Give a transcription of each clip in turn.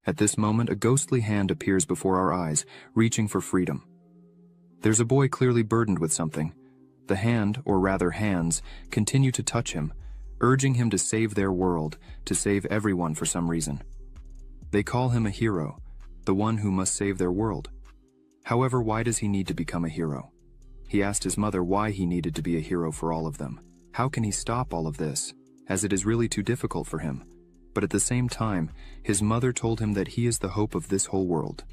At this moment, a ghostly hand appears before our eyes, reaching for freedom. There's a boy clearly burdened with something. The hand, or rather hands, continue to touch him, urging him to save their world, to save everyone for some reason. They call him a hero, the one who must save their world. However, why does he need to become a hero? He asked his mother why he needed to be a hero for all of them. How can he stop all of this, as it is really too difficult for him? But at the same time, his mother told him that he is the hope of this whole world.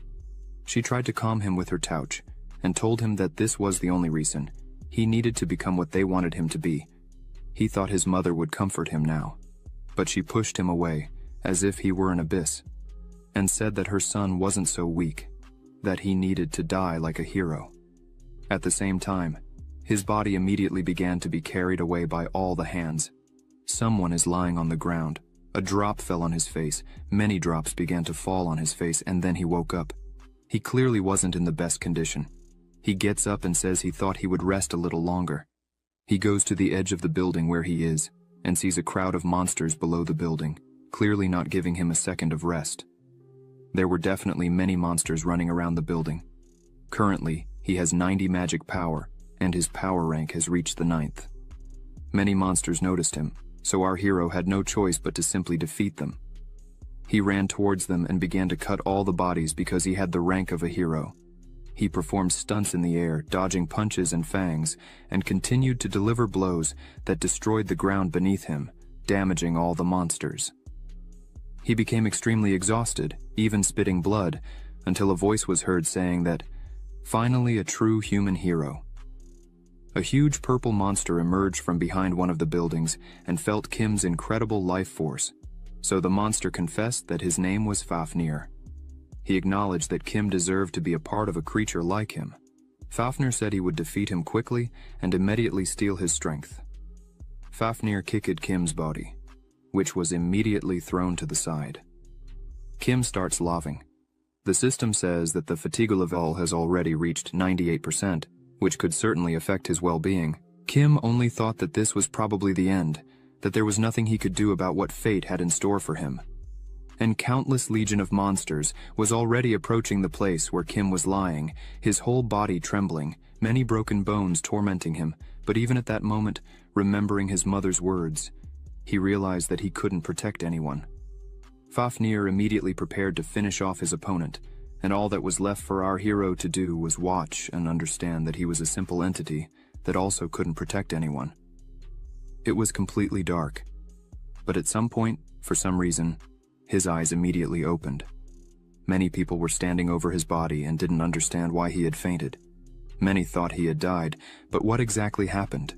She tried to calm him with her touch, and told him that this was the only reason. He needed to become what they wanted him to be. He thought his mother would comfort him now. But she pushed him away, as if he were an abyss, and said that her son wasn't so weak, that he needed to die like a hero. At the same time, his body immediately began to be carried away by all the hands. Someone is lying on the ground. A drop fell on his face, many drops began to fall on his face, and then he woke up. He clearly wasn't in the best condition. He gets up and says he thought he would rest a little longer. He goes to the edge of the building where he is, and sees a crowd of monsters below the building, clearly not giving him a second of rest. There were definitely many monsters running around the building. Currently, he has 90 magic power, and his power rank has reached the 9th. Many monsters noticed him, so our hero had no choice but to simply defeat them. He ran towards them and began to cut all the bodies because he had the rank of a hero. He performed stunts in the air, dodging punches and fangs, and continued to deliver blows that destroyed the ground beneath him, damaging all the monsters. He became extremely exhausted, even spitting blood, until a voice was heard saying that, "Finally a true human hero." A huge purple monster emerged from behind one of the buildings and felt Kim's incredible life force, so the monster confessed that his name was Fafnir. He acknowledged that Kim deserved to be a part of a creature like him. Fafnir said he would defeat him quickly and immediately steal his strength. Fafnir kicked Kim's body, which was immediately thrown to the side. Kim starts laughing. The system says that the fatigue level has already reached 98%, which could certainly affect his well-being. Kim only thought that this was probably the end, that there was nothing he could do about what fate had in store for him. And countless legion of monsters was already approaching the place where Kim was lying, his whole body trembling, many broken bones tormenting him, but even at that moment, remembering his mother's words, he realized that he couldn't protect anyone. Fafnir immediately prepared to finish off his opponent, and all that was left for our hero to do was watch and understand that he was a simple entity that also couldn't protect anyone. It was completely dark, but at some point, for some reason, his eyes immediately opened. Many people were standing over his body and didn't understand why he had fainted. Many thought he had died, but what exactly happened?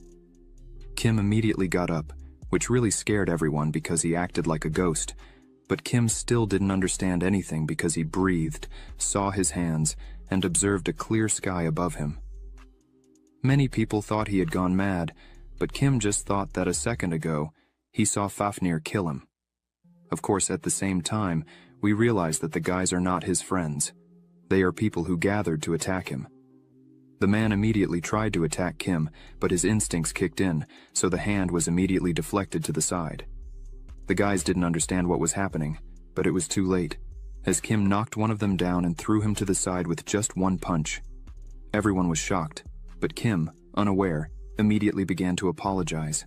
Kim immediately got up, which really scared everyone because he acted like a ghost. But Kim still didn't understand anything because he breathed, saw his hands, and observed a clear sky above him. Many people thought he had gone mad, but Kim just thought that a second ago, he saw Fafnir kill him. Of course, at the same time, we realized that the guys are not his friends. They are people who gathered to attack him. The man immediately tried to attack Kim, but his instincts kicked in, so the hand was immediately deflected to the side. The guys didn't understand what was happening, but it was too late, as Kim knocked one of them down and threw him to the side with just one punch. Everyone was shocked, but Kim, unaware, immediately began to apologize.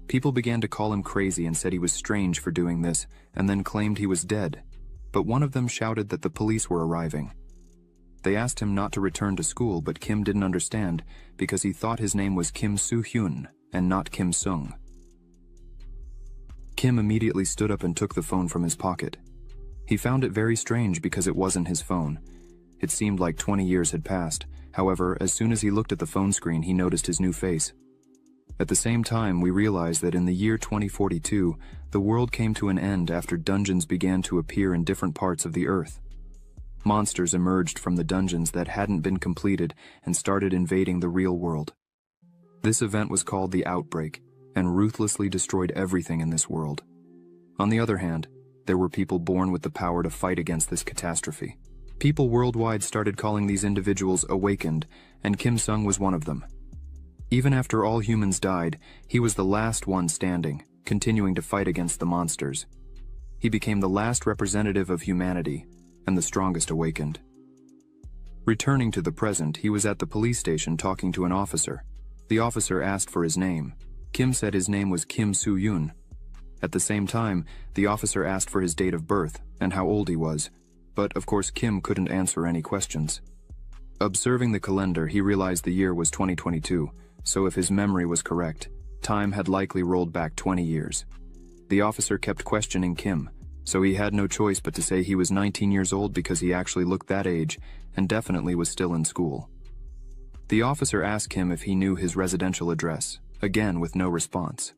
People began to call him crazy and said he was strange for doing this, and then claimed he was dead. But one of them shouted that the police were arriving. They asked him not to return to school, but Kim didn't understand because he thought his name was Kim Soo-hyun and not Kim Sung. Kim immediately stood up and took the phone from his pocket. He found it very strange because it wasn't his phone. It seemed like 20 years had passed. However, as soon as he looked at the phone screen, he noticed his new face. At the same time, we realized that in the year 2042, the world came to an end after dungeons began to appear in different parts of the earth. Monsters emerged from the dungeons that hadn't been completed and started invading the real world. This event was called the Outbreak, and ruthlessly destroyed everything in this world. On the other hand, there were people born with the power to fight against this catastrophe. People worldwide started calling these individuals awakened, and Kim Sung was one of them. Even after all humans died, he was the last one standing, continuing to fight against the monsters. He became the last representative of humanity, and the strongest awakened. Returning to the present, he was at the police station talking to an officer. The officer asked for his name. Kim said his name was Kim Soo-yoon. At the same time, the officer asked for his date of birth and how old he was, but of course Kim couldn't answer any questions. Observing the calendar, he realized the year was 2022, so if his memory was correct, time had likely rolled back 20 years. The officer kept questioning Kim, so he had no choice but to say he was 19 years old because he actually looked that age and definitely was still in school. The officer asked him if he knew his residential address, again with no response.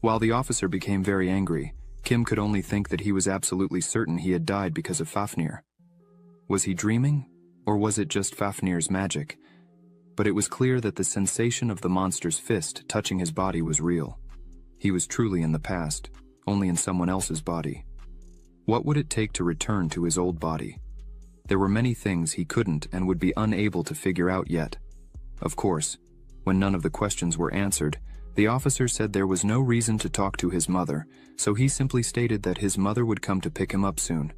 While the officer became very angry, Kim could only think that he was absolutely certain he had died because of Fafnir. Was he dreaming, or was it just Fafnir's magic? But it was clear that the sensation of the monster's fist touching his body was real. He was truly in the past, only in someone else's body. What would it take to return to his old body? There were many things he couldn't and would be unable to figure out yet. Of course, when none of the questions were answered, the officer said there was no reason to talk to his mother, so he simply stated that his mother would come to pick him up soon.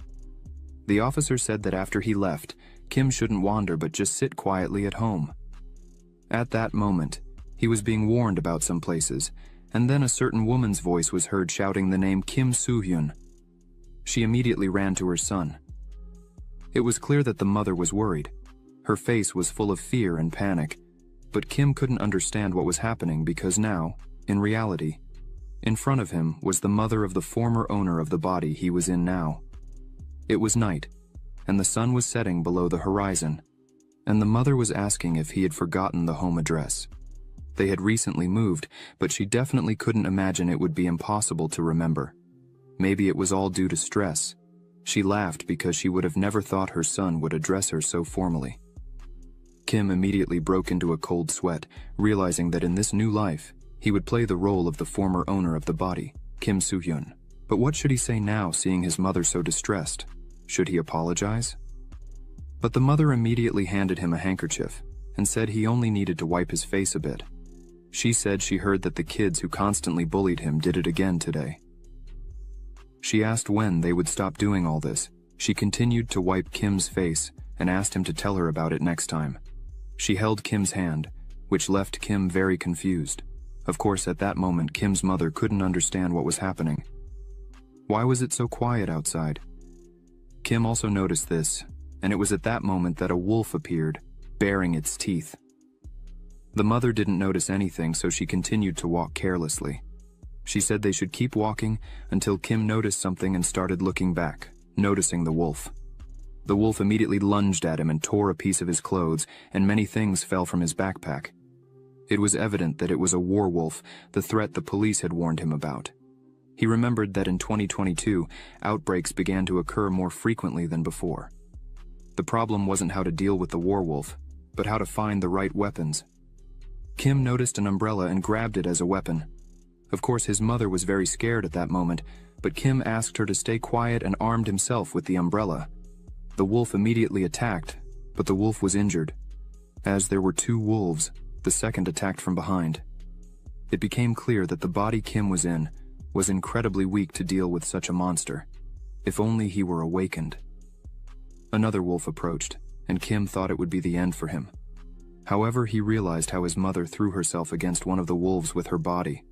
The officer said that after he left, Kim shouldn't wander but just sit quietly at home. At that moment, he was being warned about some places, and then a certain woman's voice was heard shouting the name Kim Soo-hyun. She immediately ran to her son. It was clear that the mother was worried. Her face was full of fear and panic, but Kim couldn't understand what was happening because now, in reality, in front of him was the mother of the former owner of the body he was in now. It was night, and the sun was setting below the horizon, and the mother was asking if he had forgotten the home address. They had recently moved, but she definitely couldn't imagine it would be impossible to remember. Maybe it was all due to stress. She laughed because she would have never thought her son would address her so formally. Kim immediately broke into a cold sweat, realizing that in this new life, he would play the role of the former owner of the body, Kim Soo-hyun. But what should he say now, seeing his mother so distressed? Should he apologize? But the mother immediately handed him a handkerchief and said he only needed to wipe his face a bit. She said she heard that the kids who constantly bullied him did it again today. She asked when they would stop doing all this. She continued to wipe Kim's face and asked him to tell her about it next time. She held Kim's hand, which left Kim very confused. Of course, at that moment, Kim's mother couldn't understand what was happening. Why was it so quiet outside? Kim also noticed this, and it was at that moment that a wolf appeared, baring its teeth. The mother didn't notice anything, so she continued to walk carelessly. She said they should keep walking until Kim noticed something and started looking back, noticing the wolf. The wolf immediately lunged at him and tore a piece of his clothes, and many things fell from his backpack. It was evident that it was a werewolf, the threat the police had warned him about. He remembered that in 2022, outbreaks began to occur more frequently than before. The problem wasn't how to deal with the werewolf, but how to find the right weapons. Kim noticed an umbrella and grabbed it as a weapon. Of course, his mother was very scared at that moment, but Kim asked her to stay quiet and armed himself with the umbrella. The wolf immediately attacked, but the wolf was injured. As there were two wolves, the second attacked from behind. It became clear that the body Kim was in was incredibly weak to deal with such a monster. If only he were awakened. Another wolf approached, and Kim thought it would be the end for him. However, he realized how his mother threw herself against one of the wolves with her body.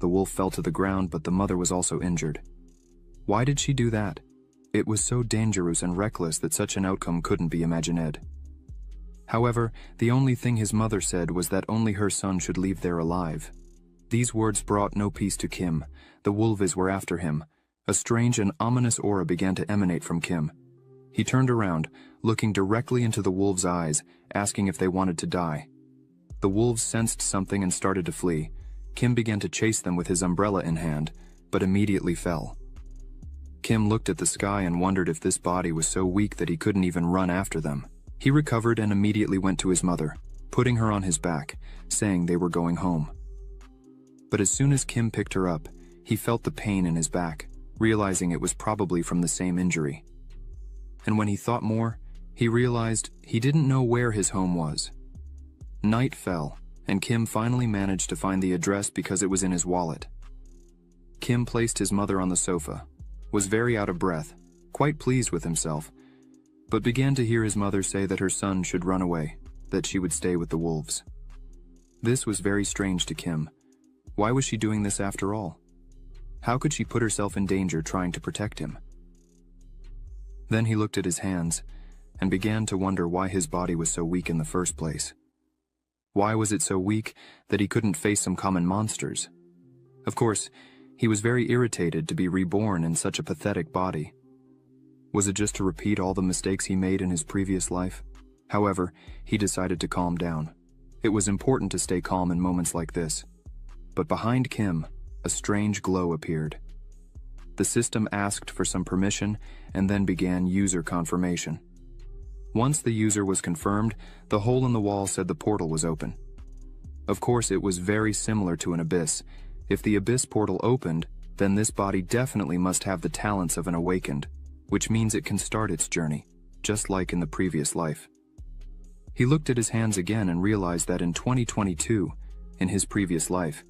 The wolf fell to the ground, but the mother was also injured. Why did she do that? It was so dangerous and reckless that such an outcome couldn't be imagined. However, the only thing his mother said was that only her son should leave there alive. These words brought no peace to Kim. The wolves were after him. A strange and ominous aura began to emanate from Kim. He turned around, looking directly into the wolves' eyes, asking if they wanted to die. The wolves sensed something and started to flee. Kim began to chase them with his umbrella in hand, but immediately fell. Kim looked at the sky and wondered if this body was so weak that he couldn't even run after them. He recovered and immediately went to his mother, putting her on his back, saying they were going home. But as soon as Kim picked her up, he felt the pain in his back, realizing it was probably from the same injury. And when he thought more, he realized he didn't know where his home was. Night fell, and Kim finally managed to find the address because it was in his wallet. Kim placed his mother on the sofa. was very out of breath, quite pleased with himself, but began to hear his mother say that her son should run away, that she would stay with the wolves. This was very strange to Kim. Why was she doing this after all? How could she put herself in danger trying to protect him? Then he looked at his hands and began to wonder why his body was so weak in the first place. Why was it so weak that he couldn't face some common monsters? Of course, he was very irritated to be reborn in such a pathetic body. Was it just to repeat all the mistakes he made in his previous life? However, he decided to calm down. It was important to stay calm in moments like this. But behind Kim, a strange glow appeared. The system asked for some permission and then began user confirmation. Once the user was confirmed, the hole in the wall said the portal was open. Of course, it was very similar to an abyss. If the abyss portal opened, then this body definitely must have the talents of an awakened, which means it can start its journey, just like in the previous life. He looked at his hands again and realized that in 2022, in his previous life,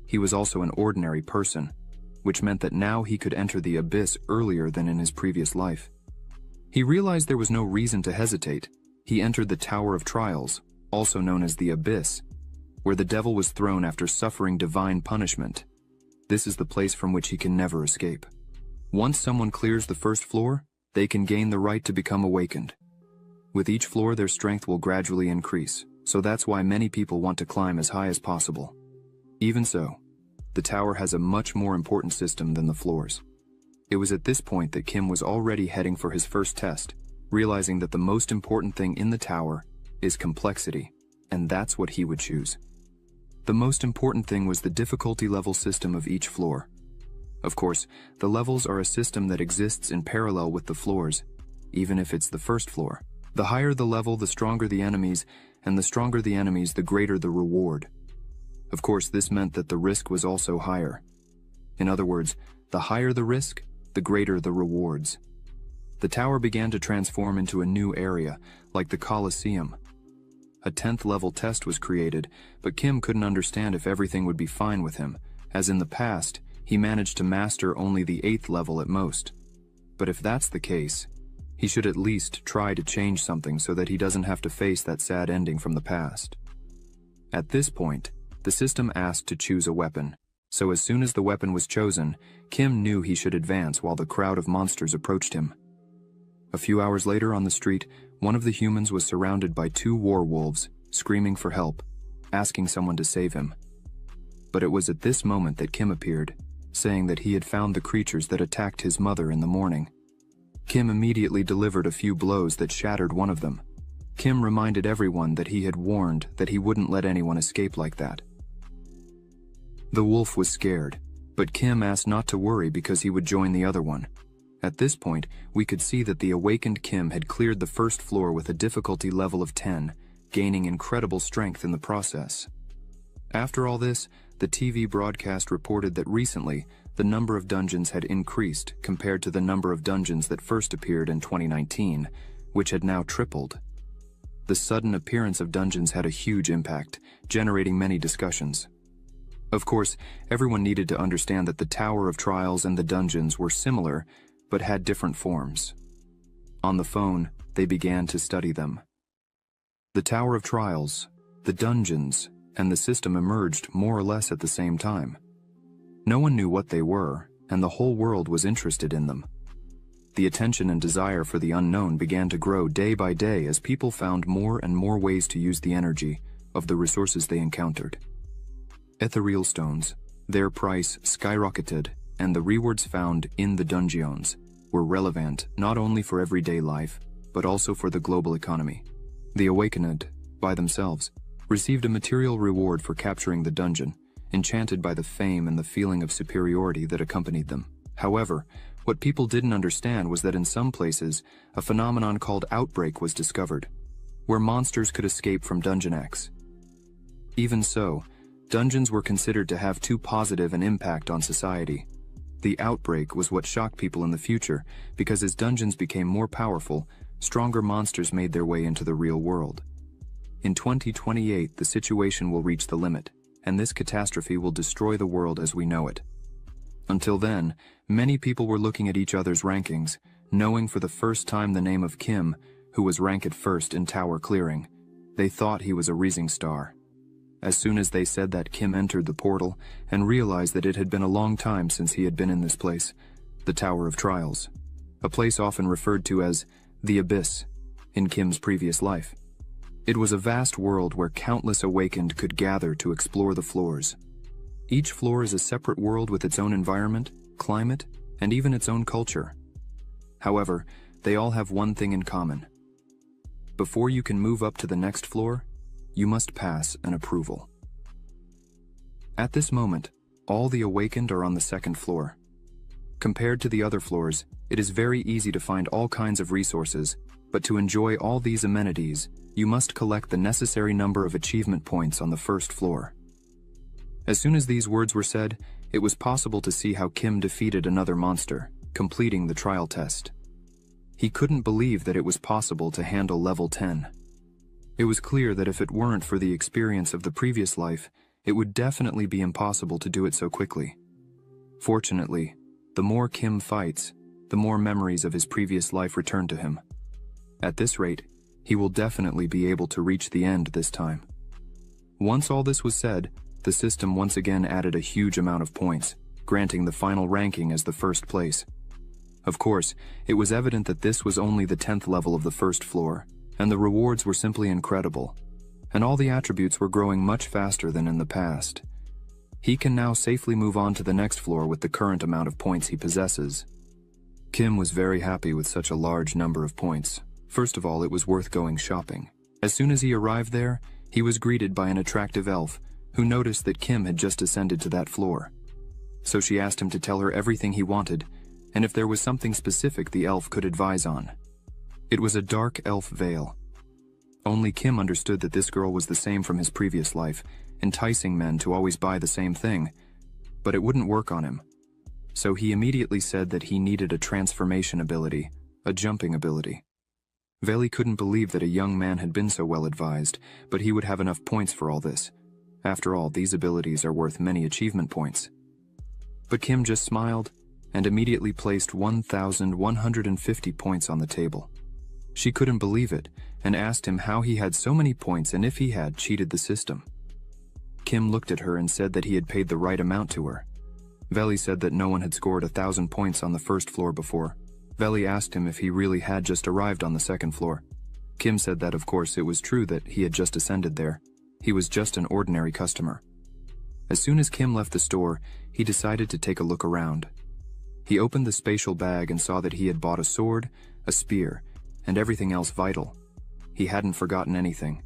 he was also an ordinary person, which meant that now he could enter the abyss earlier than in his previous life. He realized there was no reason to hesitate. He entered the Tower of Trials, also known as the Abyss, where the devil was thrown after suffering divine punishment. This is the place from which he can never escape. Once someone clears the first floor, they can gain the right to become awakened. With each floor, their strength will gradually increase, so that's why many people want to climb as high as possible. Even so, the tower has a much more important system than the floors. It was at this point that Kim was already heading for his first test, realizing that the most important thing in the tower is complexity, and that's what he would choose. The most important thing was the difficulty level system of each floor. Of course, the levels are a system that exists in parallel with the floors, even if it's the first floor. The higher the level, the stronger the enemies, and the stronger the enemies, the greater the reward. Of course, this meant that the risk was also higher. In other words, the higher the risk, the greater the rewards. The tower began to transform into a new area, like the Colosseum. A 10th level test was created, but Kim couldn't understand if everything would be fine with him, as in the past, he managed to master only the 8th level at most. But if that's the case, he should at least try to change something so that he doesn't have to face that sad ending from the past. At this point, the system asked to choose a weapon, so as soon as the weapon was chosen, Kim knew he should advance while the crowd of monsters approached him. A few hours later on the street, one of the humans was surrounded by 2 werewolves, screaming for help, asking someone to save him. But it was at this moment that Kim appeared, saying that he had found the creatures that attacked his mother in the morning. Kim immediately delivered a few blows that shattered one of them. Kim reminded everyone that he had warned that he wouldn't let anyone escape like that. The wolf was scared, but Kim asked not to worry because he would join the other one. At this point, we could see that the awakened Kim had cleared the first floor with a difficulty level of 10, gaining incredible strength in the process. After all this, the TV broadcast reported that recently, the number of dungeons had increased compared to the number of dungeons that first appeared in 2019, which had now tripled. The sudden appearance of dungeons had a huge impact, generating many discussions. Of course, everyone needed to understand that the Tower of Trials and the dungeons were similar, but had different forms. On the phone, they began to study them. The Tower of Trials, the dungeons, and the system emerged more or less at the same time. No one knew what they were, and the whole world was interested in them. The attention and desire for the unknown began to grow day by day as people found more and more ways to use the energy of the resources they encountered. Ethereal stones, their price skyrocketed, and the rewards found in the dungeons were relevant not only for everyday life, but also for the global economy. The awakened, by themselves, received a material reward for capturing the dungeon, enchanted by the fame and the feeling of superiority that accompanied them. However, what people didn't understand was that in some places, a phenomenon called outbreak was discovered, where monsters could escape from Dungeon X. Even so, dungeons were considered to have too positive an impact on society. The outbreak was what shocked people in the future, because as dungeons became more powerful, stronger monsters made their way into the real world. In 2028, the situation will reach the limit, and this catastrophe will destroy the world as we know it. Until then, many people were looking at each other's rankings, knowing for the first time the name of Kim, who was ranked first in tower clearing. They thought he was a rising star. As soon as they said that, Kim entered the portal and realized that it had been a long time since he had been in this place, the Tower of Trials, a place often referred to as the Abyss in Kim's previous life. It was a vast world where countless awakened could gather to explore the floors. Each floor is a separate world with its own environment, climate, and even its own culture. However, they all have one thing in common. Before you can move up to the next floor, you must pass an approval. At this moment, all the awakened are on the second floor. Compared to the other floors, it is very easy to find all kinds of resources, but to enjoy all these amenities, you must collect the necessary number of achievement points on the first floor. As soon as these words were said, it was possible to see how Kim defeated another monster, completing the trial test. He couldn't believe that it was possible to handle level 10. It was clear that if it weren't for the experience of the previous life, it would definitely be impossible to do it so quickly. Fortunately, the more Kim fights, the more memories of his previous life return to him. At this rate, he will definitely be able to reach the end this time. Once all this was said, the system once again added a huge amount of points, granting the final ranking as the first place. Of course, it was evident that this was only the 10th level of the first floor, and the rewards were simply incredible, and all the attributes were growing much faster than in the past. He can now safely move on to the next floor with the current amount of points he possesses. Kim was very happy with such a large number of points. First of all, it was worth going shopping. As soon as he arrived there, he was greeted by an attractive elf, who noticed that Kim had just ascended to that floor. So she asked him to tell her everything he wanted, and if there was something specific the elf could advise on. It was a dark elf veil. Only Kim understood that this girl was the same from his previous life, enticing men to always buy the same thing, but it wouldn't work on him. So he immediately said that he needed a transformation ability, a jumping ability. Veli couldn't believe that a young man had been so well advised, but he would have enough points for all this. After all, these abilities are worth many achievement points. But Kim just smiled and immediately placed 1,150 points on the table. She couldn't believe it and asked him how he had so many points and if he had cheated the system. Kim looked at her and said that he had paid the right amount to her. Veli said that no one had scored 1,000 points on the first floor before. Veli asked him if he really had just arrived on the second floor. Kim said that of course it was true that he had just ascended there. He was just an ordinary customer. As soon as Kim left the store, he decided to take a look around. He opened the spatial bag and saw that he had bought a sword, a spear, and everything else vital. He hadn't forgotten anything.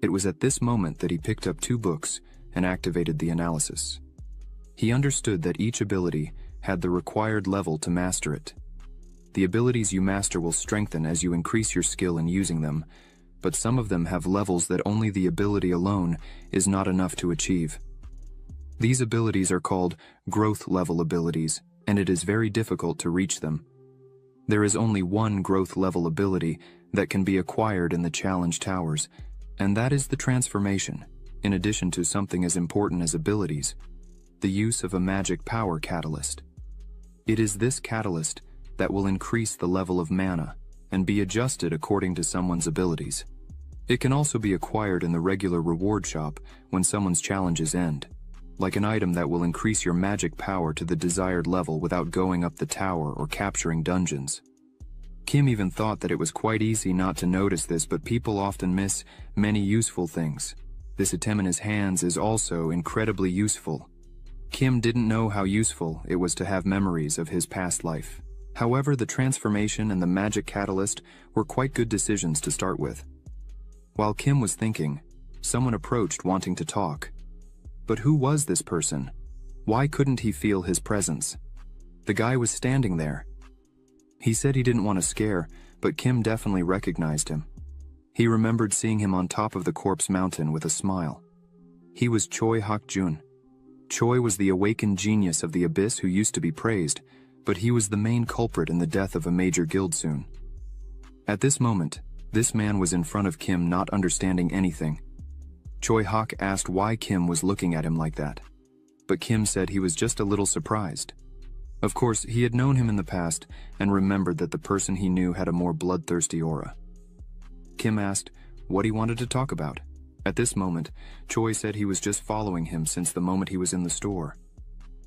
It was at this moment that he picked up 2 books and activated the analysis. He understood that each ability had the required level to master it. The abilities you master will strengthen as you increase your skill in using them, but some of them have levels that only the ability alone is not enough to achieve. These abilities are called growth level abilities, and it is very difficult to reach them. There is only one growth level ability that can be acquired in the challenge towers, and that is the transformation, in addition to something as important as abilities, the use of a magic power catalyst. It is this catalyst that will increase the level of mana and be adjusted according to someone's abilities. It can also be acquired in the regular reward shop when someone's challenges end, like an item that will increase your magic power to the desired level without going up the tower or capturing dungeons. Kim even thought that it was quite easy not to notice this, but people often miss many useful things. This item in his hands is also incredibly useful. Kim didn't know how useful it was to have memories of his past life. However, the transformation and the magic catalyst were quite good decisions to start with. While Kim was thinking, someone approached wanting to talk. But who was this person? Why couldn't he feel his presence? The guy was standing there. He said he didn't want to scare, but Kim definitely recognized him. He remembered seeing him on top of the corpse mountain with a smile. He was Choi Hak-jun. Choi was the awakened genius of the Abyss who used to be praised, but he was the main culprit in the death of a major guild soon. At this moment, this man was in front of Kim, not understanding anything. Choi Hak asked why Kim was looking at him like that. but Kim said he was just a little surprised. Of course, he had known him in the past and remembered that the person he knew had a more bloodthirsty aura. Kim asked what he wanted to talk about. At this moment, Choi said he was just following him since the moment he was in the store.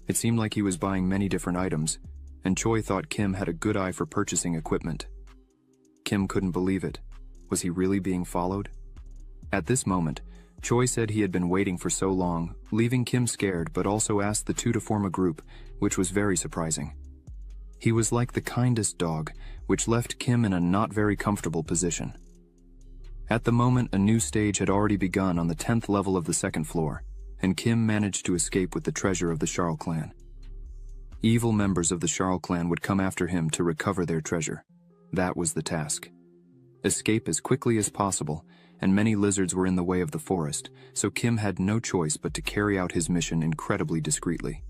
It seemed like he was buying many different items, and Choi thought Kim had a good eye for purchasing equipment. Kim couldn't believe it. Was he really being followed? At this moment, Choi said he had been waiting for so long, leaving Kim scared, but also asked the two to form a group, which was very surprising. He was like the kindest dog, which left Kim in a not very comfortable position. At the moment, a new stage had already begun on the 10th level of the second floor, and Kim managed to escape with the treasure of the Charles clan. Evil members of the Charles clan would come after him to recover their treasure. That was the task. Escape as quickly as possible, and many lizards were in the way of the forest, so Kim had no choice but to carry out his mission incredibly discreetly.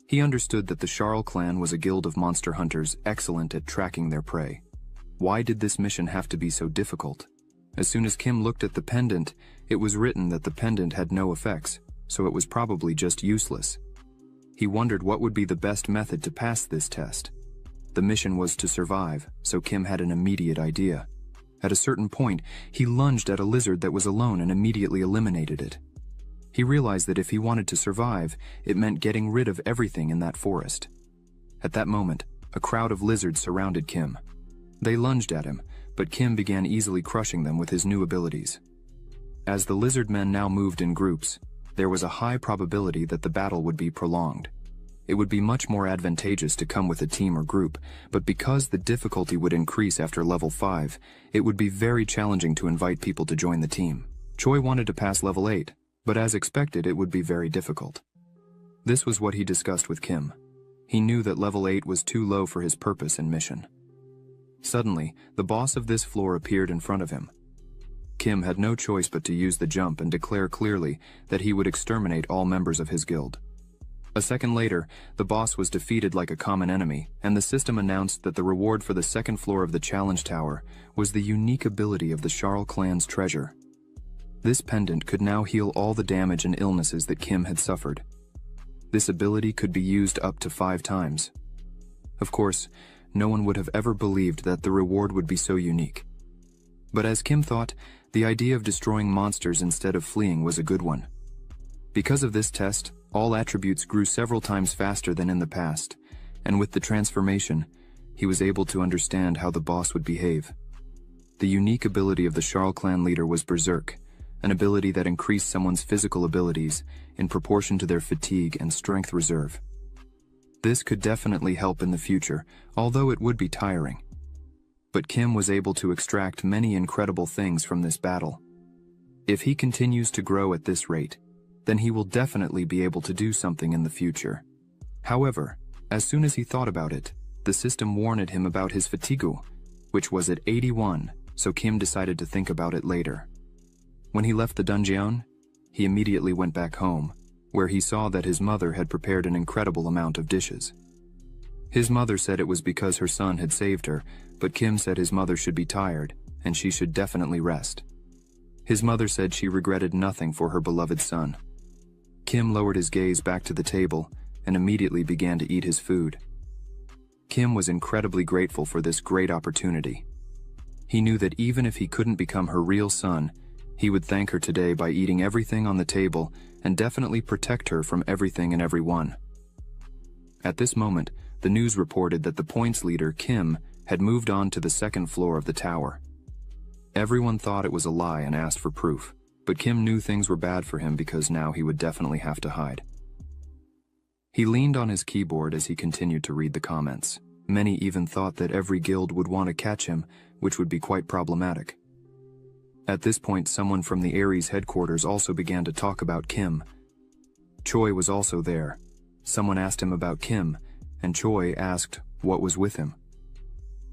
He understood that the Charles clan was a guild of monster hunters excellent at tracking their prey. Why did this mission have to be so difficult? As soon as Kim looked at the pendant, it was written that the pendant had no effects, so it was probably just useless. He wondered what would be the best method to pass this test. The mission was to survive, so Kim had an immediate idea. At a certain point, he lunged at a lizard that was alone and immediately eliminated it. He realized that if he wanted to survive, it meant getting rid of everything in that forest. At that moment, a crowd of lizards surrounded Kim. They lunged at him, but Kim began easily crushing them with his new abilities. As the lizard men now moved in groups, there was a high probability that the battle would be prolonged. It would be much more advantageous to come with a team or group, but because the difficulty would increase after level 5, it would be very challenging to invite people to join the team. Choi wanted to pass level 8, but as expected it would be very difficult. This was what he discussed with Kim. He knew that level 8 was too low for his purpose and mission. Suddenly, the boss of this floor appeared in front of him. Kim had no choice but to use the jump and declare clearly that he would exterminate all members of his guild. A second later, the boss was defeated like a common enemy, and the system announced that the reward for the second floor of the challenge tower was the unique ability of the Charles clan's treasure. This pendant could now heal all the damage and illnesses that Kim had suffered. This ability could be used up to 5 times. Of course, no one would have ever believed that the reward would be so unique. But as Kim thought, the idea of destroying monsters instead of fleeing was a good one. Because of this test, all attributes grew several times faster than in the past, and with the transformation, he was able to understand how the boss would behave. The unique ability of the Charles clan leader was Berserk, an ability that increased someone's physical abilities in proportion to their fatigue and strength reserve. This could definitely help in the future, although it would be tiring. But Kim was able to extract many incredible things from this battle. If he continues to grow at this rate, then he will definitely be able to do something in the future. However, as soon as he thought about it, the system warned him about his fatigue, which was at 81, so Kim decided to think about it later. When he left the dungeon, he immediately went back home, where he saw that his mother had prepared an incredible amount of dishes. His mother said it was because her son had saved her, but Kim said his mother should be tired, and she should definitely rest. His mother said she regretted nothing for her beloved son. Kim lowered his gaze back to the table and immediately began to eat his food. Kim was incredibly grateful for this great opportunity. He knew that even if he couldn't become her real son, he would thank her today by eating everything on the table and definitely protect her from everything and everyone. At this moment, the news reported that the points leader, Kim, had moved on to the second floor of the tower. Everyone thought it was a lie and asked for proof, but Kim knew things were bad for him because now he would definitely have to hide. He leaned on his keyboard as he continued to read the comments. Many even thought that every guild would want to catch him, which would be quite problematic. At this point, someone from the Ares headquarters also began to talk about Kim. Choi was also there. Someone asked him about Kim, and Choi asked what was with him.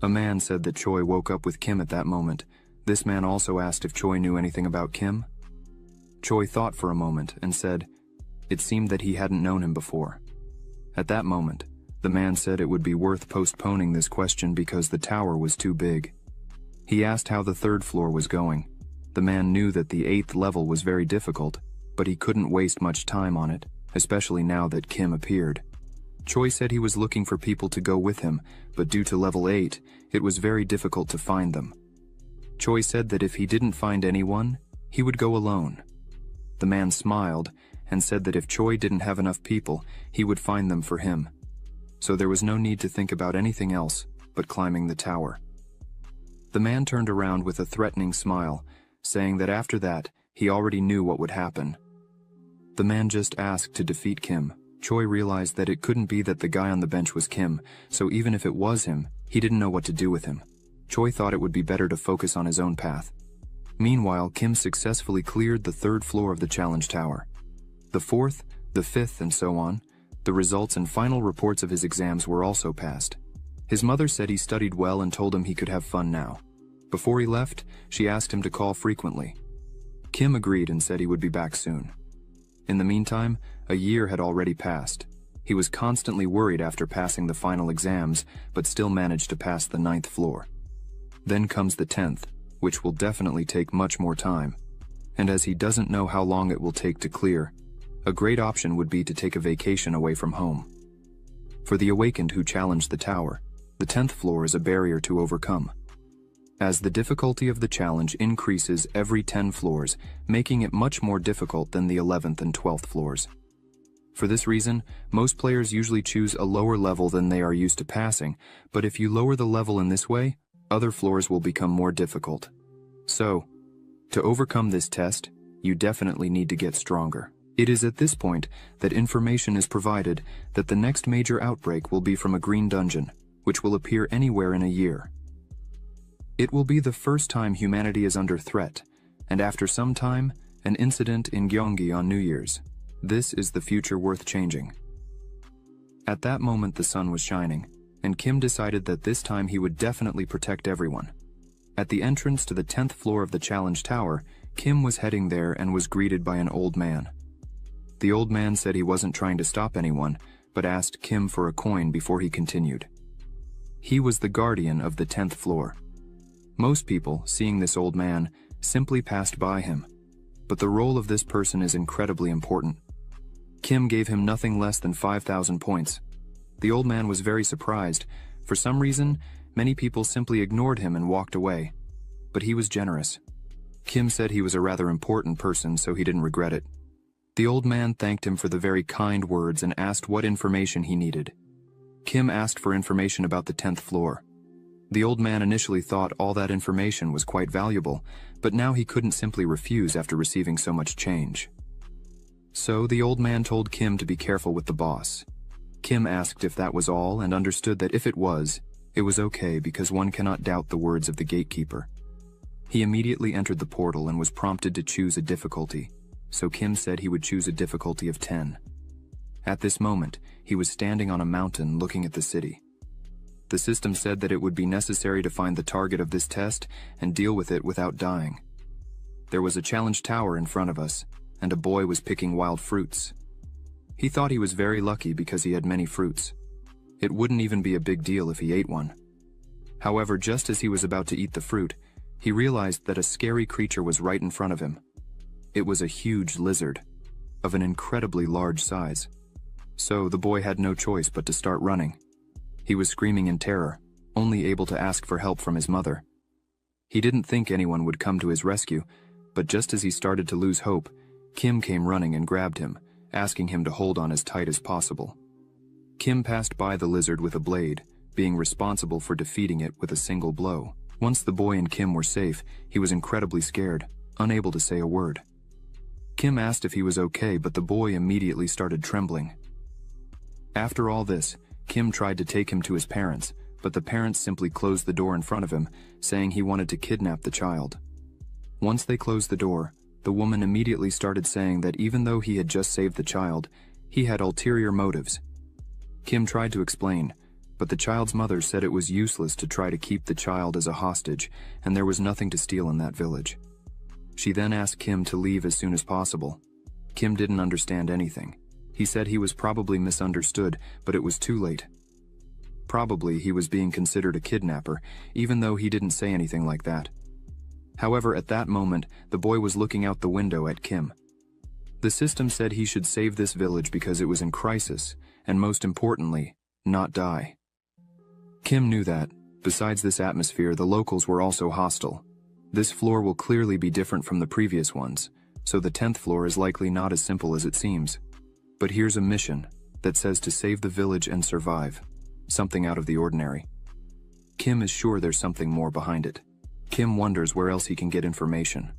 A man said that Choi woke up with Kim at that moment. This man also asked if Choi knew anything about Kim. Choi thought for a moment and said it seemed that he hadn't known him before. At that moment, the man said it would be worth postponing this question because the tower was too big. He asked how the 3rd floor was going. The man knew that the 8th level was very difficult, but he couldn't waste much time on it, especially now that Kim appeared. Choi said he was looking for people to go with him, but due to level 8, it was very difficult to find them. Choi said that if he didn't find anyone, he would go alone. The man smiled and said that if Choi didn't have enough people, he would find them for him. So there was no need to think about anything else but climbing the tower. The man turned around with a threatening smile, saying that after that, he already knew what would happen. The man just asked to defeat Kim. Choi realized that it couldn't be that the guy on the bench was Kim, so even if it was him, he didn't know what to do with him. Choi thought it would be better to focus on his own path. Meanwhile, Kim successfully cleared the 3rd floor of the challenge tower. The 4th, the 5th, and so on. The results and final reports of his exams were also passed. His mother said he studied well and told him he could have fun now. Before he left, she asked him to call frequently. Kim agreed and said he would be back soon. In the meantime, a year had already passed. He was constantly worried after passing the final exams, but still managed to pass the 9th floor. Then comes the 10th, which will definitely take much more time. And as he doesn't know how long it will take to clear, a great option would be to take a vacation away from home. For the awakened who challenged the tower, the 10th floor is a barrier to overcome, as the difficulty of the challenge increases every 10 floors, making it much more difficult than the 11th and 12th floors. For this reason, most players usually choose a lower level than they are used to passing, but if you lower the level in this way, other floors will become more difficult. So, to overcome this test, you definitely need to get stronger. It is at this point that information is provided that the next major outbreak will be from a green dungeon, which will appear anywhere in a year. It will be the first time humanity is under threat, and after some time, an incident in Gyeonggi on New Year's. This is the future worth changing. At that moment the sun was shining, and Kim decided that this time he would definitely protect everyone. At the entrance to the 10th floor of the challenge tower, Kim was heading there and was greeted by an old man. The old man said he wasn't trying to stop anyone, but asked Kim for a coin before he continued. He was the guardian of the 10th floor. Most people, seeing this old man, simply passed by him, but the role of this person is incredibly important. Kim gave him nothing less than 5,000 points. The old man was very surprised. For some reason, many people simply ignored him and walked away, but he was generous. Kim said he was a rather important person, so he didn't regret it. The old man thanked him for the very kind words and asked what information he needed. Kim asked for information about the 10th floor. The old man initially thought all that information was quite valuable, but now he couldn't simply refuse after receiving so much change. So the old man told Kim to be careful with the boss. Kim asked if that was all and understood that if it was okay because one cannot doubt the words of the gatekeeper. He immediately entered the portal and was prompted to choose a difficulty, so Kim said he would choose a difficulty of 10. At this moment, he was standing on a mountain looking at the city. The system said that it would be necessary to find the target of this test and deal with it without dying. There was a challenge tower in front of us, and a boy was picking wild fruits. He thought he was very lucky because he had many fruits. It wouldn't even be a big deal if he ate one. However, just as he was about to eat the fruit, he realized that a scary creature was right in front of him. It was a huge lizard, of an incredibly large size. So the boy had no choice but to start running. He was screaming in terror, only able to ask for help from his mother. He didn't think anyone would come to his rescue, but just as he started to lose hope, Kim came running and grabbed him, asking him to hold on as tight as possible. Kim passed by the lizard with a blade, being responsible for defeating it with a single blow. Once the boy and Kim were safe, he was incredibly scared, unable to say a word. Kim asked if he was okay, but the boy immediately started trembling. After all this, Kim tried to take him to his parents, but the parents simply closed the door in front of him, saying he wanted to kidnap the child. Once they closed the door, the woman immediately started saying that even though he had just saved the child, he had ulterior motives. Kim tried to explain, but the child's mother said it was useless to try to keep the child as a hostage, and there was nothing to steal in that village. She then asked Kim to leave as soon as possible. Kim didn't understand anything. He said he was probably misunderstood, but it was too late. Probably he was being considered a kidnapper, even though he didn't say anything like that. However, at that moment, the boy was looking out the window at Kim. The system said he should save this village because it was in crisis, and most importantly, not die. Kim knew that, besides this atmosphere, the locals were also hostile. This floor will clearly be different from the previous ones, so the 10th floor is likely not as simple as it seems. But here's a mission that says to save the village and survive. Something out of the ordinary. Kim is sure there's something more behind it. Kim wonders where else he can get information.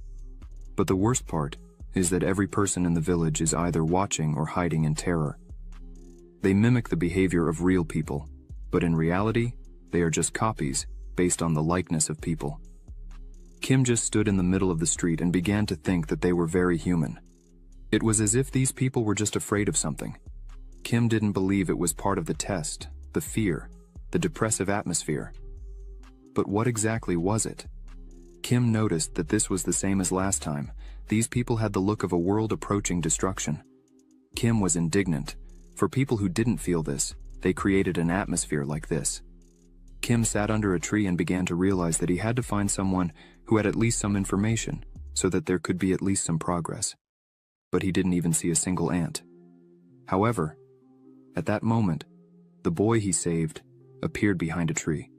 But the worst part is that every person in the village is either watching or hiding in terror. They mimic the behavior of real people, but in reality, they are just copies based on the likeness of people. Kim just stood in the middle of the street and began to think that they were very human. It was as if these people were just afraid of something. Kim didn't believe it was part of the test, the fear, the depressive atmosphere. But what exactly was it? Kim noticed that this was the same as last time. These people had the look of a world approaching destruction. Kim was indignant. For people who didn't feel this, they created an atmosphere like this. Kim sat under a tree and began to realize that he had to find someone who had at least some information, so that there could be at least some progress. But he didn't even see a single ant. However, at that moment, the boy he saved appeared behind a tree.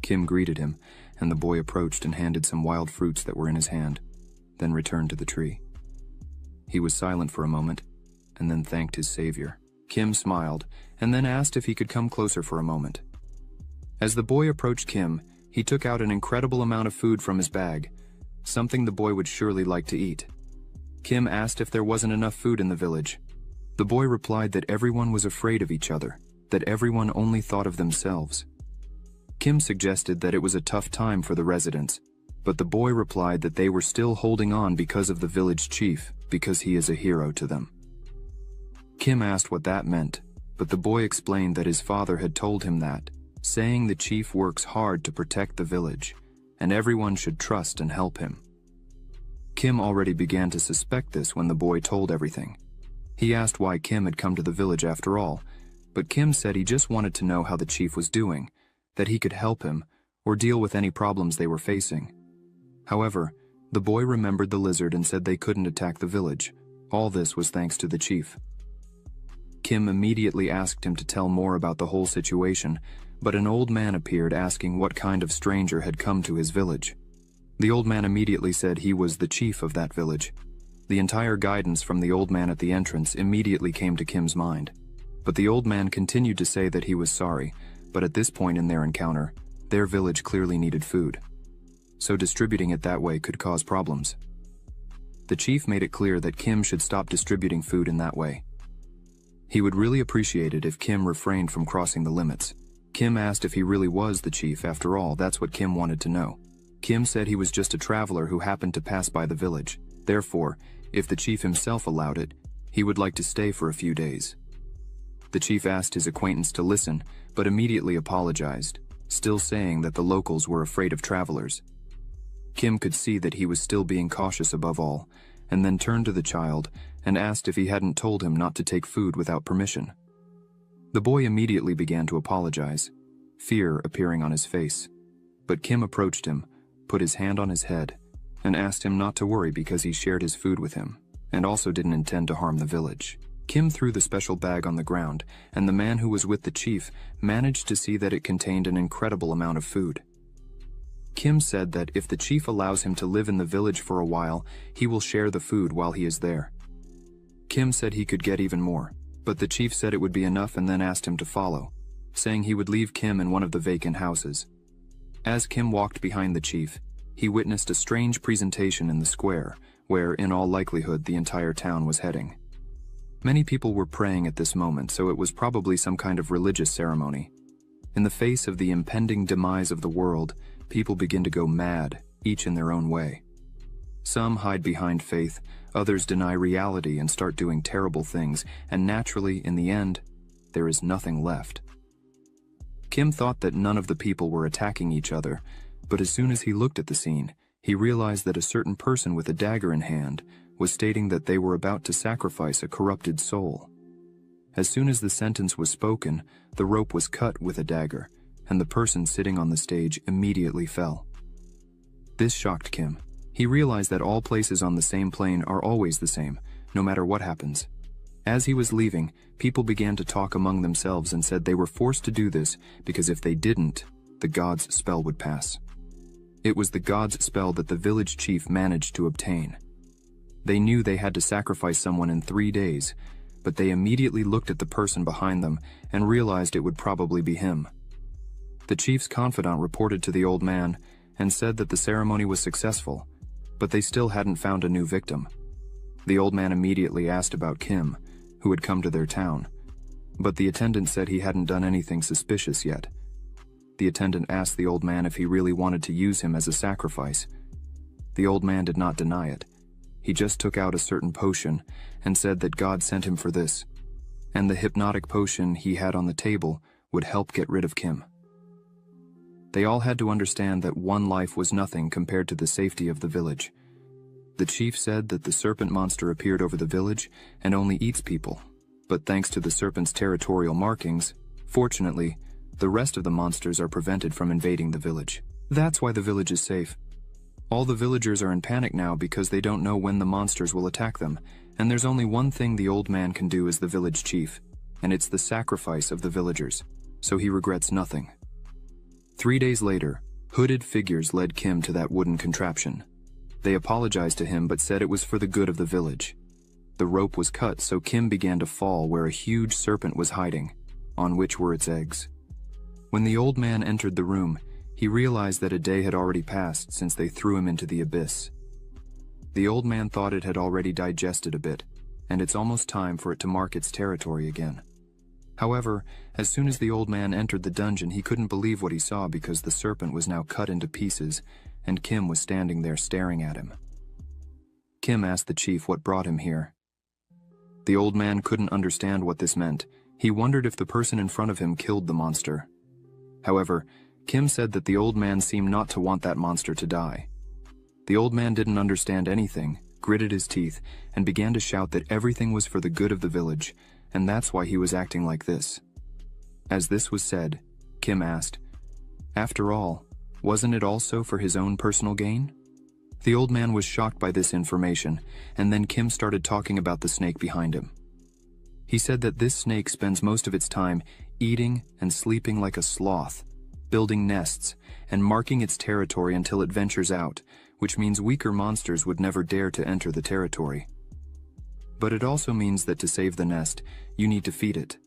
Kim greeted him, and the boy approached and handed some wild fruits that were in his hand, then returned to the tree. He was silent for a moment, and then thanked his savior. Kim smiled, and then asked if he could come closer for a moment. As the boy approached Kim, he took out an incredible amount of food from his bag, something the boy would surely like to eat. Kim asked if there wasn't enough food in the village. The boy replied that everyone was afraid of each other, that everyone only thought of themselves. Kim suggested that it was a tough time for the residents, but the boy replied that they were still holding on because of the village chief, because he is a hero to them. Kim asked what that meant, but the boy explained that his father had told him that, saying the chief works hard to protect the village, and everyone should trust and help him. Kim already began to suspect this when the boy told everything. He asked why Kim had come to the village after all, but Kim said he just wanted to know how the chief was doing, that he could help him, or deal with any problems they were facing. However, the boy remembered the lizard and said they couldn't attack the village. All this was thanks to the chief. Kim immediately asked him to tell more about the whole situation, but an old man appeared asking what kind of stranger had come to his village. The old man immediately said he was the chief of that village. The entire guidance from the old man at the entrance immediately came to Kim's mind. But the old man continued to say that he was sorry, but at this point in their encounter, their village clearly needed food. So distributing it that way could cause problems. The chief made it clear that Kim should stop distributing food in that way. He would really appreciate it if Kim refrained from crossing the limits. Kim asked if he really was the chief. After all, that's what Kim wanted to know. Kim said he was just a traveler who happened to pass by the village. Therefore, if the chief himself allowed it, he would like to stay for a few days. The chief asked his acquaintance to listen, but immediately apologized, still saying that the locals were afraid of travelers. Kim could see that he was still being cautious above all, and then turned to the child and asked if he hadn't told him not to take food without permission. The boy immediately began to apologize, fear appearing on his face. But Kim approached him, put his hand on his head, and asked him not to worry because he shared his food with him, and also didn't intend to harm the village. Kim threw the special bag on the ground, and the man who was with the chief managed to see that it contained an incredible amount of food. Kim said that if the chief allows him to live in the village for a while, he will share the food while he is there. Kim said he could get even more, but the chief said it would be enough and then asked him to follow, saying he would leave Kim in one of the vacant houses. As Kim walked behind the chief, he witnessed a strange presentation in the square, where, in all likelihood, the entire town was heading. Many people were praying at this moment, so it was probably some kind of religious ceremony. In the face of the impending demise of the world, people begin to go mad, each in their own way. Some hide behind faith, others deny reality and start doing terrible things, and naturally, in the end, there is nothing left. Kim thought that none of the people were attacking each other, but as soon as he looked at the scene, he realized that a certain person with a dagger in hand was stating that they were about to sacrifice a corrupted soul. As soon as the sentence was spoken, the rope was cut with a dagger, and the person sitting on the stage immediately fell. This shocked Kim. He realized that all places on the same plane are always the same, no matter what happens. As he was leaving, people began to talk among themselves and said they were forced to do this because if they didn't, the god's spell would pass. It was the god's spell that the village chief managed to obtain. They knew they had to sacrifice someone in 3 days, but they immediately looked at the person behind them and realized it would probably be him. The chief's confidant reported to the old man and said that the ceremony was successful, but they still hadn't found a new victim. The old man immediately asked about Kim, who had come to their town, but the attendant said he hadn't done anything suspicious yet. The attendant asked the old man if he really wanted to use him as a sacrifice. The old man did not deny it. He just took out a certain potion and said that God sent him for this, and the hypnotic potion he had on the table would help get rid of Kim. They all had to understand that one life was nothing compared to the safety of the village. The chief said that the serpent monster appeared over the village and only eats people, but thanks to the serpent's territorial markings, fortunately, the rest of the monsters are prevented from invading the village. That's why the village is safe. All the villagers are in panic now because they don't know when the monsters will attack them, and there's only one thing the old man can do as the village chief, and it's the sacrifice of the villagers, so he regrets nothing. 3 days later, hooded figures led Kim to that wooden contraption. They apologized to him but said it was for the good of the village. The rope was cut so Kim began to fall where a huge serpent was hiding, on which were its eggs. When the old man entered the room, he realized that a day had already passed since they threw him into the abyss. The old man thought it had already digested a bit, and it's almost time for it to mark its territory again. However, as soon as the old man entered the dungeon, he couldn't believe what he saw because the serpent was now cut into pieces, and Kim was standing there staring at him. Kim asked the chief what brought him here. The old man couldn't understand what this meant. He wondered if the person in front of him killed the monster. However, Kim said that the old man seemed not to want that monster to die. The old man didn't understand anything, gritted his teeth, and began to shout that everything was for the good of the village, and that's why he was acting like this. As this was said, Kim asked, "After all, wasn't it also for his own personal gain?" The old man was shocked by this information, and then Kim started talking about the snake behind him. He said that this snake spends most of its time eating and sleeping like a sloth, building nests, and marking its territory until it ventures out, which means weaker monsters would never dare to enter the territory. But it also means that to save the nest, you need to feed it.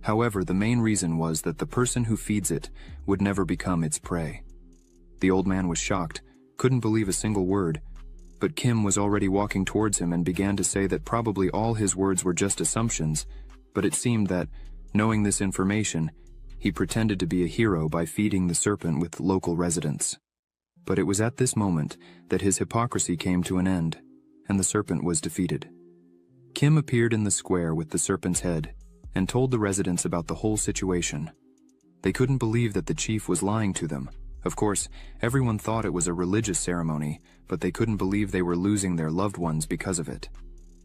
However, the main reason was that the person who feeds it would never become its prey. The old man was shocked, couldn't believe a single word, but Kim was already walking towards him and began to say that probably all his words were just assumptions, but it seemed that, knowing this information, he pretended to be a hero by feeding the serpent with local residents. But it was at this moment that his hypocrisy came to an end, and the serpent was defeated. Kim appeared in the square with the serpent's head, and told the residents about the whole situation. They couldn't believe that the chief was lying to them. Of course, everyone thought it was a religious ceremony, but they couldn't believe they were losing their loved ones because of it.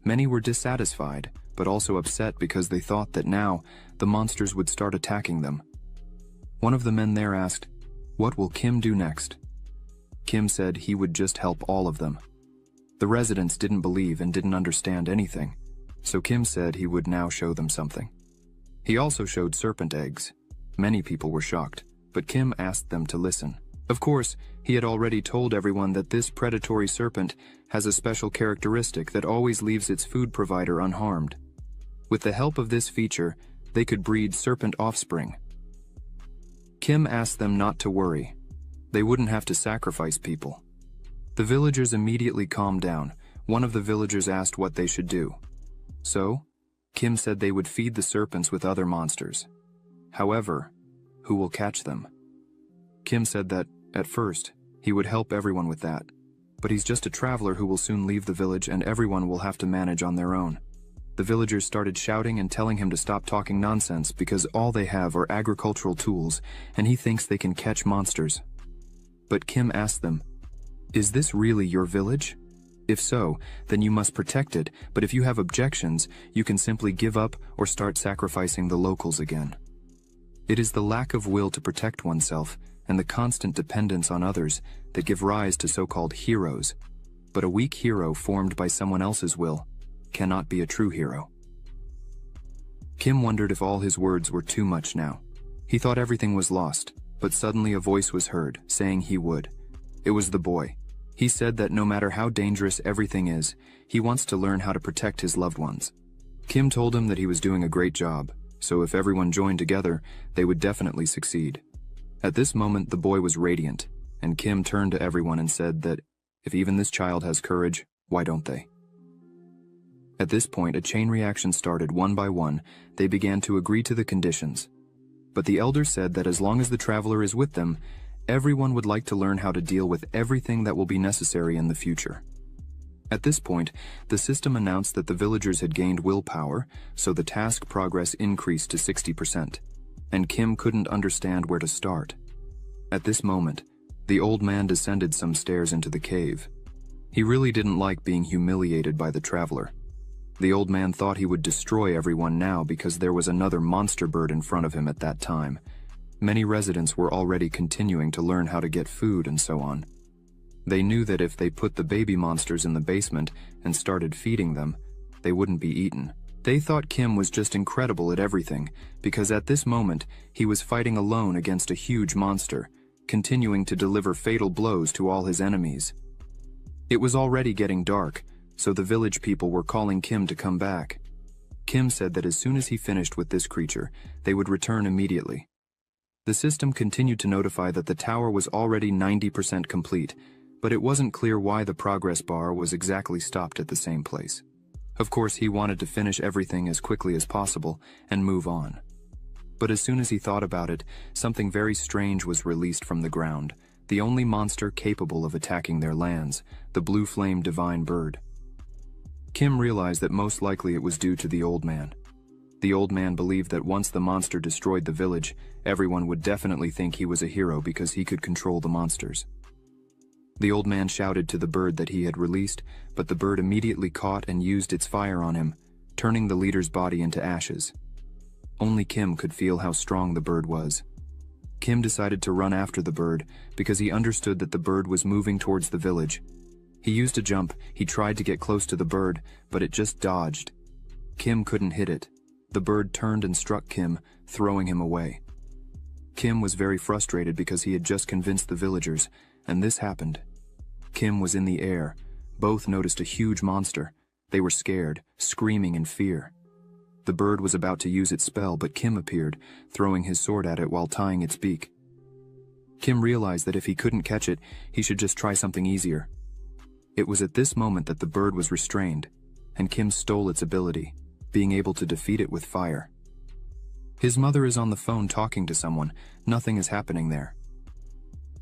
Many were dissatisfied, but also upset because they thought that now the monsters would start attacking them. One of the men there asked, "What will Kim do next?" Kim said he would just help all of them. The residents didn't believe and didn't understand anything, so Kim said he would now show them something. He also showed serpent eggs. Many people were shocked, but Kim asked them to listen. Of course, he had already told everyone that this predatory serpent has a special characteristic that always leaves its food provider unharmed. With the help of this feature, they could breed serpent offspring. Kim asked them not to worry. They wouldn't have to sacrifice people. The villagers immediately calmed down. One of the villagers asked what they should do. So, Kim said they would feed the serpents with other monsters. However, who will catch them? Kim said that, at first, he would help everyone with that. But he's just a traveler who will soon leave the village and everyone will have to manage on their own. The villagers started shouting and telling him to stop talking nonsense because all they have are agricultural tools and he thinks they can catch monsters. But Kim asked them, "Is this really your village? If so, then you must protect it, but if you have objections, you can simply give up or start sacrificing the locals again." It is the lack of will to protect oneself and the constant dependence on others that give rise to so-called heroes. But a weak hero formed by someone else's will cannot be a true hero. Kim wondered if all his words were too much now. He thought everything was lost, but suddenly a voice was heard, saying he would. It was the boy. He said that no matter how dangerous everything is, he wants to learn how to protect his loved ones. Kim told him that he was doing a great job, so if everyone joined together, they would definitely succeed. At this moment, the boy was radiant, and Kim turned to everyone and said that if even this child has courage, why don't they? At this point, a chain reaction started. One by one, they began to agree to the conditions. But the elder said that as long as the traveler is with them, everyone would like to learn how to deal with everything that will be necessary in the future. At this point, the system announced that the villagers had gained willpower, so the task progress increased to 60%, and Kim couldn't understand where to start. At this moment, the old man descended some stairs into the cave. He really didn't like being humiliated by the traveler. The old man thought he would destroy everyone now because there was another monster bird in front of him at that time. Many residents were already continuing to learn how to get food and so on. They knew that if they put the baby monsters in the basement and started feeding them, they wouldn't be eaten. They thought Kim was just incredible at everything, because at this moment, he was fighting alone against a huge monster, continuing to deliver fatal blows to all his enemies. It was already getting dark, so the village people were calling Kim to come back. Kim said that as soon as he finished with this creature, they would return immediately. The system continued to notify that the tower was already 90% complete, but it wasn't clear why the progress bar was exactly stopped at the same place. Of course, he wanted to finish everything as quickly as possible and move on. But as soon as he thought about it, something very strange was released from the ground, the only monster capable of attacking their lands, the blue flame divine bird. Kim realized that most likely it was due to the old man. The old man believed that once the monster destroyed the village, everyone would definitely think he was a hero because he could control the monsters. The old man shouted to the bird that he had released, but the bird immediately caught and used its fire on him, turning the leader's body into ashes. Only Kim could feel how strong the bird was. Kim decided to run after the bird because he understood that the bird was moving towards the village. He used a jump. He tried to get close to the bird, but it just dodged. Kim couldn't hit it. The bird turned and struck Kim, throwing him away. Kim was very frustrated because he had just convinced the villagers, and this happened. Kim was in the air. Both noticed a huge monster. They were scared, screaming in fear. The bird was about to use its spell, but Kim appeared, throwing his sword at it while tying its beak. Kim realized that if he couldn't catch it, he should just try something easier. It was at this moment that the bird was restrained, and Kim stole its ability, being able to defeat it with fire. His mother is on the phone talking to someone. Nothing is happening there.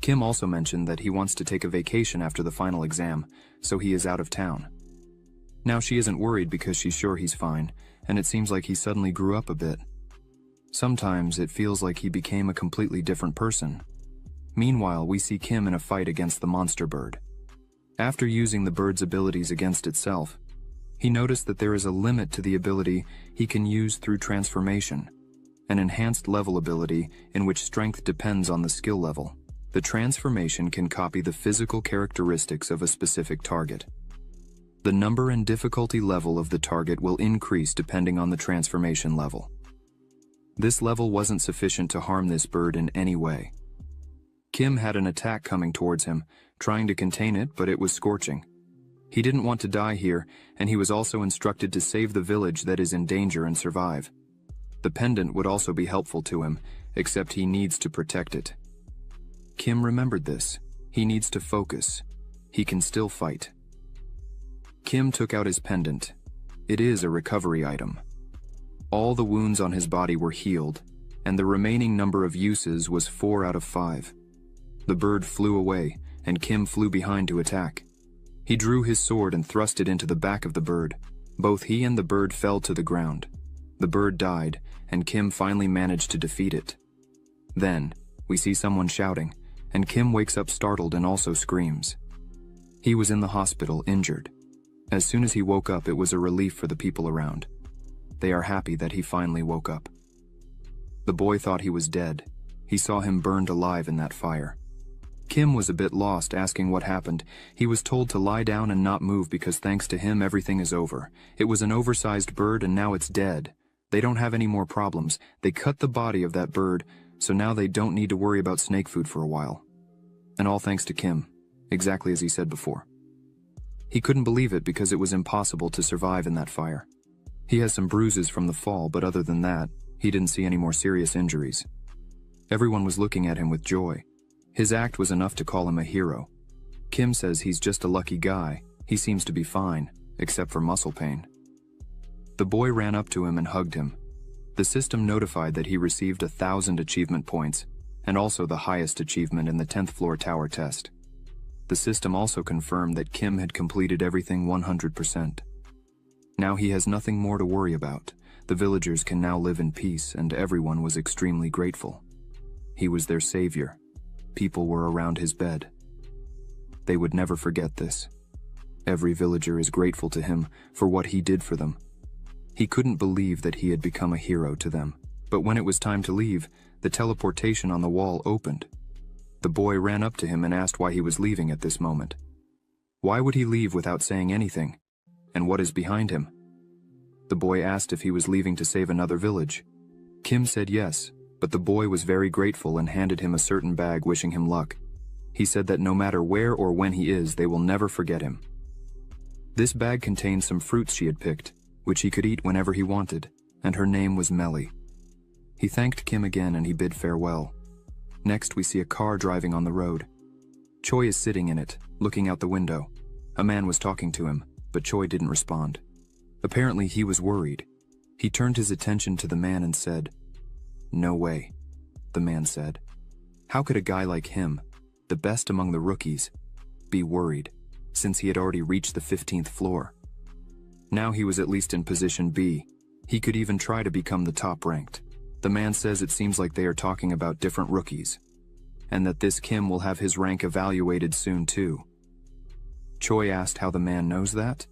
Kim also mentioned that he wants to take a vacation after the final exam, so he is out of town. Now she isn't worried because she's sure he's fine, and it seems like he suddenly grew up a bit. Sometimes it feels like he became a completely different person. Meanwhile, we see Kim in a fight against the monster bird. After using the bird's abilities against itself, he noticed that there is a limit to the ability he can use through transformation, an enhanced level ability in which strength depends on the skill level. The transformation can copy the physical characteristics of a specific target. The number and difficulty level of the target will increase depending on the transformation level. This level wasn't sufficient to harm this bird in any way. Kim had an attack coming towards him, trying to contain it, but it was scorching. He didn't want to die here, and he was also instructed to save the village that is in danger and survive. The pendant would also be helpful to him, except he needs to protect it. Kim remembered this. He needs to focus. He can still fight. Kim took out his pendant. It is a recovery item. All the wounds on his body were healed, and the remaining number of uses was 4 out of 5. The bird flew away, and Kim flew behind to attack. He drew his sword and thrust it into the back of the bird. Both he and the bird fell to the ground. The bird died, and Kim finally managed to defeat it. Then, we see someone shouting, and Kim wakes up startled and also screams. He was in the hospital, injured. As soon as he woke up, it was a relief for the people around. They are happy that he finally woke up. The boy thought he was dead. He saw him burned alive in that fire. Kim was a bit lost, asking what happened. He was told to lie down and not move because thanks to him everything is over. It was an oversized bird and now it's dead. They don't have any more problems. They cut the body of that bird, so now they don't need to worry about snake food for a while. And all thanks to Kim, exactly as he said before. He couldn't believe it because it was impossible to survive in that fire. He has some bruises from the fall, but other than that, he didn't see any more serious injuries. Everyone was looking at him with joy. His act was enough to call him a hero. Kim says he's just a lucky guy. He seems to be fine, except for muscle pain. The boy ran up to him and hugged him. The system notified that he received 1,000 achievement points, and also the highest achievement in the 10th floor tower test. The system also confirmed that Kim had completed everything 100%. Now he has nothing more to worry about. The villagers can now live in peace, and everyone was extremely grateful. He was their savior. People were around his bed. They would never forget this. Every villager is grateful to him for what he did for them. He couldn't believe that he had become a hero to them, but when it was time to leave, the teleportation on the wall opened. The boy ran up to him and asked why he was leaving at this moment. Why would he leave without saying anything? And what is behind him? The boy asked if he was leaving to save another village. Kim said yes, but the boy was very grateful and handed him a certain bag wishing him luck. He said that no matter where or when he is, they will never forget him. This bag contained some fruits she had picked, which he could eat whenever he wanted, and her name was Melly. He thanked Kim again and he bid farewell. Next we see a car driving on the road. Choi is sitting in it, looking out the window. A man was talking to him, but Choi didn't respond. Apparently he was worried. He turned his attention to the man and said, "No way," the man said. How could a guy like him, the best among the rookies, be worried, since he had already reached the 15th floor? Now he was at least in position B. He could even try to become the top ranked. The man says it seems like they are talking about different rookies, and that this Kim will have his rank evaluated soon too. Choi asked how the man knows that.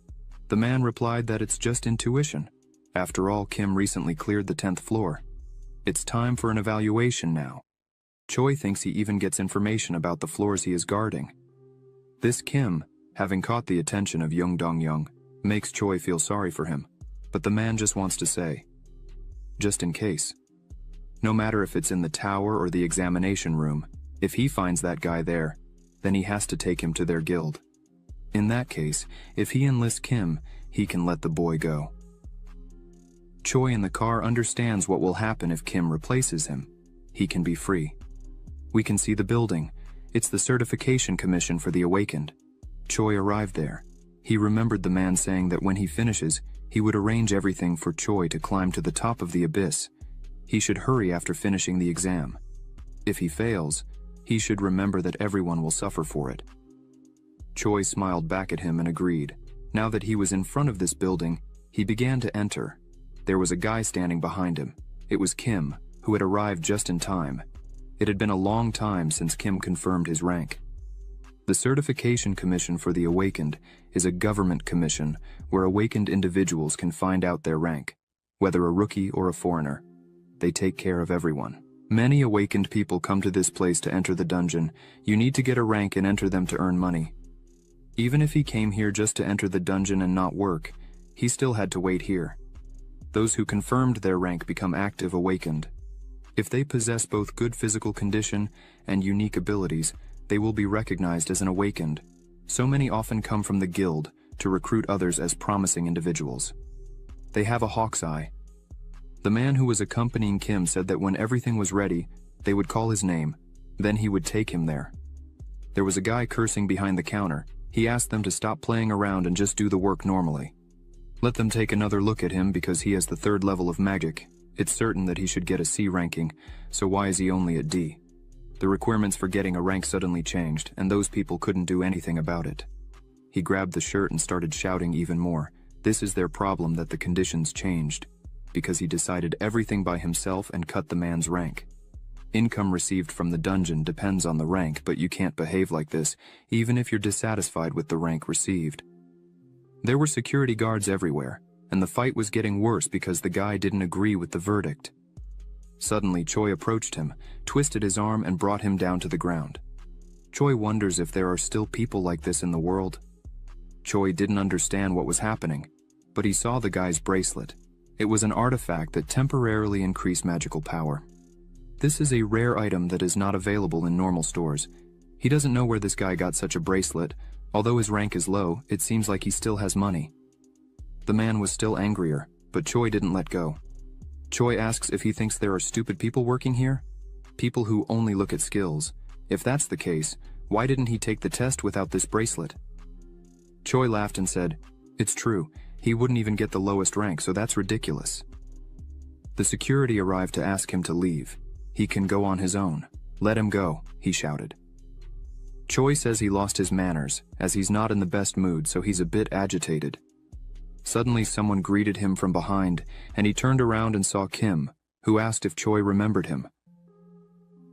The man replied that it's just intuition. After all, Kim recently cleared the 10th floor. It's time for an evaluation now. Choi thinks he even gets information about the floors he is guarding. This Kim, having caught the attention of Young Dong-young, makes Choi feel sorry for him, but the man just wants to say, just in case. No matter if it's in the tower or the examination room, if he finds that guy there, then he has to take him to their guild. In that case, if he enlists Kim, he can let the boy go. Choi in the car understands what will happen if Kim replaces him. He can be free. We can see the building. It's the certification commission for the awakened. Choi arrived there. He remembered the man saying that when he finishes, he would arrange everything for Choi to climb to the top of the abyss. He should hurry after finishing the exam. If he fails, he should remember that everyone will suffer for it. Choi smiled back at him and agreed. Now that he was in front of this building, he began to enter. There was a guy standing behind him. It was Kim, who had arrived just in time. It had been a long time since Kim confirmed his rank. The Certification Commission for the Awakened is a government commission where awakened individuals can find out their rank, whether a rookie or a foreigner. They take care of everyone. Many awakened people come to this place to enter the dungeon. You need to get a rank and enter them to earn money. Even if he came here just to enter the dungeon and not work, he still had to wait here. Those who confirmed their rank become active awakened. If they possess both good physical condition and unique abilities, they will be recognized as an awakened. So many often come from the guild to recruit others as promising individuals. They have a hawk's eye. The man who was accompanying Kim said that when everything was ready, they would call his name, then he would take him there. There was a guy cursing behind the counter. He asked them to stop playing around and just do the work normally. Let them take another look at him because he has the 3rd level of magic. It's certain that he should get a C ranking, so why is he only at D? The requirements for getting a rank suddenly changed, and those people couldn't do anything about it. He grabbed the shirt and started shouting even more. This is their problem, that the conditions changed, because he decided everything by himself and cut the man's rank. Income received from the dungeon depends on the rank, but you can't behave like this, even if you're dissatisfied with the rank received. There were security guards everywhere, and the fight was getting worse because the guy didn't agree with the verdict. Suddenly, Choi approached him, twisted his arm and brought him down to the ground. Choi wonders if there are still people like this in the world. Choi didn't understand what was happening, but he saw the guy's bracelet. It was an artifact that temporarily increased magical power. This is a rare item that is not available in normal stores. He doesn't know where this guy got such a bracelet. Although his rank is low, it seems like he still has money. The man was still angrier, but Choi didn't let go. Choi asks if he thinks there are stupid people working here? People who only look at skills. If that's the case, why didn't he take the test without this bracelet? Choi laughed and said, "It's true, he wouldn't even get the lowest rank, so that's ridiculous." The security arrived to ask him to leave. "He can go on his own. Let him go," he shouted. Choi says he lost his manners, as he's not in the best mood, so he's a bit agitated. Suddenly someone greeted him from behind, and he turned around and saw Kim, who asked if Choi remembered him.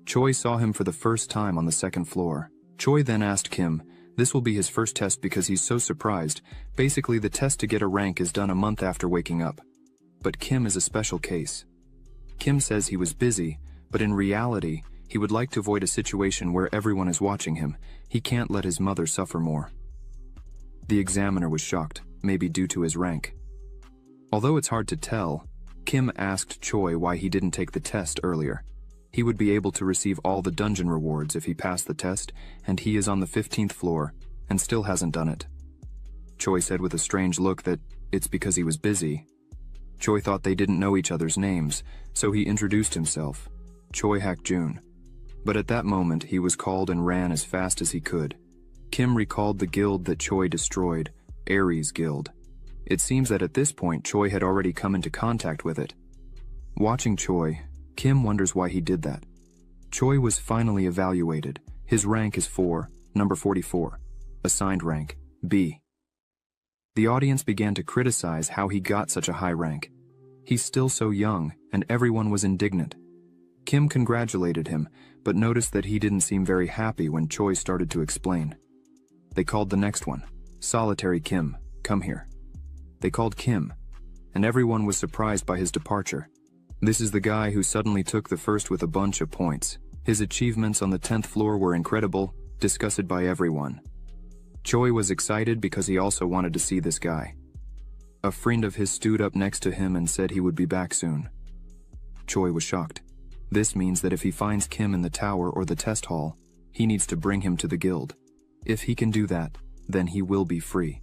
Choi saw him for the first time on the second floor. Choi then asked Kim, this will be his first test because he's so surprised. Basically, the test to get a rank is done a month after waking up. But Kim is a special case. Kim says he was busy, but in reality, he would like to avoid a situation where everyone is watching him. He can't let his mother suffer more. The examiner was shocked, maybe due to his rank. Although it's hard to tell, Kim asked Choi why he didn't take the test earlier. He would be able to receive all the dungeon rewards if he passed the test, and he is on the 15th floor, and still hasn't done it. Choi said with a strange look that it's because he was busy. Choi thought they didn't know each other's names, so he introduced himself, Choi Hak-jun. But at that moment, he was called and ran as fast as he could. Kim recalled the guild that Choi destroyed, Ares Guild. It seems that at this point, Choi had already come into contact with it. Watching Choi, Kim wonders why he did that. Choi was finally evaluated. His rank is 4, number 44. Assigned rank, B. The audience began to criticize how he got such a high rank. He's still so young, and everyone was indignant. Kim congratulated him, but noticed that he didn't seem very happy when Choi started to explain. They called the next one, Solitary Kim, come here. They called Kim, and everyone was surprised by his departure. This is the guy who suddenly took the first with a bunch of points. His achievements on the 10th floor were incredible, discussed by everyone. Choi was excited because he also wanted to see this guy. A friend of his stood up next to him and said he would be back soon. Choi was shocked. This means that if he finds Kim in the tower or the test hall, he needs to bring him to the guild. If he can do that, then he will be free.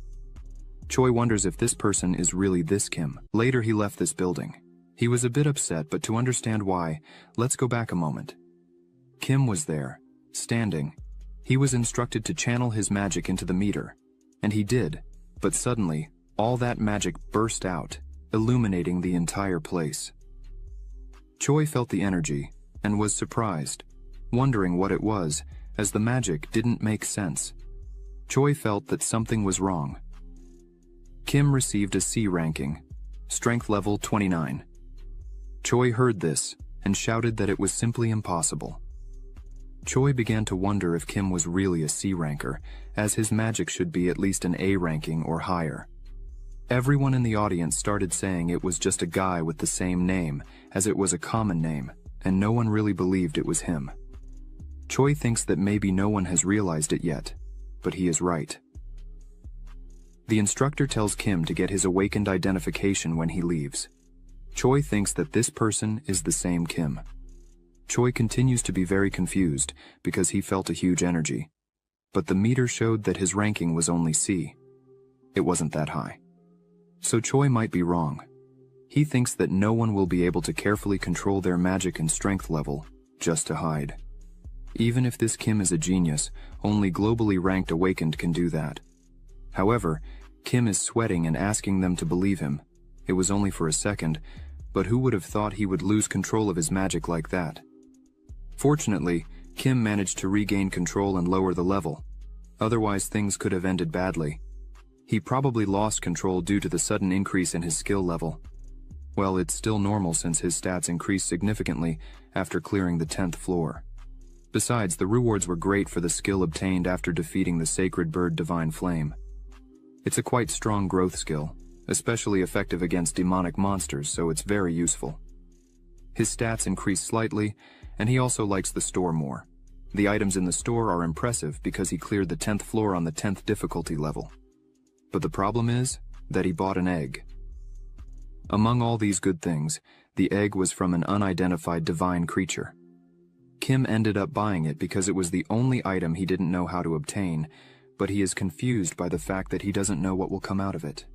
Choi wonders if this person is really this Kim. Later he left this building. He was a bit upset, but to understand why, let's go back a moment. Kim was there, standing. He was instructed to channel his magic into the meter, and he did, but suddenly, all that magic burst out, illuminating the entire place. Choi felt the energy, and was surprised, wondering what it was, as the magic didn't make sense. Choi felt that something was wrong. Kim received a C ranking, strength level 29. Choi heard this, and shouted that it was simply impossible. Choi began to wonder if Kim was really a C ranker, as his magic should be at least an A ranking or higher. Everyone in the audience started saying it was just a guy with the same name, as it was a common name, and no one really believed it was him. Choi thinks that maybe no one has realized it yet, but he is right. The instructor tells Kim to get his awakened identification when he leaves. Choi thinks that this person is the same Kim. Choi continues to be very confused because he felt a huge energy, but the meter showed that his ranking was only C. It wasn't that high. So Choi might be wrong. He thinks that no one will be able to carefully control their magic and strength level just to hide. Even if this Kim is a genius, only globally ranked awakened can do that. However, Kim is sweating and asking them to believe him. It was only for a second, but who would have thought he would lose control of his magic like that? Fortunately, Kim managed to regain control and lower the level. Otherwise, things could have ended badly. He probably lost control due to the sudden increase in his skill level. Well, it's still normal since his stats increased significantly after clearing the 10th floor. Besides, the rewards were great for the skill obtained after defeating the sacred bird Divine Flame. It's a quite strong growth skill, especially effective against demonic monsters, so it's very useful. His stats increased slightly, and he also likes the store more. The items in the store are impressive because he cleared the 10th floor on the 10th difficulty level. But the problem is that he bought an egg. Among all these good things, the egg was from an unidentified divine creature. Kim ended up buying it because it was the only item he didn't know how to obtain, but he is confused by the fact that he doesn't know what will come out of it.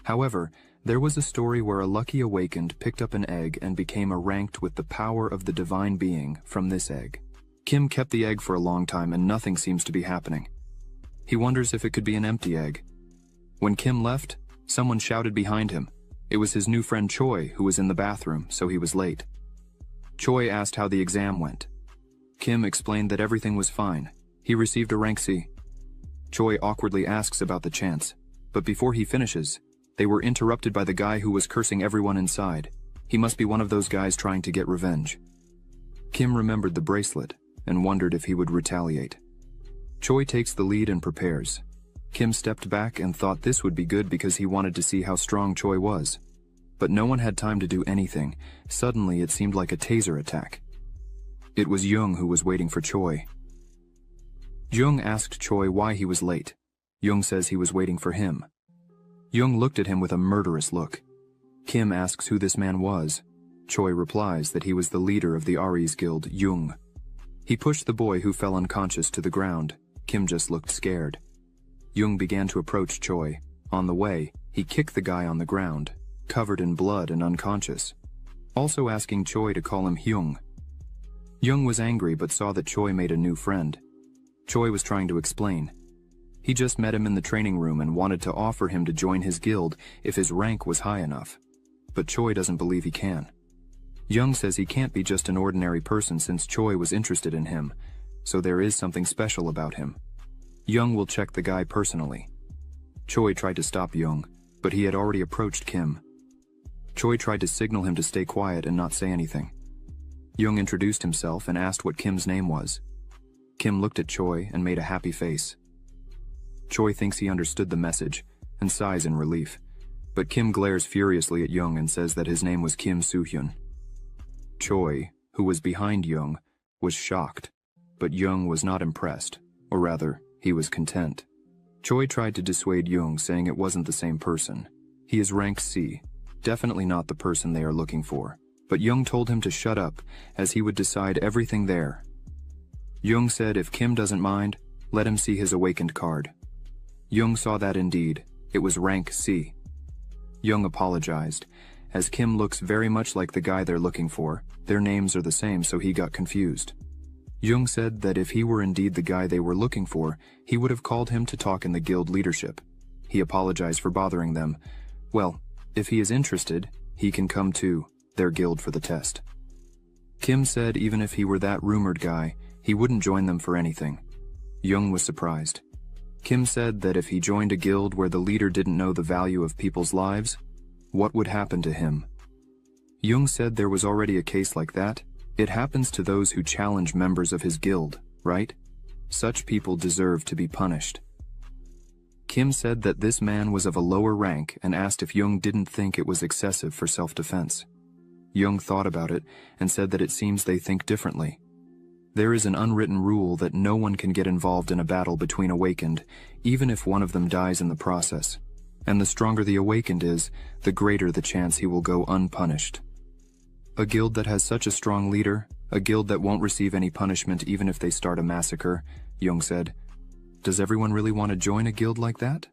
However, there was a story where a lucky awakened picked up an egg and became ranked with the power of the divine being from this egg. Kim kept the egg for a long time and nothing seems to be happening. He wonders if it could be an empty egg. When Kim left, someone shouted behind him. It was his new friend Choi, who was in the bathroom, so he was late. Choi asked how the exam went. Kim explained that everything was fine. He received a rank C. Choi awkwardly asks about the chance, but before he finishes, they were interrupted by the guy who was cursing everyone inside. He must be one of those guys trying to get revenge. Kim remembered the bracelet and wondered if he would retaliate. Choi takes the lead and prepares. Kim stepped back and thought this would be good because he wanted to see how strong Choi was. But no one had time to do anything. Suddenly it seemed like a taser attack. It was Jung who was waiting for Choi. Jung asked Choi why he was late. Jung says he was waiting for him. Jung looked at him with a murderous look. Kim asks who this man was. Choi replies that he was the leader of the Aries Guild, Jung. He pushed the boy who fell unconscious to the ground. Kim just looked scared. Jung began to approach Choi. On the way, he kicked the guy on the ground, covered in blood and unconscious, also asking Choi to call him Hyung. Jung was angry but saw that Choi made a new friend. Choi was trying to explain. He just met him in the training room and wanted to offer him to join his guild if his rank was high enough. But Choi doesn't believe he can. Jung says he can't be just an ordinary person since Choi was interested in him, so there is something special about him. Jung will check the guy personally. Choi tried to stop Jung, but he had already approached Kim. Choi tried to signal him to stay quiet and not say anything. Jung introduced himself and asked what Kim's name was. Kim looked at Choi and made a happy face. Choi thinks he understood the message and sighs in relief, but Kim glares furiously at Jung and says that his name was Kim Soo-hyun. Choi, who was behind Jung, was shocked, but Jung was not impressed, or rather, he was content. Choi tried to dissuade Jung, saying it wasn't the same person. He is rank C, definitely not the person they are looking for, but Jung told him to shut up, as he would decide everything there. Jung said if Kim doesn't mind, let him see his awakened card. Jung saw that indeed, it was rank C. Jung apologized. As Kim looks very much like the guy they're looking for, their names are the same, so he got confused. Jung said that if he were indeed the guy they were looking for, he would have called him to talk in the guild leadership. He apologized for bothering them. Well, if he is interested, he can come to their guild for the test. Kim said even if he were that rumored guy, he wouldn't join them for anything. Jung was surprised. Kim said that if he joined a guild where the leader didn't know the value of people's lives, what would happen to him? Jung said there was already a case like that. It happens to those who challenge members of his guild, right? Such people deserve to be punished. Kim said that this man was of a lower rank and asked if Jung didn't think it was excessive for self-defense. Jung thought about it and said that it seems they think differently. There is an unwritten rule that no one can get involved in a battle between awakened, even if one of them dies in the process. And the stronger the awakened is, the greater the chance he will go unpunished. A guild that has such a strong leader, a guild that won't receive any punishment even if they start a massacre, Jung said. Does everyone really want to join a guild like that?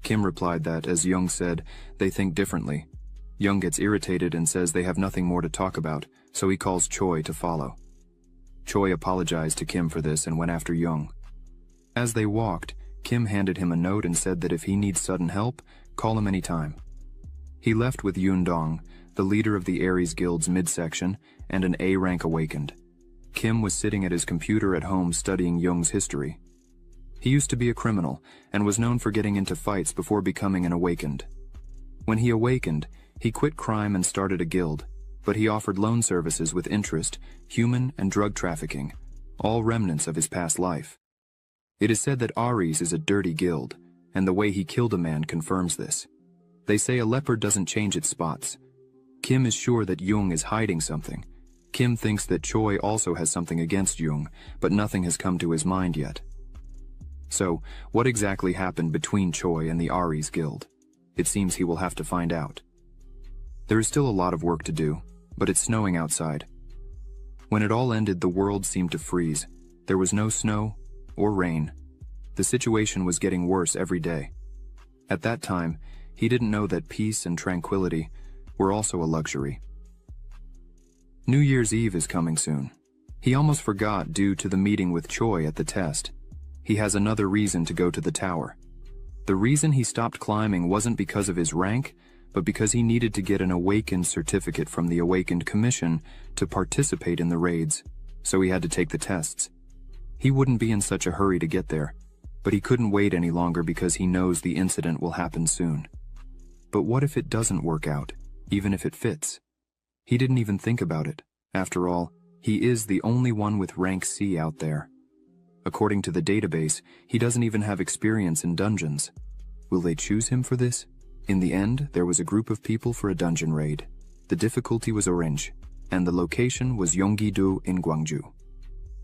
Kim replied that, as Jung said, they think differently. Jung gets irritated and says they have nothing more to talk about, so he calls Choi to follow. Choi apologized to Kim for this and went after Jung. As they walked, Kim handed him a note and said that if he needs sudden help, call him anytime. He left with Yoon Dong, the leader of the Aries Guild's midsection, and an A-rank awakened. Kim was sitting at his computer at home studying Jung's history. He used to be a criminal, and was known for getting into fights before becoming an awakened. When he awakened, he quit crime and started a guild, but he offered loan services with interest, human and drug trafficking, all remnants of his past life. It is said that Aries is a dirty guild, and the way he killed a man confirms this. They say a leopard doesn't change its spots. Kim is sure that Jung is hiding something, Kim thinks that Choi also has something against Jung, but nothing has come to his mind yet. So, what exactly happened between Choi and the Aries Guild? It seems he will have to find out. There is still a lot of work to do, but it's snowing outside. When it all ended, the world seemed to freeze. There was no snow or rain. The situation was getting worse every day. At that time, he didn't know that peace and tranquility were also a luxury. New Year's Eve is coming soon. He almost forgot due to the meeting with Choi at the test. He has another reason to go to the tower. The reason he stopped climbing wasn't because of his rank, but because he needed to get an Awakened certificate from the Awakened Commission to participate in the raids, so he had to take the tests. He wouldn't be in such a hurry to get there, but he couldn't wait any longer because he knows the incident will happen soon. But what if it doesn't work out, even if it fits? He didn't even think about it. After all, he is the only one with rank C out there. According to the database, he doesn't even have experience in dungeons. Will they choose him for this? In the end, there was a group of people for a dungeon raid. The difficulty was orange, and the location was Yonggi-do in Gwangju.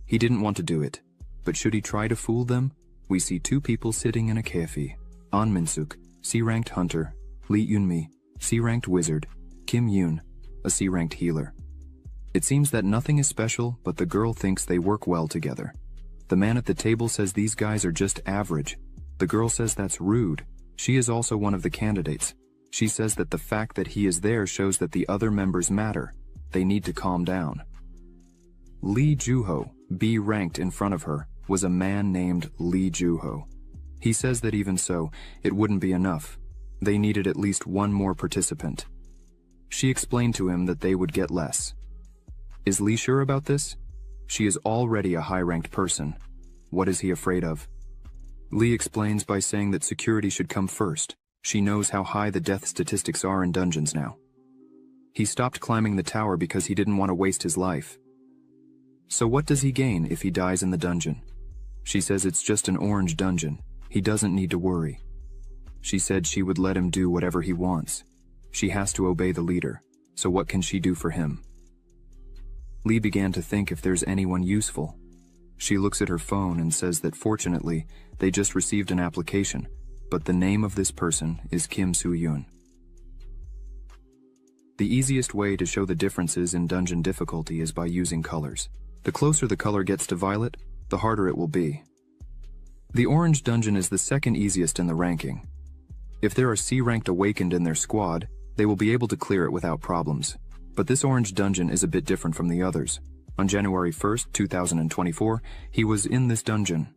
He didn't want to do it, but should he try to fool them? We see two people sitting in a cafe. An Min-suk, C-ranked hunter, Lee Yun-mi, C-ranked wizard, Kim Yoon, a C-ranked healer. It seems that nothing is special, but the girl thinks they work well together. The man at the table says these guys are just average. The girl says that's rude. She is also one of the candidates. She says that the fact that he is there shows that the other members matter. They need to calm down. Lee Juho, B ranked in front of her, was a man named Lee Juho. He says that even so, it wouldn't be enough. They needed at least one more participant. She explained to him that they would get less. Is Lee sure about this? She is already a high-ranked person. What is he afraid of? Lee explains by saying that security should come first. She knows how high the death statistics are in dungeons now. He stopped climbing the tower because he didn't want to waste his life. So what does he gain if he dies in the dungeon? She says it's just an orange dungeon. He doesn't need to worry. She said she would let him do whatever he wants. She has to obey the leader, so what can she do for him? Lee began to think if there's anyone useful. She looks at her phone and says that fortunately, they just received an application, but the name of this person is Kim Soo-yoon. The easiest way to show the differences in dungeon difficulty is by using colors. The closer the color gets to violet, the harder it will be. The orange dungeon is the second easiest in the ranking. If there are C-ranked Awakened in their squad, they will be able to clear it without problems. But this orange dungeon is a bit different from the others. On January 1st, 2024, he was in this dungeon.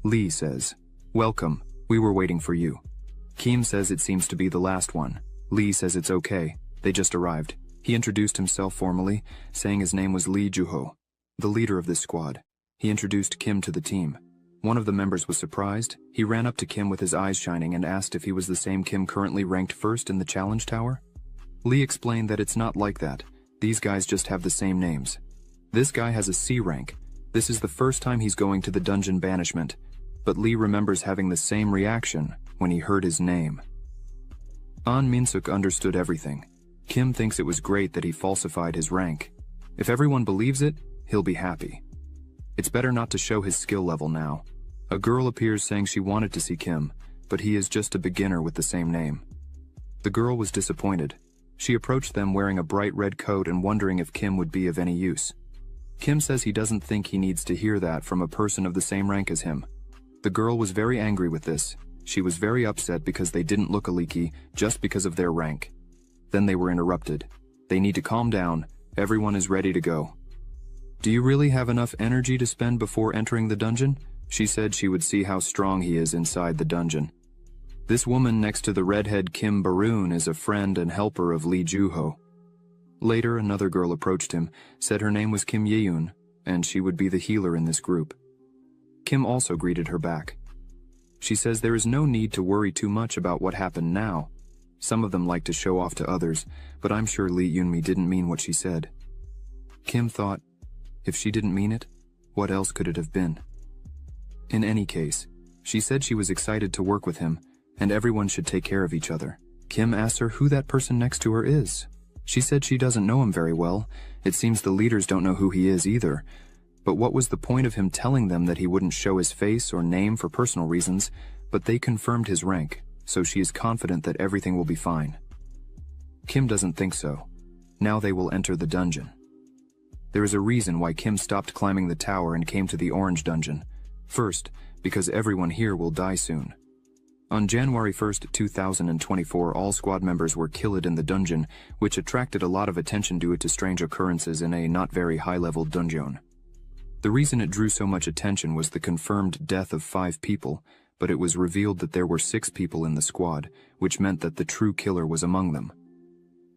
Lee says, "Welcome, we were waiting for you." Kim says it seems to be the last one. Lee says it's okay, they just arrived. He introduced himself formally, saying his name was Lee Juho, the leader of this squad. He introduced Kim to the team. One of the members was surprised. He ran up to Kim with his eyes shining and asked if he was the same Kim currently ranked first in the challenge tower. Lee explained that it's not like that. These guys just have the same names. This guy has a C rank. This is the first time he's going to the dungeon banishment. But Lee remembers having the same reaction when he heard his name. An Min-suk understood everything. Kim thinks it was great that he falsified his rank. If everyone believes it, he'll be happy. It's better not to show his skill level now. A girl appears saying she wanted to see Kim, but he is just a beginner with the same name. The girl was disappointed. She approached them wearing a bright red coat and wondering if Kim would be of any use. Kim says he doesn't think he needs to hear that from a person of the same rank as him. The girl was very angry with this. She was very upset because they didn't look aliki just because of their rank. Then they were interrupted. They need to calm down. Everyone is ready to go. Do you really have enough energy to spend before entering the dungeon? She said she would see how strong he is inside the dungeon. This woman next to the redhead Kim Baroon is a friend and helper of Lee Juho. Later, another girl approached him, said her name was Kim Yeun, and she would be the healer in this group. Kim also greeted her back. She says there is no need to worry too much about what happened now. Some of them like to show off to others, but I'm sure Lee Yunmi didn't mean what she said. Kim thought, if she didn't mean it, what else could it have been? In any case, she said she was excited to work with him, and everyone should take care of each other. Kim asks her who that person next to her is. She said she doesn't know him very well. It seems the leaders don't know who he is either. But what was the point of him telling them that he wouldn't show his face or name for personal reasons? But they confirmed his rank, so she is confident that everything will be fine. Kim doesn't think so. Now they will enter the dungeon. There is a reason why Kim stopped climbing the tower and came to the orange dungeon. First, because everyone here will die soon. On January 1st, 2024, all squad members were killed in the dungeon, which attracted a lot of attention due to strange occurrences in a not very high-level dungeon. The reason it drew so much attention was the confirmed death of 5 people, but it was revealed that there were 6 people in the squad, which meant that the true killer was among them.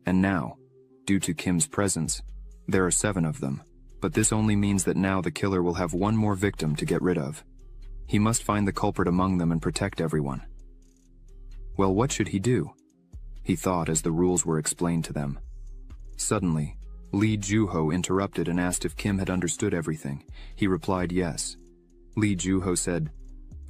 And now, due to Kim's presence, there are 7 of them, but this only means that now the killer will have one more victim to get rid of. He must find the culprit among them and protect everyone. Well, what should he do? He thought as the rules were explained to them. Suddenly, Lee Joo-ho interrupted and asked if Kim had understood everything. He replied yes. Lee Joo-ho said,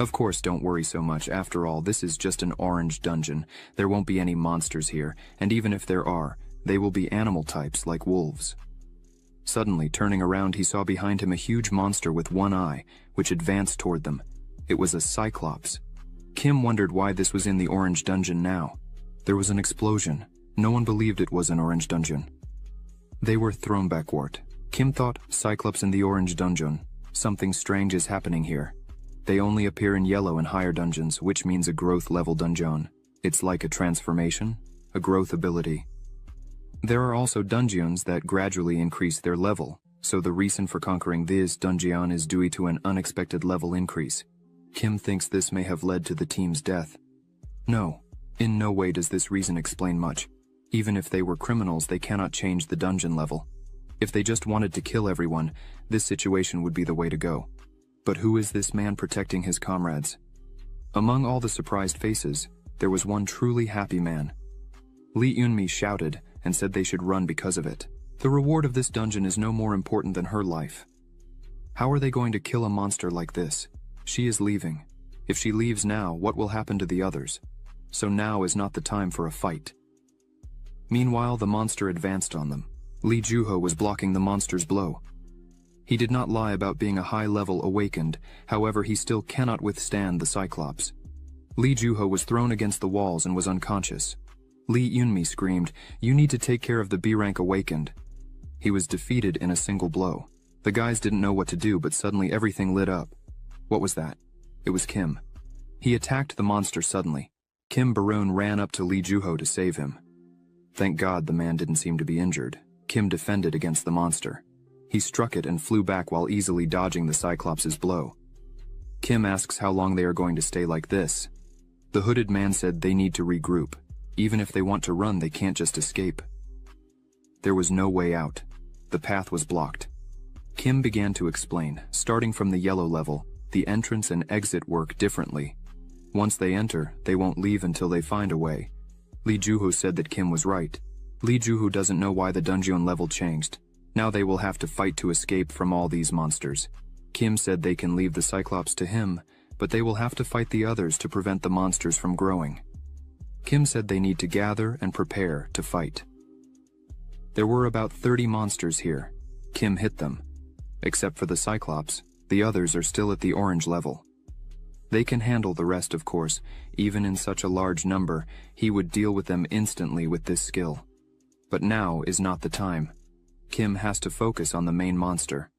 "Of course, don't worry so much. After all, this is just an orange dungeon. There won't be any monsters here, and even if there are, they will be animal types like wolves." Suddenly, turning around, he saw behind him a huge monster with one eye, which advanced toward them. It was a cyclops. Kim wondered why this was in the orange dungeon now. There was an explosion. No one believed it was an orange dungeon. They were thrown backward. Kim thought, Cyclops in the orange dungeon. Something strange is happening here. They only appear in yellow in higher dungeons, which means a growth level dungeon. It's like a transformation, a growth ability. There are also dungeons that gradually increase their level, so the reason for conquering this dungeon is due to an unexpected level increase. Kim thinks this may have led to the team's death. No, in no way does this reason explain much. Even if they were criminals, they cannot change the dungeon level. If they just wanted to kill everyone, this situation would be the way to go. But who is this man protecting his comrades? Among all the surprised faces, there was one truly happy man. Lee Eun-mi shouted and said they should run because of it. The reward of this dungeon is no more important than her life. How are they going to kill a monster like this? She is leaving. If she leaves now, what will happen to the others? So now is not the time for a fight. Meanwhile, the monster advanced on them. Lee Joo-ho was blocking the monster's blow. He did not lie about being a high-level awakened, however he still cannot withstand the Cyclops. Lee Joo-ho was thrown against the walls and was unconscious. Lee Eun-mi screamed, "You need to take care of the B-rank awakened." He was defeated in a single blow. The guys didn't know what to do, but suddenly everything lit up. What was that? It was Kim. He attacked the monster suddenly. Kim Baroon ran up to Lee Joo-ho to save him. Thank God the man didn't seem to be injured. Kim defended against the monster. He struck it and flew back while easily dodging the Cyclops' blow. Kim asks how long they are going to stay like this. The hooded man said they need to regroup. Even if they want to run, they can't just escape. There was no way out. The path was blocked. Kim began to explain, starting from the yellow level, the entrance and exit work differently. Once they enter, they won't leave until they find a way. Lee Joo-ho said that Kim was right. Lee Joo-ho doesn't know why the dungeon level changed. Now they will have to fight to escape from all these monsters. Kim said they can leave the Cyclops to him, but they will have to fight the others to prevent the monsters from growing. Kim said they need to gather and prepare to fight. There were about 30 monsters here. Kim hit them. Except for the Cyclops, the others are still at the orange level. They can handle the rest, of course. Even in such a large number, he would deal with them instantly with this skill. But now is not the time. Kim has to focus on the main monster.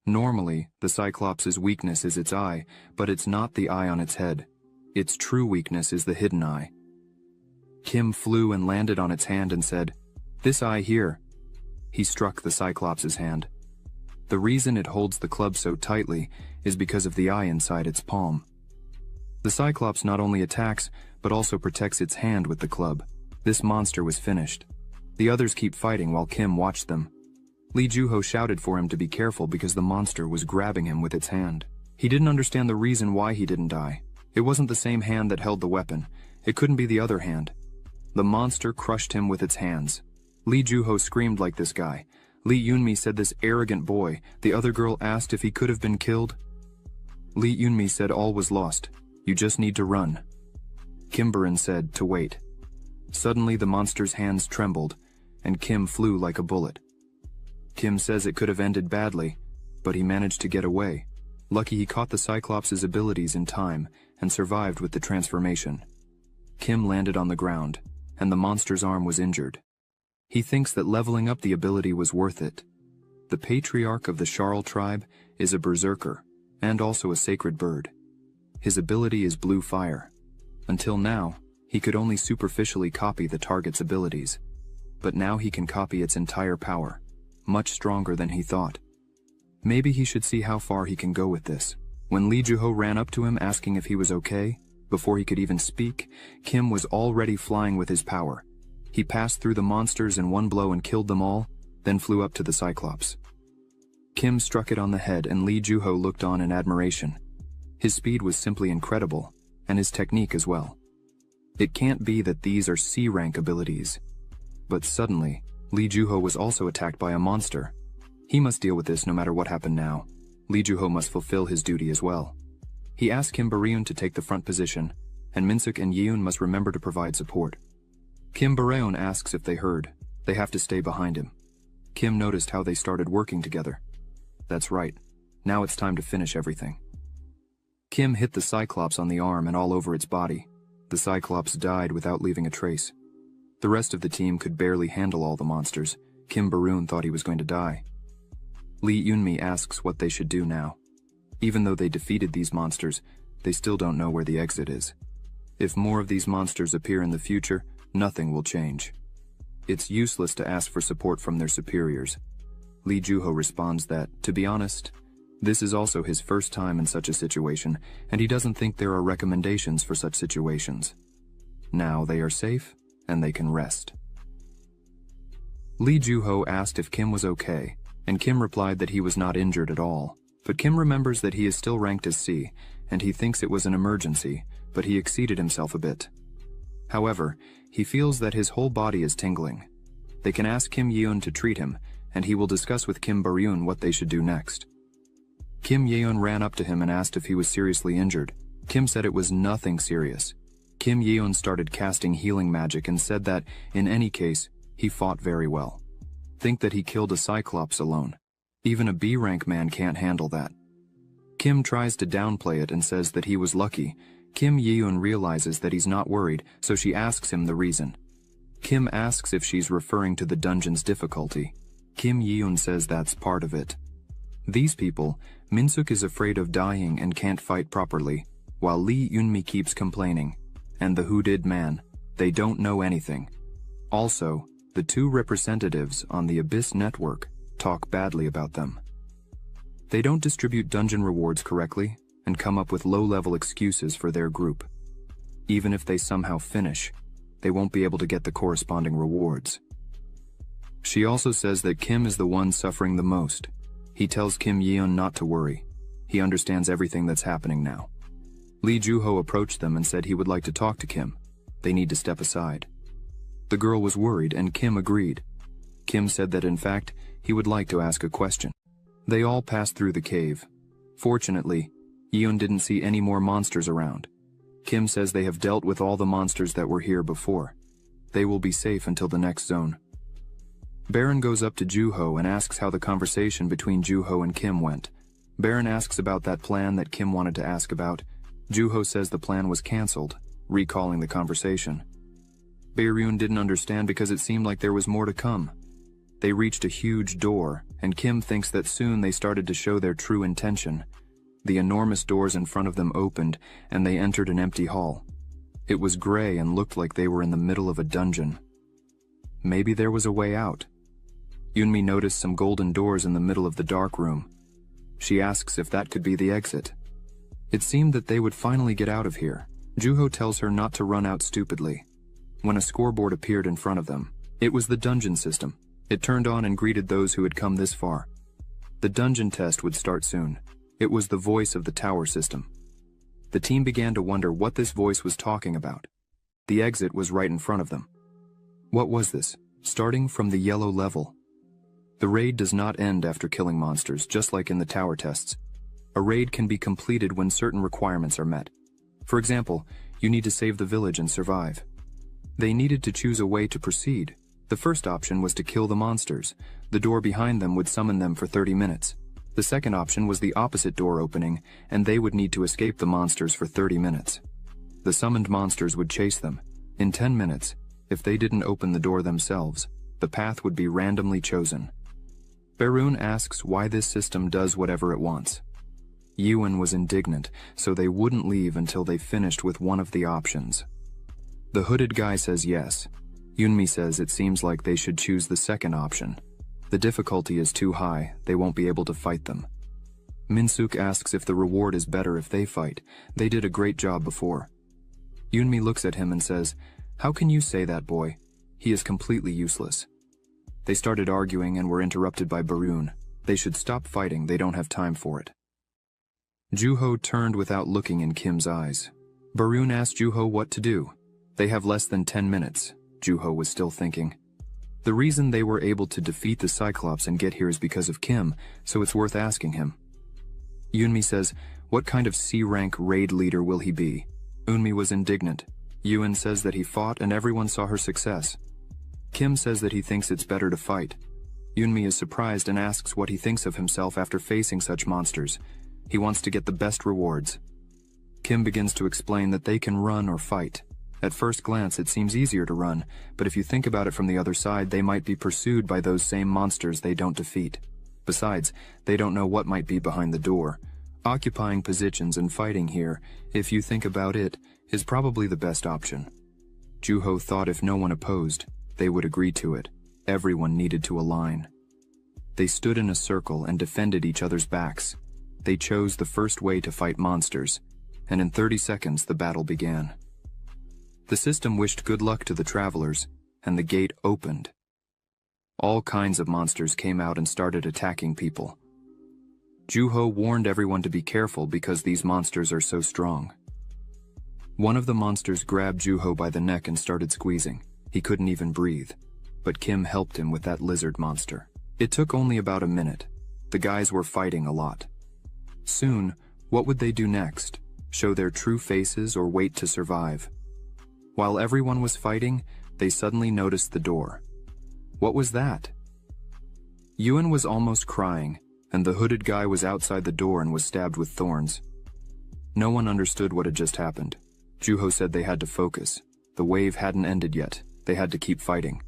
Normally, the Cyclops' weakness is its eye, but it's not the eye on its head. Its true weakness is the hidden eye. Kim flew and landed on its hand and said, "This eye here." He struck the Cyclops' hand. The reason it holds the club so tightly is because of the eye inside its palm. The Cyclops not only attacks, but also protects its hand with the club. This monster was finished. The others keep fighting while Kim watched them. Lee Joo-ho shouted for him to be careful because the monster was grabbing him with its hand. He didn't understand the reason why he didn't die. It wasn't the same hand that held the weapon. It couldn't be the other hand. The monster crushed him with its hands. Lee Joo-ho screamed like this guy. Lee Eun-mi said this arrogant boy. The other girl asked if he could have been killed. Lee Eun-mi said all was lost. You just need to run. Kim Baroon said to wait. Suddenly the monster's hands trembled. and Kim flew like a bullet. Kim says it could have ended badly, but he managed to get away. Lucky he caught the Cyclops' abilities in time and survived with the transformation. Kim landed on the ground, and the monster's arm was injured. He thinks that leveling up the ability was worth it. The patriarch of the Sharl tribe is a berserker, and also a sacred bird. His ability is blue fire. Until now, he could only superficially copy the target's abilities. But now he can copy its entire power, much stronger than he thought. Maybe he should see how far he can go with this. When Lee Juho ran up to him asking if he was okay, before he could even speak, Kim was already flying with his power. He passed through the monsters in one blow and killed them all, then flew up to the Cyclops. Kim struck it on the head and Lee Juho looked on in admiration. His speed was simply incredible, and his technique as well. It can't be that these are C-rank abilities. But suddenly, Lee Juho was also attacked by a monster. He must deal with this no matter what happened now. Lee Juho must fulfill his duty as well. He asked Kim Bareun to take the front position, and Minsuk and Yeun must remember to provide support. Kim Bareun asks if they heard. They have to stay behind him. Kim noticed how they started working together. That's right. Now it's time to finish everything. Kim hit the Cyclops on the arm and all over its body. The Cyclops died without leaving a trace. The rest of the team could barely handle all the monsters. Kim Bareun thought he was going to die. Lee Eunmi asks what they should do now. Even though they defeated these monsters, they still don't know where the exit is. If more of these monsters appear in the future, nothing will change. It's useless to ask for support from their superiors. Lee Juho responds that, to be honest, this is also his first time in such a situation, and he doesn't think there are recommendations for such situations. Now they are safe, and they can rest. Lee Juho asked if Kim was okay, and Kim replied that he was not injured at all. But Kim remembers that he is still ranked as C, and he thinks it was an emergency, but he exceeded himself a bit. However, he feels that his whole body is tingling. They can ask Kim Yeon to treat him, and he will discuss with Kim Bareun what they should do next. Kim Yeon ran up to him and asked if he was seriously injured. Kim said it was nothing serious. Kim Yeon started casting healing magic and said that, in any case, he fought very well. Think that he killed a Cyclops alone. Even a B-rank man can't handle that. Kim tries to downplay it and says that he was lucky. Kim Yeon realizes that he's not worried, so she asks him the reason. Kim asks if she's referring to the dungeon's difficulty. Kim Yeon says that's part of it. These people, Minsuk is afraid of dying and can't fight properly, while Lee Eunmi keeps complaining. And the hooded man, they don't know anything. Also, the two representatives on the Abyss Network talk badly about them. They don't distribute dungeon rewards correctly and come up with low-level excuses for their group. Even if they somehow finish, they won't be able to get the corresponding rewards. She also says that Kim is the one suffering the most. He tells Kim Yeon not to worry. He understands everything that's happening now. Lee Juho approached them and said he would like to talk to Kim. They need to step aside. The girl was worried and Kim agreed. Kim said that in fact, he would like to ask a question. They all passed through the cave. Fortunately, Yeon didn't see any more monsters around. Kim says they have dealt with all the monsters that were here before. They will be safe until the next zone. Baron goes up to Juho and asks how the conversation between Juho and Kim went. Baron asks about that plan that Kim wanted to ask about. Juho says the plan was cancelled, recalling the conversation. Bareun didn't understand because it seemed like there was more to come. They reached a huge door, and Kim thinks that soon they started to show their true intention. The enormous doors in front of them opened, and they entered an empty hall. It was gray and looked like they were in the middle of a dungeon. Maybe there was a way out. Eunmi noticed some golden doors in the middle of the dark room. She asks if that could be the exit. It seemed that they would finally get out of here. Juho tells her not to run out stupidly. When a scoreboard appeared in front of them, it was the dungeon system. It turned on and greeted those who had come this far. The dungeon test would start soon. It was the voice of the tower system. The team began to wonder what this voice was talking about. The exit was right in front of them. What was this? Starting from the yellow level. The raid does not end after killing monsters, just like in the tower tests. A raid can be completed when certain requirements are met. For example, you need to save the village and survive. They needed to choose a way to proceed. The first option was to kill the monsters. The door behind them would summon them for 30 minutes. The second option was the opposite door opening, and they would need to escape the monsters for 30 minutes. The summoned monsters would chase them. In 10 minutes, if they didn't open the door themselves, the path would be randomly chosen. Barun asks why this system does whatever it wants. Yuan was indignant, so they wouldn't leave until they finished with one of the options. The hooded guy says yes. Yunmi says it seems like they should choose the second option. The difficulty is too high, they won't be able to fight them. Minsuk asks if the reward is better if they fight. They did a great job before. Yunmi looks at him and says, "How can you say that, boy? He is completely useless." They started arguing and were interrupted by Barun. They should stop fighting, they don't have time for it. Juho turned without looking in Kim's eyes. Barun asked Juho what to do. They have less than 10 minutes, Juho was still thinking. The reason they were able to defeat the Cyclops and get here is because of Kim, so it's worth asking him. Yunmi says, what kind of C-rank raid leader will he be? Eunmi was indignant. Yuan says that he fought and everyone saw her success. Kim says that he thinks it's better to fight. Yunmi is surprised and asks what he thinks of himself after facing such monsters. He wants to get the best rewards. Kim begins to explain that they can run or fight. At first glance it seems easier to run, but if you think about it from the other side, they might be pursued by those same monsters they don't defeat. Besides, they don't know what might be behind the door. Occupying positions and fighting here, if you think about it, is probably the best option. Juho thought if no one opposed, they would agree to it. Everyone needed to align. They stood in a circle and defended each other's backs. They chose the first way to fight monsters, and in 30 seconds the battle began. The system wished good luck to the travelers, and the gate opened. All kinds of monsters came out and started attacking people. Juho warned everyone to be careful because these monsters are so strong. One of the monsters grabbed Juho by the neck and started squeezing. He couldn't even breathe, but Kim helped him with that lizard monster. It took only about a minute. The guys were fighting a lot. Soon, what would they do next? Show their true faces or wait to survive? While everyone was fighting, they suddenly noticed the door. What was that? Yuan was almost crying, and the hooded guy was outside the door and was stabbed with thorns. No one understood what had just happened. Juho said they had to focus. The wave hadn't ended yet. They had to keep fighting.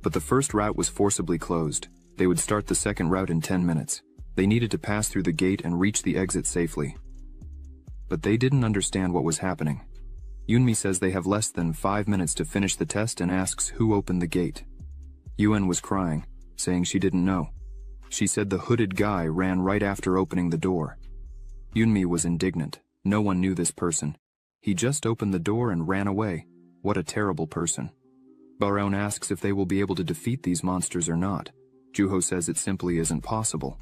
But the first route was forcibly closed. They would start the second route in 10 minutes. They needed to pass through the gate and reach the exit safely. But they didn't understand what was happening. Yunmi says they have less than 5 minutes to finish the test and asks who opened the gate. Yuan was crying, saying she didn't know. She said the hooded guy ran right after opening the door. Yunmi was indignant. No one knew this person. He just opened the door and ran away. What a terrible person. Baron asks if they will be able to defeat these monsters or not. Juho says it simply isn't possible.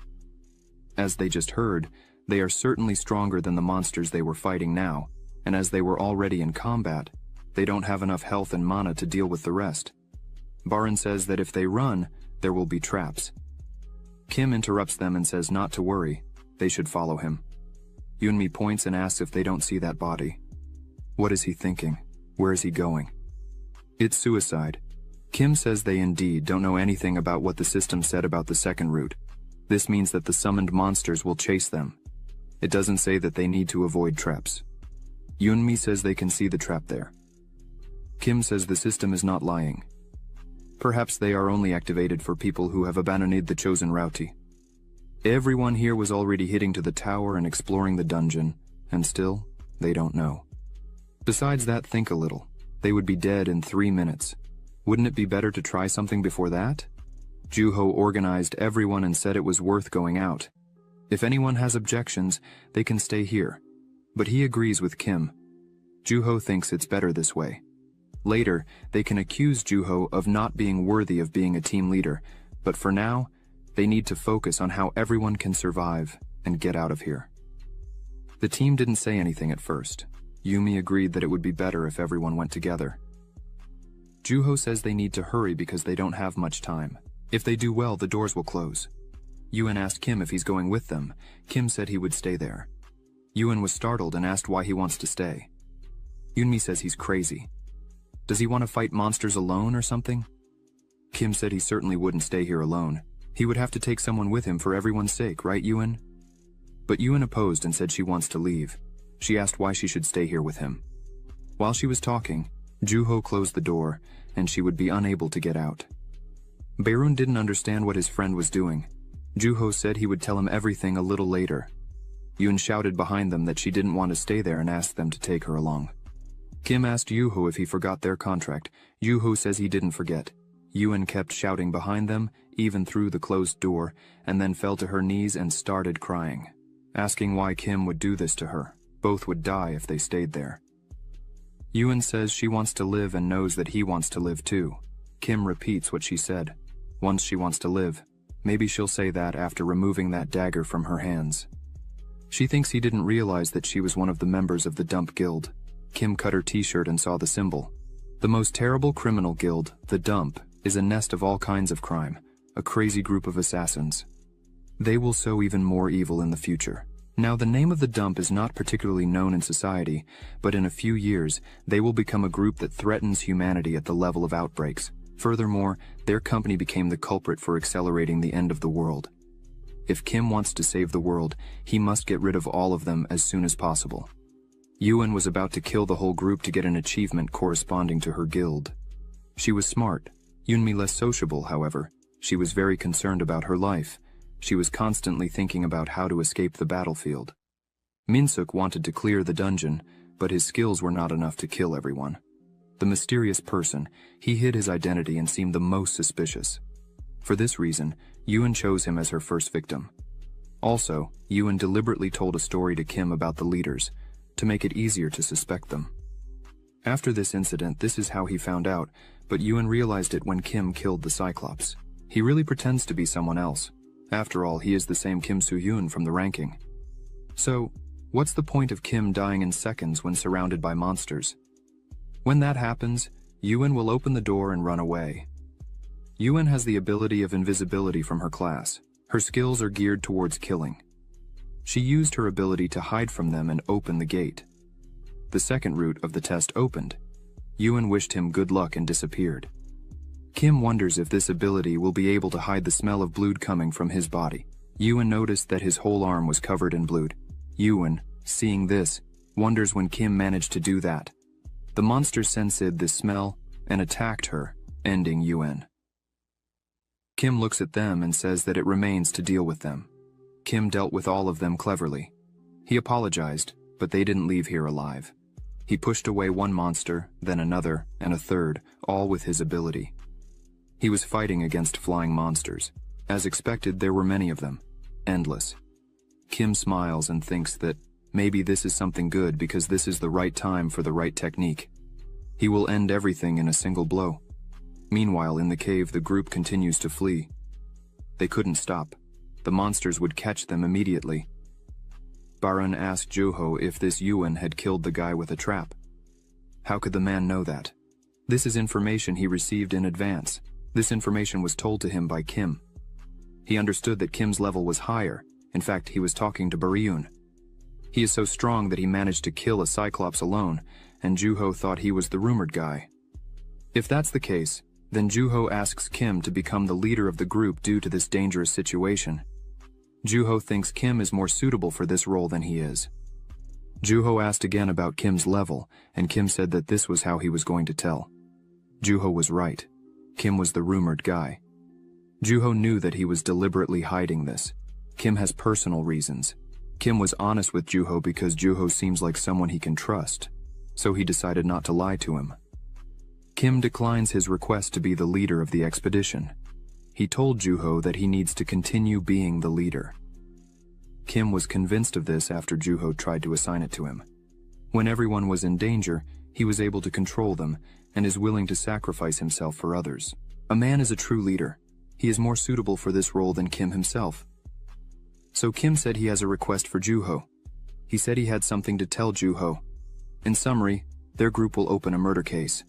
As they just heard, they are certainly stronger than the monsters they were fighting now, and as they were already in combat, they don't have enough health and mana to deal with the rest. Baron says that if they run, there will be traps. Kim interrupts them and says not to worry, they should follow him. Yunmi points and asks if they don't see that body. What is he thinking? Where is he going? It's suicide. Kim says they indeed don't know anything about what the system said about the second route. This means that the summoned monsters will chase them. It doesn't say that they need to avoid traps. Yunmi says they can see the trap there. Kim says the system is not lying. Perhaps they are only activated for people who have abandoned the chosen route. Everyone here was already hitting to the tower and exploring the dungeon, and still, they don't know. Besides that, think a little. They would be dead in 3 minutes. Wouldn't it be better to try something before that? Juho organized everyone and said it was worth going out. If anyone has objections, they can stay here. But he agrees with Kim. Juho thinks it's better this way. Later, they can accuse Juho of not being worthy of being a team leader, but for now, they need to focus on how everyone can survive and get out of here. The team didn't say anything at first. Yumi agreed that it would be better if everyone went together. Juho says they need to hurry because they don't have much time. If they do well, the doors will close. Yuan asked Kim if he's going with them. Kim said he would stay there. Yuan was startled and asked why he wants to stay. Yunmi says he's crazy. Does he want to fight monsters alone or something? Kim said he certainly wouldn't stay here alone. He would have to take someone with him for everyone's sake, right, Ewan? But Ewan opposed and said she wants to leave. She asked why she should stay here with him. While she was talking, Juho closed the door, and she would be unable to get out. Baerun didn't understand what his friend was doing. Juho said he would tell him everything a little later. Ewan shouted behind them that she didn't want to stay there and asked them to take her along. Kim asked Juho if he forgot their contract. Juho says he didn't forget. Ewan kept shouting behind them, even through the closed door, and then fell to her knees and started crying, asking why Kim would do this to her. Both would die if they stayed there. Ewan says she wants to live and knows that he wants to live too. Kim repeats what she said. Once she wants to live. Maybe she'll say that after removing that dagger from her hands. She thinks he didn't realize that she was one of the members of the Dump Guild. Kim cut her t-shirt and saw the symbol. The most terrible criminal guild, the Dump, is a nest of all kinds of crime, a crazy group of assassins. They will sow even more evil in the future. Now, the name of the Dump is not particularly known in society, but in a few years, they will become a group that threatens humanity at the level of outbreaks. Furthermore, their company became the culprit for accelerating the end of the world. If Kim wants to save the world, he must get rid of all of them as soon as possible. Ewan was about to kill the whole group to get an achievement corresponding to her guild. She was smart. Yunmi less sociable, however. She was very concerned about her life. She was constantly thinking about how to escape the battlefield. Minsuk wanted to clear the dungeon, but his skills were not enough to kill everyone. The mysterious person, he hid his identity and seemed the most suspicious. For this reason, Ewan chose him as her first victim. Also, Ewan deliberately told a story to Kim about the leaders, to make it easier to suspect them. After this incident, this is how he found out, but Ewan realized it when Kim killed the Cyclops. He really pretends to be someone else. After all, he is the same Kim Soo-hyun from the ranking. So, what's the point of Kim dying in seconds when surrounded by monsters? When that happens, Ewan will open the door and run away. Ewan has the ability of invisibility from her class. Her skills are geared towards killing. She used her ability to hide from them and open the gate. The second route of the test opened. Ewan wished him good luck and disappeared. Kim wonders if this ability will be able to hide the smell of blood coming from his body. Ewan noticed that his whole arm was covered in blood. Ewan, seeing this, wonders when Kim managed to do that. The monsters sensed this smell and attacked her, ending Ewan. Kim looks at them and says that it remains to deal with them. Kim dealt with all of them cleverly. He apologized, but they didn't leave here alive. He pushed away one monster, then another, and a third, all with his ability. He was fighting against flying monsters. As expected, there were many of them. Endless. Kim smiles and thinks that maybe this is something good because this is the right time for the right technique. He will end everything in a single blow. Meanwhile, in the cave, the group continues to flee. They couldn't stop. The monsters would catch them immediately. Baran asked Juho if this Ewan had killed the guy with a trap. How could the man know that? This is information he received in advance. This information was told to him by Kim. He understood that Kim's level was higher. In fact, he was talking to Baryun. He is so strong that he managed to kill a Cyclops alone, and Juho thought he was the rumored guy. If that's the case, then Juho asks Kim to become the leader of the group due to this dangerous situation. Juho thinks Kim is more suitable for this role than he is. Juho asked again about Kim's level, and Kim said that this was how he was going to tell. Juho was right. Kim was the rumored guy. Juho knew that he was deliberately hiding this. Kim has personal reasons. Kim was honest with Juho because Juho seems like someone he can trust, so he decided not to lie to him. Kim declines his request to be the leader of the expedition. He told Juho that he needs to continue being the leader. Kim was convinced of this after Juho tried to assign it to him. When everyone was in danger, he was able to control them and is willing to sacrifice himself for others. A man is a true leader. He is more suitable for this role than Kim himself. So Kim said he has a request for Juho. He said he had something to tell Juho. In summary, their group will open a murder case.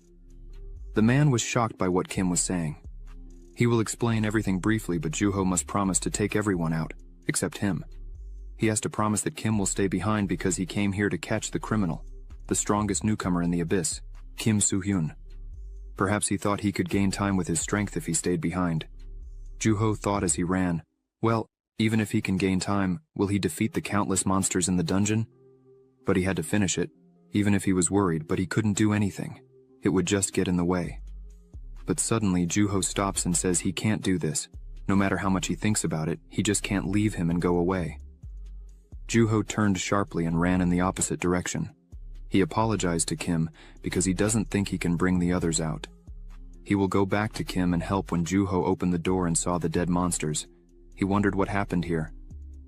The man was shocked by what Kim was saying. He will explain everything briefly, but Juho must promise to take everyone out, except him. He has to promise that Kim will stay behind because he came here to catch the criminal, the strongest newcomer in the abyss, Kim Soo-hyun. Perhaps he thought he could gain time with his strength if he stayed behind. Juho thought as he ran, well, even if he can gain time, will he defeat the countless monsters in the dungeon? But he had to finish it, even if he was worried, but he couldn't do anything. It would just get in the way. But suddenly Juho stops and says he can't do this. No matter how much he thinks about it, he just can't leave him and go away. Juho turned sharply and ran in the opposite direction. He apologized to Kim because he doesn't think he can bring the others out. He will go back to Kim and help when Juho opened the door and saw the dead monsters. He wondered what happened here.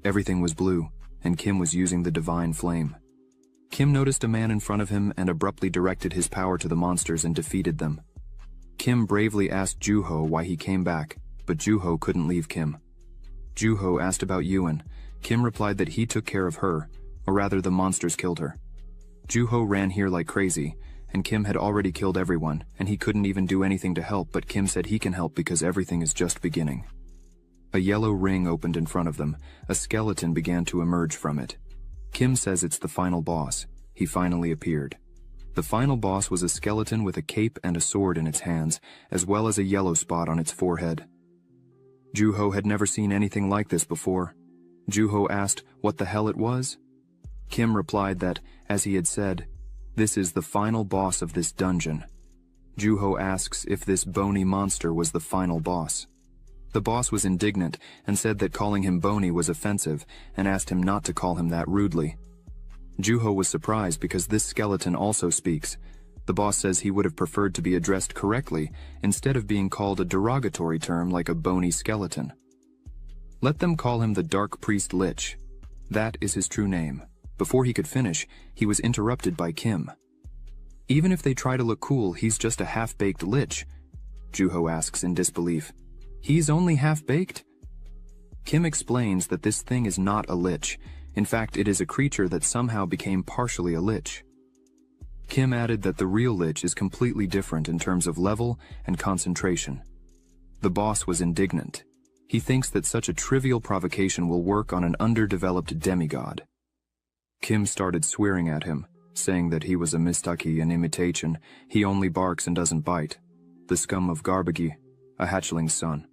Everything was blue, and Kim was using the divine flame. Kim noticed a man in front of him and abruptly directed his power to the monsters and defeated them. Kim bravely asked Juho why he came back, but Juho couldn't leave Kim. Juho asked about Yuan. Kim replied that he took care of her, or rather the monsters killed her. Juho ran here like crazy, and Kim had already killed everyone, and he couldn't even do anything to help, but Kim said he can help because everything is just beginning. A yellow ring opened in front of them. A skeleton began to emerge from it. Kim says it's the final boss. He finally appeared. The final boss was a skeleton with a cape and a sword in its hands, as well as a yellow spot on its forehead. Juho had never seen anything like this before. Juho asked what the hell it was. Kim replied that, as he had said, this is the final boss of this dungeon. Juho asks if this bony monster was the final boss. The boss was indignant and said that calling him bony was offensive and asked him not to call him that rudely. Juho was surprised because this skeleton also speaks. The boss says he would have preferred to be addressed correctly instead of being called a derogatory term like a bony skeleton. Let them call him the Dark Priest Lich. That is his true name. Before he could finish, he was interrupted by Kim. Even if they try to look cool, he's just a half-baked lich, Juho asks in disbelief. He's only half-baked? Kim explains that this thing is not a lich. In fact, it is a creature that somehow became partially a lich. Kim added that the real lich is completely different in terms of level and concentration. The boss was indignant. He thinks that such a trivial provocation will work on an underdeveloped demigod. Kim started swearing at him, saying that he was a mistake and imitation. He only barks and doesn't bite. The scum of Garbagi, a hatchling's son.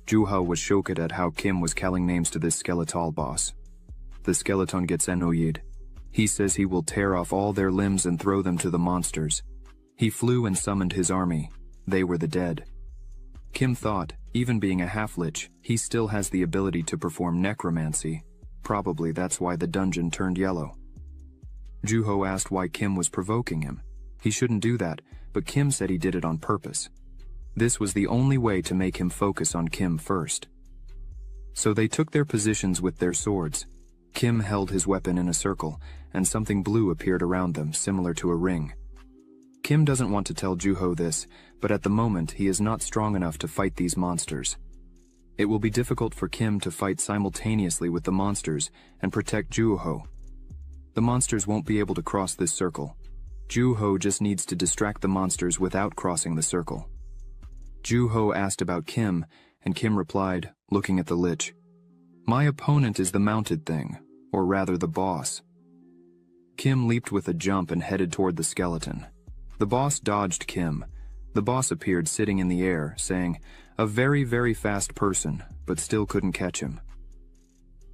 Juho was shocked at how Kim was calling names to this skeletal boss. The skeleton gets annoyed. He says he will tear off all their limbs and throw them to the monsters. He flew and summoned his army. They were the dead. Kim thought, even being a half-lich, he still has the ability to perform necromancy. Probably that's why the dungeon turned yellow. Juho asked why Kim was provoking him. He shouldn't do that, but Kim said he did it on purpose. This was the only way to make him focus on Kim first. So they took their positions with their swords. Kim held his weapon in a circle, and something blue appeared around them, similar to a ring. Kim doesn't want to tell Juho this, but at the moment he is not strong enough to fight these monsters. It will be difficult for Kim to fight simultaneously with the monsters and protect Juho. The monsters won't be able to cross this circle. Juho just needs to distract the monsters without crossing the circle. Juho asked about Kim, and Kim replied, looking at the lich, "My opponent is the mounted thing, or rather the boss." Kim leaped with a jump and headed toward the skeleton. The boss dodged Kim. The boss appeared sitting in the air, saying, "A very, very fast person," but still couldn't catch him.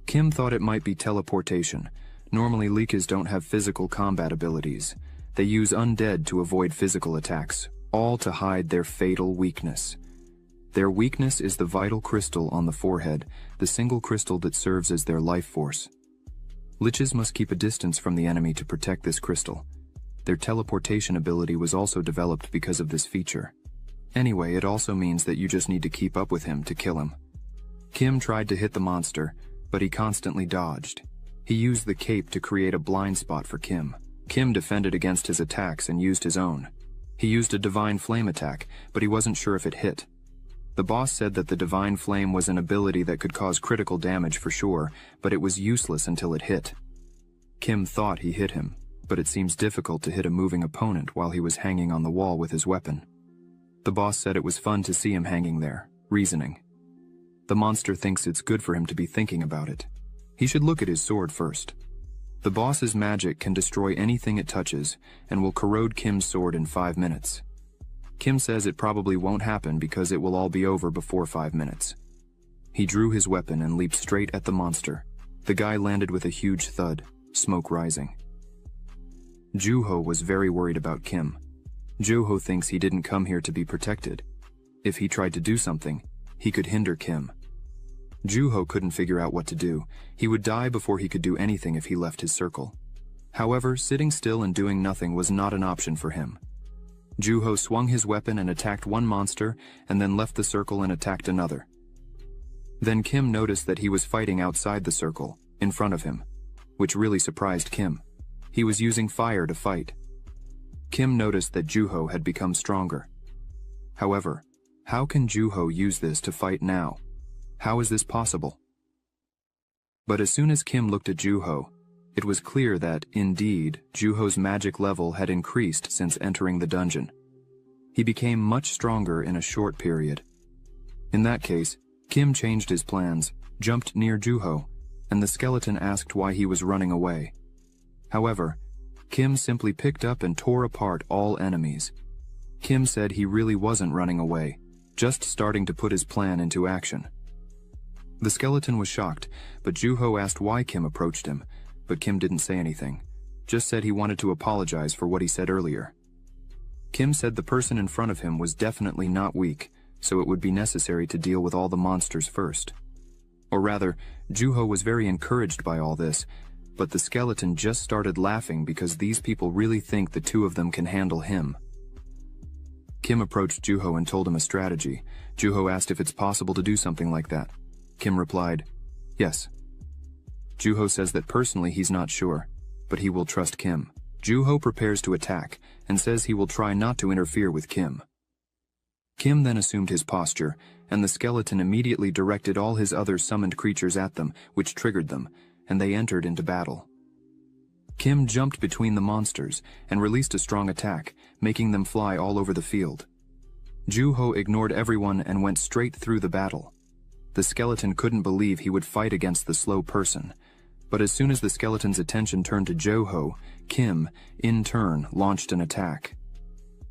Kim thought it might be teleportation. Normally lichas don't have physical combat abilities. They use undead to avoid physical attacks, all to hide their fatal weakness. Their weakness is the vital crystal on the forehead, the single crystal that serves as their life force. Liches must keep a distance from the enemy to protect this crystal. Their teleportation ability was also developed because of this feature. Anyway, it also means that you just need to keep up with him to kill him. Kim tried to hit the monster, but he constantly dodged. He used the cape to create a blind spot for Kim. Kim defended against his attacks and used his own. He used a divine flame attack, but he wasn't sure if it hit. The boss said that the divine flame was an ability that could cause critical damage for sure, but it was useless until it hit. Kim thought he hit him, but it seems difficult to hit a moving opponent while he was hanging on the wall with his weapon. The boss said it was fun to see him hanging there, reasoning. The monster thinks it's good for him to be thinking about it. He should look at his sword first. The boss's magic can destroy anything it touches and will corrode Kim's sword in 5 minutes. Kim says it probably won't happen because it will all be over before 5 minutes. He drew his weapon and leaped straight at the monster. The guy landed with a huge thud, smoke rising. Juho was very worried about Kim. Juho thinks he didn't come here to be protected. If he tried to do something, he could hinder Kim. Juho couldn't figure out what to do. He would die before he could do anything if he left his circle. However, sitting still and doing nothing was not an option for him. Juho swung his weapon and attacked one monster, and then left the circle and attacked another. Then Kim noticed that he was fighting outside the circle, in front of him, which really surprised Kim. He was using fire to fight. Kim noticed that Juho had become stronger. However, how can Juho use this to fight now? How is this possible? But as soon as Kim looked at Juho, it was clear that, indeed, Juho's magic level had increased since entering the dungeon. He became much stronger in a short period. In that case, Kim changed his plans, jumped near Juho, and the skeleton asked why he was running away. However, Kim simply picked up and tore apart all enemies. Kim said he really wasn't running away, just starting to put his plan into action. The skeleton was shocked, but Juho asked why Kim approached him, but Kim didn't say anything, just said he wanted to apologize for what he said earlier. Kim said the person in front of him was definitely not weak, so it would be necessary to deal with all the monsters first. Or rather, Juho was very encouraged by all this, but the skeleton just started laughing because these people really think the two of them can handle him. Kim approached Juho and told him a strategy. Juho asked if it's possible to do something like that. Kim replied, yes. Juho says that personally he's not sure, but he will trust Kim. Juho prepares to attack and says he will try not to interfere with Kim. Kim then assumed his posture, and the skeleton immediately directed all his other summoned creatures at them, which triggered them, and they entered into battle. Kim jumped between the monsters and released a strong attack, making them fly all over the field. Juho ignored everyone and went straight through the battle. The skeleton couldn't believe he would fight against the slow person, but as soon as the skeleton's attention turned to Juho, Kim, in turn, launched an attack.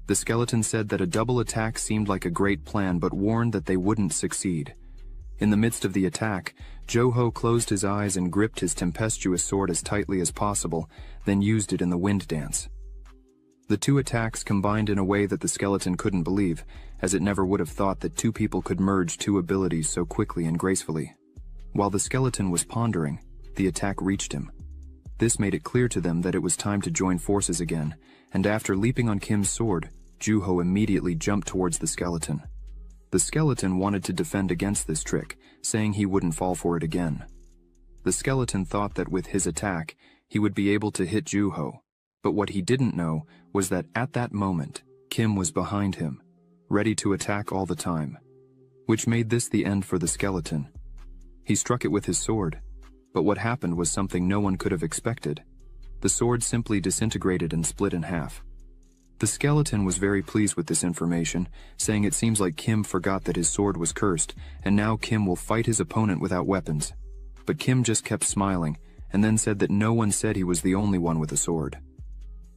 The skeleton said that a double attack seemed like a great plan but warned that they wouldn't succeed. In the midst of the attack, Juho closed his eyes and gripped his tempestuous sword as tightly as possible, then used it in the wind dance. The two attacks combined in a way that the skeleton couldn't believe, as it never would have thought that two people could merge two abilities so quickly and gracefully. While the skeleton was pondering, the attack reached him. This made it clear to them that it was time to join forces again, and after leaping on Kim's sword, Juho immediately jumped towards the skeleton. The skeleton wanted to defend against this trick, saying he wouldn't fall for it again. The skeleton thought that with his attack, he would be able to hit Juho, but what he didn't know was that at that moment, Kim was behind him, ready to attack all the time, which made this the end for the skeleton. He struck it with his sword, but what happened was something no one could have expected. The sword simply disintegrated and split in half. The skeleton was very pleased with this information, saying it seems like Kim forgot that his sword was cursed, and now Kim will fight his opponent without weapons. But Kim just kept smiling, and then said that no one said he was the only one with a sword.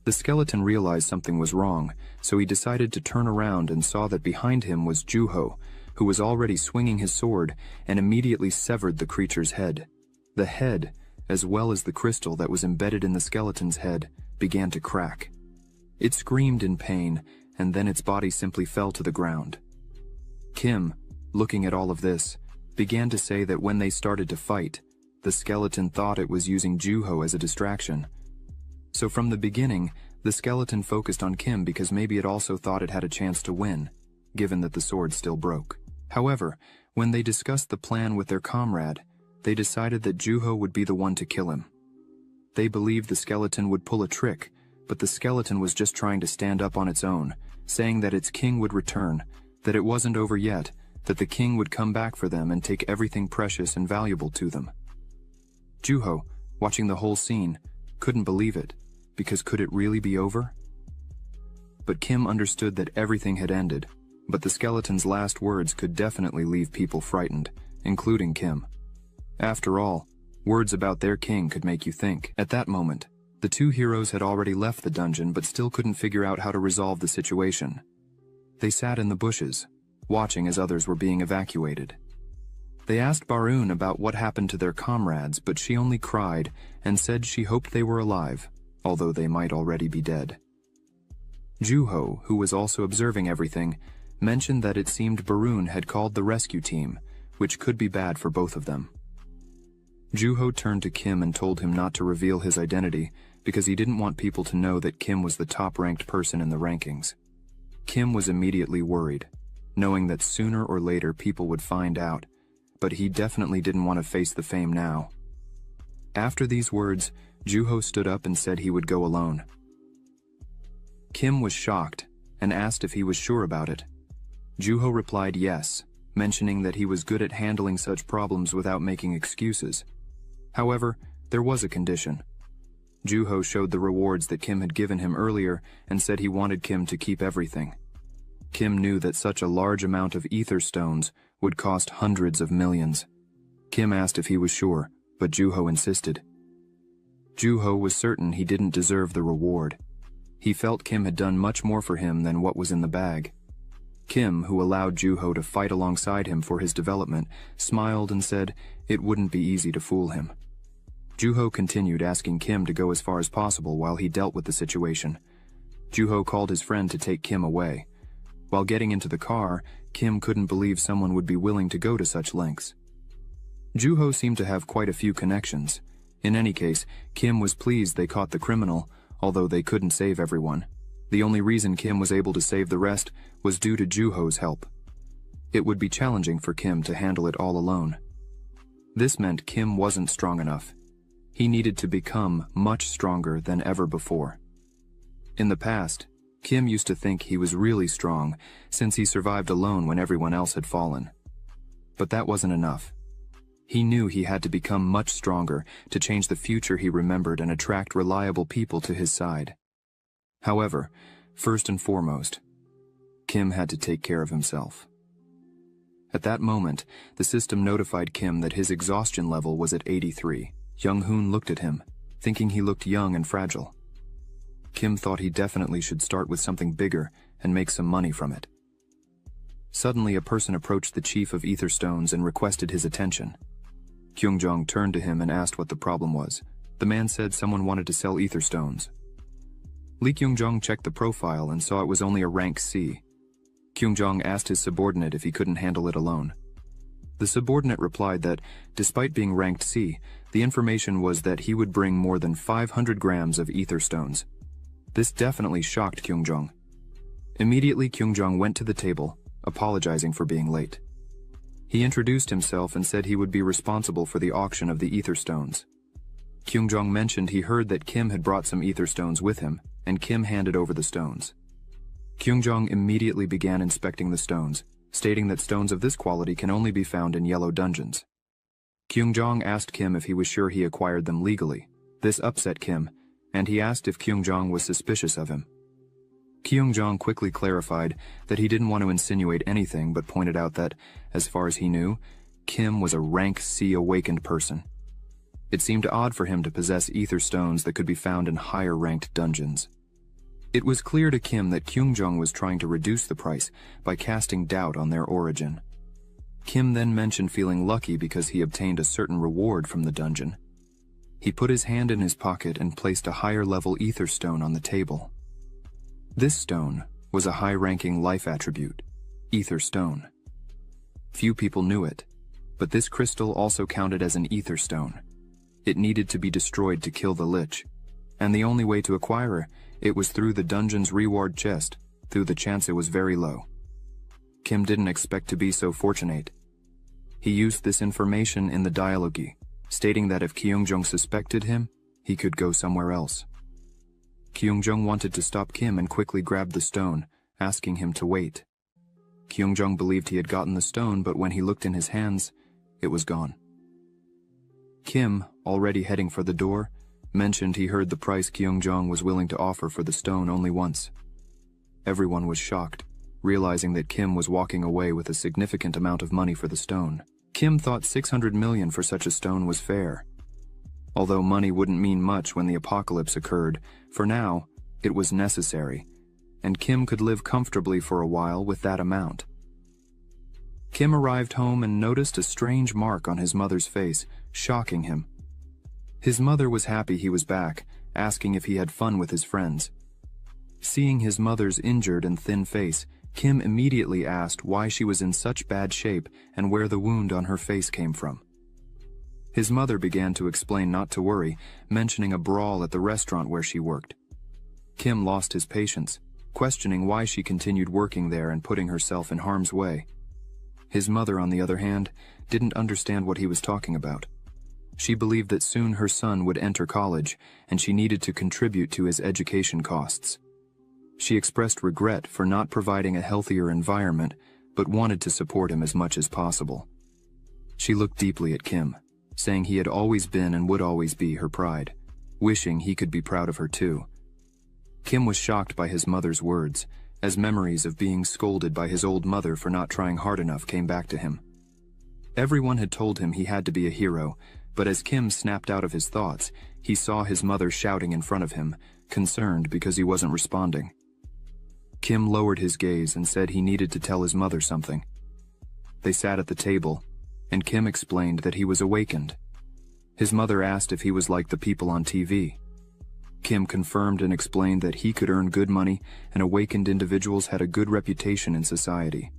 The skeleton realized something was wrong, so he decided to turn around and saw that behind him was Juho, who was already swinging his sword, and immediately severed the creature's head. The head, as well as the crystal that was embedded in the skeleton's head, began to crack. It screamed in pain, and then its body simply fell to the ground. Kim, looking at all of this, began to say that when they started to fight, the skeleton thought it was using Juho as a distraction. So from the beginning, the skeleton focused on Kim because maybe it also thought it had a chance to win, given that the sword still broke. However, when they discussed the plan with their comrade, they decided that Juho would be the one to kill him. They believed the skeleton would pull a trick, but the skeleton was just trying to stand up on its own, saying that its king would return, that it wasn't over yet, that the king would come back for them and take everything precious and valuable to them. Juho, watching the whole scene, couldn't believe it, because could it really be over? But Kim understood that everything had ended, but the skeleton's last words could definitely leave people frightened, including Kim. After all, words about their king could make you think. At that moment, the two heroes had already left the dungeon but still couldn't figure out how to resolve the situation. They sat in the bushes, watching as others were being evacuated. They asked Barun about what happened to their comrades, but she only cried and said she hoped they were alive, although they might already be dead. Juho, who was also observing everything, mentioned that it seemed Barun had called the rescue team, which could be bad for both of them. Juho turned to Kim and told him not to reveal his identity because he didn't want people to know that Kim was the top-ranked person in the rankings. Kim was immediately worried, knowing that sooner or later people would find out, but he definitely didn't want to face the fame now. After these words, Juho stood up and said he would go alone. Kim was shocked and asked if he was sure about it. Juho replied yes, mentioning that he was good at handling such problems without making excuses. However, there was a condition. Juho showed the rewards that Kim had given him earlier and said he wanted Kim to keep everything. Kim knew that such a large amount of ether stones would cost hundreds of millions. Kim asked if he was sure, but Juho insisted. Juho was certain he didn't deserve the reward. He felt Kim had done much more for him than what was in the bag. Kim, who allowed Juho to fight alongside him for his development, smiled and said it wouldn't be easy to fool him. Juho continued asking Kim to go as far as possible while he dealt with the situation. Juho called his friend to take Kim away. While getting into the car, Kim couldn't believe someone would be willing to go to such lengths. Juho seemed to have quite a few connections. In any case, Kim was pleased they caught the criminal, although they couldn't save everyone. The only reason Kim was able to save the rest was due to Juho's help. It would be challenging for Kim to handle it all alone. This meant Kim wasn't strong enough. He needed to become much stronger than ever before. In the past, Kim used to think he was really strong since he survived alone when everyone else had fallen. But that wasn't enough. He knew he had to become much stronger to change the future he remembered and attract reliable people to his side. However, first and foremost, Kim had to take care of himself. At that moment, the system notified Kim that his exhaustion level was at 83. Young-hoon looked at him, thinking he looked young and fragile. Kim thought he definitely should start with something bigger and make some money from it. Suddenly, a person approached the chief of Ether Stones and requested his attention. Kyung-jong turned to him and asked what the problem was. The man said someone wanted to sell Ether Stones. Lee Kyung-jong checked the profile and saw it was only a rank C. Kyung-jong asked his subordinate if he couldn't handle it alone. The subordinate replied that, despite being ranked C, the information was that he would bring more than 500 grams of Ether Stones. This definitely shocked Kyung-jong. Immediately, Kyung-jong went to the table, apologizing for being late. He introduced himself and said he would be responsible for the auction of the Ether Stones. Kyung-jong mentioned he heard that Kim had brought some Ether Stones with him, and Kim handed over the stones. Kyung-jong immediately began inspecting the stones, stating that stones of this quality can only be found in yellow dungeons. Kyung-jong asked Kim if he was sure he acquired them legally. This upset Kim, and he asked if Kyung-jong was suspicious of him. Kyung-jong quickly clarified that he didn't want to insinuate anything but pointed out that, as far as he knew, Kim was a rank C awakened person. It seemed odd for him to possess ether stones that could be found in higher-ranked dungeons. It was clear to Kim that Kyung-jong was trying to reduce the price by casting doubt on their origin. Kim then mentioned feeling lucky because he obtained a certain reward from the dungeon. He put his hand in his pocket and placed a higher-level ether stone on the table. This stone was a high-ranking life attribute, ether stone. Few people knew it, but this crystal also counted as an ether stone. It needed to be destroyed to kill the lich, and the only way to acquire it was through the dungeon's reward chest, though the chance it was very low. Kim didn't expect to be so fortunate. He used this information in the dialogue, stating that if Kyung-jong suspected him, he could go somewhere else. Kyung-jong wanted to stop Kim and quickly grabbed the stone, asking him to wait. Kyung-jong believed he had gotten the stone, but when he looked in his hands, it was gone. Kim, already heading for the door, mentioned he heard the price Kyung-jong was willing to offer for the stone only once. Everyone was shocked, realizing that Kim was walking away with a significant amount of money for the stone. Kim thought 600 million for such a stone was fair. Although money wouldn't mean much when the apocalypse occurred, for now, it was necessary, and Kim could live comfortably for a while with that amount. Kim arrived home and noticed a strange mark on his mother's face, shocking him. His mother was happy he was back, asking if he had fun with his friends. Seeing his mother's injured and thin face, Kim immediately asked why she was in such bad shape and where the wound on her face came from. His mother began to explain not to worry, mentioning a brawl at the restaurant where she worked. Kim lost his patience, questioning why she continued working there and putting herself in harm's way. His mother, on the other hand, didn't understand what he was talking about. She believed that soon her son would enter college, and she needed to contribute to his education costs. She expressed regret for not providing a healthier environment, but wanted to support him as much as possible. She looked deeply at Kim, saying he had always been and would always be her pride, wishing he could be proud of her too. Kim was shocked by his mother's words, as memories of being scolded by his old mother for not trying hard enough came back to him. Everyone had told him he had to be a hero, but as Kim snapped out of his thoughts, he saw his mother shouting in front of him, concerned because he wasn't responding. Kim lowered his gaze and said he needed to tell his mother something. They sat at the table, and Kim explained that he was awakened. His mother asked if he was like the people on TV. Kim confirmed and explained that he could earn good money and awakened individuals had a good reputation in society.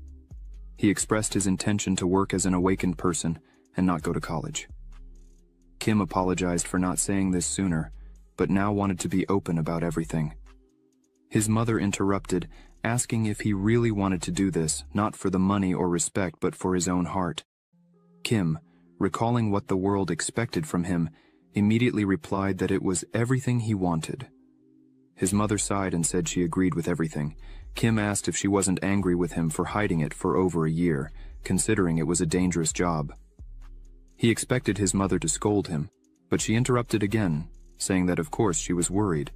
He expressed his intention to work as an awakened person and not go to college. Kim apologized for not saying this sooner, but now wanted to be open about everything. His mother interrupted, asking if he really wanted to do this, not for the money or respect but for his own heart. Kim, recalling what the world expected from him, immediately replied that it was everything he wanted. His mother sighed and said she agreed with everything. Kim asked if she wasn't angry with him for hiding it for over a year, considering it was a dangerous job. He expected his mother to scold him, but she interrupted again, saying that of course she was worried.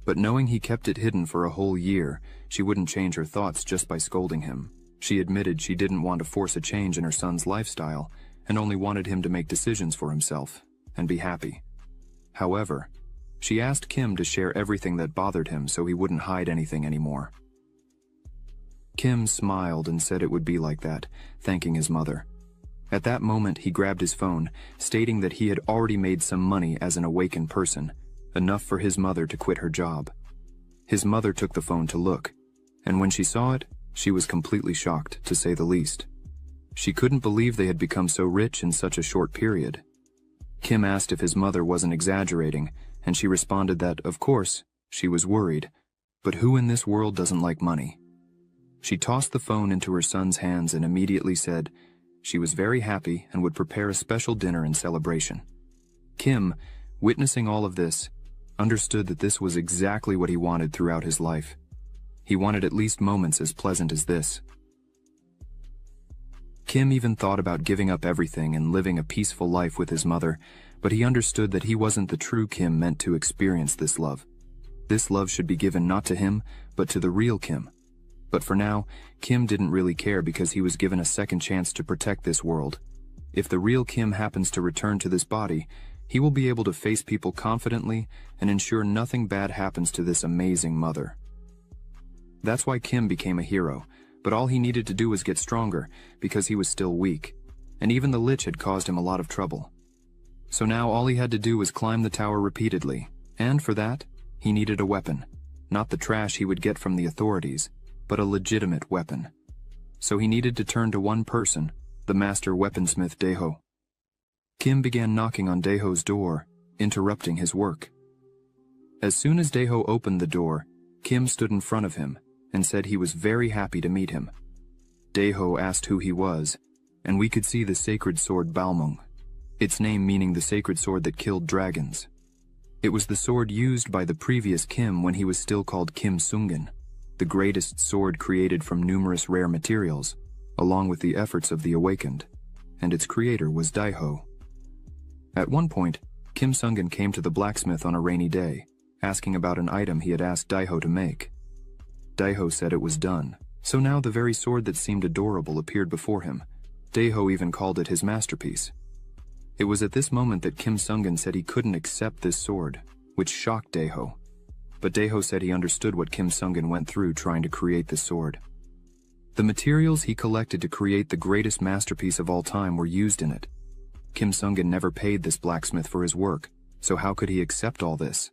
But knowing he kept it hidden for a whole year, she wouldn't change her thoughts just by scolding him. She admitted she didn't want to force a change in her son's lifestyle, and only wanted him to make decisions for himself and be happy. However, she asked Kim to share everything that bothered him so he wouldn't hide anything anymore. Kim smiled and said it would be like that, thanking his mother. At that moment he grabbed his phone, stating that he had already made some money as an awakened person, enough for his mother to quit her job. His mother took the phone to look, and when she saw it, she was completely shocked, to say the least. She couldn't believe they had become so rich in such a short period. Kim asked if his mother wasn't exaggerating, and she responded that, of course, she was worried, but who in this world doesn't like money? She tossed the phone into her son's hands and immediately said she was very happy and would prepare a special dinner in celebration. Kim, witnessing all of this, understood that this was exactly what he wanted throughout his life. He wanted at least moments as pleasant as this. Kim even thought about giving up everything and living a peaceful life with his mother, but he understood that he wasn't the true Kim meant to experience this love. This love should be given not to him, but to the real Kim. But for now, Kim didn't really care because he was given a second chance to protect this world. If the real Kim happens to return to this body, he will be able to face people confidently and ensure nothing bad happens to this amazing mother. That's why Kim became a hero, but all he needed to do was get stronger because he was still weak, and even the Lich had caused him a lot of trouble. So now all he had to do was climb the tower repeatedly, and for that, he needed a weapon. Not the trash he would get from the authorities, but a legitimate weapon. So he needed to turn to one person, the master weaponsmith Daeho. Kim began knocking on Daeho's door, interrupting his work. As soon as Daeho opened the door, Kim stood in front of him and said he was very happy to meet him. Daeho asked who he was, and we could see the sacred sword Balmung, its name meaning the sacred sword that killed dragons. It was the sword used by the previous Kim when he was still called Kim Sungen, the greatest sword created from numerous rare materials, along with the efforts of the awakened, and its creator was Daeho. At one point, Kim Sungen came to the blacksmith on a rainy day, asking about an item he had asked Daeho to make. Daeho said it was done, so now the very sword that seemed adorable appeared before him. Daeho even called it his masterpiece. It was at this moment that Kim Sungen said he couldn't accept this sword, which shocked Daeho. but Daeho said he understood what Kim Sung-in went through trying to create this sword. The materials he collected to create the greatest masterpiece of all time were used in it. Kim Sung-in never paid this blacksmith for his work, so how could he accept all this?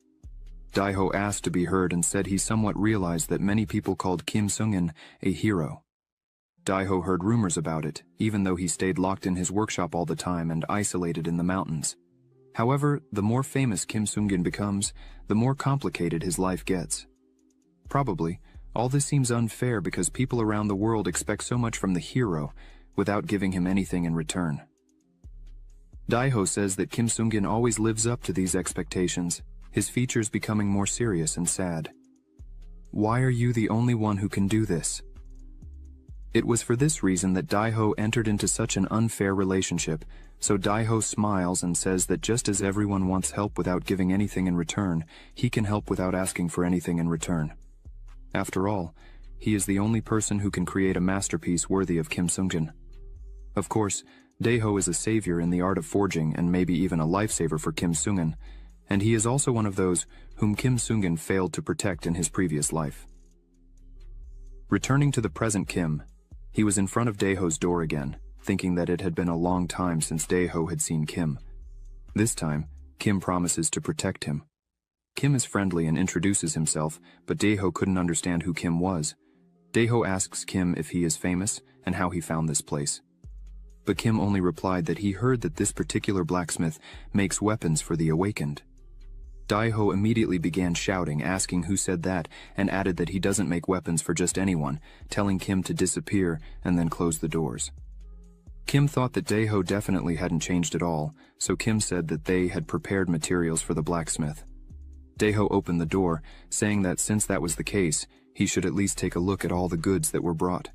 Daeho asked to be heard and said he somewhat realized that many people called Kim Sung-in a hero. Daeho heard rumors about it, even though he stayed locked in his workshop all the time and isolated in the mountains. However, the more famous Kim Sung-in becomes, the more complicated his life gets. Probably, all this seems unfair because people around the world expect so much from the hero without giving him anything in return. Daeho says that Kim Sung-in always lives up to these expectations, his features becoming more serious and sad. Why are you the only one who can do this? It was for this reason that Daeho entered into such an unfair relationship, so Daeho smiles and says that just as everyone wants help without giving anything in return, he can help without asking for anything in return. After all, he is the only person who can create a masterpiece worthy of Kim Sung-in. Of course, Daeho is a savior in the art of forging and maybe even a lifesaver for Kim Sung-in, and he is also one of those whom Kim Sung-in failed to protect in his previous life. Returning to the present Kim, he was in front of Daeho's door again, thinking that it had been a long time since Daeho had seen Kim. This time, Kim promises to protect him. Kim is friendly and introduces himself, but Daeho couldn't understand who Kim was. Daeho asks Kim if he is famous and how he found this place. But Kim only replied that he heard that this particular blacksmith makes weapons for the awakened. Daeho immediately began shouting, asking who said that, and added that he doesn't make weapons for just anyone, telling Kim to disappear and then close the doors. Kim thought that Daeho definitely hadn't changed at all, so Kim said that they had prepared materials for the blacksmith. Daeho opened the door, saying that since that was the case, he should at least take a look at all the goods that were brought.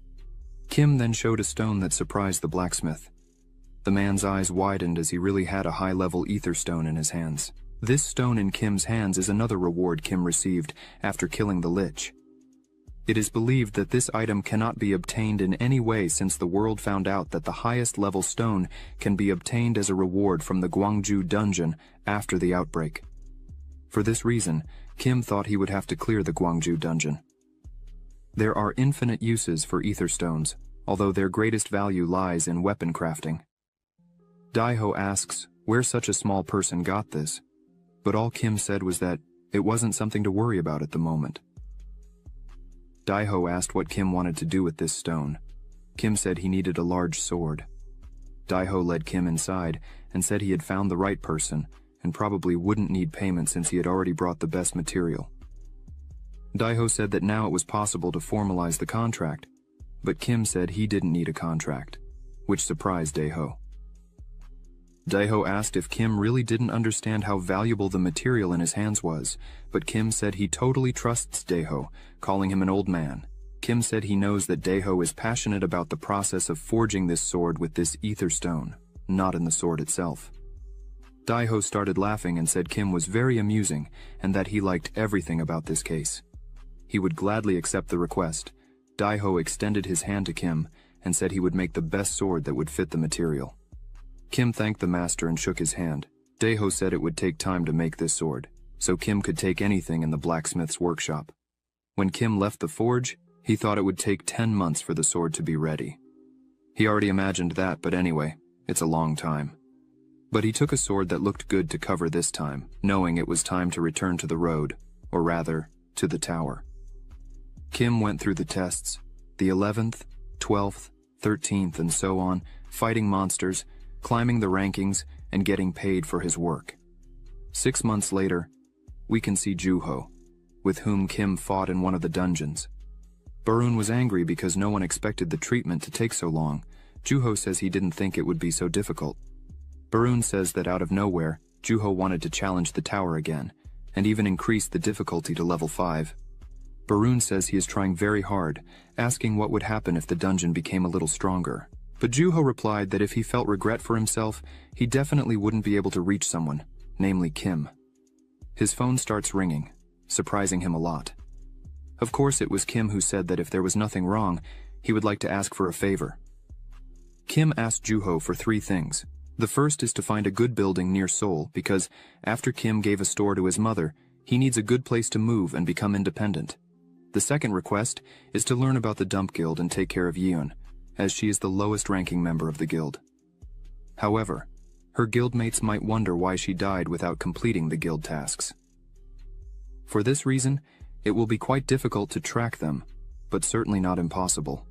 Kim then showed a stone that surprised the blacksmith. The man's eyes widened as he really had a high-level ether stone in his hands. This stone in Kim's hands is another reward Kim received after killing the Lich. It is believed that this item cannot be obtained in any way since the world found out that the highest level stone can be obtained as a reward from the Gwangju dungeon after the outbreak. For this reason, Kim thought he would have to clear the Gwangju dungeon. There are infinite uses for ether stones, although their greatest value lies in weapon crafting. Daeho asks where such a small person got this, but all Kim said was that it wasn't something to worry about at the moment. Daeho asked what Kim wanted to do with this stone. Kim said he needed a large sword. Daeho led Kim inside and said he had found the right person and probably wouldn't need payment since he had already brought the best material. Daeho said that now it was possible to formalize the contract, but Kim said he didn't need a contract, which surprised Daeho. Daeho asked if Kim really didn't understand how valuable the material in his hands was, but Kim said he totally trusts Daeho, calling him an old man. Kim said he knows that Daeho is passionate about the process of forging this sword with this ether stone, not in the sword itself. Daeho started laughing and said Kim was very amusing and that he liked everything about this case. He would gladly accept the request. Daeho extended his hand to Kim and said he would make the best sword that would fit the material. Kim thanked the master and shook his hand. Daeho said it would take time to make this sword, so Kim could take anything in the blacksmith's workshop. When Kim left the forge, he thought it would take 10 months for the sword to be ready. He already imagined that, but anyway, it's a long time. But he took a sword that looked good to cover this time, knowing it was time to return to the road, or rather, to the tower. Kim went through the tests, the 11th, 12th, 13th, and so on, fighting monsters, climbing the rankings, and getting paid for his work. 6 months later, we can see Juho, with whom Kim fought in one of the dungeons. Barun was angry because no one expected the treatment to take so long. Juho says he didn't think it would be so difficult. Barun says that out of nowhere, Juho wanted to challenge the tower again, and even increase the difficulty to level 5. Barun says he is trying very hard, asking what would happen if the dungeon became a little stronger. But Juho replied that if he felt regret for himself, he definitely wouldn't be able to reach someone, namely Kim. His phone starts ringing, surprising him a lot. Of course, it was Kim who said that if there was nothing wrong, he would like to ask for a favor. Kim asked Juho for 3 things. The first is to find a good building near Seoul because, after Kim gave a store to his mother, He needs a good place to move and become independent. The second request is to learn about the Dump Guild and take care of Yeon, as she is the lowest-ranking member of the guild. However, her guildmates might wonder why she died without completing the guild tasks. For this reason, it will be quite difficult to track them, but certainly not impossible.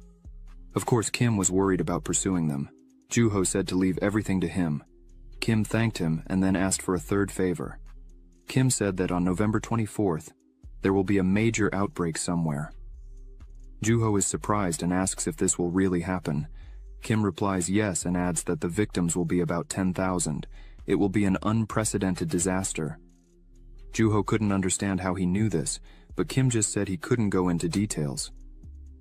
Of course, Kim was worried about pursuing them. Juho said to leave everything to him. Kim thanked him and then asked for a third favor. Kim said that on November 24th, there will be a major outbreak somewhere. Juho is surprised and asks if this will really happen. Kim replies yes and adds that the victims will be about 10,000. It will be an unprecedented disaster. Juho couldn't understand how he knew this, but Kim just said he couldn't go into details.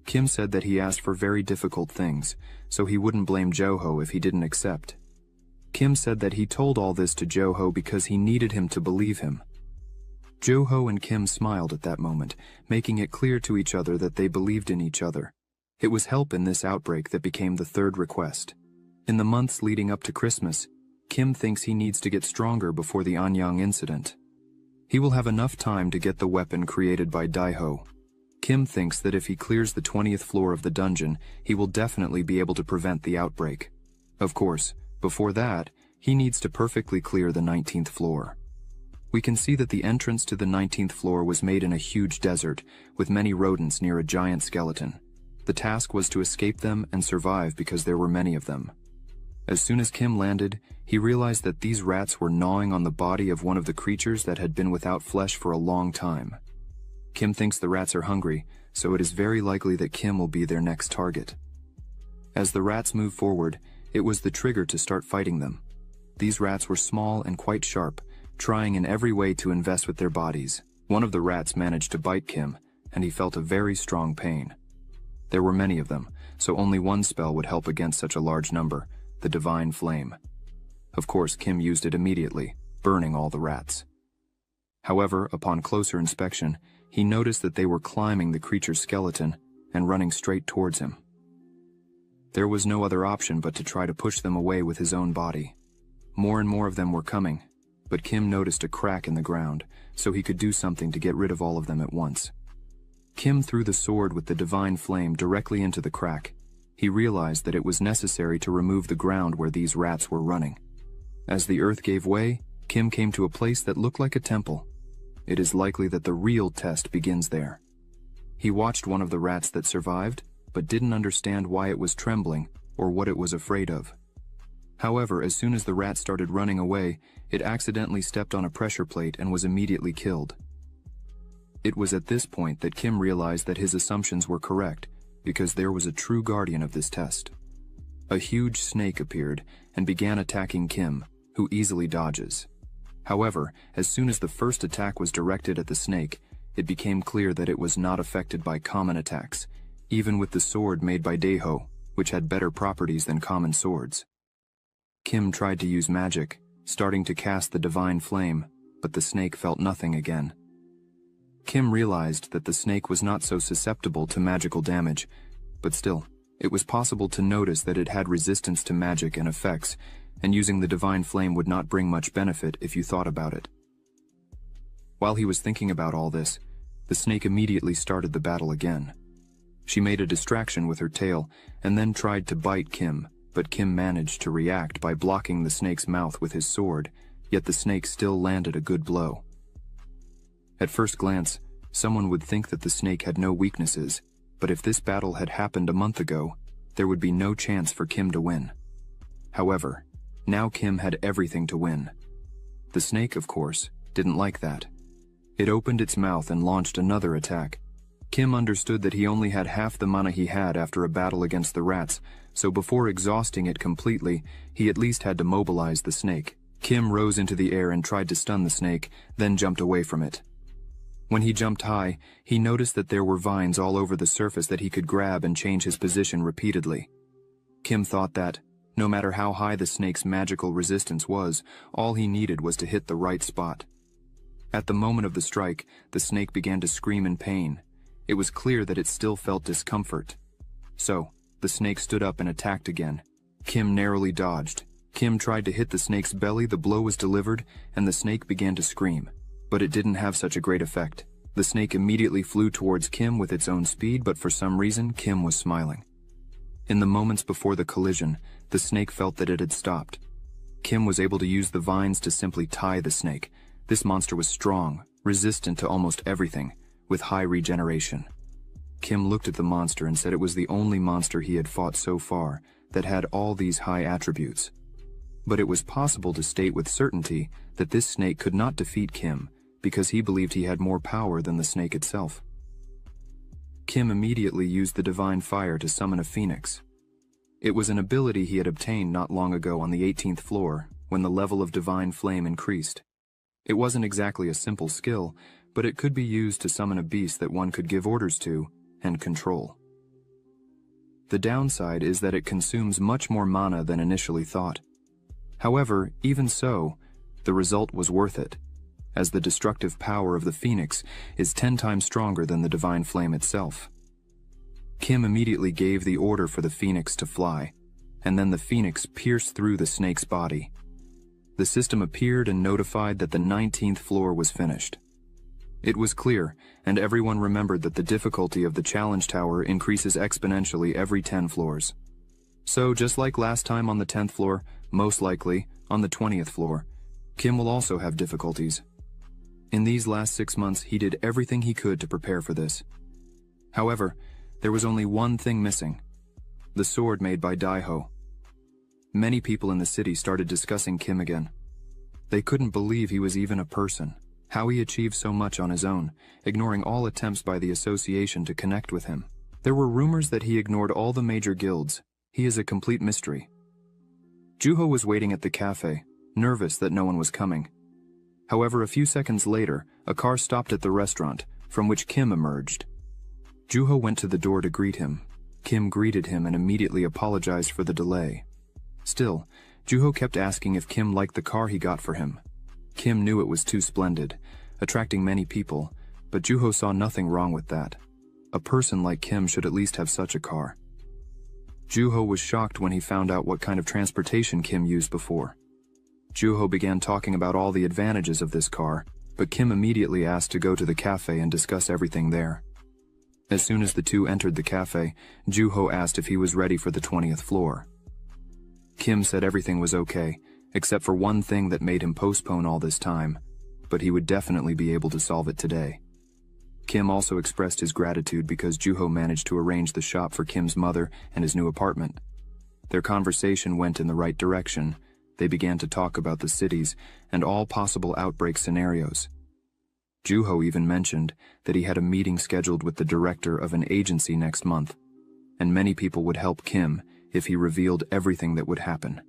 Kim said that he asked for very difficult things, so he wouldn't blame Juho if he didn't accept. Kim said that he told all this to Juho because he needed him to believe him. Juho and Kim smiled at that moment, making it clear to each other that they believed in each other. It was help in this outbreak that became the third request. In the months leading up to Christmas, Kim thinks he needs to get stronger before the Anyang incident. He will have enough time to get the weapon created by Daiho. Kim thinks that if he clears the 20th floor of the dungeon, he will definitely be able to prevent the outbreak. Of course, before that, he needs to perfectly clear the 19th floor. We can see that the entrance to the 19th floor was made in a huge desert, with many rodents near a giant skeleton. The task was to escape them and survive because there were many of them. As soon as Kim landed, he realized that these rats were gnawing on the body of one of the creatures that had been without flesh for a long time. Kim thinks the rats are hungry, so it is very likely that Kim will be their next target. As the rats moved forward, it was the trigger to start fighting them. These rats were small and quite sharp, trying in every way to invest with their bodies. One of the rats managed to bite Kim, and he felt a very strong pain. There were many of them, so only one spell would help against such a large number, the Divine Flame. Of course, Kim used it immediately, burning all the rats. However, upon closer inspection, he noticed that they were climbing the creature's skeleton and running straight towards him. There was no other option but to try to push them away with his own body. More and more of them were coming, but Kim noticed a crack in the ground, so he could do something to get rid of all of them at once. Kim threw the sword with the Divine Flame directly into the crack. He realized that it was necessary to remove the ground where these rats were running. As the earth gave way, Kim came to a place that looked like a temple. It is likely that the real test begins there. He watched one of the rats that survived, but didn't understand why it was trembling or what it was afraid of. However, as soon as the rat started running away, it accidentally stepped on a pressure plate and was immediately killed. It was at this point that Kim realized that his assumptions were correct, because there was a true guardian of this test. A huge snake appeared and began attacking Kim, who easily dodges. However, as soon as the first attack was directed at the snake, it became clear that it was not affected by common attacks, even with the sword made by Daiho, which had better properties than common swords. Kim tried to use magic, starting to cast the Divine Flame, but the snake felt nothing again. Kim realized that the snake was not so susceptible to magical damage, but still, it was possible to notice that it had resistance to magic and effects, and using the Divine Flame would not bring much benefit if you thought about it. While he was thinking about all this, the snake immediately started the battle again. She made a distraction with her tail, and then tried to bite Kim, but Kim managed to react by blocking the snake's mouth with his sword, yet the snake still landed a good blow. At first glance, someone would think that the snake had no weaknesses, but if this battle had happened a month ago, there would be no chance for Kim to win. However, now Kim had everything to win. The snake, of course, didn't like that. It opened its mouth and launched another attack. Kim understood that he only had half the mana he had after a battle against the rats, so before exhausting it completely, he at least had to mobilize the snake. Kim rose into the air and tried to stun the snake, then jumped away from it. When he jumped high, he noticed that there were vines all over the surface that he could grab and change his position repeatedly. Kim thought that, no matter how high the snake's magical resistance was, all he needed was to hit the right spot. At the moment of the strike, the snake began to scream in pain. It was clear that it still felt discomfort. So, the snake stood up and attacked again. Kim narrowly dodged. Kim tried to hit the snake's belly, the blow was delivered, and the snake began to scream. But it didn't have such a great effect. The snake immediately flew towards Kim with its own speed, but for some reason, Kim was smiling. In the moments before the collision, the snake felt that it had stopped. Kim was able to use the vines to simply tie the snake. This monster was strong, resistant to almost everything, with high regeneration. Kim looked at the monster and said it was the only monster he had fought so far that had all these high attributes. But it was possible to state with certainty that this snake could not defeat Kim because he believed he had more power than the snake itself. Kim immediately used the divine fire to summon a phoenix. It was an ability he had obtained not long ago on the 18th floor when the level of divine flame increased. It wasn't exactly a simple skill, but it could be used to summon a beast that one could give orders to and control. The downside is that it consumes much more mana than initially thought. However, even so, the result was worth it, as the destructive power of the phoenix is 10 times stronger than the divine flame itself. Kim immediately gave the order for the phoenix to fly, and then the phoenix pierced through the snake's body. The system appeared and notified that the 19th floor was finished. It was clear, and everyone remembered that the difficulty of the challenge tower increases exponentially every 10 floors. So, just like last time on the 10th floor, most likely, on the 20th floor, Kim will also have difficulties. In these last 6 months, he did everything he could to prepare for this. However, there was only one thing missing: the sword made by Daiho. Many people in the city started discussing Kim again. They couldn't believe he was even a person, how he achieved so much on his own, ignoring all attempts by the association to connect with him. There were rumors that he ignored all the major guilds. He is a complete mystery. Juho was waiting at the cafe, nervous that no one was coming. However, a few seconds later, a car stopped at the restaurant, from which Kim emerged. Juho went to the door to greet him. Kim greeted him and immediately apologized for the delay. Still, Juho kept asking if Kim liked the car he got for him. Kim knew it was too splendid, attracting many people, but Juho saw nothing wrong with that. A person like Kim should at least have such a car. Juho was shocked when he found out what kind of transportation Kim used before. Juho began talking about all the advantages of this car, but Kim immediately asked to go to the cafe and discuss everything there. As soon as the two entered the cafe, Juho asked if he was ready for the 20th floor. Kim said everything was okay, except for one thing that made him postpone all this time, but he would definitely be able to solve it today. Kim also expressed his gratitude because Juho managed to arrange the shop for Kim's mother and his new apartment. Their conversation went in the right direction. They began to talk about the cities and all possible outbreak scenarios. Juho even mentioned that he had a meeting scheduled with the director of an agency next month, and many people would help Kim if he revealed everything that would happen.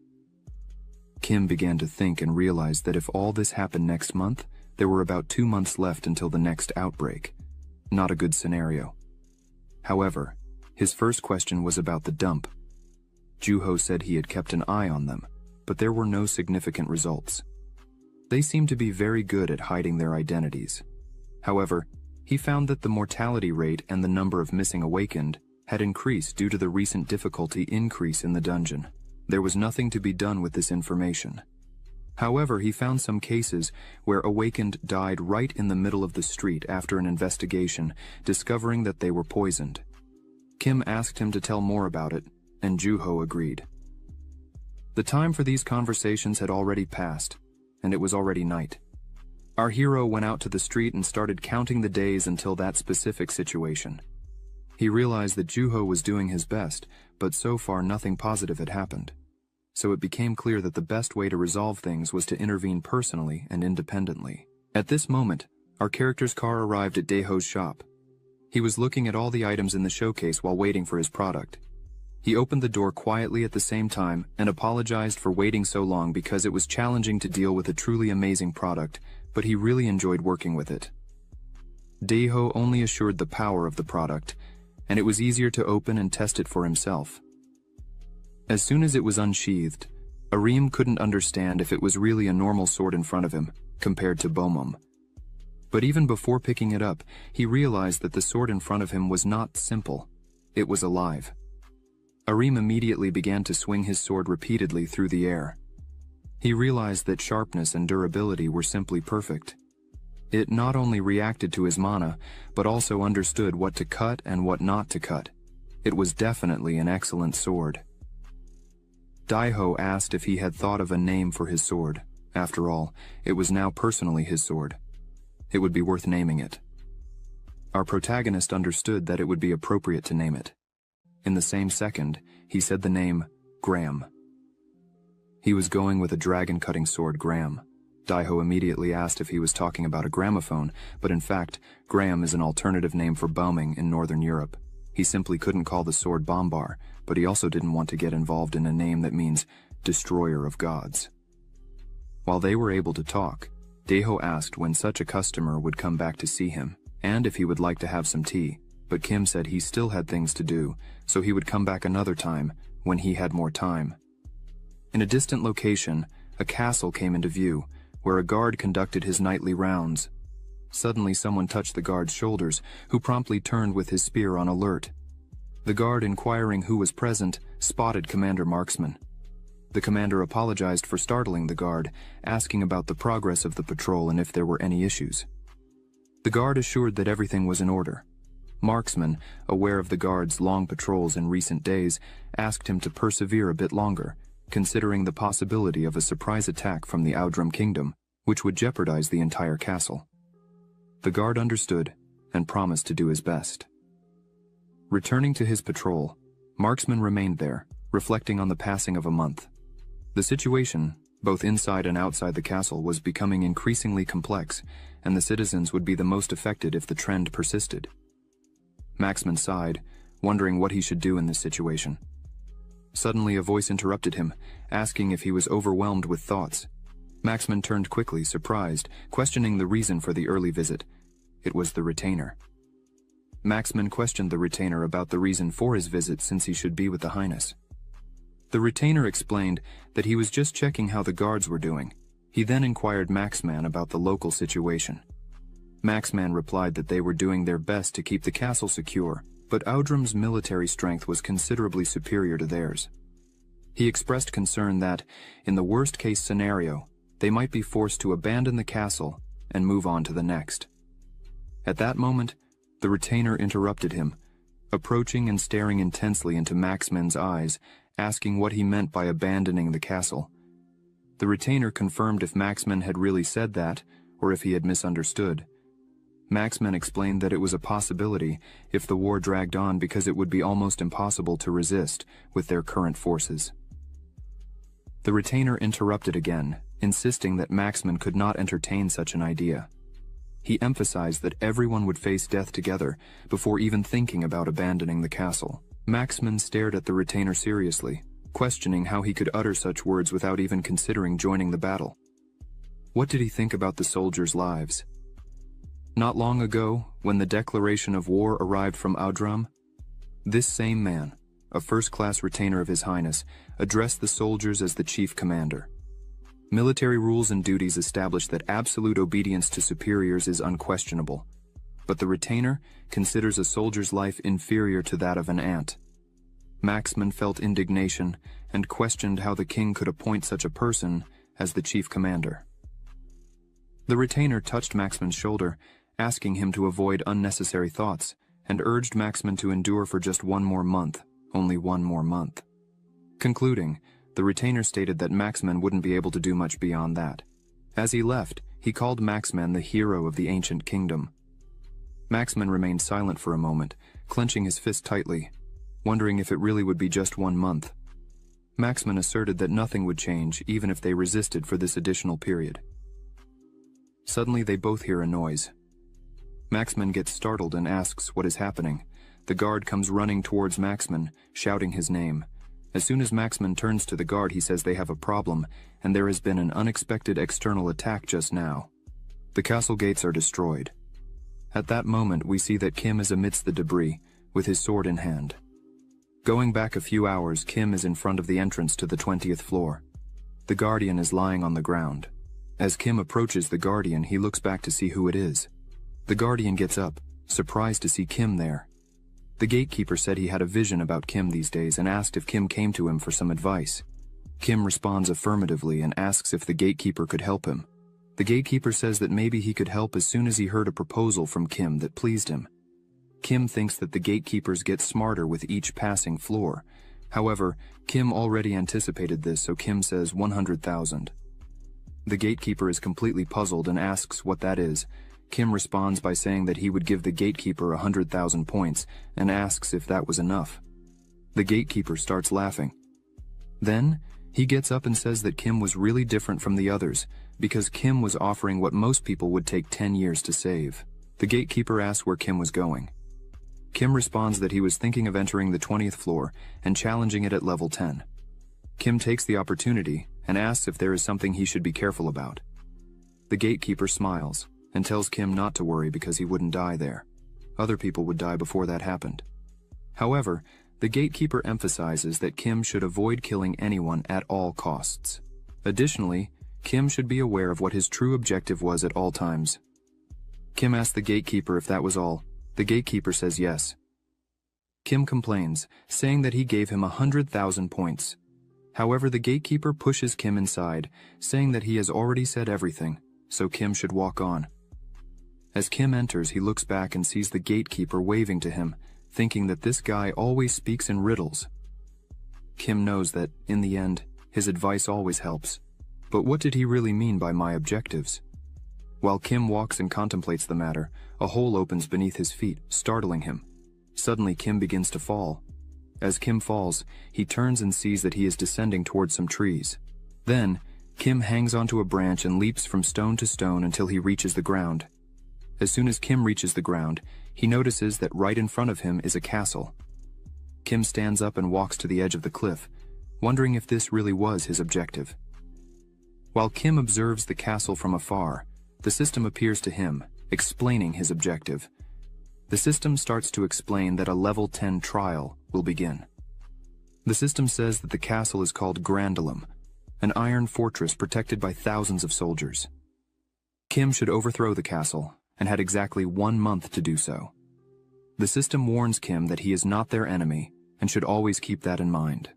Kim began to think and realized that if all this happened next month, there were about 2 months left until the next outbreak. Not a good scenario. However, his first question was about the dump. Juho said he had kept an eye on them, but there were no significant results. They seemed to be very good at hiding their identities. However, he found that the mortality rate and the number of missing awakened had increased due to the recent difficulty increase in the dungeon. There was nothing to be done with this information. However, he found some cases where awakened died right in the middle of the street after an investigation, discovering that they were poisoned. Kim asked him to tell more about it, and Juho agreed. The time for these conversations had already passed, and it was already night. Our hero went out to the street and started counting the days until that specific situation. He realized that Juho was doing his best, but so far nothing positive had happened. So it became clear that the best way to resolve things was to intervene personally and independently. At this moment, our character's car arrived at Daiho's shop. He was looking at all the items in the showcase while waiting for his product. He opened the door quietly at the same time and apologized for waiting so long because it was challenging to deal with a truly amazing product, but he really enjoyed working with it. Daiho only assured the power of the product, and it was easier to open and test it for himself. As soon as it was unsheathed, Arim couldn't understand if it was really a normal sword in front of him, compared to Bomum. But even before picking it up, he realized that the sword in front of him was not simple. It was alive. Arim immediately began to swing his sword repeatedly through the air. He realized that sharpness and durability were simply perfect. It not only reacted to his mana, but also understood what to cut and what not to cut. It was definitely an excellent sword. Daiho asked if he had thought of a name for his sword. After all, it was now personally his sword. It would be worth naming it. Our protagonist understood that it would be appropriate to name it. In the same second, he said the name Graham. He was going with a dragon-cutting sword, Graham. Daiho immediately asked if he was talking about a gramophone, but in fact, Graham is an alternative name for bombing in Northern Europe. He simply couldn't call the sword Bombar, but he also didn't want to get involved in a name that means destroyer of gods. While they were able to talk, Daiho asked when such a customer would come back to see him, and if he would like to have some tea, but Kim said he still had things to do, so he would come back another time, when he had more time. In a distant location, a castle came into view, where a guard conducted his nightly rounds. Suddenly someone touched the guard's shoulders, who promptly turned with his spear on alert. The guard, inquiring who was present, spotted Commander Marksman. The commander apologized for startling the guard, asking about the progress of the patrol and if there were any issues. The guard assured that everything was in order. Marksman, aware of the guard's long patrols in recent days, asked him to persevere a bit longer, considering the possibility of a surprise attack from the Outram Kingdom, which would jeopardize the entire castle. The guard understood and promised to do his best. Returning to his patrol, Marksman remained there, reflecting on the passing of a month. The situation, both inside and outside the castle, was becoming increasingly complex, and the citizens would be the most affected if the trend persisted. Marksman sighed, wondering what he should do in this situation. Suddenly a voice interrupted him, asking if he was overwhelmed with thoughts. Marksman turned quickly, surprised, questioning the reason for the early visit. It was the retainer. Marksman questioned the retainer about the reason for his visit, since he should be with the Highness. The retainer explained that he was just checking how the guards were doing. He then inquired Marksman about the local situation. Marksman replied that they were doing their best to keep the castle secure, but Outram's military strength was considerably superior to theirs. He expressed concern that, in the worst-case scenario, they might be forced to abandon the castle and move on to the next. At that moment, the retainer interrupted him, approaching and staring intensely into Marksman's eyes, asking what he meant by abandoning the castle. The retainer confirmed if Marksman had really said that, or if he had misunderstood. Marksman explained that it was a possibility if the war dragged on, because it would be almost impossible to resist with their current forces. The retainer interrupted again, insisting that Marksman could not entertain such an idea. He emphasized that everyone would face death together before even thinking about abandoning the castle. Marksman stared at the retainer seriously, questioning how he could utter such words without even considering joining the battle. What did he think about the soldiers' lives? Not long ago, when the declaration of war arrived from Outram, this same man, a first-class retainer of His Highness, addressed the soldiers as the chief commander. Military rules and duties establish that absolute obedience to superiors is unquestionable, but the retainer considers a soldier's life inferior to that of an ant. Marksman felt indignation and questioned how the king could appoint such a person as the chief commander. The retainer touched Marksman's shoulder, asking him to avoid unnecessary thoughts, and urged Marksman to endure for just one more month, only one more month. Concluding, the retainer stated that Marksman wouldn't be able to do much beyond that. As he left, he called Marksman the hero of the ancient kingdom. Marksman remained silent for a moment, clenching his fist tightly, wondering if it really would be just 1 month. Marksman asserted that nothing would change even if they resisted for this additional period. Suddenly they both hear a noise. Marksman gets startled and asks what is happening. The guard comes running towards Marksman, shouting his name. As soon as Marksman turns to the guard, he says they have a problem, and there has been an unexpected external attack just now. The castle gates are destroyed. At that moment, we see that Kim is amidst the debris, with his sword in hand. Going back a few hours, Kim is in front of the entrance to the 20th floor. The Guardian is lying on the ground. As Kim approaches the Guardian, he looks back to see who it is. The Guardian gets up, surprised to see Kim there. The gatekeeper said he had a vision about Kim these days and asked if Kim came to him for some advice. Kim responds affirmatively and asks if the gatekeeper could help him. The gatekeeper says that maybe he could help as soon as he heard a proposal from Kim that pleased him. Kim thinks that the gatekeepers get smarter with each passing floor. However, Kim already anticipated this, so Kim says 100,000. The gatekeeper is completely puzzled and asks what that is. Kim responds by saying that he would give the gatekeeper 100,000 points and asks if that was enough. The gatekeeper starts laughing. Then, he gets up and says that Kim was really different from the others because Kim was offering what most people would take 10 years to save. The gatekeeper asks where Kim was going. Kim responds that he was thinking of entering the 20th floor and challenging it at level 10. Kim takes the opportunity and asks if there is something he should be careful about. The gatekeeper smiles and tells Kim not to worry because he wouldn't die there. Other people would die before that happened. However, the gatekeeper emphasizes that Kim should avoid killing anyone at all costs. Additionally, Kim should be aware of what his true objective was at all times. Kim asks the gatekeeper if that was all. The gatekeeper says yes. Kim complains, saying that he gave him 100,000 points. However, the gatekeeper pushes Kim inside, saying that he has already said everything, so Kim should walk on. As Kim enters, he looks back and sees the gatekeeper waving to him, thinking that this guy always speaks in riddles. Kim knows that, in the end, his advice always helps. But what did he really mean by my objectives? While Kim walks and contemplates the matter, a hole opens beneath his feet, startling him. Suddenly, Kim begins to fall. As Kim falls, he turns and sees that he is descending towards some trees. Then, Kim hangs onto a branch and leaps from stone to stone until he reaches the ground. As soon as Kim reaches the ground, he notices that right in front of him is a castle. Kim stands up and walks to the edge of the cliff, wondering if this really was his objective. While Kim observes the castle from afar, the system appears to him, explaining his objective. The system starts to explain that a level 10 trial will begin. The system says that the castle is called Grandulum, an iron fortress protected by thousands of soldiers. Kim should overthrow the castle, and had exactly 1 month to do so. The system warns Kim that he is not their enemy, and should always keep that in mind.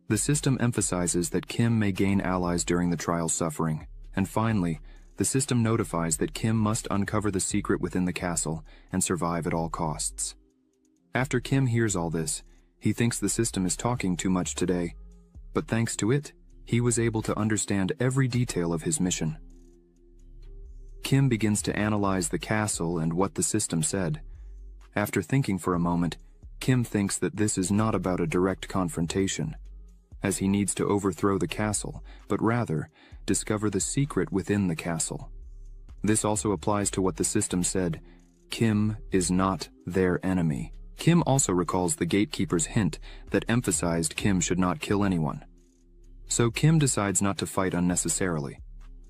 The system emphasizes that Kim may gain allies during the trial's suffering, and finally, the system notifies that Kim must uncover the secret within the castle and survive at all costs. After Kim hears all this, he thinks the system is talking too much today, but thanks to it, he was able to understand every detail of his mission. Kim begins to analyze the castle and what the system said. After thinking for a moment, Kim thinks that this is not about a direct confrontation, as he needs to overthrow the castle, but rather discover the secret within the castle. This also applies to what the system said: Kim is not their enemy. Kim also recalls the gatekeeper's hint that emphasized Kim should not kill anyone. So Kim decides not to fight unnecessarily.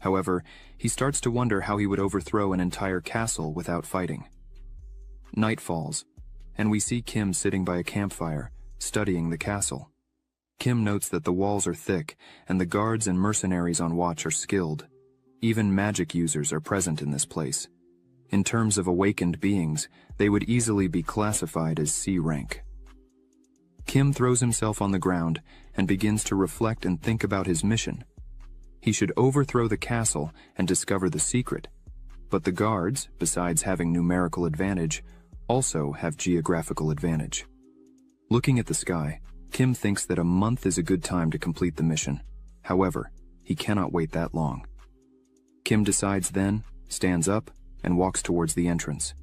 However, he starts to wonder how he would overthrow an entire castle without fighting. Night falls, and we see Kim sitting by a campfire, studying the castle. Kim notes that the walls are thick, and the guards and mercenaries on watch are skilled. Even magic users are present in this place. In terms of awakened beings, they would easily be classified as C rank. Kim throws himself on the ground and begins to reflect and think about his mission. He should overthrow the castle and discover the secret. But the guards, besides having numerical advantage, also have geographical advantage. Looking at the sky, Kim thinks that a month is a good time to complete the mission. However, he cannot wait that long. Kim decides then, stands up, and walks towards the entrance.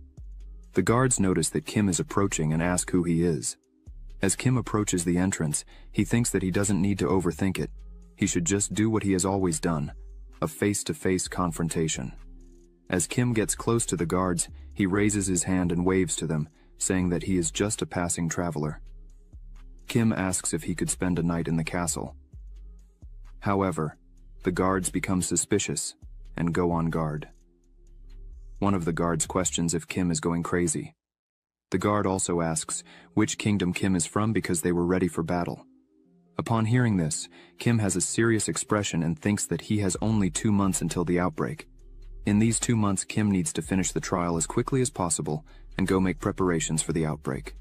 The guards notice that Kim is approaching and ask who he is. As Kim approaches the entrance, he thinks that he doesn't need to overthink it. He should just do what he has always done, a face-to-face confrontation. As Kim gets close to the guards, he raises his hand and waves to them, saying that he is just a passing traveler. Kim asks if he could spend a night in the castle. However, the guards become suspicious and go on guard. One of the guards questions if Kim is going crazy. The guard also asks which kingdom Kim is from because they were ready for battle. Upon hearing this, Kim has a serious expression and thinks that he has only 2 months until the outbreak. In these 2 months, Kim needs to finish the trial as quickly as possible and go make preparations for the outbreak.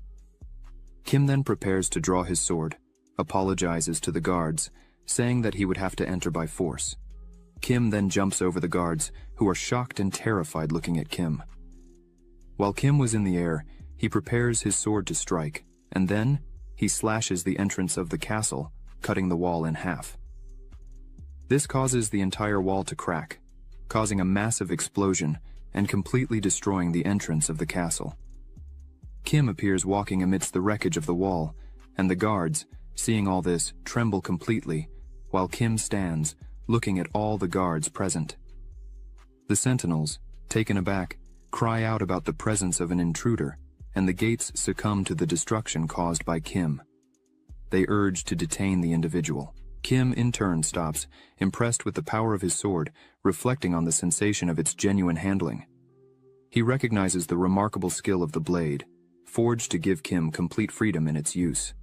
Kim then prepares to draw his sword, apologizes to the guards, saying that he would have to enter by force. Kim then jumps over the guards, who are shocked and terrified looking at Kim. While Kim was in the air, he prepares his sword to strike, and then he slashes the entrance of the castle, cutting the wall in half. This causes the entire wall to crack, causing a massive explosion and completely destroying the entrance of the castle. Kim appears walking amidst the wreckage of the wall, and the guards, seeing all this, tremble completely, while Kim stands, looking at all the guards present. The sentinels, taken aback, cry out about the presence of an intruder, and the gates succumb to the destruction caused by Kim. They urge to detain the individual. Kim in turn stops, impressed with the power of his sword, reflecting on the sensation of its genuine handling. He recognizes the remarkable skill of the blade, forged to give Kim complete freedom in its use.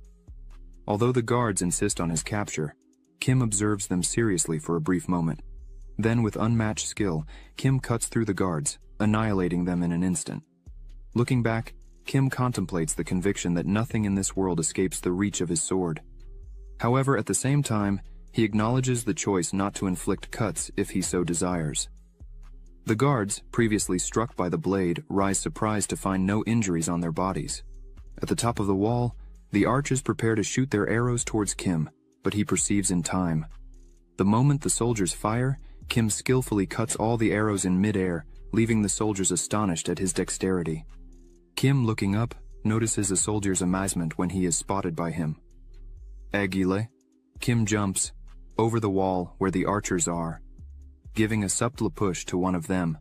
Although the guards insist on his capture, Kim observes them seriously for a brief moment. Then, with unmatched skill, Kim cuts through the guards, annihilating them in an instant. Looking back, Kim contemplates the conviction that nothing in this world escapes the reach of his sword. However, at the same time, he acknowledges the choice not to inflict cuts if he so desires. The guards, previously struck by the blade, rise surprised to find no injuries on their bodies. At the top of the wall, the archers prepare to shoot their arrows towards Kim, but he perceives in time. The moment the soldiers fire, Kim skillfully cuts all the arrows in mid-air, leaving the soldiers astonished at his dexterity. Kim, looking up, notices a soldier's amazement when he is spotted by him. Agile, Kim jumps over the wall where the archers are, giving a subtle push to one of them,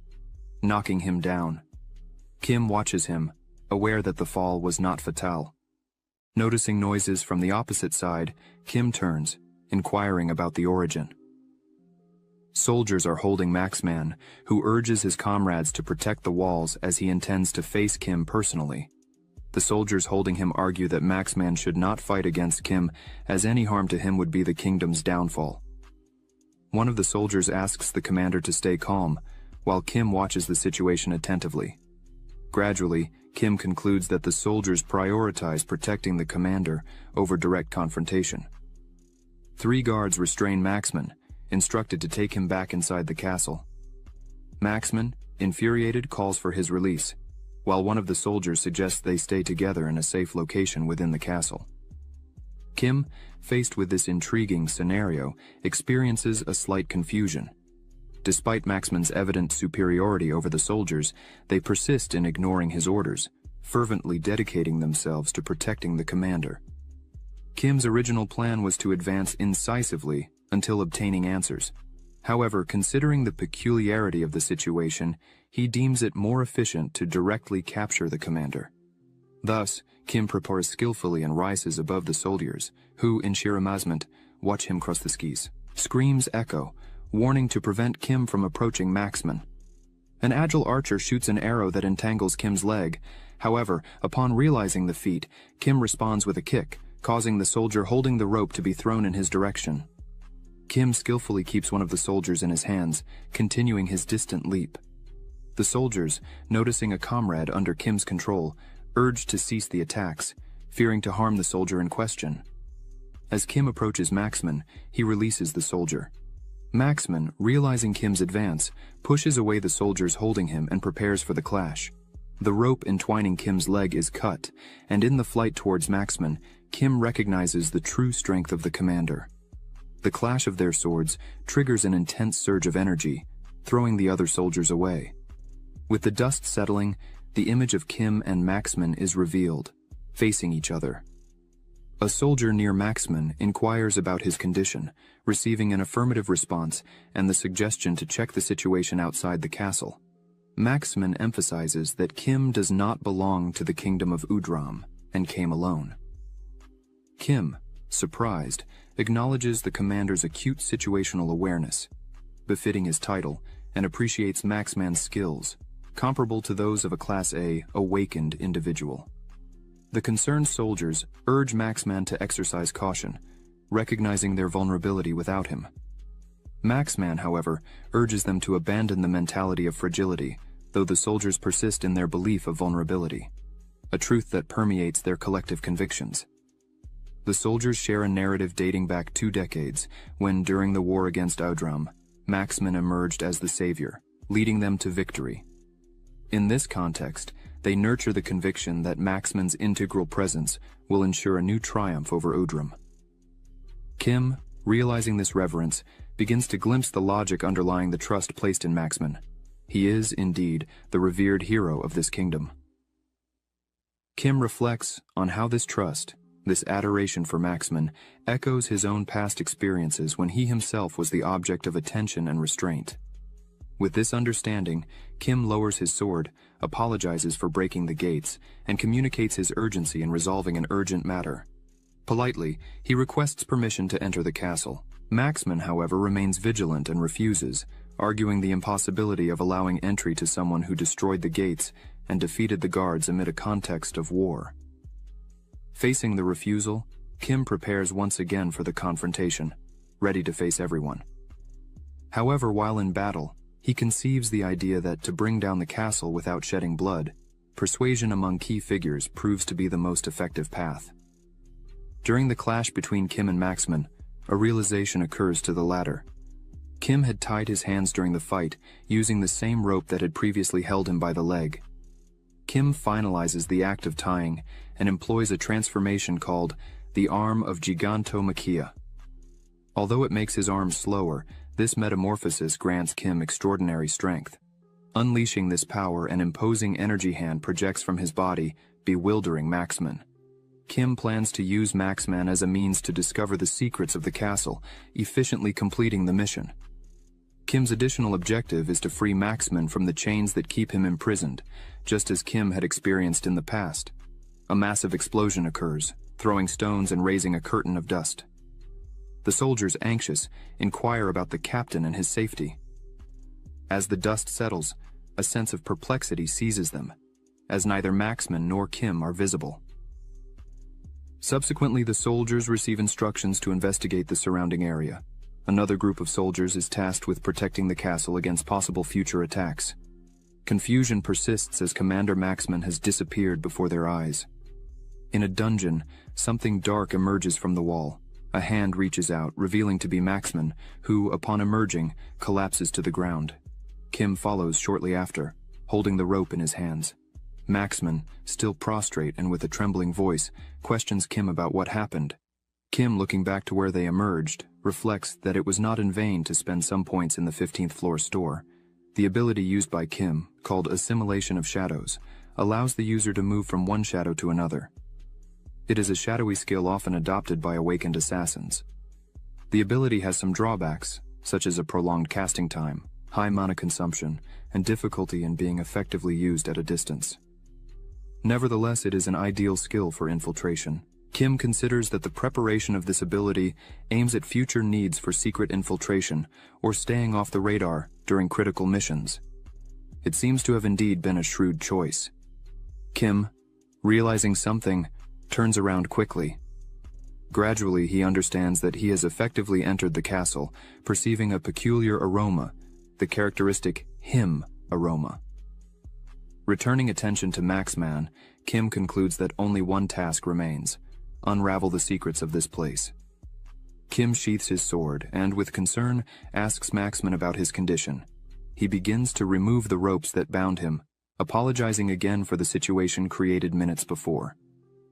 knocking him down. Kim watches him, aware that the fall was not fatal. Noticing noises from the opposite side, Kim turns, inquiring about the origin. Soldiers are holding Maxman, who urges his comrades to protect the walls as he intends to face Kim personally. The soldiers holding him argue that Maxman should not fight against Kim, as any harm to him would be the kingdom's downfall. One of the soldiers asks the commander to stay calm, while Kim watches the situation attentively. Gradually, Kim concludes that the soldiers prioritize protecting the commander over direct confrontation. 3 guards restrain Maxman, instructed to take him back inside the castle. Maxman, infuriated, calls for his release, while one of the soldiers suggests they stay together in a safe location within the castle. Kim, faced with this intriguing scenario, experiences a slight confusion. Despite Maxman's evident superiority over the soldiers, they persist in ignoring his orders, fervently dedicating themselves to protecting the commander. Kim's original plan was to advance incisively until obtaining answers. However, considering the peculiarity of the situation, he deems it more efficient to directly capture the commander. Thus, Kim prepares skillfully and rises above the soldiers, who, in sheer amazement, watch him cross the skis. Screams echo, warning to prevent Kim from approaching Maxman. An agile archer shoots an arrow that entangles Kim's leg. However, upon realizing the feat, Kim responds with a kick, causing the soldier holding the rope to be thrown in his direction. Kim skillfully keeps one of the soldiers in his hands, continuing his distant leap. The soldiers, noticing a comrade under Kim's control, urge to cease the attacks, fearing to harm the soldier in question. As Kim approaches Maxman, he releases the soldier. Maxman, realizing Kim's advance, pushes away the soldiers holding him and prepares for the clash. The rope entwining Kim's leg is cut, and in the flight towards Maxman, Kim recognizes the true strength of the commander. The clash of their swords triggers an intense surge of energy, throwing the other soldiers away. With the dust settling, the image of Kim and Maxman is revealed, facing each other. A soldier near Maxman inquires about his condition, receiving an affirmative response and the suggestion to check the situation outside the castle. Maxman emphasizes that Kim does not belong to the kingdom of Udram and came alone. Kim, surprised, acknowledges the commander's acute situational awareness, befitting his title, and appreciates Maxman's skills, comparable to those of a Class A awakened individual. The concerned soldiers urge Maxman to exercise caution, recognizing their vulnerability without him. Maxman, however, urges them to abandon the mentality of fragility, though the soldiers persist in their belief of vulnerability, a truth that permeates their collective convictions. The soldiers share a narrative dating back 2 decades, when, during the war against Udram, Maxman emerged as the savior, leading them to victory. In this context, they nurture the conviction that Maxman's integral presence will ensure a new triumph over Udrum. Kim, realizing this reverence, begins to glimpse the logic underlying the trust placed in Maxman. He is, indeed, the revered hero of this kingdom. Kim reflects on how this trust, this adoration for Maxman, echoes his own past experiences when he himself was the object of attention and restraint. With this understanding, Kim lowers his sword, apologizes for breaking the gates, and communicates his urgency in resolving an urgent matter. Politely, he requests permission to enter the castle. Maxman, however, remains vigilant and refuses, arguing the impossibility of allowing entry to someone who destroyed the gates and defeated the guards amid a context of war. Facing the refusal, Kim prepares once again for the confrontation, ready to face everyone. However, while in battle, he conceives the idea that to bring down the castle without shedding blood, persuasion among key figures proves to be the most effective path. During the clash between Kim and Maxman, a realization occurs to the latter. Kim had tied his hands during the fight, using the same rope that had previously held him by the leg. Kim finalizes the act of tying and employs a transformation called the Arm of Gigantomachia. Although it makes his arms slower, this metamorphosis grants Kim extraordinary strength. Unleashing this power, an imposing energy hand projects from his body, bewildering Maxman. Kim plans to use Maxman as a means to discover the secrets of the castle, efficiently completing the mission. Kim's additional objective is to free Maxman from the chains that keep him imprisoned, just as Kim had experienced in the past. A massive explosion occurs, throwing stones and raising a curtain of dust. The soldiers, anxious, inquire about the captain and his safety. As the dust settles, a sense of perplexity seizes them, as neither Maxman nor Kim are visible. Subsequently, the soldiers receive instructions to investigate the surrounding area. Another group of soldiers is tasked with protecting the castle against possible future attacks. Confusion persists as Commander Maxman has disappeared before their eyes. In a dungeon, something dark emerges from the wall. A hand reaches out, revealing to be Maxman, who, upon emerging, collapses to the ground. Kim follows shortly after, holding the rope in his hands. Maxman, still prostrate and with a trembling voice, questions Kim about what happened. Kim, looking back to where they emerged, reflects that it was not in vain to spend some points in the 15th floor store. The ability used by Kim, called Assimilation of Shadows, allows the user to move from one shadow to another. It is a shadowy skill often adopted by awakened assassins. The ability has some drawbacks, such as a prolonged casting time, high mana consumption, and difficulty in being effectively used at a distance. Nevertheless, it is an ideal skill for infiltration. Kim considers that the preparation of this ability aims at future needs for secret infiltration or staying off the radar during critical missions. It seems to have indeed been a shrewd choice. Kim, realizing something, turns around quickly. Gradually, he understands that he has effectively entered the castle, perceiving a peculiar aroma, the characteristic him aroma. Returning attention to Maxman, Kim concludes that only one task remains: unravel the secrets of this place. Kim sheaths his sword and, with concern, asks Maxman about his condition. He begins to remove the ropes that bound him, apologizing again for the situation created minutes before.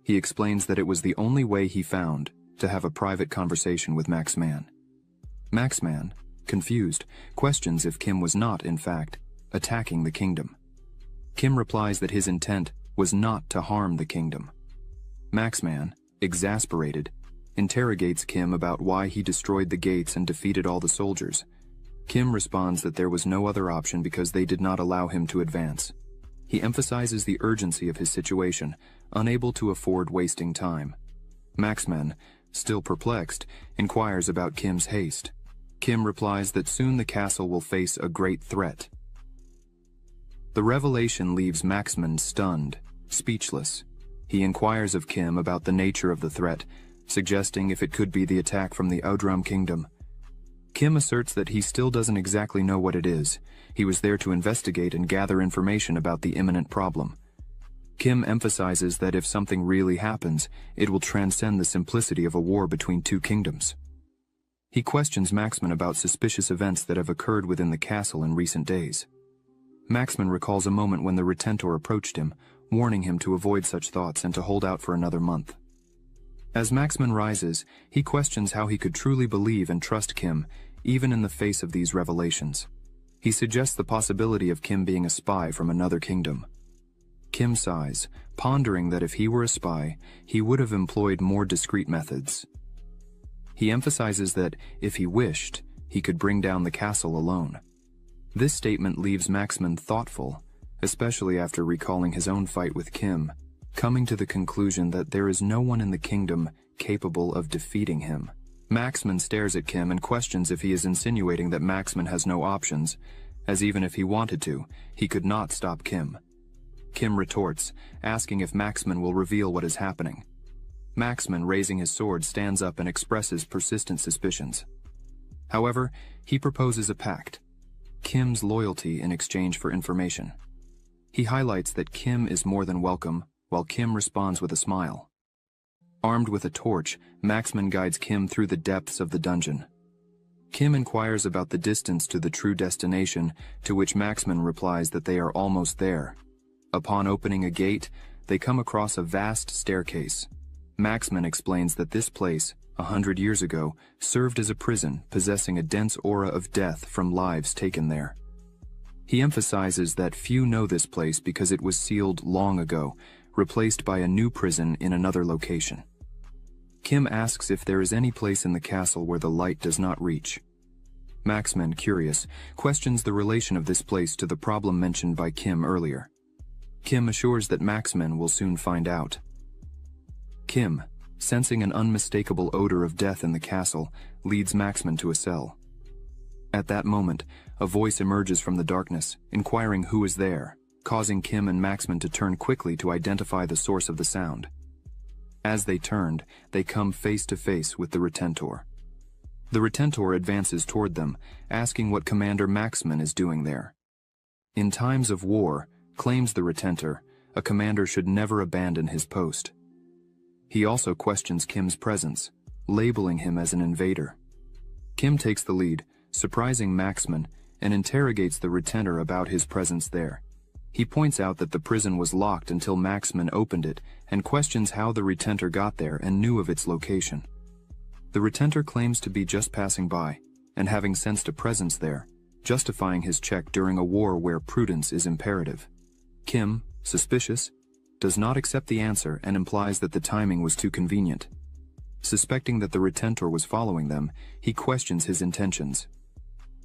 He explains that it was the only way he found to have a private conversation with Maxman. Maxman, confused, questions if Kim was not, in fact, attacking the kingdom. Kim replies that his intent was not to harm the kingdom. Maxman, exasperated, interrogates Kim about why he destroyed the gates and defeated all the soldiers. Kim responds that there was no other option because they did not allow him to advance. He emphasizes the urgency of his situation, unable to afford wasting time. Maxman, still perplexed, inquires about Kim's haste. Kim replies that soon the castle will face a great threat. The revelation leaves Maxman stunned, speechless. He inquires of Kim about the nature of the threat, suggesting if it could be the attack from the Udrum kingdom. Kim asserts that he still doesn't exactly know what it is. He was there to investigate and gather information about the imminent problem. Kim emphasizes that if something really happens, it will transcend the simplicity of a war between two kingdoms. He questions Maxman about suspicious events that have occurred within the castle in recent days. Maxman recalls a moment when the retentor approached him, warning him to avoid such thoughts and to hold out for another month. As Maxman rises, he questions how he could truly believe and trust Kim, even in the face of these revelations. He suggests the possibility of Kim being a spy from another kingdom. Kim sighs, pondering that if he were a spy, he would have employed more discreet methods. He emphasizes that, if he wished, he could bring down the castle alone. This statement leaves Maxman thoughtful, especially after recalling his own fight with Kim, coming to the conclusion that there is no one in the kingdom capable of defeating him. Maxman stares at Kim and questions if he is insinuating that Maxman has no options, as even if he wanted to, he could not stop Kim. Kim retorts, asking if Maxman will reveal what is happening. Maxman, raising his sword, stands up and expresses persistent suspicions. However, he proposes a pact: Kim's loyalty in exchange for information. He highlights that Kim is more than welcome, while Kim responds with a smile. Armed with a torch, Maxman guides Kim through the depths of the dungeon. Kim inquires about the distance to the true destination, to which Maxman replies that they are almost there. Upon opening a gate, they come across a vast staircase. Maxman explains that this place, 100 years ago, served as a prison, possessing a dense aura of death from lives taken there. He emphasizes that few know this place because it was sealed long ago, replaced by a new prison in another location. Kim asks if there is any place in the castle where the light does not reach. Maxman, curious, questions the relation of this place to the problem mentioned by Kim earlier. Kim assures that Maxman will soon find out. Kim, sensing an unmistakable odor of death in the castle, leads Maxman to a cell. At that moment, a voice emerges from the darkness, inquiring who is there, causing Kim and Maxman to turn quickly to identify the source of the sound. As they turned, they come face to face with the retentor. The retentor advances toward them, asking what Commander Maxman is doing there. In times of war, claims the retentor, a commander should never abandon his post. He also questions Kim's presence, labeling him as an invader. Kim takes the lead, surprising Maxman, and interrogates the retentor about his presence there. He points out that the prison was locked until Maxman opened it, and questions how the retentor got there and knew of its location. The retentor claims to be just passing by, and having sensed a presence there, justifying his check during a war where prudence is imperative. Kim, suspicious, does not accept the answer and implies that the timing was too convenient. Suspecting that the retentor was following them, he questions his intentions.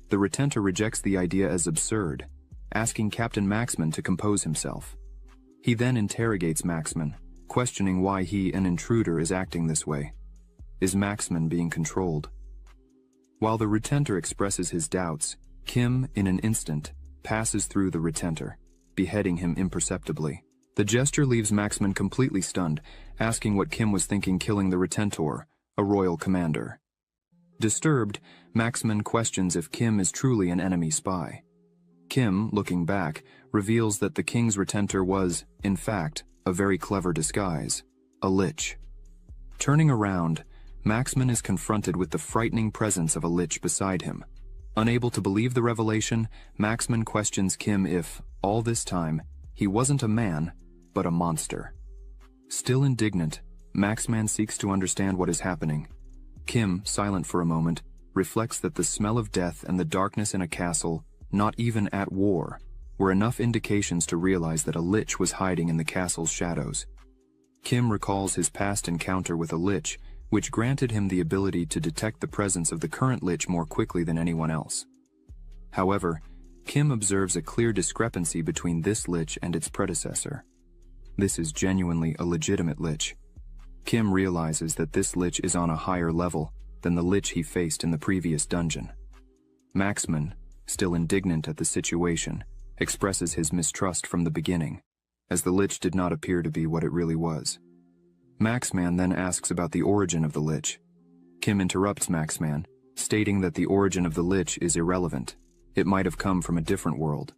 The retentor rejects the idea as absurd, asking Captain Maxman to compose himself. He then interrogates Maxman, questioning why he, an intruder, is acting this way. Is Maxman being controlled? While the retentor expresses his doubts, Kim, in an instant, passes through the retentor, beheading him imperceptibly. The gesture leaves Maxman completely stunned, asking what Kim was thinking killing the retentor, a royal commander. Disturbed, Maxman questions if Kim is truly an enemy spy. Kim, looking back, reveals that the king's retentor was, in fact, a very clever disguise, a lich. Turning around, Maxman is confronted with the frightening presence of a lich beside him. Unable to believe the revelation, Maxman questions Kim if, all this time, he wasn't a man, but a monster. Still indignant, Maxman seeks to understand what is happening. Kim, silent for a moment, reflects that the smell of death and the darkness in a castle, not even at war, were enough indications to realize that a lich was hiding in the castle's shadows. Kim recalls his past encounter with a lich, which granted him the ability to detect the presence of the current lich more quickly than anyone else. However, Kim observes a clear discrepancy between this lich and its predecessor. This is genuinely a legitimate lich. Kim realizes that this lich is on a higher level than the lich he faced in the previous dungeon. Maxman, still indignant at the situation, expresses his mistrust from the beginning, as the lich did not appear to be what it really was. Maxman then asks about the origin of the lich. Kim interrupts Maxman, stating that the origin of the lich is irrelevant. It might have come from a different world.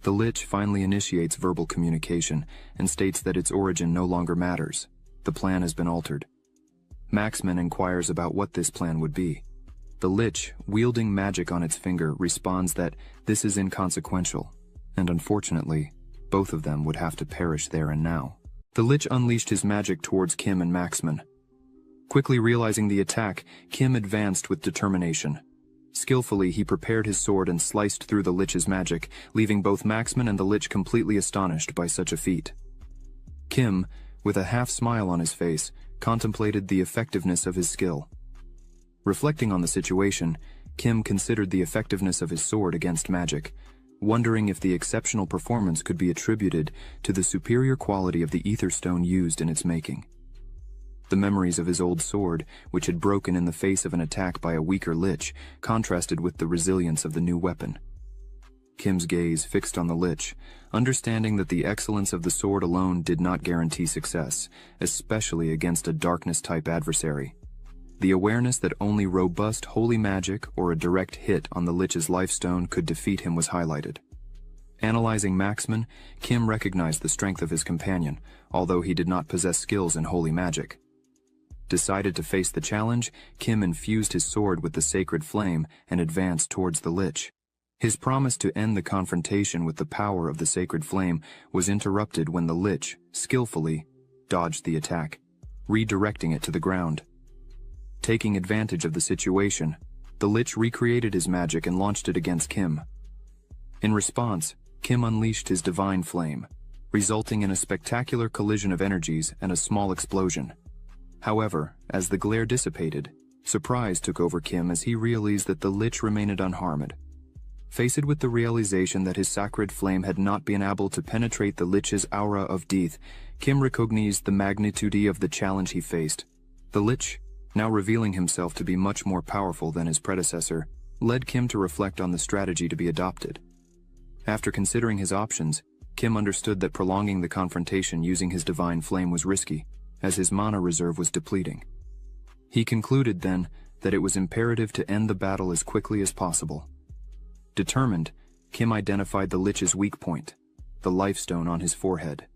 The lich finally initiates verbal communication and states that its origin no longer matters. The plan has been altered. Maxman inquires about what this plan would be. The Lich, wielding magic on its finger, responds that this is inconsequential, and unfortunately, both of them would have to perish there and now. The Lich unleashed his magic towards Kim and Maxman. Quickly realizing the attack, Kim advanced with determination. Skillfully, he prepared his sword and sliced through the Lich's magic, leaving both Maxman and the Lich completely astonished by such a feat. Kim, with a half-smile on his face, contemplated the effectiveness of his skill. Reflecting on the situation, Kim considered the effectiveness of his sword against magic, wondering if the exceptional performance could be attributed to the superior quality of the ether stone used in its making. The memories of his old sword, which had broken in the face of an attack by a weaker Lich, contrasted with the resilience of the new weapon. Kim's gaze fixed on the Lich, understanding that the excellence of the sword alone did not guarantee success, especially against a darkness-type adversary. The awareness that only robust holy magic or a direct hit on the Lich's lifestone could defeat him was highlighted. Analyzing Maxman, Kim recognized the strength of his companion, although he did not possess skills in holy magic. Decided to face the challenge, Kim infused his sword with the sacred flame and advanced towards the Lich. His promise to end the confrontation with the power of the sacred flame was interrupted when the Lich, skillfully, dodged the attack, redirecting it to the ground. Taking advantage of the situation, the Lich recreated his magic and launched it against Kim. In response, Kim unleashed his divine flame, resulting in a spectacular collision of energies and a small explosion. However, as the glare dissipated, surprise took over Kim as he realized that the Lich remained unharmed. Faced with the realization that his sacred flame had not been able to penetrate the Lich's aura of death, Kim recognized the magnitude of the challenge he faced. The Lich, now revealing himself to be much more powerful than his predecessor, led Kim to reflect on the strategy to be adopted. After considering his options, Kim understood that prolonging the confrontation using his divine flame was risky, as his mana reserve was depleting. He concluded then that it was imperative to end the battle as quickly as possible. Determined, Kim identified the Lich's weak point, the lifestone on his forehead.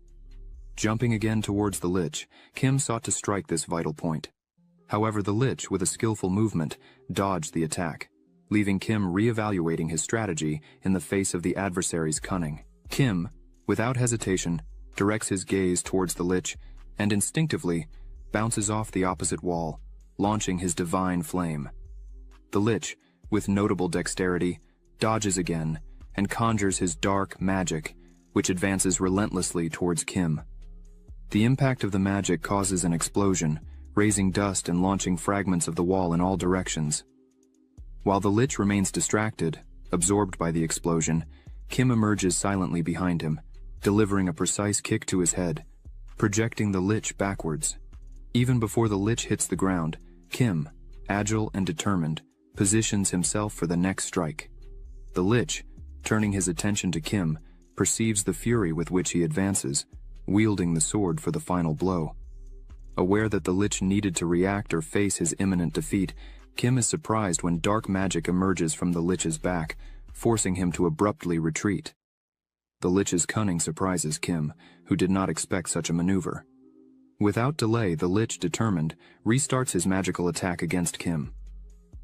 Jumping again towards the Lich, Kim sought to strike this vital point. However, the Lich, with a skillful movement, dodged the attack, leaving Kim re-evaluating his strategy in the face of the adversary's cunning. Kim, without hesitation, directs his gaze towards the Lich and instinctively bounces off the opposite wall, launching his divine flame. The Lich, with notable dexterity, dodges again and conjures his dark magic, which advances relentlessly towards Kim. The impact of the magic causes an explosion, raising dust and launching fragments of the wall in all directions. While the Lich remains distracted, absorbed by the explosion, Kim emerges silently behind him, delivering a precise kick to his head, projecting the Lich backwards. Even before the Lich hits the ground, Kim, agile and determined, positions himself for the next strike. The Lich, turning his attention to Kim, perceives the fury with which he advances, wielding the sword for the final blow. Aware that the Lich needed to react or face his imminent defeat, Kim is surprised when dark magic emerges from the Lich's back, forcing him to abruptly retreat. The Lich's cunning surprises Kim, who did not expect such a maneuver. Without delay, the Lich, determined, restarts his magical attack against Kim.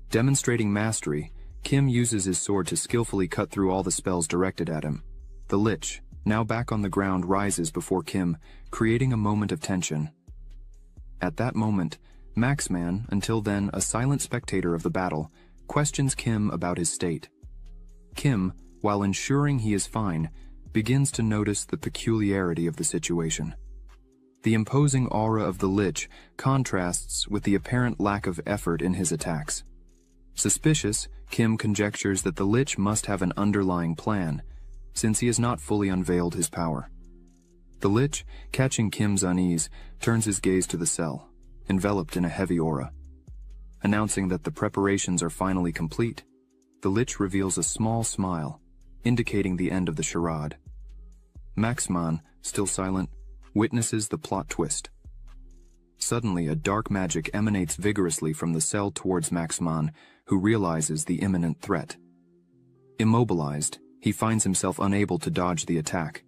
Demonstrating mastery, Kim uses his sword to skillfully cut through all the spells directed at him. The Lich, now back on the ground, rises before Kim, creating a moment of tension. At that moment, Maxman, until then a silent spectator of the battle, questions Kim about his state. Kim, while ensuring he is fine, begins to notice the peculiarity of the situation. The imposing aura of the Lich contrasts with the apparent lack of effort in his attacks. Suspicious, Kim conjectures that the Lich must have an underlying plan, since he has not fully unveiled his power. The Lich, catching Kim's unease, turns his gaze to the cell, enveloped in a heavy aura. Announcing that the preparations are finally complete, the Lich reveals a small smile, indicating the end of the charade. Maxman, still silent, witnesses the plot twist. Suddenly, a dark magic emanates vigorously from the cell towards Maxman, who realizes the imminent threat. Immobilized, he finds himself unable to dodge the attack.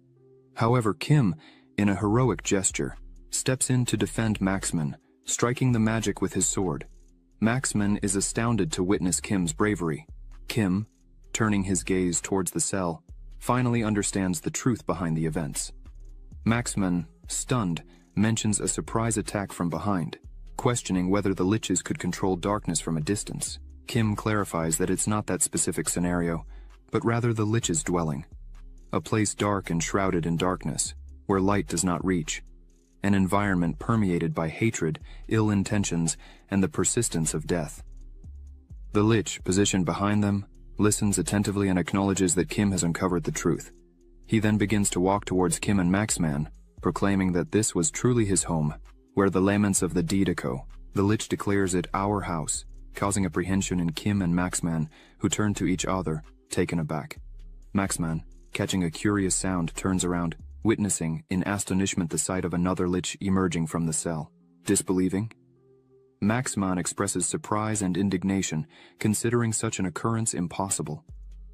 However, Kim, in a heroic gesture, steps in to defend Maxman, striking the magic with his sword. Maxman is astounded to witness Kim's bravery. Kim, turning his gaze towards the cell, finally understands the truth behind the events. Maxman, stunned, mentions a surprise attack from behind, questioning whether the liches could control darkness from a distance. Kim clarifies that it's not that specific scenario, but rather the liches' dwelling. A place dark and shrouded in darkness, where light does not reach. An environment permeated by hatred, ill intentions, and the persistence of death. The lich, positioned behind them, listens attentively and acknowledges that Kim has uncovered the truth. He then begins to walk towards Kim and Maxman, proclaiming that this was truly his home, where the laments of the deed echo. The lich declares it our house, causing apprehension in Kim and Maxman, who turn to each other, taken aback. Maxman, catching a curious sound, turns around, witnessing in astonishment the sight of another lich emerging from the cell. Disbelieving? Maxman expresses surprise and indignation, considering such an occurrence impossible.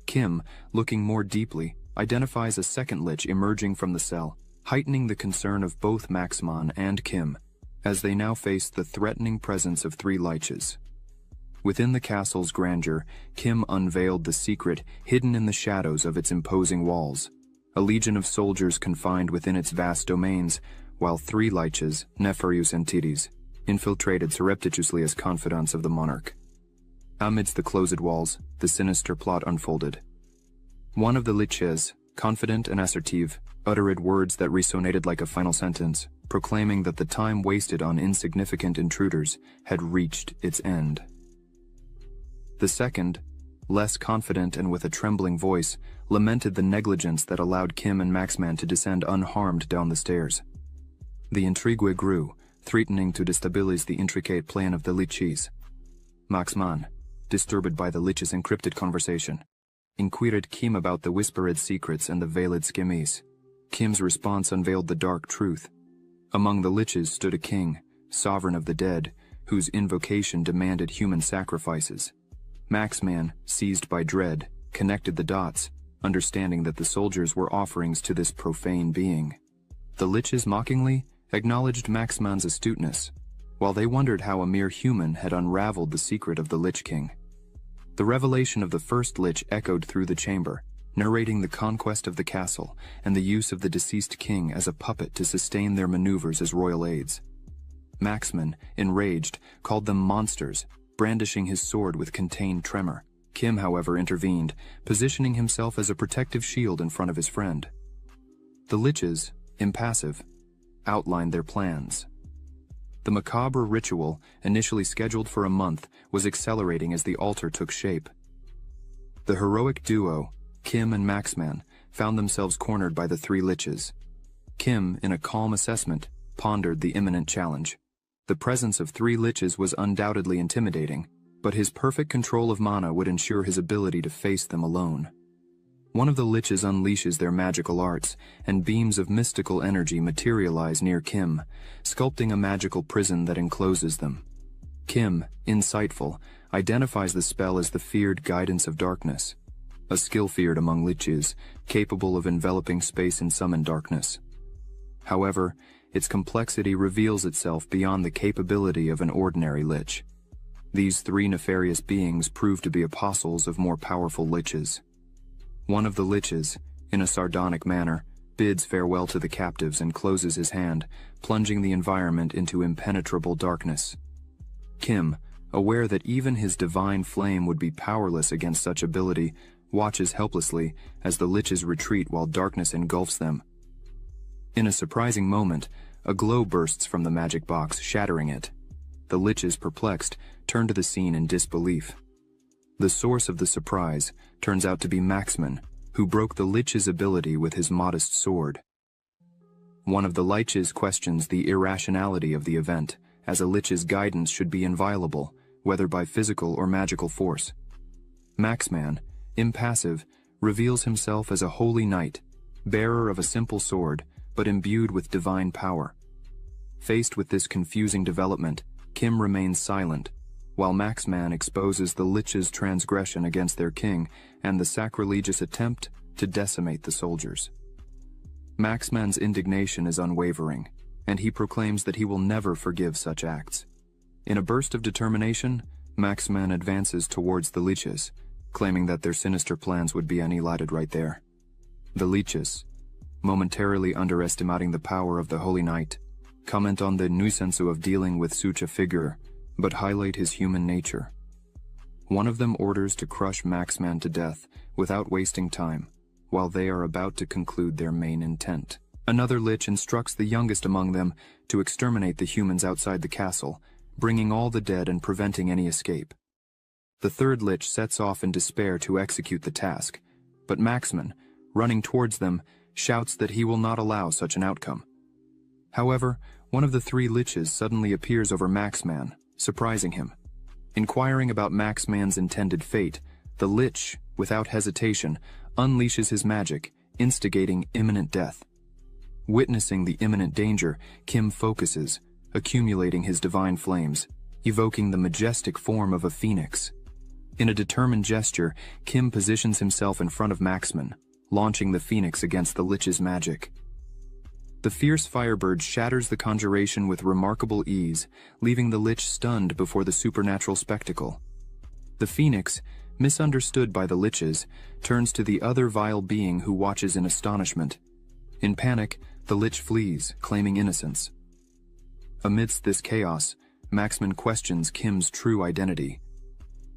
Kim, looking more deeply, identifies a second lich emerging from the cell, heightening the concern of both Maxman and Kim, as they now face the threatening presence of three liches. Within the castle's grandeur, Kim unveiled the secret hidden in the shadows of its imposing walls. A legion of soldiers confined within its vast domains, while three liches, nefarious entities, infiltrated surreptitiously as confidants of the monarch. Amidst the closed walls, the sinister plot unfolded. One of the liches, confident and assertive, uttered words that resonated like a final sentence, proclaiming that the time wasted on insignificant intruders had reached its end. The second, less confident and with a trembling voice, lamented the negligence that allowed Kim and Maxman to descend unharmed down the stairs. The intrigue grew, threatening to destabilize the intricate plan of the liches. Maxman, disturbed by the lich's encrypted conversation, inquired Kim about the whispered secrets and the veiled schemes. Kim's response unveiled the dark truth. Among the liches stood a king, sovereign of the dead, whose invocation demanded human sacrifices. Maxman, seized by dread, connected the dots, understanding that the soldiers were offerings to this profane being. The liches mockingly acknowledged Maxman's astuteness, while they wondered how a mere human had unraveled the secret of the Lich King. The revelation of the first lich echoed through the chamber, narrating the conquest of the castle and the use of the deceased king as a puppet to sustain their maneuvers as royal aides. Maxman, enraged, called them monsters, brandishing his sword with contained tremor. Kim, however, intervened, positioning himself as a protective shield in front of his friend. The liches, impassive, outlined their plans. The macabre ritual, initially scheduled for a month, was accelerating as the altar took shape. The heroic duo, Kim and Maxman, found themselves cornered by the three liches. Kim, in a calm assessment, pondered the imminent challenge. The presence of three liches was undoubtedly intimidating, but his perfect control of mana would ensure his ability to face them alone. One of the liches unleashes their magical arts, and beams of mystical energy materialize near Kim, sculpting a magical prison that encloses them. Kim, insightful, identifies the spell as the feared guidance of darkness, a skill feared among liches, capable of enveloping space in summoned darkness. However, its complexity reveals itself beyond the capability of an ordinary lich. These three nefarious beings prove to be apostles of more powerful liches. One of the liches, in a sardonic manner, bids farewell to the captives and closes his hand, plunging the environment into impenetrable darkness. Kim, aware that even his divine flame would be powerless against such ability, watches helplessly as the liches retreat while darkness engulfs them. In a surprising moment, a glow bursts from the magic box, shattering it. The liches, perplexed, turn to the scene in disbelief. The source of the surprise turns out to be Maxman, who broke the lich's ability with his modest sword. One of the liches questions the irrationality of the event, as a lich's guidance should be inviolable, whether by physical or magical force. Maxman, impassive, reveals himself as a holy knight, bearer of a simple sword, but imbued with divine power. Faced with this confusing development, Kim remains silent, while Maxman exposes the lich's transgression against their king and the sacrilegious attempt to decimate the soldiers. Maxman's indignation is unwavering, and he proclaims that he will never forgive such acts. In a burst of determination, Maxman advances towards the leeches, claiming that their sinister plans would be annihilated right there. The leeches, momentarily underestimating the power of the Holy Knight, comment on the nuisance of dealing with such a figure, but highlight his human nature. One of them orders to crush Maxman to death without wasting time, while they are about to conclude their main intent. Another lich instructs the youngest among them to exterminate the humans outside the castle, bringing all the dead and preventing any escape. The third lich sets off in despair to execute the task, but Maxman, running towards them, shouts that he will not allow such an outcome. However, one of the three liches suddenly appears over Maxman, surprising him. Inquiring about Maxman's intended fate, the lich, without hesitation, unleashes his magic, instigating imminent death. Witnessing the imminent danger, Kim focuses, accumulating his divine flames, evoking the majestic form of a phoenix. In a determined gesture, Kim positions himself in front of Maxman, launching the phoenix against the lich's magic. The fierce firebird shatters the conjuration with remarkable ease, leaving the lich stunned before the supernatural spectacle. The phoenix, misunderstood by the liches, turns to the other vile being who watches in astonishment. In panic, the lich flees, claiming innocence. Amidst this chaos, Maxman questions Kim's true identity.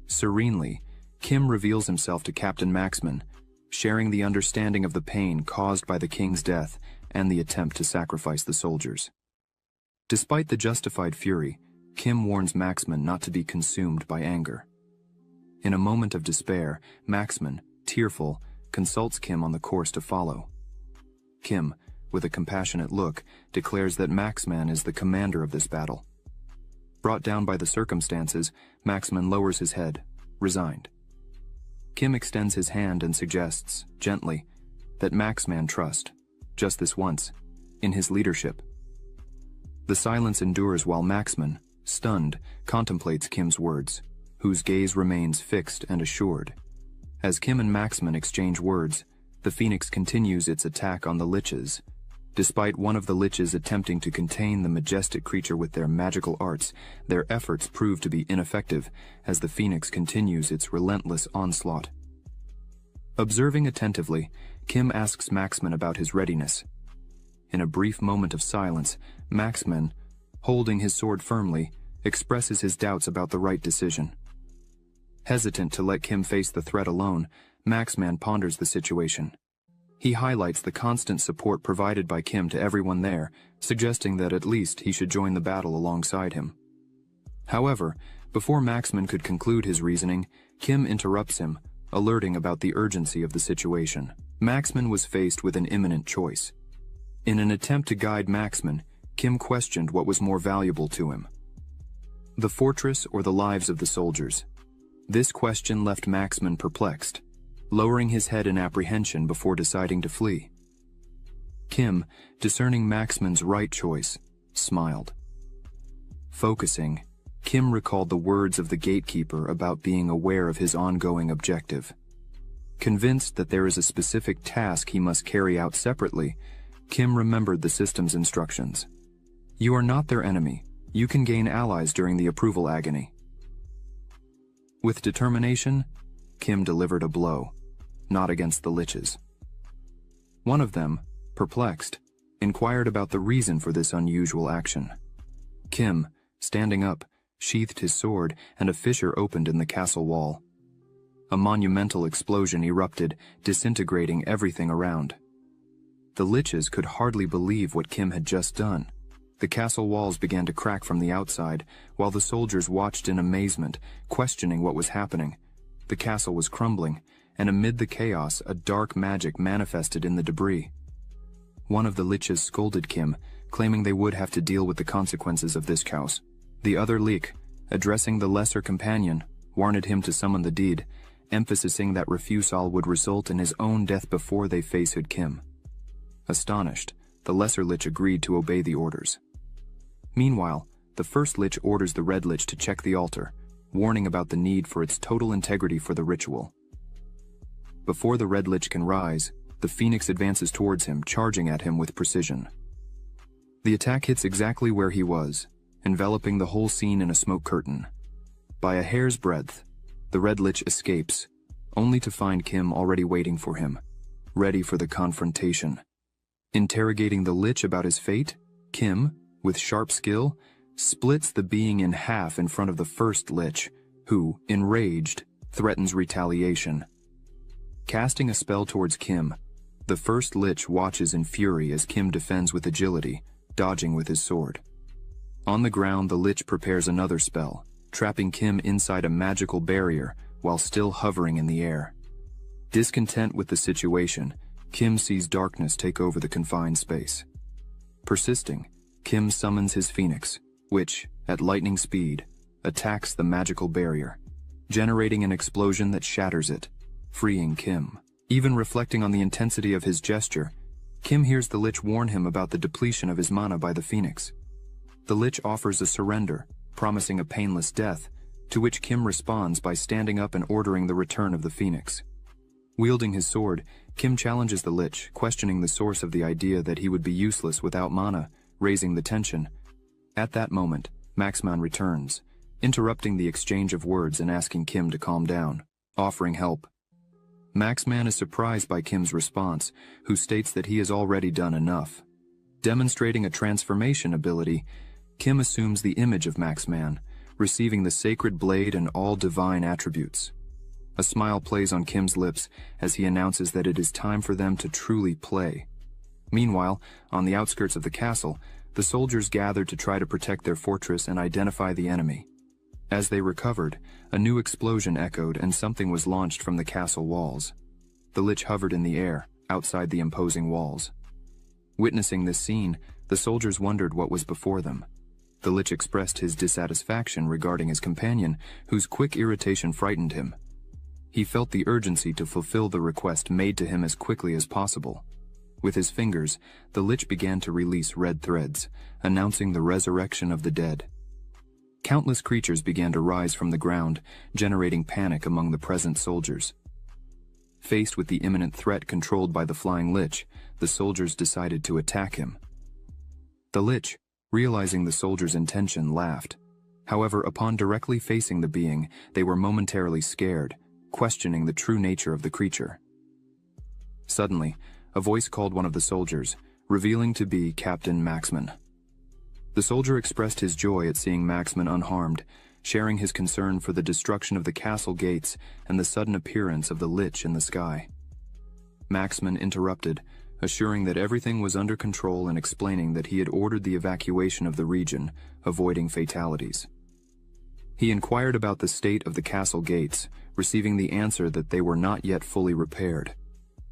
Serenely, Kim reveals himself to Captain Maxman, sharing the understanding of the pain caused by the king's death and the attempt to sacrifice the soldiers. Despite the justified fury, Kim warns Maxman not to be consumed by anger. In a moment of despair, Maxman, tearful, consults Kim on the course to follow. Kim, with a compassionate look, declares that Maxman is the commander of this battle. Brought down by the circumstances, Maxman lowers his head, resigned. Kim extends his hand and suggests, gently, that Maxman trust, just this once, in his leadership. The silence endures while Maxman, stunned, contemplates Kim's words, whose gaze remains fixed and assured. As Kim and Maxman exchange words, the phoenix continues its attack on the liches. Despite one of the liches attempting to contain the majestic creature with their magical arts, their efforts prove to be ineffective as the phoenix continues its relentless onslaught. Observing attentively, Kim asks Maxman about his readiness. In a brief moment of silence, Maxman, holding his sword firmly, expresses his doubts about the right decision. Hesitant to let Kim face the threat alone, Maxman ponders the situation. He highlights the constant support provided by Kim to everyone there, suggesting that at least he should join the battle alongside him. However, before Maxman could conclude his reasoning, Kim interrupts him, alerting about the urgency of the situation. Maxman was faced with an imminent choice. In an attempt to guide Maxman, Kim questioned what was more valuable to him: the fortress or the lives of the soldiers. This question left Maxman perplexed, lowering his head in apprehension before deciding to flee. Kim, discerning Maxman's right choice, smiled. Focusing, Kim recalled the words of the gatekeeper about being aware of his ongoing objective. Convinced that there is a specific task he must carry out separately, Kim remembered the system's instructions. You are not their enemy. You can gain allies during the approval agony. With determination, Kim delivered a blow, not against the liches. One of them, perplexed, inquired about the reason for this unusual action. Kim, standing up, sheathed his sword, and a fissure opened in the castle wall. A monumental explosion erupted, disintegrating everything around. The liches could hardly believe what Kim had just done. The castle walls began to crack from the outside, while the soldiers watched in amazement, questioning what was happening. The castle was crumbling, and amid the chaos, a dark magic manifested in the debris. One of the liches scolded Kim, claiming they would have to deal with the consequences of this chaos. The other lich, addressing the lesser companion, warned him to summon the deed, emphasizing that refusal would result in his own death before they faced Kim. Astonished, the lesser lich agreed to obey the orders. Meanwhile, the first lich orders the red lich to check the altar, warning about the need for its total integrity for the ritual. Before the red lich can rise, the phoenix advances towards him, charging at him with precision. The attack hits exactly where he was, enveloping the whole scene in a smoke curtain. By a hair's breadth, the Red Lich escapes, only to find Kim already waiting for him, ready for the confrontation. Interrogating the Lich about his fate, Kim, with sharp skill, splits the being in half in front of the first Lich, who, enraged, threatens retaliation. Casting a spell towards Kim, the first Lich watches in fury as Kim defends with agility, dodging with his sword. On the ground, the Lich prepares another spell, trapping Kim inside a magical barrier while still hovering in the air. Discontent with the situation, Kim sees darkness take over the confined space. Persisting, Kim summons his phoenix, which, at lightning speed, attacks the magical barrier, generating an explosion that shatters it, freeing Kim. Even reflecting on the intensity of his gesture, Kim hears the Lich warn him about the depletion of his mana by the phoenix. The Lich offers a surrender, promising a painless death, to which Kim responds by standing up and ordering the return of the phoenix. Wielding his sword, Kim challenges the Lich, questioning the source of the idea that he would be useless without mana, raising the tension. At that moment, Maxman returns, interrupting the exchange of words and asking Kim to calm down, offering help. Maxman is surprised by Kim's response, who states that he has already done enough. Demonstrating a transformation ability, Kim assumes the image of Maxman, receiving the sacred blade and all divine attributes. A smile plays on Kim's lips as he announces that it is time for them to truly play. Meanwhile, on the outskirts of the castle, the soldiers gathered to try to protect their fortress and identify the enemy. As they recovered, a new explosion echoed and something was launched from the castle walls. The Lich hovered in the air, outside the imposing walls. Witnessing this scene, the soldiers wondered what was before them. The Lich expressed his dissatisfaction regarding his companion, whose quick irritation frightened him. He felt the urgency to fulfill the request made to him as quickly as possible. With his fingers, the Lich began to release red threads, announcing the resurrection of the dead. Countless creatures began to rise from the ground, generating panic among the present soldiers. Faced with the imminent threat controlled by the flying Lich, the soldiers decided to attack him. The Lich, realizing the soldiers' intention, laughed. However, upon directly facing the being, they were momentarily scared, questioning the true nature of the creature. Suddenly, a voice called one of the soldiers, revealing to be Captain Maxman. The soldier expressed his joy at seeing Maxman unharmed, sharing his concern for the destruction of the castle gates and the sudden appearance of the Lich in the sky. Maxman interrupted, assuring that everything was under control and explaining that he had ordered the evacuation of the region, avoiding fatalities. He inquired about the state of the castle gates, receiving the answer that they were not yet fully repaired.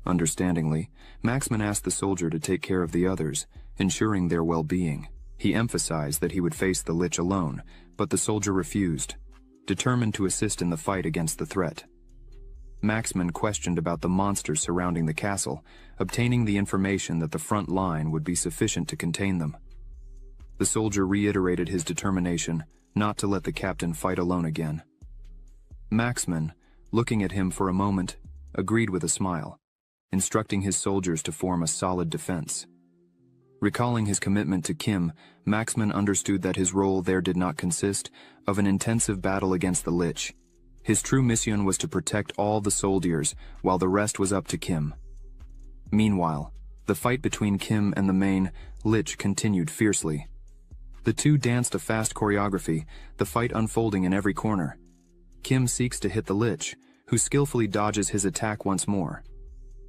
Understandingly, Maxman asked the soldier to take care of the others, ensuring their well-being. He emphasized that he would face the Lich alone, but the soldier refused, determined to assist in the fight against the threat. Maxman questioned about the monsters surrounding the castle, obtaining the information that the front line would be sufficient to contain them. The soldier reiterated his determination not to let the captain fight alone again. Maxman, looking at him for a moment, agreed with a smile, instructing his soldiers to form a solid defense. Recalling his commitment to Kim, Maxman understood that his role there did not consist of an intensive battle against the Lich. His true mission was to protect all the soldiers, while the rest was up to Kim. Meanwhile, the fight between Kim and the main Lich continued fiercely. The two danced a fast choreography, the fight unfolding in every corner. Kim seeks to hit the Lich, who skillfully dodges his attack once more.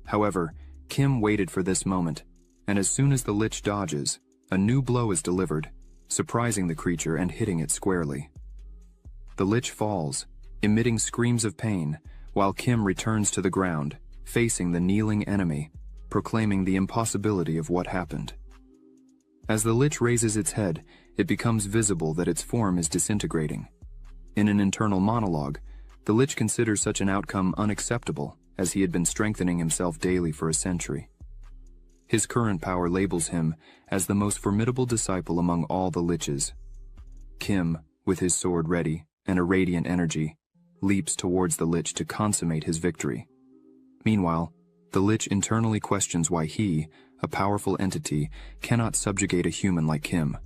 However, Kim waited for this moment, and as soon as the Lich dodges, a new blow is delivered, surprising the creature and hitting it squarely. The Lich falls, emitting screams of pain, while Kim returns to the ground, facing the kneeling enemy, proclaiming the impossibility of what happened. As the Lich raises its head, it becomes visible that its form is disintegrating. In an internal monologue, the Lich considers such an outcome unacceptable, as he had been strengthening himself daily for a century. His current power labels him as the most formidable disciple among all the Liches. Kim, with his sword ready and a radiant energy, leaps towards the Lich to consummate his victory. Meanwhile, the Lich internally questions why he, a powerful entity, cannot subjugate a human like Kim.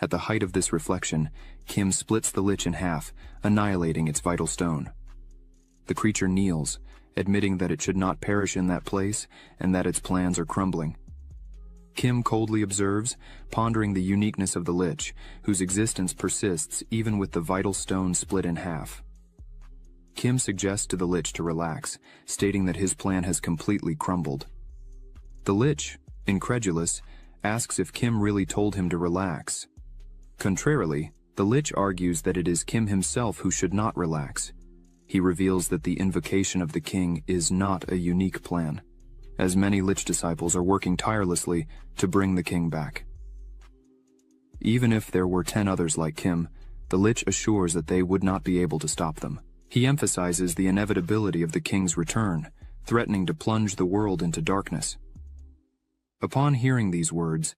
At the height of this reflection, Kim splits the lich in half, annihilating its vital stone. The creature kneels, admitting that it should not perish in that place and that its plans are crumbling. Kim coldly observes, pondering the uniqueness of the lich, whose existence persists even with the vital stone split in half. Kim suggests to the lich to relax, stating that his plan has completely crumbled. The lich, incredulous, asks if Kim really told him to relax. Contrarily, the lich argues that it is Kim himself who should not relax. He reveals that the invocation of the king is not a unique plan, as many lich disciples are working tirelessly to bring the king back. Even if there were 10 others like Kim, the lich assures that they would not be able to stop them. He emphasizes the inevitability of the king's return, threatening to plunge the world into darkness. Upon hearing these words,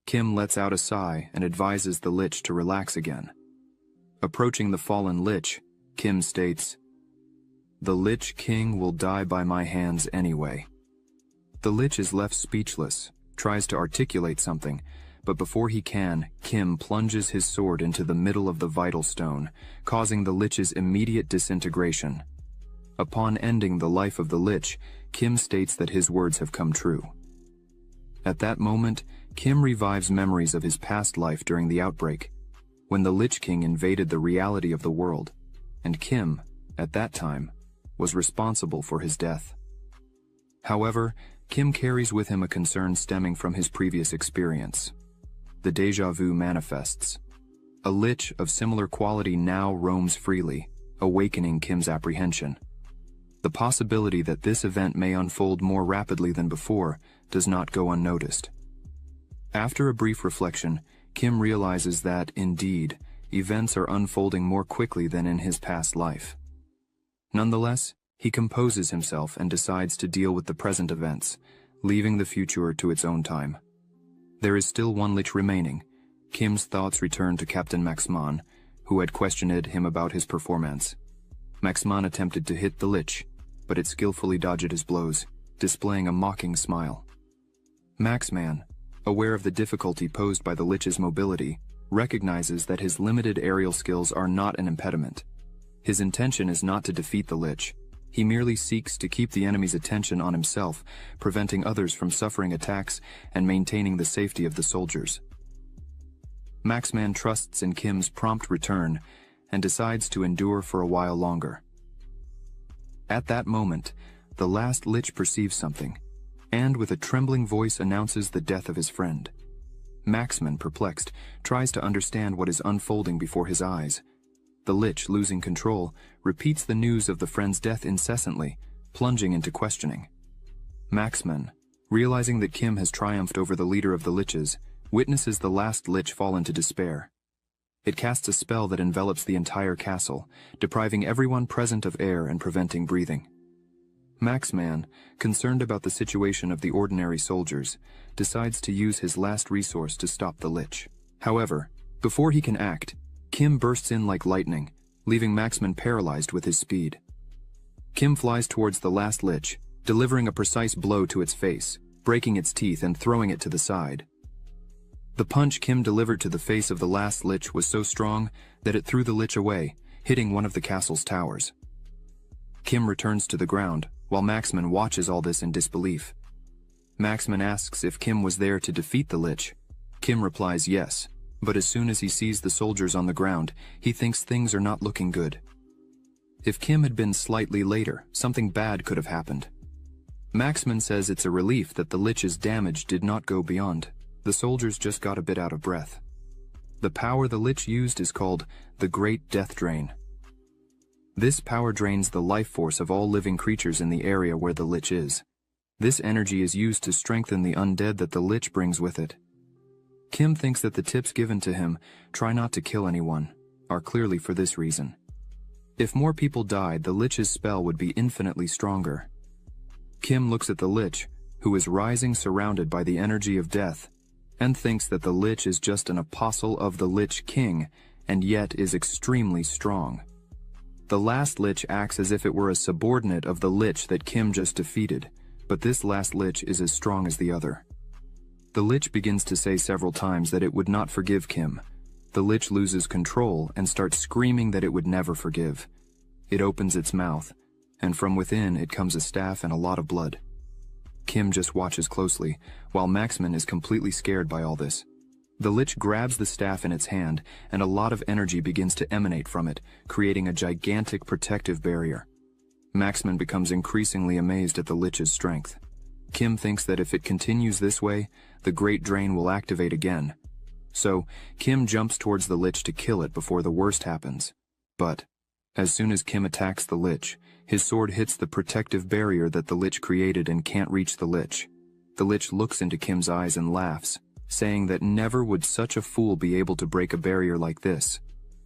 Kim lets out a sigh and advises the lich to relax again. Approaching the fallen lich, Kim states, "The lich king will die by my hands anyway." The lich is left speechless, tries to articulate something, but before he can, Kim plunges his sword into the middle of the vital stone, causing the lich's immediate disintegration. Upon ending the life of the lich, Kim states that his words have come true. At that moment, Kim revives memories of his past life during the outbreak, when the Lich King invaded the reality of the world, and Kim, at that time, was responsible for his death. However, Kim carries with him a concern stemming from his previous experience. The déjà vu manifests. A lich of similar quality now roams freely, awakening Kim's apprehension. The possibility that this event may unfold more rapidly than before does not go unnoticed. After a brief reflection, Kim realizes that, indeed, events are unfolding more quickly than in his past life. Nonetheless, he composes himself and decides to deal with the present events, leaving the future to its own time. There is still one lich remaining. Kim's thoughts return to Captain Maxman, who had questioned him about his performance. Maxman attempted to hit the lich, but it skillfully dodged his blows, displaying a mocking smile. Maxman, aware of the difficulty posed by the lich's mobility, recognizes that his limited aerial skills are not an impediment. His intention is not to defeat the lich. He merely seeks to keep the enemy's attention on himself, preventing others from suffering attacks and maintaining the safety of the soldiers. Maxman trusts in Kim's prompt return and decides to endure for a while longer. At that moment, the last lich perceives something, and with a trembling voice announces the death of his friend. Maxman, perplexed, tries to understand what is unfolding before his eyes. The lich, losing control, repeats the news of the friend's death incessantly, plunging into questioning. Maxman, realizing that Kim has triumphed over the leader of the liches, witnesses the last lich fall into despair. It casts a spell that envelops the entire castle, depriving everyone present of air and preventing breathing. Maxman, concerned about the situation of the ordinary soldiers, decides to use his last resource to stop the lich. However, before he can act, Kim bursts in like lightning, leaving Maxman paralyzed with his speed. Kim flies towards the last lich, delivering a precise blow to its face, breaking its teeth and throwing it to the side. The punch Kim delivered to the face of the last lich was so strong that it threw the lich away, hitting one of the castle's towers. Kim returns to the ground, while Maxman watches all this in disbelief. Maxman asks if Kim was there to defeat the lich. Kim replies yes, but as soon as he sees the soldiers on the ground, he thinks things are not looking good. If Kim had been slightly later, something bad could have happened. Maxman says it's a relief that the lich's damage did not go beyond. The soldiers just got a bit out of breath. The power the lich used is called the Great Death Drain. This power drains the life force of all living creatures in the area where the lich is. This energy is used to strengthen the undead that the lich brings with it. Kim thinks that the tips given to him, try not to kill anyone, are clearly for this reason. If more people died, the lich's spell would be infinitely stronger. Kim looks at the lich, who is rising surrounded by the energy of death, and thinks that the lich is just an apostle of the Lich King, and yet is extremely strong. The last lich acts as if it were a subordinate of the lich that Kim just defeated, but this last lich is as strong as the other. The lich begins to say several times that it would not forgive Kim, The lich loses control and starts screaming that it would never forgive. It opens its mouth, and from within it comes a staff and a lot of blood. Kim just watches closely, while Maxman is completely scared by all this. The lich grabs the staff in its hand, and a lot of energy begins to emanate from it, creating a gigantic protective barrier. Maxman becomes increasingly amazed at the lich's strength. Kim thinks that if it continues this way, the Great Drain will activate again. So, Kim jumps towards the lich to kill it before the worst happens. But, as soon as Kim attacks the lich, his sword hits the protective barrier that the lich created and can't reach the lich. The lich looks into Kim's eyes and laughs, saying that never would such a fool be able to break a barrier like this.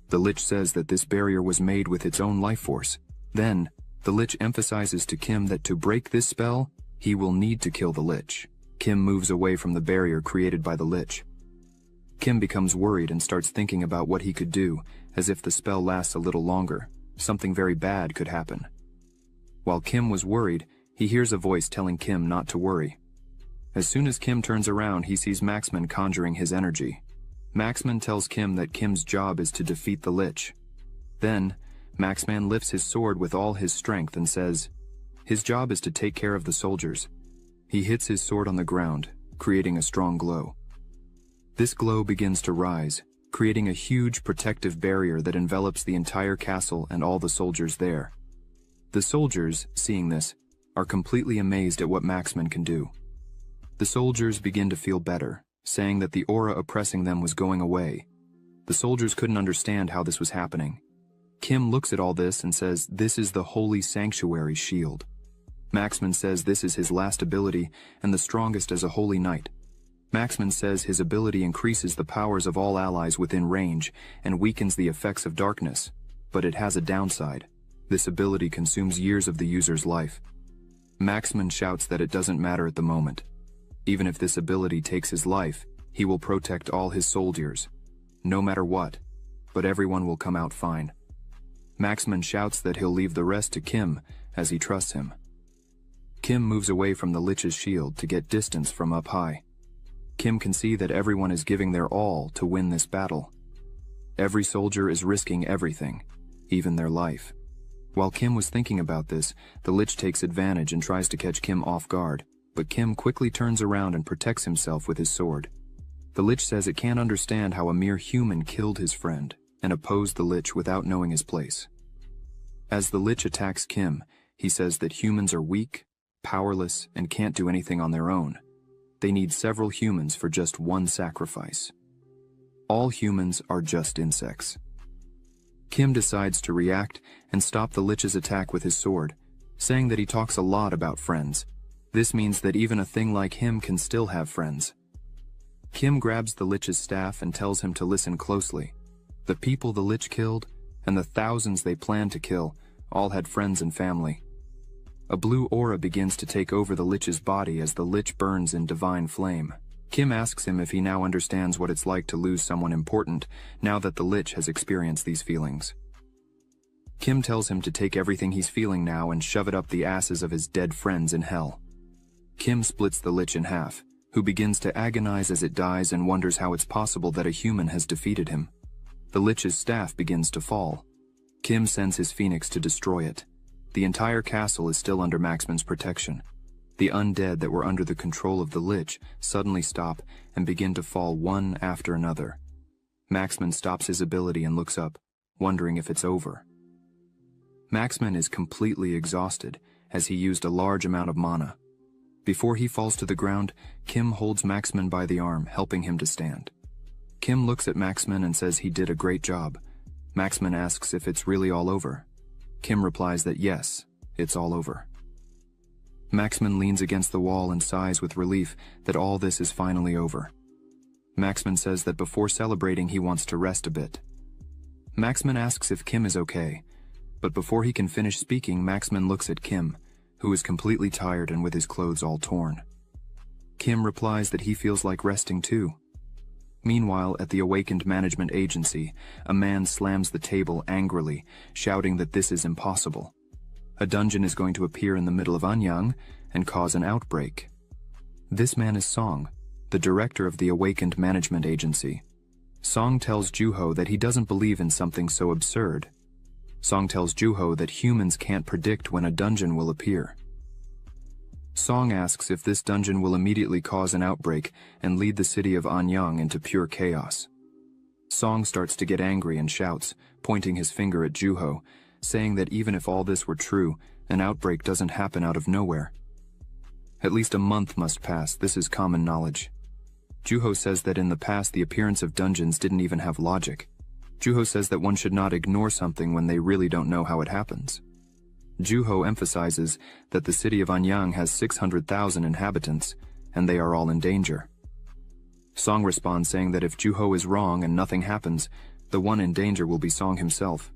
The lich says that this barrier was made with its own life force. Then, the lich emphasizes to Kim that to break this spell, he will need to kill the lich. Kim moves away from the barrier created by the lich. Kim becomes worried and starts thinking about what he could do, as if the spell lasts a little longer, something very bad could happen. While Kim was worried, he hears a voice telling Kim not to worry. As soon as Kim turns around, he sees Maxman conjuring his energy. Maxman tells Kim that Kim's job is to defeat the lich. Then, Maxman lifts his sword with all his strength and says, his job is to take care of the soldiers. He hits his sword on the ground, creating a strong glow. This glow begins to rise, creating a huge protective barrier that envelops the entire castle and all the soldiers there. The soldiers, seeing this, are completely amazed at what Maxman can do. The soldiers begin to feel better, saying that the aura oppressing them was going away. The soldiers couldn't understand how this was happening. Kim looks at all this and says this is the Holy Sanctuary shield. Maxman says this is his last ability and the strongest as a holy knight. Maxman says his ability increases the powers of all allies within range and weakens the effects of darkness, but it has a downside. This ability consumes years of the user's life. Maxman shouts that it doesn't matter at the moment. Even if this ability takes his life, he will protect all his soldiers. No matter what, but everyone will come out fine. Maxman shouts that he'll leave the rest to Kim, as he trusts him. Kim moves away from the lich's shield to get distance from up high. Kim can see that everyone is giving their all to win this battle. Every soldier is risking everything, even their life. While Kim was thinking about this, the lich takes advantage and tries to catch Kim off guard, but Kim quickly turns around and protects himself with his sword. The lich says it can't understand how a mere human killed his friend and opposed the lich without knowing his place. As the lich attacks Kim, he says that humans are weak, powerless, and can't do anything on their own. They need several humans for just one sacrifice. All humans are just insects. Kim decides to react and stop the lich's attack with his sword, saying that he talks a lot about friends. This means that even a thing like him can still have friends. Kim grabs the lich's staff and tells him to listen closely. The people the lich killed, and the thousands they planned to kill, all had friends and family. A blue aura begins to take over the lich's body as the lich burns in divine flame. Kim asks him if he now understands what it's like to lose someone important, now that the lich has experienced these feelings. Kim tells him to take everything he's feeling now and shove it up the asses of his dead friends in hell. Kim splits the lich in half, who begins to agonize as it dies and wonders how it's possible that a human has defeated him. The lich's staff begins to fall. Kim sends his phoenix to destroy it. The entire castle is still under Maxman's protection. The undead that were under the control of the lich suddenly stop and begin to fall one after another. Maxman stops his ability and looks up, wondering if it's over. Maxman is completely exhausted, as he used a large amount of mana. Before he falls to the ground, Kim holds Maxman by the arm, helping him to stand. Kim looks at Maxman and says he did a great job. Maxman asks if it's really all over. Kim replies that yes, it's all over. Maxman leans against the wall and sighs with relief that all this is finally over. Maxman says that before celebrating he wants to rest a bit. Maxman asks if Kim is okay, but before he can finish speaking, Maxman looks at Kim, who is completely tired and with his clothes all torn. Kim replies that he feels like resting too. Meanwhile, at the awakened management agency, a man slams the table angrily, shouting that this is impossible. A dungeon is going to appear in the middle of Anyang and cause an outbreak. This man is Song, the director of the awakened management agency. Song tells Juho that he doesn't believe in something so absurd. Song tells Juho that humans can't predict when a dungeon will appear. Song asks if this dungeon will immediately cause an outbreak and lead the city of Anyang into pure chaos. Song starts to get angry and shouts, pointing his finger at Juho, saying that even if all this were true, an outbreak doesn't happen out of nowhere. At least a month must pass, this is common knowledge. Juho says that in the past the appearance of dungeons didn't even have logic. Juho says that one should not ignore something when they really don't know how it happens. Juho emphasizes that the city of Anyang has 600,000 inhabitants, and they are all in danger. Song responds saying that if Juho is wrong and nothing happens, the one in danger will be Song himself,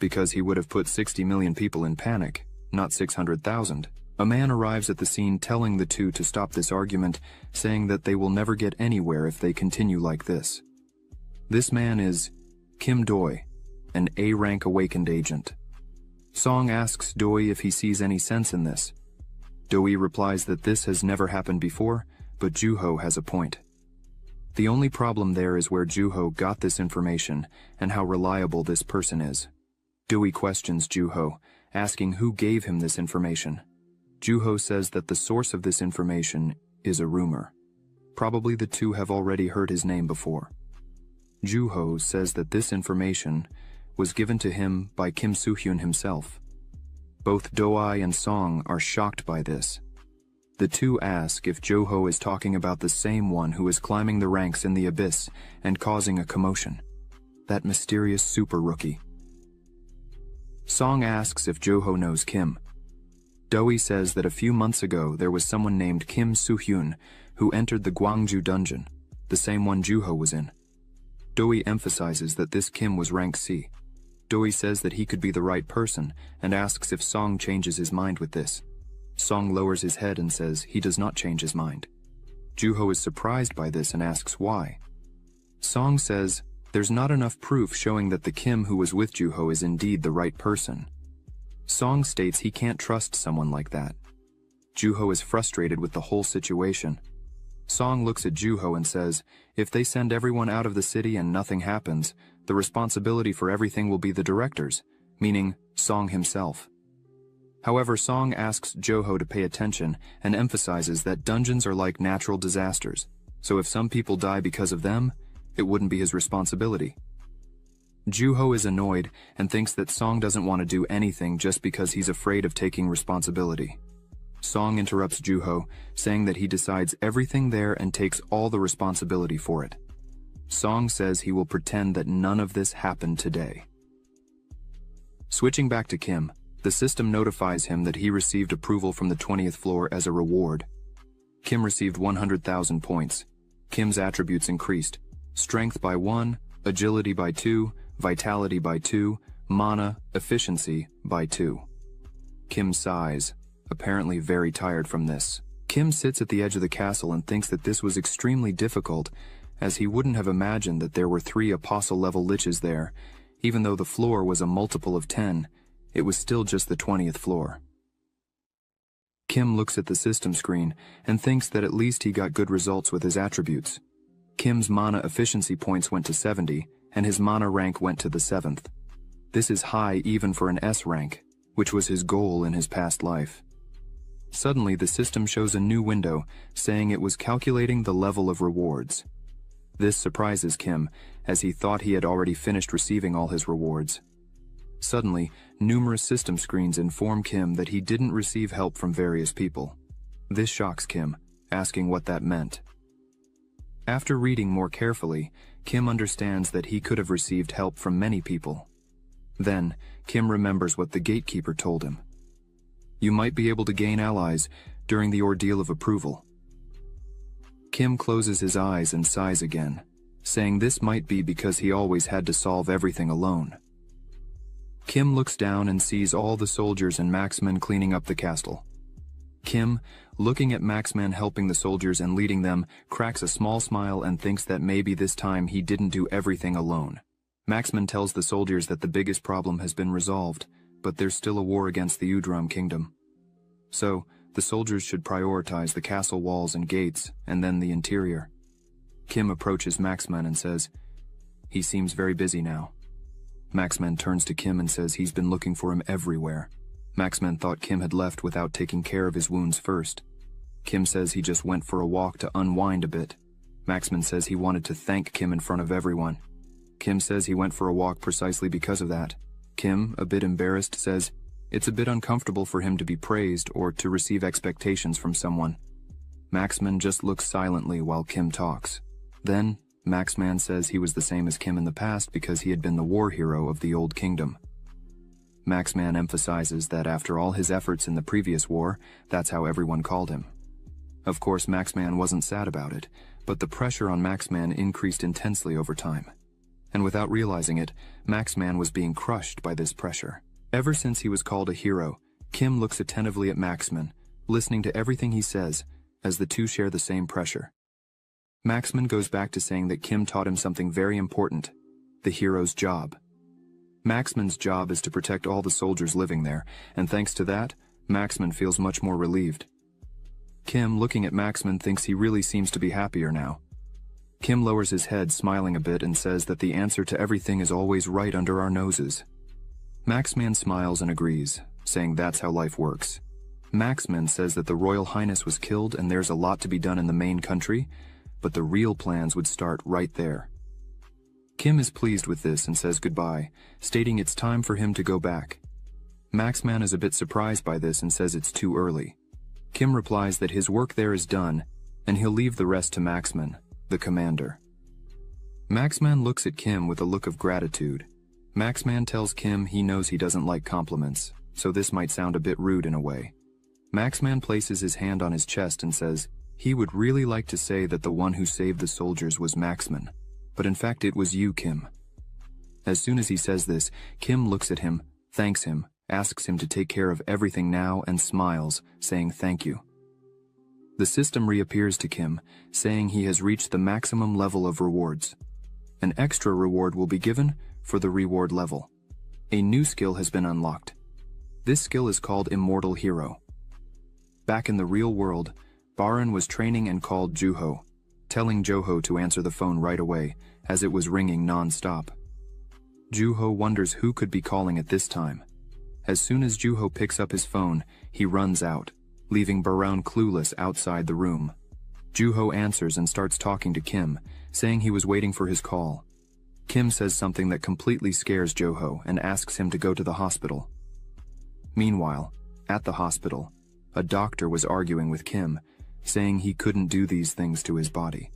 because he would have put 60 million people in panic, not 600,000. A man arrives at the scene telling the two to stop this argument, saying that they will never get anywhere if they continue like this. This man is Kim Doi, an A-rank awakened agent. Song asks Doi if he sees any sense in this. Doi replies that this has never happened before, but Juho has a point. The only problem there is where Juho got this information and how reliable this person is. Doi questions Juho, asking who gave him this information. Juho says that the source of this information is a rumor. Probably the two have already heard his name before. Juho says that this information was given to him by Kim Soo-hyun himself. Both Doi and Song are shocked by this. The two ask if Juho is talking about the same one who is climbing the ranks in the abyss and causing a commotion. That mysterious super rookie. Song asks if Juho knows Kim. Doi says that a few months ago there was someone named Kim Soo-hyun who entered the Gwangju dungeon, the same one Juho was in. Doi emphasizes that this Kim was rank C. Doi says that he could be the right person and asks if Song changes his mind with this. Song lowers his head and says he does not change his mind. Juho is surprised by this and asks why. Song says there's not enough proof showing that the Kim who was with Juho is indeed the right person. Song states he can't trust someone like that. Juho is frustrated with the whole situation. Song looks at Juho and says, if they send everyone out of the city and nothing happens, the responsibility for everything will be the director's, meaning Song himself. However, Song asks Juho to pay attention and emphasizes that dungeons are like natural disasters, so if some people die because of them, it wouldn't be his responsibility. Juho is annoyed and thinks that Song doesn't want to do anything just because he's afraid of taking responsibility. Song interrupts Juho, saying that he decides everything there and takes all the responsibility for it. Song says he will pretend that none of this happened today. Switching back to Kim, the system notifies him that he received approval from the 20th floor as a reward. Kim received 100,000 points. Kim's attributes increased: strength by 1, agility by 2, vitality by 2, mana, efficiency by 2. Kim sighs, apparently very tired from this. Kim sits at the edge of the castle and thinks that this was extremely difficult, as he wouldn't have imagined that there were 3 apostle-level liches there. Even though the floor was a multiple of 10, it was still just the 20th floor. Kim looks at the system screen and thinks that at least he got good results with his attributes. Kim's mana efficiency points went to 70, and his mana rank went to the 7th. This is high even for an S rank, which was his goal in his past life. Suddenly, the system shows a new window, saying it was calculating the level of rewards. This surprises Kim, as he thought he had already finished receiving all his rewards. Suddenly, numerous system screens inform Kim that he didn't receive help from various people. This shocks Kim, asking what that meant. After reading more carefully, Kim understands that he could have received help from many people. Then, Kim remembers what the gatekeeper told him. You might be able to gain allies during the ordeal of approval. Kim closes his eyes and sighs again, saying this might be because he always had to solve everything alone. Kim looks down and sees all the soldiers and marksmen cleaning up the castle. Kim, looking at marksmen helping the soldiers and leading them, cracks a small smile and thinks that maybe this time he didn't do everything alone. Marksman tells the soldiers that the biggest problem has been resolved, but there's still a war against the Udram kingdom. So, the soldiers should prioritize the castle walls and gates, and then the interior. Kim approaches Marksman and says, He seems very busy now. Maxman turns to Kim and says he's been looking for him everywhere. Maxman thought Kim had left without taking care of his wounds first. Kim says he just went for a walk to unwind a bit. Maxman says he wanted to thank Kim in front of everyone. Kim says he went for a walk precisely because of that. Kim, a bit embarrassed, says it's a bit uncomfortable for him to be praised or to receive expectations from someone. Maxman just looks silently while Kim talks. Then, Maxman says he was the same as Kim in the past because he had been the war hero of the Old Kingdom. Maxman emphasizes that after all his efforts in the previous war, that's how everyone called him. Of course, Maxman wasn't sad about it, but the pressure on Maxman increased intensely over time. And without realizing it, Maxman was being crushed by this pressure. Ever since he was called a hero, Kim looks attentively at Maxman, listening to everything he says, as the two share the same pressure. Maxman goes back to saying that Kim taught him something very important, the hero's job. Maxman's job is to protect all the soldiers living there, and thanks to that, Maxman feels much more relieved. Kim, looking at Maxman, thinks he really seems to be happier now. Kim lowers his head, smiling a bit, and says that the answer to everything is always right under our noses. Maxman smiles and agrees, saying that's how life works. Maxman says that the Royal Highness was killed and there's a lot to be done in the main country, but the real plans would start right there. Kim is pleased with this and says goodbye, stating it's time for him to go back. Maxman is a bit surprised by this and says it's too early. Kim replies that his work there is done, and he'll leave the rest to Maxman, the commander. Maxman looks at Kim with a look of gratitude. Maxman tells Kim he knows he doesn't like compliments, so this might sound a bit rude in a way. Maxman places his hand on his chest and says he would really like to say that the one who saved the soldiers was Maxman, but in fact it was you, Kim. As soon as he says this, Kim looks at him, thanks him, asks him to take care of everything now, and smiles, saying thank you. The system reappears to Kim, saying he has reached the maximum level of rewards. An extra reward will be given for the reward level. A new skill has been unlocked. This skill is called Immortal Hero. Back in the real world, Baran was training and called Juho, telling Joho to answer the phone right away, as it was ringing non-stop. Juho wonders who could be calling at this time. As soon as Juho picks up his phone, he runs out, leaving Baran clueless outside the room. Juho answers and starts talking to Kim, saying he was waiting for his call. Kim says something that completely scares Joho and asks him to go to the hospital. Meanwhile, at the hospital, a doctor was arguing with Kim, saying he couldn't do these things to his body.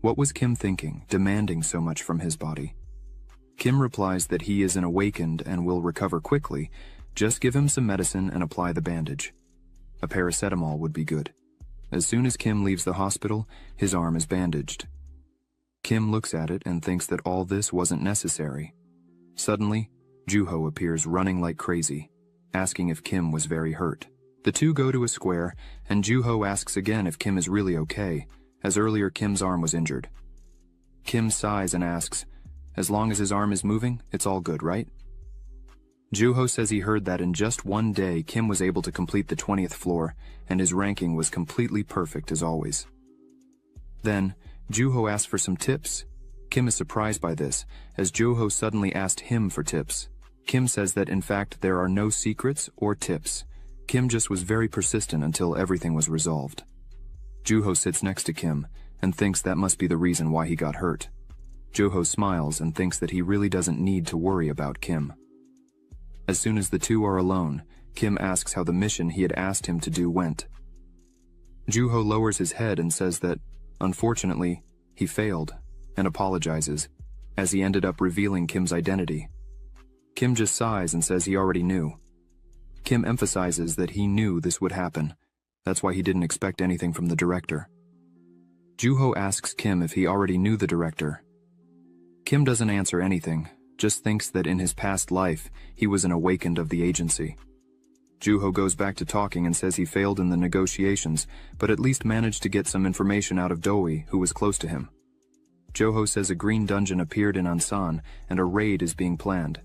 What was Kim thinking, demanding so much from his body? Kim replies that he is an awakened and will recover quickly, just give him some medicine and apply the bandage. A paracetamol would be good. As soon as Kim leaves the hospital, his arm is bandaged. Kim looks at it and thinks that all this wasn't necessary. Suddenly, Juho appears running like crazy, asking if Kim was very hurt. The two go to a square, and Juho asks again if Kim is really okay, as earlier Kim's arm was injured. Kim sighs and asks, as long as his arm is moving, it's all good, right? Juho says he heard that in just one day Kim was able to complete the 20th floor, and his ranking was completely perfect as always. Then, Juho asks for some tips. Kim is surprised by this, as Juho suddenly asked him for tips. Kim says that in fact there are no secrets or tips. Kim just was very persistent until everything was resolved. Juho sits next to Kim, and thinks that must be the reason why he got hurt. Juho smiles and thinks that he really doesn't need to worry about Kim. As soon as the two are alone, Kim asks how the mission he had asked him to do went. Juho lowers his head and says that, unfortunately, he failed, and apologizes, as he ended up revealing Kim's identity. Kim just sighs and says he already knew. Kim emphasizes that he knew this would happen. That's why he didn't expect anything from the director. Juho asks Kim if he already knew the director. Kim doesn't answer anything, just thinks that in his past life, he was an awakened of the agency. Juho goes back to talking and says he failed in the negotiations, but at least managed to get some information out of Doi, who was close to him. Juho says a green dungeon appeared in Ansan, and a raid is being planned.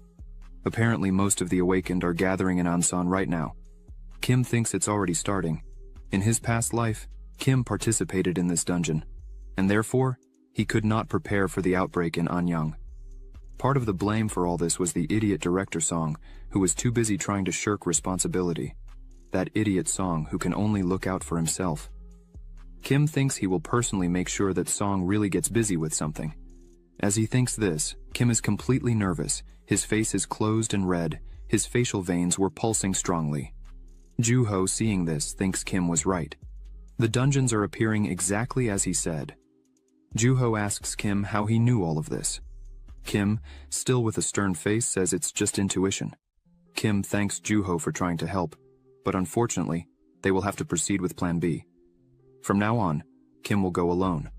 Apparently most of the awakened are gathering in Ansan right now. Kim thinks it's already starting. In his past life, Kim participated in this dungeon, and therefore, he could not prepare for the outbreak in Anyang. Part of the blame for all this was the idiot director Song, who was too busy trying to shirk responsibility. That idiot Song who can only look out for himself. Kim thinks he will personally make sure that Song really gets busy with something. As he thinks this, Kim is completely nervous, his face is closed and red, his facial veins were pulsing strongly. Joo-ho, seeing this, thinks Kim was right. The dungeons are appearing exactly as he said. Joo-ho asks Kim how he knew all of this. Kim, still with a stern face, says it's just intuition. Kim thanks Joo-ho for trying to help, but unfortunately, they will have to proceed with Plan B. From now on, Kim will go alone.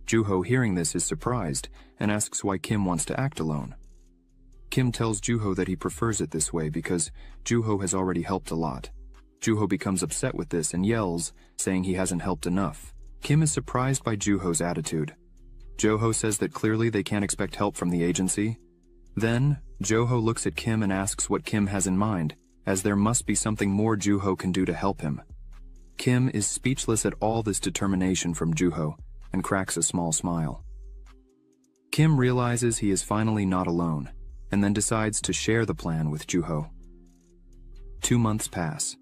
Joo-ho, hearing this, is surprised and asks why Kim wants to act alone. Kim tells Joo-ho that he prefers it this way because Joo-ho has already helped a lot. Joo-ho becomes upset with this and yells, saying he hasn't helped enough. Kim is surprised by Joo-ho's attitude. Joo-ho says that clearly they can't expect help from the agency. Then, Joo-ho looks at Kim and asks what Kim has in mind, as there must be something more Joo-ho can do to help him. Kim is speechless at all this determination from Joo-ho and cracks a small smile. Kim realizes he is finally not alone, and then decides to share the plan with Joo-ho. 2 months pass.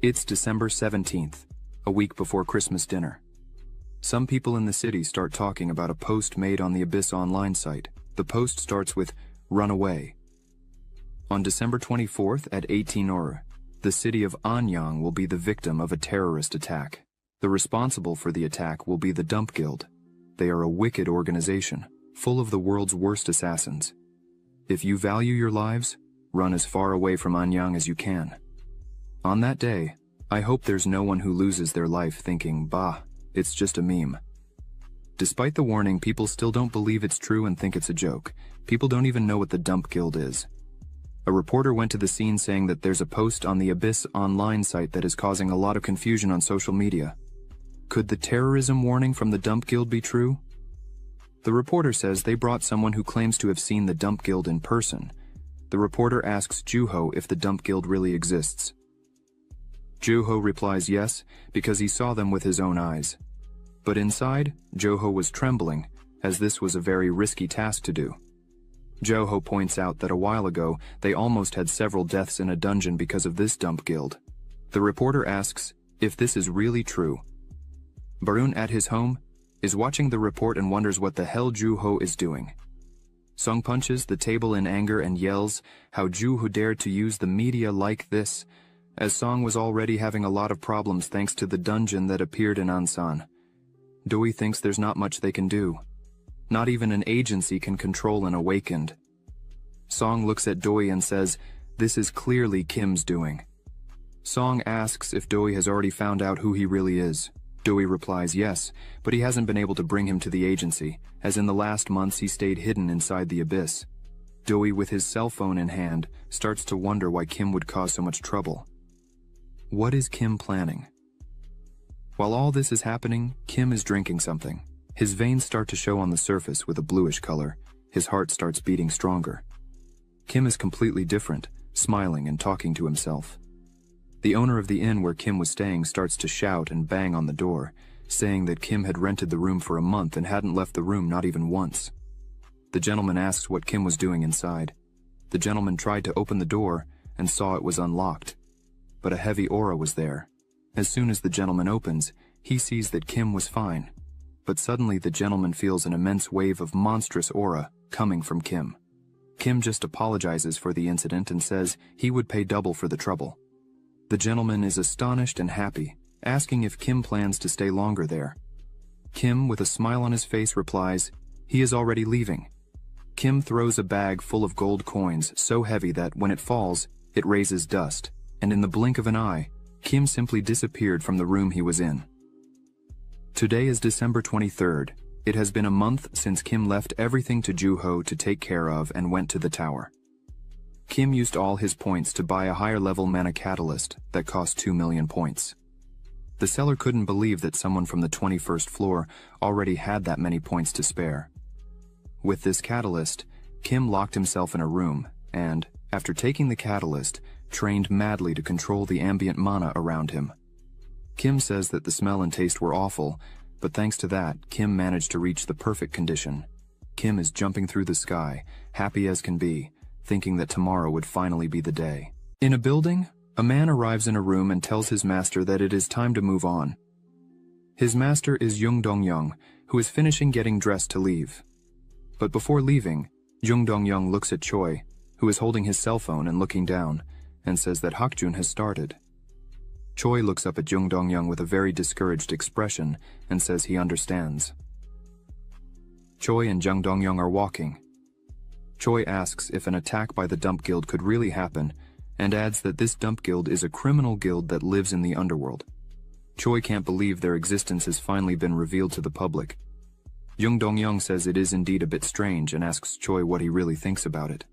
It's December 17th, a week before Christmas dinner. Some people in the city start talking about a post made on the Abyss online site. The post starts with, "Run away." On December 24th at 18:00, the city of Anyang will be the victim of a terrorist attack. The responsible for the attack will be the Dump Guild. They are a wicked organization, full of the world's worst assassins. If you value your lives, run as far away from Anyang as you can. On that day, I hope there's no one who loses their life thinking, bah, it's just a meme. Despite the warning, people still don't believe it's true and think it's a joke. People don't even know what the Dump Guild is. A reporter went to the scene saying that there's a post on the Abyss online site that is causing a lot of confusion on social media. Could the terrorism warning from the Dump Guild be true? The reporter says they brought someone who claims to have seen the Dump Guild in person. The reporter asks Joo-ho if the Dump Guild really exists. Joo-ho replies yes, because he saw them with his own eyes. But inside, Joo-ho was trembling, as this was a very risky task to do. Joo-ho points out that a while ago, they almost had several deaths in a dungeon because of this Dump Guild. The reporter asks if this is really true. Barun, at his home, is watching the report and wonders what the hell Joo-ho is doing. Song punches the table in anger and yells how Joo-ho dared to use the media like this, as Song was already having a lot of problems thanks to the dungeon that appeared in Ansan. Doi thinks there's not much they can do. Not even an agency can control an awakened. Song looks at Doi and says, this is clearly Kim's doing. Song asks if Doi has already found out who he really is. Doi replies yes, but he hasn't been able to bring him to the agency, as in the last months he stayed hidden inside the Abyss. Doi, with his cell phone in hand, starts to wonder why Kim would cause so much trouble. What is Kim planning? While all this is happening, Kim is drinking something. His veins start to show on the surface with a bluish color. His heart starts beating stronger. Kim is completely different, smiling and talking to himself. The owner of the inn where Kim was staying starts to shout and bang on the door, saying that Kim had rented the room for a month and hadn't left the room not even once. The gentleman asks what Kim was doing inside. The gentleman tried to open the door and saw it was unlocked. But a heavy aura was there. As soon as the gentleman opens, he sees that Kim was fine. But suddenly the gentleman feels an immense wave of monstrous aura coming from Kim. Kim just apologizes for the incident and says he would pay double for the trouble. The gentleman is astonished and happy, asking if Kim plans to stay longer there. Kim, with a smile on his face, replies, he is already leaving. Kim throws a bag full of gold coins so heavy that when it falls, it raises dust. And in the blink of an eye, Kim simply disappeared from the room he was in. Today is December 23rd. It has been a month since Kim left everything to Joo-ho to take care of and went to the tower. Kim used all his points to buy a higher-level mana catalyst that cost 2 million points. The seller couldn't believe that someone from the 21st floor already had that many points to spare. With this catalyst, Kim locked himself in a room and, after taking the catalyst, trained madly to control the ambient mana around him. Kim says that the smell and taste were awful, but thanks to that, Kim managed to reach the perfect condition. Kim is jumping through the sky, happy as can be, thinking that tomorrow would finally be the day. In a building, a man arrives in a room and tells his master that it is time to move on. His master is Jung Dong-young, who is finishing getting dressed to leave. But before leaving, Jung Dong-young looks at Choi, who is holding his cell phone and looking down, and says that Hakjun has started. Choi looks up at Jung Dong-young with a very discouraged expression and says he understands. Choi and Jung Dong-young are walking. Choi asks if an attack by the Dump Guild could really happen, and adds that this Dump Guild is a criminal guild that lives in the underworld. Choi can't believe their existence has finally been revealed to the public. Jung Dong-young says it is indeed a bit strange and asks Choi what he really thinks about it.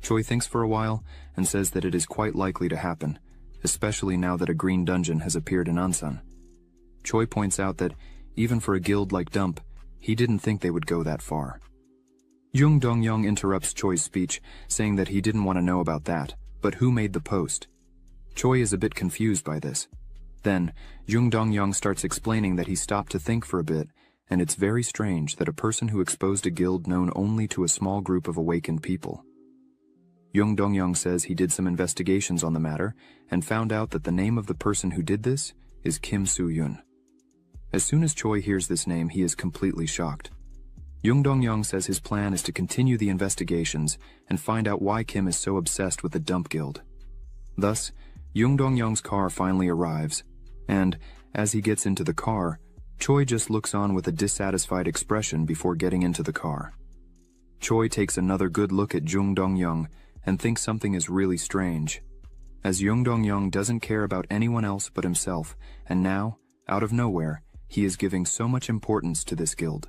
Choi thinks for a while and says that it is quite likely to happen, especially now that a green dungeon has appeared in Ansan. Choi points out that, even for a guild like Dump, he didn't think they would go that far. Jung Dong-young interrupts Choi's speech, saying that he didn't want to know about that, but who made the post? Choi is a bit confused by this. Then, Jung Dong-young starts explaining that he stopped to think for a bit, and it's very strange that a person who exposed a guild known only to a small group of awakened people. Jung Dong-young says he did some investigations on the matter and found out that the name of the person who did this is Kim Soo-yoon. As soon as Choi hears this name, he is completely shocked. Jung Dong-young says his plan is to continue the investigations and find out why Kim is so obsessed with the Dump Guild. Thus, Jung Dong-young's car finally arrives, and, as he gets into the car, Choi just looks on with a dissatisfied expression before getting into the car. Choi takes another good look at Jung Dong-young and thinks something is really strange, as Jung Dong-young doesn't care about anyone else but himself, and now, out of nowhere, he is giving so much importance to this guild.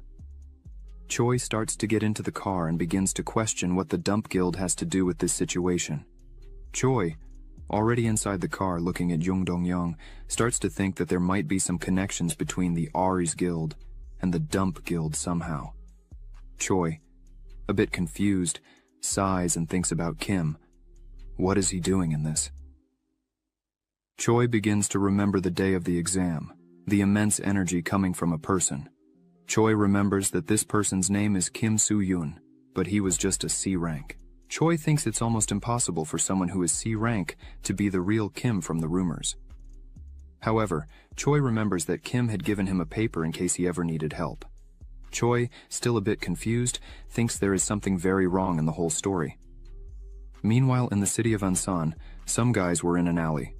Choi starts to get into the car and begins to question what the Dump Guild has to do with this situation. Choi, already inside the car looking at Jung Dong-young, starts to think that there might be some connections between the Aries Guild and the Dump Guild somehow. Choi, a bit confused, sighs and thinks about Kim. What is he doing in this? Choi begins to remember the day of the exam, the immense energy coming from a person. Choi remembers that this person's name is Kim Soo-yoon, but he was just a C rank. Choi thinks it's almost impossible for someone who is C rank to be the real Kim from the rumors. However, Choi remembers that Kim had given him a paper in case he ever needed help. Choi, still a bit confused, thinks there is something very wrong in the whole story. Meanwhile, in the city of Ansan, some guys were in an alley.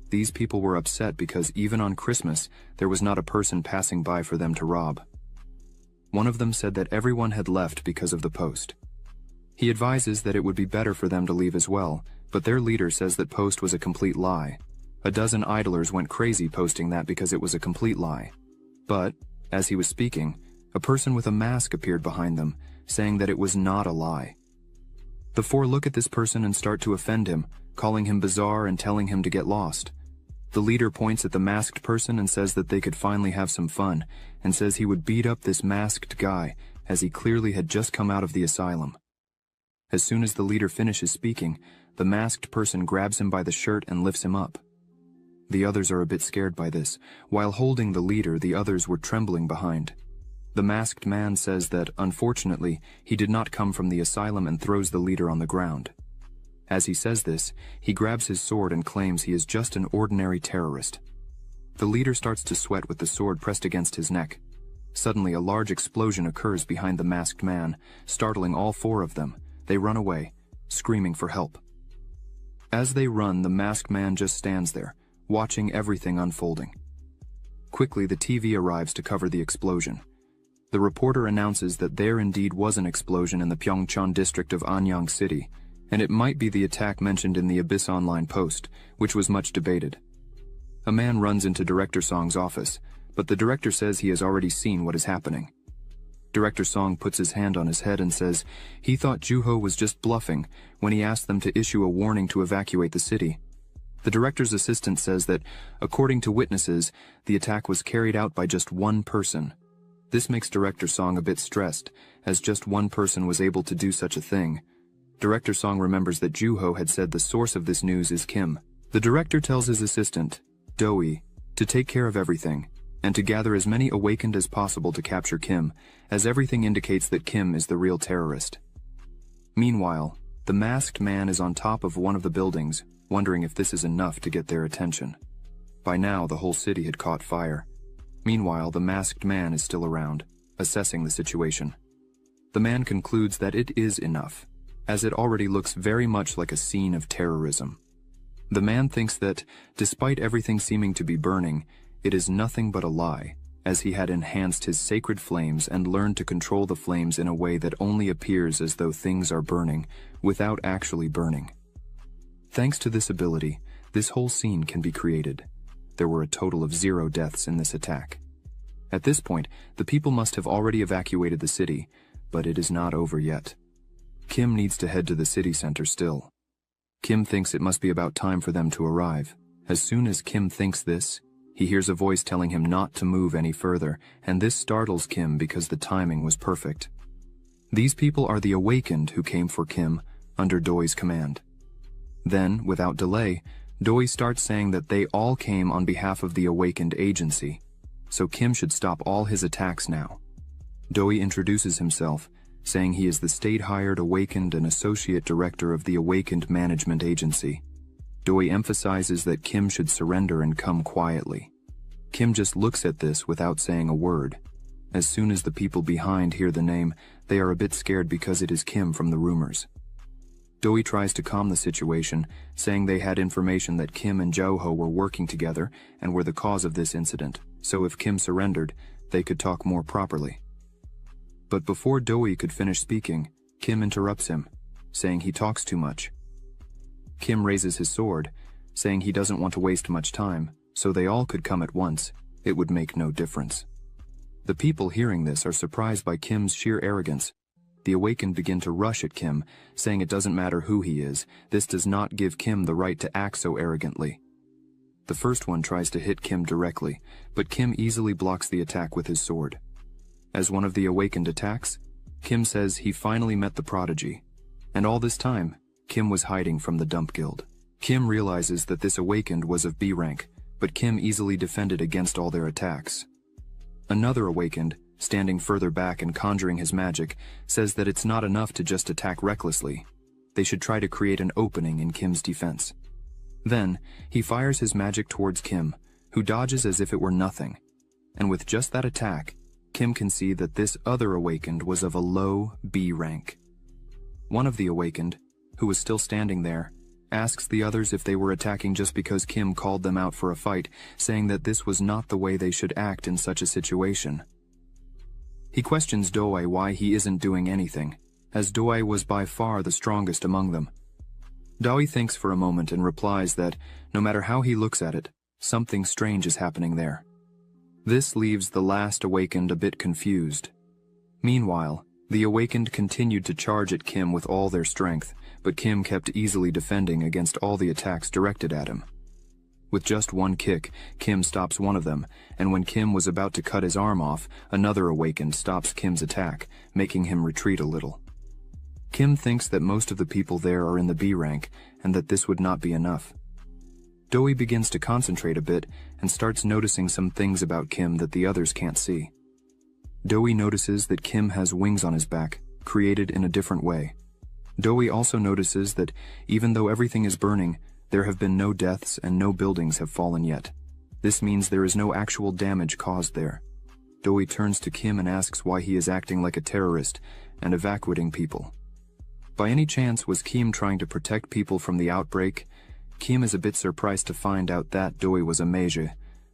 These people were upset because even on Christmas, there was not a person passing by for them to rob. One of them said that everyone had left because of the post. He advises that it would be better for them to leave as well, but their leader says that post was a complete lie. A dozen idlers went crazy posting that because it was a complete lie. But, as he was speaking, a person with a mask appeared behind them, saying that it was not a lie. The four look at this person and start to offend him, calling him bizarre and telling him to get lost. The leader points at the masked person and says that they could finally have some fun, and says he would beat up this masked guy, as he clearly had just come out of the asylum. As soon as the leader finishes speaking, the masked person grabs him by the shirt and lifts him up. The others are a bit scared by this. While holding the leader, the others were trembling behind. The masked man says that, unfortunately, he did not come from the asylum and throws the leader on the ground. As he says this, he grabs his sword and claims he is just an ordinary terrorist. The leader starts to sweat with the sword pressed against his neck. Suddenly, a large explosion occurs behind the masked man, startling all four of them. They run away, screaming for help. As they run, the masked man just stands there, watching everything unfolding. Quickly, the TV arrives to cover the explosion. The reporter announces that there indeed was an explosion in the Pyeongchon district of Anyang City, and it might be the attack mentioned in the Abyss Online post, which was much debated. A man runs into Director Song's office, but the director says he has already seen what is happening. Director Song puts his hand on his head and says he thought Juho was just bluffing when he asked them to issue a warning to evacuate the city. The director's assistant says that, according to witnesses, the attack was carried out by just one person. This makes Director Song a bit stressed, as just one person was able to do such a thing. Director Song remembers that Juho had said the source of this news is Kim. The director tells his assistant, Doi, to take care of everything, and to gather as many awakened as possible to capture Kim, as everything indicates that Kim is the real terrorist. Meanwhile, the masked man is on top of one of the buildings, wondering if this is enough to get their attention. By now, the whole city had caught fire. Meanwhile, the masked man is still around, assessing the situation. The man concludes that it is enough, as it already looks very much like a scene of terrorism. The man thinks that, despite everything seeming to be burning, it is nothing but a lie, as he had enhanced his sacred flames and learned to control the flames in a way that only appears as though things are burning, without actually burning. Thanks to this ability, this whole scene can be created. There were a total of 0 deaths in this attack. At this point, the people must have already evacuated the city, but it is not over yet. Kim needs to head to the city center still. Kim thinks it must be about time for them to arrive. As soon as Kim thinks this, he hears a voice telling him not to move any further, and this startles Kim because the timing was perfect. These people are the awakened who came for Kim under Doi's command. Then, without delay, Doi starts saying that they all came on behalf of the awakened agency, so Kim should stop all his attacks now. Doi introduces himself, saying he is the state-hired awakened and associate director of the Awakened Management Agency. Doi emphasizes that Kim should surrender and come quietly. Kim just looks at this without saying a word. As soon as the people behind hear the name, they are a bit scared because it is Kim from the rumors. Doi tries to calm the situation, saying they had information that Kim and Joho were working together and were the cause of this incident, so if Kim surrendered, they could talk more properly. But before Doi could finish speaking, Kim interrupts him, saying he talks too much. Kim raises his sword, saying he doesn't want to waste much time, so they all could come at once. It would make no difference. The people hearing this are surprised by Kim's sheer arrogance. The awakened begin to rush at Kim, saying it doesn't matter who he is, this does not give Kim the right to act so arrogantly. The first one tries to hit Kim directly, but Kim easily blocks the attack with his sword. As one of the awakened attacks, Kim says he finally met the prodigy, and all this time, Kim was hiding from the dump guild. Kim realizes that this awakened was of B rank, but Kim easily defended against all their attacks. Another awakened, standing further back and conjuring his magic, says that it's not enough to just attack recklessly. They should try to create an opening in Kim's defense. Then, he fires his magic towards Kim, who dodges as if it were nothing. And with just that attack, Kim can see that this other awakened was of a low B rank. One of the awakened, who was still standing there, asks the others if they were attacking just because Kim called them out for a fight, saying that this was not the way they should act in such a situation. He questions Doi why he isn't doing anything, as Doi was by far the strongest among them. Doi thinks for a moment and replies that, no matter how he looks at it, something strange is happening there. This leaves the last awakened a bit confused. Meanwhile, the awakened continued to charge at Kim with all their strength, but Kim kept easily defending against all the attacks directed at him. With just one kick, Kim stops one of them, and when Kim was about to cut his arm off, another awakened stops Kim's attack, making him retreat a little. Kim thinks that most of the people there are in the B rank, and that this would not be enough. Doi begins to concentrate a bit, and starts noticing some things about Kim that the others can't see. Doi notices that Kim has wings on his back, created in a different way. Doi also notices that, even though everything is burning, there have been no deaths and no buildings have fallen yet. This means there is no actual damage caused there. Doi turns to Kim and asks why he is acting like a terrorist and evacuating people. By any chance was Kim trying to protect people from the outbreak? Kim is a bit surprised to find out that Doi was a mage,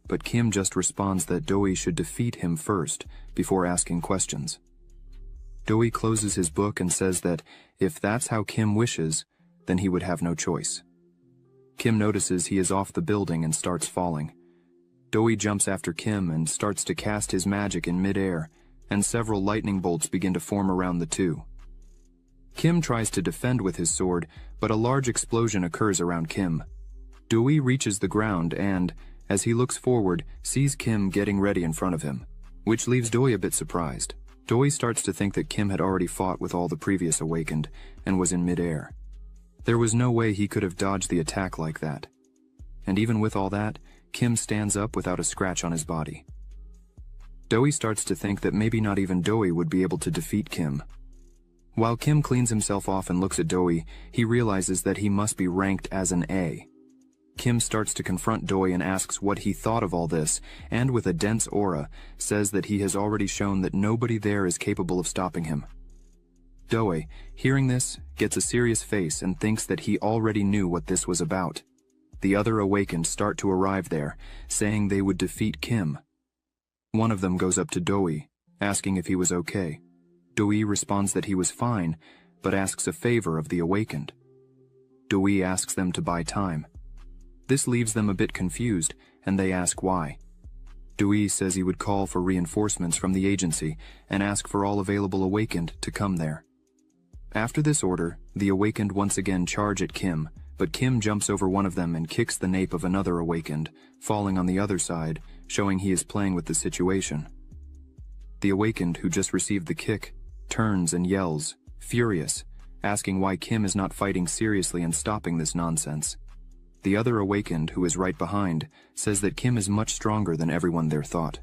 but Kim just responds that Doi should defeat him first before asking questions. Doi closes his book and says that if that's how Kim wishes, then he would have no choice. Kim notices he is off the building and starts falling. Doi jumps after Kim and starts to cast his magic in mid-air, and several lightning bolts begin to form around the two. Kim tries to defend with his sword, but a large explosion occurs around Kim. Doi reaches the ground and, as he looks forward, sees Kim getting ready in front of him, which leaves Doi a bit surprised. Doi starts to think that Kim had already fought with all the previous awakened and was in mid-air. There was no way he could have dodged the attack like that. And even with all that, Kim stands up without a scratch on his body. Doi starts to think that maybe not even Doi would be able to defeat Kim. While Kim cleans himself off and looks at Doi, he realizes that he must be ranked as an A. Kim starts to confront Doi and asks what he thought of all this, and with a dense aura, says that he has already shown that nobody there is capable of stopping him. Doi, hearing this, gets a serious face and thinks that he already knew what this was about. The other awakened start to arrive there, saying they would defeat Kim. One of them goes up to Doi, asking if he was okay. Doi responds that he was fine, but asks a favor of the awakened. Doi asks them to buy time. This leaves them a bit confused, and they ask why. Doi says he would call for reinforcements from the agency and ask for all available awakened to come there. After this order, the awakened once again charge at Kim, but Kim jumps over one of them and kicks the nape of another awakened, falling on the other side, showing he is playing with the situation. The awakened, who just received the kick, turns and yells, furious, asking why Kim is not fighting seriously and stopping this nonsense. The other awakened, who is right behind, says that Kim is much stronger than everyone there thought.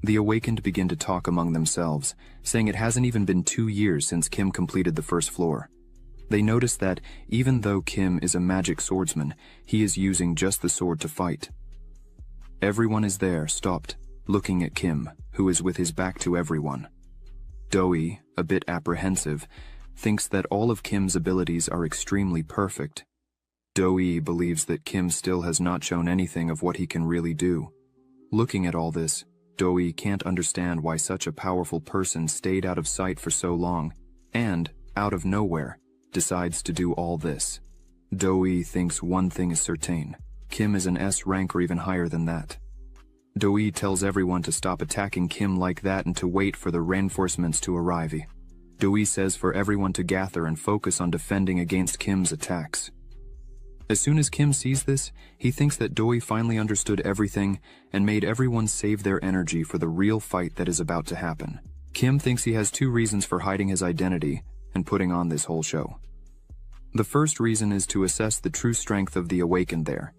The awakened begin to talk among themselves, saying it hasn't even been 2 years since Kim completed the first floor. They notice that, even though Kim is a magic swordsman, he is using just the sword to fight. Everyone is there, stopped, looking at Kim, who is with his back to everyone. Doi, a bit apprehensive, thinks that all of Kim's abilities are extremely perfect. Doi believes that Kim still has not shown anything of what he can really do. Looking at all this, Doi can't understand why such a powerful person stayed out of sight for so long, and, out of nowhere, decides to do all this. Doi thinks one thing is certain: Kim is an S rank or even higher than that. Doi tells everyone to stop attacking Kim like that and to wait for the reinforcements to arrive. Doi says for everyone to gather and focus on defending against Kim's attacks. As soon as Kim sees this, he thinks that Doi finally understood everything and made everyone save their energy for the real fight that is about to happen. Kim thinks he has 2 reasons for hiding his identity and putting on this whole show. The first reason is to assess the true strength of the awakened there.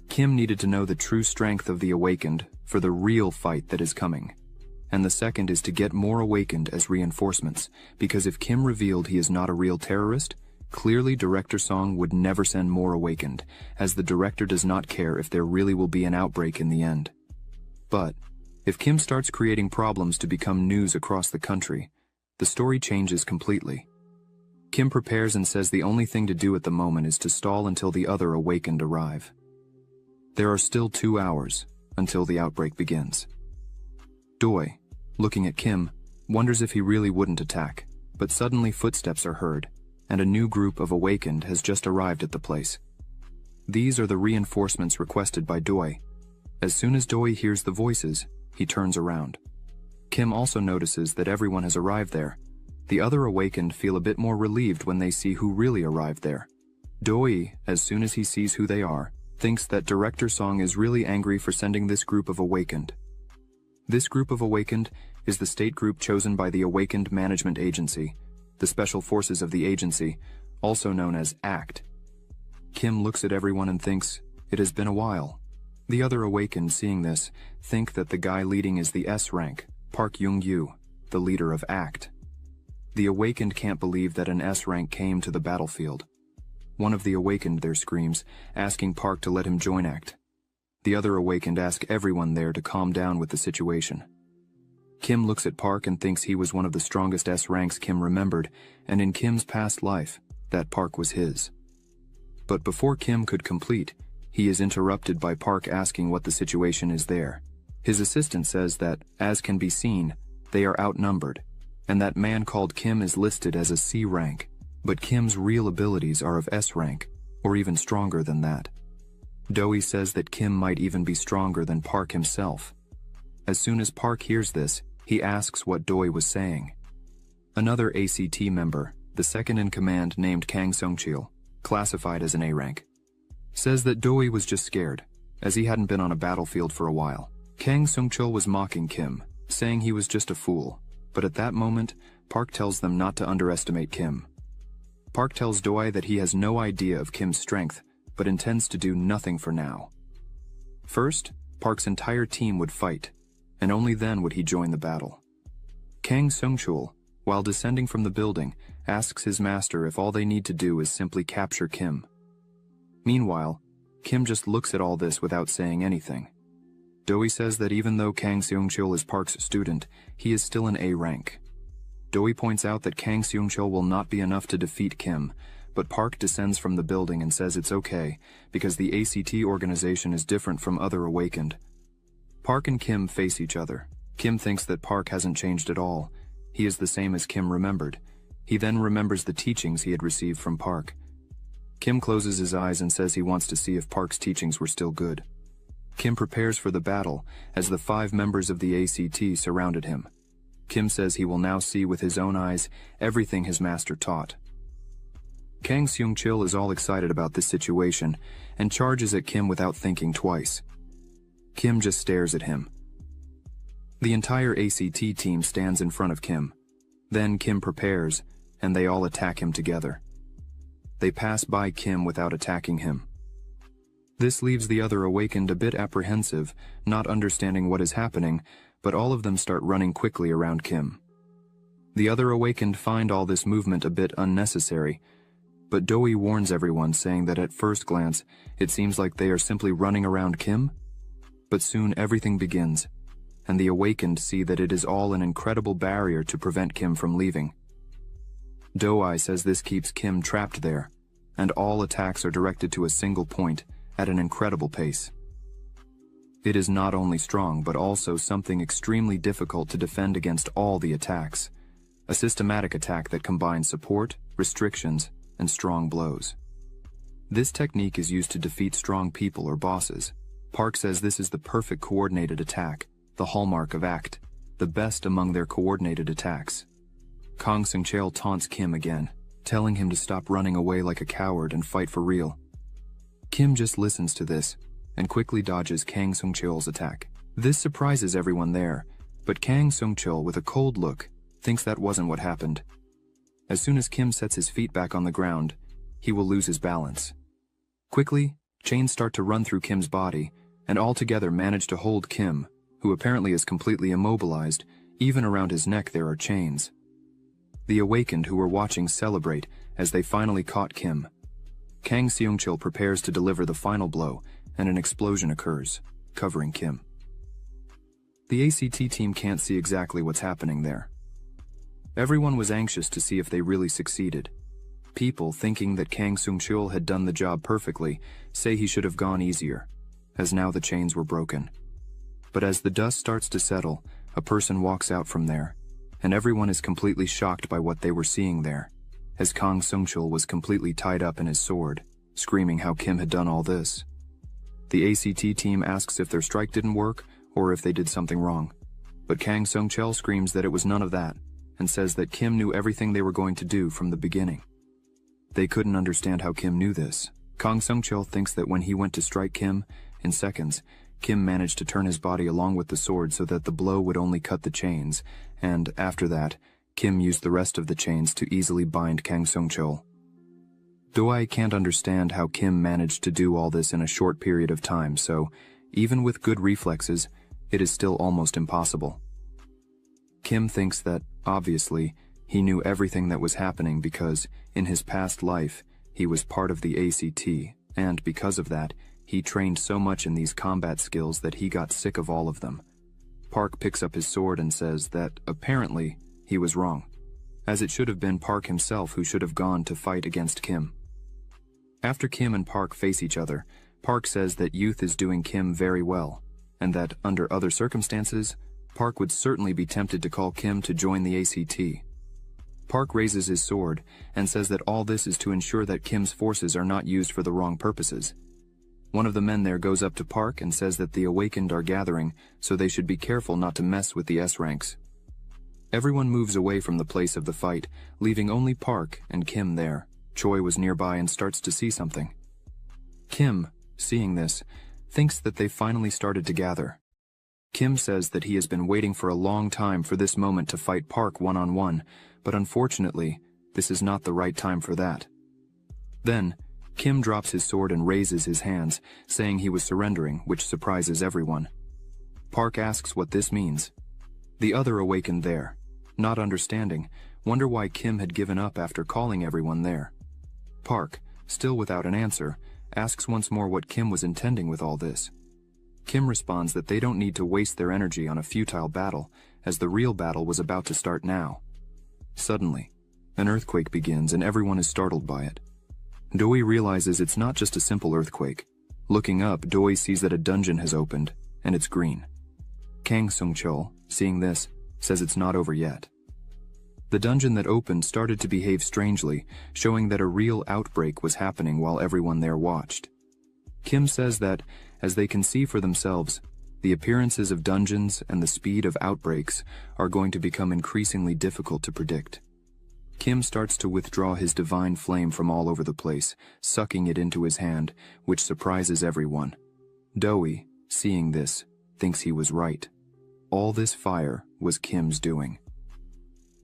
Kim needed to know the true strength of the awakened for the real fight that is coming. And the second is to get more awakened as reinforcements, because if Kim revealed he is not a real terrorist, clearly Director Song would never send more awakened, as the director does not care if there really will be an outbreak in the end. But, if Kim starts creating problems to become news across the country, the story changes completely. Kim prepares and says the only thing to do at the moment is to stall until the other awakened arrive. There are still 2 hours until the outbreak begins. Doi, looking at Kim, wonders if he really wouldn't attack, but suddenly footsteps are heard, and a new group of awakened has just arrived at the place. These are the reinforcements requested by Doi. As soon as Doi hears the voices, he turns around. Kim also notices that everyone has arrived there. The other awakened feel a bit more relieved when they see who really arrived there. Doi, as soon as he sees who they are, thinks that Director Song is really angry for sending this group of awakened. This group of awakened is the state group chosen by the Awakened Management Agency, the special forces of the agency, also known as ACT. Kim looks at everyone and thinks, it has been a while. The other awakened, seeing this, think that the guy leading is the S rank, Park Young-yu, the leader of ACT. The awakened can't believe that an S rank came to the battlefield. One of the awakened there screams, asking Park to let him join ACT. The other awakened ask everyone there to calm down with the situation. Kim looks at Park and thinks he was one of the strongest S ranks Kim remembered, and in Kim's past life, that Park was his. But before Kim could complete, he is interrupted by Park asking what the situation is there. His assistant says that, as can be seen, they are outnumbered, and that man called Kim is listed as a C rank, but Kim's real abilities are of S rank, or even stronger than that. Doi says that Kim might even be stronger than Park himself. As soon as Park hears this, he asks what Doi was saying. Another ACT member, the second in command named Kang Sungchil, classified as an A rank, says that Doi was just scared, as he hadn't been on a battlefield for a while. Kang Sungchil was mocking Kim, saying he was just a fool, but at that moment, Park tells them not to underestimate Kim. Park tells Doi that he has no idea of Kim's strength, but intends to do nothing for now. First, Park's entire team would fight. and only then would he join the battle. Kang Seung-chul, while descending from the building, asks his master if all they need to do is simply capture Kim. Meanwhile, Kim just looks at all this without saying anything. Doi says that even though Kang Seung-chul is Park's student, he is still an A rank. Doi points out that Kang Seung-chul will not be enough to defeat Kim, but Park descends from the building and says it's okay, because the ACT organization is different from other awakened. Park and Kim face each other. Kim thinks that Park hasn't changed at all. He is the same as Kim remembered. He then remembers the teachings he had received from Park. Kim closes his eyes and says he wants to see if Park's teachings were still good. Kim prepares for the battle as the 5 members of the ACT surrounded him. Kim says he will now see with his own eyes everything his master taught. Kang Seung-chul is all excited about this situation and charges at Kim without thinking twice. Kim just stares at him. The entire ACT team stands in front of Kim. Then Kim prepares, and they all attack him together. They pass by Kim without attacking him. This leaves the other awakened a bit apprehensive, not understanding what is happening, but all of them start running quickly around Kim. The other awakened find all this movement a bit unnecessary, but Doi warns everyone, saying that at first glance, it seems like they are simply running around Kim. But soon everything begins, and the awakened see that it is all an incredible barrier to prevent Kim from leaving. Doi says this keeps Kim trapped there, and all attacks are directed to a single point at an incredible pace. It is not only strong but also something extremely difficult to defend against all the attacks. A systematic attack that combines support, restrictions, and strong blows. This technique is used to defeat strong people or bosses. Park says this is the perfect coordinated attack, the hallmark of ACT, the best among their coordinated attacks. Kang Seung-chul taunts Kim again, telling him to stop running away like a coward and fight for real. Kim just listens to this and quickly dodges Kang Seung-chul's attack. This surprises everyone there, but Kang Seung-chul, with a cold look, thinks that wasn't what happened. As soon as Kim sets his feet back on the ground, he will lose his balance. Quickly, chains start to run through Kim's body, and all together manage to hold Kim, who apparently is completely immobilized. Even around his neck there are chains. The awakened who were watching celebrate as they finally caught Kim. Kang Seung-chul prepares to deliver the final blow, and an explosion occurs, covering Kim. The ACT team can't see exactly what's happening there. Everyone was anxious to see if they really succeeded. People, thinking that Kang Seung-chul had done the job perfectly, say he should have gone easier, as now the chains were broken. But as the dust starts to settle, a person walks out from there, and everyone is completely shocked by what they were seeing there, as Kang Seung-chul was completely tied up in his sword, screaming how Kim had done all this. The ACT team asks if their strike didn't work or if they did something wrong, but Kang Seung-chul screams that it was none of that, and says that Kim knew everything they were going to do from the beginning. They couldn't understand how Kim knew this. Kang Seung-chul thinks that when he went to strike Kim, in seconds, Kim managed to turn his body along with the sword so that the blow would only cut the chains, and after that, Kim used the rest of the chains to easily bind Kang Seung-chul. Doi can't understand how Kim managed to do all this in a short period of time, so, even with good reflexes, it is still almost impossible. Kim thinks that, obviously, he knew everything that was happening because, in his past life, he was part of the ACT, and because of that, he trained so much in these combat skills that he got sick of all of them. Park picks up his sword and says that, apparently, he was wrong, as it should have been Park himself who should have gone to fight against Kim. After Kim and Park face each other, Park says that youth is doing Kim very well, and that, under other circumstances, Park would certainly be tempted to call Kim to join the ACT. Park raises his sword and says that all this is to ensure that Kim's forces are not used for the wrong purposes. One of the men there goes up to Park and says that the awakened are gathering, so they should be careful not to mess with the S ranks. Everyone moves away from the place of the fight, leaving only Park and Kim there. Choi was nearby and starts to see something. Kim, seeing this, thinks that they finally started to gather. Kim says that he has been waiting for a long time for this moment to fight Park one-on-one, but unfortunately, this is not the right time for that. Then, Kim drops his sword and raises his hands, saying he was surrendering, which surprises everyone. Park asks what this means. The other awakened there, not understanding, wonder why Kim had given up after calling everyone there. Park, still without an answer, asks once more what Kim was intending with all this. Kim responds that they don't need to waste their energy on a futile battle, as the real battle was about to start now. Suddenly, an earthquake begins and everyone is startled by it. Doi realizes it's not just a simple earthquake. Looking up, Doi sees that a dungeon has opened, and it's green. Kang Sung-chul, seeing this, says it's not over yet. The dungeon that opened started to behave strangely, showing that a real outbreak was happening while everyone there watched. Kim says that, as they can see for themselves, the appearances of dungeons and the speed of outbreaks are going to become increasingly difficult to predict. Kim starts to withdraw his divine flame from all over the place, sucking it into his hand, which surprises everyone. Doi, seeing this, thinks he was right. All this fire was Kim's doing.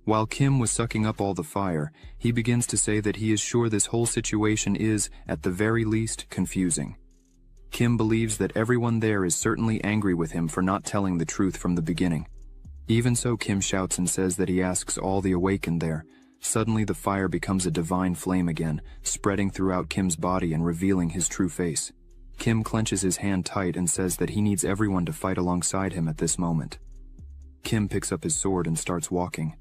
While Kim was sucking up all the fire, he begins to say that he is sure this whole situation is, at the very least, confusing. Kim believes that everyone there is certainly angry with him for not telling the truth from the beginning. Even so, Kim shouts and says that he asks all the awakened there. Suddenly the fire becomes a divine flame again, spreading throughout Kim's body and revealing his true face. Kim clenches his hand tight and says that he needs everyone to fight alongside him at this moment. Kim picks up his sword and starts walking,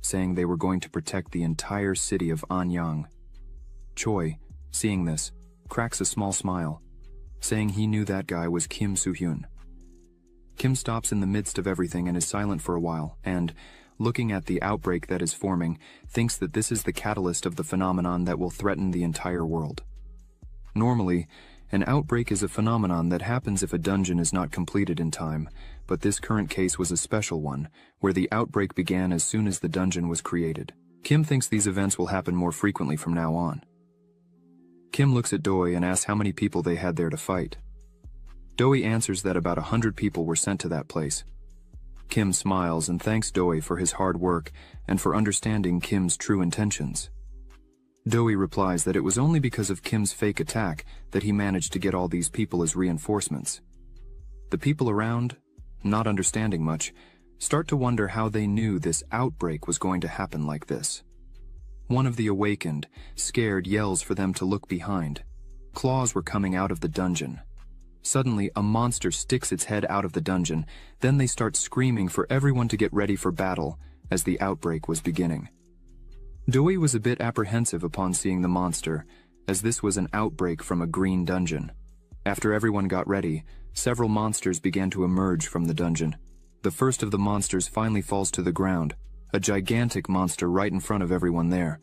saying they were going to protect the entire city of Anyang. Choi, seeing this, cracks a small smile, saying he knew that guy was Kim Soo-hyun. Kim stops in the midst of everything and is silent for a while, and, looking at the outbreak that is forming, thinks that this is the catalyst of the phenomenon that will threaten the entire world. Normally, an outbreak is a phenomenon that happens if a dungeon is not completed in time, but this current case was a special one, where the outbreak began as soon as the dungeon was created. Kim thinks these events will happen more frequently from now on. Kim looks at Doi and asks how many people they had there to fight. Doi answers that about 100 people were sent to that place. Kim smiles and thanks Doi for his hard work and for understanding Kim's true intentions. Doi replies that it was only because of Kim's fake attack that he managed to get all these people as reinforcements. The people around, not understanding much, start to wonder how they knew this outbreak was going to happen like this. One of the awakened, scared, yells for them to look behind. Claws were coming out of the dungeon. Suddenly, a monster sticks its head out of the dungeon, then they start screaming for everyone to get ready for battle, as the outbreak was beginning. Doi was a bit apprehensive upon seeing the monster, as this was an outbreak from a green dungeon. After everyone got ready, several monsters began to emerge from the dungeon. The first of the monsters finally falls to the ground, a gigantic monster right in front of everyone there.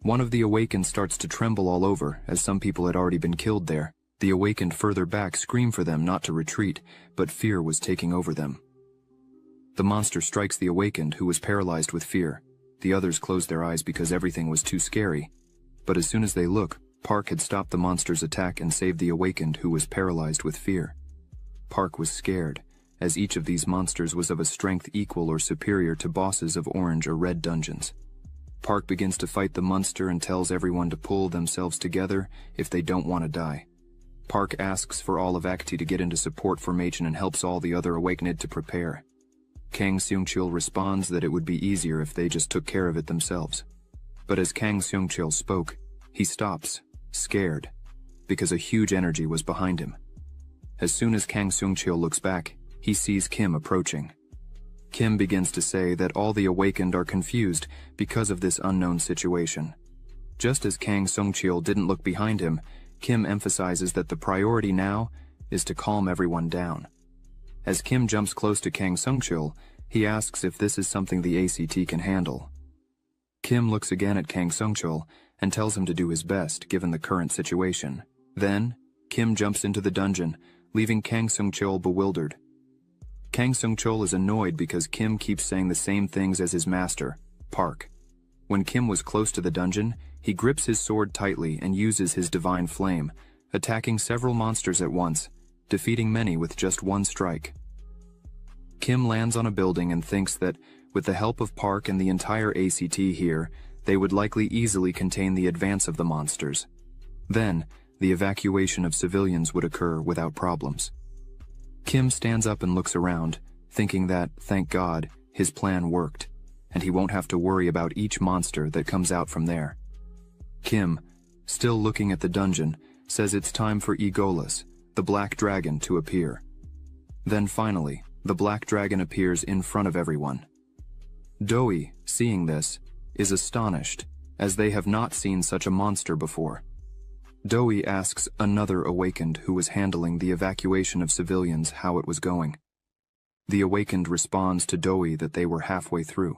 One of the awakened starts to tremble all over, as some people had already been killed there. The awakened further back scream for them not to retreat, but fear was taking over them. The monster strikes the awakened, who was paralyzed with fear. The others close their eyes because everything was too scary. But as soon as they look, Park had stopped the monster's attack and saved the awakened, who was paralyzed with fear. Park was scared, as each of these monsters was of a strength equal or superior to bosses of orange or red dungeons. Park begins to fight the monster and tells everyone to pull themselves together if they don't want to die. Park asks for all of Akti to get into support formation and helps all the other awakened to prepare. Kang Seung-chul responds that it would be easier if they just took care of it themselves. But as Kang Seung-chul spoke, he stops, scared, because a huge energy was behind him. As soon as Kang Seung-chul looks back, he sees Kim approaching. Kim begins to say that all the awakened are confused because of this unknown situation. Just as Kang Seung-chul didn't look behind him, Kim emphasizes that the priority now is to calm everyone down. As Kim jumps close to Kang Seung-chul, he asks if this is something the ACT can handle. Kim looks again at Kang Seung-chul and tells him to do his best given the current situation. Then, Kim jumps into the dungeon, leaving Kang Seung-chul bewildered. Kang Seung-chul is annoyed because Kim keeps saying the same things as his master, Park. When Kim was close to the dungeon, he grips his sword tightly and uses his divine flame, attacking several monsters at once, defeating many with just one strike. Kim lands on a building and thinks that, with the help of Park and the entire ACT here, they would likely easily contain the advance of the monsters. Then, the evacuation of civilians would occur without problems. Kim stands up and looks around, thinking that, thank God, his plan worked, and he won't have to worry about each monster that comes out from there. Kim, still looking at the dungeon, says it's time for Egolas, the black dragon, to appear. Then finally, the black dragon appears in front of everyone. Doi, seeing this, is astonished, as they have not seen such a monster before. Doi asks another awakened who was handling the evacuation of civilians how it was going. The awakened responds to Doi that they were halfway through.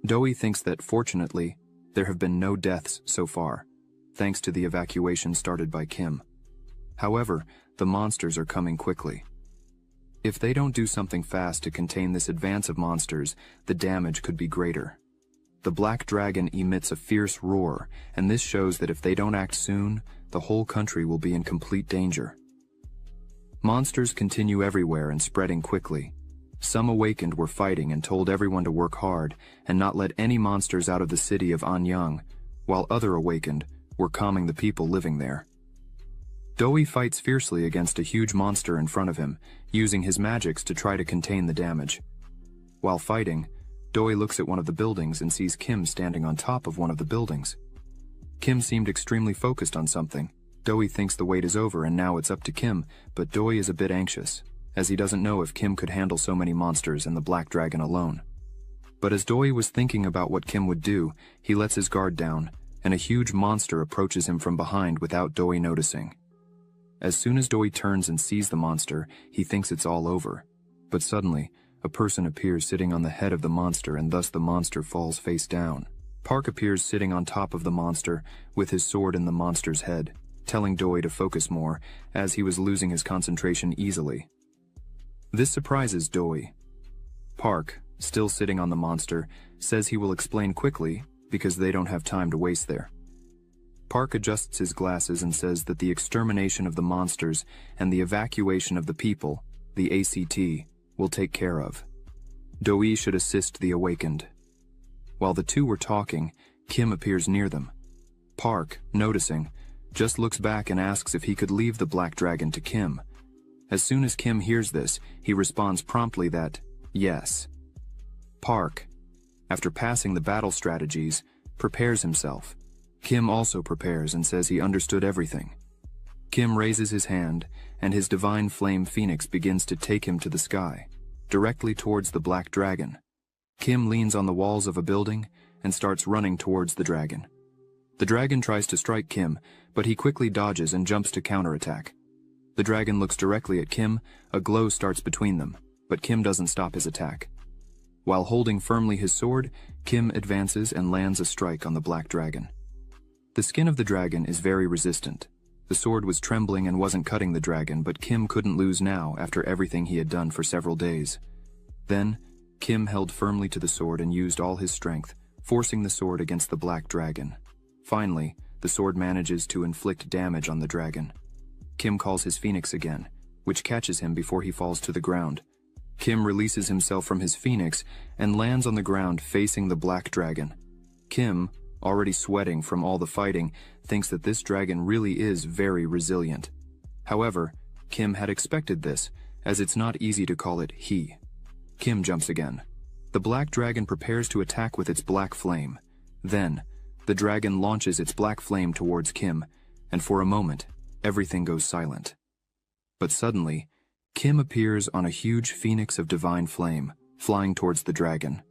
Doi thinks that, fortunately, there have been no deaths so far, thanks to the evacuation started by Kim. However, the monsters are coming quickly. If they don't do something fast to contain this advance of monsters, the damage could be greater. The black dragon emits a fierce roar, and this shows that if they don't act soon, the whole country will be in complete danger. Monsters continue everywhere and spreading quickly. Some awakened were fighting and told everyone to work hard and not let any monsters out of the city of Anyang, while other awakened were calming the people living there. Doi fights fiercely against a huge monster in front of him, using his magics to try to contain the damage. While fighting, Doi looks at one of the buildings and sees Kim standing on top of one of the buildings. Kim seemed extremely focused on something. Doi thinks the wait is over and now it's up to Kim, but Doi is a bit anxious, as he doesn't know if Kim could handle so many monsters and the black dragon alone. But as Doi was thinking about what Kim would do, he lets his guard down, and a huge monster approaches him from behind without Doi noticing. As soon as Doi turns and sees the monster, he thinks it's all over. But suddenly, a person appears sitting on the head of the monster and thus the monster falls face down. Park appears sitting on top of the monster, with his sword in the monster's head, telling Doi to focus more, as he was losing his concentration easily. This surprises Doi. Park, still sitting on the monster, says he will explain quickly, because they don't have time to waste there. Park adjusts his glasses and says that the extermination of the monsters and the evacuation of the people, the ACT, will take care of. Doi should assist the awakened. While the two were talking, Kim appears near them. Park, noticing, just looks back and asks if he could leave the black dragon to Kim. As soon as Kim hears this, he responds promptly that, yes. Park, after passing the battle strategies, prepares himself. Kim also prepares and says he understood everything. Kim raises his hand, and his divine flame phoenix begins to take him to the sky, directly towards the black dragon. Kim leans on the walls of a building and starts running towards the dragon. The dragon tries to strike Kim, but he quickly dodges and jumps to counterattack. The dragon looks directly at Kim, a glow starts between them, but Kim doesn't stop his attack. While holding firmly his sword, Kim advances and lands a strike on the black dragon. The skin of the dragon is very resistant. The sword was trembling and wasn't cutting the dragon, but Kim couldn't lose now after everything he had done for several days. Then, Kim held firmly to the sword and used all his strength, forcing the sword against the black dragon. Finally, the sword manages to inflict damage on the dragon. Kim calls his phoenix again, which catches him before he falls to the ground. Kim releases himself from his phoenix and lands on the ground facing the black dragon. Kim, already sweating from all the fighting, thinks that this dragon really is very resilient. However, Kim had expected this, as it's not easy to call it he. Kim jumps again. The black dragon prepares to attack with its black flame. Then, the dragon launches its black flame towards Kim, and for a moment, everything goes silent. But suddenly, Kim appears on a huge phoenix of divine flame, flying towards the dragon.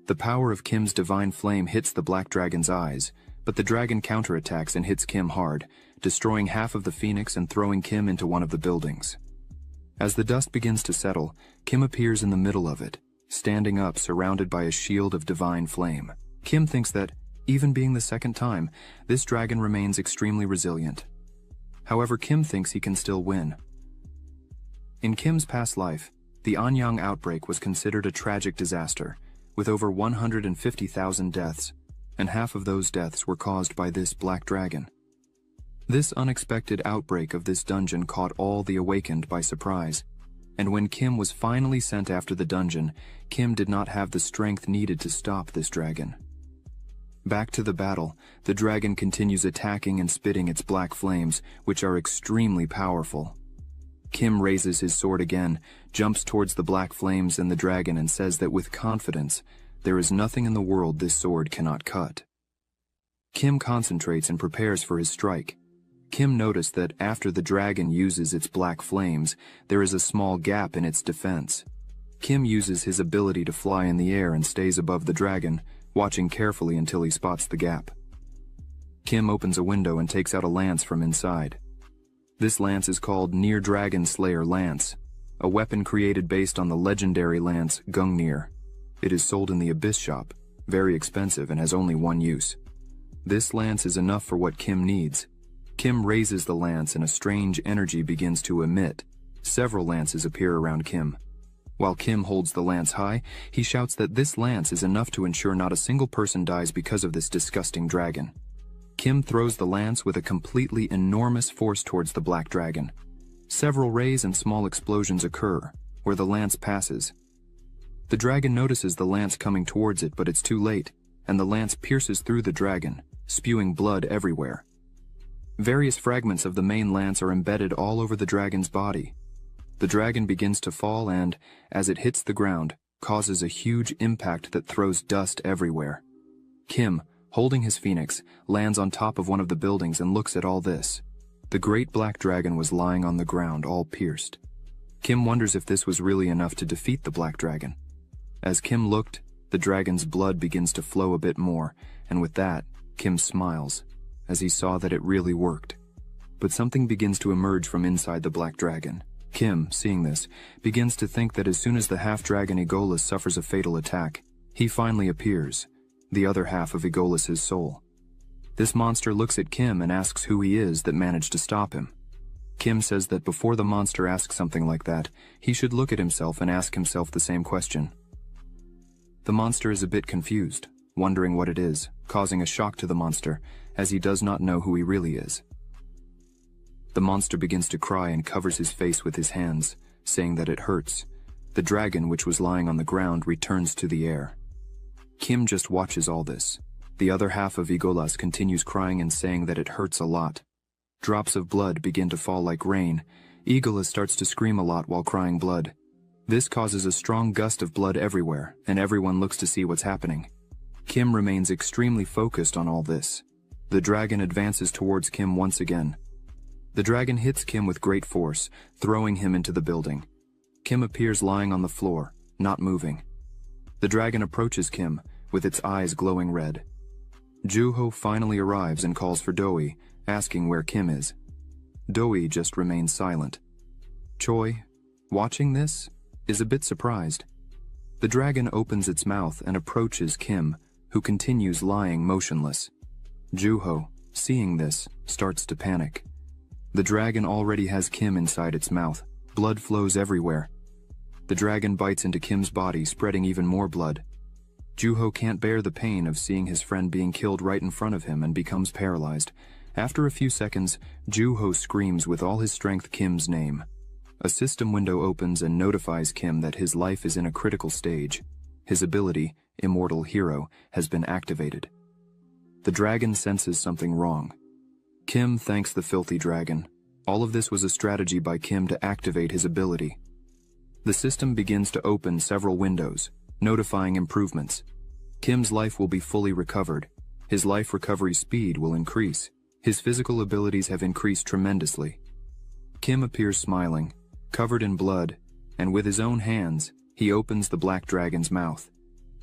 The power of Kim's divine flame hits the black dragon's eyes, but the dragon counterattacks and hits Kim hard, destroying half of the phoenix and throwing Kim into one of the buildings. As the dust begins to settle, Kim appears in the middle of it, standing up surrounded by a shield of divine flame. Kim thinks that, even being the second time, this dragon remains extremely resilient. However, Kim thinks he can still win. In Kim's past life, the Anyang outbreak was considered a tragic disaster, with over 150,000 deaths, and half of those deaths were caused by this black dragon. This unexpected outbreak of this dungeon caught all the awakened by surprise, and when Kim was finally sent after the dungeon, Kim did not have the strength needed to stop this dragon. Back to the battle, the dragon continues attacking and spitting its black flames, which are extremely powerful. Kim raises his sword again, jumps towards the black flames and the dragon and says that with confidence, there is nothing in the world this sword cannot cut. Kim concentrates and prepares for his strike. Kim noticed that after the dragon uses its black flames, there is a small gap in its defense. Kim uses his ability to fly in the air and stays above the dragon, watching carefully until he spots the gap. Kim opens a window and takes out a lance from inside. This lance is called Near Dragon Slayer Lance, a weapon created based on the legendary lance Gungnir. It is sold in the Abyss shop, very expensive and has only one use. This lance is enough for what Kim needs. Kim raises the lance and a strange energy begins to emit. Several lances appear around Kim. While Kim holds the lance high, he shouts that this lance is enough to ensure not a single person dies because of this disgusting dragon. Kim throws the lance with a completely enormous force towards the black dragon. Several rays and small explosions occur, where the lance passes. The dragon notices the lance coming towards it, but it's too late, and the lance pierces through the dragon, spewing blood everywhere. Various fragments of the main lance are embedded all over the dragon's body. The dragon begins to fall and, as it hits the ground, causes a huge impact that throws dust everywhere. Kim, holding his phoenix, lands on top of one of the buildings and looks at all this. The great black dragon was lying on the ground, all pierced. Kim wonders if this was really enough to defeat the black dragon. As Kim looked, the dragon's blood begins to flow a bit more, and with that, Kim smiles, as he saw that it really worked. But something begins to emerge from inside the black dragon. Kim, seeing this, begins to think that as soon as the half-dragon Aegolas suffers a fatal attack, he finally appears, the other half of Aegolas' soul. This monster looks at Kim and asks who he is that managed to stop him. Kim says that before the monster asks something like that, he should look at himself and ask himself the same question. The monster is a bit confused, wondering what it is, causing a shock to the monster, as he does not know who he really is. The monster begins to cry and covers his face with his hands, saying that it hurts. The dragon, which was lying on the ground, returns to the air. Kim just watches all this. The other half of Aegolas continues crying and saying that it hurts a lot. Drops of blood begin to fall like rain. Aegolas starts to scream a lot while crying blood. This causes a strong gust of blood everywhere, and everyone looks to see what's happening. Kim remains extremely focused on all this. The dragon advances towards Kim once again. The dragon hits Kim with great force, throwing him into the building. Kim appears lying on the floor, not moving. The dragon approaches Kim, with its eyes glowing red. Juho finally arrives and calls for Doi, asking where Kim is. Doi just remains silent. Choi, watching this, is a bit surprised. The dragon opens its mouth and approaches Kim, who continues lying motionless. Juho, seeing this, starts to panic. The dragon already has Kim inside its mouth. Blood flows everywhere. The dragon bites into Kim's body, spreading even more blood. Juho can't bear the pain of seeing his friend being killed right in front of him and becomes paralyzed. After a few seconds, Juho screams with all his strength Kim's name. A system window opens and notifies Kim that his life is in a critical stage. His ability, Immortal Hero, has been activated. The dragon senses something wrong. Kim thanks the filthy dragon. All of this was a strategy by Kim to activate his ability. The system begins to open several windows, notifying improvements. Kim's life will be fully recovered. His life recovery speed will increase. His physical abilities have increased tremendously. Kim appears smiling, covered in blood, and with his own hands, he opens the black dragon's mouth.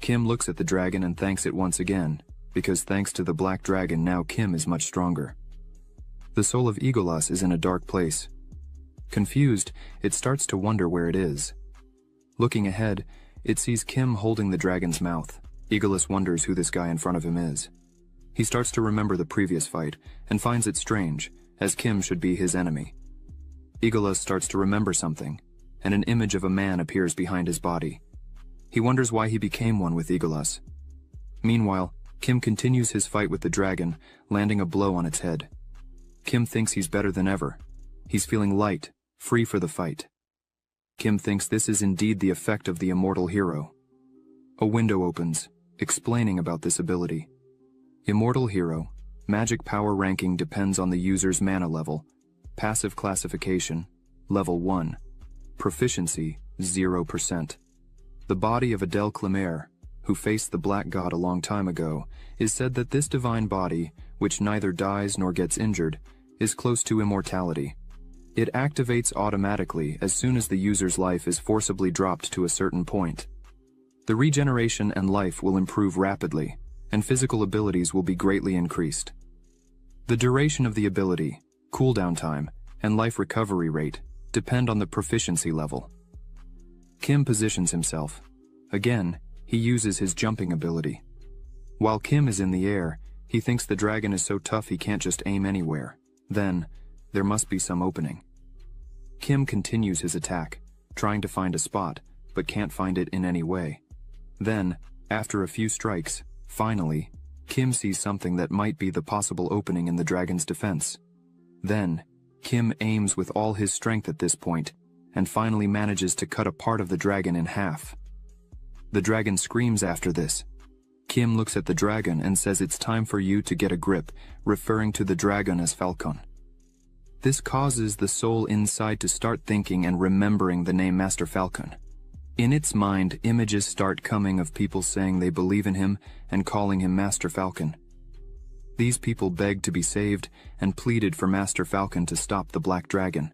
Kim looks at the dragon and thanks it once again, because thanks to the black dragon now Kim is much stronger. The soul of Aegolas is in a dark place. Confused, it starts to wonder where it is. Looking ahead, it sees Kim holding the dragon's mouth. Aegolas wonders who this guy in front of him is. He starts to remember the previous fight, and finds it strange, as Kim should be his enemy. Aegolas starts to remember something, and an image of a man appears behind his body. He wonders why he became one with Aegolas. Meanwhile, Kim continues his fight with the dragon, landing a blow on its head. Kim thinks he's better than ever. He's feeling light, free for the fight. Kim thinks this is indeed the effect of the Immortal Hero. A window opens, explaining about this ability. Immortal Hero, magic power ranking depends on the user's mana level, passive classification, Level 1. Proficiency 0%. The body of Adele Clemere, who faced the Black God a long time ago, is said that this divine body, which neither dies nor gets injured, is close to immortality. It activates automatically as soon as the user's life is forcibly dropped to a certain point. The regeneration and life will improve rapidly, and physical abilities will be greatly increased. The duration of the ability, cooldown time, and life recovery rate depend on the proficiency level. Kim positions himself. Again, he uses his jumping ability. While Kim is in the air, he thinks the dragon is so tough he can't just aim anywhere. Then, there must be some opening. Kim continues his attack, trying to find a spot, but can't find it in any way. Then, after a few strikes, finally, Kim sees something that might be the possible opening in the dragon's defense. Then, Kim aims with all his strength at this point, and finally manages to cut a part of the dragon in half. The dragon screams after this. Kim looks at the dragon and says it's time for you to get a grip, referring to the dragon as Falcon. This causes the soul inside to start thinking and remembering the name Master Falcon. In its mind, images start coming of people saying they believe in him and calling him Master Falcon. These people begged to be saved and pleaded for Master Falcon to stop the Black Dragon.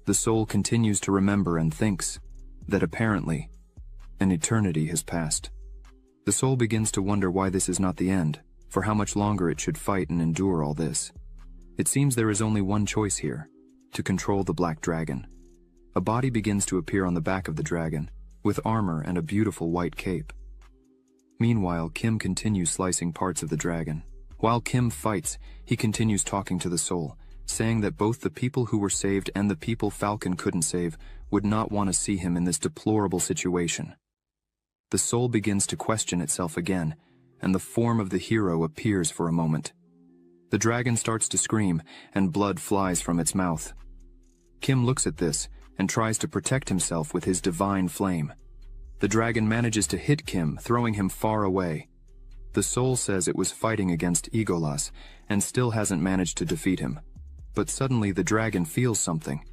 The soul continues to remember and thinks that apparently an eternity has passed. The soul begins to wonder why this is not the end, for how much longer it should fight and endure all this. It seems there is only one choice here: to control the Black Dragon. A body begins to appear on the back of the dragon, with armor and a beautiful white cape. Meanwhile, Kim continues slicing parts of the dragon. While Kim fights, he continues talking to the soul, saying that both the people who were saved and the people Falcon couldn't save would not want to see him in this deplorable situation. The soul begins to question itself again, and the form of the hero appears for a moment. The dragon starts to scream, and blood flies from its mouth. Kim looks at this and tries to protect himself with his divine flame. The dragon manages to hit Kim, throwing him far away. The soul says it was fighting against Egolas and still hasn't managed to defeat him. But suddenly the dragon feels something.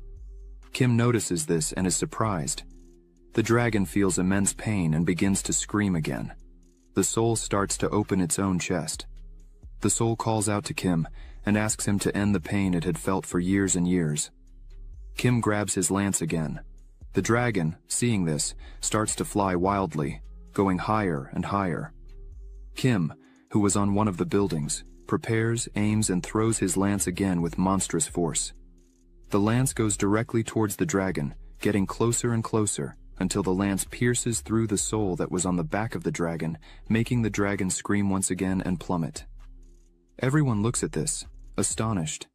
Kim notices this and is surprised. The dragon feels immense pain and begins to scream again. The soul starts to open its own chest. The soul calls out to Kim and asks him to end the pain it had felt for years and years. Kim grabs his lance again. The dragon, seeing this, starts to fly wildly, going higher and higher. Kim, who was on one of the buildings, prepares, aims, and throws his lance again with monstrous force. The lance goes directly towards the dragon, getting closer and closer, until the lance pierces through the soul that was on the back of the dragon, making the dragon scream once again and plummet. Everyone looks at this, astonished.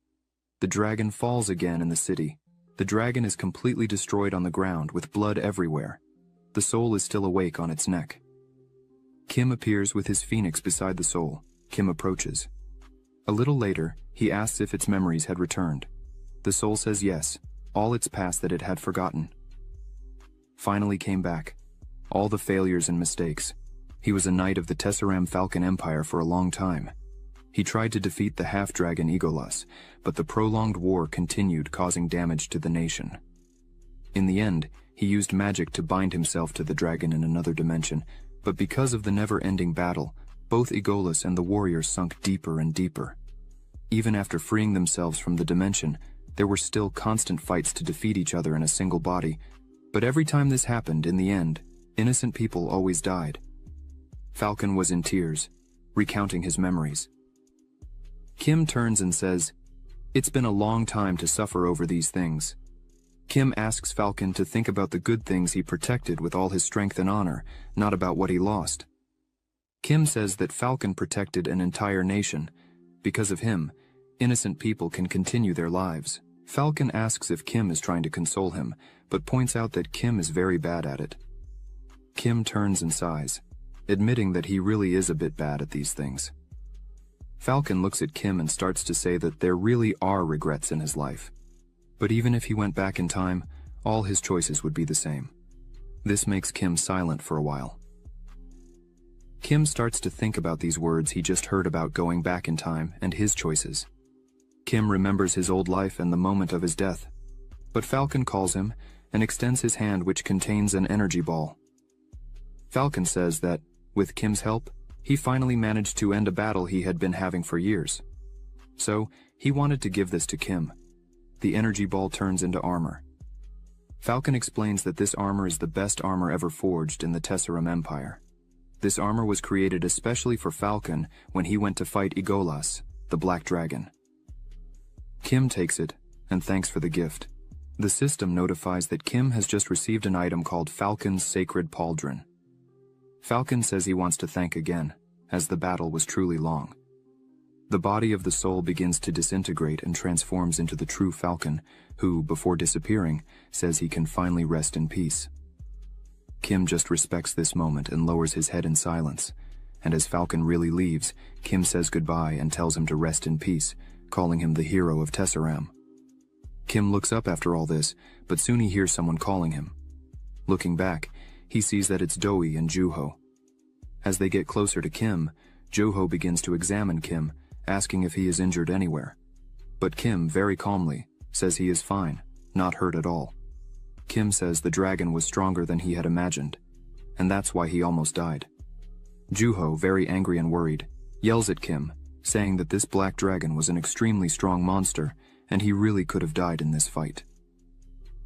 The dragon falls again in the city. The dragon is completely destroyed on the ground, with blood everywhere. The soul is still awake on its neck. Kim appears with his phoenix beside the soul. Kim approaches. A little later, he asks if its memories had returned. The soul says yes, all its past that it had forgotten finally came back. All the failures and mistakes. He was a knight of the Tessaram Falcon Empire for a long time. He tried to defeat the half-dragon Egolas, but the prolonged war continued, causing damage to the nation. In the end, he used magic to bind himself to the dragon in another dimension, but because of the never-ending battle, both Egolas and the warriors sunk deeper and deeper. Even after freeing themselves from the dimension, there were still constant fights to defeat each other in a single body, but every time this happened, in the end, innocent people always died. Falcon was in tears, recounting his memories. Kim turns and says, "It's been a long time to suffer over these things." Kim asks Falcon to think about the good things he protected with all his strength and honor, not about what he lost. Kim says that Falcon protected an entire nation. Because of him, innocent people can continue their lives. Falcon asks if Kim is trying to console him, but points out that Kim is very bad at it. Kim turns and sighs, admitting that he really is a bit bad at these things. Falcon looks at Kim and starts to say that there really are regrets in his life. But even if he went back in time, all his choices would be the same. This makes Kim silent for a while. Kim starts to think about these words he just heard about going back in time and his choices. Kim remembers his old life and the moment of his death. But Falcon calls him and extends his hand, which contains an energy ball. Falcon says that, with Kim's help, he finally managed to end a battle he had been having for years. So, he wanted to give this to Kim. The energy ball turns into armor. Falcon explains that this armor is the best armor ever forged in the Tesseram Empire. This armor was created especially for Falcon when he went to fight Igolas, the Black Dragon. Kim takes it and thanks for the gift. The system notifies that Kim has just received an item called Falcon's Sacred Pauldron. Falcon says he wants to thank again, as the battle was truly long. The body of the soul begins to disintegrate and transforms into the true Falcon, who, before disappearing, says he can finally rest in peace. Kim just respects this moment and lowers his head in silence, and as Falcon really leaves, Kim says goodbye and tells him to rest in peace, calling him the hero of Tesseram. Kim looks up after all this, but soon he hears someone calling him. Looking back, he sees that it's Doi and Juho. As they get closer to Kim, Juho begins to examine Kim, asking if he is injured anywhere. But Kim, very calmly, says he is fine, not hurt at all. Kim says the dragon was stronger than he had imagined, and that's why he almost died. Juho, very angry and worried, yells at Kim, saying that this black dragon was an extremely strong monster, and he really could have died in this fight.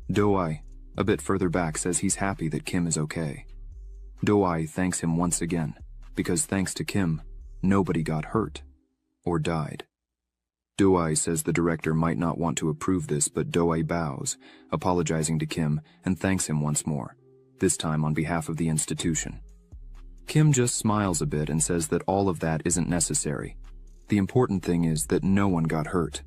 Doi, a bit further back, says he's happy that Kim is okay. Doi thanks him once again, because thanks to Kim, nobody got hurt or died. Doi says the director might not want to approve this, but Doi bows, apologizing to Kim, and thanks him once more, this time on behalf of the institution. Kim just smiles a bit and says that all of that isn't necessary. The important thing is that no one got hurt.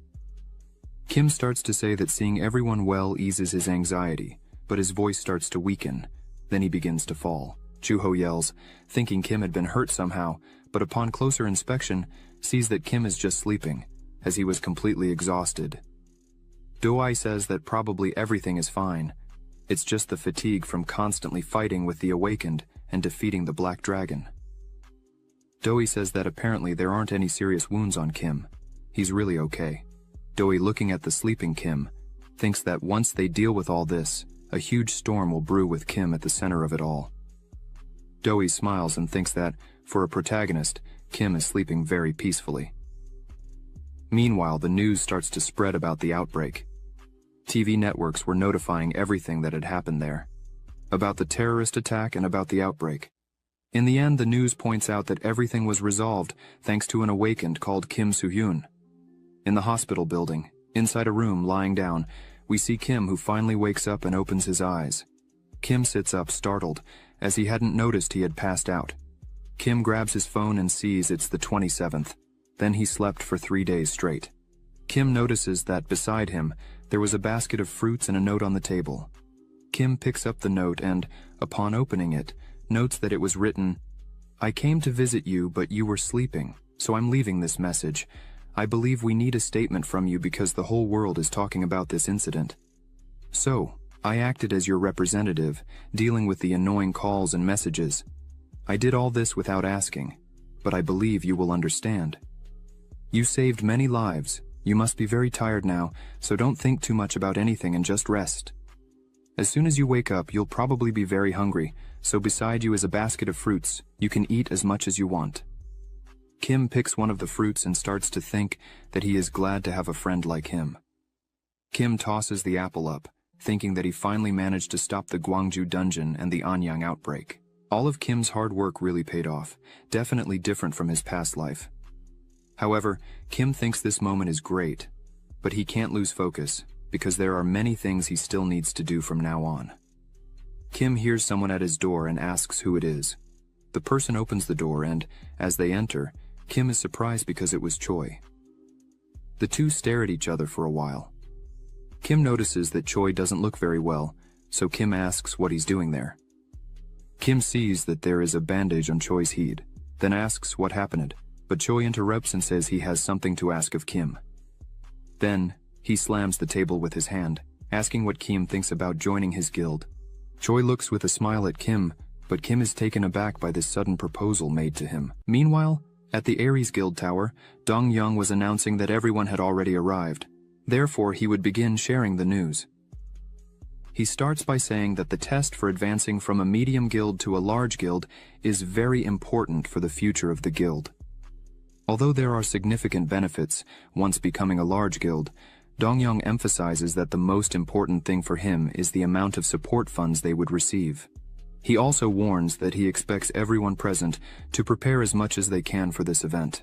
Kim starts to say that seeing everyone well eases his anxiety, but his voice starts to weaken. Then he begins to fall. Juho yells, thinking Kim had been hurt somehow, but upon closer inspection, sees that Kim is just sleeping, as he was completely exhausted. Doi says that probably everything is fine. It's just the fatigue from constantly fighting with the awakened and defeating the Black Dragon. Doi says that apparently there aren't any serious wounds on Kim. He's really okay. Doi, looking at the sleeping Kim, thinks that once they deal with all this, a huge storm will brew with Kim at the center of it all. Doi smiles and thinks that, for a protagonist, Kim is sleeping very peacefully. Meanwhile, the news starts to spread about the outbreak. TV networks were notifying everything that had happened there, about the terrorist attack and about the outbreak. In the end, the news points out that everything was resolved thanks to an awakened called Kim Soo-hyun. In the hospital building, inside a room lying down, we see Kim, who finally wakes up and opens his eyes. Kim sits up, startled, as he hadn't noticed he had passed out. Kim grabs his phone and sees it's the 27th. Then he slept for 3 days straight. Kim notices that beside him, there was a basket of fruits and a note on the table. Kim picks up the note and, upon opening it, notes that it was written, "I came to visit you, but you were sleeping, so I'm leaving this message. I believe we need a statement from you because the whole world is talking about this incident. So, I acted as your representative, dealing with the annoying calls and messages. I did all this without asking, but I believe you will understand. You saved many lives. You must be very tired now, so don't think too much about anything and just rest. As soon as you wake up, you'll probably be very hungry, so beside you is a basket of fruits. You can eat as much as you want." Kim picks one of the fruits and starts to think that he is glad to have a friend like him. Kim tosses the apple up, thinking that he finally managed to stop the Gwangju dungeon and the Anyang outbreak. All of Kim's hard work really paid off, definitely different from his past life. However, Kim thinks this moment is great, but he can't lose focus, because there are many things he still needs to do from now on. Kim hears someone at his door and asks who it is. The person opens the door and, as they enter, Kim is surprised because it was Choi. The two stare at each other for a while. Kim notices that Choi doesn't look very well, so Kim asks what he's doing there. Kim sees that there is a bandage on Choi's head, then asks what happened, but Choi interrupts and says he has something to ask of Kim. Then, he slams the table with his hand, asking what Kim thinks about joining his guild. Choi looks with a smile at Kim, but Kim is taken aback by this sudden proposal made to him. Meanwhile, at the Aries Guild Tower, Dong Young was announcing that everyone had already arrived. Therefore, he would begin sharing the news. He starts by saying that the test for advancing from a medium guild to a large guild is very important for the future of the guild. Although there are significant benefits once becoming a large guild, Dong-young emphasizes that the most important thing for him is the amount of support funds they would receive. He also warns that he expects everyone present to prepare as much as they can for this event.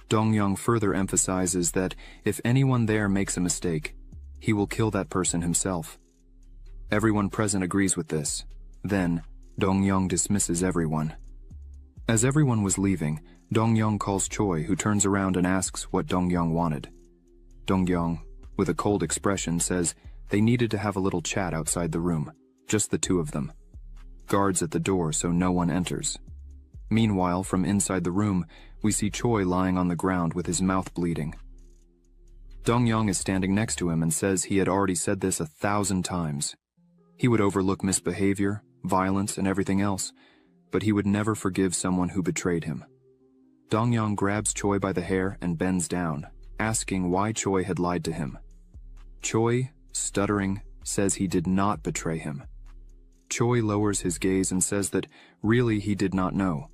Dong-young further emphasizes that if anyone there makes a mistake, he will kill that person himself. Everyone present agrees with this. Then, Dong-young dismisses everyone. As everyone was leaving, Dong-young calls Choi, who turns around and asks what Dong-young wanted. Dong-young, with a cold expression, says they needed to have a little chat outside the room, just the two of them. Guards at the door so no one enters. Meanwhile, from inside the room, we see Choi lying on the ground with his mouth bleeding. Dong-young is standing next to him and says he had already said this 1,000 times. He would overlook misbehavior, violence, and everything else, but he would never forgive someone who betrayed him. Dong-young grabs Choi by the hair and bends down, asking why Choi had lied to him. Choi, stuttering, says he did not betray him. Choi lowers his gaze and says that really he did not know.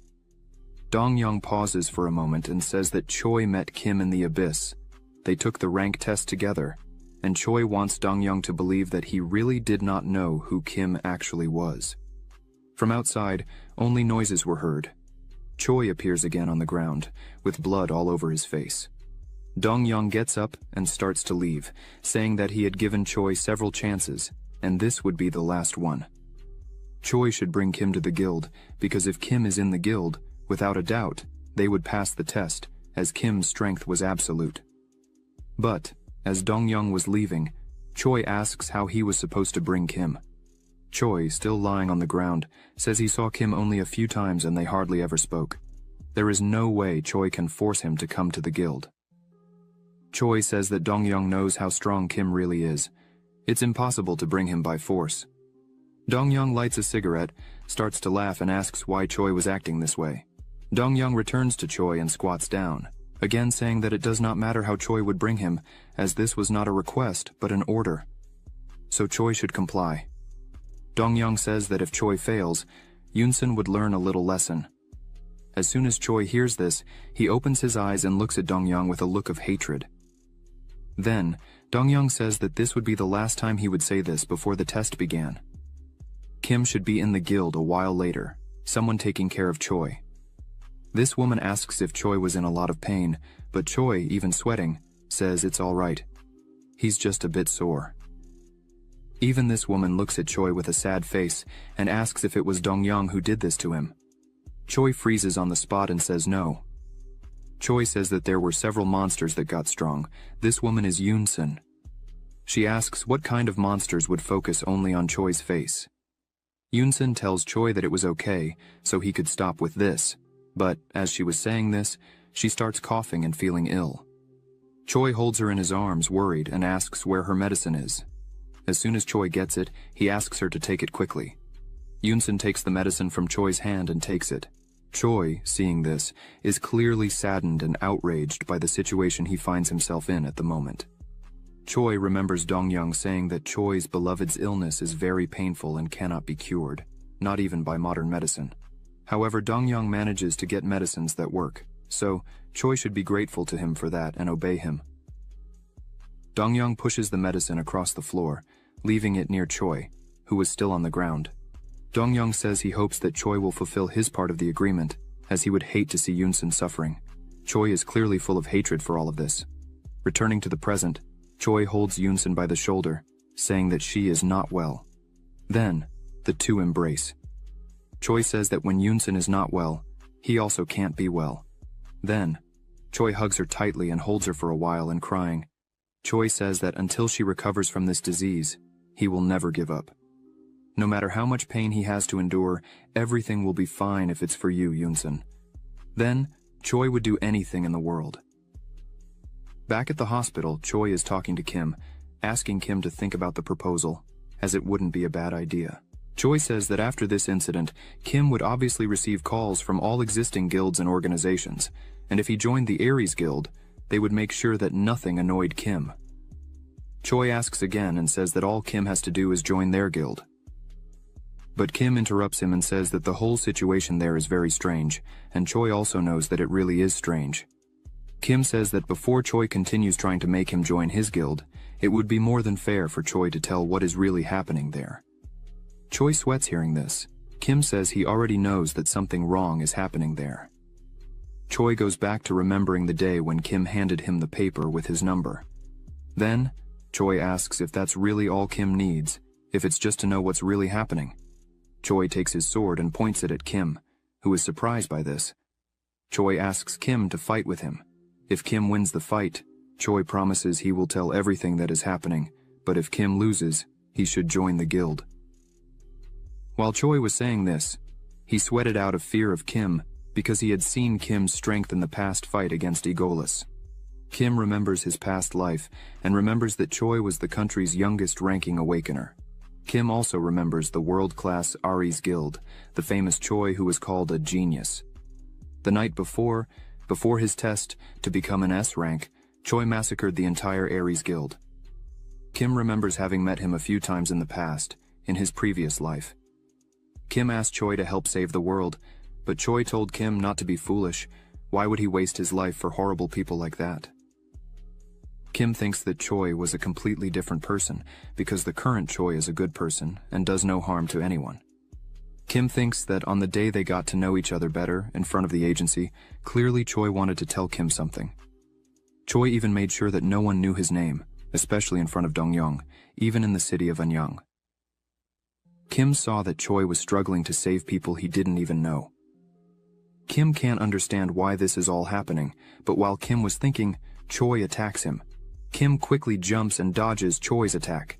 Dong-young pauses for a moment and says that Choi met Kim in the abyss. They took the rank test together, and Choi wants Dong-young to believe that he really did not know who Kim actually was. From outside, only noises were heard. Choi appears again on the ground, with blood all over his face. Dong-young gets up and starts to leave, saying that he had given Choi several chances, and this would be the last one. Choi should bring Kim to the guild, because if Kim is in the guild, without a doubt, they would pass the test, as Kim's strength was absolute. But, as Dong-young was leaving, Choi asks how he was supposed to bring Kim. Choi, still lying on the ground, says he saw Kim only a few times and they hardly ever spoke. There is no way Choi can force him to come to the guild. Choi says that Dong-young knows how strong Kim really is. It's impossible to bring him by force. Dong-young lights a cigarette, starts to laugh and asks why Choi was acting this way. Dong-young returns to Choi and squats down, again saying that it does not matter how Choi would bring him, as this was not a request but an order. So Choi should comply. Dong-young says that if Choi fails, Yoon-sun would learn a little lesson. As soon as Choi hears this, he opens his eyes and looks at Dong-young with a look of hatred. Then, Dong-young says that this would be the last time he would say this before the test began. Kim should be in the guild a while later, someone taking care of Choi. This woman asks if Choi was in a lot of pain, but Choi, even sweating, says it's all right. He's just a bit sore. Even this woman looks at Choi with a sad face and asks if it was Dong-young who did this to him. Choi freezes on the spot and says no. Choi says that there were several monsters that got strong. This woman is Yoon-sun. She asks what kind of monsters would focus only on Choi's face. Yoon-sun tells Choi that it was okay, so he could stop with this. But, as she was saying this, she starts coughing and feeling ill. Choi holds her in his arms, worried, and asks where her medicine is. As soon as Choi gets it, he asks her to take it quickly. Yoon-sun takes the medicine from Choi's hand and takes it. Choi, seeing this, is clearly saddened and outraged by the situation he finds himself in at the moment. Choi remembers Dong-young saying that Choi's beloved's illness is very painful and cannot be cured, not even by modern medicine. However, Dong-young manages to get medicines that work, so Choi should be grateful to him for that and obey him. Dong-young pushes the medicine across the floor, leaving it near Choi, who was still on the ground. Dong-young says he hopes that Choi will fulfill his part of the agreement, as he would hate to see Yoon-sun suffering. Choi is clearly full of hatred for all of this. Returning to the present, Choi holds Yoon-sun by the shoulder, saying that she is not well. Then, the two embrace. Choi says that when Yoon-sun is not well, he also can't be well. Then, Choi hugs her tightly and holds her for a while and crying. Choi says that until she recovers from this disease, he will never give up. No matter how much pain he has to endure, everything will be fine if it's for you, Yoon-sun. Then, Choi would do anything in the world. Back at the hospital, Choi is talking to Kim, asking Kim to think about the proposal, as it wouldn't be a bad idea. Choi says that after this incident, Kim would obviously receive calls from all existing guilds and organizations, and if he joined the Aries Guild, they would make sure that nothing annoyed Kim. Choi asks again and says that all Kim has to do is join their guild. But Kim interrupts him and says that the whole situation there is very strange, and Choi also knows that it really is strange. Kim says that before Choi continues trying to make him join his guild, it would be more than fair for Choi to tell what is really happening there. Choi sweats hearing this. Kim says he already knows that something wrong is happening there. Choi goes back to remembering the day when Kim handed him the paper with his number. Then, Choi asks if that's really all Kim needs, if it's just to know what's really happening. Choi takes his sword and points it at Kim, who is surprised by this. Choi asks Kim to fight with him. If Kim wins the fight, Choi promises he will tell everything that is happening, but if Kim loses, he should join the guild. While Choi was saying this, he sweated out of fear of Kim because he had seen Kim's strength in the past fight against Egolas. Kim remembers his past life and remembers that Choi was the country's youngest ranking awakener. Kim also remembers the world-class Aries Guild, the famous Choi who was called a genius. The night before his test to become an S rank, Choi massacred the entire Aries Guild. Kim remembers having met him a few times in the past, in his previous life. Kim asked Choi to help save the world, but Choi told Kim not to be foolish. Why would he waste his life for horrible people like that? Kim thinks that Choi was a completely different person because the current Choi is a good person and does no harm to anyone. Kim thinks that on the day they got to know each other better in front of the agency, clearly Choi wanted to tell Kim something. Choi even made sure that no one knew his name, especially in front of Dongyong, even in the city of Anyang. Kim saw that Choi was struggling to save people he didn't even know. Kim can't understand why this is all happening, but while Kim was thinking, Choi attacks him. Kim quickly jumps and dodges Choi's attack.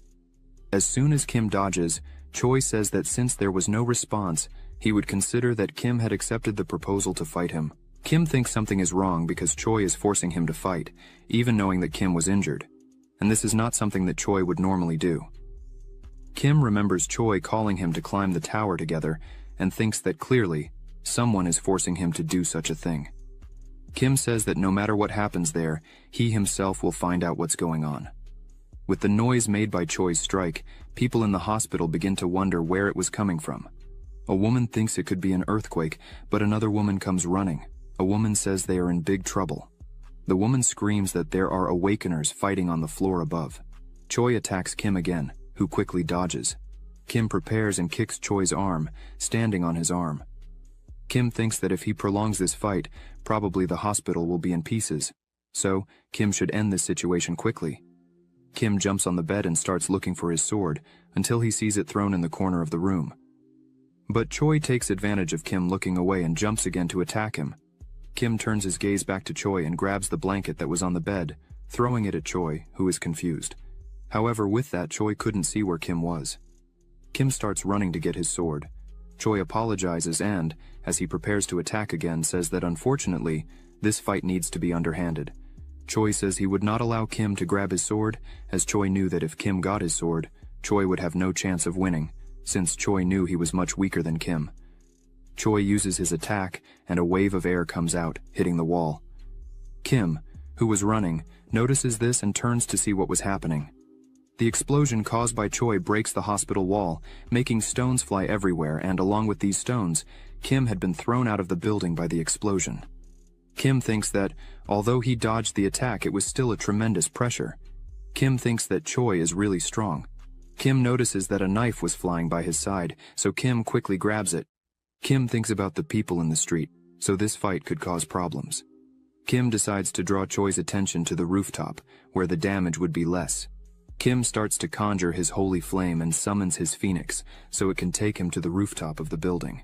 As soon as Kim dodges, Choi says that since there was no response, he would consider that Kim had accepted the proposal to fight him. Kim thinks something is wrong because Choi is forcing him to fight, even knowing that Kim was injured. And this is not something that Choi would normally do. Kim remembers Choi calling him to climb the tower together and thinks that clearly, someone is forcing him to do such a thing. Kim says that no matter what happens there, he himself will find out what's going on. With the noise made by Choi's strike, people in the hospital begin to wonder where it was coming from. A woman thinks it could be an earthquake, but another woman comes running. A woman says they are in big trouble. The woman screams that there are awakeners fighting on the floor above. Choi attacks Kim again, who quickly dodges. Kim prepares and kicks Choi's arm, standing on his arm. Kim thinks that if he prolongs this fight, probably the hospital will be in pieces. So, Kim should end this situation quickly. Kim jumps on the bed and starts looking for his sword, until he sees it thrown in the corner of the room. But Choi takes advantage of Kim looking away and jumps again to attack him. Kim turns his gaze back to Choi and grabs the blanket that was on the bed, throwing it at Choi, who is confused. However, with that, Choi couldn't see where Kim was. Kim starts running to get his sword. Choi apologizes and, as he prepares to attack again, says that unfortunately, this fight needs to be underhanded. Choi says he would not allow Kim to grab his sword, as Choi knew that if Kim got his sword, Choi would have no chance of winning, since Choi knew he was much weaker than Kim. Choi uses his attack, and a wave of air comes out, hitting the wall. Kim, who was running, notices this and turns to see what was happening. The explosion caused by Choi breaks the hospital wall, making stones fly everywhere, and along with these stones, Kim had been thrown out of the building by the explosion. Kim thinks that, although he dodged the attack, it was still a tremendous pressure. Kim thinks that Choi is really strong. Kim notices that a knife was flying by his side, so Kim quickly grabs it. Kim thinks about the people in the street, so this fight could cause problems. Kim decides to draw Choi's attention to the rooftop, where the damage would be less. Kim starts to conjure his holy flame and summons his phoenix, so it can take him to the rooftop of the building.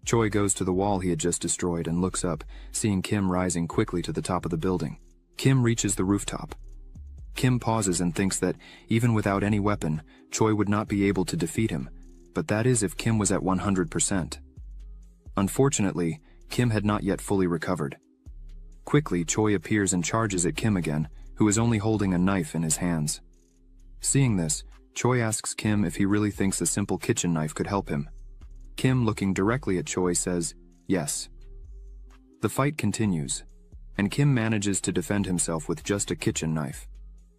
Choi goes to the wall he had just destroyed and looks up, seeing Kim rising quickly to the top of the building. Kim reaches the rooftop. Kim pauses and thinks that, even without any weapon, Choi would not be able to defeat him, but that is if Kim was at 100%. Unfortunately, Kim had not yet fully recovered. Quickly, Choi appears and charges at Kim again, who is only holding a knife in his hands. Seeing this, Choi asks Kim if he really thinks a simple kitchen knife could help him. Kim, looking directly at Choi, says, yes. The fight continues, and Kim manages to defend himself with just a kitchen knife.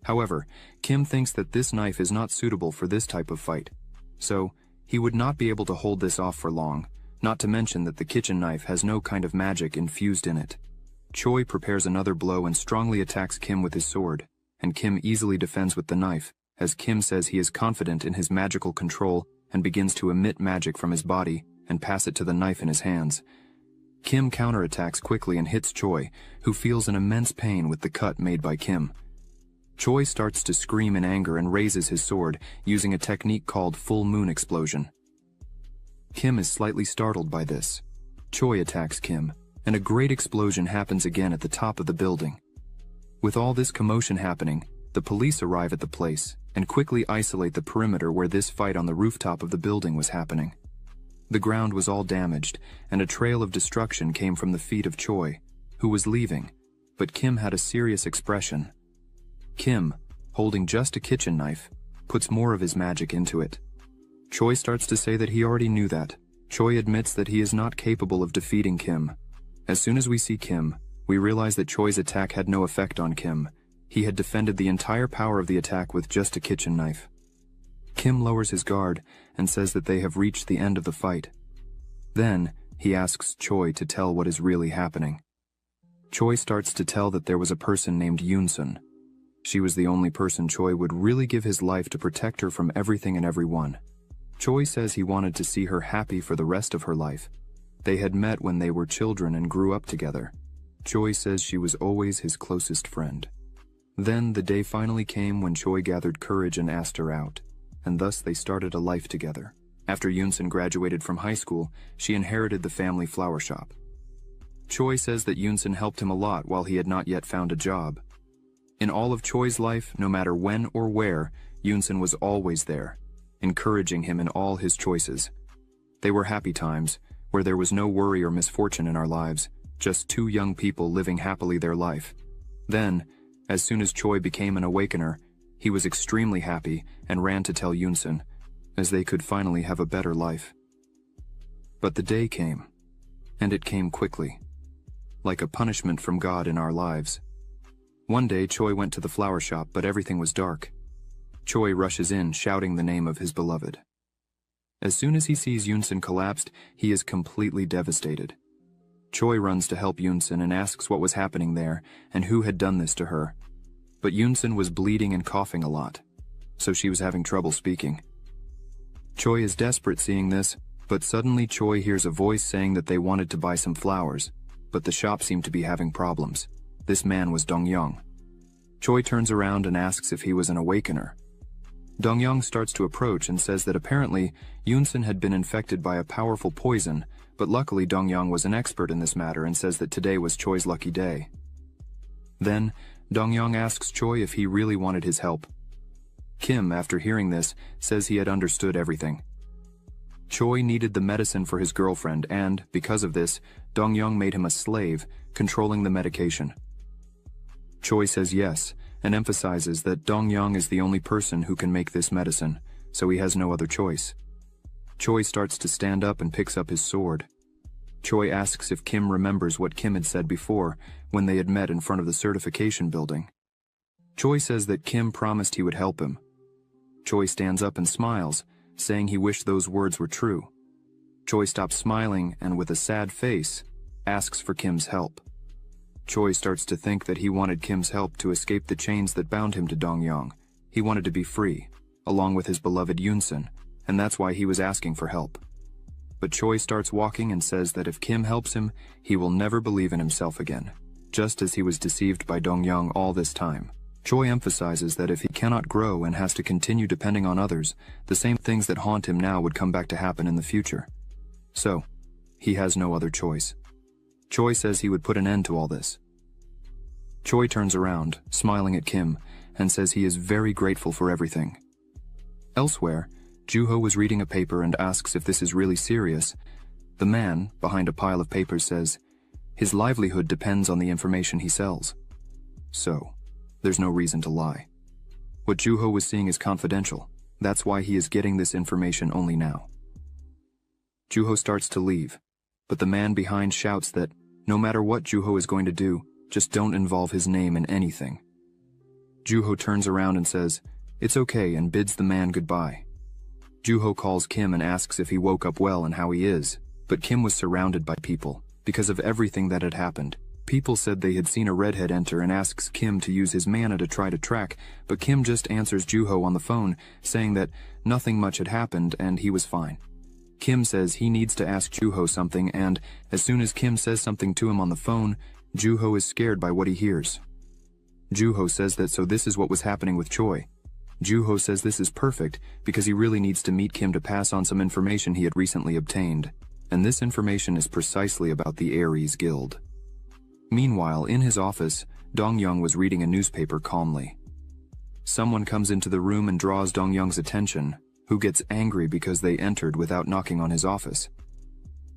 However, Kim thinks that this knife is not suitable for this type of fight. So, he would not be able to hold this off for long, not to mention that the kitchen knife has no kind of magic infused in it. Choi prepares another blow and strongly attacks Kim with his sword, and Kim easily defends with the knife, as Kim says he is confident in his magical control and begins to emit magic from his body and pass it to the knife in his hands. Kim counterattacks quickly and hits Choi, who feels an immense pain with the cut made by Kim. Choi starts to scream in anger and raises his sword, using a technique called full moon explosion. Kim is slightly startled by this. Choi attacks Kim, and a great explosion happens again at the top of the building. With all this commotion happening, the police arrive at the place and quickly isolate the perimeter where this fight on the rooftop of the building was happening. The ground was all damaged, and a trail of destruction came from the feet of Choi, who was leaving, but Kim had a serious expression. Kim, holding just a kitchen knife, puts more of his magic into it. Choi starts to say that he already knew that. Choi admits that he is not capable of defeating Kim. As soon as we see Kim, we realize that Choi's attack had no effect on Kim. He had defended the entire power of the attack with just a kitchen knife. Kim lowers his guard and says that they have reached the end of the fight. Then, he asks Choi to tell what is really happening. Choi starts to tell that there was a person named Yoonsun. She was the only person Choi would really give his life to protect her from everything and everyone. Choi says he wanted to see her happy for the rest of her life. They had met when they were children and grew up together. Choi says she was always his closest friend. Then the day finally came when Choi gathered courage and asked her out, and thus they started a life together. After Yoonsun graduated from high school, she inherited the family flower shop. Choi says that Yoonsun helped him a lot while he had not yet found a job. In all of Choi's life, no matter when or where, Yoonsun was always there, encouraging him in all his choices. They were happy times, where there was no worry or misfortune in our lives, just two young people living happily their life. Then, as soon as Choi became an awakener, he was extremely happy and ran to tell Yoonsun, as they could finally have a better life. But the day came, and it came quickly, like a punishment from God in our lives. One day, Choi went to the flower shop, but everything was dark. Choi rushes in, shouting the name of his beloved. As soon as he sees Yoonsun collapsed, he is completely devastated. Choi runs to help Yoonsun and asks what was happening there and who had done this to her. But Yoonsun was bleeding and coughing a lot, so she was having trouble speaking. Choi is desperate seeing this, but suddenly Choi hears a voice saying that they wanted to buy some flowers, but the shop seemed to be having problems. This man was Dong-young. Choi turns around and asks if he was an awakener. Dong-young starts to approach and says that apparently Yoonsun had been infected by a powerful poison, but luckily Dong-young was an expert in this matter and says that today was Choi's lucky day. Then, Dong-young asks Choi if he really wanted his help. Kim, after hearing this, says he had understood everything. Choi needed the medicine for his girlfriend and, because of this, Dong-young made him a slave, controlling the medication. Choi says yes, and emphasizes that Dong-young is the only person who can make this medicine, so he has no other choice. Choi starts to stand up and picks up his sword. Choi asks if Kim remembers what Kim had said before, when they had met in front of the certification building. Choi says that Kim promised he would help him. Choi stands up and smiles, saying he wished those words were true. Choi stops smiling and, with a sad face, asks for Kim's help. Choi starts to think that he wanted Kim's help to escape the chains that bound him to Dong-young. He wanted to be free, along with his beloved Yoonsun, and that's why he was asking for help. But Choi starts walking and says that if Kim helps him, he will never believe in himself again, just as he was deceived by Dong-young all this time. Choi emphasizes that if he cannot grow and has to continue depending on others, the same things that haunt him now would come back to happen in the future. So, he has no other choice. Choi says he would put an end to all this. Choi turns around, smiling at Kim, and says he is very grateful for everything. Elsewhere, Juho was reading a paper and asks if this is really serious. The man, behind a pile of papers, says his livelihood depends on the information he sells. So, there's no reason to lie. What Juho was seeing is confidential. That's why he is getting this information only now. Juho starts to leave, but the man behind shouts that no matter what Juho is going to do, just don't involve his name in anything. Juho turns around and says, "It's okay," and bids the man goodbye. Juho calls Kim and asks if he woke up well and how he is, but Kim was surrounded by people, because of everything that had happened. People said they had seen a redhead enter and asks Kim to use his mana to try to track, but Kim just answers Juho on the phone, saying that nothing much had happened and he was fine. Kim says he needs to ask Juho something, and as soon as Kim says something to him on the phone, Juho is scared by what he hears. Juho says that so this is what was happening with Choi. Juho says this is perfect because he really needs to meet Kim to pass on some information he had recently obtained, and this information is precisely about the Aries Guild. Meanwhile, in his office, Dong-young was reading a newspaper calmly. Someone comes into the room and draws Dong-young's attention, who gets angry because they entered without knocking on his office.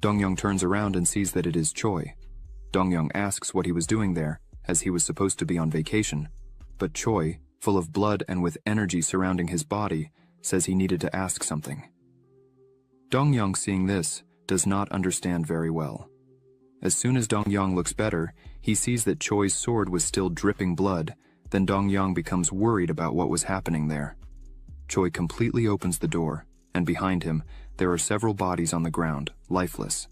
Dong-young turns around and sees that it is Choi. Dong-young asks what he was doing there, as he was supposed to be on vacation, but Choi, full of blood and with energy surrounding his body, says he needed to ask something. Dong-young, seeing this, does not understand very well. As soon as Dong-young looks better, he sees that Choi's sword was still dripping blood. Then Dong-young becomes worried about what was happening there. Choi completely opens the door, and behind him, there are several bodies on the ground, lifeless.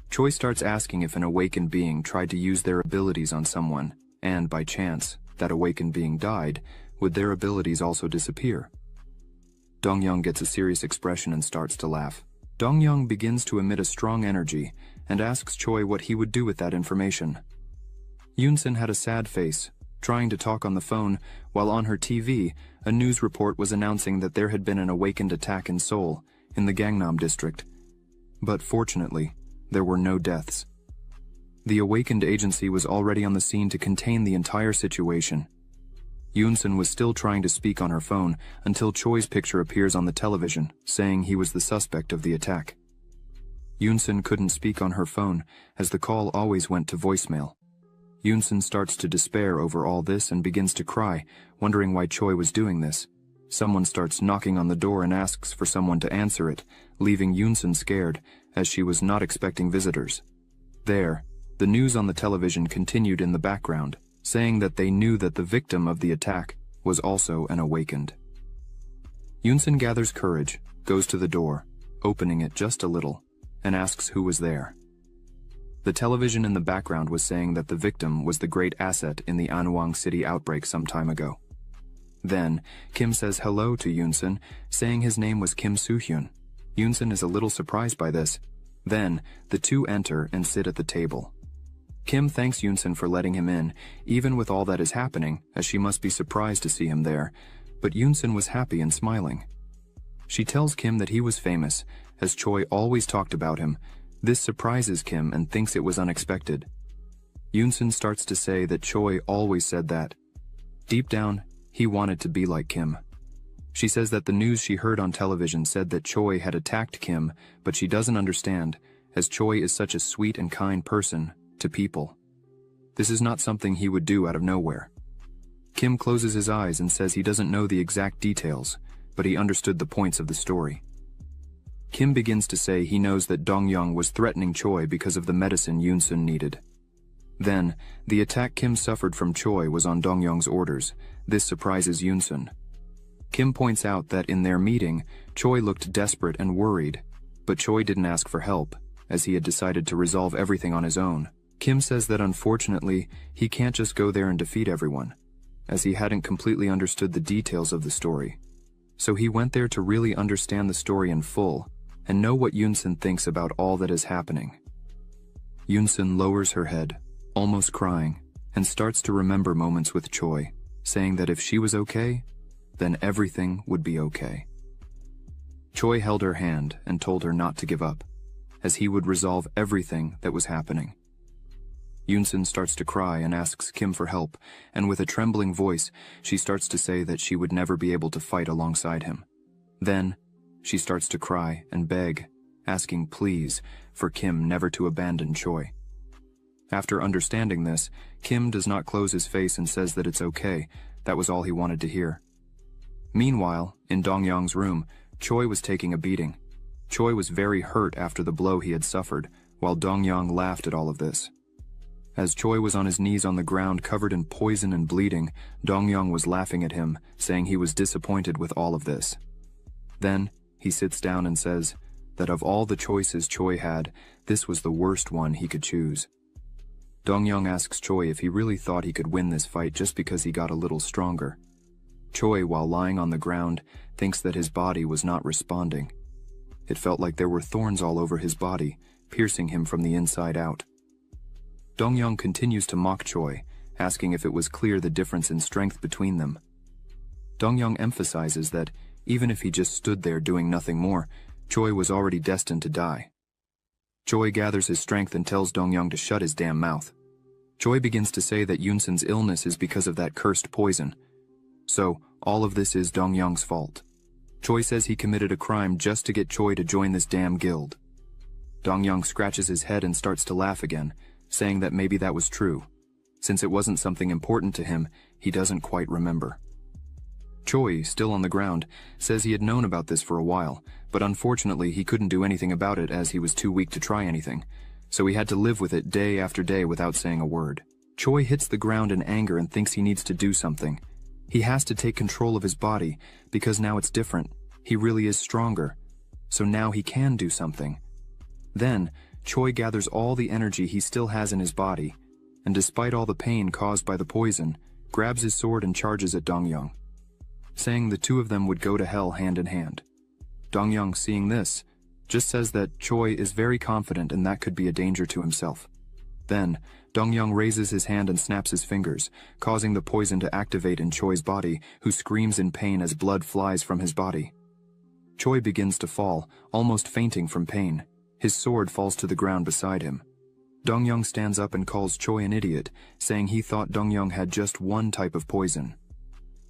Choi starts asking if an awakened being tried to use their abilities on someone, and by chance, that awakened being died, would their abilities also disappear? Dong-young gets a serious expression and starts to laugh. Dong-young begins to emit a strong energy and asks Choi what he would do with that information. Yoon-sun had a sad face, trying to talk on the phone, while on her TV, a news report was announcing that there had been an awakened attack in Seoul, in the Gangnam district. But fortunately, there were no deaths. The awakened agency was already on the scene to contain the entire situation. Yoon-sun was still trying to speak on her phone until Choi's picture appears on the television, saying he was the suspect of the attack. Yoon-sun couldn't speak on her phone, as the call always went to voicemail. Yoon-sun starts to despair over all this and begins to cry, wondering why Choi was doing this. Someone starts knocking on the door and asks for someone to answer it, leaving Yoon-sun scared, as she was not expecting visitors. There, the news on the television continued in the background, saying that they knew that the victim of the attack was also an awakened. Yoon-sun gathers courage, goes to the door, opening it just a little, and asks who was there. The television in the background was saying that the victim was the great asset in the Anwang City outbreak some time ago. Then, Kim says hello to Yoon-sun, saying his name was Kim Soo-hyun. Yoon-sun is a little surprised by this. Then, the two enter and sit at the table. Kim thanks Yoon-sun for letting him in, even with all that is happening, as she must be surprised to see him there, but Yoon-sun was happy and smiling. She tells Kim that he was famous, as Choi always talked about him. This surprises Kim and thinks it was unexpected. Yoon-sun starts to say that Choi always said that. Deep down, he wanted to be like Kim. She says that the news she heard on television said that Choi had attacked Kim, but she doesn't understand, as Choi is such a sweet and kind person to people. This is not something he would do out of nowhere. Kim closes his eyes and says he doesn't know the exact details, but he understood the points of the story. Kim begins to say he knows that Dong-young was threatening Choi because of the medicine Yoon-sun needed. Then, the attack Kim suffered from Choi was on Dong-young's orders. This surprises Yoon-sun. Kim points out that in their meeting, Choi looked desperate and worried, but Choi didn't ask for help, as he had decided to resolve everything on his own. Kim says that unfortunately, he can't just go there and defeat everyone, as he hadn't completely understood the details of the story. So he went there to really understand the story in full, and know what Yoon-sun thinks about all that is happening. Yoon-sun lowers her head, almost crying, and starts to remember moments with Choi, saying that if she was okay, then everything would be okay. Choi held her hand and told her not to give up, as he would resolve everything that was happening. Yoon-sun starts to cry and asks Kim for help, and with a trembling voice, she starts to say that she would never be able to fight alongside him. Then, she starts to cry and beg, asking please for Kim never to abandon Choi. After understanding this, Kim does not close his face and says that it's okay. That was all he wanted to hear. Meanwhile, in Dong-young's room, Choi was taking a beating. Choi was very hurt after the blow he had suffered, while Dong-young laughed at all of this. As Choi was on his knees on the ground covered in poison and bleeding, Dong-young was laughing at him, saying he was disappointed with all of this. Then, he sits down and says that of all the choices Choi had, this was the worst one he could choose. Dong-young asks Choi if he really thought he could win this fight just because he got a little stronger. Choi, while lying on the ground, thinks that his body was not responding. It felt like there were thorns all over his body, piercing him from the inside out. Dong-young continues to mock Choi, asking if it was clear the difference in strength between them. Dong-young emphasizes that, even if he just stood there doing nothing more, Choi was already destined to die. Choi gathers his strength and tells Dong-young to shut his damn mouth. Choi begins to say that Yunsun's illness is because of that cursed poison. So, all of this is Dong-young's fault. Choi says he committed a crime just to get Choi to join this damn guild. Dong-young scratches his head and starts to laugh again, saying that maybe that was true. Since it wasn't something important to him, he doesn't quite remember. Choi, still on the ground, says he had known about this for a while, but unfortunately he couldn't do anything about it as he was too weak to try anything, so he had to live with it day after day without saying a word. Choi hits the ground in anger and thinks he needs to do something. He has to take control of his body, because now it's different. He really is stronger. So now he can do something. Then, Choi gathers all the energy he still has in his body, and despite all the pain caused by the poison, grabs his sword and charges at Dong-young, saying the two of them would go to hell hand in hand. Dong-young, seeing this, just says that Choi is very confident and that could be a danger to himself. Then, Dong-young raises his hand and snaps his fingers, causing the poison to activate in Choi's body, who screams in pain as blood flies from his body. Choi begins to fall, almost fainting from pain. His sword falls to the ground beside him. Dong-young stands up and calls Choi an idiot, saying he thought Dong-young had just one type of poison.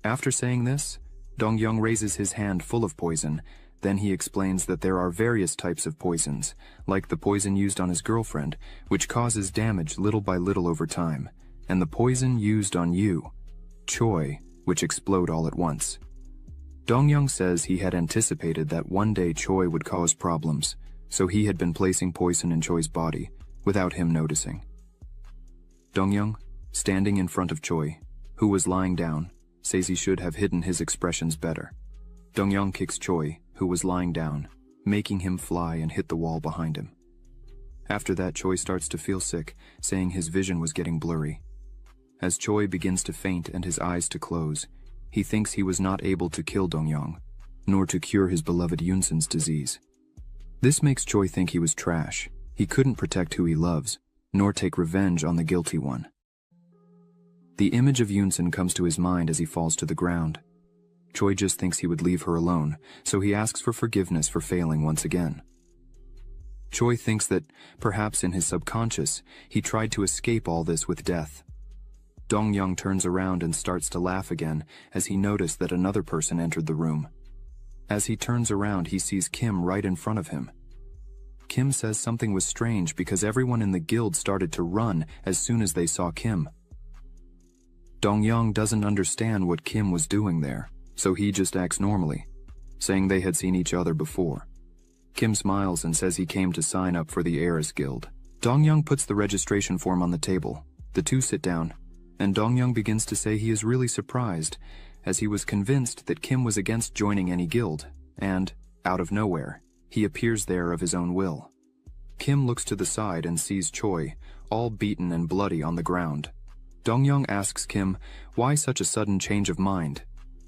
After saying this, Dong-young raises his hand full of poison. Then he explains that there are various types of poisons, like the poison used on his girlfriend, which causes damage little by little over time, and the poison used on you, Choi, which explode all at once. Dong-young says he had anticipated that one day Choi would cause problems, so he had been placing poison in Choi's body, without him noticing. Dong-young, standing in front of Choi, who was lying down, says he should have hidden his expressions better. Dong-young kicks Choi, who was lying down, making him fly and hit the wall behind him. After that, Choi starts to feel sick, saying his vision was getting blurry. As Choi begins to faint and his eyes to close, he thinks he was not able to kill Dong-young, nor to cure his beloved Yunsun's disease. This makes Choi think he was trash. He couldn't protect who he loves, nor take revenge on the guilty one. The image of Yunsun comes to his mind as he falls to the ground. Choi just thinks he would leave her alone, so he asks for forgiveness for failing once again. Choi thinks that, perhaps in his subconscious, he tried to escape all this with death. Dong-young turns around and starts to laugh again as he noticed that another person entered the room. As he turns around, he sees Kim right in front of him. Kim says something was strange because everyone in the guild started to run as soon as they saw Kim. Dong-young doesn't understand what Kim was doing there, so he just acts normally, saying they had seen each other before. Kim smiles and says he came to sign up for the Heiress Guild. Dong-young puts the registration form on the table. The two sit down, and Dong-young begins to say he is really surprised, as he was convinced that Kim was against joining any guild, and, out of nowhere, he appears there of his own will. Kim looks to the side and sees Choi, all beaten and bloody on the ground. Dong-young asks Kim why such a sudden change of mind.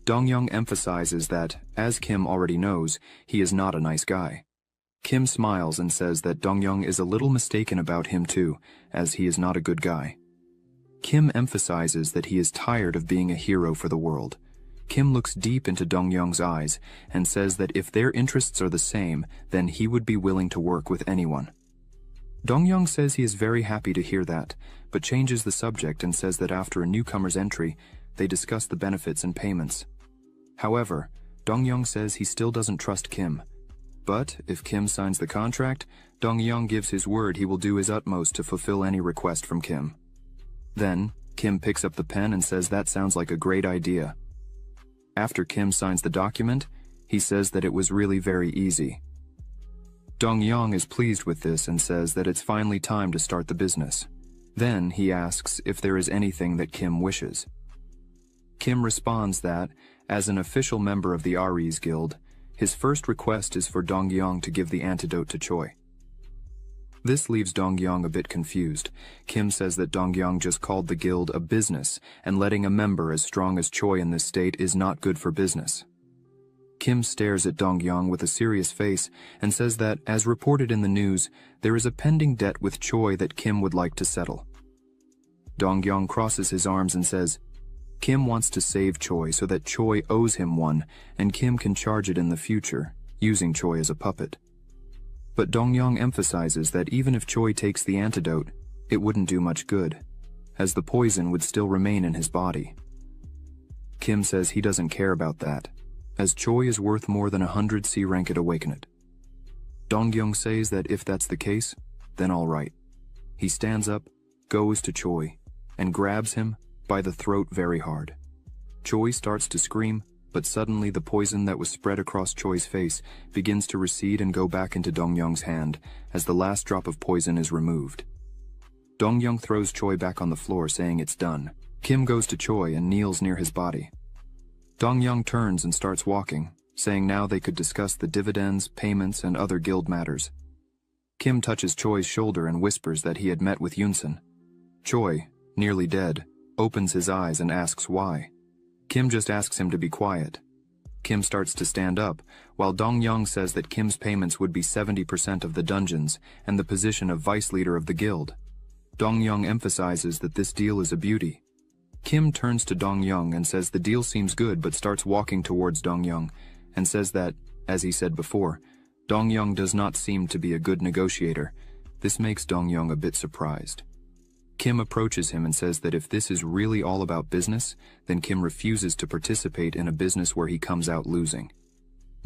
Dong-young emphasizes that, as Kim already knows, he is not a nice guy. Kim smiles and says that Dong-young is a little mistaken about him too, as he is not a good guy. Kim emphasizes that he is tired of being a hero for the world. Kim looks deep into Dong-young's eyes and says that if their interests are the same, then he would be willing to work with anyone. Dong-young says he is very happy to hear that, but changes the subject and says that after a newcomer's entry, they discuss the benefits and payments. However, Dong-young says he still doesn't trust Kim. But if Kim signs the contract, Dong-young gives his word he will do his utmost to fulfill any request from Kim. Then, Kim picks up the pen and says that sounds like a great idea. After Kim signs the document, he says that it was really very easy. Dong-young is pleased with this and says that it's finally time to start the business. Then he asks if there is anything that Kim wishes. Kim responds that, as an official member of the Aries Guild, his first request is for Dongyong to give the antidote to Choi. This leaves Dongyong a bit confused. Kim says that Dongyong just called the guild a business, and letting a member as strong as Choi in this state is not good for business. Kim stares at Dongyong with a serious face and says that, as reported in the news, there is a pending debt with Choi that Kim would like to settle. Dongyong crosses his arms and says, Kim wants to save Choi so that Choi owes him one, and Kim can charge it in the future, using Choi as a puppet. But Dongyong emphasizes that even if Choi takes the antidote, it wouldn't do much good, as the poison would still remain in his body. Kim says he doesn't care about that, as Choi is worth more than 100 C-ranked awakened. Dongyong says that if that's the case, then all right. He stands up, goes to Choi, and grabs him by the throat very hard. Choi starts to scream, but suddenly the poison that was spread across Choi's face begins to recede and go back into Dongyong's hand as the last drop of poison is removed. Dongyong throws Choi back on the floor, saying it's done. Kim goes to Choi and kneels near his body. Dongyong turns and starts walking, saying now they could discuss the dividends, payments, and other guild matters. Kim touches Choi's shoulder and whispers that he had met with Yunsun. Choi, nearly dead, opens his eyes and asks why. Kim just asks him to be quiet. Kim starts to stand up, while Dongyong says that Kim's payments would be 70% of the dungeons and the position of vice leader of the guild. Dongyong emphasizes that this deal is a beauty. Kim turns to Dongyong and says the deal seems good, but starts walking towards Dongyong and says that, as he said before, Dongyong does not seem to be a good negotiator. This makes Dongyong a bit surprised. Kim approaches him and says that if this is really all about business, then Kim refuses to participate in a business where he comes out losing.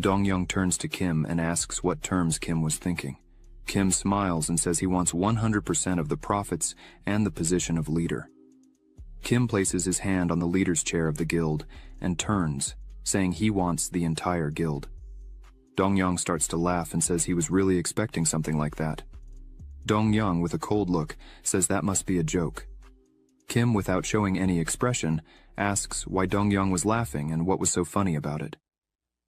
Dongyong turns to Kim and asks what terms Kim was thinking. Kim smiles and says he wants 100% of the profits and the position of leader. Kim places his hand on the leader's chair of the guild and turns, saying he wants the entire guild. Dongyong starts to laugh and says he was really expecting something like that. Dongyong, with a cold look, says that must be a joke. Kim, without showing any expression, asks why Dongyong was laughing and what was so funny about it.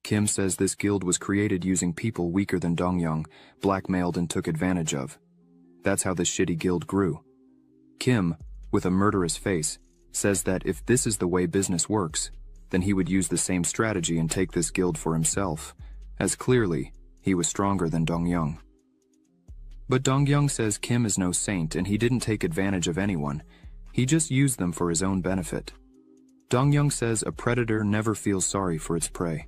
Kim says this guild was created using people weaker than Dongyong, blackmailed and took advantage of. That's how this shitty guild grew. Kim, with a murderous face, says that if this is the way business works, then he would use the same strategy and take this guild for himself, as clearly he was stronger than Dongyong. But Dongyong says Kim is no saint and he didn't take advantage of anyone. He just used them for his own benefit. Dongyong says a predator never feels sorry for its prey.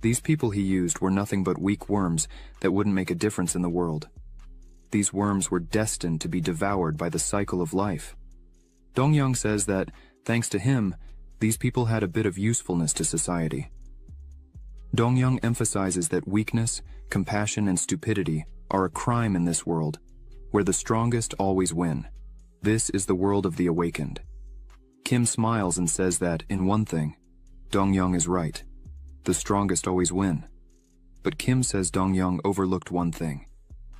These people he used were nothing but weak worms that wouldn't make a difference in the world. These worms were destined to be devoured by the cycle of life. Dongyong says that, thanks to him, these people had a bit of usefulness to society. Dongyong emphasizes that weakness, compassion, and stupidity are a crime in this world, where the strongest always win. This is the world of the awakened. Kim smiles and says that, in one thing, Dongyong is right. The strongest always win. But Kim says Dongyong overlooked one thing.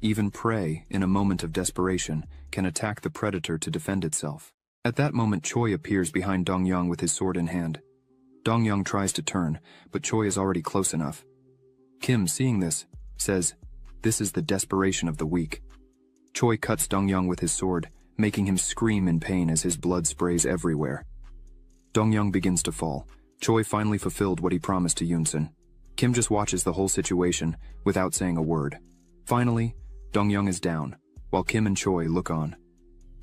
Even prey, in a moment of desperation, can attack the predator to defend itself. At that moment, Choi appears behind Dongyong with his sword in hand. Dongyong tries to turn, but Choi is already close enough. Kim, seeing this, says, "This is the desperation of the weak." Choi cuts Dongyong with his sword, making him scream in pain as his blood sprays everywhere. Dongyong begins to fall. Choi finally fulfilled what he promised to Yunsun. Kim just watches the whole situation, without saying a word. Finally, Dongyong is down, while Kim and Choi look on.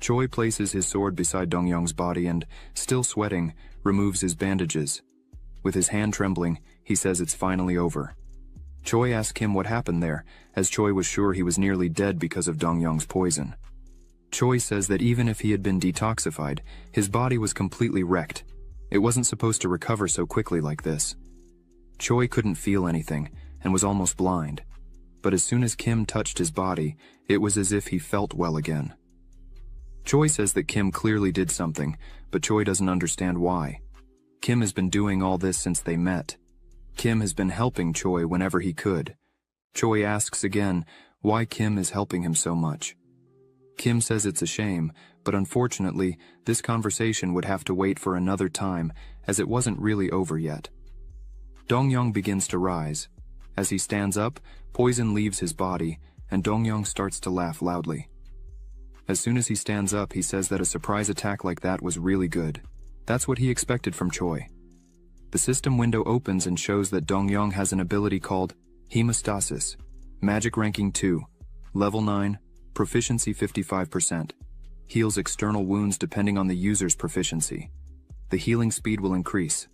Choi places his sword beside Dongyong's body and, still sweating, removes his bandages. With his hand trembling, he says it's finally over. Choi asks Kim what happened there, as Choi was sure he was nearly dead because of Dongyong's poison. Choi says that even if he had been detoxified, his body was completely wrecked. It wasn't supposed to recover so quickly like this. Choi couldn't feel anything, and was almost blind. But as soon as Kim touched his body, it was as if he felt well again. Choi says that Kim clearly did something, but Choi doesn't understand why. Kim has been doing all this since they met. Kim has been helping Choi whenever he could. Choi asks again why Kim is helping him so much. Kim says it's a shame, but unfortunately, this conversation would have to wait for another time, as it wasn't really over yet. Dong-young begins to rise. As he stands up, poison leaves his body, and Dong-young starts to laugh loudly. As soon as he stands up, he says that a surprise attack like that was really good. That's what he expected from Choi. The system window opens and shows that Dong-young has an ability called Hemostasis, Magic Ranking 2, Level 9, Proficiency 55%. Heals external wounds depending on the user's proficiency. The healing speed will increase.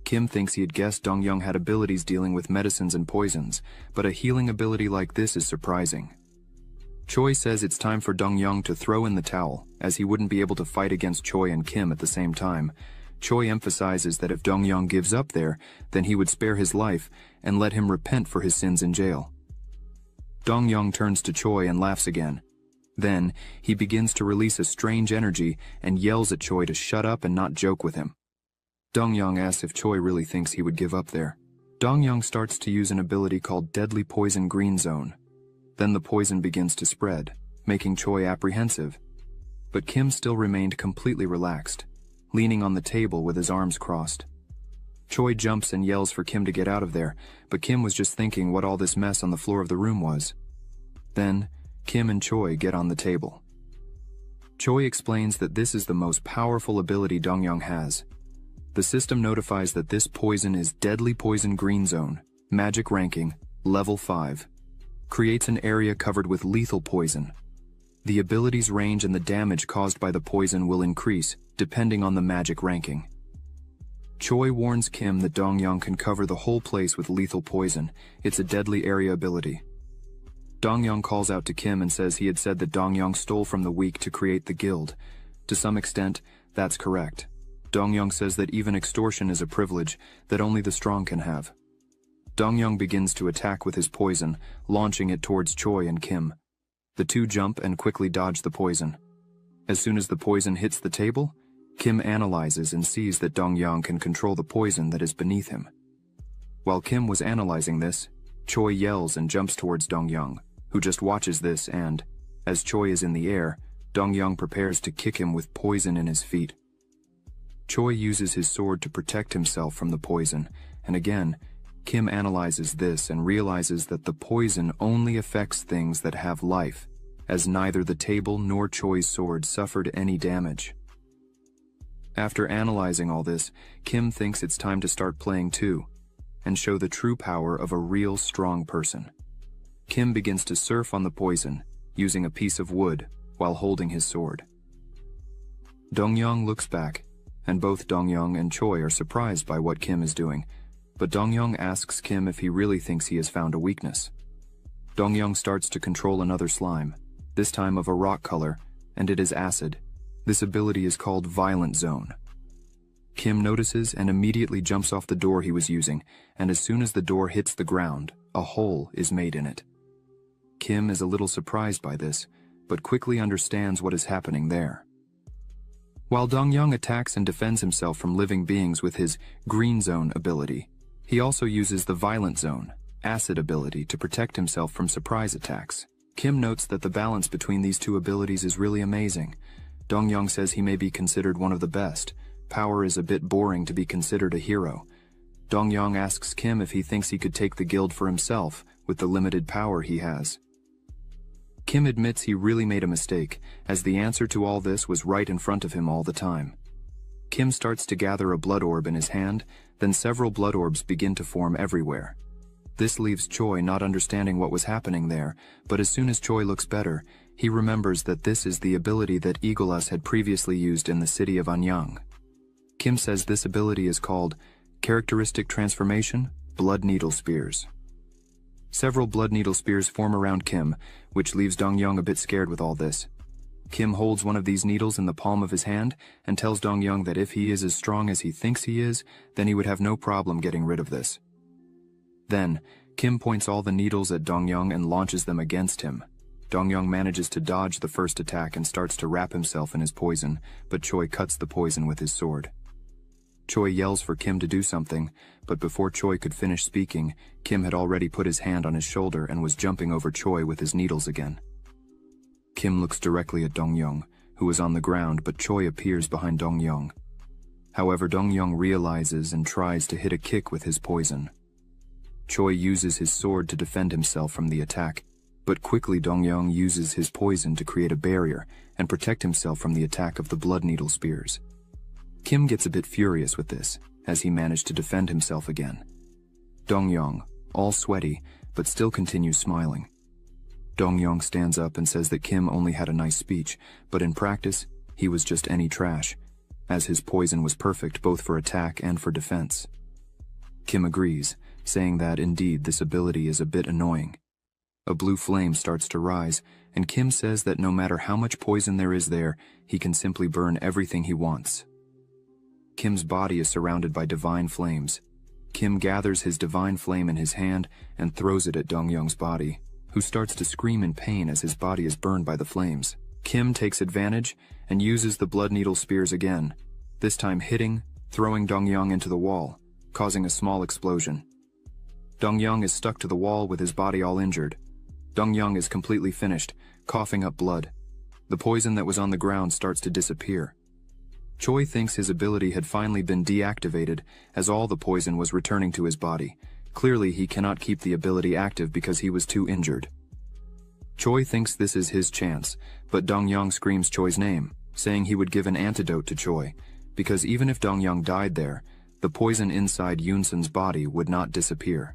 Kim thinks he had guessed Dong-young had abilities dealing with medicines and poisons, but a healing ability like this is surprising. Choi says it's time for Dong-young to throw in the towel, as he wouldn't be able to fight against Choi and Kim at the same time. Choi emphasizes that if Dong-young gives up there, then he would spare his life and let him repent for his sins in jail. Dong-young turns to Choi and laughs again. Then, he begins to release a strange energy and yells at Choi to shut up and not joke with him. Dong-young asks if Choi really thinks he would give up there. Dong-young starts to use an ability called Deadly Poison Green Zone. Then the poison begins to spread, making Choi apprehensive. But Kim still remained completely relaxed, leaning on the table with his arms crossed. Choi jumps and yells for Kim to get out of there, but Kim was just thinking what all this mess on the floor of the room was. Then, Kim and Choi get on the table. Choi explains that this is the most powerful ability Dong-young has. The system notifies that this poison is Deadly Poison Green Zone, Magic Ranking, Level 5. Creates an area covered with lethal poison. The ability's range and the damage caused by the poison will increase, depending on the magic ranking. Choi warns Kim that Dong-young can cover the whole place with lethal poison. It's a deadly area ability. Dong-young calls out to Kim and says he had said that Dong-young stole from the weak to create the guild. To some extent, that's correct. Dong-young says that even extortion is a privilege that only the strong can have. Dong-young begins to attack with his poison, launching it towards Choi and Kim. The two jump and quickly dodge the poison. As soon as the poison hits the table, Kim analyzes and sees that Dong-young can control the poison that is beneath him. While Kim was analyzing this, Choi yells and jumps towards Dong-young, who just watches this and, as Choi is in the air, Dong-young prepares to kick him with poison in his feet. Choi uses his sword to protect himself from the poison, and again, Kim analyzes this and realizes that the poison only affects things that have life, as neither the table nor Choi's sword suffered any damage. After analyzing all this, Kim thinks it's time to start playing too, and show the true power of a real strong person. Kim begins to surf on the poison, using a piece of wood, while holding his sword. Dong-young looks back, and both Dong-young and Choi are surprised by what Kim is doing, but Dong-young asks Kim if he really thinks he has found a weakness. Dong-young starts to control another slime, this time of a rock color, and it is acid. This ability is called Violent Zone. Kim notices and immediately jumps off the door he was using, and as soon as the door hits the ground, a hole is made in it. Kim is a little surprised by this, but quickly understands what is happening there. While Dong-young attacks and defends himself from living beings with his Green Zone ability, he also uses the Violent Zone, Acid ability to protect himself from surprise attacks. Kim notes that the balance between these two abilities is really amazing. Dong-young says he may be considered one of the best. Power is a bit boring to be considered a hero. Dong-young asks Kim if he thinks he could take the guild for himself with the limited power he has. Kim admits he really made a mistake, as the answer to all this was right in front of him all the time. Kim starts to gather a blood orb in his hand, then several blood orbs begin to form everywhere. This leaves Choi not understanding what was happening there, but as soon as Choi looks better, he remembers that this is the ability that Eagleus had previously used in the city of Anyang. Kim says this ability is called Characteristic Transformation, Blood Needle Spears. Several blood needle spears form around Kim, which leaves Dong-young a bit scared with all this. Kim holds one of these needles in the palm of his hand and tells Dong-young that if he is as strong as he thinks he is, then he would have no problem getting rid of this. Then, Kim points all the needles at Dong-young and launches them against him. Dong-young manages to dodge the first attack and starts to wrap himself in his poison, but Choi cuts the poison with his sword. Choi yells for Kim to do something, but before Choi could finish speaking, Kim had already put his hand on his shoulder and was jumping over Choi with his needles again. Kim looks directly at Dong-young, who is on the ground, but Choi appears behind Dong-young. However, Dong-young realizes and tries to hit a kick with his poison. Choi uses his sword to defend himself from the attack, but quickly Dong-young uses his poison to create a barrier and protect himself from the attack of the blood needle spears. Kim gets a bit furious with this, as he managed to defend himself again. Dong-young, all sweaty, but still continues smiling. Dong-young stands up and says that Kim only had a nice speech, but in practice, he was just any trash, as his poison was perfect both for attack and for defense. Kim agrees, saying that indeed this ability is a bit annoying. A blue flame starts to rise, and Kim says that no matter how much poison there is there, he can simply burn everything he wants. Kim's body is surrounded by divine flames. Kim gathers his divine flame in his hand and throws it at Dong-young's body, who starts to scream in pain as his body is burned by the flames. Kim takes advantage and uses the blood needle spears again, this time throwing Dong-young into the wall, causing a small explosion. Dong-young is stuck to the wall with his body all injured. Dong-young is completely finished, coughing up blood. The poison that was on the ground starts to disappear. Choi thinks his ability had finally been deactivated as all the poison was returning to his body. Clearly he cannot keep the ability active because he was too injured. Choi thinks this is his chance, but Dong-young screams Choi's name, saying he would give an antidote to Choi, because even if Dong-young died there, the poison inside Yoon-sun's body would not disappear.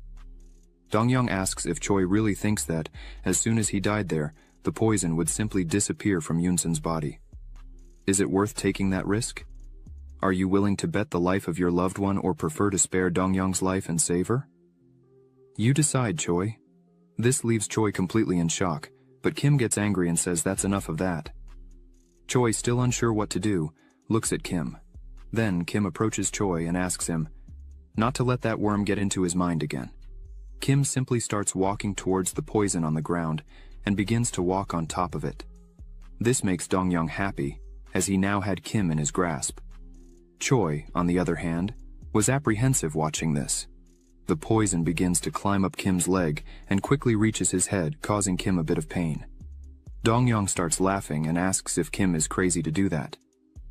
Dong-young asks if Choi really thinks that, as soon as he died there, the poison would simply disappear from Yoon-sun's body. Is it worth taking that risk? Are you willing to bet the life of your loved one or prefer to spare Dong-young's life and save her? You decide, Choi. This leaves Choi completely in shock, but Kim gets angry and says that's enough of that. Choi, still unsure what to do, looks at Kim. Then Kim approaches Choi and asks him not to let that worm get into his mind again. Kim simply starts walking towards the poison on the ground and begins to walk on top of it. This makes Dong-young happy, as he now had Kim in his grasp. Choi, on the other hand, was apprehensive watching this. The poison begins to climb up Kim's leg and quickly reaches his head, causing Kim a bit of pain. Dong-young starts laughing and asks if Kim is crazy to do that.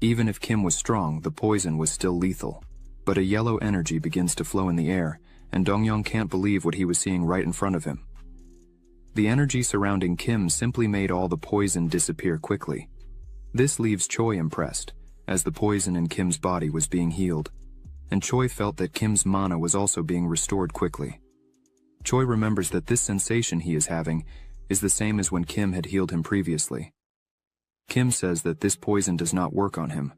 Even if Kim was strong, the poison was still lethal. But a yellow energy begins to flow in the air, and Dong-young can't believe what he was seeing right in front of him. The energy surrounding Kim simply made all the poison disappear quickly. This leaves Choi impressed, as the poison in Kim's body was being healed, and Choi felt that Kim's mana was also being restored quickly. Choi remembers that this sensation he is having is the same as when Kim had healed him previously. Kim says that this poison does not work on him.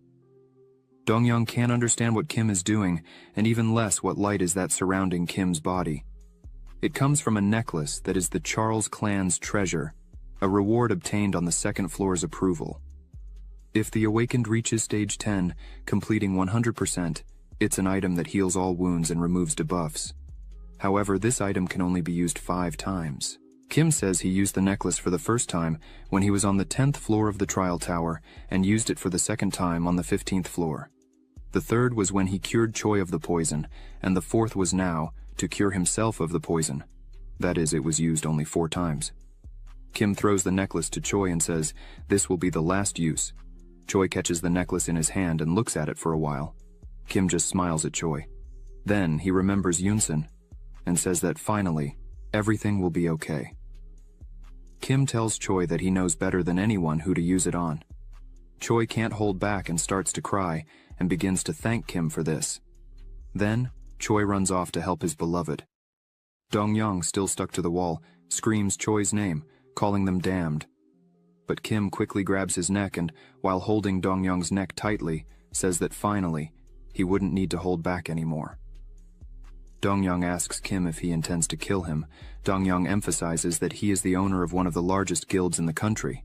Dong-young can't understand what Kim is doing, and even less what light is that surrounding Kim's body. It comes from a necklace that is the Charles clan's treasure, a reward obtained on the second floor's approval. If the awakened reaches stage 10, completing 100%, it's an item that heals all wounds and removes debuffs. However, this item can only be used 5 times. Kim says he used the necklace for the first time when he was on the 10th floor of the trial tower and used it for the second time on the 15th floor. The third was when he cured Choi of the poison, and the fourth was now to cure himself of the poison. That is, it was used only 4 times. Kim throws the necklace to Choi and says this will be the last use. Choi catches the necklace in his hand and looks at it for a while. Kim just smiles at Choi. Then he remembers Yoon-sun and says that finally, everything will be okay. Kim tells Choi that he knows better than anyone who to use it on. Choi can't hold back and starts to cry and begins to thank Kim for this. Then, Choi runs off to help his beloved. Dong-young, still stuck to the wall, screams Choi's name, calling them damned. But Kim quickly grabs his neck and, while holding Dong-young's neck tightly, says that finally, he wouldn't need to hold back anymore. Dong-young asks Kim if he intends to kill him. Dong-young emphasizes that he is the owner of one of the largest guilds in the country.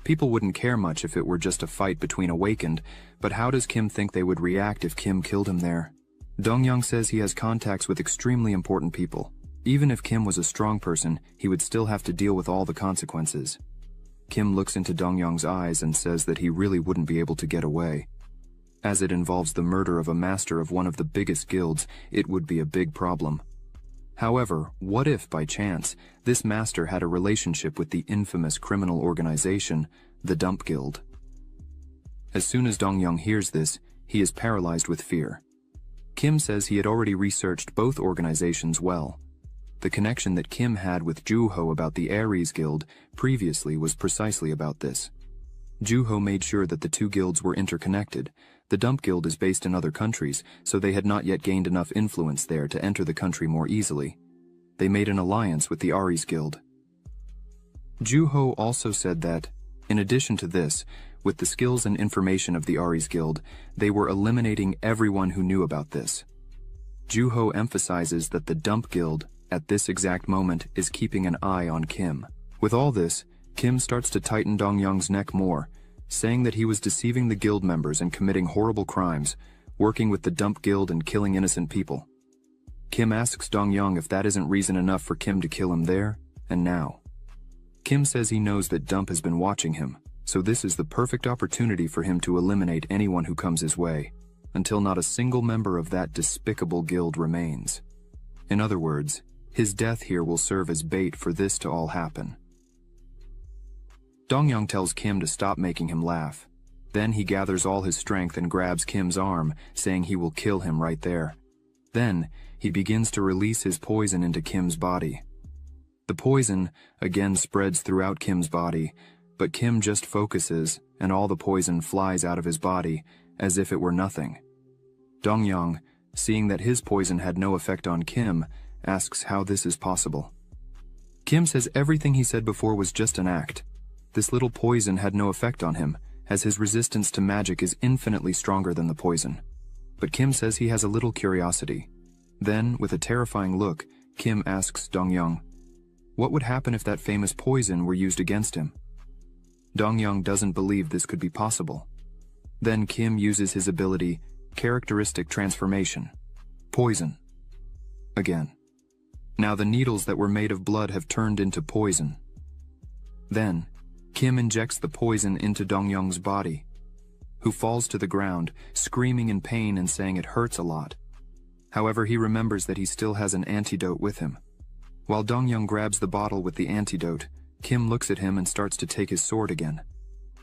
People wouldn't care much if it were just a fight between awakened, but how does Kim think they would react if Kim killed him there? Dong-young says he has contacts with extremely important people. Even if Kim was a strong person, he would still have to deal with all the consequences. Kim looks into Dong-young's eyes and says that he really wouldn't be able to get away. As it involves the murder of a master of one of the biggest guilds, it would be a big problem. However, what if, by chance, this master had a relationship with the infamous criminal organization, the Dump Guild? As soon as Dong-young hears this, he is paralyzed with fear. Kim says he had already researched both organizations well. The connection that Kim had with Joo-ho about the Aries Guild previously was precisely about this. Joo-ho made sure that the two guilds were interconnected. The Dump Guild is based in other countries, so they had not yet gained enough influence there to enter the country more easily. They made an alliance with the Aries Guild. Joo-ho also said that, in addition to this, with the skills and information of the Aries Guild, they were eliminating everyone who knew about this. Joo-ho emphasizes that the Dump Guild, at this exact moment, is keeping an eye on Kim. With all this, Kim starts to tighten Dong-young's neck more, saying that he was deceiving the guild members and committing horrible crimes, working with the Dump Guild and killing innocent people. Kim asks Dong-young if that isn't reason enough for Kim to kill him there and now. Kim says he knows that Dump has been watching him, so this is the perfect opportunity for him to eliminate anyone who comes his way, until not a single member of that despicable guild remains. In other words, his death here will serve as bait for this to all happen. Dong-young tells Kim to stop making him laugh. Then he gathers all his strength and grabs Kim's arm, saying he will kill him right there. Then, he begins to release his poison into Kim's body. The poison, again, spreads throughout Kim's body, but Kim just focuses, and all the poison flies out of his body, as if it were nothing. Dong-young, seeing that his poison had no effect on Kim, asks how this is possible. Kim says everything he said before was just an act. This little poison had no effect on him, as his resistance to magic is infinitely stronger than the poison. But Kim says he has a little curiosity. Then, with a terrifying look, Kim asks Dong-young, what would happen if that famous poison were used against him? Dong-young doesn't believe this could be possible. Then Kim uses his ability, characteristic transformation. Poison. Again. Now the needles that were made of blood have turned into poison. Then, Kim injects the poison into Dong-young's body, who falls to the ground, screaming in pain and saying it hurts a lot. However, he remembers that he still has an antidote with him. While Dong-young grabs the bottle with the antidote, Kim looks at him and starts to take his sword again.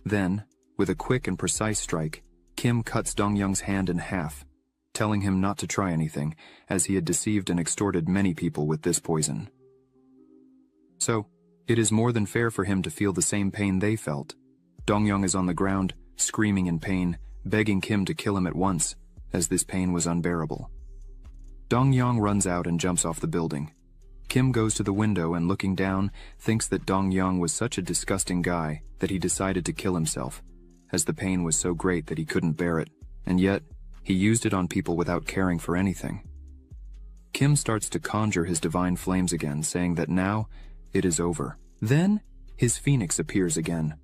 Then, with a quick and precise strike, Kim cuts Dong-young's hand in half, telling him not to try anything, as he had deceived and extorted many people with this poison. So, it is more than fair for him to feel the same pain they felt. Dong-young is on the ground, screaming in pain, begging Kim to kill him at once, as this pain was unbearable. Dong-young runs out and jumps off the building. Kim goes to the window and, looking down, thinks that Dong-young was such a disgusting guy that he decided to kill himself, as the pain was so great that he couldn't bear it, and yet, he used it on people without caring for anything. Kim starts to conjure his divine flames again, saying that now, it is over. Then, his phoenix appears again.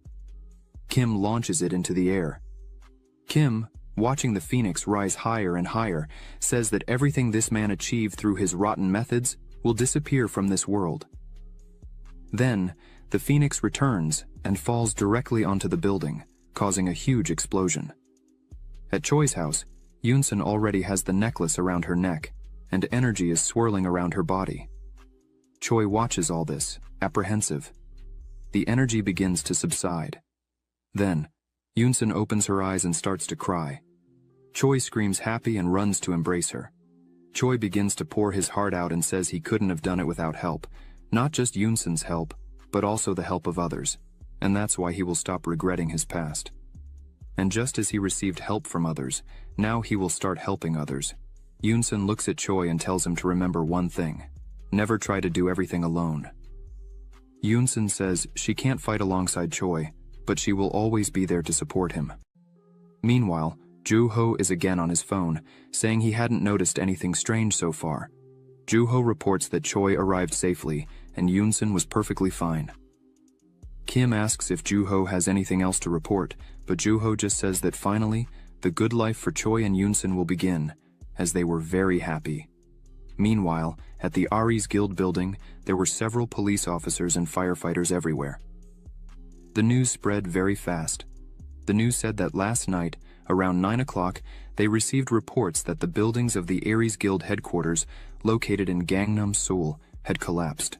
Kim launches it into the air. Kim, watching the phoenix rise higher and higher, says that everything this man achieved through his rotten methods will disappear from this world. Then, the phoenix returns and falls directly onto the building, causing a huge explosion. At Choi's house, Yoon-sun already has the necklace around her neck, and energy is swirling around her body. Choi watches all this, apprehensive. The energy begins to subside. Then, Yoon-sun opens her eyes and starts to cry. Choi screams happy and runs to embrace her. Choi begins to pour his heart out and says he couldn't have done it without help, not just Yoon-sun's help, but also the help of others, and that's why he will stop regretting his past. And just as he received help from others, now he will start helping others. Yoon-sun looks at Choi and tells him to remember one thing: never try to do everything alone. Yoon-sun says she can't fight alongside Choi, but she will always be there to support him. Meanwhile, Joo-ho is again on his phone, saying he hadn't noticed anything strange so far. Joo-ho reports that Choi arrived safely, and Yoon-sun was perfectly fine. Kim asks if Joo-ho has anything else to report, but Joo-ho just says that finally, the good life for Choi and Yoon-sun will begin, as they were very happy. Meanwhile, at the Aries Guild building, there were several police officers and firefighters everywhere. The news spread very fast. The news said that last night, Around 9 o'clock, they received reports that the buildings of the Aries Guild headquarters, located in Gangnam, Seoul, had collapsed.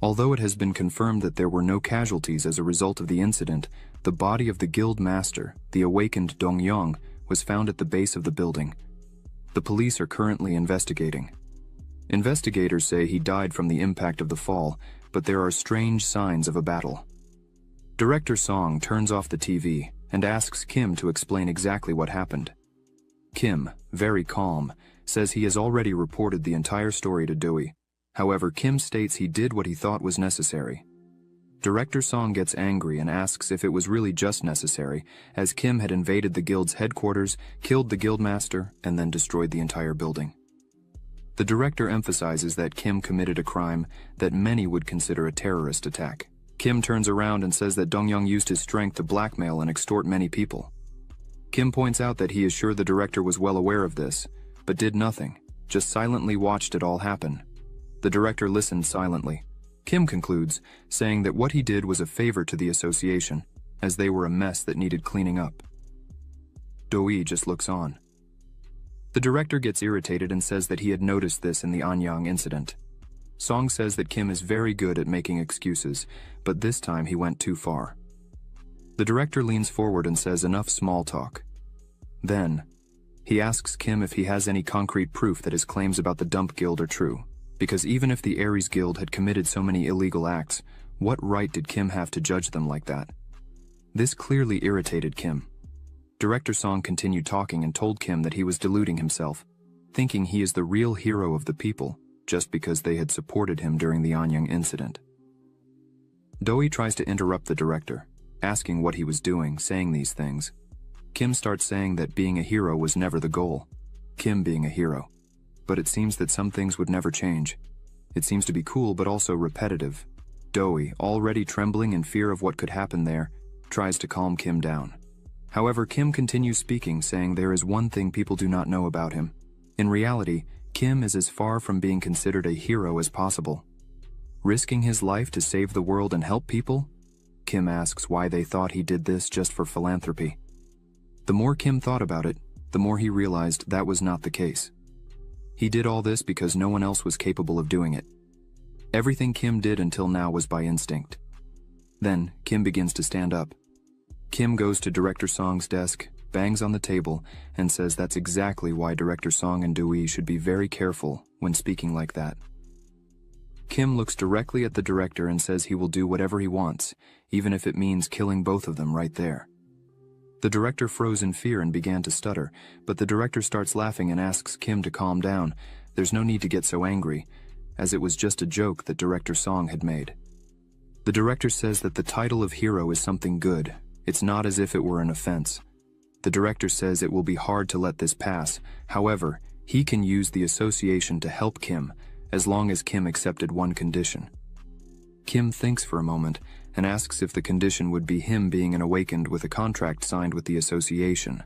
Although it has been confirmed that there were no casualties as a result of the incident, the body of the guild master, the awakened Dong-yong, was found at the base of the building. The police are currently investigating. Investigators say he died from the impact of the fall, but there are strange signs of a battle. Director Song turns off the TV and asks Kim to explain exactly what happened. Kim, very calm, says he has already reported the entire story to Doi. However, Kim states he did what he thought was necessary. Director Song gets angry and asks if it was really just necessary, as Kim had invaded the guild's headquarters, killed the guildmaster, and then destroyed the entire building. The director emphasizes that Kim committed a crime that many would consider a terrorist attack. Kim turns around and says that Dong-yong used his strength to blackmail and extort many people. Kim points out that he is sure the director was well aware of this, but did nothing, just silently watched it all happen. The director listened silently. Kim concludes, saying that what he did was a favor to the association, as they were a mess that needed cleaning up. Doi just looks on. The director gets irritated and says that he had noticed this in the Anyang incident. Song says that Kim is very good at making excuses, but this time he went too far. The director leans forward and says enough small talk. Then, he asks Kim if he has any concrete proof that his claims about the Dump Guild are true. Because even if the Aries Guild had committed so many illegal acts, what right did Kim have to judge them like that? This clearly irritated Kim. Director Song continued talking and told Kim that he was deluding himself, thinking he is the real hero of the people, just because they had supported him during the Anyang incident. Doi tries to interrupt the director, asking what he was doing, saying these things. Kim starts saying that being a hero was never the goal. Kim being a hero. But it seems that some things would never change. It seems to be cool but also repetitive. Doi, already trembling in fear of what could happen there, tries to calm Kim down. However, Kim continues speaking, saying there is one thing people do not know about him. In reality, Kim is as far from being considered a hero as possible. Risking his life to save the world and help people? Kim asks why they thought he did this just for philanthropy. The more Kim thought about it, the more he realized that was not the case. He did all this because no one else was capable of doing it. Everything Kim did until now was by instinct. Then, Kim begins to stand up. Kim goes to Director Song's desk, bangs on the table, and says that's exactly why Director Song and Doi should be very careful when speaking like that. Kim looks directly at the director and says he will do whatever he wants, even if it means killing both of them right there. The director froze in fear and began to stutter, but the director starts laughing and asks Kim to calm down. There's no need to get so angry, as it was just a joke that Director Song had made. The director says that the title of hero is something good. It's not as if it were an offense. The director says it will be hard to let this pass. However, he can use the association to help Kim, as long as Kim accepted one condition. Kim thinks for a moment and asks if the condition would be him being an awakened with a contract signed with the association.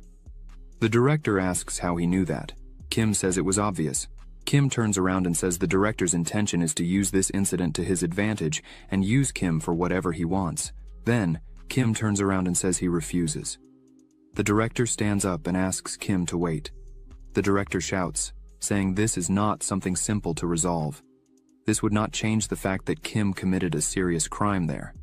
The director asks how he knew that. Kim says it was obvious. Kim turns around and says the director's intention is to use this incident to his advantage and use Kim for whatever he wants. Then, Kim turns around and says he refuses. The director stands up and asks Kim to wait. The director shouts, saying this is not something simple to resolve. This would not change the fact that Kim committed a serious crime there.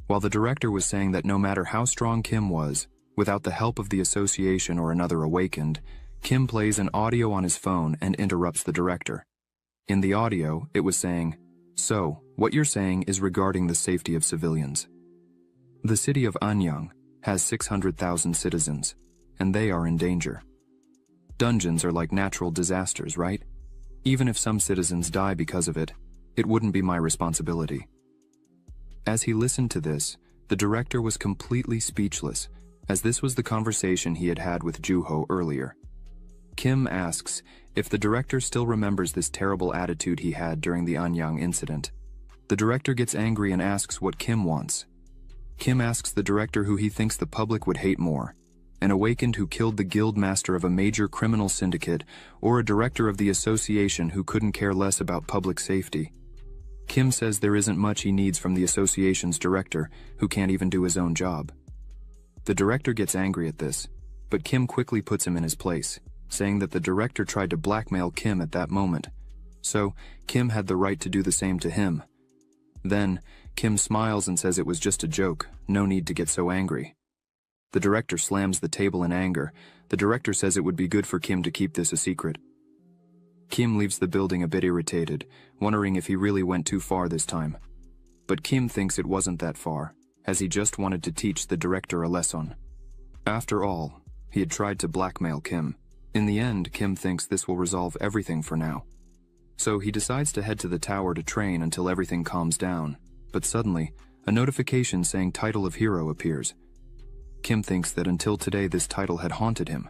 While the director was saying that no matter how strong Kim was, without the help of the association or another awakened, Kim plays an audio on his phone and interrupts the director. In the audio, it was saying, "So, what you're saying is regarding the safety of civilians. The city of Anyang has 600,000 citizens, and they are in danger. Dungeons are like natural disasters, right? Even if some citizens die because of it, it wouldn't be my responsibility." As he listened to this, the director was completely speechless, as this was the conversation he had had with Juho earlier. Kim asks if the director still remembers this terrible attitude he had during the Anyang incident. The director gets angry and asks what Kim wants. Kim asks the director who he thinks the public would hate more, an awakened who killed the guild master of a major criminal syndicate, or a director of the association who couldn't care less about public safety. Kim says there isn't much he needs from the association's director, who can't even do his own job. The director gets angry at this, but Kim quickly puts him in his place, saying that the director tried to blackmail Kim at that moment, so Kim had the right to do the same to him. Then, Kim smiles and says it was just a joke, no need to get so angry. The director slams the table in anger. The director says it would be good for Kim to keep this a secret. Kim leaves the building a bit irritated, wondering if he really went too far this time. But Kim thinks it wasn't that far, as he just wanted to teach the director a lesson. After all, he had tried to blackmail Kim. In the end, Kim thinks this will resolve everything for now. So he decides to head to the tower to train until everything calms down. But suddenly, a notification saying Title of Hero appears. Kim thinks that until today this title had haunted him.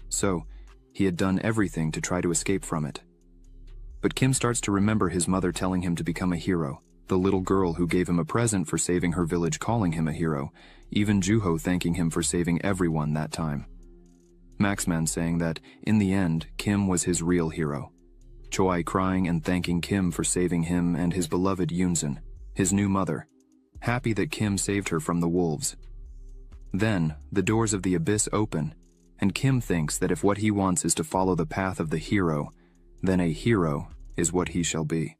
So, he had done everything to try to escape from it. But Kim starts to remember his mother telling him to become a hero, the little girl who gave him a present for saving her village calling him a hero, even Juho thanking him for saving everyone that time. Maxman saying that, in the end, Kim was his real hero. Choi crying and thanking Kim for saving him and his beloved Yoonsun, his new mother, happy that Kim saved her from the wolves. Then, the doors of the abyss open, and Kim thinks that if what he wants is to follow the path of the hero, then a hero is what he shall be.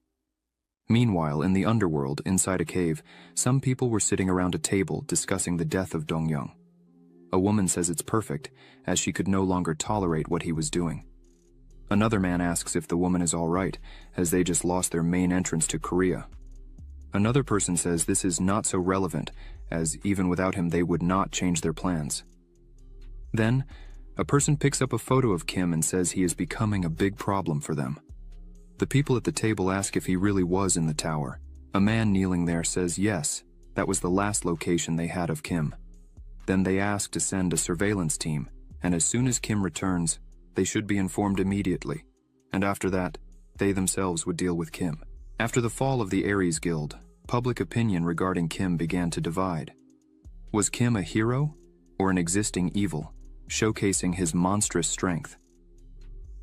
Meanwhile, in the underworld, inside a cave, some people were sitting around a table discussing the death of Dong-young. A woman says it's perfect, as she could no longer tolerate what he was doing. Another man asks if the woman is all right, as they just lost their main entrance to Korea. Another person says this is not so relevant, as even without him they would not change their plans. Then, a person picks up a photo of Kim and says he is becoming a big problem for them. The people at the table ask if he really was in the tower. A man kneeling there says yes, that was the last location they had of Kim. Then they ask to send a surveillance team, and as soon as Kim returns, they should be informed immediately, and after that, they themselves would deal with Kim. After the fall of the Aries Guild, public opinion regarding Kim began to divide. Was Kim a hero, or an existing evil, showcasing his monstrous strength?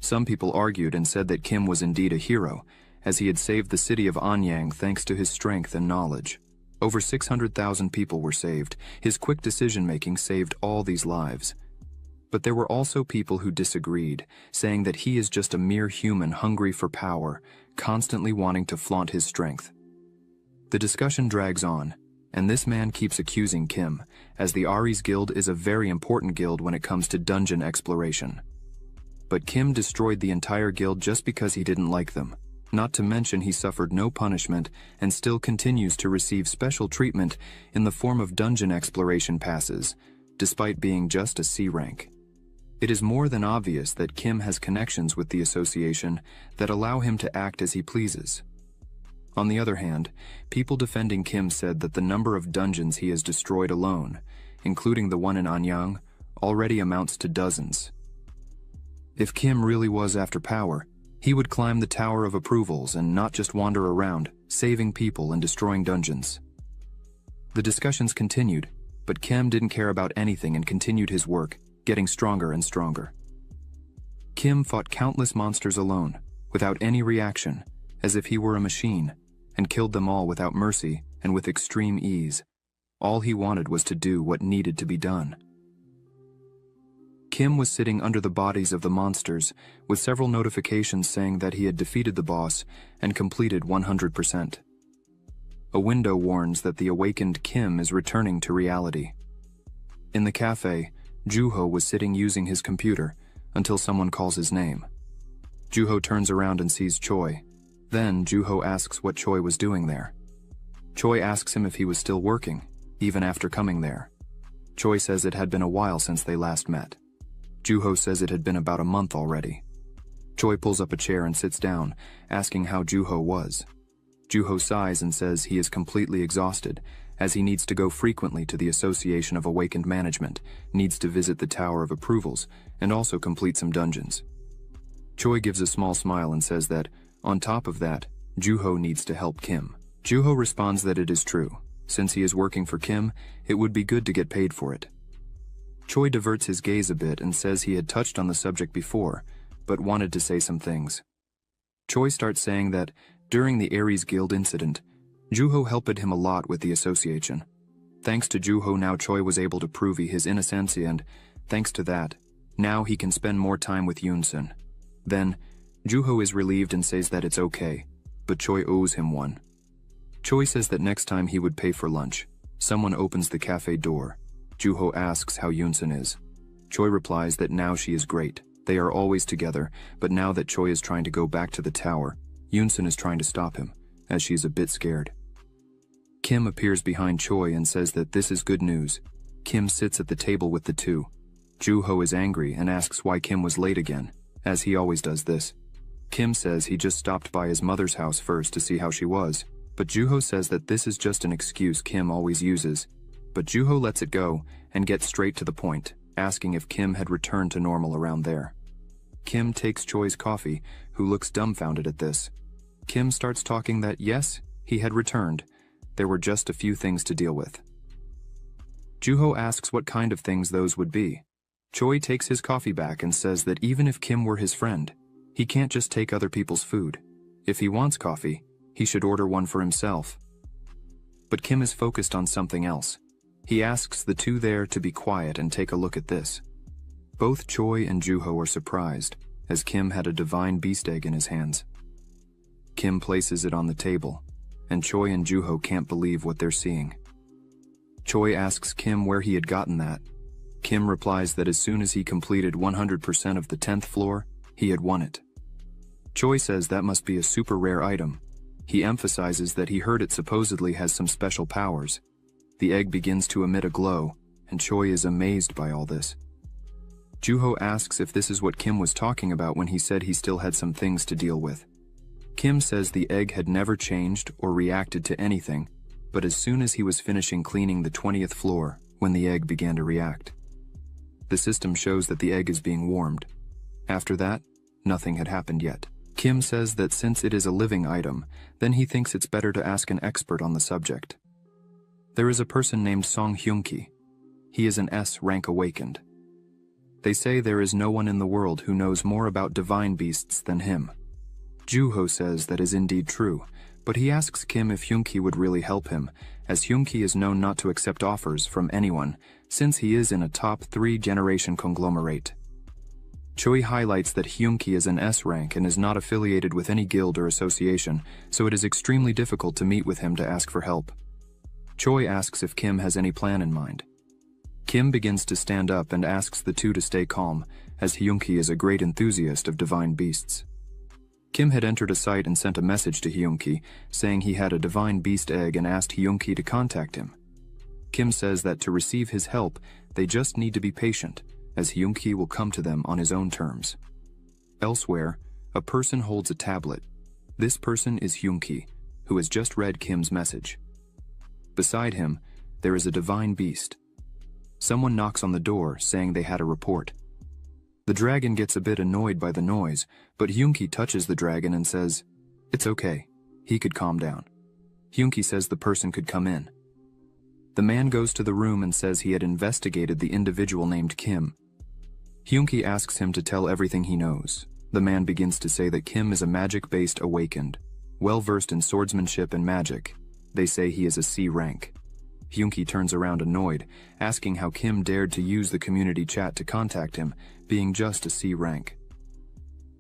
Some people argued and said that Kim was indeed a hero, as he had saved the city of Anyang thanks to his strength and knowledge. Over 600,000 people were saved. His quick decision-making saved all these lives. But there were also people who disagreed, saying that he is just a mere human hungry for power, constantly wanting to flaunt his strength. The discussion drags on, and this man keeps accusing Kim, as the Aries Guild is a very important guild when it comes to dungeon exploration. But Kim destroyed the entire guild just because he didn't like them. Not to mention he suffered no punishment and still continues to receive special treatment in the form of dungeon exploration passes, despite being just a C rank. It is more than obvious that Kim has connections with the association that allow him to act as he pleases. On the other hand, people defending Kim said that the number of dungeons he has destroyed alone, including the one in Anyang, already amounts to dozens. If Kim really was after power, he would climb the Tower of Approvals and not just wander around, saving people and destroying dungeons. The discussions continued, but Kim didn't care about anything and continued his work, getting stronger and stronger. Kim fought countless monsters alone, without any reaction, as if he were a machine, and killed them all without mercy and with extreme ease. All he wanted was to do what needed to be done. Kim was sitting under the bodies of the monsters, with several notifications saying that he had defeated the boss and completed 100%. A window warns that the awakened Kim is returning to reality. In the cafe, Juho was sitting using his computer until someone calls his name. Juho turns around and sees Choi. Then Juho asks what Choi was doing there. Choi asks him if he was still working, even after coming there. Choi says it had been a while since they last met. Juho says it had been about a month already. Choi pulls up a chair and sits down, asking how Juho was. Juho sighs and says he is completely exhausted, as he needs to go frequently to the Association of Awakened Management, needs to visit the Tower of Approvals, and also complete some dungeons. Choi gives a small smile and says that, on top of that, Juho needs to help Kim. Juho responds that it is true. Since he is working for Kim, it would be good to get paid for it. Choi diverts his gaze a bit and says he had touched on the subject before, but wanted to say some things. Choi starts saying that, during the Aries Guild incident, Juho helped him a lot with the association. Thanks to Juho now Choi was able to prove his innocence and, Thanks to that, now he can spend more time with Yoonsun. Then, Juho is relieved and says that it's okay, but Choi owes him one. Choi says that next time he would pay for lunch. Someone opens the cafe door. Juho asks how Yoonsun is. Choi replies that now she is great. They are always together, but now that Choi is trying to go back to the tower, Yoonsun is trying to stop him, as she is a bit scared. Kim appears behind Choi and says that this is good news. Kim sits at the table with the two. Juho is angry and asks why Kim was late again, as he always does this. Kim says he just stopped by his mother's house first to see how she was, but Juho says that this is just an excuse Kim always uses. But Juho lets it go and gets straight to the point, asking if Kim had returned to normal around there. Kim takes Choi's coffee, who looks dumbfounded at this. Kim starts talking that yes, he had returned. There were just a few things to deal with. Juho asks what kind of things those would be. Choi takes his coffee back and says that even if Kim were his friend, he can't just take other people's food. If he wants coffee, he should order one for himself. But Kim is focused on something else. He asks the two there to be quiet and take a look at this. Both Choi and Juho are surprised, as Kim had a divine beast egg in his hands. Kim places it on the table, and Choi and Juho can't believe what they're seeing. Choi asks Kim where he had gotten that. Kim replies that as soon as he completed 100% of the 10th floor, he had won it. Choi says that must be a super rare item. He emphasizes that he heard it supposedly has some special powers. The egg begins to emit a glow, and Choi is amazed by all this. Juho asks if this is what Kim was talking about when he said he still had some things to deal with. Kim says the egg had never changed or reacted to anything, but as soon as he was finishing cleaning the 20th floor, when the egg began to react. The system shows that the egg is being warmed. After that, nothing had happened yet. Kim says that since it is a living item, then he thinks it's better to ask an expert on the subject. There is a person named Song Hyun-ki. He is an S rank awakened. They say there is no one in the world who knows more about divine beasts than him. Juho says that is indeed true, but he asks Kim if Hyun-ki would really help him, as Hyun-ki is known not to accept offers from anyone, since he is in a top 3 generation conglomerate. Choi highlights that Hyun-ki is an S rank and is not affiliated with any guild or association, so it is extremely difficult to meet with him to ask for help. Choi asks if Kim has any plan in mind. Kim begins to stand up and asks the two to stay calm, as Hyun-ki is a great enthusiast of divine beasts. Kim had entered a site and sent a message to Hyun-ki, saying he had a divine beast egg and asked Hyun-ki to contact him. Kim says that to receive his help, they just need to be patient, as Hyun-ki will come to them on his own terms. Elsewhere, a person holds a tablet. This person is Hyun-ki, who has just read Kim's message. Beside him, there is a divine beast. Someone knocks on the door, saying they had a report. The dragon gets a bit annoyed by the noise, but Hyun-ki touches the dragon and says, "It's okay, he could calm down." Hyun-ki says the person could come in. The man goes to the room and says he had investigated the individual named Kim. Hyun-ki asks him to tell everything he knows. The man begins to say that Kim is a magic-based awakened, well-versed in swordsmanship and magic. They say he is a C rank. Hyun-ki turns around annoyed, asking how Kim dared to use the community chat to contact him, being just a C rank.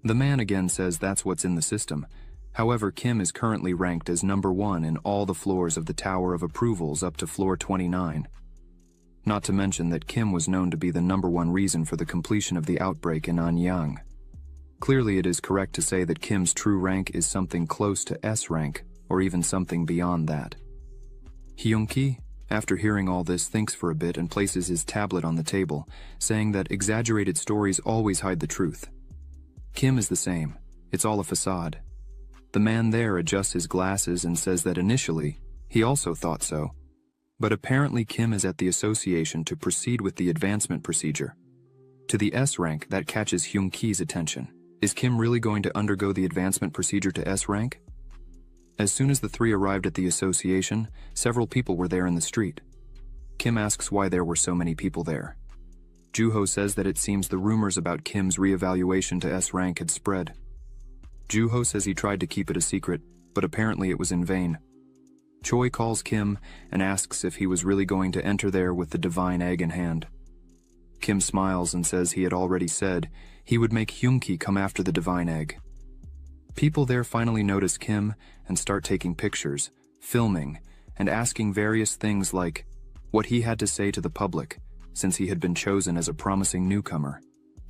The man again says that's what's in the system. However, Kim is currently ranked as number 1 in all the floors of the Tower of Approvals up to floor 29. Not to mention that Kim was known to be the number 1 reason for the completion of the outbreak in Anyang. Clearly it is correct to say that Kim's true rank is something close to S rank, or even something beyond that. Hyun-ki, after hearing all this, thinks for a bit and places his tablet on the table, saying that exaggerated stories always hide the truth. Kim is the same. It's all a facade. The man there adjusts his glasses and says that initially, he also thought so. But apparently Kim is at the association to proceed with the advancement procedure. To the S rank, that catches Hyun-ki's attention. Is Kim really going to undergo the advancement procedure to S rank? As soon as the three arrived at the association, several people were there in the street. Kim asks why there were so many people there. Juho says that it seems the rumors about Kim's re-evaluation to S rank had spread. Juho says he tried to keep it a secret, but apparently it was in vain. Choi calls Kim and asks if he was really going to enter there with the divine egg in hand. Kim smiles and says he had already said he would make Hyunki come after the divine egg. People there finally notice Kim and start taking pictures, filming, and asking various things like what he had to say to the public, since he had been chosen as a promising newcomer.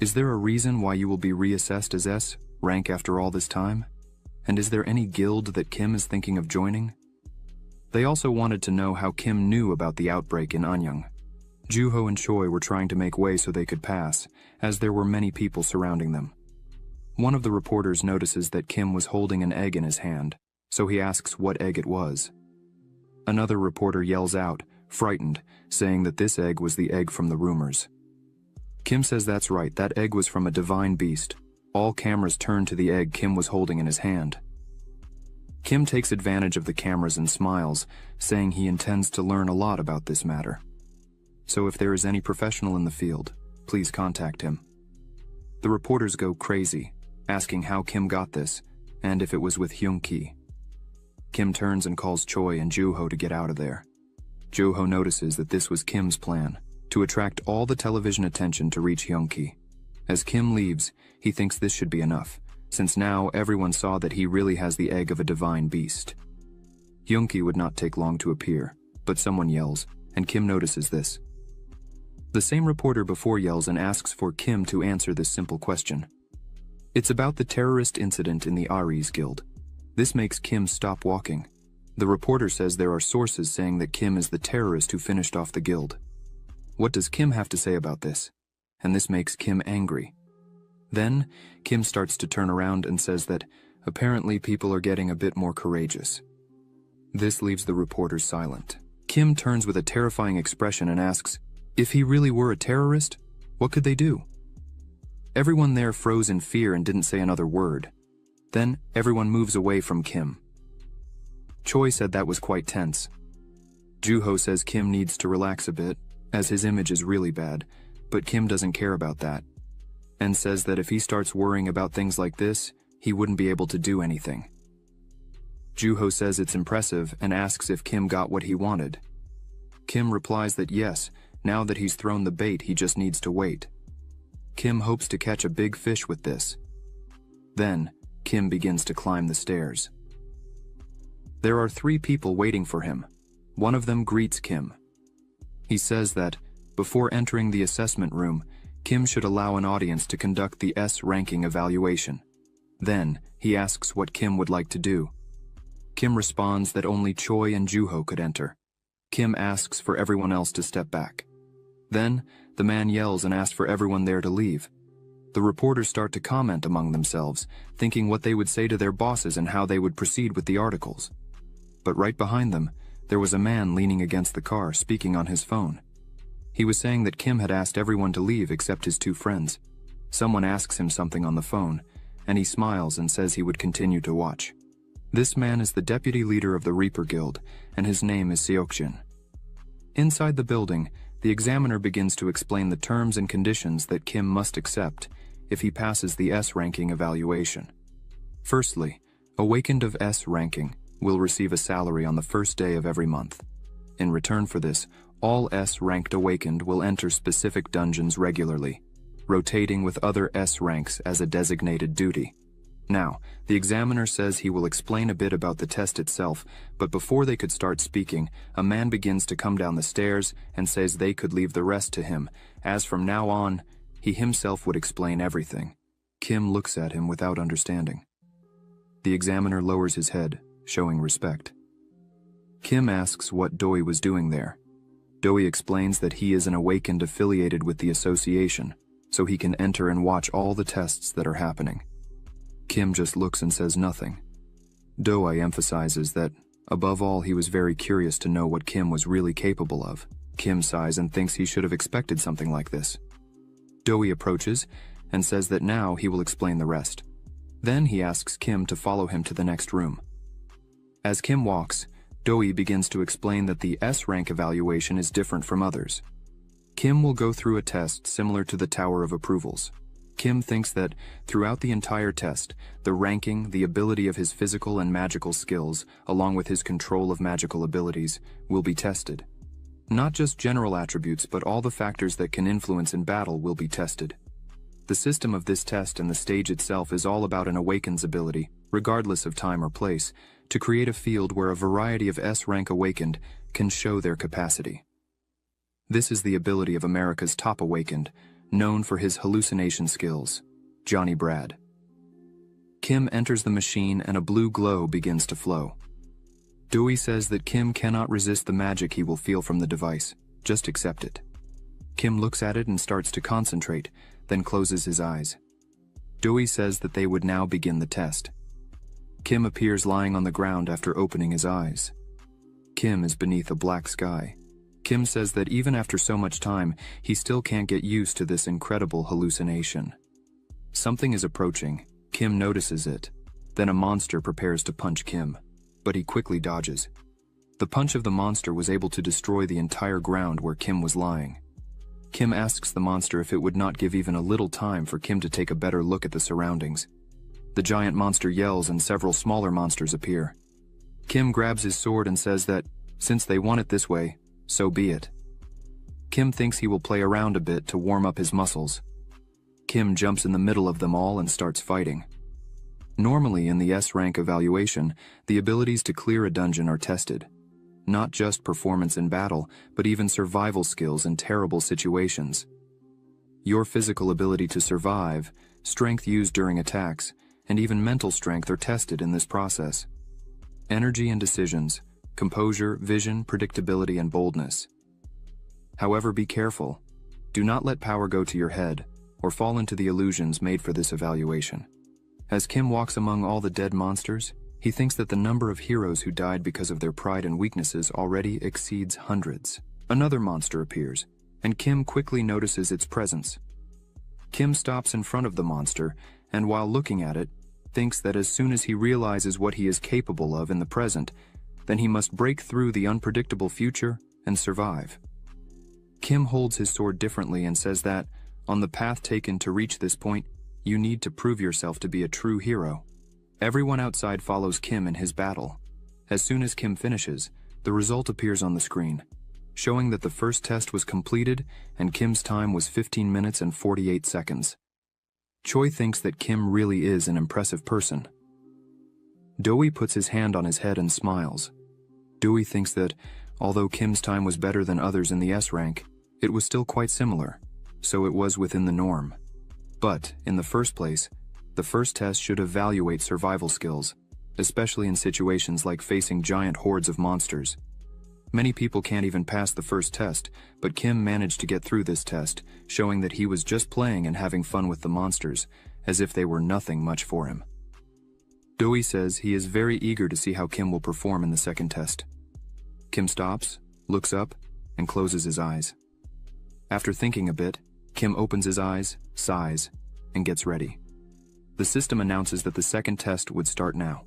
Is there a reason why you will be reassessed as S rank after all this time? And is there any guild that Kim is thinking of joining? They also wanted to know how Kim knew about the outbreak in Anyang. Juho and Choi were trying to make way so they could pass, as there were many people surrounding them. One of the reporters notices that Kim was holding an egg in his hand, so he asks what egg it was. Another reporter yells out, frightened, saying that this egg was the egg from the rumors. Kim says that's right, that egg was from a divine beast. All cameras turn to the egg Kim was holding in his hand. Kim takes advantage of the cameras and smiles, saying he intends to learn a lot about this matter. So if there is any professional in the field, please contact him. The reporters go crazy, asking how Kim got this, and if it was with Hyunki. Kim turns and calls Choi and Juho to get out of there. Juho notices that this was Kim's plan, to attract all the television attention to reach Hyunki. As Kim leaves, he thinks this should be enough, since now everyone saw that he really has the egg of a divine beast. Hyunki would not take long to appear, but someone yells, and Kim notices this. The same reporter before yells and asks for Kim to answer this simple question. It's about the terrorist incident in the Aries Guild. This makes Kim stop walking. The reporter says there are sources saying that Kim is the terrorist who finished off the guild. What does Kim have to say about this? And this makes Kim angry. Then, Kim starts to turn around and says that apparently people are getting a bit more courageous. This leaves the reporters silent. Kim turns with a terrifying expression and asks, if he really were a terrorist, what could they do? Everyone there froze in fear and didn't say another word. Then, everyone moves away from Kim. Choi said that was quite tense. Juho says Kim needs to relax a bit, as his image is really bad, but Kim doesn't care about that, and says that if he starts worrying about things like this, he wouldn't be able to do anything. Juho says it's impressive and asks if Kim got what he wanted. Kim replies that yes, now that he's thrown the bait, he just needs to wait. Kim hopes to catch a big fish with this. Then, Kim begins to climb the stairs. There are 3 people waiting for him. One of them greets Kim. He says that, before entering the assessment room, Kim should allow an audience to conduct the S ranking evaluation. Then, he asks what Kim would like to do. Kim responds that only Choi and Juho could enter. Kim asks for everyone else to step back. Then, the man yells and asks for everyone there to leave. The reporters start to comment among themselves, thinking what they would say to their bosses and how they would proceed with the articles. But right behind them, there was a man leaning against the car speaking on his phone. He was saying that Kim had asked everyone to leave except his 2 friends. Someone asks him something on the phone, and he smiles and says he would continue to watch. This man is the deputy leader of the Reaper Guild, and his name is Seokjin. Inside the building, the examiner begins to explain the terms and conditions that Kim must accept if he passes the S ranking evaluation. Firstly, Awakened of S ranking will receive a salary on the first day of every month. In return for this, all S-ranked Awakened will enter specific dungeons regularly, rotating with other S ranks as a designated duty. Now, the examiner says he will explain a bit about the test itself, but before they could start speaking, a man begins to come down the stairs and says they could leave the rest to him, as from now on, he himself would explain everything. Kim looks at him without understanding. The examiner lowers his head, showing respect. Kim asks what Doi was doing there. Doi explains that he is an Awakened affiliated with the association, so he can enter and watch all the tests that are happening. Kim just looks and says nothing. Doi emphasizes that, above all, he was very curious to know what Kim was really capable of. Kim sighs and thinks he should have expected something like this. Doi approaches and says that now he will explain the rest. Then he asks Kim to follow him to the next room. As Kim walks, Doi begins to explain that the S-rank evaluation is different from others. Kim will go through a test similar to the Tower of Approvals. Kim thinks that, throughout the entire test, the ranking, the ability of his physical and magical skills, along with his control of magical abilities, will be tested. Not just general attributes, but all the factors that can influence in battle will be tested. The system of this test and the stage itself is all about an awakened's ability, regardless of time or place, to create a field where a variety of S-rank awakened can show their capacity. This is the ability of America's top awakened, known for his hallucination skills, Johnny Brad. Kim enters the machine and a blue glow begins to flow. Dewey says that Kim cannot resist the magic he will feel from the device, just accept it. Kim looks at it and starts to concentrate, then closes his eyes. Dewey says that they would now begin the test. Kim appears lying on the ground after opening his eyes. Kim is beneath a black sky. Kim says that even after so much time, he still can't get used to this incredible hallucination. Something is approaching. Kim notices it. Then a monster prepares to punch Kim, but he quickly dodges. The punch of the monster was able to destroy the entire ground where Kim was lying. Kim asks the monster if it would not give even a little time for Kim to take a better look at the surroundings. The giant monster yells and several smaller monsters appear. Kim grabs his sword and says that, since they want it this way, so be it. Kim thinks he will play around a bit to warm up his muscles. Kim jumps in the middle of them all and starts fighting. Normally in the S-rank evaluation, the abilities to clear a dungeon are tested. Not just performance in battle, but even survival skills in terrible situations. Your physical ability to survive, strength used during attacks, and even mental strength are tested in this process. Energy and decisions, composure, vision, predictability, and boldness. However, be careful. Do not let power go to your head, or fall into the illusions made for this evaluation. As Kim walks among all the dead monsters, he thinks that the number of heroes who died because of their pride and weaknesses already exceeds hundreds. Another monster appears, and Kim quickly notices its presence. Kim stops in front of the monster, and while looking at it, thinks that as soon as he realizes what he is capable of in the present, then he must break through the unpredictable future and survive. Kim holds his sword differently and says that, on the path taken to reach this point, you need to prove yourself to be a true hero. Everyone outside follows Kim in his battle. As soon as Kim finishes, the result appears on the screen, showing that the first test was completed and Kim's time was 15 minutes and 48 seconds. Choi thinks that Kim really is an impressive person. Dewey puts his hand on his head and smiles. Dewey thinks that, although Kim's time was better than others in the S rank, it was still quite similar, so it was within the norm. But, in the first place, the first test should evaluate survival skills, especially in situations like facing giant hordes of monsters. Many people can't even pass the first test, but Kim managed to get through this test, showing that he was just playing and having fun with the monsters, as if they were nothing much for him. Dewey says he is very eager to see how Kim will perform in the second test. Kim stops, looks up, and closes his eyes. After thinking a bit, Kim opens his eyes, sighs, and gets ready. The system announces that the second test would start now.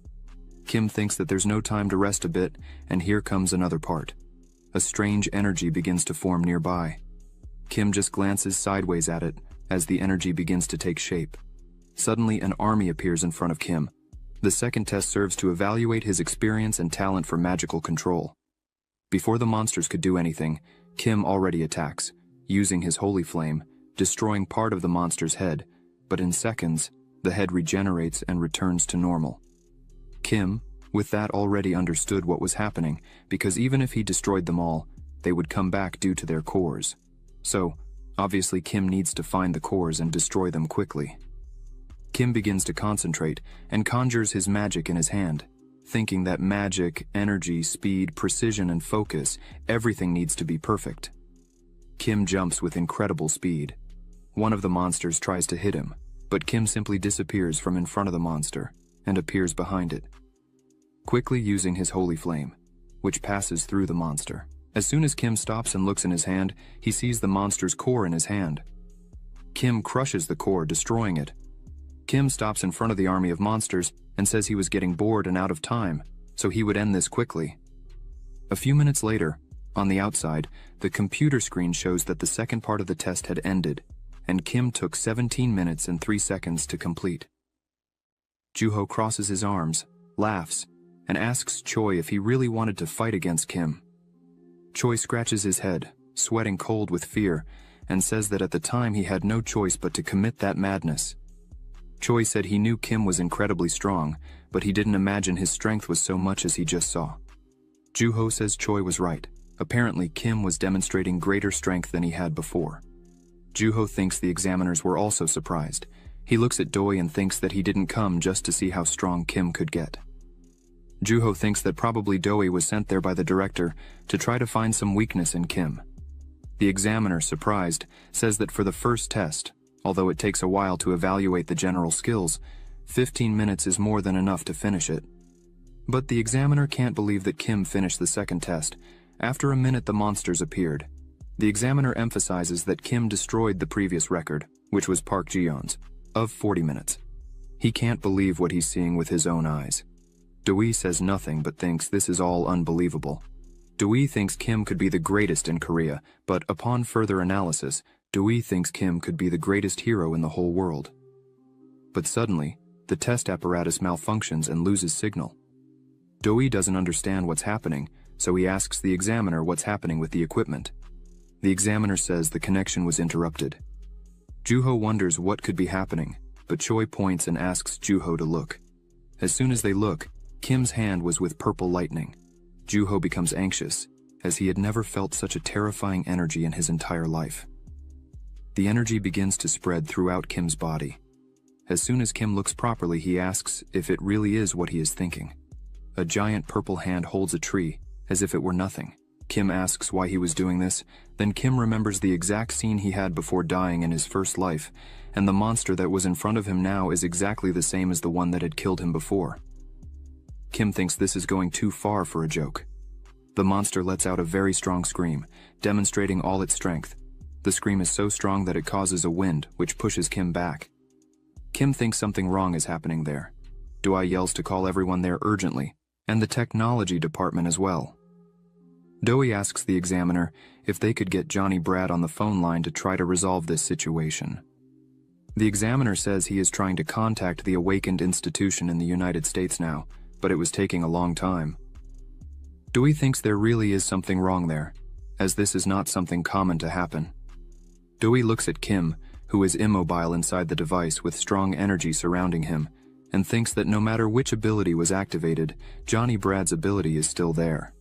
Kim thinks that there's no time to rest a bit, and here comes another part. A strange energy begins to form nearby. Kim just glances sideways at it as the energy begins to take shape. Suddenly, an army appears in front of Kim. The second test serves to evaluate his experience and talent for magical control. Before the monsters could do anything, Kim already attacks, using his holy flame, destroying part of the monster's head, but in seconds, the head regenerates and returns to normal. Kim, with that, already understood what was happening, because even if he destroyed them all, they would come back due to their cores. So, obviously Kim needs to find the cores and destroy them quickly. Kim begins to concentrate and conjures his magic in his hand, thinking that magic, energy, speed, precision, and focus, everything needs to be perfect. Kim jumps with incredible speed. One of the monsters tries to hit him, but Kim simply disappears from in front of the monster and appears behind it, quickly using his holy flame, which passes through the monster. As soon as Kim stops and looks in his hand, he sees the monster's core in his hand. Kim crushes the core, destroying it. Kim stops in front of the army of monsters and says he was getting bored and out of time, so he would end this quickly. A few minutes later, on the outside, the computer screen shows that the second part of the test had ended, and Kim took 17 minutes and 3 seconds to complete. Juho crosses his arms, laughs, and asks Choi if he really wanted to fight against Kim. Choi scratches his head, sweating cold with fear, and says that at the time he had no choice but to commit that madness. Choi said he knew Kim was incredibly strong, but he didn't imagine his strength was so much as he just saw. Juho says Choi was right. Apparently, Kim was demonstrating greater strength than he had before. Juho thinks the examiners were also surprised. He looks at Doi and thinks that he didn't come just to see how strong Kim could get. Juho thinks that probably Doi was sent there by the director to try to find some weakness in Kim. The examiner, surprised, says that for the first test, although it takes a while to evaluate the general skills, 15 minutes is more than enough to finish it. But the examiner can't believe that Kim finished the second test. After a minute, the monsters appeared. The examiner emphasizes that Kim destroyed the previous record, which was Park Ji-yeon's, of 40 minutes. He can't believe what he's seeing with his own eyes. Doi says nothing but thinks this is all unbelievable. Doi thinks Kim could be the greatest in Korea, but upon further analysis, Doi thinks Kim could be the greatest hero in the whole world. But suddenly, the test apparatus malfunctions and loses signal. Doi doesn't understand what's happening, so he asks the examiner what's happening with the equipment. The examiner says the connection was interrupted. Juho wonders what could be happening, but Choi points and asks Juho to look. As soon as they look, Kim's hand was with purple lightning. Juho becomes anxious, as he had never felt such a terrifying energy in his entire life. The energy begins to spread throughout Kim's body. As soon as Kim looks properly, he asks if it really is what he is thinking. A giant purple hand holds a tree, as if it were nothing. Kim asks why he was doing this, then Kim remembers the exact scene he had before dying in his first life, and the monster that was in front of him now is exactly the same as the one that had killed him before. Kim thinks this is going too far for a joke. The monster lets out a very strong scream, demonstrating all its strength. The scream is so strong that it causes a wind, which pushes Kim back. Kim thinks something wrong is happening there. Doi yells to call everyone there urgently, and the technology department as well. Doi asks the examiner if they could get Johnny Brad on the phone line to try to resolve this situation. The examiner says he is trying to contact the awakened institution in the United States now, but it was taking a long time. Doi thinks there really is something wrong there, as this is not something common to happen. Doi looks at Kim, who is immobile inside the device with strong energy surrounding him, and thinks that no matter which ability was activated, Johnny Brad's ability is still there.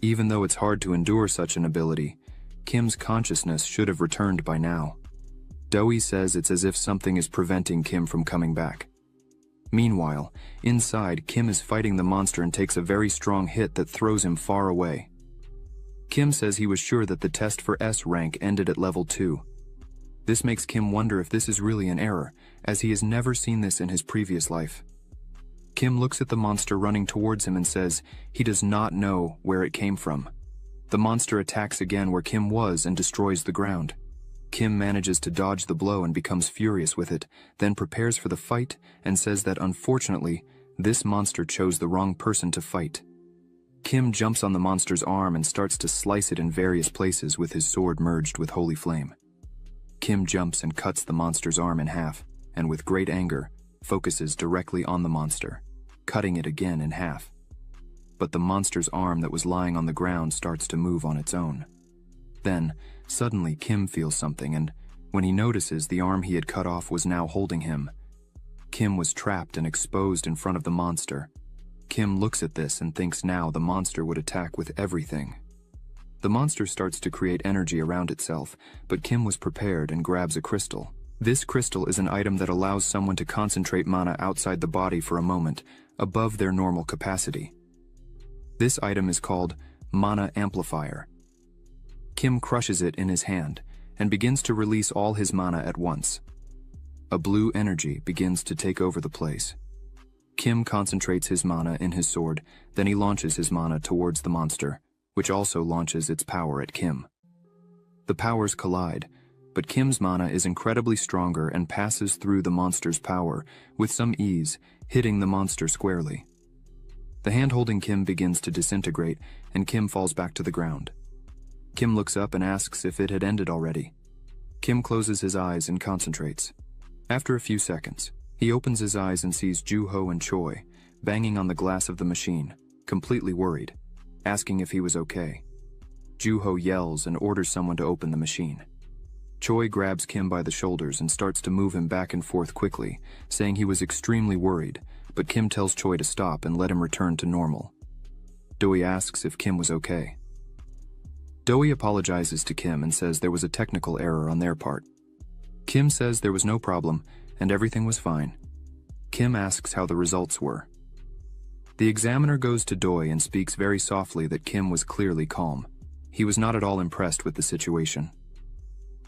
Even though it's hard to endure such an ability, Kim's consciousness should have returned by now. Doi says it's as if something is preventing Kim from coming back. Meanwhile, inside, Kim is fighting the monster and takes a very strong hit that throws him far away. Kim says he was sure that the test for S rank ended at level 2. This makes Kim wonder if this is really an error, as he has never seen this in his previous life. Kim looks at the monster running towards him and says he does not know where it came from. The monster attacks again where Kim was and destroys the ground. Kim manages to dodge the blow and becomes furious with it, then prepares for the fight and says that unfortunately, this monster chose the wrong person to fight. Kim jumps on the monster's arm and starts to slice it in various places with his sword merged with holy flame. Kim jumps and cuts the monster's arm in half, and with great anger, focuses directly on the monster, cutting it again in half. But the monster's arm that was lying on the ground starts to move on its own. Then, suddenly Kim feels something, and when he notices the arm he had cut off was now holding him. Kim was trapped and exposed in front of the monster. Kim looks at this and thinks now the monster would attack with everything. The monster starts to create energy around itself, but Kim was prepared and grabs a crystal. This crystal is an item that allows someone to concentrate mana outside the body for a moment, above their normal capacity. This item is called Mana Amplifier. Kim crushes it in his hand and begins to release all his mana at once. A blue energy begins to take over the place. Kim concentrates his mana in his sword, then he launches his mana towards the monster, which also launches its power at Kim. The powers collide, but Kim's mana is incredibly stronger and passes through the monster's power with some ease, hitting the monster squarely. The hand holding Kim begins to disintegrate, and Kim falls back to the ground. Kim looks up and asks if it had ended already. Kim closes his eyes and concentrates. After a few seconds, he opens his eyes and sees Juho and Choi banging on the glass of the machine, completely worried, asking if he was okay. Juho yells and orders someone to open the machine. Choi grabs Kim by the shoulders and starts to move him back and forth quickly, saying he was extremely worried, but Kim tells Choi to stop and let him return to normal. Doi asks if Kim was okay. Doi apologizes to Kim and says there was a technical error on their part. Kim says there was no problem and everything was fine. Kim asks how the results were. The examiner goes to Doi and speaks very softly that Kim was clearly calm. He was not at all impressed with the situation.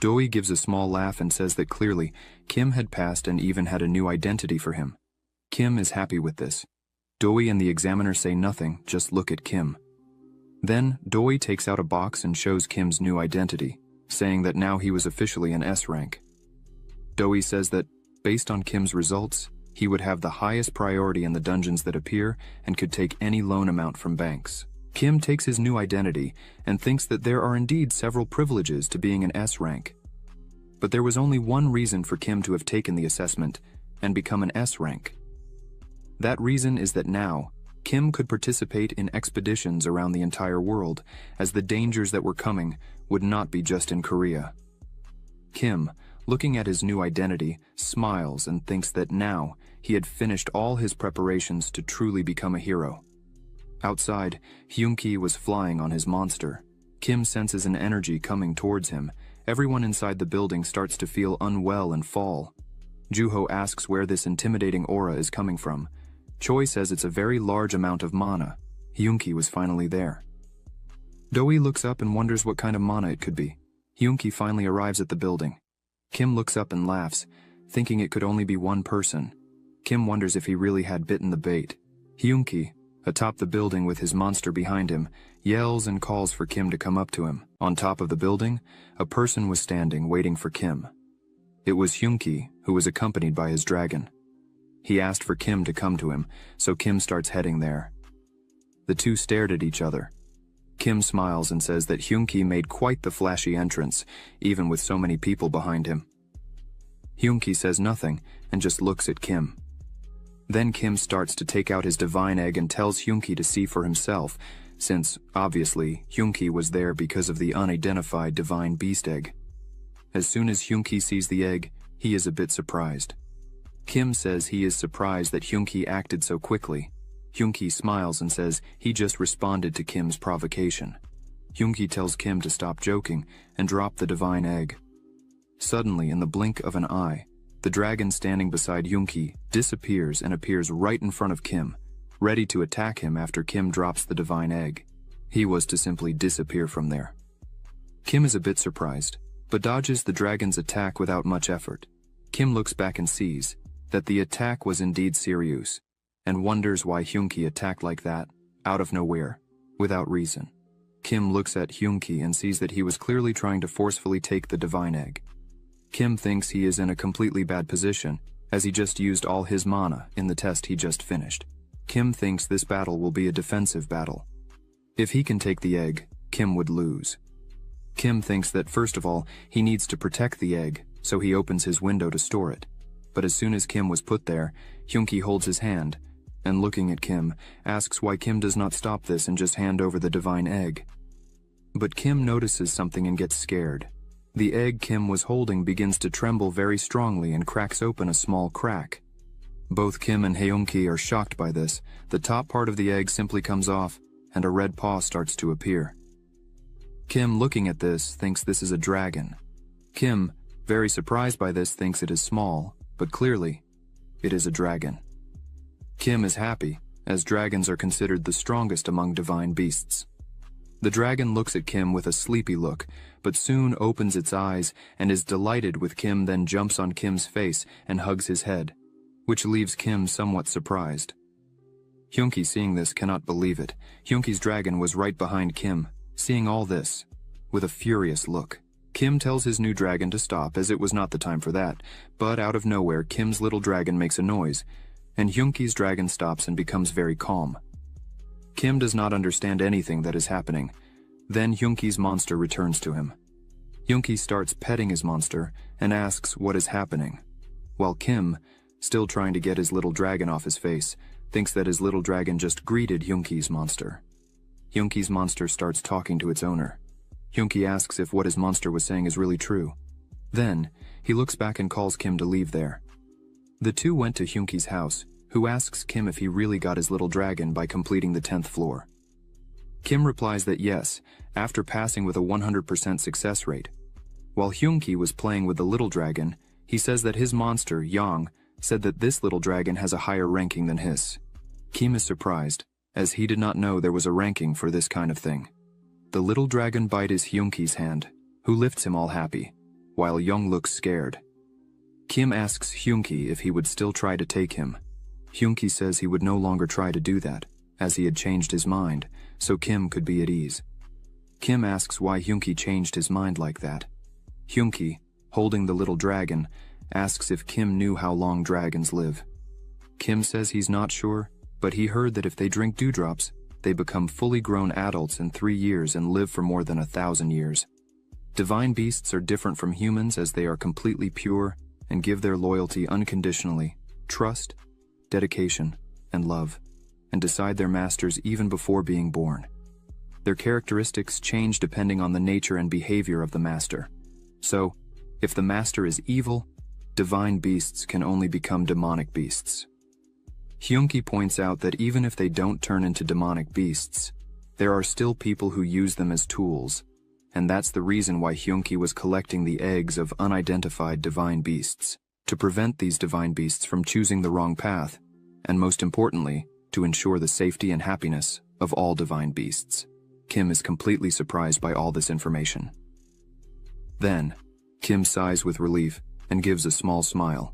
Doi gives a small laugh and says that clearly Kim had passed and even had a new identity for him. Kim is happy with this. Doi and the examiner say nothing, just look at Kim. Then Doi takes out a box and shows Kim's new identity, saying that now he was officially an S rank. Doi says that, based on Kim's results, he would have the highest priority in the dungeons that appear and could take any loan amount from banks. Kim takes his new identity and thinks that there are indeed several privileges to being an S rank. But there was only one reason for Kim to have taken the assessment and become an S rank. That reason is that now, Kim could participate in expeditions around the entire world, as the dangers that were coming would not be just in Korea. Kim, looking at his new identity, smiles and thinks that now he had finished all his preparations to truly become a hero. Outside, Hyun-ki was flying on his monster. Kim senses an energy coming towards him. Everyone inside the building starts to feel unwell and fall. Juho asks where this intimidating aura is coming from. Choi says it's a very large amount of mana. Hyun-ki was finally there. Doi looks up and wonders what kind of mana it could be. Hyun-ki finally arrives at the building. Kim looks up and laughs, thinking it could only be one person. Kim wonders if he really had bitten the bait. Hyun-ki, atop the building with his monster behind him, yells and calls for Kim to come up to him. On top of the building, a person was standing waiting for Kim. It was Hyun-ki, who was accompanied by his dragon. He asked for Kim to come to him, so Kim starts heading there. The two stared at each other. Kim smiles and says that Hyun-ki made quite the flashy entrance, even with so many people behind him. Hyun-ki says nothing and just looks at Kim. Then Kim starts to take out his divine egg and tells Hyun-ki to see for himself, since, obviously, Hyun-ki was there because of the unidentified divine beast egg. As soon as Hyun-ki sees the egg, he is a bit surprised. Kim says he is surprised that Hyun-ki acted so quickly. Hyun-ki smiles and says he just responded to Kim's provocation. Hyun-ki tells Kim to stop joking and drop the divine egg. Suddenly, in the blink of an eye, the dragon standing beside Hyun-ki disappears and appears right in front of Kim, ready to attack him after Kim drops the divine egg. He was to simply disappear from there. Kim is a bit surprised, but dodges the dragon's attack without much effort. Kim looks back and sees that the attack was indeed serious, and wonders why Hyun-ki attacked like that, out of nowhere, without reason. Kim looks at Hyun-ki and sees that he was clearly trying to forcefully take the divine egg. Kim thinks he is in a completely bad position, as he just used all his mana in the test he just finished. Kim thinks this battle will be a defensive battle. If he can take the egg, Kim would lose. Kim thinks that first of all, he needs to protect the egg, so he opens his window to store it. But as soon as Kim was put there, Hyun-ki holds his hand, and looking at Kim, asks why Kim does not stop this and just hand over the divine egg. But Kim notices something and gets scared. The egg Kim was holding begins to tremble very strongly and cracks open a small crack. Both Kim and Hyun-ki are shocked by this. The top part of the egg simply comes off, and a red paw starts to appear. Kim, looking at this, thinks this is a dragon. Kim, very surprised by this, thinks it is small, but clearly, it is a dragon. Kim is happy, as dragons are considered the strongest among divine beasts. The dragon looks at Kim with a sleepy look, but soon opens its eyes and is delighted with Kim, then jumps on Kim's face and hugs his head, which leaves Kim somewhat surprised. Hyun-ki, seeing this, cannot believe it. Hyun-ki's dragon was right behind Kim, seeing all this, with a furious look. Kim tells his new dragon to stop, as it was not the time for that, but out of nowhere Kim's little dragon makes a noise, and Hyun-ki's dragon stops and becomes very calm. Kim does not understand anything that is happening. Then Hyun-ki's monster returns to him. Hyun-ki starts petting his monster and asks what is happening, while Kim, still trying to get his little dragon off his face, thinks that his little dragon just greeted Hyun-ki's monster. Hyun-ki's monster starts talking to its owner. Hyunki asks if what his monster was saying is really true. Then, he looks back and calls Kim to leave there. The two went to Hyunki's house, who asks Kim if he really got his little dragon by completing the 10th floor. Kim replies that yes, after passing with a 100% success rate. While Hyunki was playing with the little dragon, he says that his monster, Yang, said that this little dragon has a higher ranking than his. Kim is surprised, as he did not know there was a ranking for this kind of thing. The little dragon bites Hyunki's hand, who lifts him all happy, while Yang looks scared. Kim asks Hyunki if he would still try to take him. Hyunki says he would no longer try to do that, as he had changed his mind, so Kim could be at ease. Kim asks why Hyunki changed his mind like that. Hyunki, holding the little dragon, asks if Kim knew how long dragons live. Kim says he's not sure, but he heard that if they drink dewdrops, they become fully grown adults in 3 years and live for more than 1,000 years. Divine beasts are different from humans as they are completely pure and give their loyalty unconditionally, trust, dedication, and love, and decide their masters even before being born. Their characteristics change depending on the nature and behavior of the master. So, if the master is evil, divine beasts can only become demonic beasts. Hyunki points out that even if they don't turn into demonic beasts, there are still people who use them as tools, and that's the reason why Hyunki was collecting the eggs of unidentified divine beasts, to prevent these divine beasts from choosing the wrong path, and most importantly, to ensure the safety and happiness of all divine beasts. Kim is completely surprised by all this information. Then, Kim sighs with relief and gives a small smile.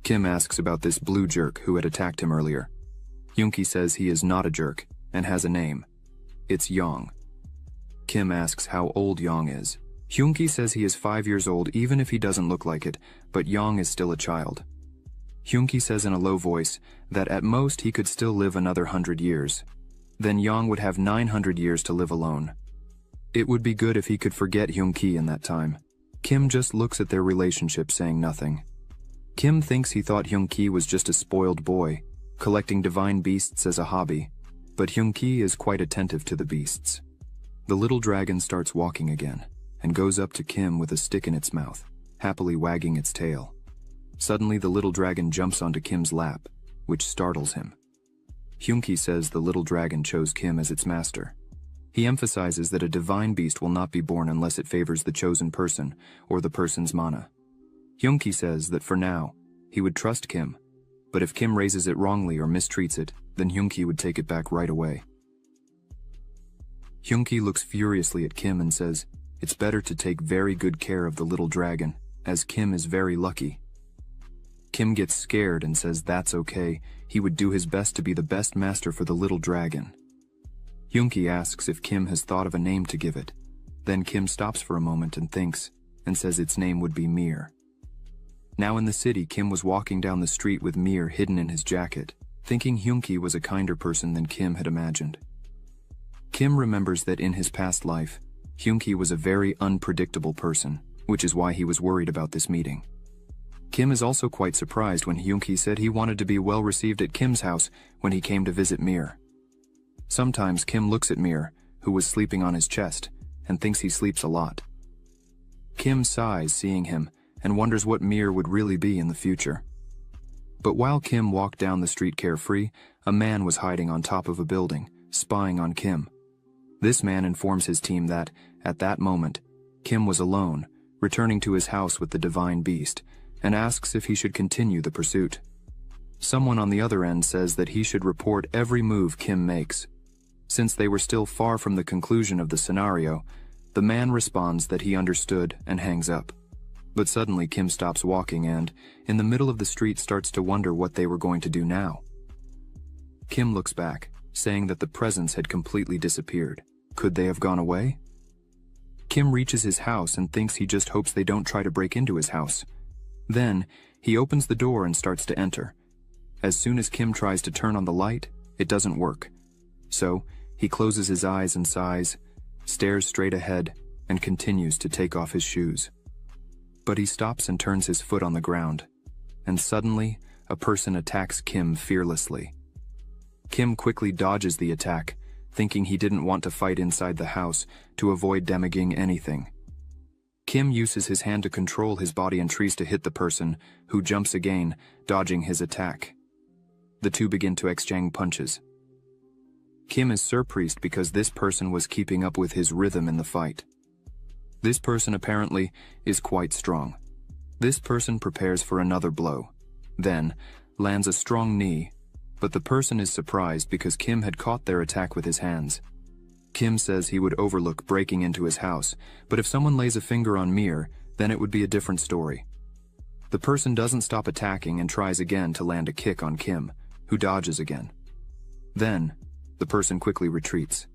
Kim asks about this blue jerk who had attacked him earlier. Hyunki says he is not a jerk and has a name. It's Yang. Kim asks how old Yang is. Hyunki says he is 5 years old even if he doesn't look like it, but Yang is still a child. Hyunki says in a low voice that at most he could still live another 100 years. Then Yang would have 900 years to live alone. It would be good if he could forget Hyunki in that time. Kim just looks at their relationship saying nothing. Kim thinks he thought Hyunki was just a spoiled boy, collecting divine beasts as a hobby, but Hyunki is quite attentive to the beasts. The little dragon starts walking again, and goes up to Kim with a stick in its mouth, happily wagging its tail. Suddenly the little dragon jumps onto Kim's lap, which startles him. Hyunki says the little dragon chose Kim as its master. He emphasizes that a divine beast will not be born unless it favors the chosen person, or the person's mana. Hyunki says that for now, he would trust Kim, but if Kim raises it wrongly or mistreats it, then Hyunki would take it back right away. Hyunki looks furiously at Kim and says, it's better to take very good care of the little dragon, as Kim is very lucky. Kim gets scared and says that's okay, he would do his best to be the best master for the little dragon. Hyunki asks if Kim has thought of a name to give it. Then Kim stops for a moment and thinks, and says its name would be Mir. Now in the city, Kim was walking down the street with Mir hidden in his jacket, thinking Hyunki was a kinder person than Kim had imagined. Kim remembers that in his past life, Hyunki was a very unpredictable person, which is why he was worried about this meeting. Kim is also quite surprised when Hyunki said he wanted to be well received at Kim's house when he came to visit Mir. Sometimes Kim looks at Mir, who was sleeping on his chest, and thinks he sleeps a lot. Kim sighs seeing him, and wonders what Mir would really be in the future. But while Kim walked down the street carefree, a man was hiding on top of a building, spying on Kim. This man informs his team that, at that moment, Kim was alone, returning to his house with the divine beast, and asks if he should continue the pursuit. Someone on the other end says that he should report every move Kim makes. Since they were still far from the conclusion of the scenario, the man responds that he understood and hangs up. But suddenly Kim stops walking and, in the middle of the street, starts to wonder what they were going to do now. Kim looks back, saying that the presents had completely disappeared. Could they have gone away? Kim reaches his house and thinks he just hopes they don't try to break into his house. Then, he opens the door and starts to enter. As soon as Kim tries to turn on the light, it doesn't work. So, he closes his eyes and sighs, stares straight ahead, and continues to take off his shoes. But he stops and turns his foot on the ground, and suddenly, a person attacks Kim fearlessly. Kim quickly dodges the attack, thinking he didn't want to fight inside the house to avoid damaging anything. Kim uses his hand to control his body and tries to hit the person, who jumps again, dodging his attack. The two begin to exchange punches. Kim is surprised because this person was keeping up with his rhythm in the fight. This person apparently is quite strong. This person prepares for another blow, then lands a strong knee, but the person is surprised because Kim had caught their attack with his hands. Kim says he would overlook breaking into his house, but if someone lays a finger on Mir, then it would be a different story. The person doesn't stop attacking and tries again to land a kick on Kim, who dodges again. Then, the person quickly retreats.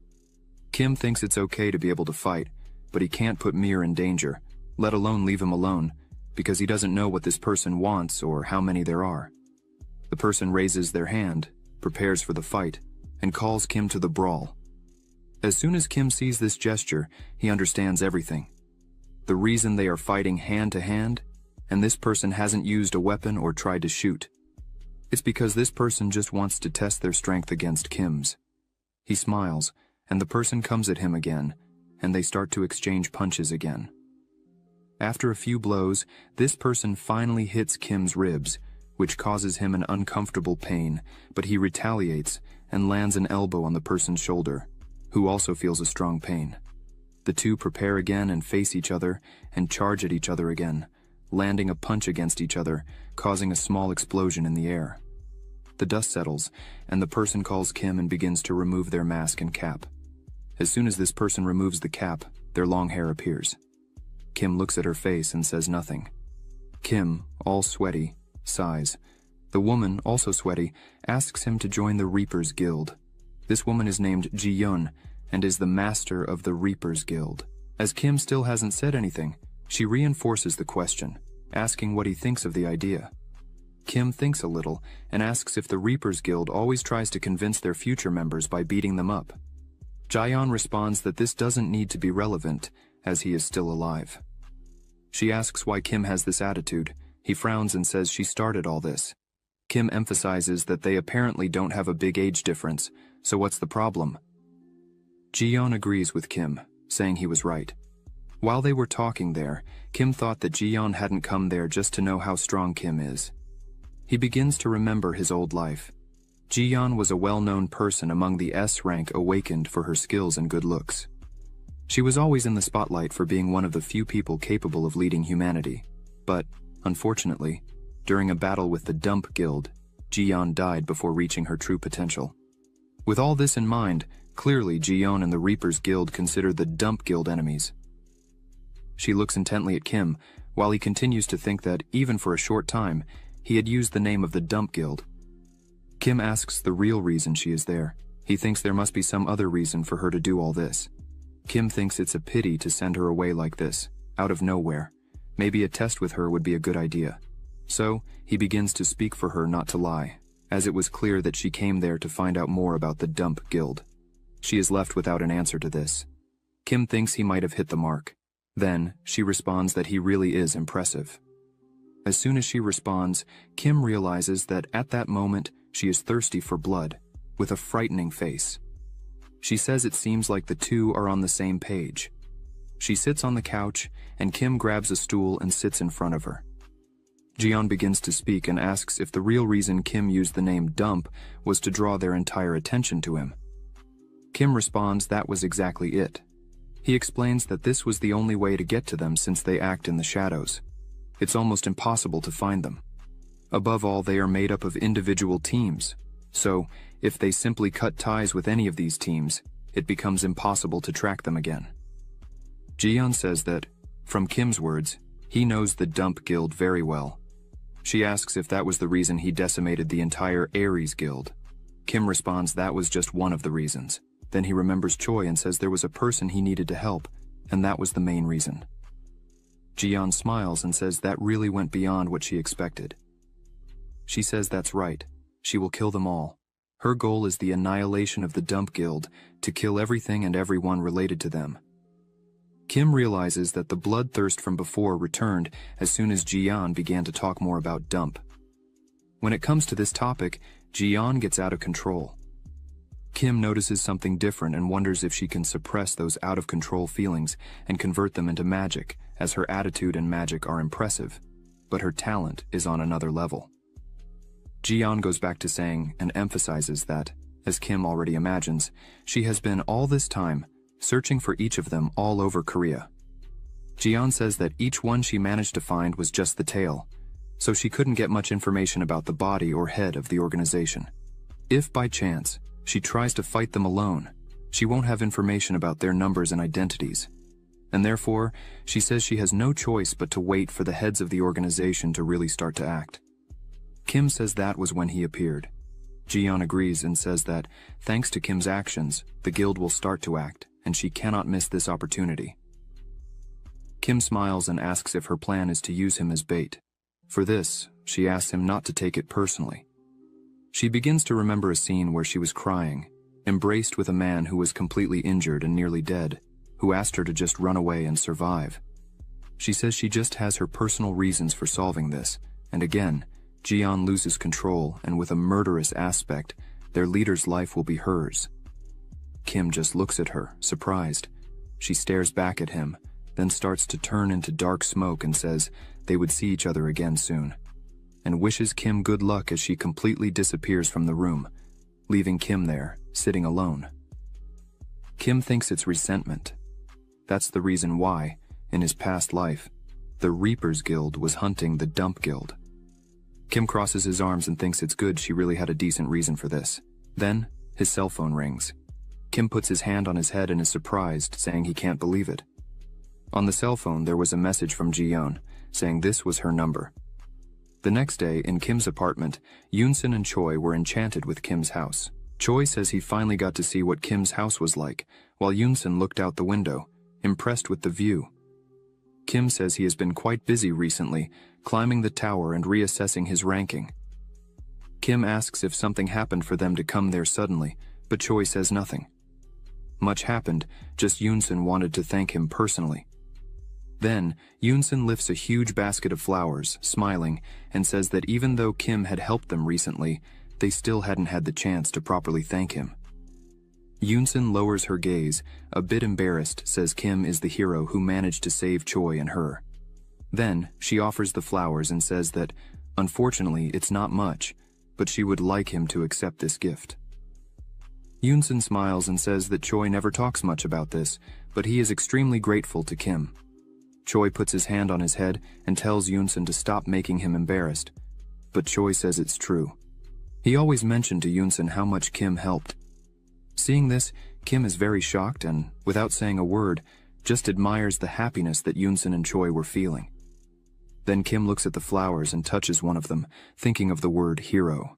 Kim thinks it's okay to be able to fight, but he can't put Mir in danger, let alone leave him alone, because he doesn't know what this person wants or how many there are. The person raises their hand, prepares for the fight, and calls Kim to the brawl. As soon as Kim sees this gesture, he understands everything. The reason they are fighting hand to hand, and this person hasn't used a weapon or tried to shoot. It's because this person just wants to test their strength against Kim's. He smiles, and the person comes at him again, and they start to exchange punches again. After a few blows, this person finally hits Kim's ribs, which causes him an uncomfortable pain, but he retaliates and lands an elbow on the person's shoulder, who also feels a strong pain. The two prepare again and face each other and charge at each other again, landing a punch against each other, causing a small explosion in the air. The dust settles, and the person calls Kim and begins to remove their mask and cap. As soon as this person removes the cap, their long hair appears. Kim looks at her face and says nothing. Kim, all sweaty, sighs. The woman, also sweaty, asks him to join the Reapers Guild. This woman is named Ji-yeon and is the master of the Reapers Guild. As Kim still hasn't said anything, she reinforces the question, asking what he thinks of the idea. Kim thinks a little and asks if the Reapers Guild always tries to convince their future members by beating them up. Ji-yeon responds that this doesn't need to be relevant, as he is still alive. She asks why Kim has this attitude. He frowns and says she started all this. Kim emphasizes that they apparently don't have a big age difference, so what's the problem? Ji-yeon agrees with Kim, saying he was right. While they were talking there, Kim thought that Ji-yeon hadn't come there just to know how strong Kim is. He begins to remember his old life. Ji-yeon was a well-known person among the S-rank awakened for her skills and good looks. She was always in the spotlight for being one of the few people capable of leading humanity. But, unfortunately, during a battle with the Dump Guild, Ji-yeon died before reaching her true potential. With all this in mind, clearly Ji-yeon and the Reapers Guild consider the Dump Guild enemies. She looks intently at Kim, while he continues to think that, even for a short time, he had used the name of the Dump Guild. Kim asks the real reason she is there. He thinks there must be some other reason for her to do all this. Kim thinks it's a pity to send her away like this, out of nowhere. Maybe a test with her would be a good idea. So, he begins to speak for her not to lie, as it was clear that she came there to find out more about the Dump Guild. She is left without an answer to this. Kim thinks he might have hit the mark. Then, she responds that he really is impressive. As soon as she responds, Kim realizes that at that moment, she is thirsty for blood, with a frightening face. She says it seems like the two are on the same page. She sits on the couch, and Kim grabs a stool and sits in front of her. Ji-yeon begins to speak and asks if the real reason Kim used the name Dump was to draw their entire attention to him. Kim responds that was exactly it. He explains that this was the only way to get to them since they act in the shadows. It's almost impossible to find them. Above all, they are made up of individual teams. So, if they simply cut ties with any of these teams, it becomes impossible to track them again. Ji-yeon says that, from Kim's words, he knows the Dump Guild very well. She asks if that was the reason he decimated the entire Ares Guild. Kim responds that was just one of the reasons. Then he remembers Choi and says there was a person he needed to help, and that was the main reason. Ji-yeon smiles and says that really went beyond what she expected. She says that's right. She will kill them all. Her goal is the annihilation of the Dump Guild, to kill everything and everyone related to them. Kim realizes that the bloodthirst from before returned as soon as Ji-yeon began to talk more about Dump. When it comes to this topic, Ji-yeon gets out of control. Kim notices something different and wonders if she can suppress those out-of-control feelings and convert them into magic, as her attitude and magic are impressive, but her talent is on another level. Ji-yeon goes back to saying and emphasizes that, as Kim already imagines, she has been all this time searching for each of them all over Korea. Ji-yeon says that each one she managed to find was just the tail, so she couldn't get much information about the body or head of the organization. If by chance she tries to fight them alone, she won't have information about their numbers and identities, and therefore she says she has no choice but to wait for the heads of the organization to really start to act. Kim says that was when he appeared. Ji-yeon agrees and says that, thanks to Kim's actions, the guild will start to act, and she cannot miss this opportunity. Kim smiles and asks if her plan is to use him as bait. For this, she asks him not to take it personally. She begins to remember a scene where she was crying, embraced with a man who was completely injured and nearly dead, who asked her to just run away and survive. She says she just has her personal reasons for solving this, and again, Ji-yeon loses control, and with a murderous aspect, their leader's life will be hers. Kim just looks at her, surprised. She stares back at him, then starts to turn into dark smoke and says they would see each other again soon, and wishes Kim good luck as she completely disappears from the room, leaving Kim there, sitting alone. Kim thinks it's resentment. That's the reason why, in his past life, the Reapers Guild was hunting the Dump Guild. Kim crosses his arms and thinks it's good she really had a decent reason for this. Then, his cell phone rings. Kim puts his hand on his head and is surprised, saying he can't believe it. On the cell phone there was a message from Ji-yeon, saying this was her number. The next day, in Kim's apartment, Yoonsun and Choi were enchanted with Kim's house. Choi says he finally got to see what Kim's house was like, while Yoonsun looked out the window, impressed with the view. Kim says he has been quite busy recently, climbing the tower and reassessing his ranking. Kim asks if something happened for them to come there suddenly, but Choi says nothing. Much happened, just Yoonsun wanted to thank him personally. Then, Yoonsun lifts a huge basket of flowers, smiling, and says that even though Kim had helped them recently, they still hadn't had the chance to properly thank him. Yoonsun lowers her gaze, a bit embarrassed, says Kim is the hero who managed to save Choi and her. Then, she offers the flowers and says that, unfortunately, it's not much, but she would like him to accept this gift. Yoonsun smiles and says that Choi never talks much about this, but he is extremely grateful to Kim. Choi puts his hand on his head and tells Yoonsun to stop making him embarrassed, but Choi says it's true. He always mentioned to Yoonsun how much Kim helped. Seeing this, Kim is very shocked and, without saying a word, just admires the happiness that Yoonsun and Choi were feeling. Then Kim looks at the flowers and touches one of them, thinking of the word hero.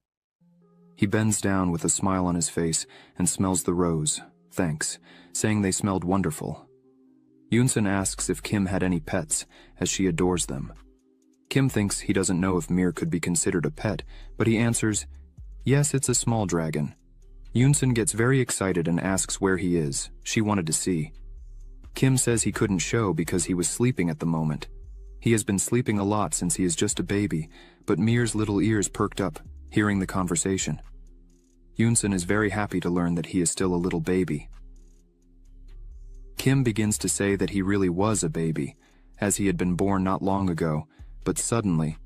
He bends down with a smile on his face and smells the rose, thanks, saying they smelled wonderful. Yoonsun asks if Kim had any pets, as she adores them. Kim thinks he doesn't know if Mir could be considered a pet, but he answers, yes, it's a small dragon. Yoonsun gets very excited and asks where he is. She wanted to see. Kim says he couldn't show because he was sleeping at the moment. He has been sleeping a lot since he is just a baby, but Mir's little ears perked up, hearing the conversation. Yoonsun is very happy to learn that he is still a little baby. Kim begins to say that he really was a baby, as he had been born not long ago, but suddenly,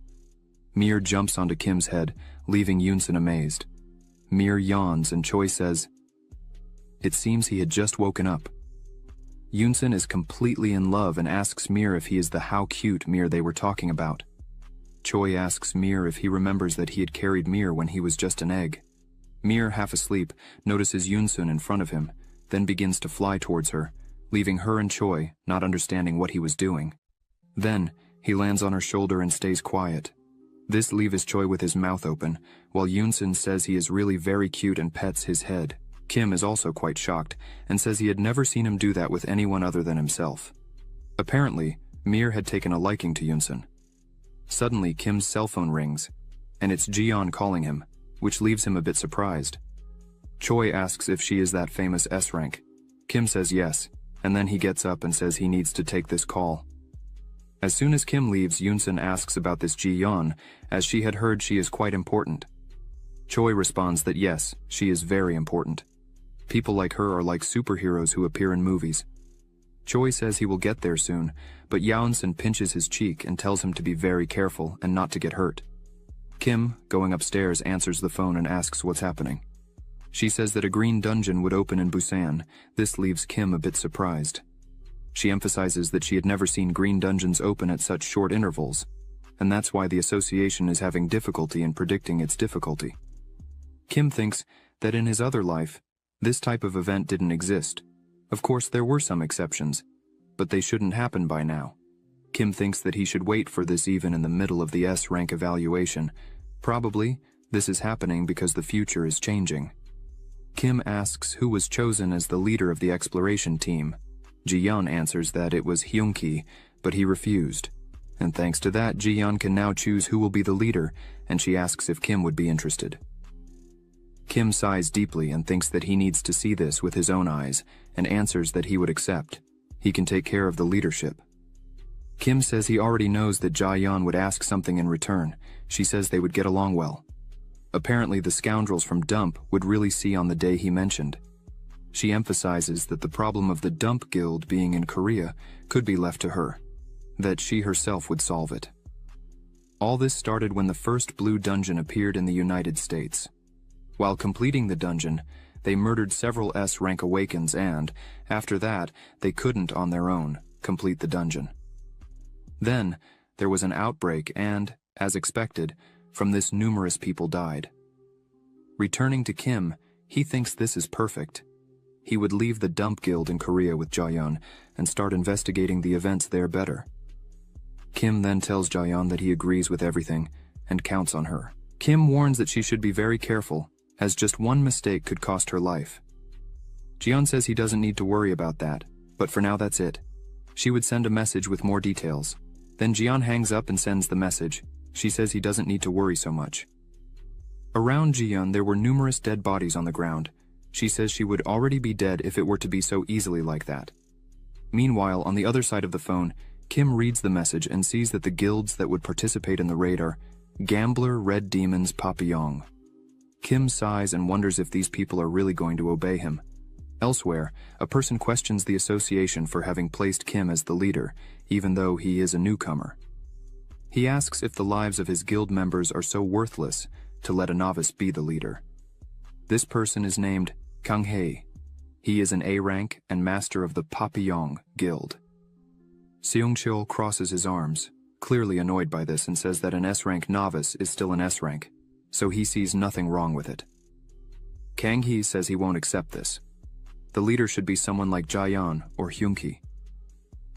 Mir jumps onto Kim's head, leaving Yoonsun amazed. Mir yawns and Choi says, it seems he had just woken up. Yoonsun is completely in love and asks Mir if he is the how cute Mir they were talking about. Choi asks Mir if he remembers that he had carried Mir when he was just an egg. Mir, half asleep, notices Yoonsun in front of him, then begins to fly towards her, leaving her and Choi not understanding what he was doing. Then, he lands on her shoulder and stays quiet. This leaves Choi with his mouth open, while Yoonsun says he is really very cute and pets his head. Kim is also quite shocked, and says he had never seen him do that with anyone other than himself. Apparently, Mir had taken a liking to Yoonsun. Suddenly, Kim's cell phone rings, and it's Ji-yeon calling him, which leaves him a bit surprised. Choi asks if she is that famous S-rank. Kim says yes, and then he gets up and says he needs to take this call. As soon as Kim leaves, Yoonsun asks about this Ji-yeon, as she had heard she is quite important. Choi responds that yes, she is very important. People like her are like superheroes who appear in movies. Choi says he will get there soon, but Yeonsun pinches his cheek and tells him to be very careful and not to get hurt. Kim, going upstairs, answers the phone and asks what's happening. She says that a green dungeon would open in Busan. This leaves Kim a bit surprised. She emphasizes that she had never seen green dungeons open at such short intervals, and that's why the association is having difficulty in predicting its difficulty. Kim thinks that in his other life, this type of event didn't exist. Of course, there were some exceptions, but they shouldn't happen by now. Kim thinks that he should wait for this even in the middle of the S-rank evaluation. Probably, this is happening because the future is changing. Kim asks who was chosen as the leader of the exploration team. Ji-yeon answers that it was Hyun-ki, but he refused. And thanks to that, Ji-yeon can now choose who will be the leader, and she asks if Kim would be interested. Kim sighs deeply and thinks that he needs to see this with his own eyes, and answers that he would accept. He can take care of the leadership. Kim says he already knows that Ja-yeon would ask something in return. She says they would get along well. Apparently the scoundrels from Dump would really see on the day he mentioned. She emphasizes that the problem of the Dump Guild being in Korea could be left to her, that she herself would solve it. All this started when the first blue dungeon appeared in the United States. While completing the dungeon, they murdered several S-rank awakens and, after that, they couldn't on their own complete the dungeon. Then, there was an outbreak and, as expected, from this numerous people died. Returning to Kim, he thinks this is perfect. He would leave the Dump Guild in Korea with Ja-yeon and start investigating the events there better. Kim then tells Ja-yeon that he agrees with everything and counts on her. Kim warns that she should be very careful, as just one mistake could cost her life. Ji-yeon says he doesn't need to worry about that, but for now that's it. She would send a message with more details. Then Ji-yeon hangs up and sends the message. She says he doesn't need to worry so much. Around Ji-yeon there were numerous dead bodies on the ground. She says she would already be dead if it were to be so easily like that. Meanwhile, on the other side of the phone, Kim reads the message and sees that the guilds that would participate in the raid are Gambler, Red Demons, Papillon. Kim sighs and wonders if these people are really going to obey him. Elsewhere, a person questions the association for having placed Kim as the leader, even though he is a newcomer. He asks if the lives of his guild members are so worthless to let a novice be the leader. This person is named Kang Hae. He is an A rank and master of the Papillon Guild. Seung-chul crosses his arms, clearly annoyed by this, and says that an S-rank novice is still an S-rank, so he sees nothing wrong with it. Kang Hee says he won't accept this. The leader should be someone like Ja-yeon or Hyun-ki.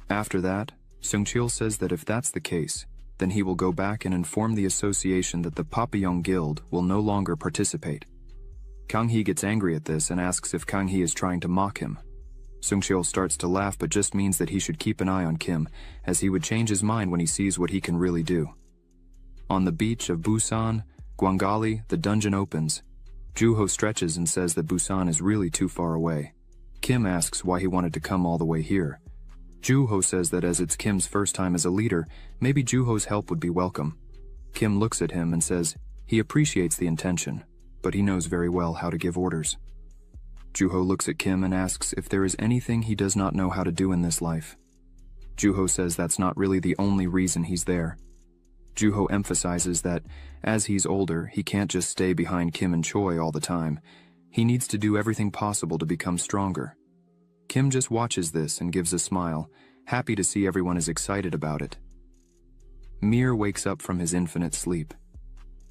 After that, Seung-chul says that if that's the case, then he will go back and inform the association that the Papillon Guild will no longer participate. Kang Hee gets angry at this and asks if Kang Hee is trying to mock him. Seung-chul starts to laugh but just means that he should keep an eye on Kim, as he would change his mind when he sees what he can really do. On the beach of Busan, Gwangali, the dungeon opens. Joo-ho stretches and says that Busan is really too far away. Kim asks why he wanted to come all the way here. Joo-ho says that as it's Kim's first time as a leader, maybe Joo-ho's help would be welcome. Kim looks at him and says he appreciates the intention, but he knows very well how to give orders. Joo-ho looks at Kim and asks if there is anything he does not know how to do in this life. Joo-ho says that's not really the only reason he's there. Joo-ho emphasizes that, as he's older, he can't just stay behind Kim and Choi all the time. He needs to do everything possible to become stronger. Kim just watches this and gives a smile, happy to see everyone is excited about it. Mir wakes up from his infinite sleep.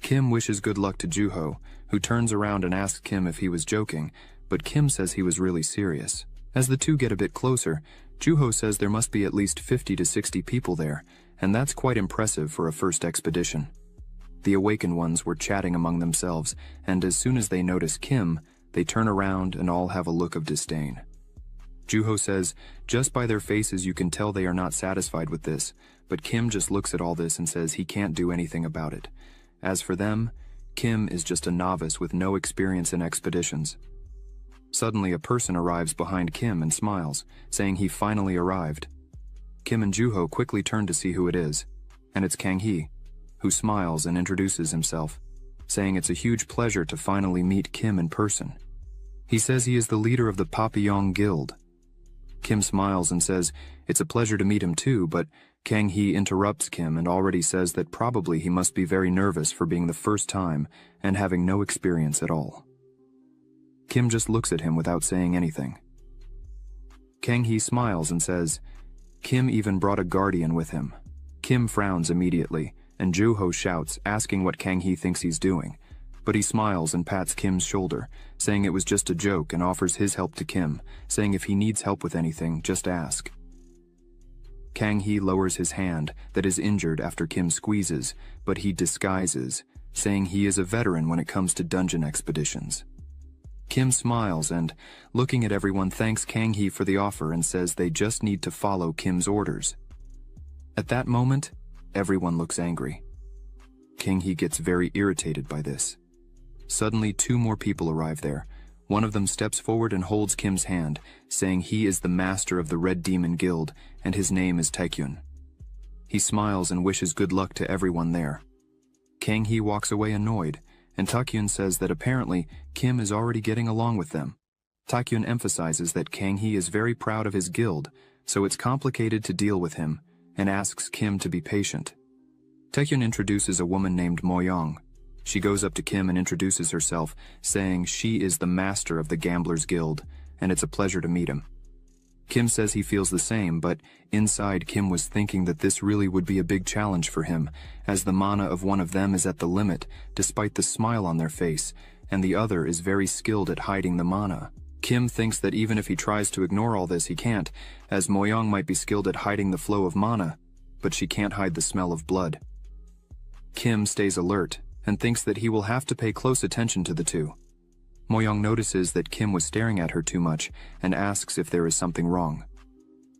Kim wishes good luck to Joo-ho, who turns around and asks Kim if he was joking, but Kim says he was really serious. As the two get a bit closer, Joo-ho says there must be at least 50 to 60 people there, and that's quite impressive for a first expedition. The awakened ones were chatting among themselves, and as soon as they notice Kim, they turn around and all have a look of disdain. Joo-ho says, just by their faces you can tell they are not satisfied with this, but Kim just looks at all this and says he can't do anything about it. As for them, Kim is just a novice with no experience in expeditions. Suddenly a person arrives behind Kim and smiles, saying he finally arrived. Kim and Joo-ho quickly turn to see who it is, and it's Kang Hee, who smiles and introduces himself, saying it's a huge pleasure to finally meet Kim in person. He says he is the leader of the Papillon Guild. Kim smiles and says it's a pleasure to meet him too, but Kang Hee interrupts Kim and already says that probably he must be very nervous for being the first time and having no experience at all. Kim just looks at him without saying anything. Kang Hee smiles and says, Kim even brought a guardian with him. Kim frowns immediately, and Joo-ho shouts, asking what Kang Hee thinks he's doing. But he smiles and pats Kim's shoulder, saying it was just a joke, and offers his help to Kim, saying if he needs help with anything, just ask. Kang Hee lowers his hand that is injured after Kim squeezes, but he disguises, saying he is a veteran when it comes to dungeon expeditions. Kim smiles and, looking at everyone, thanks Kang Hee for the offer and says they just need to follow Kim's orders. At that moment, everyone looks angry. Kang Hee gets very irritated by this. Suddenly, 2 more people arrive there. One of them steps forward and holds Kim's hand, saying he is the master of the Red Demon Guild, and his name is Taekyun. He smiles and wishes good luck to everyone there. Kang Hee walks away annoyed, and Taekyun says that apparently Kim is already getting along with them. Taekyun emphasizes that Kang Hee is very proud of his guild, so it's complicated to deal with him, and asks Kim to be patient. Taekyun introduces a woman named Moyoung. She goes up to Kim and introduces herself, saying she is the master of the Gamblers Guild, and it's a pleasure to meet him. Kim says he feels the same, but inside Kim was thinking that this really would be a big challenge for him, as the mana of one of them is at the limit, despite the smile on their face, and the other is very skilled at hiding the mana. Kim thinks that even if he tries to ignore all this, he can't, as Moyoung might be skilled at hiding the flow of mana, but she can't hide the smell of blood. Kim stays alert, and thinks that he will have to pay close attention to the two. Moyoung notices that Kim was staring at her too much, and asks if there is something wrong.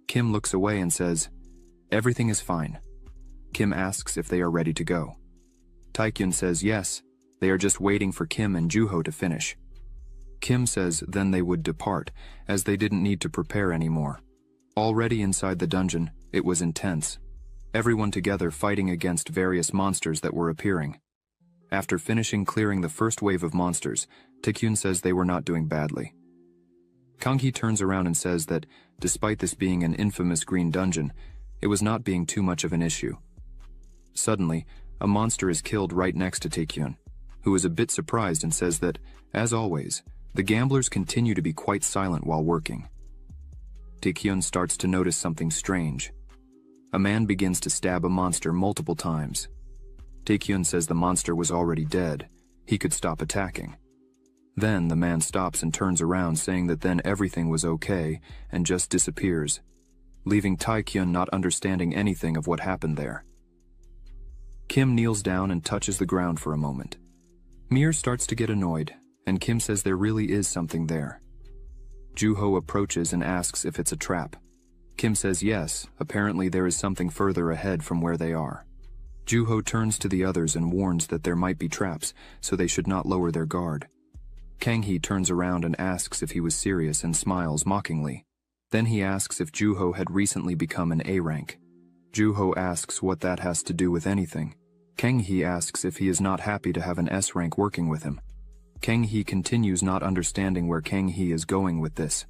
Kim looks away and says, everything is fine. Kim asks if they are ready to go. Taekyun says yes, they are just waiting for Kim and Joo-ho to finish. Kim says then they would depart, as they didn't need to prepare anymore. Already inside the dungeon, it was intense. Everyone together fighting against various monsters that were appearing. After finishing clearing the first wave of monsters, Taekyun says they were not doing badly. Kang Hee turns around and says that, despite this being an infamous green dungeon, it was not being too much of an issue. Suddenly, a monster is killed right next to Taekyun, who is a bit surprised and says that, as always, the gamblers continue to be quite silent while working. Taekyun starts to notice something strange. A man begins to stab a monster multiple times. Taekyun says the monster was already dead. He could stop attacking. Then the man stops and turns around, saying that then everything was okay and just disappears, leaving Taekyun not understanding anything of what happened there. Kim kneels down and touches the ground for a moment. Mir starts to get annoyed, and Kim says there really is something there. Joo-ho approaches and asks if it's a trap. Kim says yes, apparently there is something further ahead from where they are. Joo-ho turns to the others and warns that there might be traps, so they should not lower their guard. Kang Hee turns around and asks if he was serious and smiles mockingly. Then he asks if Joo-ho had recently become an A rank. Joo-ho asks what that has to do with anything. Kang Hee asks if he is not happy to have an S rank working with him. Kang Hee continues not understanding where Kang Hee is going with this.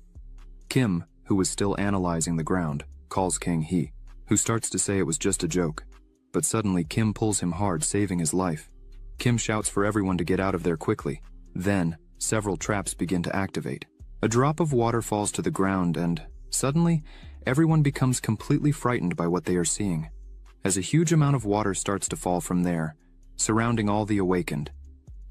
Kim, who was still analyzing the ground, calls Kang Hee, who starts to say it was just a joke. But suddenly Kim pulls him hard, saving his life. Kim shouts for everyone to get out of there quickly. Then, several traps begin to activate. A drop of water falls to the ground and, suddenly, everyone becomes completely frightened by what they are seeing, as a huge amount of water starts to fall from there, surrounding all the awakened.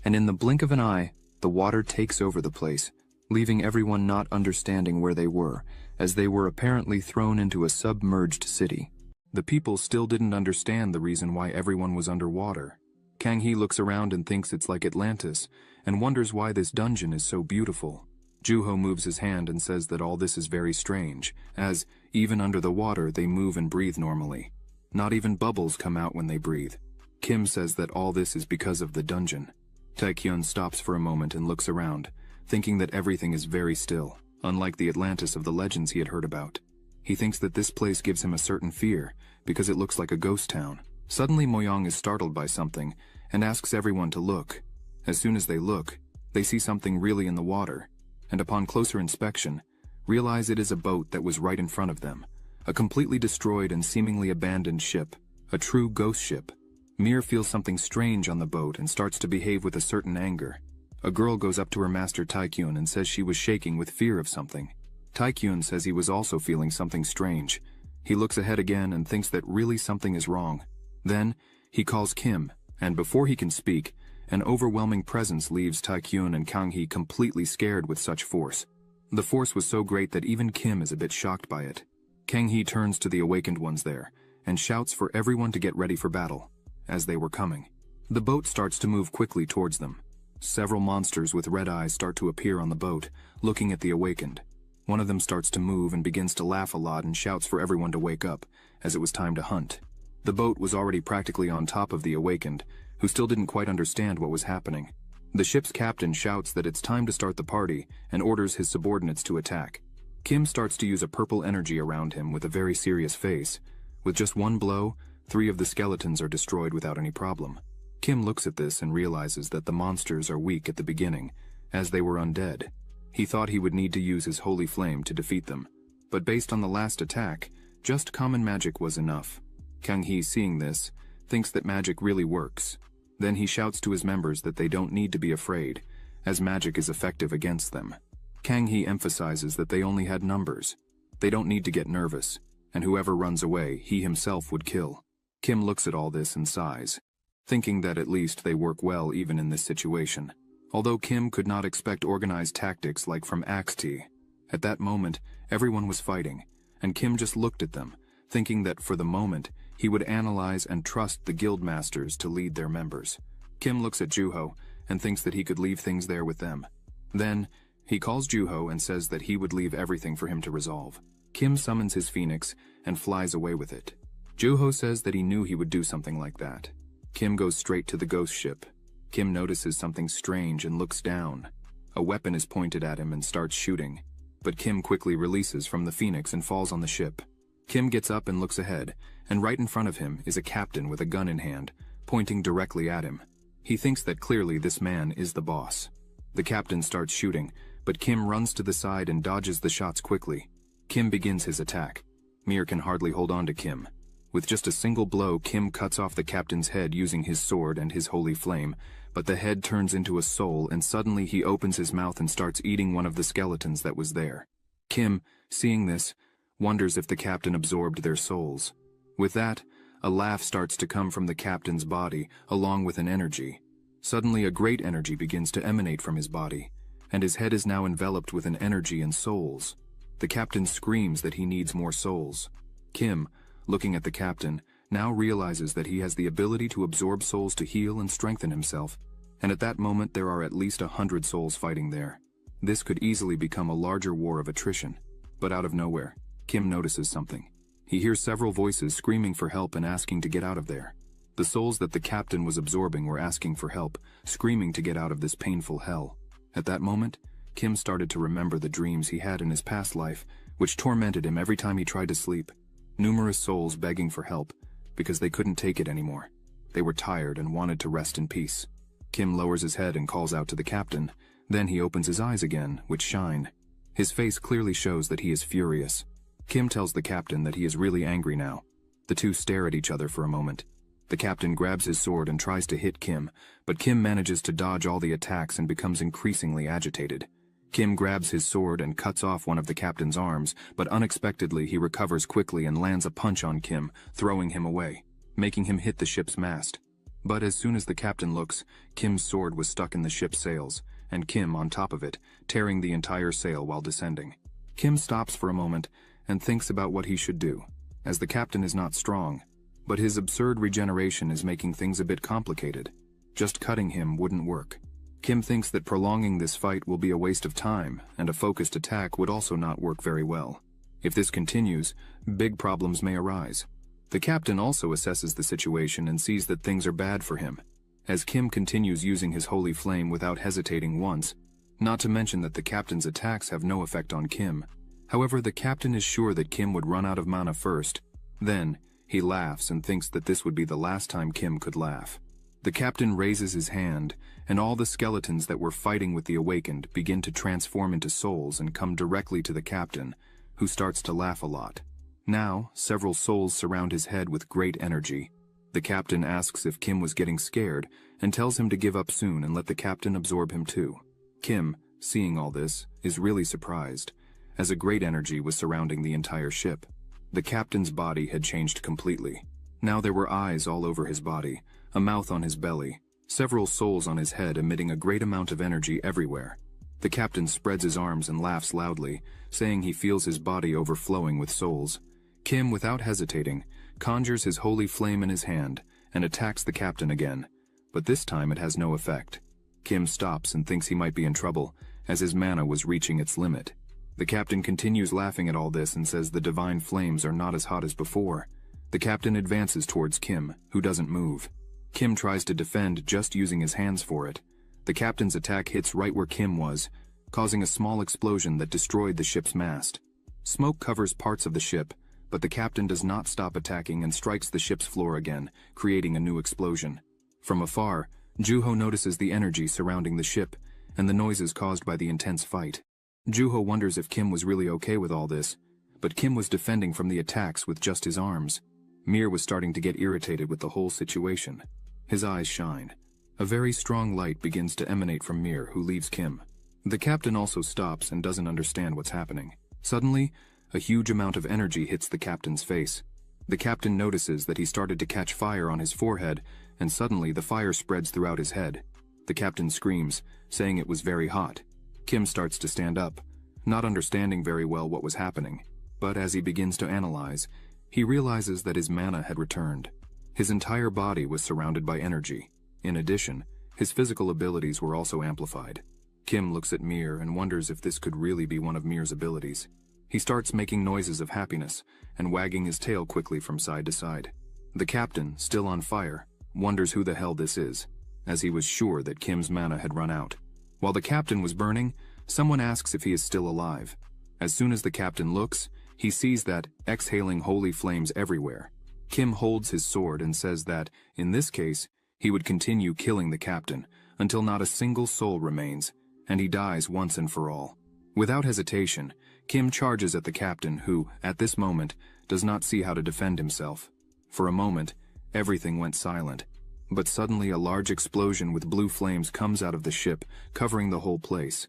And in the blink of an eye, the water takes over the place, leaving everyone not understanding where they were, as they were apparently thrown into a submerged city. The people still didn't understand the reason why everyone was underwater. Kang Hee looks around and thinks it's like Atlantis, and wonders why this dungeon is so beautiful. Joo-ho moves his hand and says that all this is very strange, as, even under the water, they move and breathe normally. Not even bubbles come out when they breathe. Kim says that all this is because of the dungeon. Taekyun stops for a moment and looks around, thinking that everything is very still, unlike the Atlantis of the legends he had heard about. He thinks that this place gives him a certain fear, because it looks like a ghost town. Suddenly Moyoung is startled by something, and asks everyone to look. As soon as they look, they see something really in the water, and upon closer inspection, realize it is a boat that was right in front of them. A completely destroyed and seemingly abandoned ship. A true ghost ship. Mir feels something strange on the boat and starts to behave with a certain anger. A girl goes up to her master Taekyun and says she was shaking with fear of something. Taekyun says he was also feeling something strange. He looks ahead again and thinks that really something is wrong. Then, he calls Kim, and before he can speak, an overwhelming presence leaves Taekyun and Kang-hee completely scared with such force. The force was so great that even Kim is a bit shocked by it. Kang-hee turns to the awakened ones there, and shouts for everyone to get ready for battle. As they were coming, the boat starts to move quickly towards them. Several monsters with red eyes start to appear on the boat, looking at the awakened. One of them starts to move and begins to laugh a lot and shouts for everyone to wake up, as it was time to hunt. The boat was already practically on top of the awakened, who still didn't quite understand what was happening. The ship's captain shouts that it's time to start the party and orders his subordinates to attack. Kim starts to use a purple energy around him with a very serious face. With just one blow, 3 of the skeletons are destroyed without any problem. Kim looks at this and realizes that the monsters are weak at the beginning, as they were undead. He thought he would need to use his holy flame to defeat them, but based on the last attack, just common magic was enough. Kang-hee, seeing this, thinks that magic really works. Then he shouts to his members that they don't need to be afraid, as magic is effective against them. Kang-hee emphasizes that they only had numbers. They don't need to get nervous, and whoever runs away, he himself would kill. Kim looks at all this and sighs, thinking that at least they work well even in this situation. Although Kim could not expect organized tactics like from Axe-T. At that moment, everyone was fighting, and Kim just looked at them, thinking that for the moment, he would analyze and trust the guild masters to lead their members. Kim looks at Juho and thinks that he could leave things there with them. Then, he calls Juho and says that he would leave everything for him to resolve. Kim summons his phoenix and flies away with it. Juho says that he knew he would do something like that. Kim goes straight to the ghost ship. Kim notices something strange and looks down. A weapon is pointed at him and starts shooting, but Kim quickly releases from the phoenix and falls on the ship. Kim gets up and looks ahead, and right in front of him is a captain with a gun in hand, pointing directly at him. He thinks that clearly this man is the boss. The captain starts shooting, but Kim runs to the side and dodges the shots quickly. Kim begins his attack. Mir can hardly hold on to Kim. With just a single blow, Kim cuts off the captain's head using his sword and his holy flame, but the head turns into a soul and suddenly he opens his mouth and starts eating one of the skeletons that was there. Kim, seeing this, wonders if the captain absorbed their souls. With that, a laugh starts to come from the captain's body, along with an energy. Suddenly a great energy begins to emanate from his body, and his head is now enveloped with an energy and souls. The captain screams that he needs more souls. Kim, looking at the captain, now realizes that he has the ability to absorb souls to heal and strengthen himself, and at that moment there are at least 100 souls fighting there. This could easily become a larger war of attrition. But out of nowhere, Kim notices something. He hears several voices screaming for help and asking to get out of there. The souls that the captain was absorbing were asking for help, screaming to get out of this painful hell. At that moment, Kim started to remember the dreams he had in his past life, which tormented him every time he tried to sleep. Numerous souls begging for help, because they couldn't take it anymore. They were tired and wanted to rest in peace. Kim lowers his head and calls out to the captain. Then he opens his eyes again, which shine. His face clearly shows that he is furious. Kim tells the captain that he is really angry now. The two stare at each other for a moment. The captain grabs his sword and tries to hit Kim, but Kim manages to dodge all the attacks and becomes increasingly agitated. Kim grabs his sword and cuts off one of the captain's arms, but unexpectedly he recovers quickly and lands a punch on Kim, throwing him away, making him hit the ship's mast. But as soon as the captain looks, Kim's sword was stuck in the ship's sails, and Kim on top of it, tearing the entire sail while descending. Kim stops for a moment and thinks about what he should do, as the captain is not strong, but his absurd regeneration is making things a bit complicated. Just cutting him wouldn't work. Kim thinks that prolonging this fight will be a waste of time, and a focused attack would also not work very well. If this continues, big problems may arise. The captain also assesses the situation and sees that things are bad for him, as Kim continues using his holy flame without hesitating once, not to mention that the captain's attacks have no effect on Kim. However, the captain is sure that Kim would run out of mana first. Then, he laughs and thinks that this would be the last time Kim could laugh. The captain raises his hand, and all the skeletons that were fighting with the awakened begin to transform into souls and come directly to the captain, who starts to laugh a lot. Now, several souls surround his head with great energy. The captain asks if Kim was getting scared and tells him to give up soon and let the captain absorb him too. Kim, seeing all this, is really surprised, as a great energy was surrounding the entire ship. The captain's body had changed completely. Now there were eyes all over his body, a mouth on his belly, several souls on his head emitting a great amount of energy everywhere. The captain spreads his arms and laughs loudly, saying he feels his body overflowing with souls. Kim, without hesitating, conjures his holy flame in his hand and attacks the captain again, but this time it has no effect. Kim stops and thinks he might be in trouble, as his mana was reaching its limit. The captain continues laughing at all this and says the divine flames are not as hot as before. The captain advances towards Kim, who doesn't move. Kim tries to defend just using his hands for it. The captain's attack hits right where Kim was, causing a small explosion that destroyed the ship's mast. Smoke covers parts of the ship, but the captain does not stop attacking and strikes the ship's floor again, creating a new explosion. From afar, Juho notices the energy surrounding the ship and the noises caused by the intense fight. Juho wonders if Kim was really okay with all this, but Kim was defending from the attacks with just his arms. Mir was starting to get irritated with the whole situation. His eyes shine. A very strong light begins to emanate from Mir, who leaves Kim. The captain also stops and doesn't understand what's happening. Suddenly, a huge amount of energy hits the captain's face. The captain notices that he started to catch fire on his forehead, and suddenly the fire spreads throughout his head. The captain screams, saying it was very hot. Kim starts to stand up, not understanding very well what was happening, but as he begins to analyze, he realizes that his mana had returned. His entire body was surrounded by energy. In addition, his physical abilities were also amplified. Kim looks at Mir and wonders if this could really be one of Mir's abilities. He starts making noises of happiness and wagging his tail quickly from side to side. The captain, still on fire, wonders who the hell this is, as he was sure that Kim's mana had run out. While the captain was burning, someone asks if he is still alive. As soon as the captain looks, he sees that, exhaling holy flames everywhere. Kim holds his sword and says that, in this case, he would continue killing the captain until not a single soul remains, and he dies once and for all. Without hesitation, Kim charges at the captain who, at this moment, does not see how to defend himself. For a moment, everything went silent, but suddenly a large explosion with blue flames comes out of the ship, covering the whole place.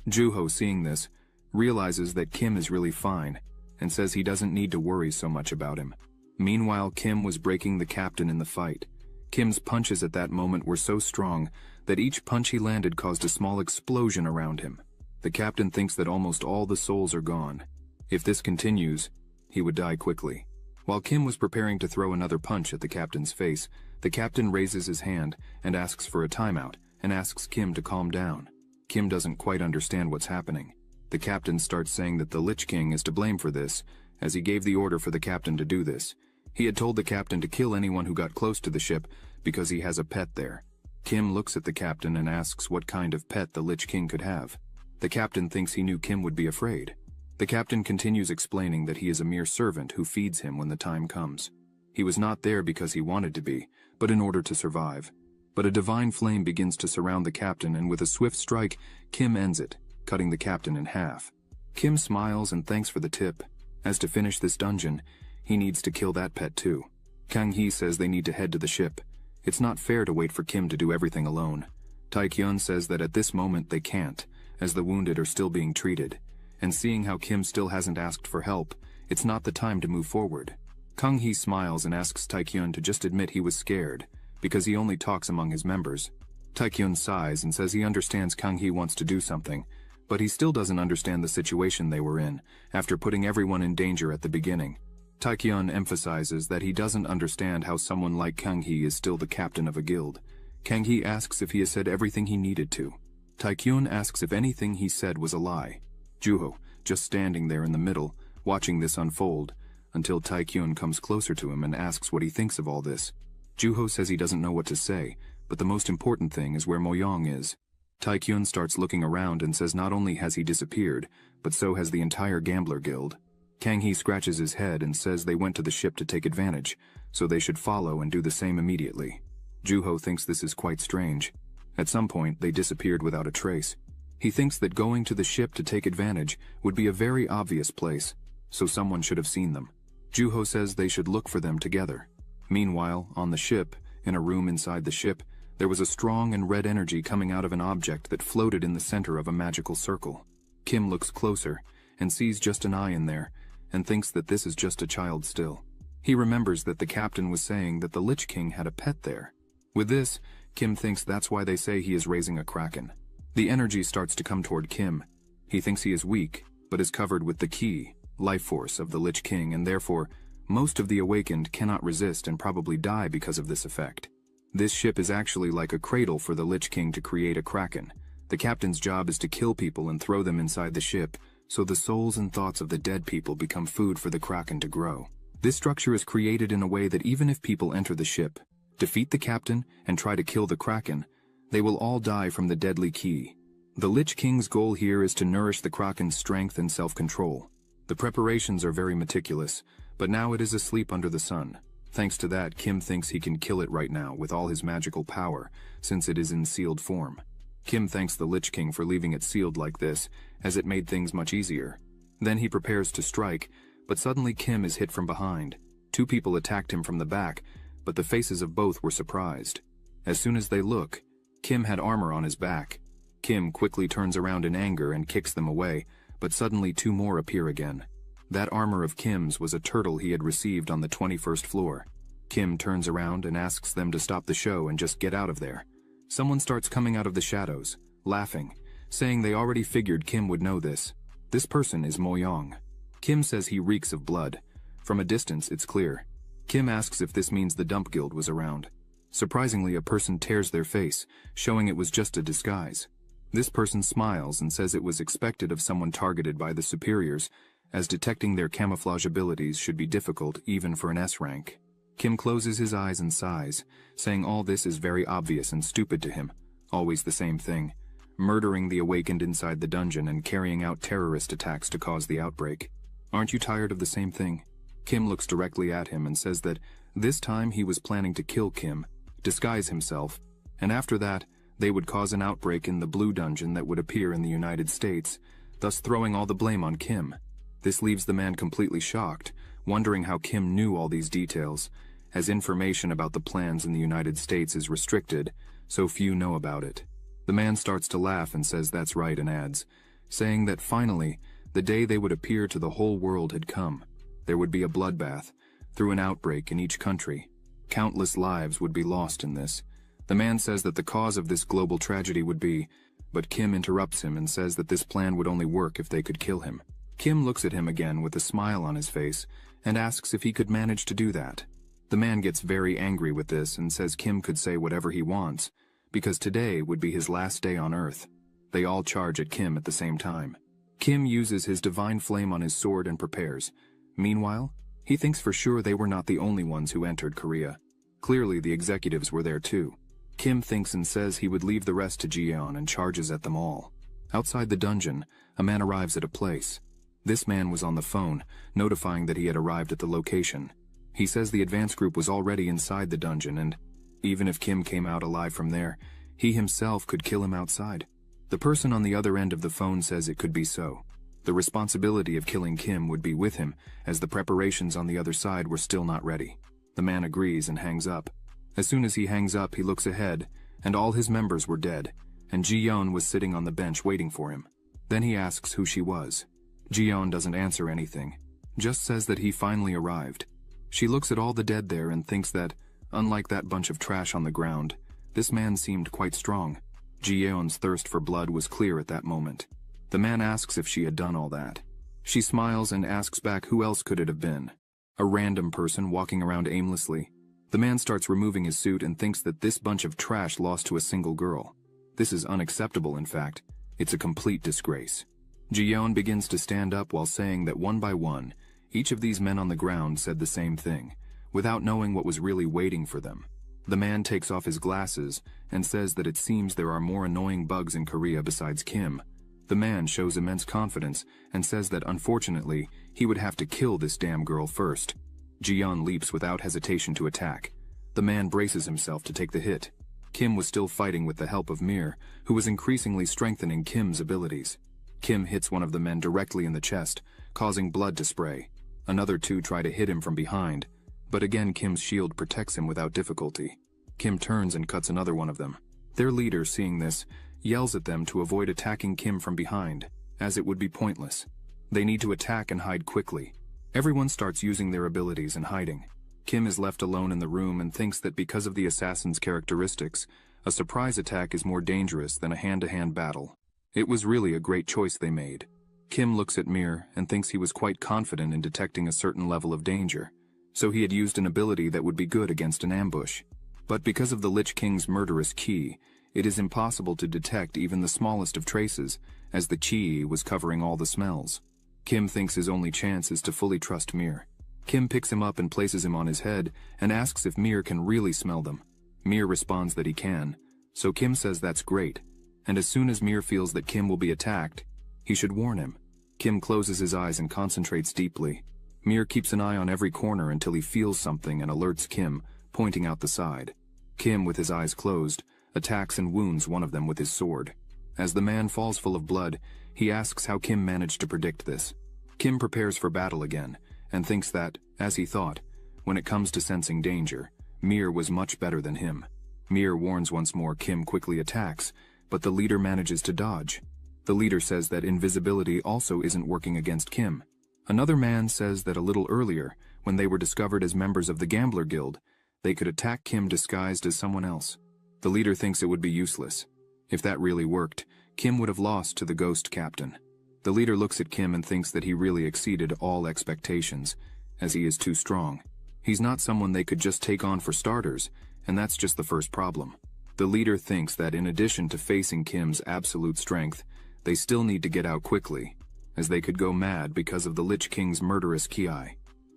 Juho, seeing this, realizes that Kim is really fine, and says he doesn't need to worry so much about him. Meanwhile, Kim was breaking the captain in the fight. Kim's punches at that moment were so strong that each punch he landed caused a small explosion around him. The captain thinks that almost all the souls are gone. If this continues, he would die quickly. While Kim was preparing to throw another punch at the captain's face, the captain raises his hand and asks for a timeout and asks Kim to calm down. Kim doesn't quite understand what's happening. The captain starts saying that the Lich King is to blame for this, as he gave the order for the captain to do this. He had told the captain to kill anyone who got close to the ship because he has a pet there. Kim looks at the captain and asks what kind of pet the Lich King could have. The captain thinks he knew Kim would be afraid. The captain continues explaining that he is a mere servant who feeds him when the time comes. He was not there because he wanted to be, but in order to survive. But a divine flame begins to surround the captain, and with a swift strike, Kim ends it, cutting the captain in half. Kim smiles and thanks for the tip. As to finish this dungeon, he needs to kill that pet too. Kang-hee says they need to head to the ship. It's not fair to wait for Kim to do everything alone. Taekyun says that at this moment they can't, as the wounded are still being treated. And seeing how Kim still hasn't asked for help, it's not the time to move forward. Kang-hee smiles and asks Taekyun to just admit he was scared, because he only talks among his members. Taekyun sighs and says he understands Kang-hee wants to do something, but he still doesn't understand the situation they were in, after putting everyone in danger at the beginning. Taekyun emphasizes that he doesn't understand how someone like Kang-hee is still the captain of a guild. Kang-hee asks if he has said everything he needed to. Taekyun asks if anything he said was a lie. Juho, just standing there in the middle, watching this unfold, until Taekyun comes closer to him and asks what he thinks of all this. Juho says he doesn't know what to say, but the most important thing is where Moyong is. Taekyun starts looking around and says not only has he disappeared, but so has the entire gambler guild. Kang-hee scratches his head and says they went to the ship to take advantage, so they should follow and do the same immediately. Juho thinks this is quite strange. At some point, they disappeared without a trace. He thinks that going to the ship to take advantage would be a very obvious place, so someone should have seen them. Juho says they should look for them together. Meanwhile, on the ship, in a room inside the ship, there was a strong and red energy coming out of an object that floated in the center of a magical circle. Kim looks closer and sees just an eye in there, and thinks that this is just a child still. He remembers that the captain was saying that the Lich King had a pet there. With this, Kim thinks that's why they say he is raising a kraken. The energy starts to come toward Kim. He thinks he is weak, but is covered with the ki, life force of the Lich King, and therefore, most of the awakened cannot resist and probably die because of this effect. This ship is actually like a cradle for the Lich King to create a kraken. The captain's job is to kill people and throw them inside the ship, so the souls and thoughts of the dead people become food for the kraken to grow. This structure is created in a way that even if people enter the ship, defeat the captain, and try to kill the kraken, they will all die from the deadly ki. The Lich King's goal here is to nourish the kraken's strength and self-control. The preparations are very meticulous, but now it is asleep under the sun. Thanks to that, Kim thinks he can kill it right now with all his magical power, since it is in sealed form. Kim thanks the Lich King for leaving it sealed like this, as it made things much easier. Then he prepares to strike, but suddenly Kim is hit from behind. Two people attacked him from the back, but the faces of both were surprised. As soon as they look, Kim had armor on his back. Kim quickly turns around in anger and kicks them away, but suddenly two more appear again. That armor of Kim's was a turtle he had received on the 21st floor. Kim turns around and asks them to stop the show and just get out of there. Someone starts coming out of the shadows, laughing, saying they already figured Kim would know this. This person is Moyong. Kim says he reeks of blood. From a distance, it's clear. Kim asks if this means the Dump Guild was around. Surprisingly, a person tears their face, showing it was just a disguise. This person smiles and says it was expected of someone targeted by the superiors, as detecting their camouflage abilities should be difficult even for an S rank. Kim closes his eyes and sighs, saying all this is very obvious and stupid to him. Always the same thing. Murdering the awakened inside the dungeon and carrying out terrorist attacks to cause the outbreak. Aren't you tired of the same thing? Kim looks directly at him and says that this time he was planning to kill Kim, disguise himself, and after that, they would cause an outbreak in the blue dungeon that would appear in the United States, thus throwing all the blame on Kim. This leaves the man completely shocked, wondering how Kim knew all these details, as information about the plans in the United States is restricted, so few know about it. The man starts to laugh and says that's right and adds, saying that finally, the day they would appear to the whole world had come. There would be a bloodbath, through an outbreak in each country. Countless lives would be lost in this. The man says that the cause of this global tragedy would be, but Kim interrupts him and says that this plan would only work if they could kill him. Kim looks at him again with a smile on his face and asks if he could manage to do that. The man gets very angry with this and says Kim could say whatever he wants, because today would be his last day on Earth. They all charge at Kim at the same time. Kim uses his divine flame on his sword and prepares. Meanwhile, he thinks for sure they were not the only ones who entered Korea. Clearly the executives were there too. Kim thinks and says he would leave the rest to Jeon and charges at them all. Outside the dungeon, a man arrives at a place. This man was on the phone, notifying that he had arrived at the location. He says the advance group was already inside the dungeon and, even if Kim came out alive from there, he himself could kill him outside. The person on the other end of the phone says it could be so. The responsibility of killing Kim would be with him, as the preparations on the other side were still not ready. The man agrees and hangs up. As soon as he hangs up, he looks ahead, and all his members were dead, and Ji-yeon was sitting on the bench waiting for him. Then he asks who she was. Ji-yeon doesn't answer anything, just says that he finally arrived. She looks at all the dead there and thinks that, unlike that bunch of trash on the ground, this man seemed quite strong. Ji-yeon's thirst for blood was clear at that moment. The man asks if she had done all that. She smiles and asks back who else could it have been. A random person walking around aimlessly. The man starts removing his suit and thinks that this bunch of trash lost to a single girl. This is unacceptable, in fact. It's a complete disgrace. Ji-yeon begins to stand up while saying that one by one, each of these men on the ground said the same thing, without knowing what was really waiting for them. The man takes off his glasses and says that it seems there are more annoying bugs in Korea besides Kim. The man shows immense confidence and says that unfortunately, he would have to kill this damn girl first. Ji-yeon leaps without hesitation to attack. The man braces himself to take the hit. Kim was still fighting with the help of Mir, who was increasingly strengthening Kim's abilities. Kim hits one of the men directly in the chest, causing blood to spray. Another two try to hit him from behind, but again Kim's shield protects him without difficulty. Kim turns and cuts another one of them. Their leader, seeing this, yells at them to avoid attacking Kim from behind, as it would be pointless. They need to attack and hide quickly. Everyone starts using their abilities and hiding. Kim is left alone in the room and thinks that because of the assassin's characteristics, a surprise attack is more dangerous than a hand-to-hand battle. It was really a great choice they made. Kim looks at Mir and thinks he was quite confident in detecting a certain level of danger, so he had used an ability that would be good against an ambush. But because of the Lich King's murderous ki, it is impossible to detect even the smallest of traces, as the chi was covering all the smells. Kim thinks his only chance is to fully trust Mir. Kim picks him up and places him on his head and asks if Mir can really smell them. Mir responds that he can, so Kim says that's great, and as soon as Mir feels that Kim will be attacked, he should warn him. Kim closes his eyes and concentrates deeply. Mir keeps an eye on every corner until he feels something and alerts Kim, pointing out the side. Kim, with his eyes closed, attacks and wounds one of them with his sword. As the man falls full of blood, he asks how Kim managed to predict this. Kim prepares for battle again, and thinks that, as he thought, when it comes to sensing danger, Mir was much better than him. Mir warns once more. Kim quickly attacks, but the leader manages to dodge. The leader says that invisibility also isn't working against Kim. Another man says that a little earlier, when they were discovered as members of the Gambler Guild, they could attack Kim disguised as someone else. The leader thinks it would be useless. If that really worked, Kim would have lost to the ghost captain. The leader looks at Kim and thinks that he really exceeded all expectations, as he is too strong. He's not someone they could just take on for starters, and that's just the first problem. The leader thinks that in addition to facing Kim's absolute strength, they still need to get out quickly, as they could go mad because of the Lich King's murderous ki.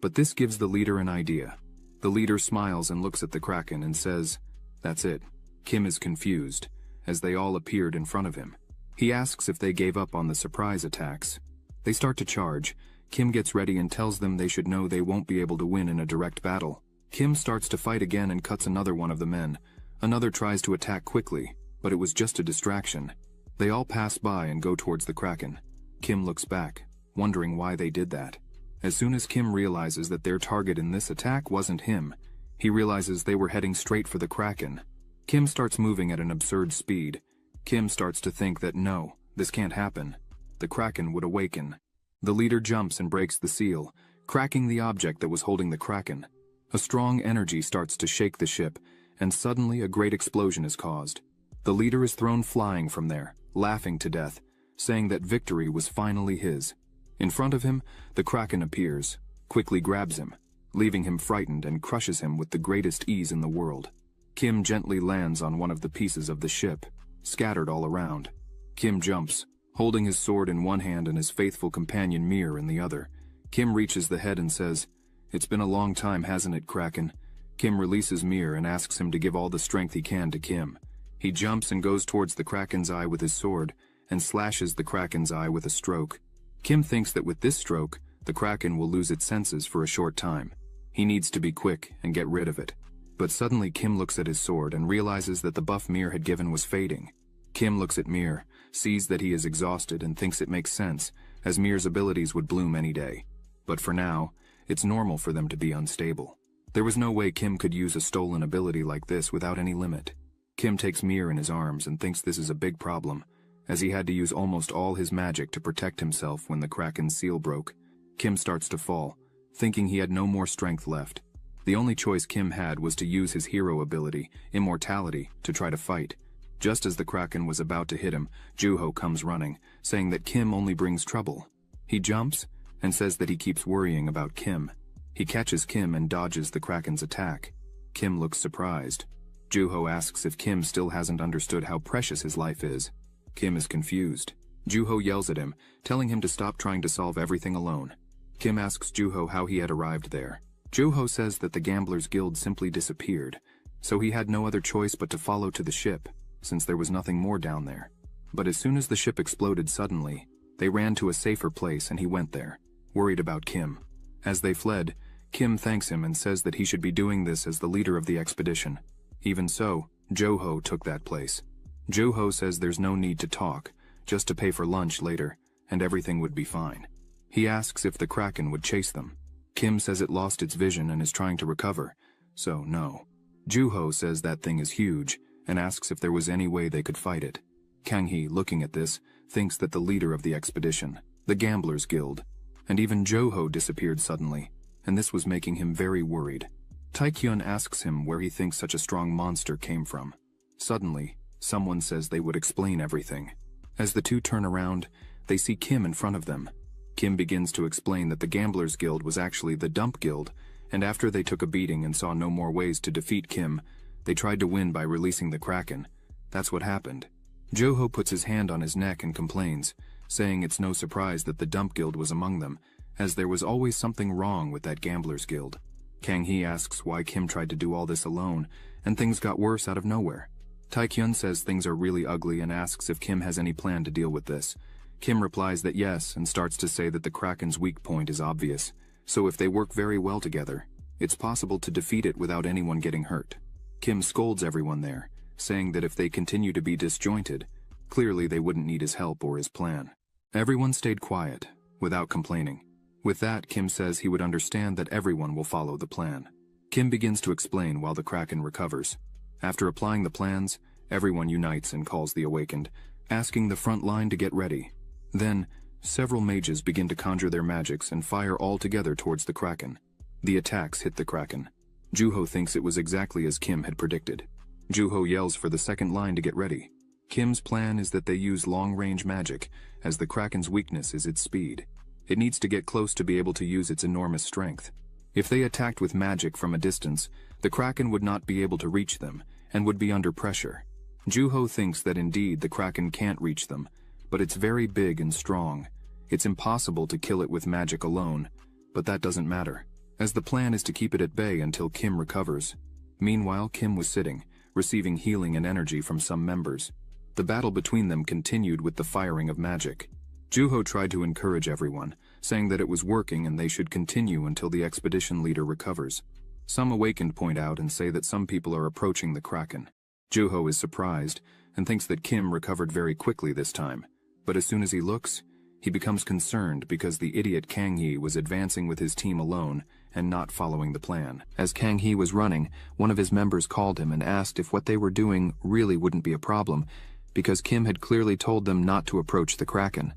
But this gives the leader an idea. The leader smiles and looks at the Kraken and says, "That's it." Kim is confused, as they all appeared in front of him. He asks if they gave up on the surprise attacks. They start to charge. Kim gets ready and tells them they should know they won't be able to win in a direct battle. Kim starts to fight again and cuts another one of the men. Another tries to attack quickly, but it was just a distraction. They all pass by and go towards the Kraken. Kim looks back, wondering why they did that. As soon as Kim realizes that their target in this attack wasn't him, he realizes they were heading straight for the Kraken. Kim starts moving at an absurd speed. Kim starts to think that no, this can't happen. The Kraken would awaken. The leader jumps and breaks the seal, cracking the object that was holding the Kraken. A strong energy starts to shake the ship, and suddenly a great explosion is caused. The leader is thrown flying from there, laughing to death, saying that victory was finally his. In front of him, the Kraken appears, quickly grabs him, leaving him frightened, and crushes him with the greatest ease in the world. Kim gently lands on one of the pieces of the ship, scattered all around. Kim jumps, holding his sword in one hand and his faithful companion Mir in the other. Kim reaches the head and says, "It's been a long time, hasn't it, Kraken?" Kim releases Mir and asks him to give all the strength he can to Kim. He jumps and goes towards the Kraken's eye with his sword, and slashes the Kraken's eye with a stroke. Kim thinks that with this stroke, the Kraken will lose its senses for a short time. He needs to be quick and get rid of it. But suddenly Kim looks at his sword and realizes that the buff Mir had given was fading. Kim looks at Mir, sees that he is exhausted, and thinks it makes sense, as Mir's abilities would bloom any day. But for now, it's normal for them to be unstable. There was no way Kim could use a stolen ability like this without any limit. Kim takes Mir in his arms and thinks this is a big problem, as he had to use almost all his magic to protect himself when the Kraken's seal broke. Kim starts to fall, thinking he had no more strength left. The only choice Kim had was to use his hero ability, Immortality, to try to fight. Just as the Kraken was about to hit him, Juho comes running, saying that Kim only brings trouble. He jumps and says that he keeps worrying about Kim. He catches Kim and dodges the Kraken's attack. Kim looks surprised. Juho asks if Kim still hasn't understood how precious his life is. Kim is confused. Juho yells at him, telling him to stop trying to solve everything alone. Kim asks Juho how he had arrived there. Juho says that the Gamblers Guild simply disappeared, so he had no other choice but to follow to the ship, since there was nothing more down there. But as soon as the ship exploded suddenly, they ran to a safer place and he went there, worried about Kim. As they fled, Kim thanks him and says that he should be doing this as the leader of the expedition. Even so, Jo-ho took that place. Jo-ho says there's no need to talk, just to pay for lunch later, and everything would be fine. He asks if the Kraken would chase them. Kim says it lost its vision and is trying to recover, so no. Jo-ho says that thing is huge, and asks if there was any way they could fight it. Kang-hee, looking at this, thinks that the leader of the expedition, the Gamblers Guild, and even Jo-ho disappeared suddenly, and this was making him very worried. Taekyun asks him where he thinks such a strong monster came from. Suddenly, someone says they would explain everything. As the two turn around, they see Kim in front of them. Kim begins to explain that the Gamblers Guild was actually the Dump Guild, and after they took a beating and saw no more ways to defeat Kim, they tried to win by releasing the Kraken. That's what happened. Jo-ho puts his hand on his neck and complains, saying it's no surprise that the Dump Guild was among them, as there was always something wrong with that Gamblers Guild. Kang-hee asks why Kim tried to do all this alone, and things got worse out of nowhere. Taekyun says things are really ugly and asks if Kim has any plan to deal with this. Kim replies that yes, and starts to say that the Kraken's weak point is obvious, so if they work very well together, it's possible to defeat it without anyone getting hurt. Kim scolds everyone there, saying that if they continue to be disjointed, clearly they wouldn't need his help or his plan. Everyone stayed quiet, without complaining. With that, Kim says he would understand that everyone will follow the plan. Kim begins to explain while the Kraken recovers. After applying the plans, everyone unites and calls the awakened, asking the front line to get ready. Then, several mages begin to conjure their magics and fire all together towards the Kraken. The attacks hit the Kraken. Jo-ho thinks it was exactly as Kim had predicted. Jo-ho yells for the second line to get ready. Kim's plan is that they use long-range magic, as the Kraken's weakness is its speed. It needs to get close to be able to use its enormous strength. If they attacked with magic from a distance, the Kraken would not be able to reach them, and would be under pressure. Jo-ho thinks that indeed the Kraken can't reach them, but it's very big and strong. It's impossible to kill it with magic alone, but that doesn't matter, as the plan is to keep it at bay until Kim recovers. Meanwhile, Kim was sitting, receiving healing and energy from some members. The battle between them continued with the firing of magic. Jo-ho tried to encourage everyone, saying that it was working and they should continue until the expedition leader recovers. Some awakened point out and say that some people are approaching the Kraken. Jo-ho is surprised and thinks that Kim recovered very quickly this time, but as soon as he looks, he becomes concerned because the idiot Kang-hee was advancing with his team alone and not following the plan. As Kang-hee was running, one of his members called him and asked if what they were doing really wouldn't be a problem, because Kim had clearly told them not to approach the Kraken.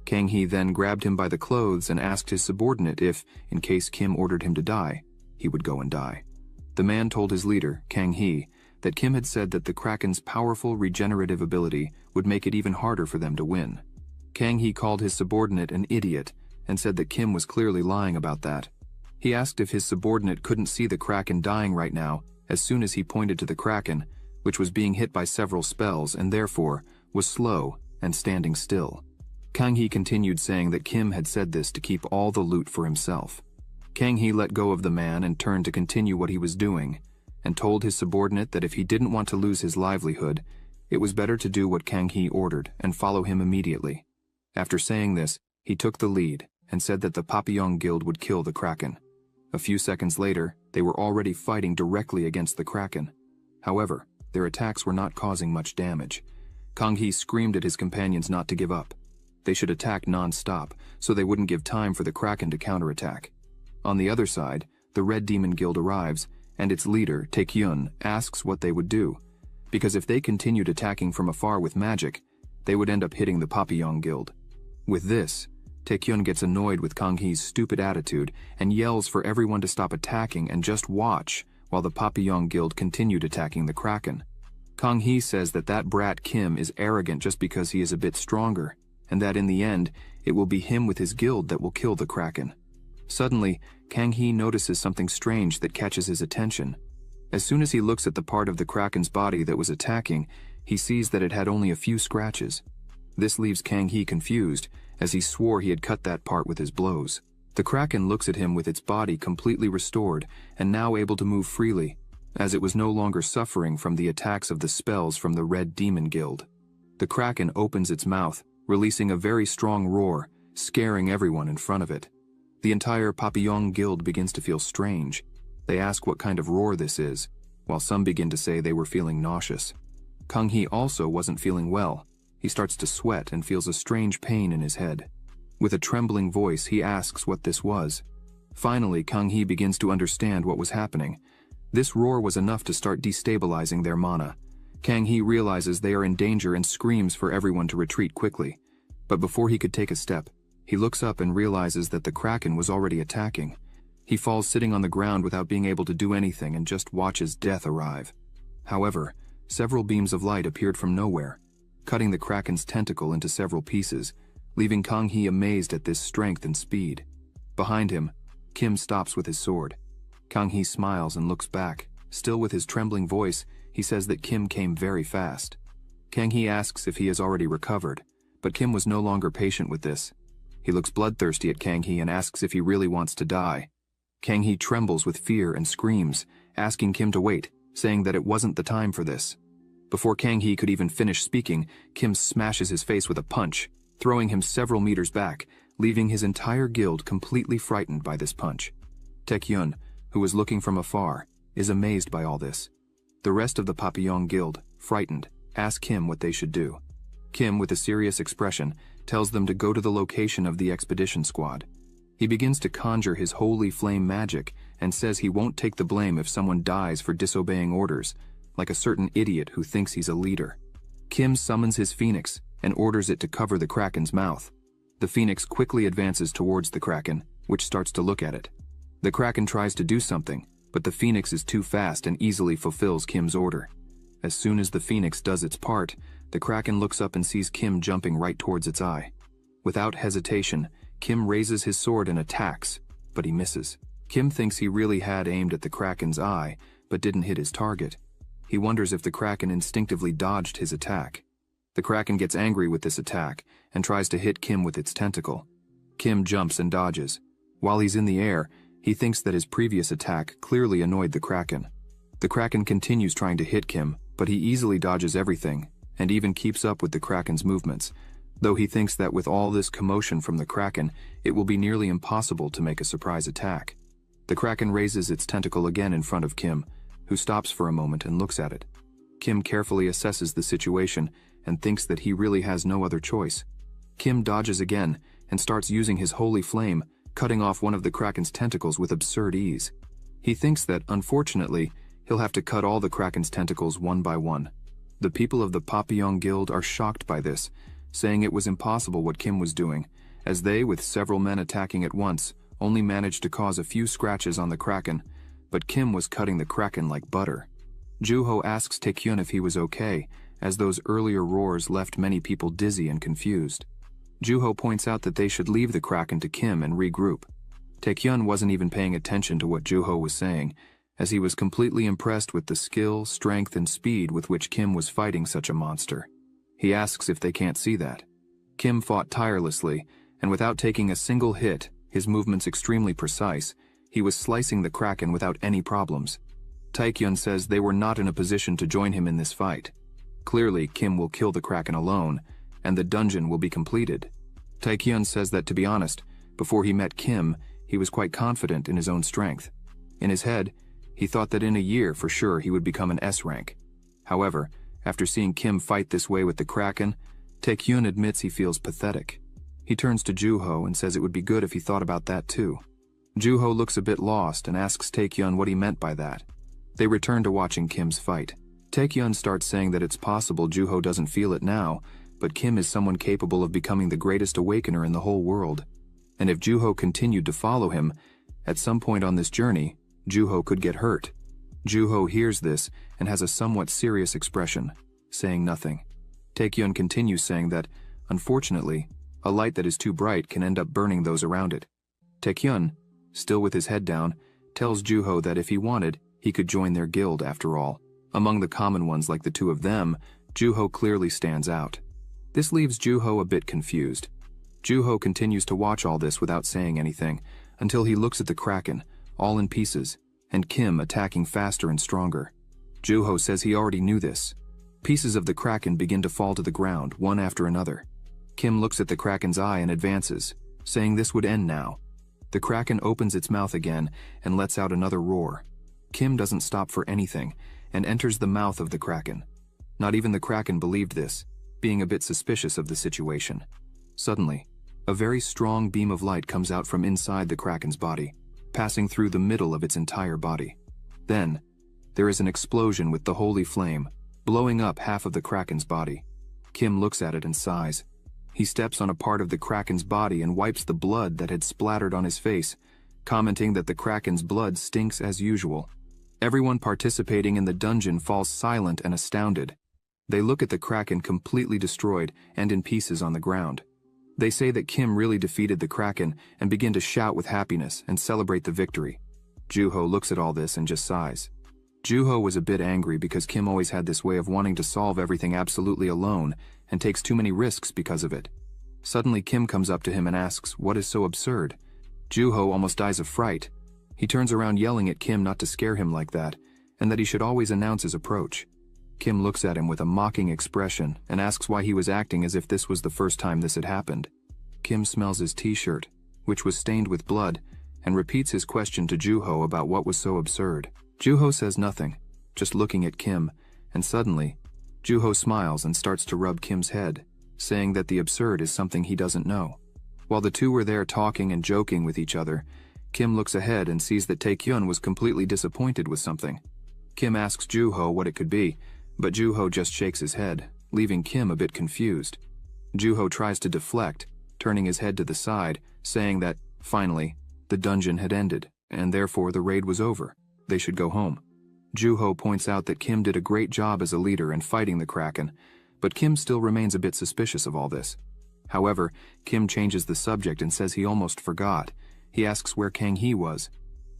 Kang-hee then grabbed him by the clothes and asked his subordinate if, in case Kim ordered him to die, he would go and die. The man told his leader, Kang-hee, that Kim had said that the Kraken's powerful regenerative ability would make it even harder for them to win. Kang-hee called his subordinate an idiot and said that Kim was clearly lying about that. He asked if his subordinate couldn't see the Kraken dying right now as soon as he pointed to the Kraken, which was being hit by several spells and therefore was slow and standing still. Kang-hee continued saying that Kim had said this to keep all the loot for himself. Kang-hee let go of the man and turned to continue what he was doing, and told his subordinate that if he didn't want to lose his livelihood, it was better to do what Kang-hee ordered and follow him immediately. After saying this, he took the lead and said that the Papillon Guild would kill the Kraken. A few seconds later, they were already fighting directly against the Kraken. However, their attacks were not causing much damage. Kang-hee screamed at his companions not to give up. They should attack non-stop, so they wouldn't give time for the Kraken to counterattack. On the other side, the Red Demon Guild arrives, and its leader, Taekyun, asks what they would do, because if they continued attacking from afar with magic, they would end up hitting the Papillon Guild. With this, Taekyun gets annoyed with Kang-hee's stupid attitude and yells for everyone to stop attacking and just watch while the Papillon Guild continued attacking the Kraken. Kang-hee says that that brat Kim is arrogant just because he is a bit stronger, and that in the end, it will be him with his guild that will kill the Kraken. Suddenly, Kang-hee notices something strange that catches his attention. As soon as he looks at the part of the Kraken's body that was attacking, he sees that it had only a few scratches. This leaves Kang-hee confused, as he swore he had cut that part with his blows. The Kraken looks at him with its body completely restored and now able to move freely, as it was no longer suffering from the attacks of the spells from the Red Demon Guild. The Kraken opens its mouth, releasing a very strong roar, scaring everyone in front of it. The entire Papillon Guild begins to feel strange. They ask what kind of roar this is, while some begin to say they were feeling nauseous. Kang Hee also wasn't feeling well. He starts to sweat and feels a strange pain in his head. With a trembling voice, he asks what this was. Finally, Kang Hee begins to understand what was happening. This roar was enough to start destabilizing their mana. Kang Hee realizes they are in danger and screams for everyone to retreat quickly. But before he could take a step, he looks up and realizes that the Kraken was already attacking. He falls sitting on the ground without being able to do anything and just watches death arrive. However, several beams of light appeared from nowhere, cutting the Kraken's tentacle into several pieces, leaving Kang Hee amazed at this strength and speed. Behind him, Kim stops with his sword. Kang Hee smiles and looks back. Still with his trembling voice, he says that Kim came very fast. Kang Hee asks if he has already recovered, but Kim was no longer patient with this. He looks bloodthirsty at Kang Hee and asks if he really wants to die. Kang Hee trembles with fear and screams, asking Kim to wait, saying that it wasn't the time for this. Before Kang Hee could even finish speaking, Kim smashes his face with a punch, throwing him several meters back, leaving his entire guild completely frightened by this punch. Taekyun, who was looking from afar, is amazed by all this. The rest of the Papillon Guild, frightened, ask Kim what they should do. Kim, with a serious expression, tells them to go to the location of the expedition squad. He begins to conjure his holy flame magic and says he won't take the blame if someone dies for disobeying orders, like a certain idiot who thinks he's a leader. Kim summons his phoenix and orders it to cover the Kraken's mouth. The phoenix quickly advances towards the Kraken, which starts to look at it. The Kraken tries to do something, but the phoenix is too fast and easily fulfills Kim's order. As soon as the phoenix does its part, the Kraken looks up and sees Kim jumping right towards its eye. Without hesitation, Kim raises his sword and attacks, but he misses. Kim thinks he really had aimed at the Kraken's eye, but didn't hit his target. He wonders if the Kraken instinctively dodged his attack. The Kraken gets angry with this attack and tries to hit Kim with its tentacle. Kim jumps and dodges. While he's in the air, he thinks that his previous attack clearly annoyed the Kraken. The Kraken continues trying to hit Kim, but he easily dodges everything, and even keeps up with the Kraken's movements, though he thinks that with all this commotion from the Kraken, it will be nearly impossible to make a surprise attack. The Kraken raises its tentacle again in front of Kim, who stops for a moment and looks at it. Kim carefully assesses the situation and thinks that he really has no other choice. Kim dodges again and starts using his holy flame, cutting off one of the Kraken's tentacles with absurd ease. He thinks that, unfortunately, he'll have to cut all the Kraken's tentacles one by one. The people of the Papillon Guild are shocked by this, saying it was impossible what Kim was doing, as they, with several men attacking at once, only managed to cause a few scratches on the Kraken, but Kim was cutting the Kraken like butter. Juho asks Taekyun if he was okay, as those earlier roars left many people dizzy and confused. Juho points out that they should leave the Kraken to Kim and regroup. Taekyun wasn't even paying attention to what Juho was saying, as he was completely impressed with the skill, strength, and speed with which Kim was fighting such a monster. He asks if they can't see that. Kim fought tirelessly, and without taking a single hit, his movements extremely precise, he was slicing the Kraken without any problems. Taekyun says they were not in a position to join him in this fight. Clearly, Kim will kill the Kraken alone, and the dungeon will be completed. Taekyun says that, to be honest, before he met Kim, he was quite confident in his own strength. In his head, he thought that in a year for sure he would become an S rank. However, after seeing Kim fight this way with the Kraken, Taekyun admits he feels pathetic. He turns to Juho and says it would be good if he thought about that too. Juho looks a bit lost and asks Taekyun what he meant by that. They return to watching Kim's fight. Taekyun starts saying that it's possible Juho doesn't feel it now, but Kim is someone capable of becoming the greatest awakener in the whole world. And if Juho continued to follow him, at some point on this journey, Juho could get hurt. Juho hears this and has a somewhat serious expression, saying nothing. Taekyun continues saying that, unfortunately, a light that is too bright can end up burning those around it. Taekyun, still with his head down, tells Juho that if he wanted, he could join their guild after all. Among the common ones like the two of them, Juho clearly stands out. This leaves Juho a bit confused. Juho continues to watch all this without saying anything, until he looks at the Kraken, all in pieces, and Kim attacking faster and stronger. Juho says he already knew this. Pieces of the Kraken begin to fall to the ground, one after another. Kim looks at the Kraken's eye and advances, saying this would end now. The kraken opens its mouth again and lets out another roar. Kim doesn't stop for anything and enters the mouth of the kraken. Not even the kraken believed this, being a bit suspicious of the situation. Suddenly, a very strong beam of light comes out from inside the kraken's body, passing through the middle of its entire body. Then, there is an explosion with the holy flame, blowing up half of the kraken's body. Kim looks at it and sighs. He steps on a part of the kraken's body and wipes the blood that had splattered on his face, commenting that the kraken's blood stinks as usual. Everyone participating in the dungeon falls silent and astounded. They look at the kraken completely destroyed and in pieces on the ground. They say that Kim really defeated the kraken and begin to shout with happiness and celebrate the victory. Juho looks at all this and just sighs. Juho was a bit angry because Kim always had this way of wanting to solve everything absolutely alone and takes too many risks because of it. Suddenly Kim comes up to him and asks what is so absurd. Juho almost dies of fright. He turns around yelling at Kim not to scare him like that, and that he should always announce his approach. Kim looks at him with a mocking expression and asks why he was acting as if this was the first time this had happened. Kim smells his t-shirt, which was stained with blood, and repeats his question to Juho about what was so absurd. Juho says nothing, just looking at Kim, and suddenly, Juho smiles and starts to rub Kim's head, saying that the absurd is something he doesn't know. While the two were there talking and joking with each other, Kim looks ahead and sees that Taekyun was completely disappointed with something. Kim asks Juho what it could be, but Juho just shakes his head, leaving Kim a bit confused. Juho tries to deflect, turning his head to the side, saying that, finally, the dungeon had ended, and therefore the raid was over. They should go home. Juho points out that Kim did a great job as a leader in fighting the kraken, but Kim still remains a bit suspicious of all this. However, Kim changes the subject and says he almost forgot. He asks where Kang-hee was.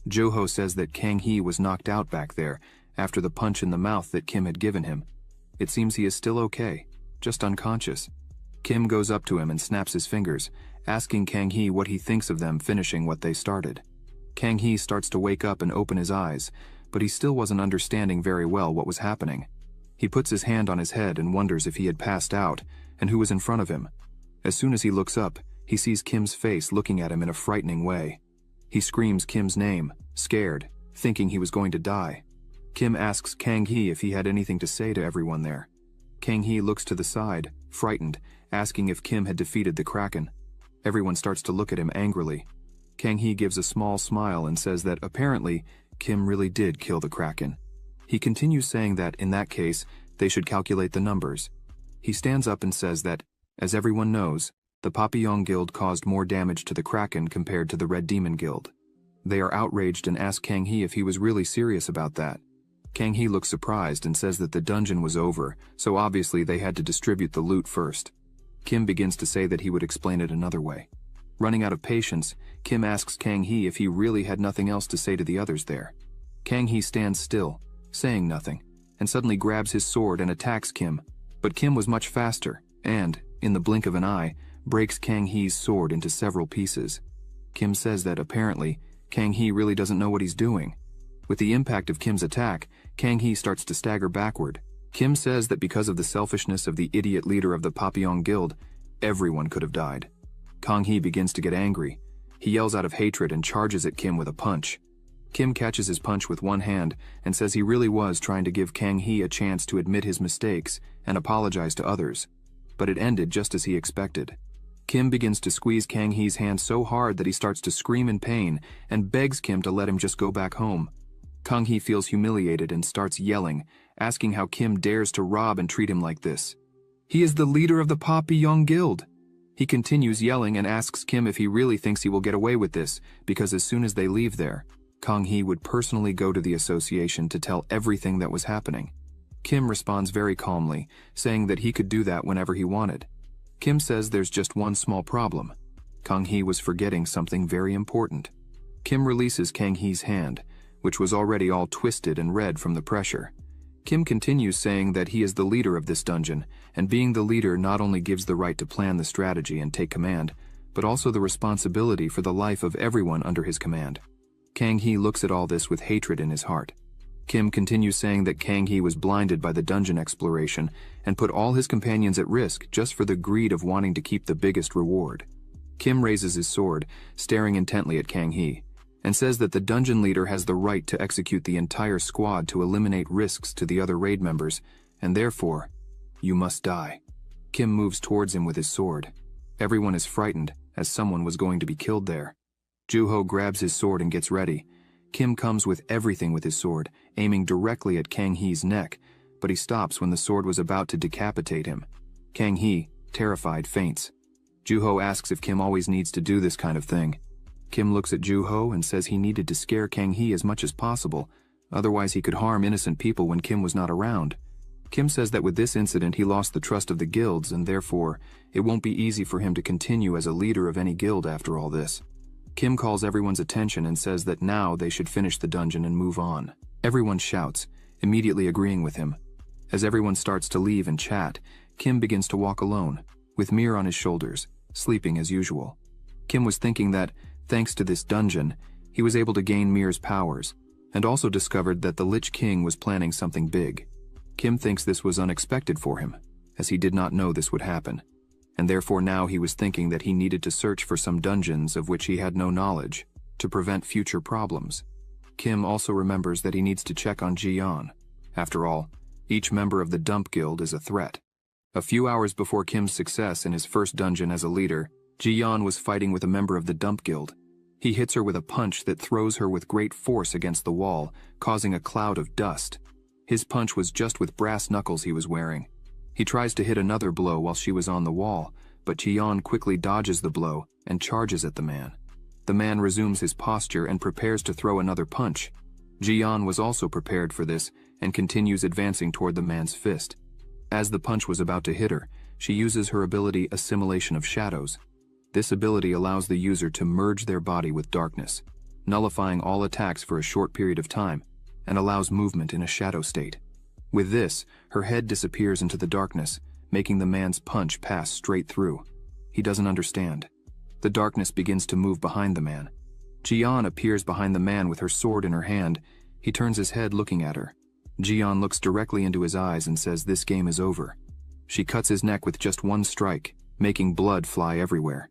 Juho says that Kang-hee was knocked out back there after the punch in the mouth that Kim had given him. It seems he is still okay, just unconscious. Kim goes up to him and snaps his fingers, asking Kang-hee what he thinks of them finishing what they started. Kang-hee starts to wake up and open his eyes, but he still wasn't understanding very well what was happening. He puts his hand on his head and wonders if he had passed out, and who was in front of him. As soon as he looks up, he sees Kim's face looking at him in a frightening way. He screams Kim's name, scared, thinking he was going to die. Kim asks Kang-hee if he had anything to say to everyone there. Kang-hee looks to the side, frightened, asking if Kim had defeated the kraken. Everyone starts to look at him angrily. Kang-hee gives a small smile and says that apparently Kim really did kill the kraken. He continues saying that in that case, they should calculate the numbers. He stands up and says that, as everyone knows, the Papillon Guild caused more damage to the kraken compared to the Red Demon Guild. They are outraged and ask Kang-hee if he was really serious about that. Kang-hee looks surprised and says that the dungeon was over, so obviously they had to distribute the loot first. Kim begins to say that he would explain it another way. Running out of patience, Kim asks Kang-hee if he really had nothing else to say to the others there. Kang-hee stands still, saying nothing, and suddenly grabs his sword and attacks Kim, but Kim was much faster and, in the blink of an eye, breaks Kang-hee's sword into several pieces. Kim says that apparently, Kang-hee really doesn't know what he's doing. With the impact of Kim's attack, Kang-hee starts to stagger backward. Kim says that because of the selfishness of the idiot leader of the Papillon Guild, everyone could have died. Kang-hee begins to get angry. He yells out of hatred and charges at Kim with a punch. Kim catches his punch with one hand and says he really was trying to give Kang-hee a chance to admit his mistakes and apologize to others. But it ended just as he expected. Kim begins to squeeze Kang-hee's hand so hard that he starts to scream in pain and begs Kim to let him just go back home. Kang-hee feels humiliated and starts yelling, asking how Kim dares to rob and treat him like this. He is the leader of the Papillon Guild. He continues yelling and asks Kim if he really thinks he will get away with this, because as soon as they leave there, Kang-hee would personally go to the association to tell everything that was happening. Kim responds very calmly, saying that he could do that whenever he wanted. Kim says there's just one small problem. Kang-hee was forgetting something very important. Kim releases Kang-hee's hand, which was already all twisted and red from the pressure. Kim continues saying that he is the leader of this dungeon, and being the leader not only gives the right to plan the strategy and take command, but also the responsibility for the life of everyone under his command. Kang-hee looks at all this with hatred in his heart. Kim continues saying that Kang-hee was blinded by the dungeon exploration and put all his companions at risk just for the greed of wanting to keep the biggest reward. Kim raises his sword, staring intently at Kang Hee, and says that the dungeon leader has the right to execute the entire squad to eliminate risks to the other raid members, and therefore, you must die. Kim moves towards him with his sword. Everyone is frightened, as someone was going to be killed there. Juho grabs his sword and gets ready. Kim comes with everything with his sword, aiming directly at Kang Hee's neck, but he stops when the sword was about to decapitate him. Kang Hee, terrified, faints. Juho asks if Kim always needs to do this kind of thing. Kim looks at Juho and says he needed to scare Kang Hee as much as possible, otherwise he could harm innocent people when Kim was not around. Kim says that with this incident he lost the trust of the guilds and therefore it won't be easy for him to continue as a leader of any guild after all this. Kim calls everyone's attention and says that now they should finish the dungeon and move on. Everyone shouts, immediately agreeing with him. As everyone starts to leave and chat, Kim begins to walk alone, with Mir on his shoulders, sleeping as usual. Kim was thinking that, thanks to this dungeon, he was able to gain Mir's powers, and also discovered that the Lich King was planning something big. Kim thinks this was unexpected for him, as he did not know this would happen, and therefore now he was thinking that he needed to search for some dungeons of which he had no knowledge, to prevent future problems. Kim also remembers that he needs to check on Ji-yeon. After all, each member of the Dump Guild is a threat. A few hours before Kim's success in his first dungeon as a leader, Ji-yeon was fighting with a member of the Dump Guild. He hits her with a punch that throws her with great force against the wall, causing a cloud of dust. His punch was just with brass knuckles he was wearing. He tries to hit another blow while she was on the wall, but Ji-yeon quickly dodges the blow and charges at the man. The man resumes his posture and prepares to throw another punch. Ji-yeon was also prepared for this and continues advancing toward the man's fist. As the punch was about to hit her, she uses her ability Assimilation of Shadows. This ability allows the user to merge their body with darkness, nullifying all attacks for a short period of time, and allows movement in a shadow state. With this, her head disappears into the darkness, making the man's punch pass straight through. He doesn't understand. The darkness begins to move behind the man. Ji-yeon appears behind the man with her sword in her hand. He turns his head looking at her. Ji-yeon looks directly into his eyes and says this game is over. She cuts his neck with just one strike, making blood fly everywhere.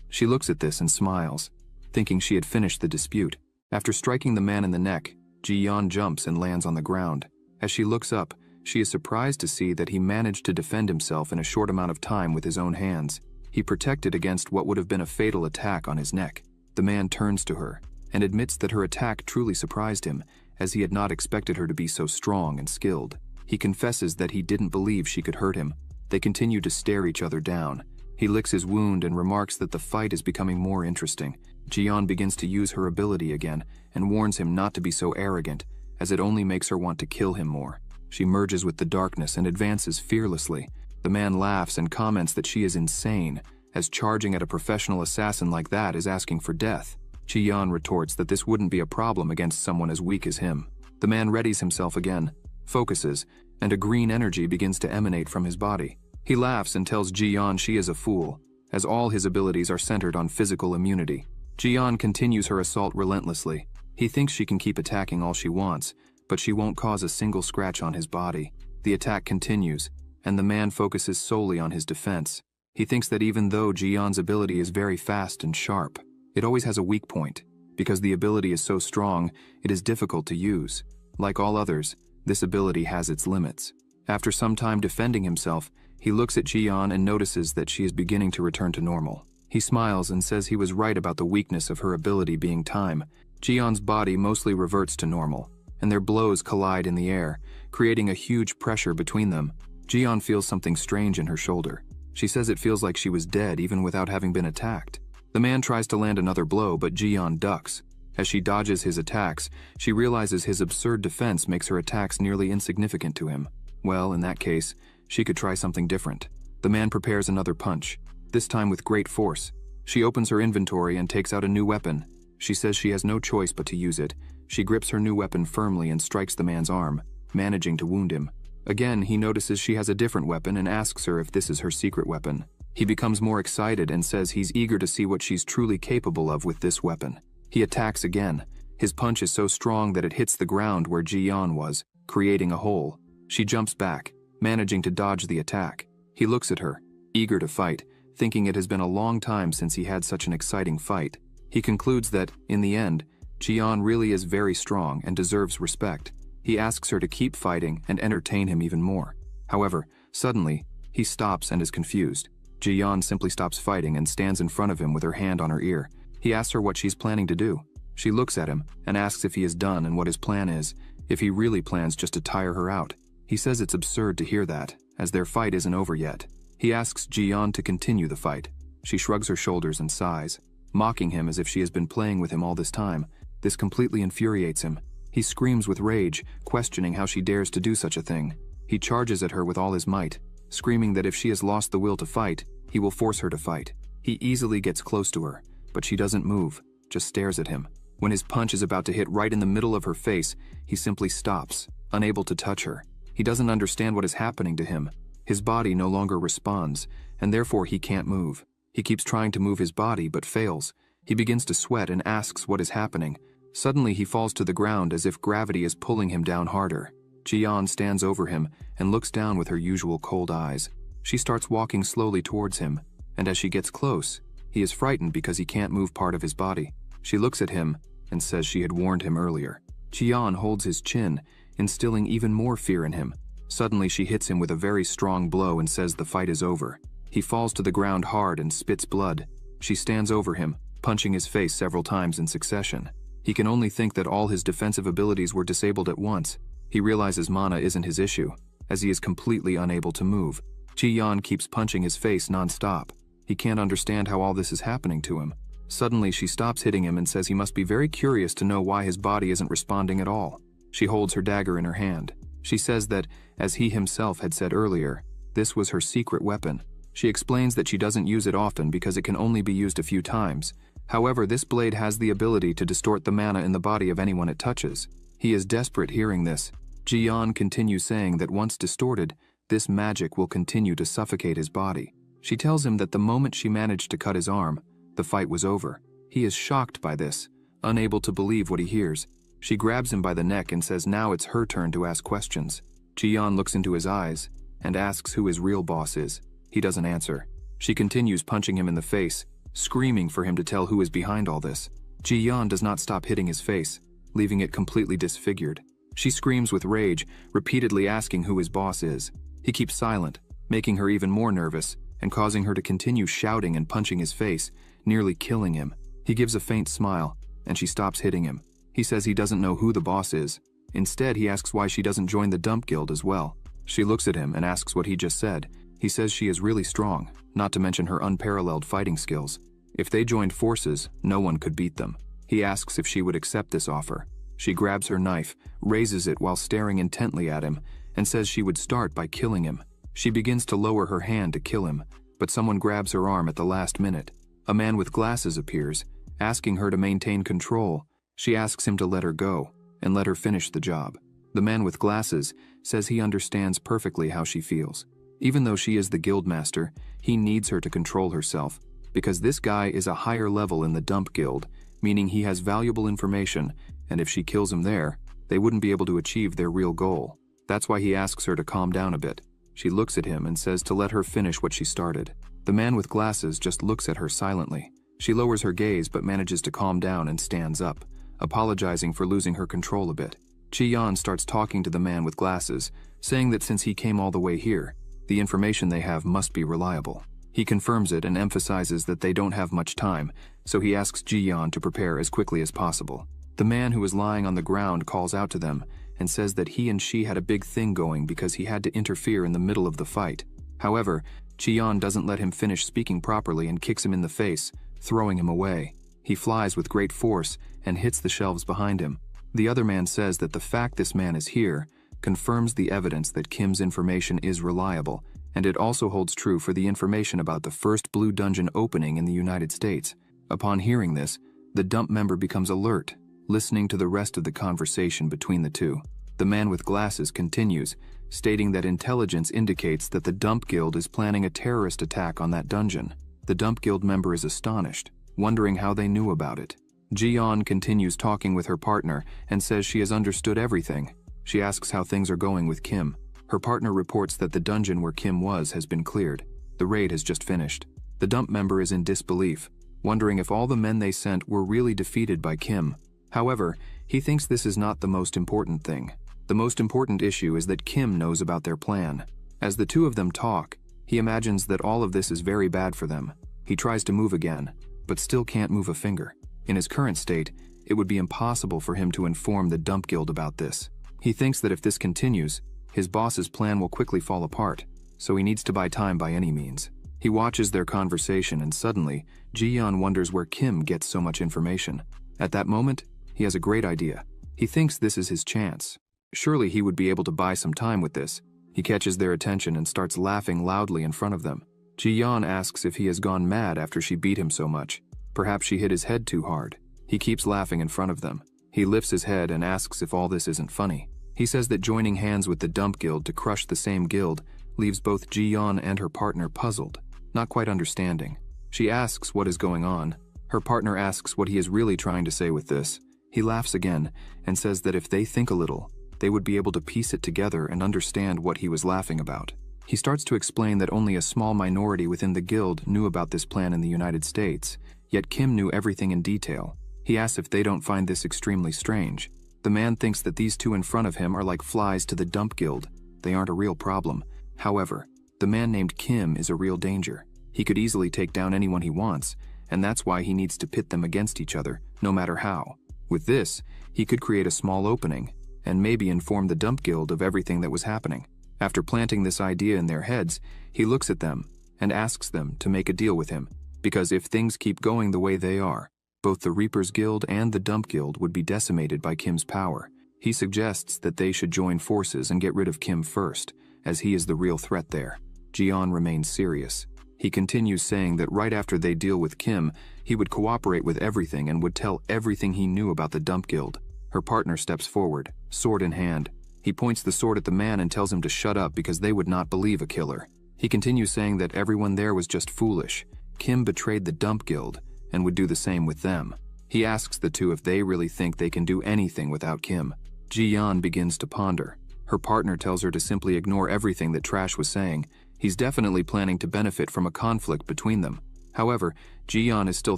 She looks at this and smiles, thinking she had finished the dispute. After striking the man in the neck, Ji-yeon jumps and lands on the ground. As she looks up, she is surprised to see that he managed to defend himself in a short amount of time with his own hands. He protected against what would have been a fatal attack on his neck. The man turns to her and admits that her attack truly surprised him, as he had not expected her to be so strong and skilled. He confesses that he didn't believe she could hurt him. They continue to stare each other down. He licks his wound and remarks that the fight is becoming more interesting. Ji-yeon begins to use her ability again and warns him not to be so arrogant, as it only makes her want to kill him more. She merges with the darkness and advances fearlessly. The man laughs and comments that she is insane, as charging at a professional assassin like that is asking for death. Ji-yeon retorts that this wouldn't be a problem against someone as weak as him. The man readies himself again, focuses, and a green energy begins to emanate from his body. He laughs and tells Ji-yeon she is a fool, as all his abilities are centered on physical immunity. Ji-yeon continues her assault relentlessly. He thinks she can keep attacking all she wants, but she won't cause a single scratch on his body. The attack continues, and the man focuses solely on his defense. He thinks that even though Ji-yeon's ability is very fast and sharp, it always has a weak point. Because the ability is so strong, it is difficult to use. Like all others, this ability has its limits. After some time defending himself, he looks at Ji-yeon and notices that she is beginning to return to normal. He smiles and says he was right about the weakness of her ability being time. Ji-yeon's body mostly reverts to normal, and their blows collide in the air, creating a huge pressure between them. Ji-yeon feels something strange in her shoulder. She says it feels like she was dead even without having been attacked. The man tries to land another blow, but Ji-yeon ducks. As she dodges his attacks, she realizes his absurd defense makes her attacks nearly insignificant to him. Well, in that case, she could try something different. The man prepares another punch, this time with great force. She opens her inventory and takes out a new weapon. She says she has no choice but to use it. She grips her new weapon firmly and strikes the man's arm, managing to wound him. Again, he notices she has a different weapon and asks her if this is her secret weapon. He becomes more excited and says he's eager to see what she's truly capable of with this weapon. He attacks again. His punch is so strong that it hits the ground where Ji-yeon was, creating a hole. She jumps back, managing to dodge the attack. He looks at her, eager to fight, thinking it has been a long time since he had such an exciting fight. He concludes that, in the end, Ji-yeon really is very strong and deserves respect. He asks her to keep fighting and entertain him even more. However, suddenly, he stops and is confused. Ji-yeon simply stops fighting and stands in front of him with her hand on her ear. He asks her what she's planning to do. She looks at him and asks if he is done and what his plan is, if he really plans just to tire her out. He says it's absurd to hear that, as their fight isn't over yet. He asks Ji-yeon to continue the fight. She shrugs her shoulders and sighs, mocking him as if she has been playing with him all this time. This completely infuriates him. He screams with rage, questioning how she dares to do such a thing. He charges at her with all his might, screaming that if she has lost the will to fight, he will force her to fight. He easily gets close to her, but she doesn't move, just stares at him. When his punch is about to hit right in the middle of her face, he simply stops, unable to touch her. He doesn't understand what is happening to him. His body no longer responds, and therefore he can't move. He keeps trying to move his body but fails. He begins to sweat and asks what is happening. Suddenly he falls to the ground as if gravity is pulling him down harder. Ji-yeon stands over him and looks down with her usual cold eyes. She starts walking slowly towards him, and as she gets close, he is frightened because he can't move part of his body. She looks at him and says she had warned him earlier. Ji-yeon holds his chin, instilling even more fear in him. Suddenly she hits him with a very strong blow and says the fight is over. He falls to the ground hard and spits blood. She stands over him, punching his face several times in succession. He can only think that all his defensive abilities were disabled at once. He realizes mana isn't his issue, as he is completely unable to move. Ji-yeon keeps punching his face non-stop. He can't understand how all this is happening to him. Suddenly she stops hitting him and says he must be very curious to know why his body isn't responding at all. She holds her dagger in her hand. She says that, as he himself had said earlier, this was her secret weapon. She explains that she doesn't use it often because it can only be used a few times. However, this blade has the ability to distort the mana in the body of anyone it touches. He is desperate hearing this. Ji-yeon continues saying that once distorted, this magic will continue to suffocate his body. She tells him that the moment she managed to cut his arm, the fight was over. He is shocked by this, unable to believe what he hears. She grabs him by the neck and says now it's her turn to ask questions. Ji-yeon looks into his eyes and asks who his real boss is. He doesn't answer. She continues punching him in the face, screaming for him to tell who is behind all this. Ji-yeon does not stop hitting his face, leaving it completely disfigured. She screams with rage, repeatedly asking who his boss is. He keeps silent, making her even more nervous and causing her to continue shouting and punching his face, nearly killing him. He gives a faint smile, and she stops hitting him. He says he doesn't know who the boss is. Instead, he asks why she doesn't join the dump guild as well. She looks at him and asks what he just said. He says she is really strong, not to mention her unparalleled fighting skills. If they joined forces, no one could beat them. He asks if she would accept this offer. She grabs her knife, raises it while staring intently at him, and says she would start by killing him. She begins to lower her hand to kill him, but someone grabs her arm at the last minute. A man with glasses appears, asking her to maintain control. She asks him to let her go, and let her finish the job. The man with glasses says he understands perfectly how she feels. Even though she is the guildmaster, he needs her to control herself, because this guy is a higher level in the dump guild, meaning he has valuable information, and if she kills him there, they wouldn't be able to achieve their real goal. That's why he asks her to calm down a bit. She looks at him and says to let her finish what she started. The man with glasses just looks at her silently. She lowers her gaze but manages to calm down and stands up, apologizing for losing her control a bit. Ji-yeon starts talking to the man with glasses, saying that since he came all the way here, the information they have must be reliable. He confirms it and emphasizes that they don't have much time, so he asks Ji-yeon to prepare as quickly as possible. The man who is lying on the ground calls out to them and says that he and she had a big thing going because he had to interfere in the middle of the fight. However, Ji-yeon doesn't let him finish speaking properly and kicks him in the face, throwing him away. He flies with great force and hits the shelves behind him. The other man says that the fact this man is here confirms the evidence that Kim's information is reliable, and it also holds true for the information about the first blue dungeon opening in the United States. Upon hearing this, the dump member becomes alert, listening to the rest of the conversation between the two. The man with glasses continues, stating that intelligence indicates that the dump guild is planning a terrorist attack on that dungeon. The dump guild member is astonished, wondering how they knew about it. Ji-yeon continues talking with her partner and says she has understood everything. She asks how things are going with Kim. Her partner reports that the dungeon where Kim was has been cleared. The raid has just finished. The dump member is in disbelief, wondering if all the men they sent were really defeated by Kim. However, he thinks this is not the most important thing. The most important issue is that Kim knows about their plan. As the two of them talk, he imagines that all of this is very bad for them. He tries to move again, but still can't move a finger. In his current state, it would be impossible for him to inform the dump guild about this. He thinks that if this continues, his boss's plan will quickly fall apart, so he needs to buy time by any means. He watches their conversation and suddenly, Ji-yeon wonders where Kim gets so much information. At that moment, he has a great idea. He thinks this is his chance. Surely he would be able to buy some time with this. He catches their attention and starts laughing loudly in front of them. Ji-yeon asks if he has gone mad after she beat him so much. Perhaps she hit his head too hard. He keeps laughing in front of them. He lifts his head and asks if all this isn't funny. He says that joining hands with the dump guild to crush the same guild leaves both Ji-yeon and her partner puzzled, not quite understanding. She asks what is going on. Her partner asks what he is really trying to say with this. He laughs again and says that if they think a little, they would be able to piece it together and understand what he was laughing about. He starts to explain that only a small minority within the guild knew about this plan in the United States, yet Kim knew everything in detail. He asks if they don't find this extremely strange. The man thinks that these two in front of him are like flies to the dump guild. They aren't a real problem. However, the man named Kim is a real danger. He could easily take down anyone he wants, and that's why he needs to pit them against each other, no matter how. With this, he could create a small opening, and maybe inform the dump guild of everything that was happening. After planting this idea in their heads, he looks at them and asks them to make a deal with him, because if things keep going the way they are, both the Reapers Guild and the Dump Guild would be decimated by Kim's power. He suggests that they should join forces and get rid of Kim first, as he is the real threat there. Ji-yeon remains serious. He continues saying that right after they deal with Kim, he would cooperate with everything and would tell everything he knew about the Dump Guild. Her partner steps forward, sword in hand. He points the sword at the man and tells him to shut up because they would not believe a killer. He continues saying that everyone there was just foolish. Kim betrayed the Dump Guild and would do the same with them. He asks the two if they really think they can do anything without Kim. Ji-yeon begins to ponder. Her partner tells her to simply ignore everything that Trash was saying. He's definitely planning to benefit from a conflict between them. However, Ji-yeon is still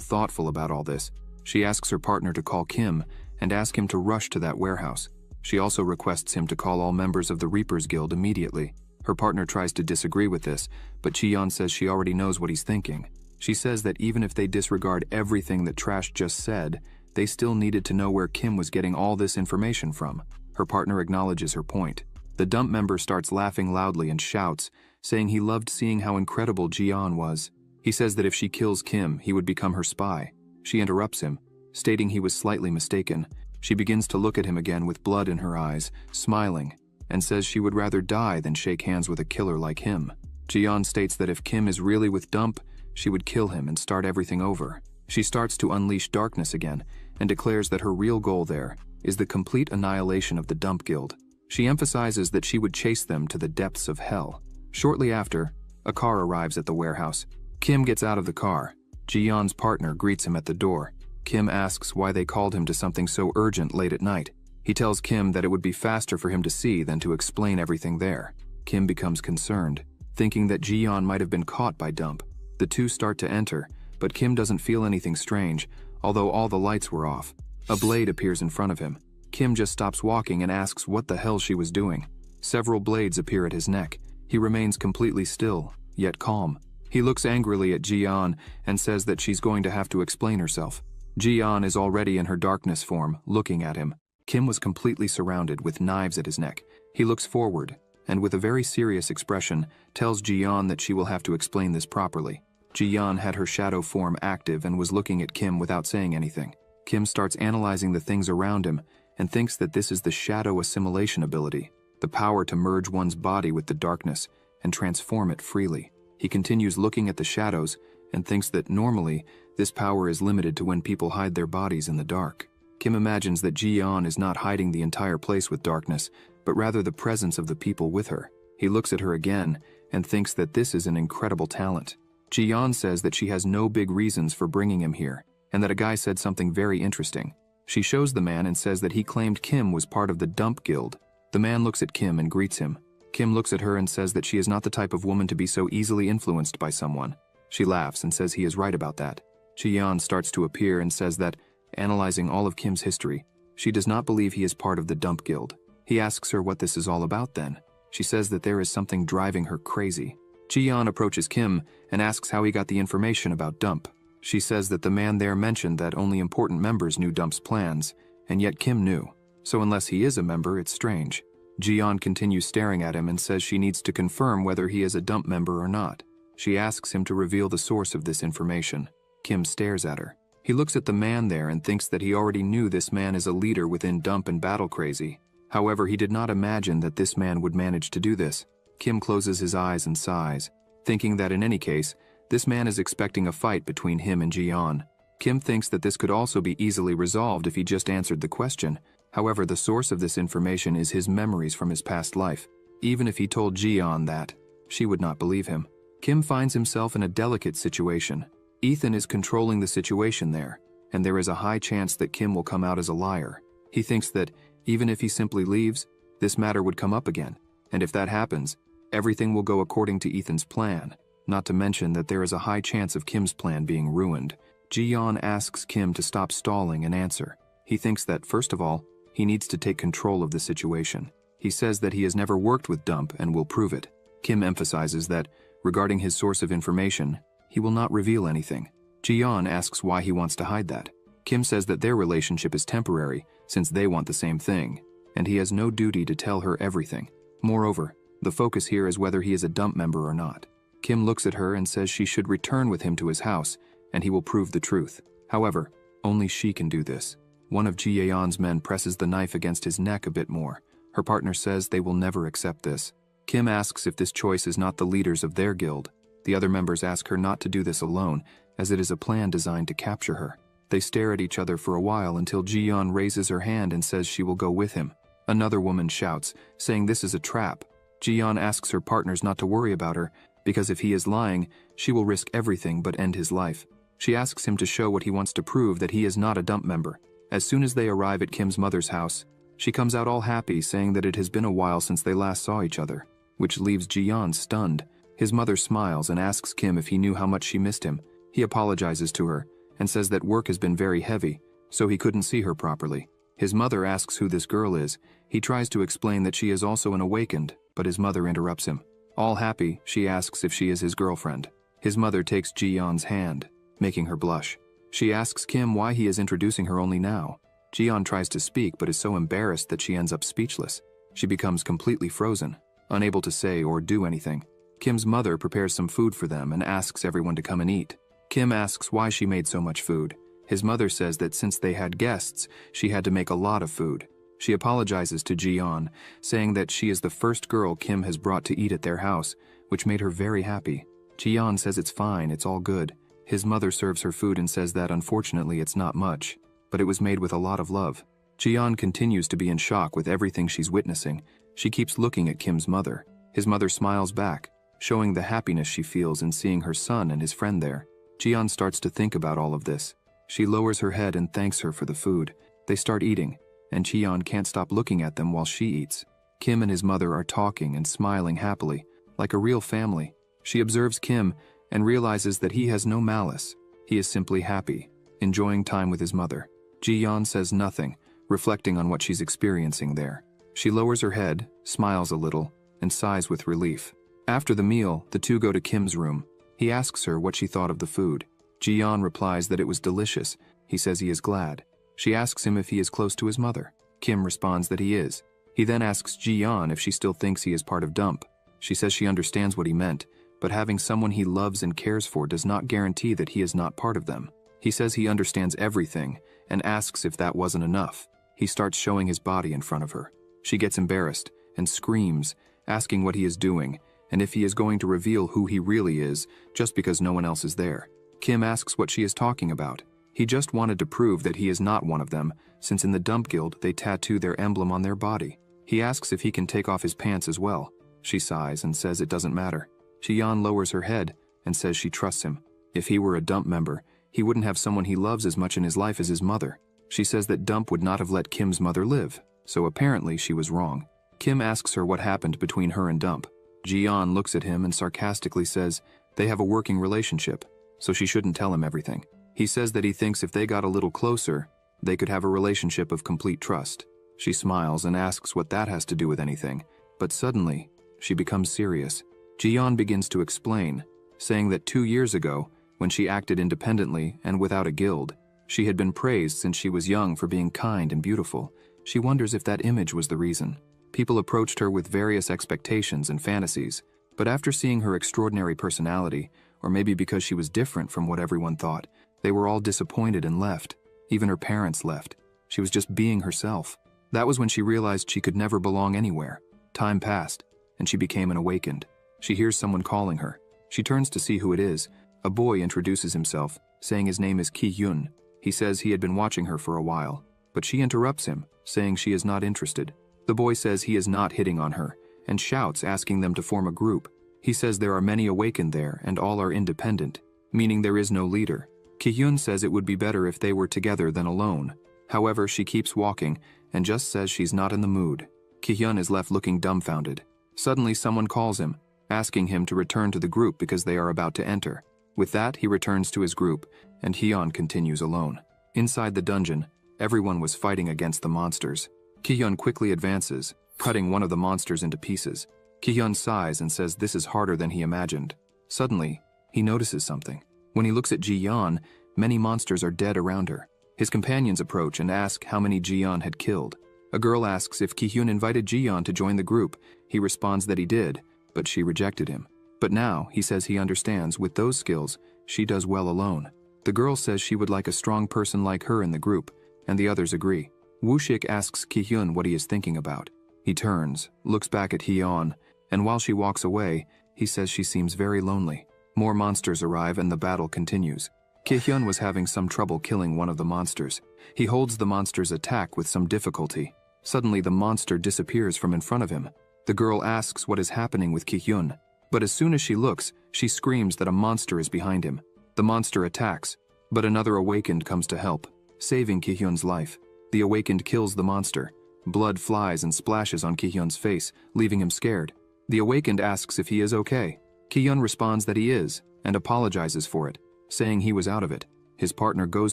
thoughtful about all this. She asks her partner to call Kim and ask him to rush to that warehouse. She also requests him to call all members of the Reapers Guild immediately. Her partner tries to disagree with this, but Ji-yeon says she already knows what he's thinking. She says that even if they disregard everything that Trash just said, they still needed to know where Kim was getting all this information from. Her partner acknowledges her point. The dump member starts laughing loudly and shouts, saying he loved seeing how incredible Ji-yeon was. He says that if she kills Kim, he would become her spy. She interrupts him, stating he was slightly mistaken. She begins to look at him again with blood in her eyes, smiling, and says she would rather die than shake hands with a killer like him. Ji-yeon states that if Kim is really with Dump, she would kill him and start everything over. She starts to unleash darkness again and declares that her real goal there is the complete annihilation of the Dump Guild. She emphasizes that she would chase them to the depths of hell. Shortly after, a car arrives at the warehouse. Kim gets out of the car. Ji-yeon's partner greets him at the door. Kim asks why they called him to something so urgent late at night. He tells Kim that it would be faster for him to see than to explain everything there. Kim becomes concerned, thinking that Ji-yeon might have been caught by Dump. The two start to enter, but Kim doesn't feel anything strange, although all the lights were off. A blade appears in front of him. Kim just stops walking and asks what the hell she was doing. Several blades appear at his neck. He remains completely still, yet calm. He looks angrily at Ji-yeon and says that she's going to have to explain herself. Ji-yeon is already in her darkness form, looking at him. Kim was completely surrounded with knives at his neck. He looks forward, and with a very serious expression, tells Ji-yeon that she will have to explain this properly. Ji-yeon had her shadow form active and was looking at Kim without saying anything. Kim starts analyzing the things around him and thinks that this is the shadow assimilation ability, the power to merge one's body with the darkness and transform it freely. He continues looking at the shadows and thinks that normally this power is limited to when people hide their bodies in the dark. Kim imagines that Ji-yeon is not hiding the entire place with darkness, but rather the presence of the people with her. He looks at her again and thinks that this is an incredible talent. Ji-yeon says that she has no big reasons for bringing him here, and that a guy said something very interesting. She shows the man and says that he claimed Kim was part of the Dump Guild. The man looks at Kim and greets him. Kim looks at her and says that she is not the type of woman to be so easily influenced by someone. She laughs and says he is right about that. Ji-yeon starts to appear and says that, analyzing all of Kim's history, she does not believe he is part of the dump guild. He asks her what this is all about then. She says that there is something driving her crazy. Ji-yeon approaches Kim and asks how he got the information about dump. She says that the man there mentioned that only important members knew dump's plans, and yet Kim knew. So unless he is a member, it's strange. Ji-yeon continues staring at him and says she needs to confirm whether he is a dump member or not. She asks him to reveal the source of this information. Kim stares at her. He looks at the man there and thinks that he already knew this man is a leader within Dump and Battle Crazy. However, he did not imagine that this man would manage to do this. Kim closes his eyes and sighs, thinking that in any case, this man is expecting a fight between him and Ji-yeon. Kim thinks that this could also be easily resolved if he just answered the question. However, the source of this information is his memories from his past life. Even if he told Ji-yeon that, she would not believe him. Kim finds himself in a delicate situation. Ethan is controlling the situation there, and there is a high chance that Kim will come out as a liar. He thinks that, even if he simply leaves, this matter would come up again, and if that happens, everything will go according to Ethan's plan, not to mention that there is a high chance of Kim's plan being ruined. Ji-yeon asks Kim to stop stalling and answer. He thinks that, first of all, he needs to take control of the situation. He says that he has never worked with Dump and will prove it. Kim emphasizes that, regarding his source of information, he will not reveal anything. Ji-yeon asks why he wants to hide that. Kim says that their relationship is temporary, since they want the same thing, and he has no duty to tell her everything. Moreover, the focus here is whether he is a Dump member or not. Kim looks at her and says she should return with him to his house, and he will prove the truth. However, only she can do this. One of Ji-yeon's men presses the knife against his neck a bit more. Her partner says they will never accept this. Kim asks if this choice is not the leaders of their guild. The other members ask her not to do this alone, as it is a plan designed to capture her. They stare at each other for a while until Ji-yeon raises her hand and says she will go with him. Another woman shouts, saying this is a trap. Ji-yeon asks her partners not to worry about her, because if he is lying, she will risk everything but end his life. She asks him to show what he wants to prove that he is not a Dump member. As soon as they arrive at Kim's mother's house, she comes out all happy, saying that it has been a while since they last saw each other, which leaves Ji-yeon stunned. His mother smiles and asks Kim if he knew how much she missed him. He apologizes to her and says that work has been very heavy, so he couldn't see her properly. His mother asks who this girl is. He tries to explain that she is also an awakened, but his mother interrupts him. All happy, she asks if she is his girlfriend. His mother takes Ji-yeon's hand, making her blush. She asks Kim why he is introducing her only now. Ji-yeon tries to speak but is so embarrassed that she ends up speechless. She becomes completely frozen, unable to say or do anything. Kim's mother prepares some food for them and asks everyone to come and eat. Kim asks why she made so much food. His mother says that since they had guests, she had to make a lot of food. She apologizes to Ji-yeon, saying that she is the first girl Kim has brought to eat at their house, which made her very happy. Ji-yeon says it's fine, it's all good. His mother serves her food and says that unfortunately it's not much, but it was made with a lot of love. Ji-yeon continues to be in shock with everything she's witnessing. She keeps looking at Kim's mother. His mother smiles back, showing the happiness she feels in seeing her son and his friend there. Ji-yeon starts to think about all of this. She lowers her head and thanks her for the food. They start eating, and Ji-yeon can't stop looking at them while she eats. Kim and his mother are talking and smiling happily, like a real family. She observes Kim and realizes that he has no malice. He is simply happy, enjoying time with his mother. Ji-yeon says nothing, reflecting on what she's experiencing there. She lowers her head, smiles a little, and sighs with relief. After the meal, the two go to Kim's room. He asks her what she thought of the food. Ji-yeon replies that it was delicious. He says he is glad. She asks him if he is close to his mother. Kim responds that he is. He then asks Ji-yeon if she still thinks he is part of Dump. She says she understands what he meant, but having someone he loves and cares for does not guarantee that he is not part of them. He says he understands everything and asks if that wasn't enough. He starts showing his body in front of her. She gets embarrassed and screams, asking what he is doing and if he is going to reveal who he really is just because no one else is there. Kim asks what she is talking about. He just wanted to prove that he is not one of them, since in the Dump Guild they tattoo their emblem on their body. He asks if he can take off his pants as well. She sighs and says it doesn't matter. Ji-yeon lowers her head and says she trusts him. If he were a Dump member, he wouldn't have someone he loves as much in his life as his mother. She says that Dump would not have let Kim's mother live, so apparently she was wrong. Kim asks her what happened between her and Dump. Ji-yeon looks at him and sarcastically says They have a working relationship, so she shouldn't tell him everything. He says that he thinks if they got a little closer, they could have a relationship of complete trust. She smiles and asks what that has to do with anything, but suddenly, she becomes serious. Ji-yeon begins to explain, saying that 2 years ago, when she acted independently and without a guild, she had been praised since she was young for being kind and beautiful. She wonders if that image was the reason. People approached her with various expectations and fantasies, but after seeing her extraordinary personality, or maybe because she was different from what everyone thought, they were all disappointed and left. Even her parents left. She was just being herself. That was when she realized she could never belong anywhere. Time passed, and she became an awakened. She hears someone calling her. She turns to see who it is. A boy introduces himself, saying his name is Ki-hyun. He says he had been watching her for a while, but she interrupts him, saying she is not interested. The boy says he is not hitting on her, and shouts asking them to form a group. He says there are many awakened there, and all are independent, meaning there is no leader. Ki-hyun says it would be better if they were together than alone. However, she keeps walking, and just says she's not in the mood. Ki-hyun is left looking dumbfounded. Suddenly someone calls him, asking him to return to the group because they are about to enter. With that, he returns to his group, and Hyun continues alone. Inside the dungeon, everyone was fighting against the monsters. Ki-hyun quickly advances, cutting one of the monsters into pieces. Ki-hyun sighs and says this is harder than he imagined. Suddenly, he notices something. When he looks at Ji-yeon, many monsters are dead around her. His companions approach and ask how many Ji-yeon had killed. A girl asks if Ki-hyun invited Ji-yeon to join the group. He responds that he did, but she rejected him. But now, he says he understands, with those skills, she does well alone. The girl says she would like a strong person like her in the group, and the others agree. Woo-shik asks Ki-hyun what he is thinking about. He turns, looks back at Hyun, and while she walks away, he says she seems very lonely. More monsters arrive and the battle continues. Ki-hyun was having some trouble killing one of the monsters. He holds the monster's attack with some difficulty. Suddenly the monster disappears from in front of him. The girl asks what is happening with Ki-hyun, but as soon as she looks, she screams that a monster is behind him. The monster attacks, but another awakened comes to help, saving Ki-hyun's life. The awakened kills the monster. Blood flies and splashes on Ki-hyun's face, leaving him scared. The awakened asks if he is okay. Ki-hyun responds that he is, and apologizes for it, saying he was out of it. His partner goes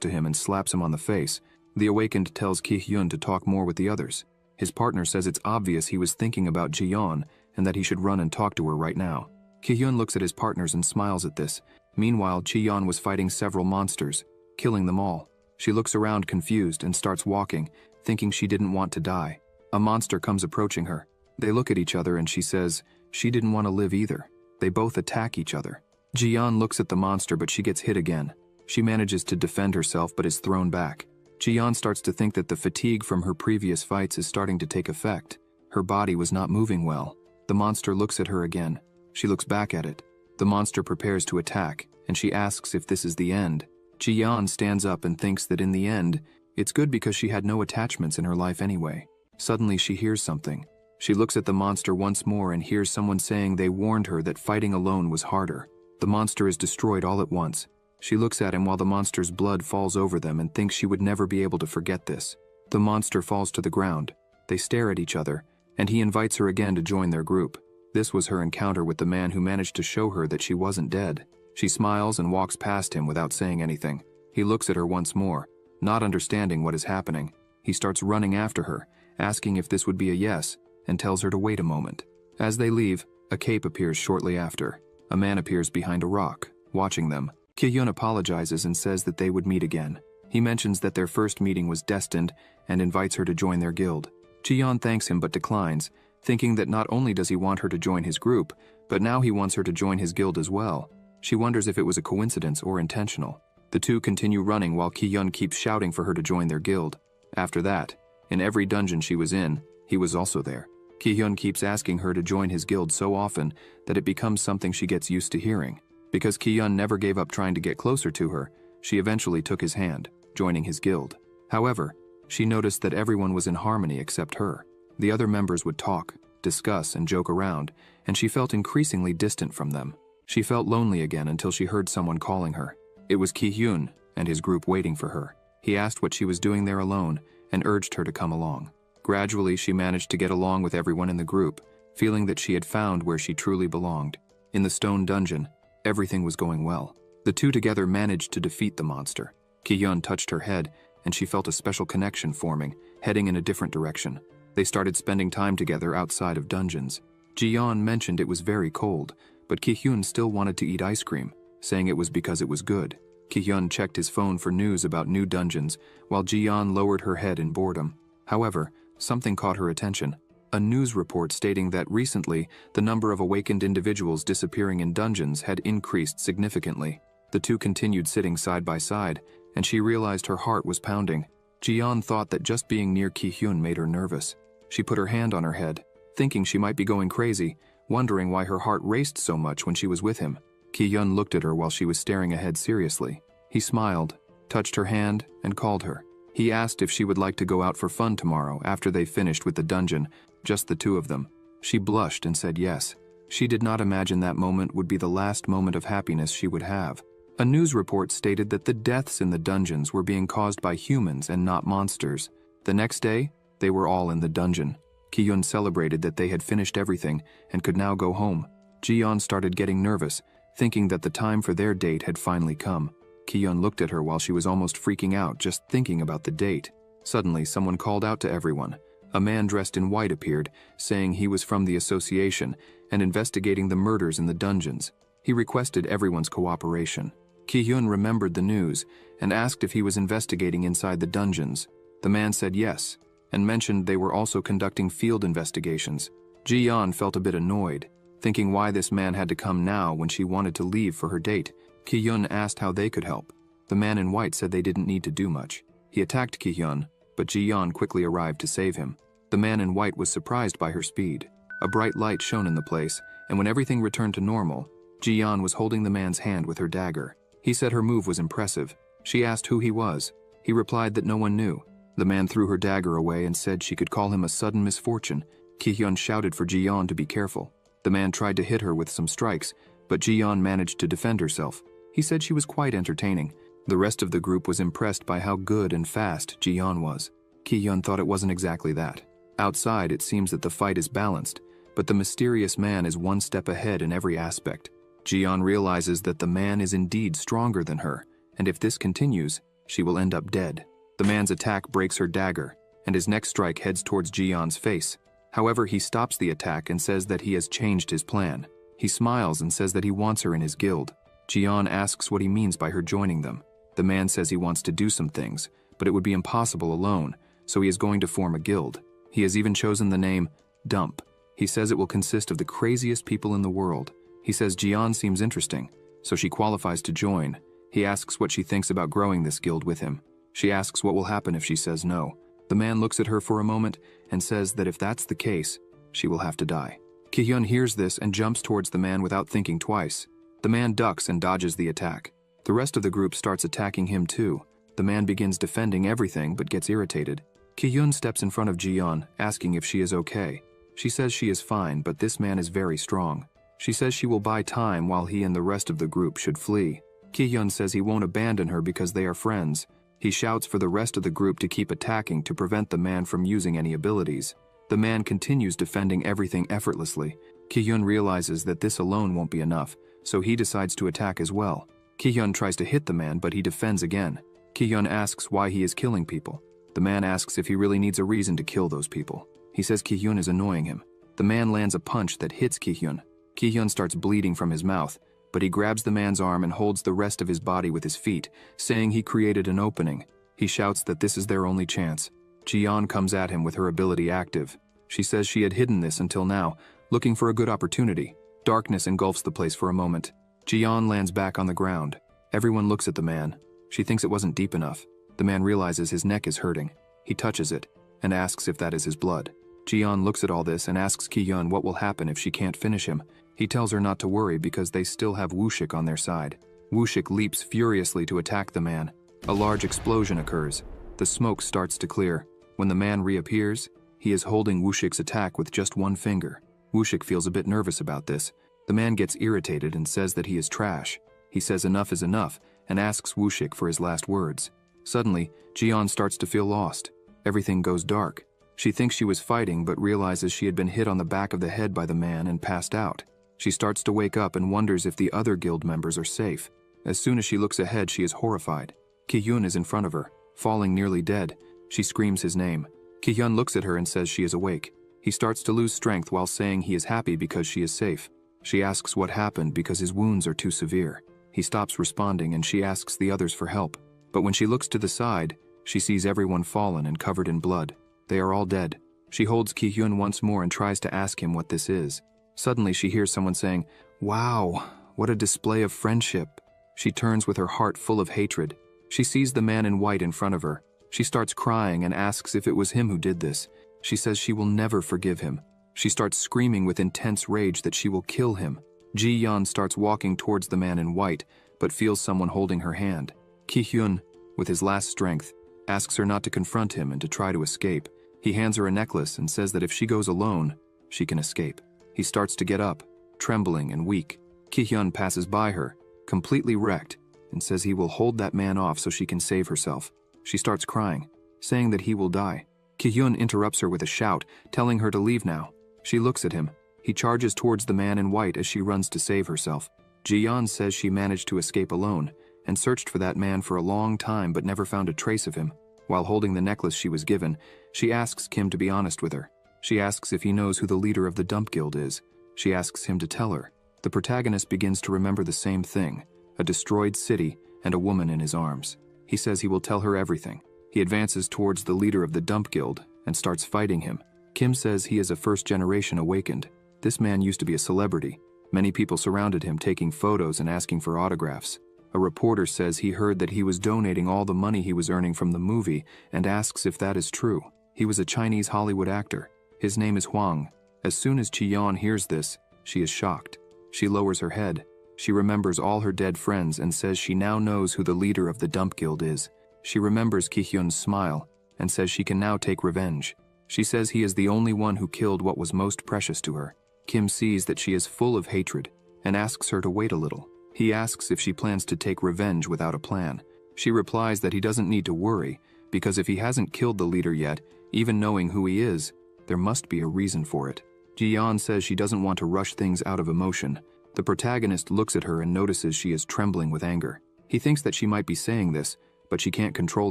to him and slaps him on the face. The awakened tells Ki-hyun to talk more with the others. His partner says it's obvious he was thinking about Ji-yeon and that he should run and talk to her right now. Ki-hyun looks at his partners and smiles at this. Meanwhile, Ji-yeon was fighting several monsters, killing them all. She looks around confused and starts walking, thinking she didn't want to die. A monster comes approaching her. They look at each other and she says she didn't want to live either. They both attack each other. Ji-yeon looks at the monster but she gets hit again. She manages to defend herself but is thrown back. Ji-yeon starts to think that the fatigue from her previous fights is starting to take effect. Her body was not moving well. The monster looks at her again. She looks back at it. The monster prepares to attack, and she asks if this is the end. Ji-yeon stands up and thinks that in the end, it's good because she had no attachments in her life anyway. Suddenly she hears something. She looks at the monster once more and hears someone saying they warned her that fighting alone was harder. The monster is destroyed all at once. She looks at him while the monster's blood falls over them and thinks she would never be able to forget this. The monster falls to the ground. They stare at each other, and he invites her again to join their group. This was her encounter with the man who managed to show her that she wasn't dead. She smiles and walks past him without saying anything. He looks at her once more, not understanding what is happening. He starts running after her, asking if this would be a yes, and tells her to wait a moment. As they leave, a cape appears shortly after. A man appears behind a rock, watching them. Ki-hyun apologizes and says that they would meet again. He mentions that their first meeting was destined and invites her to join their guild. Ji-yeon thanks him but declines, thinking that not only does he want her to join his group, but now he wants her to join his guild as well. She wonders if it was a coincidence or intentional. The two continue running while Ki-hyun keeps shouting for her to join their guild. After that, in every dungeon she was in, he was also there. Ki-hyun keeps asking her to join his guild so often that it becomes something she gets used to hearing. Because Ki-hyun never gave up trying to get closer to her, she eventually took his hand, joining his guild. However, she noticed that everyone was in harmony except her. The other members would talk, discuss, and joke around, and she felt increasingly distant from them. She felt lonely again until she heard someone calling her. It was Ki-hyun and his group waiting for her. He asked what she was doing there alone and urged her to come along. Gradually, she managed to get along with everyone in the group, feeling that she had found where she truly belonged. In the stone dungeon, Everything was going well. The two together managed to defeat the monster. Ki-hyun touched her head, and she felt a special connection forming, heading in a different direction. They started spending time together outside of dungeons. Ji-yeon mentioned it was very cold, but Ki-hyun still wanted to eat ice cream, saying it was because it was good. Ki-hyun checked his phone for news about new dungeons, while Ji-yeon lowered her head in boredom. However, something caught her attention. A news report stating that recently, the number of awakened individuals disappearing in dungeons had increased significantly. The two continued sitting side by side, and she realized her heart was pounding. Ji-yeon thought that just being near Ki-hyun made her nervous. She put her hand on her head, thinking she might be going crazy, wondering why her heart raced so much when she was with him. Ki-hyun looked at her while she was staring ahead seriously. He smiled, touched her hand, and called her. He asked if she would like to go out for fun tomorrow after they finished with the dungeon, just the two of them. She blushed and said yes. She did not imagine that moment would be the last moment of happiness she would have. A news report stated that the deaths in the dungeons were being caused by humans and not monsters. The next day, they were all in the dungeon. Ki-hyun celebrated that they had finished everything and could now go home. Ji-yeon started getting nervous, thinking that the time for their date had finally come. Ki-hyun looked at her while she was almost freaking out just thinking about the date. Suddenly, someone called out to everyone. A man dressed in white appeared, saying he was from the association and investigating the murders in the dungeons. He requested everyone's cooperation. Ki-hyun remembered the news and asked if he was investigating inside the dungeons. The man said yes, and mentioned they were also conducting field investigations. Ji-yeon felt a bit annoyed, thinking why this man had to come now when she wanted to leave for her date. Ki-hyun asked how they could help. The man in white said they didn't need to do much. He attacked Ki-hyun, but Ji-yeon quickly arrived to save him. The man in white was surprised by her speed. A bright light shone in the place, and when everything returned to normal, Ji-yeon was holding the man's hand with her dagger. He said her move was impressive. She asked who he was. He replied that no one knew. The man threw her dagger away and said she could call him a sudden misfortune. Ki-hyun shouted for Ji-yeon to be careful. The man tried to hit her with some strikes, but Ji-yeon managed to defend herself. He said she was quite entertaining. The rest of the group was impressed by how good and fast Ji-yeon was. Ki-hyun thought it wasn't exactly that. Outside, it seems that the fight is balanced, but the mysterious man is one step ahead in every aspect. Ji-yeon realizes that the man is indeed stronger than her, and if this continues, she will end up dead. The man's attack breaks her dagger, and his next strike heads towards Ji-yeon's face. However, he stops the attack and says that he has changed his plan. He smiles and says that he wants her in his guild. Ji-yeon asks what he means by her joining them. The man says he wants to do some things, but it would be impossible alone, so he is going to form a guild. He has even chosen the name Dump. He says it will consist of the craziest people in the world. He says Ji-yeon seems interesting, so she qualifies to join. He asks what she thinks about growing this guild with him. She asks what will happen if she says no. The man looks at her for a moment and says that if that's the case, she will have to die. Ki-hyun hears this and jumps towards the man without thinking twice. The man ducks and dodges the attack. The rest of the group starts attacking him too. The man begins defending everything but gets irritated. Ki-hyun steps in front of Ji-yeon, asking if she is okay. She says she is fine, but this man is very strong. She says she will buy time while he and the rest of the group should flee. Ki-hyun says he won't abandon her because they are friends. He shouts for the rest of the group to keep attacking to prevent the man from using any abilities. The man continues defending everything effortlessly. Ki-hyun realizes that this alone won't be enough, so he decides to attack as well. Ki-hyun tries to hit the man, but he defends again. Ki-hyun asks why he is killing people. The man asks if he really needs a reason to kill those people. He says Ki-hyun is annoying him. The man lands a punch that hits Ki-hyun. Ki-hyun starts bleeding from his mouth, but he grabs the man's arm and holds the rest of his body with his feet, saying he created an opening. He shouts that this is their only chance. Ji-yeon comes at him with her ability active. She says she had hidden this until now, looking for a good opportunity. Darkness engulfs the place for a moment. Ji-yeon lands back on the ground. Everyone looks at the man. She thinks it wasn't deep enough. The man realizes his neck is hurting. He touches it and asks if that is his blood. Ji-yeon looks at all this and asks Ki-hyun what will happen if she can't finish him. He tells her not to worry because they still have Woo-shik on their side. Woo-shik leaps furiously to attack the man. A large explosion occurs. The smoke starts to clear. When the man reappears, he is holding Woo-shik's attack with just one finger. Woo-shik feels a bit nervous about this. The man gets irritated and says that he is trash. He says enough is enough and asks Woo-shik for his last words. Suddenly, Ji-yeon starts to feel lost. Everything goes dark. She thinks she was fighting but realizes she had been hit on the back of the head by the man and passed out. She starts to wake up and wonders if the other guild members are safe. As soon as she looks ahead, she is horrified. Ki-hyun is in front of her, falling nearly dead. She screams his name. Ki-hyun looks at her and says she is awake. He starts to lose strength while saying he is happy because she is safe. She asks what happened because his wounds are too severe. He stops responding and she asks the others for help. But when she looks to the side, she sees everyone fallen and covered in blood. They are all dead. She holds Ki-hyun once more and tries to ask him what this is. Suddenly she hears someone saying, "Wow, what a display of friendship." She turns with her heart full of hatred. She sees the man in white in front of her. She starts crying and asks if it was him who did this. She says she will never forgive him. She starts screaming with intense rage that she will kill him. Ji-yeon starts walking towards the man in white, but feels someone holding her hand. Ki-hyun, with his last strength, asks her not to confront him and to try to escape. He hands her a necklace and says that if she goes alone, she can escape. He starts to get up, trembling and weak. Ki-hyun passes by her, completely wrecked, and says he will hold that man off so she can save herself. She starts crying, saying that he will die. Ki-hyun interrupts her with a shout, telling her to leave now. She looks at him. He charges towards the man in white as she runs to save herself. Ji-yeon says she managed to escape alone, and searched for that man for a long time but never found a trace of him. While holding the necklace she was given, she asks Kim to be honest with her. She asks if he knows who the leader of the dump guild is. She asks him to tell her. The protagonist begins to remember the same thing, a destroyed city and a woman in his arms. He says he will tell her everything. He advances towards the leader of the dump guild and starts fighting him. Kim says he is a first-generation awakened. This man used to be a celebrity. Many people surrounded him taking photos and asking for autographs. A reporter says he heard that he was donating all the money he was earning from the movie and asks if that is true. He was a Chinese Hollywood actor. His name is Hwang. As soon as Chi-yeon hears this, she is shocked. She lowers her head. She remembers all her dead friends and says she now knows who the leader of the dump guild is. She remembers Ki-hyun's smile and says she can now take revenge. She says he is the only one who killed what was most precious to her. Kim sees that she is full of hatred and asks her to wait a little. He asks if she plans to take revenge without a plan. She replies that he doesn't need to worry, because if he hasn't killed the leader yet, even knowing who he is, there must be a reason for it. Ji-yeon says she doesn't want to rush things out of emotion. The protagonist looks at her and notices she is trembling with anger. He thinks that she might be saying this, but she can't control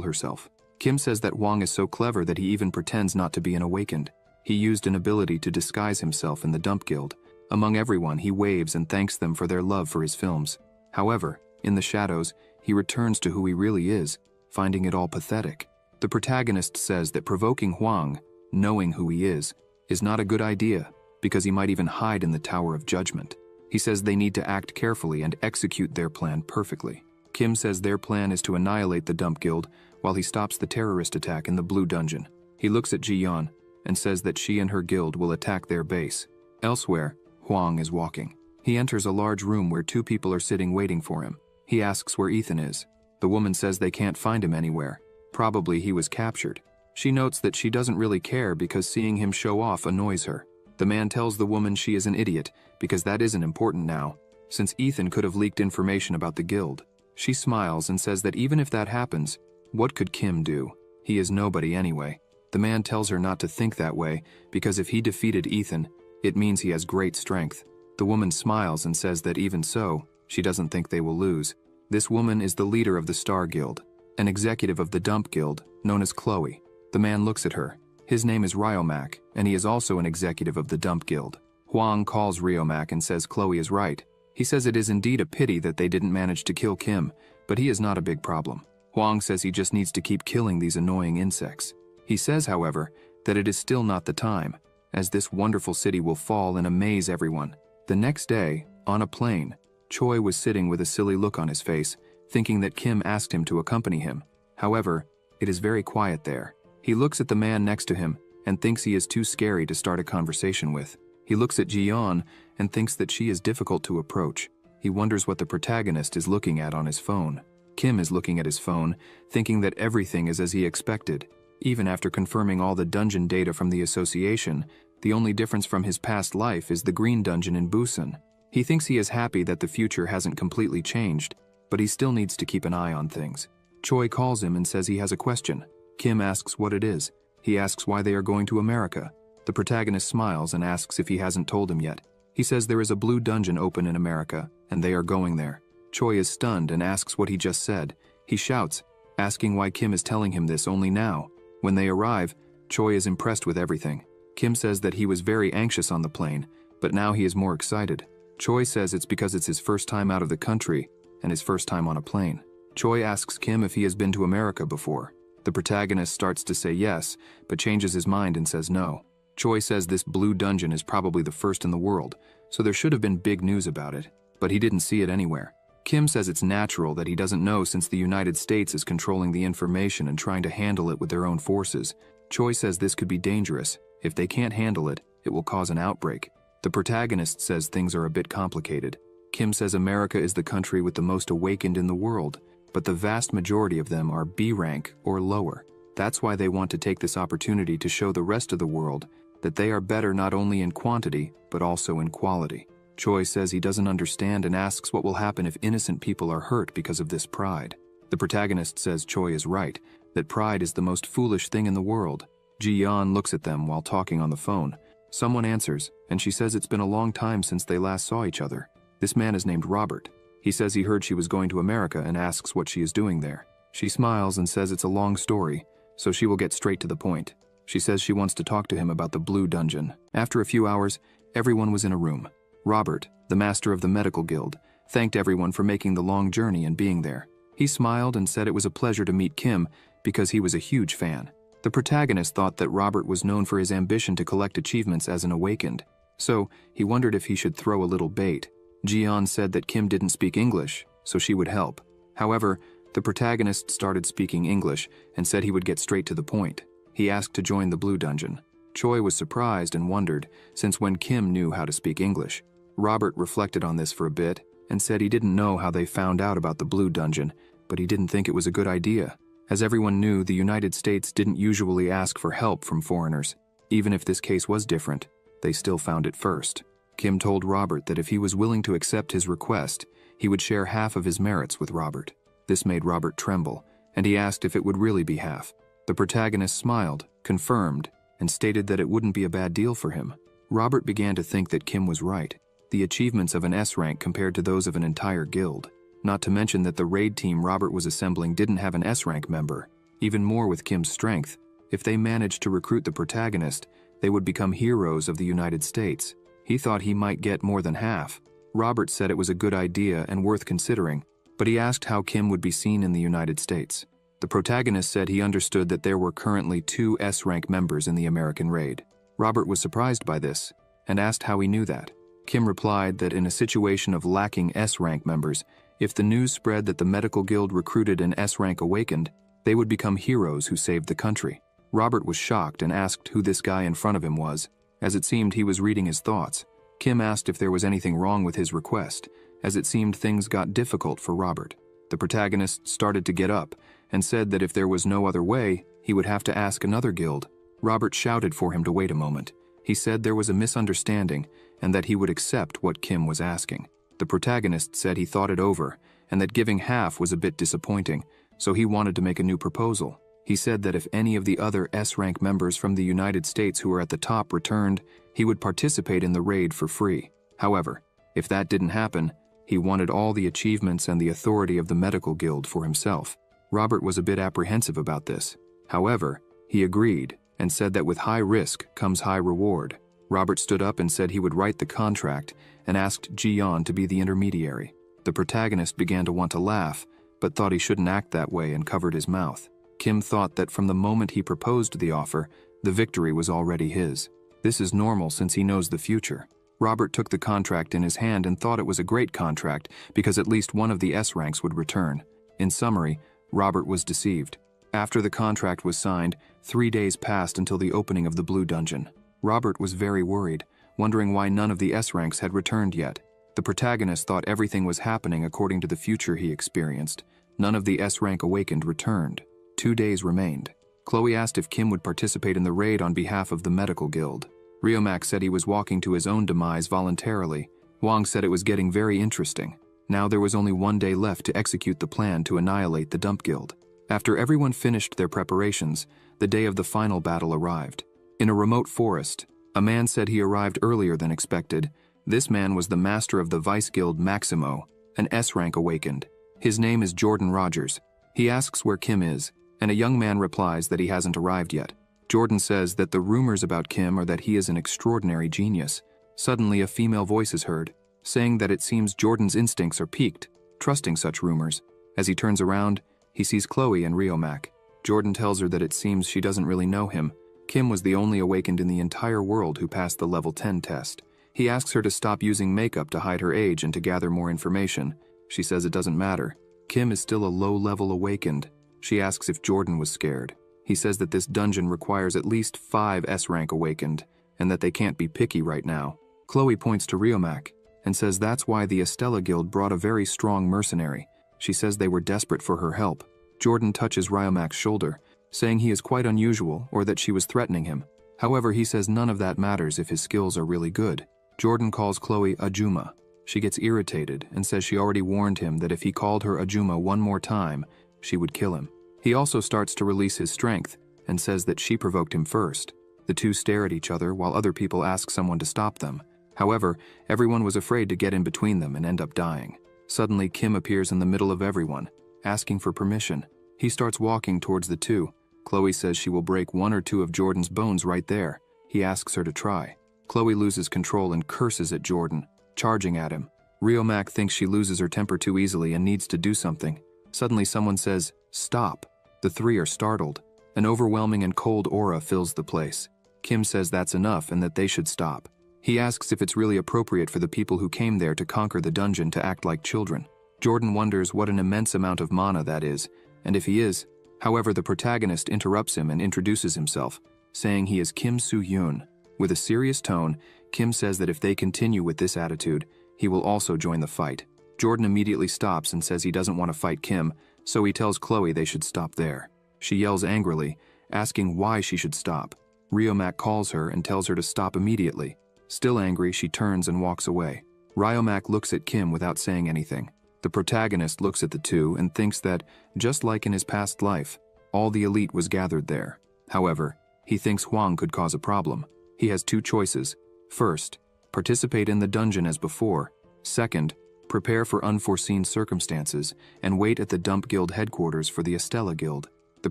herself. Kim says that Hwang is so clever that he even pretends not to be an awakened. He used an ability to disguise himself in the dump guild. Among everyone, he waves and thanks them for their love for his films. However, in the shadows, he returns to who he really is, finding it all pathetic. The protagonist says that provoking Hwang, knowing who he is not a good idea, because he might even hide in the Tower of Judgment. He says they need to act carefully and execute their plan perfectly. Kim says their plan is to annihilate the dump guild while he stops the terrorist attack in the Blue Dungeon. He looks at Ji-yeon and says that she and her guild will attack their base. Elsewhere, Hwang is walking. He enters a large room where two people are sitting waiting for him. He asks where Ethan is. The woman says they can't find him anywhere. Probably he was captured. She notes that she doesn't really care because seeing him show off annoys her. The man tells the woman she is an idiot because that isn't important now, since Ethan could have leaked information about the guild. She smiles and says that even if that happens, what could Kim do? He is nobody anyway. The man tells her not to think that way because if he defeated Ethan, it means he has great strength. The woman smiles and says that even so, she doesn't think they will lose. This woman is the leader of the Star Guild, an executive of the Dump Guild, known as Chloe. The man looks at her. His name is Ryomak, and he is also an executive of the Dump Guild. Hwang calls Ryomak and says Chloe is right. He says it is indeed a pity that they didn't manage to kill Kim, but he is not a big problem. Hwang says he just needs to keep killing these annoying insects. He says, however, that it is still not the time, as this wonderful city will fall and amaze everyone. The next day, on a plane, Choi was sitting with a silly look on his face, thinking that Kim asked him to accompany him. However, it is very quiet there. He looks at the man next to him and thinks he is too scary to start a conversation with. He looks at Ji-yeon and thinks that she is difficult to approach. He wonders what the protagonist is looking at on his phone. Kim is looking at his phone, thinking that everything is as he expected. Even after confirming all the dungeon data from the association, the only difference from his past life is the green dungeon in Busan. He thinks he is happy that the future hasn't completely changed, but he still needs to keep an eye on things. Choi calls him and says he has a question. Kim asks what it is. He asks why they are going to America. The protagonist smiles and asks if he hasn't told him yet. He says there is a blue dungeon open in America, and they are going there. Choi is stunned and asks what he just said. He shouts, asking why Kim is telling him this only now. When they arrive, Choi is impressed with everything. Kim says that he was very anxious on the plane, but now he is more excited. Choi says it's because it's his first time out of the country and his first time on a plane. Choi asks Kim if he has been to America before. The protagonist starts to say yes, but changes his mind and says no. Choi says this blue dungeon is probably the first in the world, so there should have been big news about it, but he didn't see it anywhere. Kim says it's natural that he doesn't know since the United States is controlling the information and trying to handle it with their own forces. Choi says this could be dangerous. If they can't handle it, it will cause an outbreak. The protagonist says things are a bit complicated. Kim says America is the country with the most awakened in the world, but the vast majority of them are B rank or lower. That's why they want to take this opportunity to show the rest of the world that they are better not only in quantity, but also in quality. Choi says he doesn't understand and asks what will happen if innocent people are hurt because of this pride. The protagonist says Choi is right, that pride is the most foolish thing in the world. Ji-yeon looks at them while talking on the phone. Someone answers, and she says it's been a long time since they last saw each other. This man is named Robert. He says he heard she was going to America and asks what she is doing there. She smiles and says it's a long story, so she will get straight to the point. She says she wants to talk to him about the Blue Dungeon. After a few hours, everyone was in a room. Robert, the master of the medical guild, thanked everyone for making the long journey and being there. He smiled and said it was a pleasure to meet Kim because he was a huge fan. The protagonist thought that Robert was known for his ambition to collect achievements as an awakened, so he wondered if he should throw a little bait. Ji-yeon said that Kim didn't speak English, so she would help. However, the protagonist started speaking English and said he would get straight to the point. He asked to join the Blue Dungeon. Choi was surprised and wondered, since when Kim knew how to speak English. Robert reflected on this for a bit and said he didn't know how they found out about the Blue Dungeon, but he didn't think it was a good idea. As everyone knew, the United States didn't usually ask for help from foreigners. Even if this case was different, they still found it first. Kim told Robert that if he was willing to accept his request, he would share half of his merits with Robert. This made Robert tremble, and he asked if it would really be half. The protagonist smiled, confirmed, and stated that it wouldn't be a bad deal for him. Robert began to think that Kim was right. The achievements of an S rank compared to those of an entire guild. Not to mention that the raid team Robert was assembling didn't have an S rank member. Even more with Kim's strength, if they managed to recruit the protagonist, they would become heroes of the United States. He thought he might get more than half. Robert said it was a good idea and worth considering, but he asked how Kim would be seen in the United States. The protagonist said he understood that there were currently 2 S-rank members in the American raid. Robert was surprised by this and asked how he knew that. Kim replied that in a situation of lacking S-rank members, if the news spread that the medical guild recruited an S-rank awakened, they would become heroes who saved the country. Robert was shocked and asked who this guy in front of him was, as it seemed he was reading his thoughts. Kim asked if there was anything wrong with his request, as it seemed things got difficult for Robert. The protagonist started to get up and said that if there was no other way, he would have to ask another guild. Robert shouted for him to wait a moment. He said there was a misunderstanding and that he would accept what Kim was asking. The protagonist said he thought it over and that giving half was a bit disappointing, so he wanted to make a new proposal. He said that if any of the other S-rank members from the United States who were at the top returned, he would participate in the raid for free. However, if that didn't happen, he wanted all the achievements and the authority of the medical guild for himself. Robert was a bit apprehensive about this. However, he agreed and said that with high risk comes high reward. Robert stood up and said he would write the contract and asked Ji-yeon to be the intermediary. The protagonist began to want to laugh, but thought he shouldn't act that way and covered his mouth. Kim thought that from the moment he proposed the offer, the victory was already his. This is normal since he knows the future. Robert took the contract in his hand and thought it was a great contract because at least one of the S ranks would return. In summary, Robert was deceived. After the contract was signed, 3 days passed until the opening of the Blue Dungeon. Robert was very worried, wondering why none of the S ranks had returned yet. The protagonist thought everything was happening according to the future he experienced. None of the S rank awakened returned. 2 days remained. Chloe asked if Kim would participate in the raid on behalf of the medical guild. Ryomak said he was walking to his own demise voluntarily. Wang said it was getting very interesting. Now there was only 1 day left to execute the plan to annihilate the dump guild. After everyone finished their preparations, the day of the final battle arrived. In a remote forest, a man said he arrived earlier than expected This man was the master of the Vice Guild Maximo, an S-rank awakened. His name is Jordan Rogers. He asks where Kim is, and a young man replies that he hasn't arrived yet. Jordan says that the rumors about Kim are that he is an extraordinary genius. Suddenly a female voice is heard, saying that it seems Jordan's instincts are piqued, trusting such rumors. As he turns around, he sees Chloe and Ryomak. Jordan tells her that it seems she doesn't really know him. Kim was the only awakened in the entire world who passed the level 10 test. He asks her to stop using makeup to hide her age and to gather more information. She says it doesn't matter. Kim is still a low-level awakened. She asks if Jordan was scared. He says that this dungeon requires at least 5 S-rank awakened, and that they can't be picky right now. Chloe points to Ryomak and says that's why the Estella Guild brought a very strong mercenary. She says they were desperate for her help. Jordan touches Ryomak's shoulder, saying he is quite unusual or that she was threatening him. However, he says none of that matters if his skills are really good. Jordan calls Chloe Ajuma. She gets irritated and says she already warned him that if he called her Ajuma one more time, she would kill him. He also starts to release his strength and says that she provoked him first. The two stare at each other while other people ask someone to stop them. However, everyone was afraid to get in between them and end up dying. Suddenly, Kim appears in the middle of everyone, asking for permission. He starts walking towards the two. Chloe says she will break 1 or 2 of Jordan's bones right there. He asks her to try. Chloe loses control and curses at Jordan, charging at him. Ryomak thinks she loses her temper too easily and needs to do something. Suddenly someone says, "Stop." The three are startled. An overwhelming and cold aura fills the place. Kim says that's enough and that they should stop. He asks if it's really appropriate for the people who came there to conquer the dungeon to act like children. Jordan wonders what an immense amount of mana that is, and if he is. However, the protagonist interrupts him and introduces himself, saying he is Kim Soo-yoon. With a serious tone, Kim says that if they continue with this attitude, he will also join the fight. Jordan immediately stops and says he doesn't want to fight Kim, so he tells Chloe they should stop there. She yells angrily, asking why she should stop. Ryomak calls her and tells her to stop immediately. Still angry, she turns and walks away. Ryomak looks at Kim without saying anything. The protagonist looks at the two and thinks that, just like in his past life, all the elite was gathered there. However, he thinks Hwang could cause a problem. He has 2 choices. First, participate in the dungeon as before. Second, prepare for unforeseen circumstances and wait at the Dump Guild headquarters for the Estella Guild. The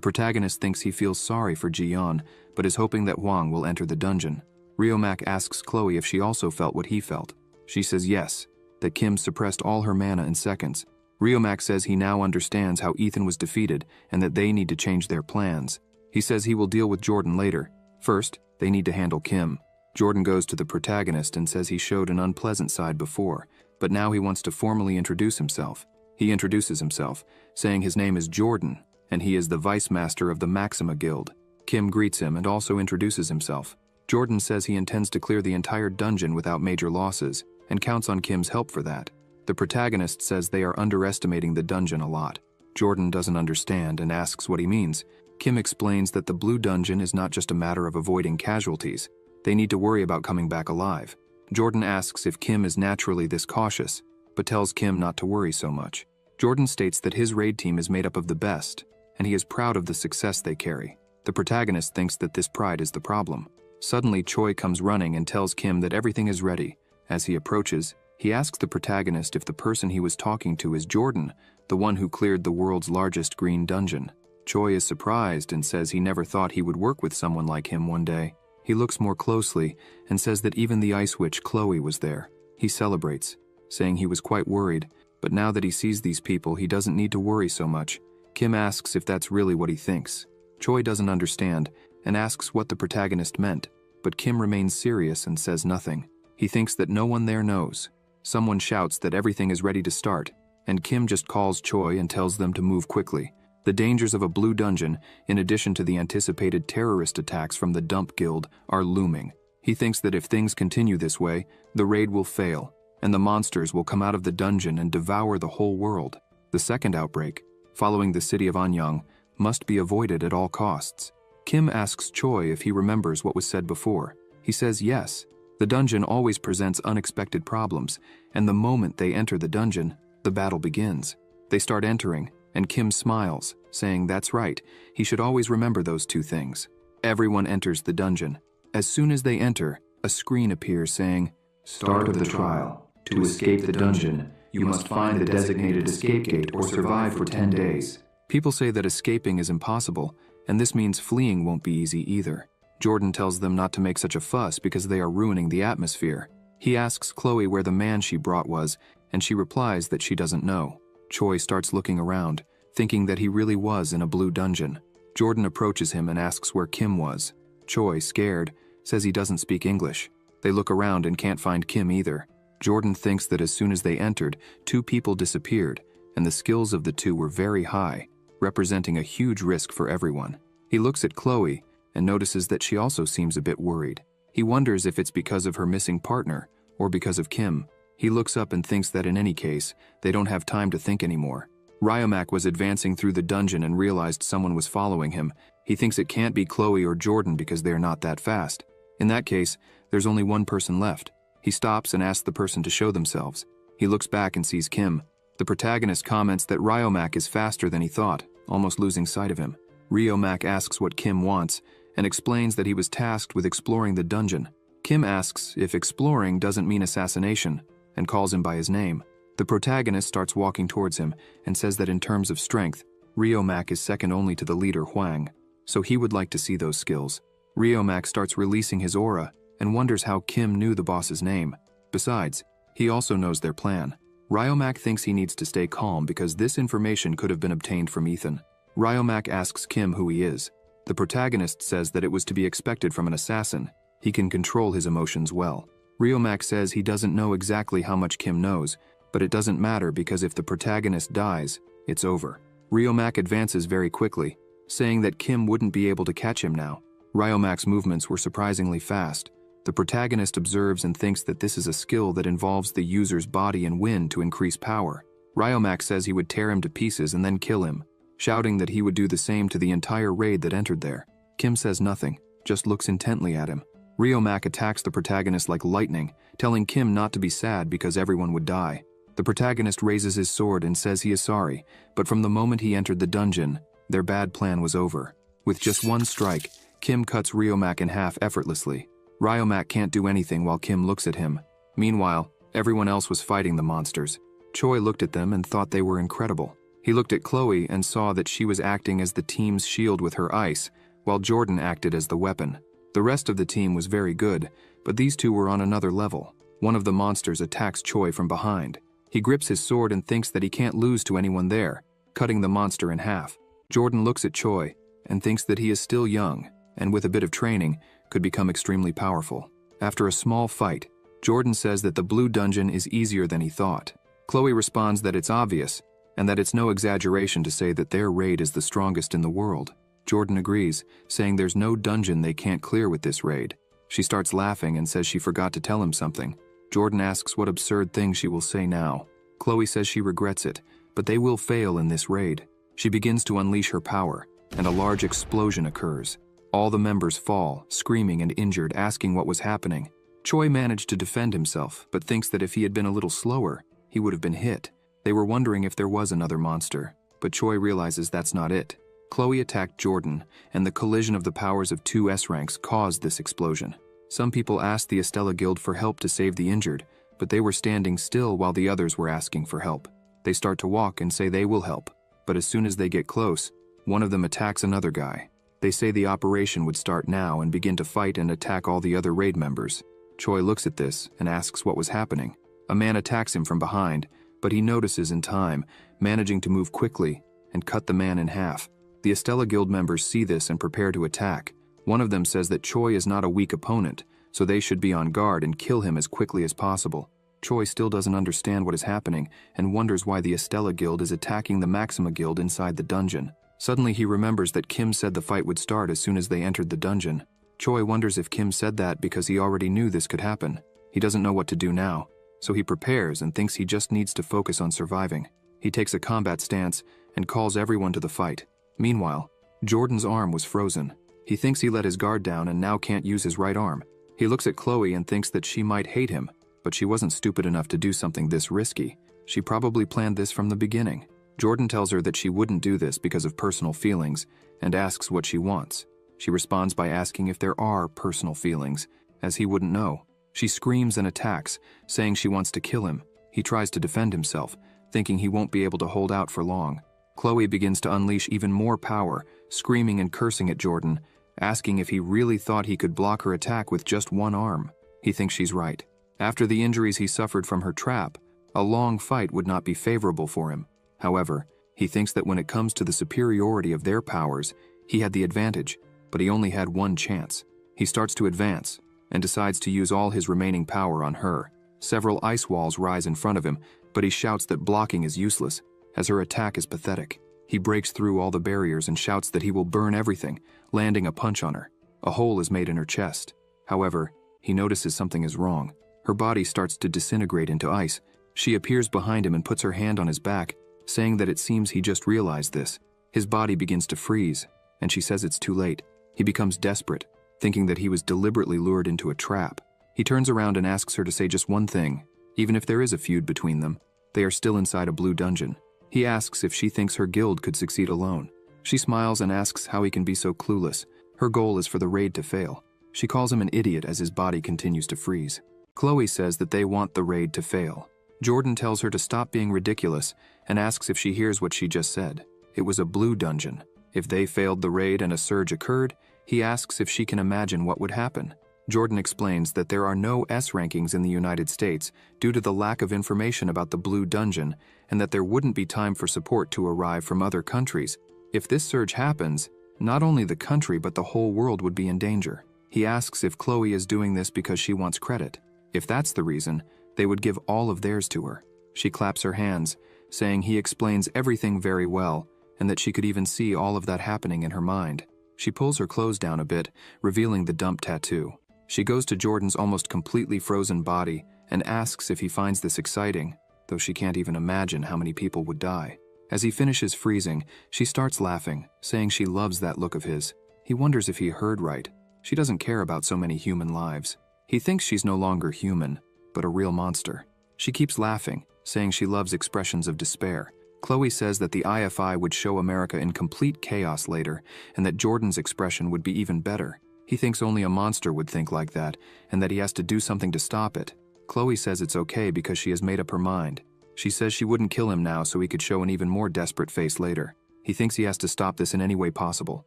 protagonist thinks he feels sorry for Ji-yeon, but is hoping that Hwang will enter the dungeon. Ryomak asks Chloe if she also felt what he felt. She says yes, that Kim suppressed all her mana in seconds. Ryomak says he now understands how Ethan was defeated and that they need to change their plans. He says he will deal with Jordan later. First, they need to handle Kim. Jordan goes to the protagonist and says he showed an unpleasant side before, but now he wants to formally introduce himself. He introduces himself, saying his name is Jordan, and he is the Vice Master of the Maxima Guild. Kim greets him and also introduces himself. Jordan says he intends to clear the entire dungeon without major losses, and counts on Kim's help for that. The protagonist says they are underestimating the dungeon a lot. Jordan doesn't understand and asks what he means. Kim explains that the blue dungeon is not just a matter of avoiding casualties. They need to worry about coming back alive. Jordan asks if Kim is naturally this cautious, but tells Kim not to worry so much. Jordan states that his raid team is made up of the best, and he is proud of the success they carry. The protagonist thinks that this pride is the problem. Suddenly, Choi comes running and tells Kim that everything is ready. As he approaches, he asks the protagonist if the person he was talking to is Jordan, the one who cleared the world's largest green dungeon. Choi is surprised and says he never thought he would work with someone like him one day. He looks more closely and says that even the ice witch Chloe was there. He celebrates, saying he was quite worried, but now that he sees these people, he doesn't need to worry so much. Kim asks if that's really what he thinks. Choi doesn't understand and asks what the protagonist meant, but Kim remains serious and says nothing. He thinks that no one there knows. Someone shouts that everything is ready to start, and Kim just calls Choi and tells them to move quickly. The dangers of a blue dungeon, in addition to the anticipated terrorist attacks from the Dump Guild, are looming. He thinks that if things continue this way, the raid will fail, and the monsters will come out of the dungeon and devour the whole world. The second outbreak, following the city of Anyang, must be avoided at all costs. Kim asks Choi if he remembers what was said before. He says yes. The dungeon always presents unexpected problems, and the moment they enter the dungeon, the battle begins. They start entering, and Kim smiles, saying that's right, he should always remember those 2 things. Everyone enters the dungeon. As soon as they enter, a screen appears saying, Start of the trial. To escape the dungeon, you must find the designated escape gate or survive for 10 days. People say that escaping is impossible, and this means fleeing won't be easy either. Jordan tells them not to make such a fuss because they are ruining the atmosphere. He asks Chloe where the man she brought was, and she replies that she doesn't know. Choi starts looking around, thinking that he really was in a blue dungeon. Jordan approaches him and asks where Kim was. Choi, scared, says he doesn't speak English. They look around and can't find Kim either. Jordan thinks that as soon as they entered, 2 people disappeared, and the skills of the 2 were very high, representing a huge risk for everyone. He looks at Chloe and notices that she also seems a bit worried. He wonders if it's because of her missing partner or because of Kim. He looks up and thinks that in any case, they don't have time to think anymore. Ryomak was advancing through the dungeon and realized someone was following him. He thinks it can't be Chloe or Jordan because they're not that fast. In that case, there's only one person left. He stops and asks the person to show themselves. He looks back and sees Kim. The protagonist comments that Ryomak is faster than he thought, almost losing sight of him. Ryomak asks what Kim wants and explains that he was tasked with exploring the dungeon. Kim asks if exploring doesn't mean assassination and calls him by his name. The protagonist starts walking towards him and says that in terms of strength, Ryomak is second only to the leader Hwang, so he would like to see those skills. Ryomak starts releasing his aura and wonders how Kim knew the boss's name. Besides, he also knows their plan. Ryomak thinks he needs to stay calm because this information could have been obtained from Ethan. Ryomak asks Kim who he is. The protagonist says that it was to be expected from an assassin. He can control his emotions well. Ryomak says he doesn't know exactly how much Kim knows, but it doesn't matter because if the protagonist dies, it's over. Ryomak advances very quickly, saying that Kim wouldn't be able to catch him now. Ryomak's movements were surprisingly fast. The protagonist observes and thinks that this is a skill that involves the user's body and wind to increase power. Ryomak says he would tear him to pieces and then kill him, shouting that he would do the same to the entire raid that entered there. Kim says nothing, just looks intently at him. Ryomak attacks the protagonist like lightning, telling Kim not to be sad because everyone would die. The protagonist raises his sword and says he is sorry, but from the moment he entered the dungeon, their bad plan was over. With just one strike, Kim cuts Ryomak in half effortlessly. Ryomak can't do anything while Kim looks at him. Meanwhile, everyone else was fighting the monsters. Choi looked at them and thought they were incredible. He looked at Chloe and saw that she was acting as the team's shield with her ice, while Jordan acted as the weapon. The rest of the team was very good, but these 2 were on another level. One of the monsters attacks Choi from behind. He grips his sword and thinks that he can't lose to anyone there, cutting the monster in half. Jordan looks at Choi and thinks that he is still young, and with a bit of training, could become extremely powerful. After a small fight, Jordan says that the blue dungeon is easier than he thought. Chloe responds that it's obvious, and that it's no exaggeration to say that their raid is the strongest in the world. Jordan agrees, saying there's no dungeon they can't clear with this raid. She starts laughing and says she forgot to tell him something. Jordan asks what absurd thing she will say now. Chloe says she regrets it, but they will fail in this raid. She begins to unleash her power, and a large explosion occurs. All the members fall, screaming and injured, asking what was happening. Choi managed to defend himself, but thinks that if he had been a little slower, he would have been hit. They were wondering if there was another monster, but Choi realizes that's not it. Chloe attacked Jordan, and the collision of the powers of 2 S ranks caused this explosion. Some people asked the Estella Guild for help to save the injured, but they were standing still while the others were asking for help. They start to walk and say they will help, but as soon as they get close, one of them attacks another guy. They say the operation would start now and begin to fight and attack all the other raid members. Choi looks at this and asks what was happening. A man attacks him from behind, but he notices in time, managing to move quickly and cut the man in half. The Estella Guild members see this and prepare to attack. One of them says that Choi is not a weak opponent, so they should be on guard and kill him as quickly as possible. Choi still doesn't understand what is happening and wonders why the Estella Guild is attacking the Maxima Guild inside the dungeon. Suddenly he remembers that Kim said the fight would start as soon as they entered the dungeon. Choi wonders if Kim said that because he already knew this could happen. He doesn't know what to do now, so he prepares and thinks he just needs to focus on surviving. He takes a combat stance and calls everyone to the fight. Meanwhile, Jordan's arm was frozen. He thinks he let his guard down and now can't use his right arm. He looks at Chloe and thinks that she might hate him, but she wasn't stupid enough to do something this risky. She probably planned this from the beginning. Jordan tells her that she wouldn't do this because of personal feelings and asks what she wants. She responds by asking if there are personal feelings, as he wouldn't know. She screams and attacks, saying she wants to kill him. He tries to defend himself, thinking he won't be able to hold out for long. Chloe begins to unleash even more power, screaming and cursing at Jordan, asking if he really thought he could block her attack with just one arm. He thinks she's right. After the injuries he suffered from her trap, a long fight would not be favorable for him. However, he thinks that when it comes to the superiority of their powers, he had the advantage, but he only had one chance. He starts to advance, and decides to use all his remaining power on her. Several ice walls rise in front of him, but he shouts that blocking is useless, as her attack is pathetic. He breaks through all the barriers and shouts that he will burn everything, landing a punch on her. A hole is made in her chest. However, he notices something is wrong. Her body starts to disintegrate into ice. She appears behind him and puts her hand on his back, saying that it seems he just realized this. His body begins to freeze, and she says it's too late. He becomes desperate, thinking that he was deliberately lured into a trap. He turns around and asks her to say just one thing. Even if there is a feud between them, they are still inside a blue dungeon. He asks if she thinks her guild could succeed alone. She smiles and asks how he can be so clueless. Her goal is for the raid to fail. She calls him an idiot as his body continues to freeze. Chloe says that they want the raid to fail. Jordan tells her to stop being ridiculous and asks if she hears what she just said. It was a blue dungeon. If they failed the raid and a surge occurred, he asks if she can imagine what would happen. Jordan explains that there are no S rankings in the United States due to the lack of information about the blue dungeon and that there wouldn't be time for support to arrive from other countries. If this surge happens, not only the country but the whole world would be in danger. He asks if Chloe is doing this because she wants credit. If that's the reason, they would give all of theirs to her. She claps her hands, saying he explains everything very well and that she could even see all of that happening in her mind. She pulls her clothes down a bit, revealing the dump tattoo. She goes to Jordan's almost completely frozen body and asks if he finds this exciting, though she can't even imagine how many people would die. As he finishes freezing, she starts laughing, saying she loves that look of his. He wonders if he heard right. She doesn't care about so many human lives. He thinks she's no longer human, but a real monster. She keeps laughing, saying she loves expressions of despair. Chloe says that the IFI would show America in complete chaos later, and that Jordan's expression would be even better. He thinks only a monster would think like that, and that he has to do something to stop it. Chloe says it's okay because she has made up her mind. She says she wouldn't kill him now so he could show an even more desperate face later. He thinks he has to stop this in any way possible.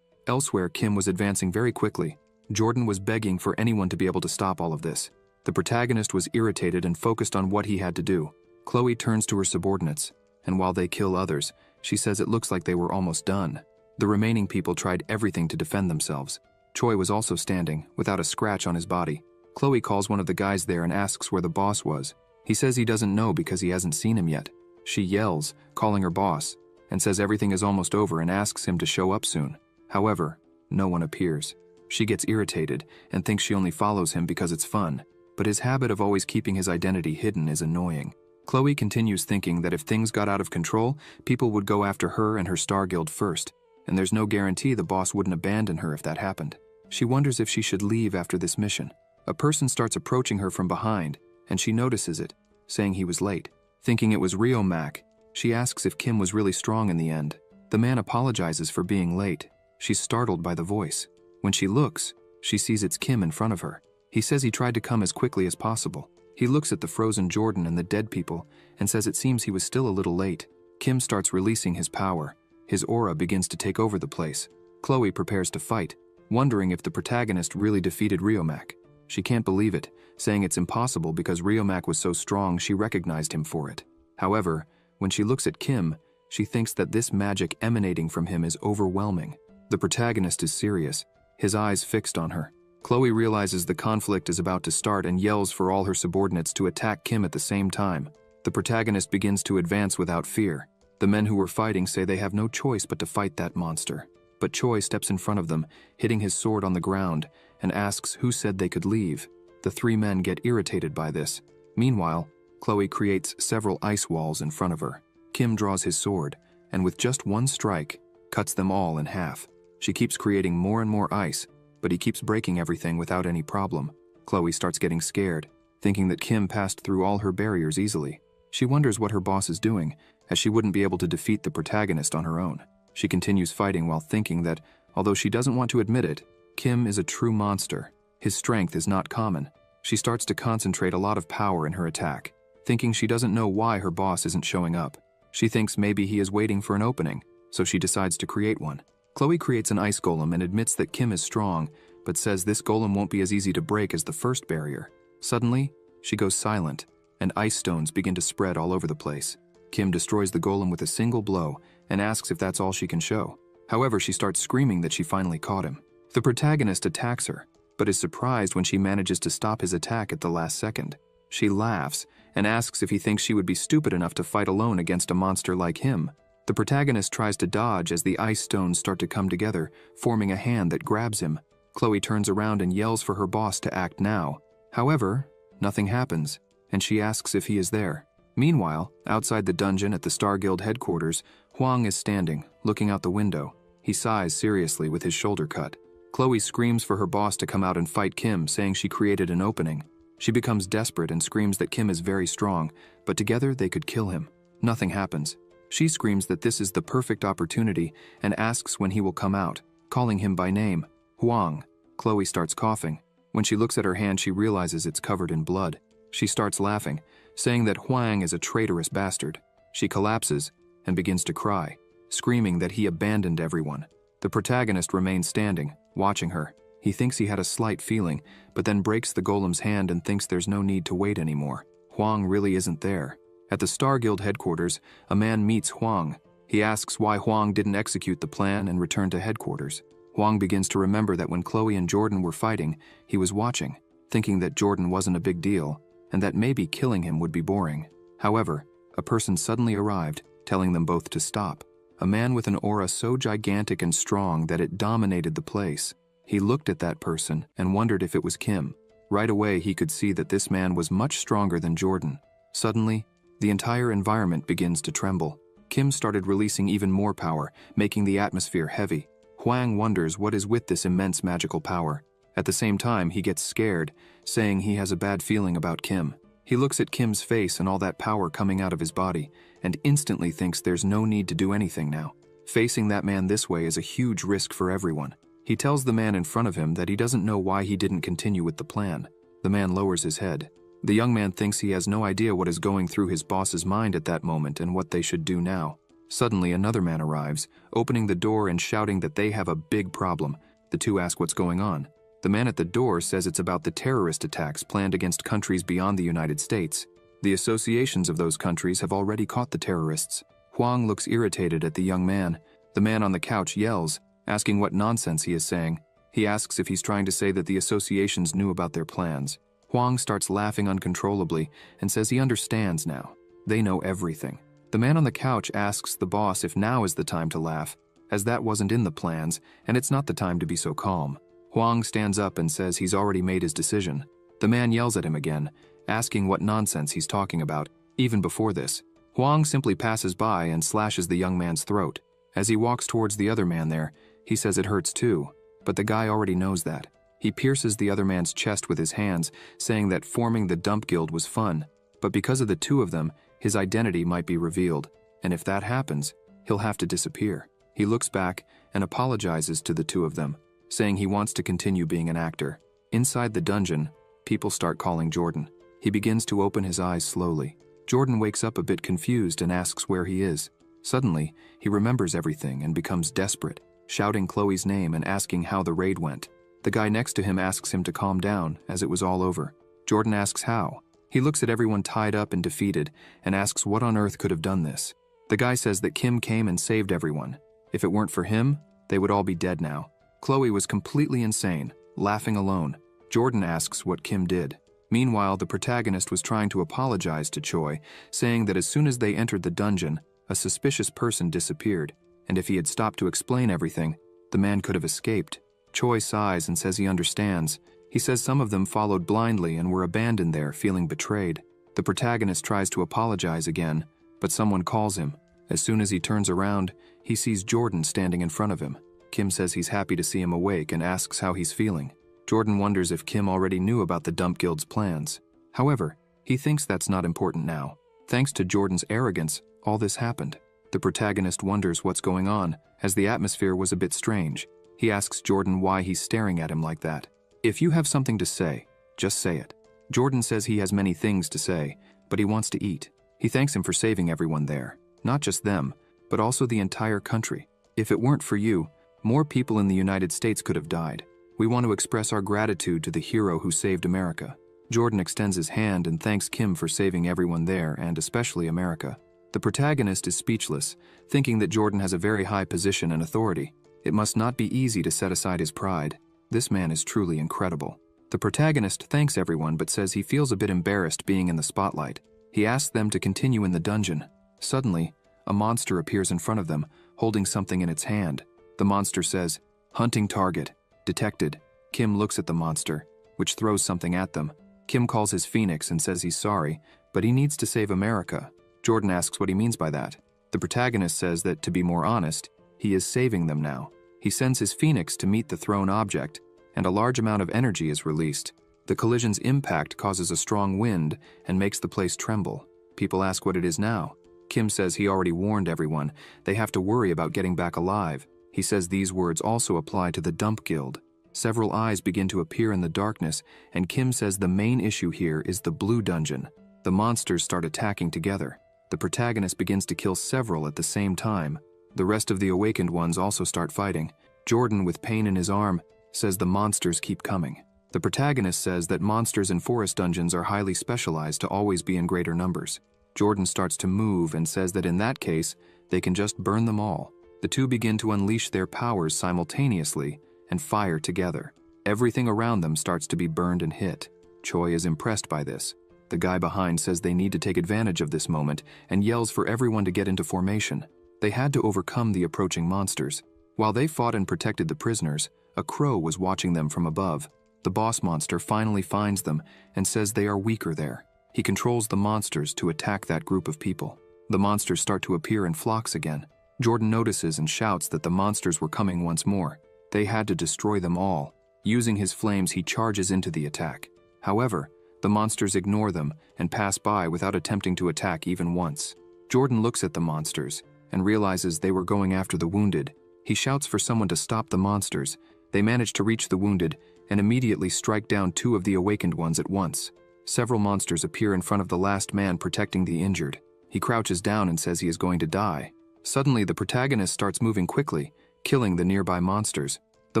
Elsewhere, Kim was advancing very quickly. Jordan was begging for anyone to be able to stop all of this. The protagonist was irritated and focused on what he had to do. Chloe turns to her subordinates, and while they kill others, she says it looks like they were almost done. The remaining people tried everything to defend themselves. Choi was also standing, without a scratch on his body. Chloe calls one of the guys there and asks where the boss was. He says he doesn't know because he hasn't seen him yet. She yells, calling her boss, and says everything is almost over and asks him to show up soon. However, no one appears. She gets irritated and thinks she only follows him because it's fun, but his habit of always keeping his identity hidden is annoying. Chloe continues thinking that if things got out of control, people would go after her and her star guild first, and there's no guarantee the boss wouldn't abandon her if that happened. She wonders if she should leave after this mission. A person starts approaching her from behind, and she notices it, saying he was late. Thinking it was Rio Mac, she asks if Kim was really strong in the end. The man apologizes for being late. She's startled by the voice. When she looks, she sees it's Kim in front of her. He says he tried to come as quickly as possible. He looks at the frozen Jordan and the dead people and says it seems he was still a little late. Kim starts releasing his power. His aura begins to take over the place. Chloe prepares to fight, wondering if the protagonist really defeated Riomac. She can't believe it, saying it's impossible because Riomac was so strong she recognized him for it. However, when she looks at Kim, she thinks that this magic emanating from him is overwhelming. The protagonist is serious, his eyes fixed on her. Chloe realizes the conflict is about to start and yells for all her subordinates to attack Kim at the same time. The protagonist begins to advance without fear. The men who were fighting say they have no choice but to fight that monster. But Choi steps in front of them, hitting his sword on the ground, and asks who said they could leave. The three men get irritated by this. Meanwhile, Chloe creates several ice walls in front of her. Kim draws his sword, and with just one strike, cuts them all in half. She keeps creating more and more ice, but he keeps breaking everything without any problem. Chloe starts getting scared, thinking that Kim passed through all her barriers easily. She wonders what her boss is doing, as she wouldn't be able to defeat the protagonist on her own. She continues fighting while thinking that, although she doesn't want to admit it, Kim is a true monster. His strength is not common. She starts to concentrate a lot of power in her attack, thinking she doesn't know why her boss isn't showing up. She thinks maybe he is waiting for an opening, so she decides to create one. Chloe creates an ice golem and admits that Kim is strong, but says this golem won't be as easy to break as the first barrier. Suddenly, she goes silent, and ice stones begin to spread all over the place. Kim destroys the golem with a single blow and asks if that's all she can show. However, she starts screaming that she finally caught him. The protagonist attacks her, but is surprised when she manages to stop his attack at the last second. She laughs and asks if he thinks she would be stupid enough to fight alone against a monster like him. The protagonist tries to dodge as the ice stones start to come together, forming a hand that grabs him. Chloe turns around and yells for her boss to act now. However, nothing happens, and she asks if he is there. Meanwhile, outside the dungeon at the Star Guild headquarters, Huang is standing, looking out the window. He sighs seriously with his shoulder cut. Chloe screams for her boss to come out and fight Kim, saying she created an opening. She becomes desperate and screams that Kim is very strong, but together they could kill him. Nothing happens. She screams that this is the perfect opportunity and asks when he will come out, calling him by name, Huang. Chloe starts coughing. When she looks at her hand, she realizes it's covered in blood. She starts laughing, saying that Huang is a traitorous bastard. She collapses and begins to cry, screaming that he abandoned everyone. The protagonist remains standing, watching her. He thinks he had a slight feeling, but then breaks the golem's hand and thinks there's no need to wait anymore. Huang really isn't there. At the Star Guild headquarters, a man meets Huang. He asks why Huang didn't execute the plan and return to headquarters. Huang begins to remember that when Chloe and Jordan were fighting, he was watching, thinking that Jordan wasn't a big deal, and that maybe killing him would be boring. However, a person suddenly arrived, telling them both to stop. A man with an aura so gigantic and strong that it dominated the place. He looked at that person and wondered if it was Kim. Right away, he could see that this man was much stronger than Jordan. Suddenly, the entire environment begins to tremble. Kim started releasing even more power, making the atmosphere heavy. Huang wonders what is with this immense magical power. At the same time, he gets scared, saying he has a bad feeling about Kim. He looks at Kim's face and all that power coming out of his body, and instantly thinks there's no need to do anything now. Facing that man this way is a huge risk for everyone. He tells the man in front of him that he doesn't know why he didn't continue with the plan. The man lowers his head. The young man thinks he has no idea what is going through his boss's mind at that moment and what they should do now. Suddenly, another man arrives, opening the door and shouting that they have a big problem. The two ask what's going on. The man at the door says it's about the terrorist attacks planned against countries beyond the United States. The associations of those countries have already caught the terrorists. Huang looks irritated at the young man. The man on the couch yells, asking what nonsense he is saying. He asks if he's trying to say that the associations knew about their plans. Huang starts laughing uncontrollably and says he understands now. They know everything. The man on the couch asks the boss if now is the time to laugh, as that wasn't in the plans, and it's not the time to be so calm. Huang stands up and says he's already made his decision. The man yells at him again, asking what nonsense he's talking about. Even before this, Huang simply passes by and slashes the young man's throat. As he walks towards the other man there, he says it hurts too, but the guy already knows that. He pierces the other man's chest with his hands, saying that forming the Dump Guild was fun, but because of the two of them, his identity might be revealed, and if that happens, he'll have to disappear. He looks back and apologizes to the two of them, saying he wants to continue being an actor. Inside the dungeon, people start calling Jordan. He begins to open his eyes slowly. Jordan wakes up a bit confused and asks where he is. Suddenly, he remembers everything and becomes desperate, shouting Chloe's name and asking how the raid went. The guy next to him asks him to calm down, as it was all over. Jordan asks how. He looks at everyone tied up and defeated and asks what on earth could have done this. The guy says that Kim came and saved everyone. If it weren't for him, they would all be dead now. Chloe was completely insane, laughing alone. Jordan asks what Kim did. Meanwhile, the protagonist was trying to apologize to Choi, saying that as soon as they entered the dungeon, a suspicious person disappeared, and if he had stopped to explain everything, the man could have escaped. Choi sighs and says he understands. He says some of them followed blindly and were abandoned there, feeling betrayed. The protagonist tries to apologize again, but someone calls him. As soon as he turns around, he sees Jordan standing in front of him. Kim says he's happy to see him awake and asks how he's feeling. Jordan wonders if Kim already knew about the Dump Guild's plans. However, he thinks that's not important now. Thanks to Jordan's arrogance, all this happened. The protagonist wonders what's going on, as the atmosphere was a bit strange. He asks Jordan why he's staring at him like that. If you have something to say, just say it. Jordan says he has many things to say, but he wants to eat. He thanks him for saving everyone there, not just them, but also the entire country. If it weren't for you, more people in the United States could have died. We want to express our gratitude to the hero who saved America. Jordan extends his hand and thanks Kim for saving everyone there and especially America. The protagonist is speechless, thinking that Jordan has a very high position and authority. It must not be easy to set aside his pride. This man is truly incredible. The protagonist thanks everyone but says he feels a bit embarrassed being in the spotlight. He asks them to continue in the dungeon. Suddenly, a monster appears in front of them, holding something in its hand. The monster says, "Hunting target. Detected." Kim looks at the monster, which throws something at them. Kim calls his phoenix and says he's sorry, but he needs to save America. Jordan asks what he means by that. The protagonist says that, to be more honest, he is saving them now. He sends his phoenix to meet the thrown object, and a large amount of energy is released. The collision's impact causes a strong wind and makes the place tremble. People ask what it is now. Kim says he already warned everyone. They have to worry about getting back alive. He says these words also apply to the Dump Guild. Several eyes begin to appear in the darkness, and Kim says the main issue here is the blue dungeon. The monsters start attacking together. The protagonist begins to kill several at the same time. The rest of the awakened ones also start fighting. Jordan, with pain in his arm, says the monsters keep coming. The protagonist says that monsters in forest dungeons are highly specialized to always be in greater numbers. Jordan starts to move and says that in that case, they can just burn them all. The two begin to unleash their powers simultaneously and fire together. Everything around them starts to be burned and hit. Choi is impressed by this. The guy behind says they need to take advantage of this moment and yells for everyone to get into formation. They had to overcome the approaching monsters. While they fought and protected the prisoners, a crow was watching them from above. The boss monster finally finds them and says they are weaker there. He controls the monsters to attack that group of people. The monsters start to appear in flocks again. Jordan notices and shouts that the monsters were coming once more. They had to destroy them all. Using his flames, he charges into the attack. However, the monsters ignore them and pass by without attempting to attack even once. Jordan looks at the monsters and realizes they were going after the wounded. He shouts for someone to stop the monsters. They manage to reach the wounded and immediately strike down two of the awakened ones at once. Several monsters appear in front of the last man protecting the injured. He crouches down and says he is going to die. Suddenly, the protagonist starts moving quickly, killing the nearby monsters. The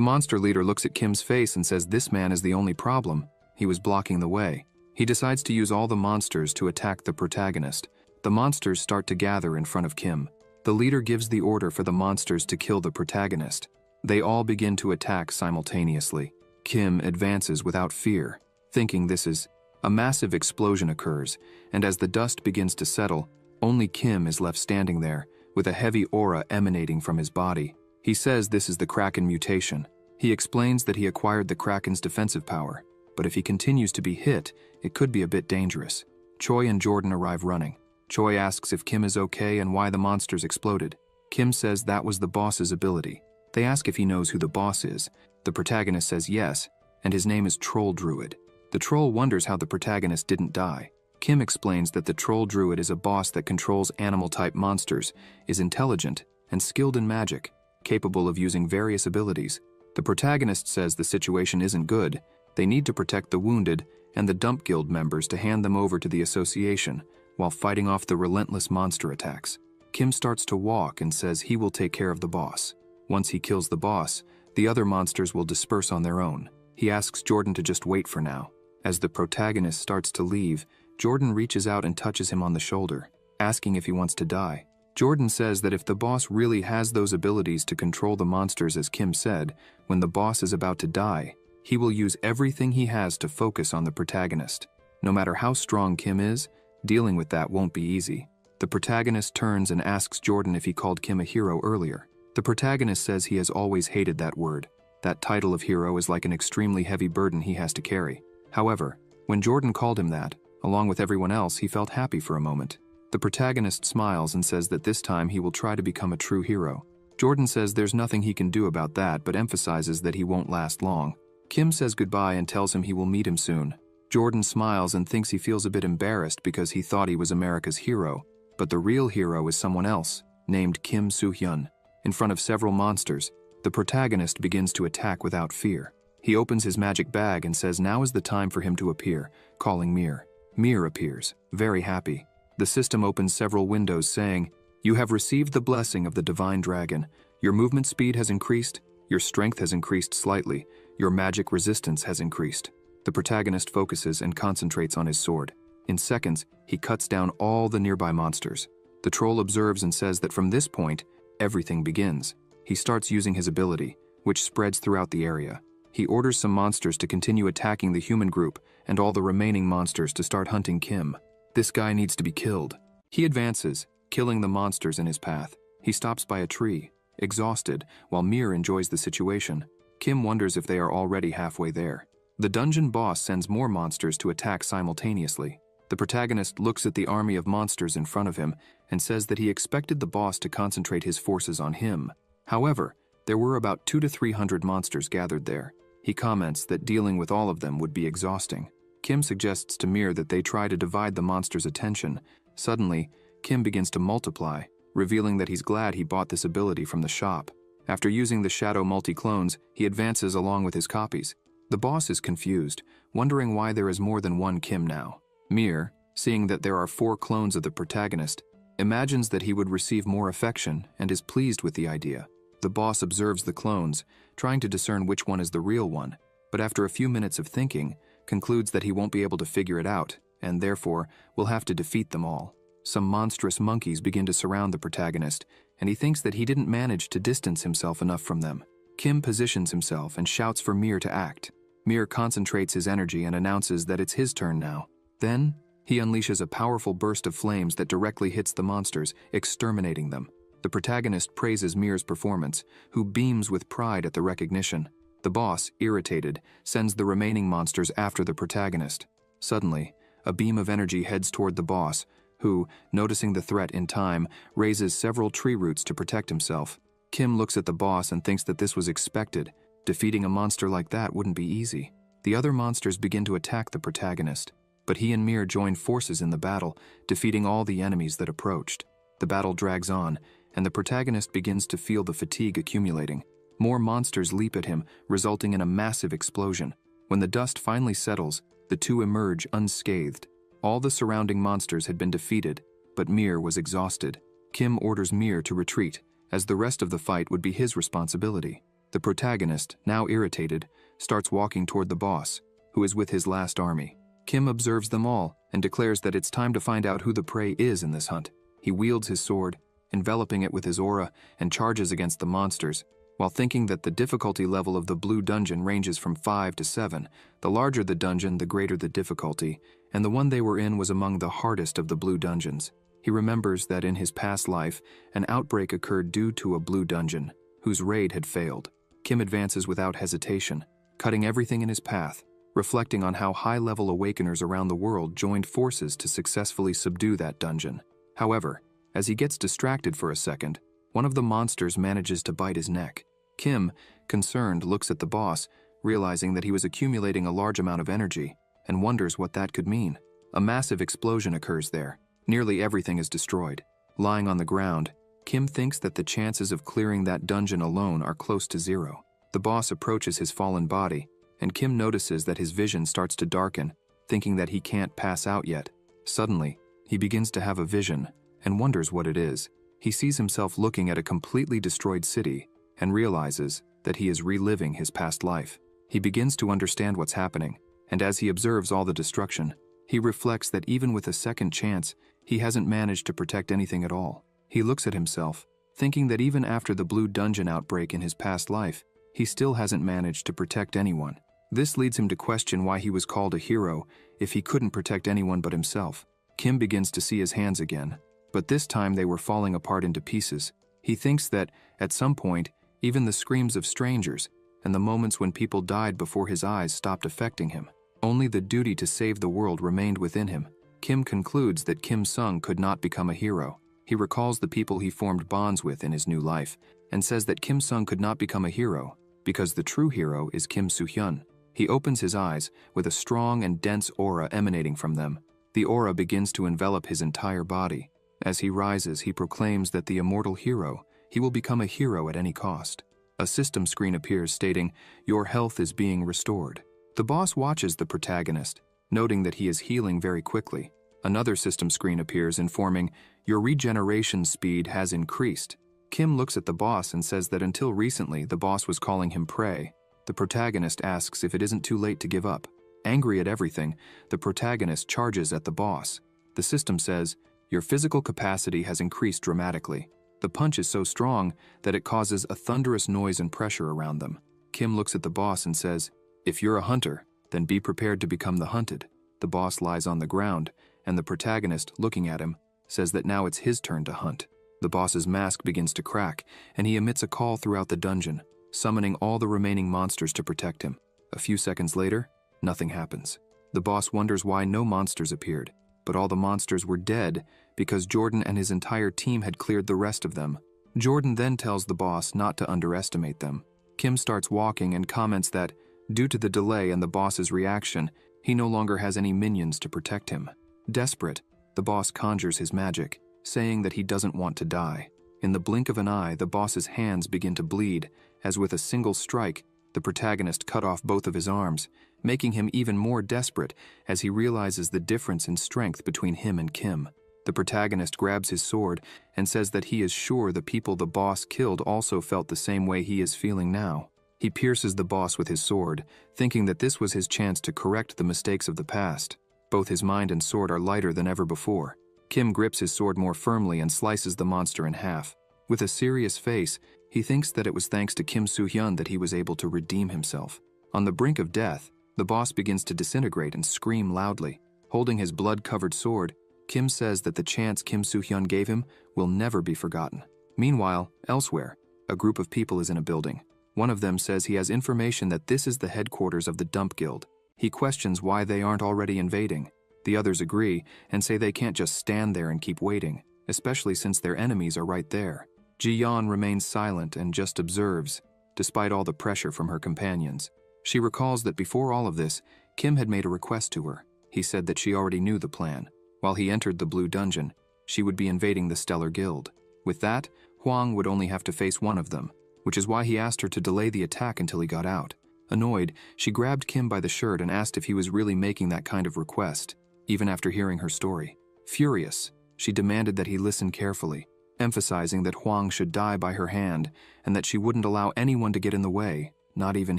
monster leader looks at Kim's face and says this man is the only problem. He was blocking the way. He decides to use all the monsters to attack the protagonist. The monsters start to gather in front of Kim. The leader gives the order for the monsters to kill the protagonist. They all begin to attack simultaneously. Kim advances without fear, thinking this is. A massive explosion occurs, and as the dust begins to settle, only Kim is left standing there, with a heavy aura emanating from his body. He says this is the Kraken mutation. He explains that he acquired the Kraken's defensive power, but if he continues to be hit, it could be a bit dangerous. Choi and Jordan arrive running. Choi asks if Kim is okay and why the monsters exploded. Kim says that was the boss's ability. They ask if he knows who the boss is. The protagonist says yes, and his name is Troll Druid. The troll wonders how the protagonist didn't die. Kim explains that the Troll Druid is a boss that controls animal-type monsters, is intelligent, and skilled in magic, capable of using various abilities. The protagonist says the situation isn't good. They need to protect the wounded and the Dump Guild members to hand them over to the association while fighting off the relentless monster attacks. Kim starts to walk and says he will take care of the boss. Once he kills the boss, the other monsters will disperse on their own. He asks Jordan to just wait for now. As the protagonist starts to leave, Jordan reaches out and touches him on the shoulder, asking if he wants to die. Jordan says that if the boss really has those abilities to control the monsters as Kim said, when the boss is about to die, he will use everything he has to focus on the protagonist. No matter how strong Kim is, dealing with that won't be easy. The protagonist turns and asks Jordan if he called Kim a hero earlier. The protagonist says he has always hated that word. That title of hero is like an extremely heavy burden he has to carry. However, when Jordan called him that, along with everyone else, he felt happy for a moment. The protagonist smiles and says that this time he will try to become a true hero. Jordan says there's nothing he can do about that, but emphasizes that he won't last long. Kim says goodbye and tells him he will meet him soon. Jordan smiles and thinks he feels a bit embarrassed because he thought he was America's hero, but the real hero is someone else, named Kim Soo-hyun. In front of several monsters, the protagonist begins to attack without fear. He opens his magic bag and says now is the time for him to appear, calling Mir. Mir appears, very happy. The system opens several windows saying, "You have received the blessing of the divine dragon. Your movement speed has increased, your strength has increased slightly, your magic resistance has increased." The protagonist focuses and concentrates on his sword. In seconds, he cuts down all the nearby monsters. The troll observes and says that from this point, everything begins. He starts using his ability, which spreads throughout the area. He orders some monsters to continue attacking the human group and all the remaining monsters to start hunting Kim. This guy needs to be killed. He advances, killing the monsters in his path. He stops by a tree, exhausted, while Mir enjoys the situation. Kim wonders if they are already halfway there. The dungeon boss sends more monsters to attack simultaneously. The protagonist looks at the army of monsters in front of him and says that he expected the boss to concentrate his forces on him. However, there were about 200 to 300 monsters gathered there. He comments that dealing with all of them would be exhausting. Kim suggests to Mir that they try to divide the monster's attention. Suddenly, Kim begins to multiply, revealing that he's glad he bought this ability from the shop. After using the shadow multi-clones, he advances along with his copies. The boss is confused, wondering why there is more than one Kim now. Mir, seeing that there are 4 clones of the protagonist, imagines that he would receive more affection and is pleased with the idea. The boss observes the clones, trying to discern which one is the real one, but after a few minutes of thinking, concludes that he won't be able to figure it out, and therefore will have to defeat them all. Some monstrous monkeys begin to surround the protagonist, and he thinks that he didn't manage to distance himself enough from them. Kim positions himself and shouts for Mir to act. Mir concentrates his energy and announces that it's his turn now. Then, he unleashes a powerful burst of flames that directly hits the monsters, exterminating them. The protagonist praises Mir's performance, who beams with pride at the recognition. The boss, irritated, sends the remaining monsters after the protagonist. Suddenly, a beam of energy heads toward the boss, who, noticing the threat in time, raises several tree roots to protect himself. Kim looks at the boss and thinks that this was expected. Defeating a monster like that wouldn't be easy. The other monsters begin to attack the protagonist, but he and Mir join forces in the battle, defeating all the enemies that approached. The battle drags on, and the protagonist begins to feel the fatigue accumulating. More monsters leap at him, resulting in a massive explosion. When the dust finally settles, the two emerge unscathed. All the surrounding monsters had been defeated, but Mir was exhausted. Kim orders Mir to retreat, as the rest of the fight would be his responsibility. The protagonist, now irritated, starts walking toward the boss, who is with his last army. Kim observes them all and declares that it's time to find out who the prey is in this hunt. He wields his sword, enveloping it with his aura, and charges against the monsters. While thinking that the difficulty level of the blue dungeon ranges from 5 to 7, the larger the dungeon, the greater the difficulty, and the one they were in was among the hardest of the blue dungeons. He remembers that in his past life, an outbreak occurred due to a blue dungeon, whose raid had failed. Kim advances without hesitation, cutting everything in his path, reflecting on how high-level awakeners around the world joined forces to successfully subdue that dungeon. However, as he gets distracted for a second, one of the monsters manages to bite his neck. Kim, concerned, looks at the boss, realizing that he was accumulating a large amount of energy, and wonders what that could mean. A massive explosion occurs there. Nearly everything is destroyed. Lying on the ground, Kim thinks that the chances of clearing that dungeon alone are close to 0. The boss approaches his fallen body, and Kim notices that his vision starts to darken, thinking that he can't pass out yet. Suddenly, he begins to have a vision, and wonders what it is. He sees himself looking at a completely destroyed city, and realizes that he is reliving his past life. He begins to understand what's happening, and as he observes all the destruction, he reflects that even with a second chance, he hasn't managed to protect anything at all. He looks at himself, thinking that even after the blue dungeon outbreak in his past life, he still hasn't managed to protect anyone. This leads him to question why he was called a hero if he couldn't protect anyone but himself. Kim begins to see his hands again, but this time they were falling apart into pieces. He thinks that, at some point, even the screams of strangers and the moments when people died before his eyes stopped affecting him. Only the duty to save the world remained within him. Kim concludes that Kim Sung could not become a hero. He recalls the people he formed bonds with in his new life, and says that Kim Sung could not become a hero because the true hero is Kim Soo-hyun. He opens his eyes, with a strong and dense aura emanating from them. The aura begins to envelop his entire body. As he rises, he proclaims that the immortal hero, he will become a hero at any cost. A system screen appears stating, "Your health is being restored." The boss watches the protagonist, noting that he is healing very quickly. Another system screen appears informing, "Your regeneration speed has increased." Kim looks at the boss and says that until recently the boss was calling him prey. The protagonist asks if it isn't too late to give up. Angry at everything, the protagonist charges at the boss. The system says, "Your physical capacity has increased dramatically." The punch is so strong that it causes a thunderous noise and pressure around them. Kim looks at the boss and says, "If you're a hunter, then be prepared to become the hunted." The boss lies on the ground, and the protagonist, looking at him, says that now it's his turn to hunt. The boss's mask begins to crack, and he emits a call throughout the dungeon, summoning all the remaining monsters to protect him. A few seconds later, nothing happens. The boss wonders why no monsters appeared, but all the monsters were dead because Jordan and his entire team had cleared the rest of them. Jordan then tells the boss not to underestimate them. Kim starts walking and comments that, due to the delay and the boss's reaction, he no longer has any minions to protect him. Desperate, the boss conjures his magic, saying that he doesn't want to die. In the blink of an eye, the boss's hands begin to bleed, as with a single strike, the protagonist cut off both of his arms, making him even more desperate as he realizes the difference in strength between him and Kim. The protagonist grabs his sword and says that he is sure the people the boss killed also felt the same way he is feeling now. He pierces the boss with his sword, thinking that this was his chance to correct the mistakes of the past. Both his mind and sword are lighter than ever before. Kim grips his sword more firmly and slices the monster in half. With a serious face, he thinks that it was thanks to Kim Soo-hyun that he was able to redeem himself. On the brink of death, the boss begins to disintegrate and scream loudly. Holding his blood-covered sword, Kim says that the chance Kim Soo-hyun gave him will never be forgotten. Meanwhile, elsewhere, a group of people is in a building. One of them says he has information that this is the headquarters of the Dump Guild. He questions why they aren't already invading. The others agree and say they can't just stand there and keep waiting, especially since their enemies are right there. Ji-yeon remains silent and just observes, despite all the pressure from her companions. She recalls that before all of this, Kim had made a request to her. He said that she already knew the plan. While he entered the Blue Dungeon, she would be invading the Stellar Guild. With that, Hwang would only have to face one of them, which is why he asked her to delay the attack until he got out. Annoyed, she grabbed Kim by the shirt and asked if he was really making that kind of request, even after hearing her story. Furious, she demanded that he listen carefully, emphasizing that Hwang should die by her hand and that she wouldn't allow anyone to get in the way, not even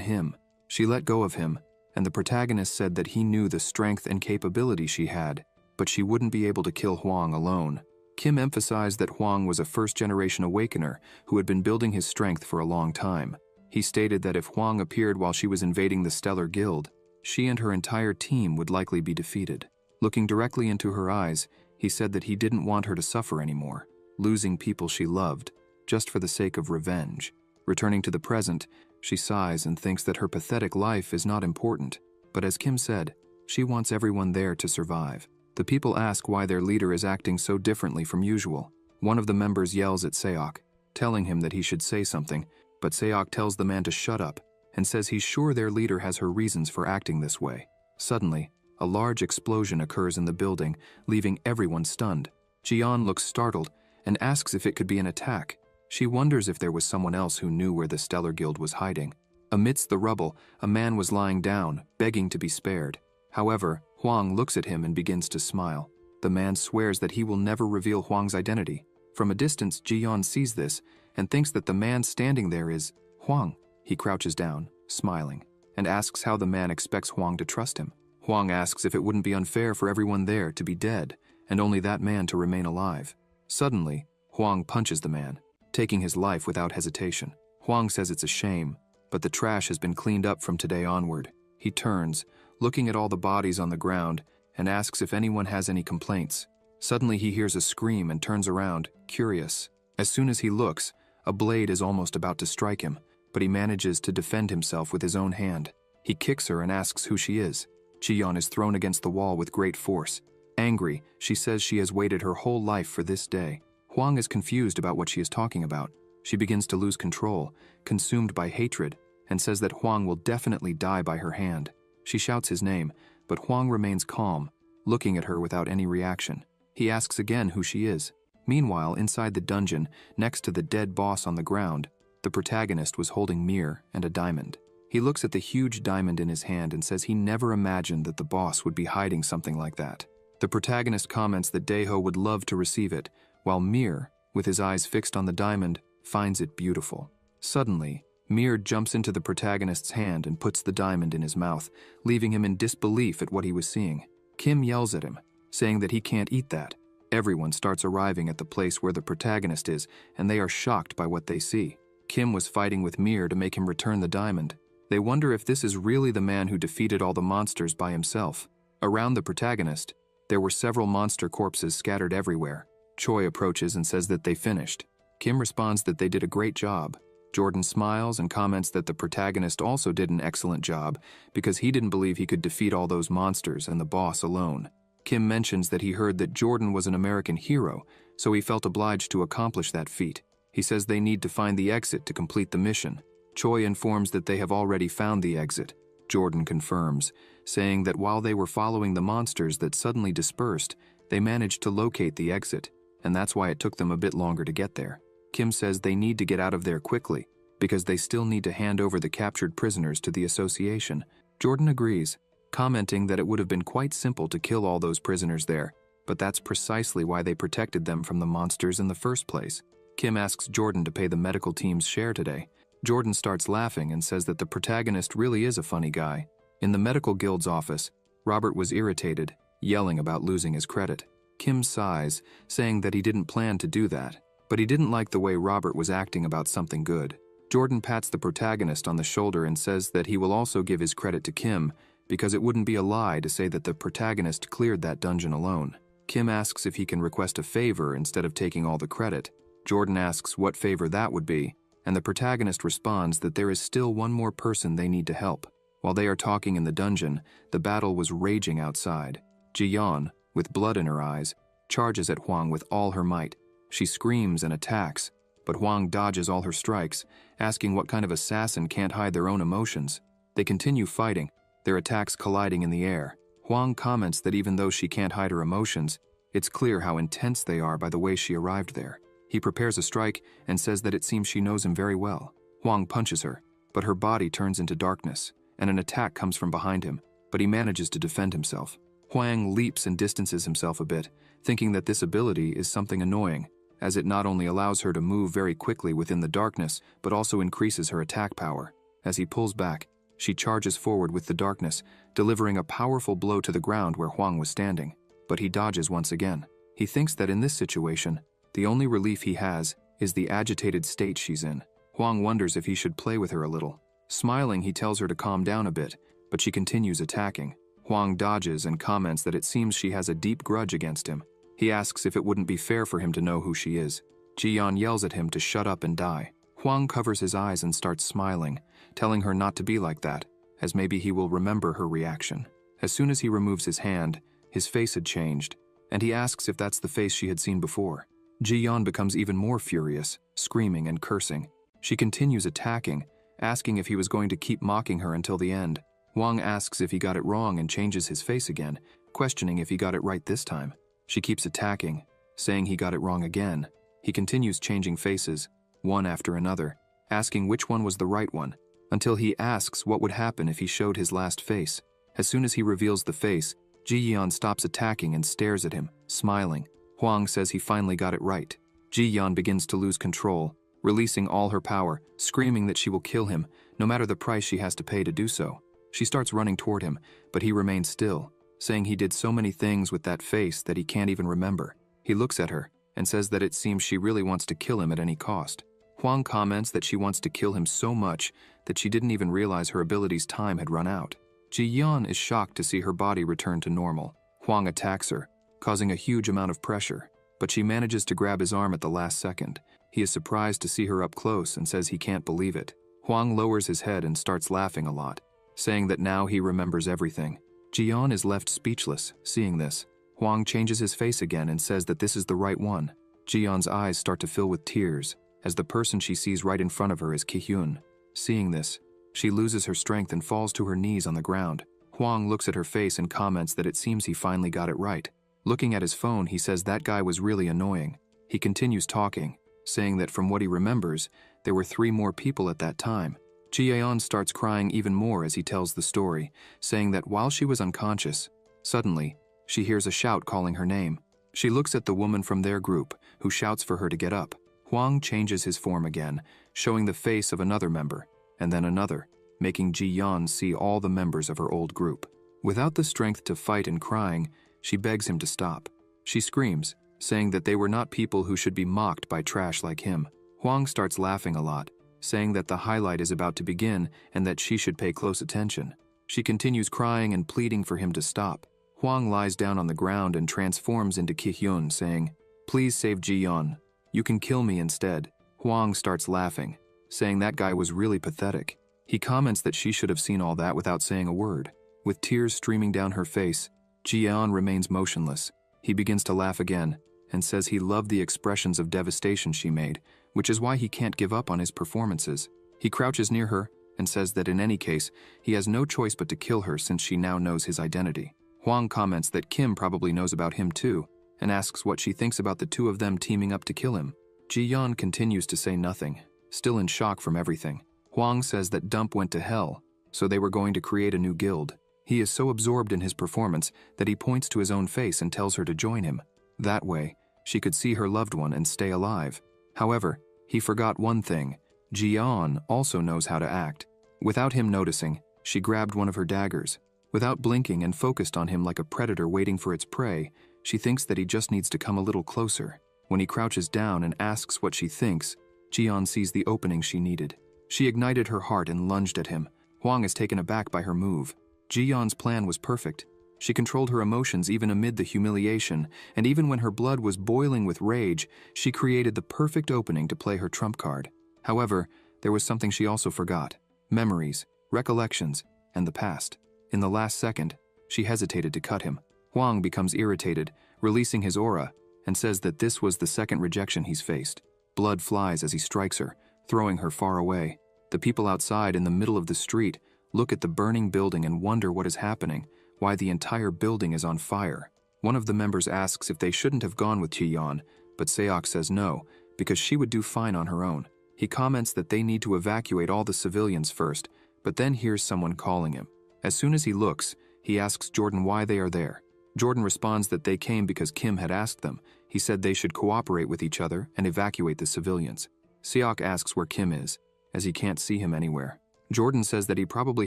him. She let go of him, and the protagonist said that he knew the strength and capability she had, but she wouldn't be able to kill Hwang alone. Kim emphasized that Hwang was a first-generation awakener who had been building his strength for a long time. He stated that if Hwang appeared while she was invading the Stellar Guild, she and her entire team would likely be defeated. Looking directly into her eyes, he said that he didn't want her to suffer anymore, losing people she loved, just for the sake of revenge. Returning to the present, she sighs and thinks that her pathetic life is not important, but as Kim said, she wants everyone there to survive. The people ask why their leader is acting so differently from usual. One of the members yells at Seok, telling him that he should say something, but Seok tells the man to shut up and says he's sure their leader has her reasons for acting this way. Suddenly, a large explosion occurs in the building, leaving everyone stunned. Ji-yeon looks startled and asks if it could be an attack. She wonders if there was someone else who knew where the Stellar Guild was hiding. Amidst the rubble, a man was lying down, begging to be spared. However, Hwang looks at him and begins to smile. The man swears that he will never reveal Hwang's identity. From a distance, Ji-yeon sees this and thinks that the man standing there is Hwang. He crouches down, smiling, and asks how the man expects Hwang to trust him. Hwang asks if it wouldn't be unfair for everyone there to be dead, and only that man to remain alive. Suddenly, Hwang punches the man, taking his life without hesitation. Hwang says it's a shame, but the trash has been cleaned up from today onward. He turns, looking at all the bodies on the ground, and asks if anyone has any complaints. Suddenly he hears a scream and turns around, curious. As soon as he looks, a blade is almost about to strike him, but he manages to defend himself with his own hand. He kicks her and asks who she is. Ji-yeon is thrown against the wall with great force. Angry, she says she has waited her whole life for this day. Hwang is confused about what she is talking about. She begins to lose control, consumed by hatred, and says that Hwang will definitely die by her hand. She shouts his name, but Hwang remains calm, looking at her without any reaction. He asks again who she is. Meanwhile, inside the dungeon, next to the dead boss on the ground, The protagonist was holding Mir and a diamond. He looks at the huge diamond in his hand and says he never imagined that the boss would be hiding something like that. The protagonist comments that Daeho would love to receive it, while Mir, with his eyes fixed on the diamond, finds it beautiful. Suddenly, Mir jumps into the protagonist's hand and puts the diamond in his mouth, leaving him in disbelief at what he was seeing. Kim yells at him, saying that he can't eat that. Everyone starts arriving at the place where the protagonist is, and they are shocked by what they see. Kim was fighting with Mir to make him return the diamond. They wonder if this is really the man who defeated all the monsters by himself. Around the protagonist, there were several monster corpses scattered everywhere. Choi approaches and says that they finished. Kim responds that they did a great job. Jordan smiles and comments that the protagonist also did an excellent job because he didn't believe he could defeat all those monsters and the boss alone. Kim mentions that he heard that Jordan was an American hero, so he felt obliged to accomplish that feat. He says they need to find the exit to complete the mission. Choi informs that they have already found the exit. Jordan confirms, saying that while they were following the monsters that suddenly dispersed, they managed to locate the exit, and that's why it took them a bit longer to get there. Kim says they need to get out of there quickly, because they still need to hand over the captured prisoners to the association. Jordan agrees, commenting that it would have been quite simple to kill all those prisoners there, but that's precisely why they protected them from the monsters in the first place. Kim asks Jordan to pay the medical team's share today. Jordan starts laughing and says that the protagonist really is a funny guy. In the medical guild's office, Robert was irritated, yelling about losing his credit. Kim sighs, saying that he didn't plan to do that, but he didn't like the way Robert was acting about something good. Jordan pats the protagonist on the shoulder and says that he will also give his credit to Kim because it wouldn't be a lie to say that the protagonist cleared that dungeon alone. Kim asks if he can request a favor instead of taking all the credit. Jordan asks what favor that would be, and the protagonist responds that there is still one more person they need to help. While they are talking in the dungeon, the battle was raging outside. Ji-yeon, with blood in her eyes, charges at Hwang with all her might. She screams and attacks, but Hwang dodges all her strikes, asking what kind of assassin can't hide their own emotions. They continue fighting, their attacks colliding in the air. Hwang comments that even though she can't hide her emotions, it's clear how intense they are by the way she arrived there. He prepares a strike and says that it seems she knows him very well. Hwang punches her, but her body turns into darkness, and an attack comes from behind him, but he manages to defend himself. Hwang leaps and distances himself a bit, thinking that this ability is something annoying, as it not only allows her to move very quickly within the darkness, but also increases her attack power. As he pulls back, she charges forward with the darkness, delivering a powerful blow to the ground where Hwang was standing, but he dodges once again. He thinks that in this situation, the only relief he has is the agitated state she's in. Hwang wonders if he should play with her a little. Smiling, he tells her to calm down a bit, but she continues attacking. Hwang dodges and comments that it seems she has a deep grudge against him. He asks if it wouldn't be fair for him to know who she is. Ji-yeon yells at him to shut up and die. Hwang covers his eyes and starts smiling, telling her not to be like that, as maybe he will remember her reaction. As soon as he removes his hand, his face had changed, and he asks if that's the face she had seen before. Ji-yeon becomes even more furious, screaming and cursing. She continues attacking, asking if he was going to keep mocking her until the end. Hwang asks if he got it wrong and changes his face again, questioning if he got it right this time. She keeps attacking, saying he got it wrong again. He continues changing faces, one after another, asking which one was the right one, until he asks what would happen if he showed his last face. As soon as he reveals the face, Ji-yeon stops attacking and stares at him, smiling. Hwang says he finally got it right. Ji-yeon begins to lose control, releasing all her power, screaming that she will kill him, no matter the price she has to pay to do so. She starts running toward him, but he remains still, saying he did so many things with that face that he can't even remember. He looks at her and says that it seems she really wants to kill him at any cost. Hwang comments that she wants to kill him so much that she didn't even realize her ability's time had run out. Ji-yeon is shocked to see her body return to normal. Hwang attacks her, causing a huge amount of pressure, but she manages to grab his arm at the last second. He is surprised to see her up close and says he can't believe it. Hwang lowers his head and starts laughing a lot, saying that now he remembers everything. Ji-yeon is left speechless, seeing this. Hwang changes his face again and says that this is the right one. Ji-yeon's eyes start to fill with tears, as the person she sees right in front of her is Ki-hyun. Seeing this, she loses her strength and falls to her knees on the ground. Hwang looks at her face and comments that it seems he finally got it right. Looking at his phone, he says that guy was really annoying. He continues talking, saying that from what he remembers, There were 3 more people at that time. Ji-yeon starts crying even more as he tells the story, saying that while she was unconscious, suddenly, she hears a shout calling her name. She looks at the woman from their group, who shouts for her to get up. Hwang changes his form again, showing the face of another member, and then another, making Ji-yeon see all the members of her old group. Without the strength to fight and crying, she begs him to stop. She screams, saying that they were not people who should be mocked by trash like him. Hwang starts laughing a lot, saying that the highlight is about to begin and that she should pay close attention. She continues crying and pleading for him to stop. Hwang lies down on the ground and transforms into Ki-hyun, saying, "Please save Ji-yeon. You can kill me instead." Hwang starts laughing, saying that guy was really pathetic. He comments that she should have seen all that without saying a word. With tears streaming down her face, Ji-yeon remains motionless. He begins to laugh again and says he loved the expressions of devastation she made, which is why he can't give up on his performances. He crouches near her and says that in any case, he has no choice but to kill her since she now knows his identity. Hwang comments that Kim probably knows about him too, and asks what she thinks about the 2 of them teaming up to kill him. Ji-yeon continues to say nothing, still in shock from everything. Hwang says that Dump went to hell, so they were going to create a new guild. He is so absorbed in his performance that he points to his own face and tells her to join him. That way, she could see her loved one and stay alive. However, he forgot one thing. Ji-yeon also knows how to act. Without him noticing, she grabbed one of her daggers. Without blinking and focused on him like a predator waiting for its prey, she thinks that he just needs to come a little closer. When he crouches down and asks what she thinks, Ji-yeon sees the opening she needed. She ignited her heart and lunged at him. Hwang is taken aback by her move. Ji-yeon's plan was perfect. She controlled her emotions even amid the humiliation, and even when her blood was boiling with rage, she created the perfect opening to play her trump card. However, there was something she also forgot: memories, recollections, and the past. In the last second, she hesitated to cut him. Hwang becomes irritated, releasing his aura, and says that this was the second rejection he's faced. Blood flies as he strikes her, throwing her far away. The people outside in the middle of the street look at the burning building and wonder what is happening, why the entire building is on fire. One of the members asks if they shouldn't have gone with Ji-yeon, but Seok says no, because she would do fine on her own. He comments that they need to evacuate all the civilians first, but then hears someone calling him. As soon as he looks, he asks Jordan why they are there. Jordan responds that they came because Kim had asked them. He said they should cooperate with each other and evacuate the civilians. Seok asks where Kim is, as he can't see him anywhere. Jordan says that he probably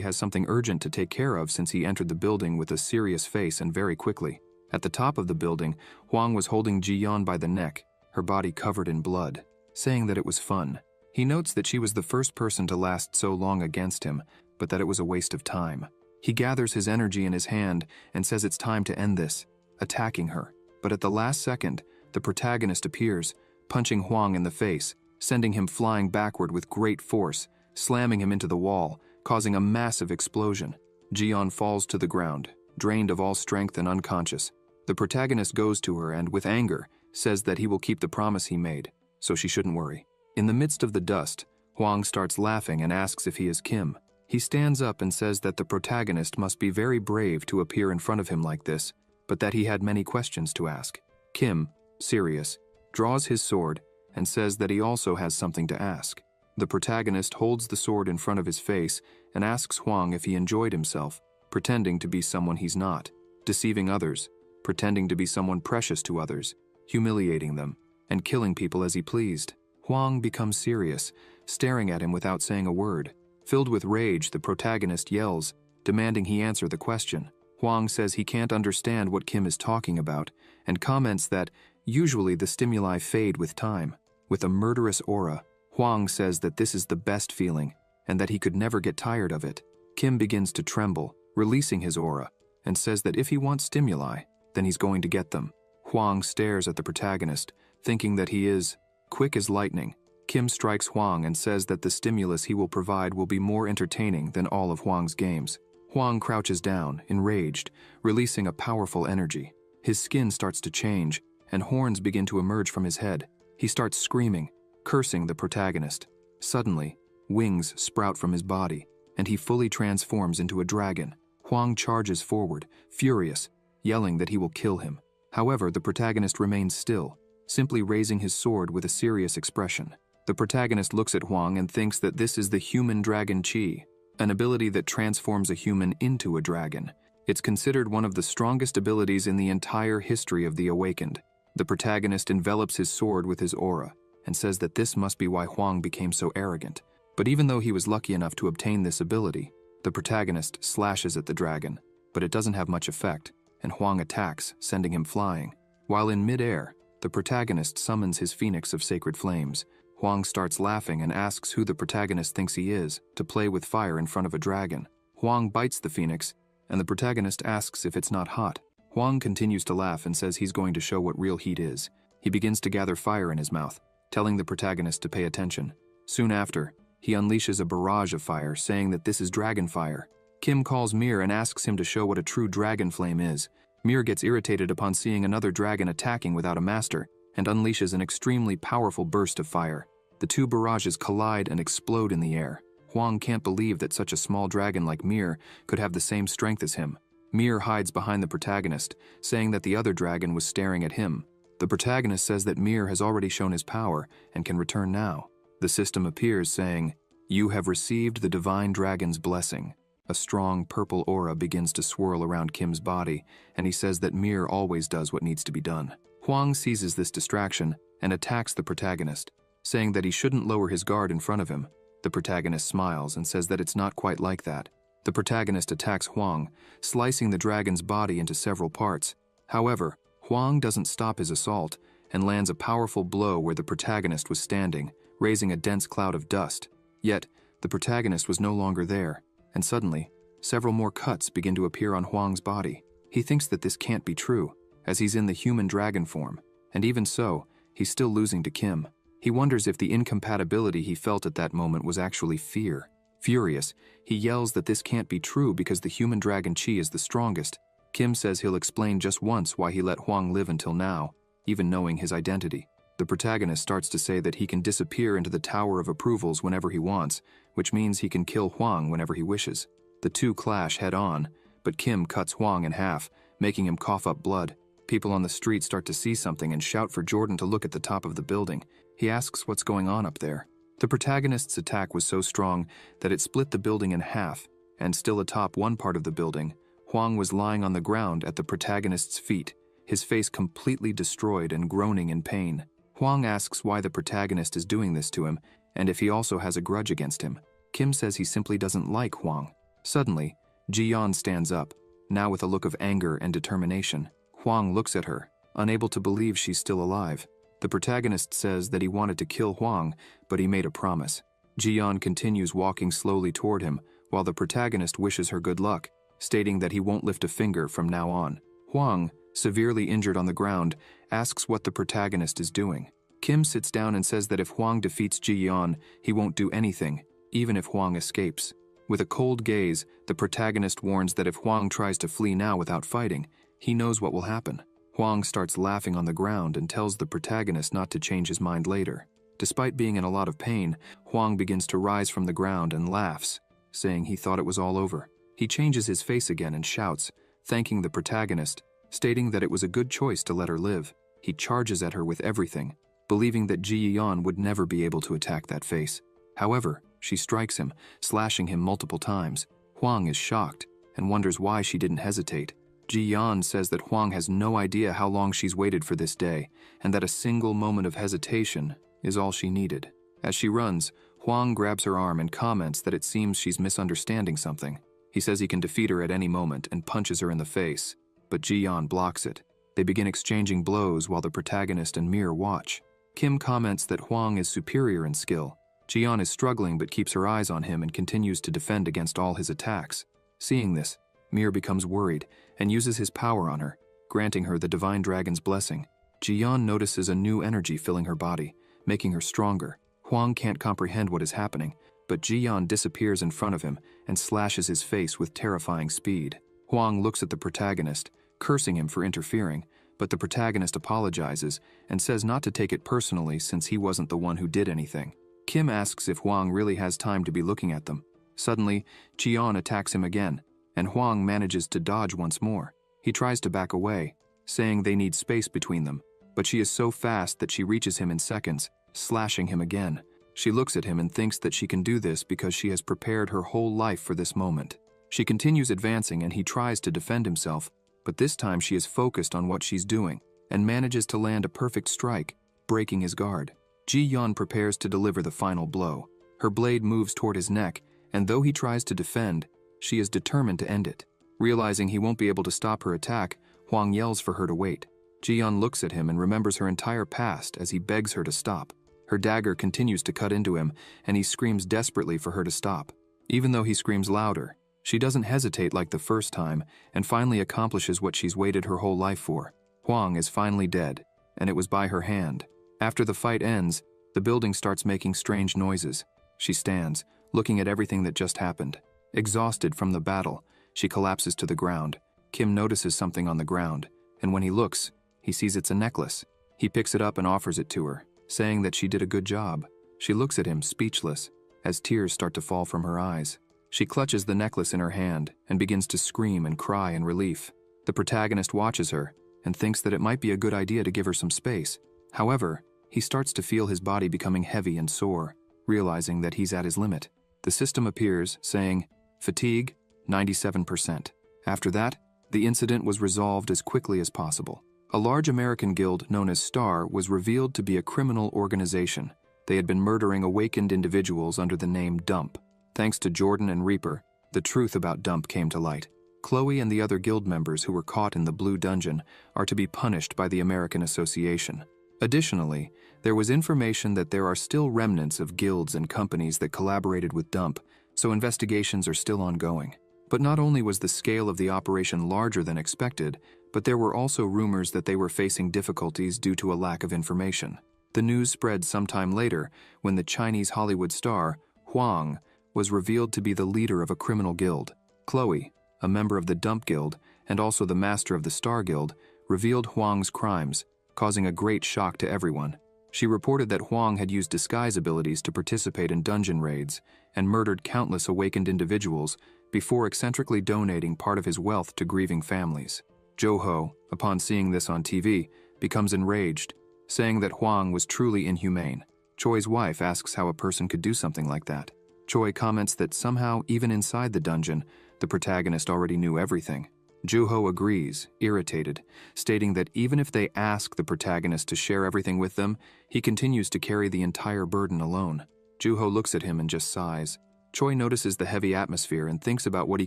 has something urgent to take care of since he entered the building with a serious face and very quickly. At the top of the building, Hwang was holding Ji-yeon by the neck, her body covered in blood, saying that it was fun. He notes that she was the first person to last so long against him, but that it was a waste of time. He gathers his energy in his hand and says it's time to end this, attacking her. But at the last second, the protagonist appears, punching Hwang in the face, sending him flying backward with great force, slamming him into the wall, causing a massive explosion. Ji-yeon falls to the ground, drained of all strength and unconscious. The protagonist goes to her and, with anger, says that he will keep the promise he made, so she shouldn't worry. In the midst of the dust, Hwang starts laughing and asks if he is Kim. He stands up and says that the protagonist must be very brave to appear in front of him like this, but that he had many questions to ask. Kim, serious, draws his sword and says that he also has something to ask. The protagonist holds the sword in front of his face and asks Hwang if he enjoyed himself, pretending to be someone he's not, deceiving others, pretending to be someone precious to others, humiliating them, and killing people as he pleased. Hwang becomes serious, staring at him without saying a word. Filled with rage, the protagonist yells, demanding he answer the question. Hwang says he can't understand what Kim is talking about, and comments that usually the stimuli fade with time. With a murderous aura, Hwang says that this is the best feeling, and that he could never get tired of it. Kim begins to tremble, releasing his aura, and says that if he wants stimuli, then he's going to get them. Hwang stares at the protagonist, thinking that he is quick as lightning. Kim strikes Hwang and says that the stimulus he will provide will be more entertaining than all of Hwang's games. Hwang crouches down, enraged, releasing a powerful energy. His skin starts to change, and horns begin to emerge from his head. He starts screaming, cursing the protagonist. Suddenly, wings sprout from his body, and he fully transforms into a dragon. Hwang charges forward, furious, yelling that he will kill him. However, the protagonist remains still, simply raising his sword with a serious expression. The protagonist looks at Huang and thinks that this is the human dragon chi, an ability that transforms a human into a dragon. It's considered one of the strongest abilities in the entire history of the Awakened. The protagonist envelops his sword with his aura and says that this must be why Huang became so arrogant. But even though he was lucky enough to obtain this ability, the protagonist slashes at the dragon, but it doesn't have much effect, and Huang attacks, sending him flying. While in mid-air, the protagonist summons his phoenix of sacred flames. Huang starts laughing and asks who the protagonist thinks he is to play with fire in front of a dragon. Huang bites the phoenix, and the protagonist asks if it's not hot. Huang continues to laugh and says he's going to show what real heat is. He begins to gather fire in his mouth, telling the protagonist to pay attention. Soon after, he unleashes a barrage of fire, saying that this is dragon fire. Kim calls Mir and asks him to show what a true dragon flame is. Mir gets irritated upon seeing another dragon attacking without a master, and unleashes an extremely powerful burst of fire. The two barrages collide and explode in the air. Huang can't believe that such a small dragon like Mir could have the same strength as him. Mir hides behind the protagonist, saying that the other dragon was staring at him. The protagonist says that Mir has already shown his power and can return now. The system appears saying, "You have received the divine dragon's blessing." A strong purple aura begins to swirl around Kim's body, and he says that Mir always does what needs to be done. Huang seizes this distraction and attacks the protagonist, saying that he shouldn't lower his guard in front of him. The protagonist smiles and says that it's not quite like that. The protagonist attacks Huang, slicing the dragon's body into several parts. However, Huang doesn't stop his assault and lands a powerful blow where the protagonist was standing, raising a dense cloud of dust. Yet, the protagonist was no longer there, and suddenly, several more cuts begin to appear on Huang's body. He thinks that this can't be true, as he's in the human dragon form, and even so, he's still losing to Kim. He wonders if the incompatibility he felt at that moment was actually fear. Furious, he yells that this can't be true because the human dragon chi is the strongest. Kim says he'll explain just once why he let Huang live until now, even knowing his identity. The protagonist starts to say that he can disappear into the Tower of Approvals whenever he wants, which means he can kill Huang whenever he wishes. The two clash head-on, but Kim cuts Huang in half, making him cough up blood. People on the street start to see something and shout for Jordan to look at the top of the building. He asks what's going on up there. The protagonist's attack was so strong that it split the building in half, and still atop one part of the building, Huang was lying on the ground at the protagonist's feet, his face completely destroyed and groaning in pain. Huang asks why the protagonist is doing this to him, and if he also has a grudge against him. Kim says he simply doesn't like Huang. Suddenly, Ji-yeon stands up, now with a look of anger and determination. Huang looks at her, unable to believe she's still alive. The protagonist says that he wanted to kill Huang, but he made a promise. Ji-yeon continues walking slowly toward him, while the protagonist wishes her good luck, stating that he won't lift a finger from now on. Huang, severely injured on the ground, asks what the protagonist is doing. Kim sits down and says that if Huang defeats Ji-yeon, he won't do anything, even if Huang escapes. With a cold gaze, the protagonist warns that if Huang tries to flee now without fighting, he knows what will happen. Huang starts laughing on the ground and tells the protagonist not to change his mind later. Despite being in a lot of pain, Huang begins to rise from the ground and laughs, saying he thought it was all over. He changes his face again and shouts, thanking the protagonist, stating that it was a good choice to let her live. He charges at her with everything, believing that Ji-yeon would never be able to attack that face. However, she strikes him, slashing him multiple times. Huang is shocked and wonders why she didn't hesitate. Ji-yeon says that Huang has no idea how long she's waited for this day, and that a single moment of hesitation is all she needed. As she runs, Huang grabs her arm and comments that it seems she's misunderstanding something. He says he can defeat her at any moment and punches her in the face, but Ji-yeon blocks it. They begin exchanging blows while the protagonist and Mir watch. Kim comments that Huang is superior in skill. Ji-yeon is struggling but keeps her eyes on him and continues to defend against all his attacks. Seeing this, Mir becomes worried and uses his power on her, granting her the divine dragon's blessing. Ji-yeon notices a new energy filling her body, making her stronger. Huang can't comprehend what is happening, but Ji-yeon disappears in front of him and slashes his face with terrifying speed. Huang looks at the protagonist, cursing him for interfering, but the protagonist apologizes and says not to take it personally since he wasn't the one who did anything. Kim asks if Huang really has time to be looking at them. Suddenly, Ji-yeon attacks him again, and Huang manages to dodge once more. He tries to back away, saying they need space between them, but she is so fast that she reaches him in seconds, slashing him again. She looks at him and thinks that she can do this because she has prepared her whole life for this moment. She continues advancing and he tries to defend himself, but this time she is focused on what she's doing and manages to land a perfect strike, breaking his guard. Ji-yeon prepares to deliver the final blow. Her blade moves toward his neck, and though he tries to defend, she is determined to end it. Realizing he won't be able to stop her attack, Hwang yells for her to wait. Ji-yeon looks at him and remembers her entire past as he begs her to stop. Her dagger continues to cut into him, and he screams desperately for her to stop. Even though he screams louder, she doesn't hesitate like the first time and finally accomplishes what she's waited her whole life for. Hwang is finally dead, and it was by her hand. After the fight ends, the building starts making strange noises. She stands, looking at everything that just happened. Exhausted from the battle, she collapses to the ground. Kim notices something on the ground, and when he looks, he sees it's a necklace. He picks it up and offers it to her, saying that she did a good job. She looks at him, speechless, as tears start to fall from her eyes. She clutches the necklace in her hand and begins to scream and cry in relief. The protagonist watches her and thinks that it might be a good idea to give her some space. However, he starts to feel his body becoming heavy and sore, realizing that he's at his limit. The system appears, saying, "Fatigue, 97%. After that, the incident was resolved as quickly as possible. A large American guild known as STAR was revealed to be a criminal organization. They had been murdering awakened individuals under the name Dump. Thanks to Jordan and Reaper, the truth about Dump came to light. Chloe and the other guild members who were caught in the Blue Dungeon are to be punished by the American Association. Additionally, there was information that there are still remnants of guilds and companies that collaborated with Dump, so investigations are still ongoing. But not only was the scale of the operation larger than expected, but there were also rumors that they were facing difficulties due to a lack of information. The news spread sometime later when the Chinese Hollywood star, Hwang, was revealed to be the leader of a criminal guild. Chloe, a member of the Dump Guild and also the master of the Star Guild, revealed Hwang's crimes, causing a great shock to everyone. She reported that Hwang had used disguise abilities to participate in dungeon raids and murdered countless awakened individuals before eccentrically donating part of his wealth to grieving families. Jo-ho, upon seeing this on TV, becomes enraged, saying that Hwang was truly inhumane. Choi's wife asks how a person could do something like that. Choi comments that somehow, even inside the dungeon, the protagonist already knew everything. Jo-ho agrees, irritated, stating that even if they ask the protagonist to share everything with them, he continues to carry the entire burden alone. Jo-ho looks at him and just sighs. Choi notices the heavy atmosphere and thinks about what he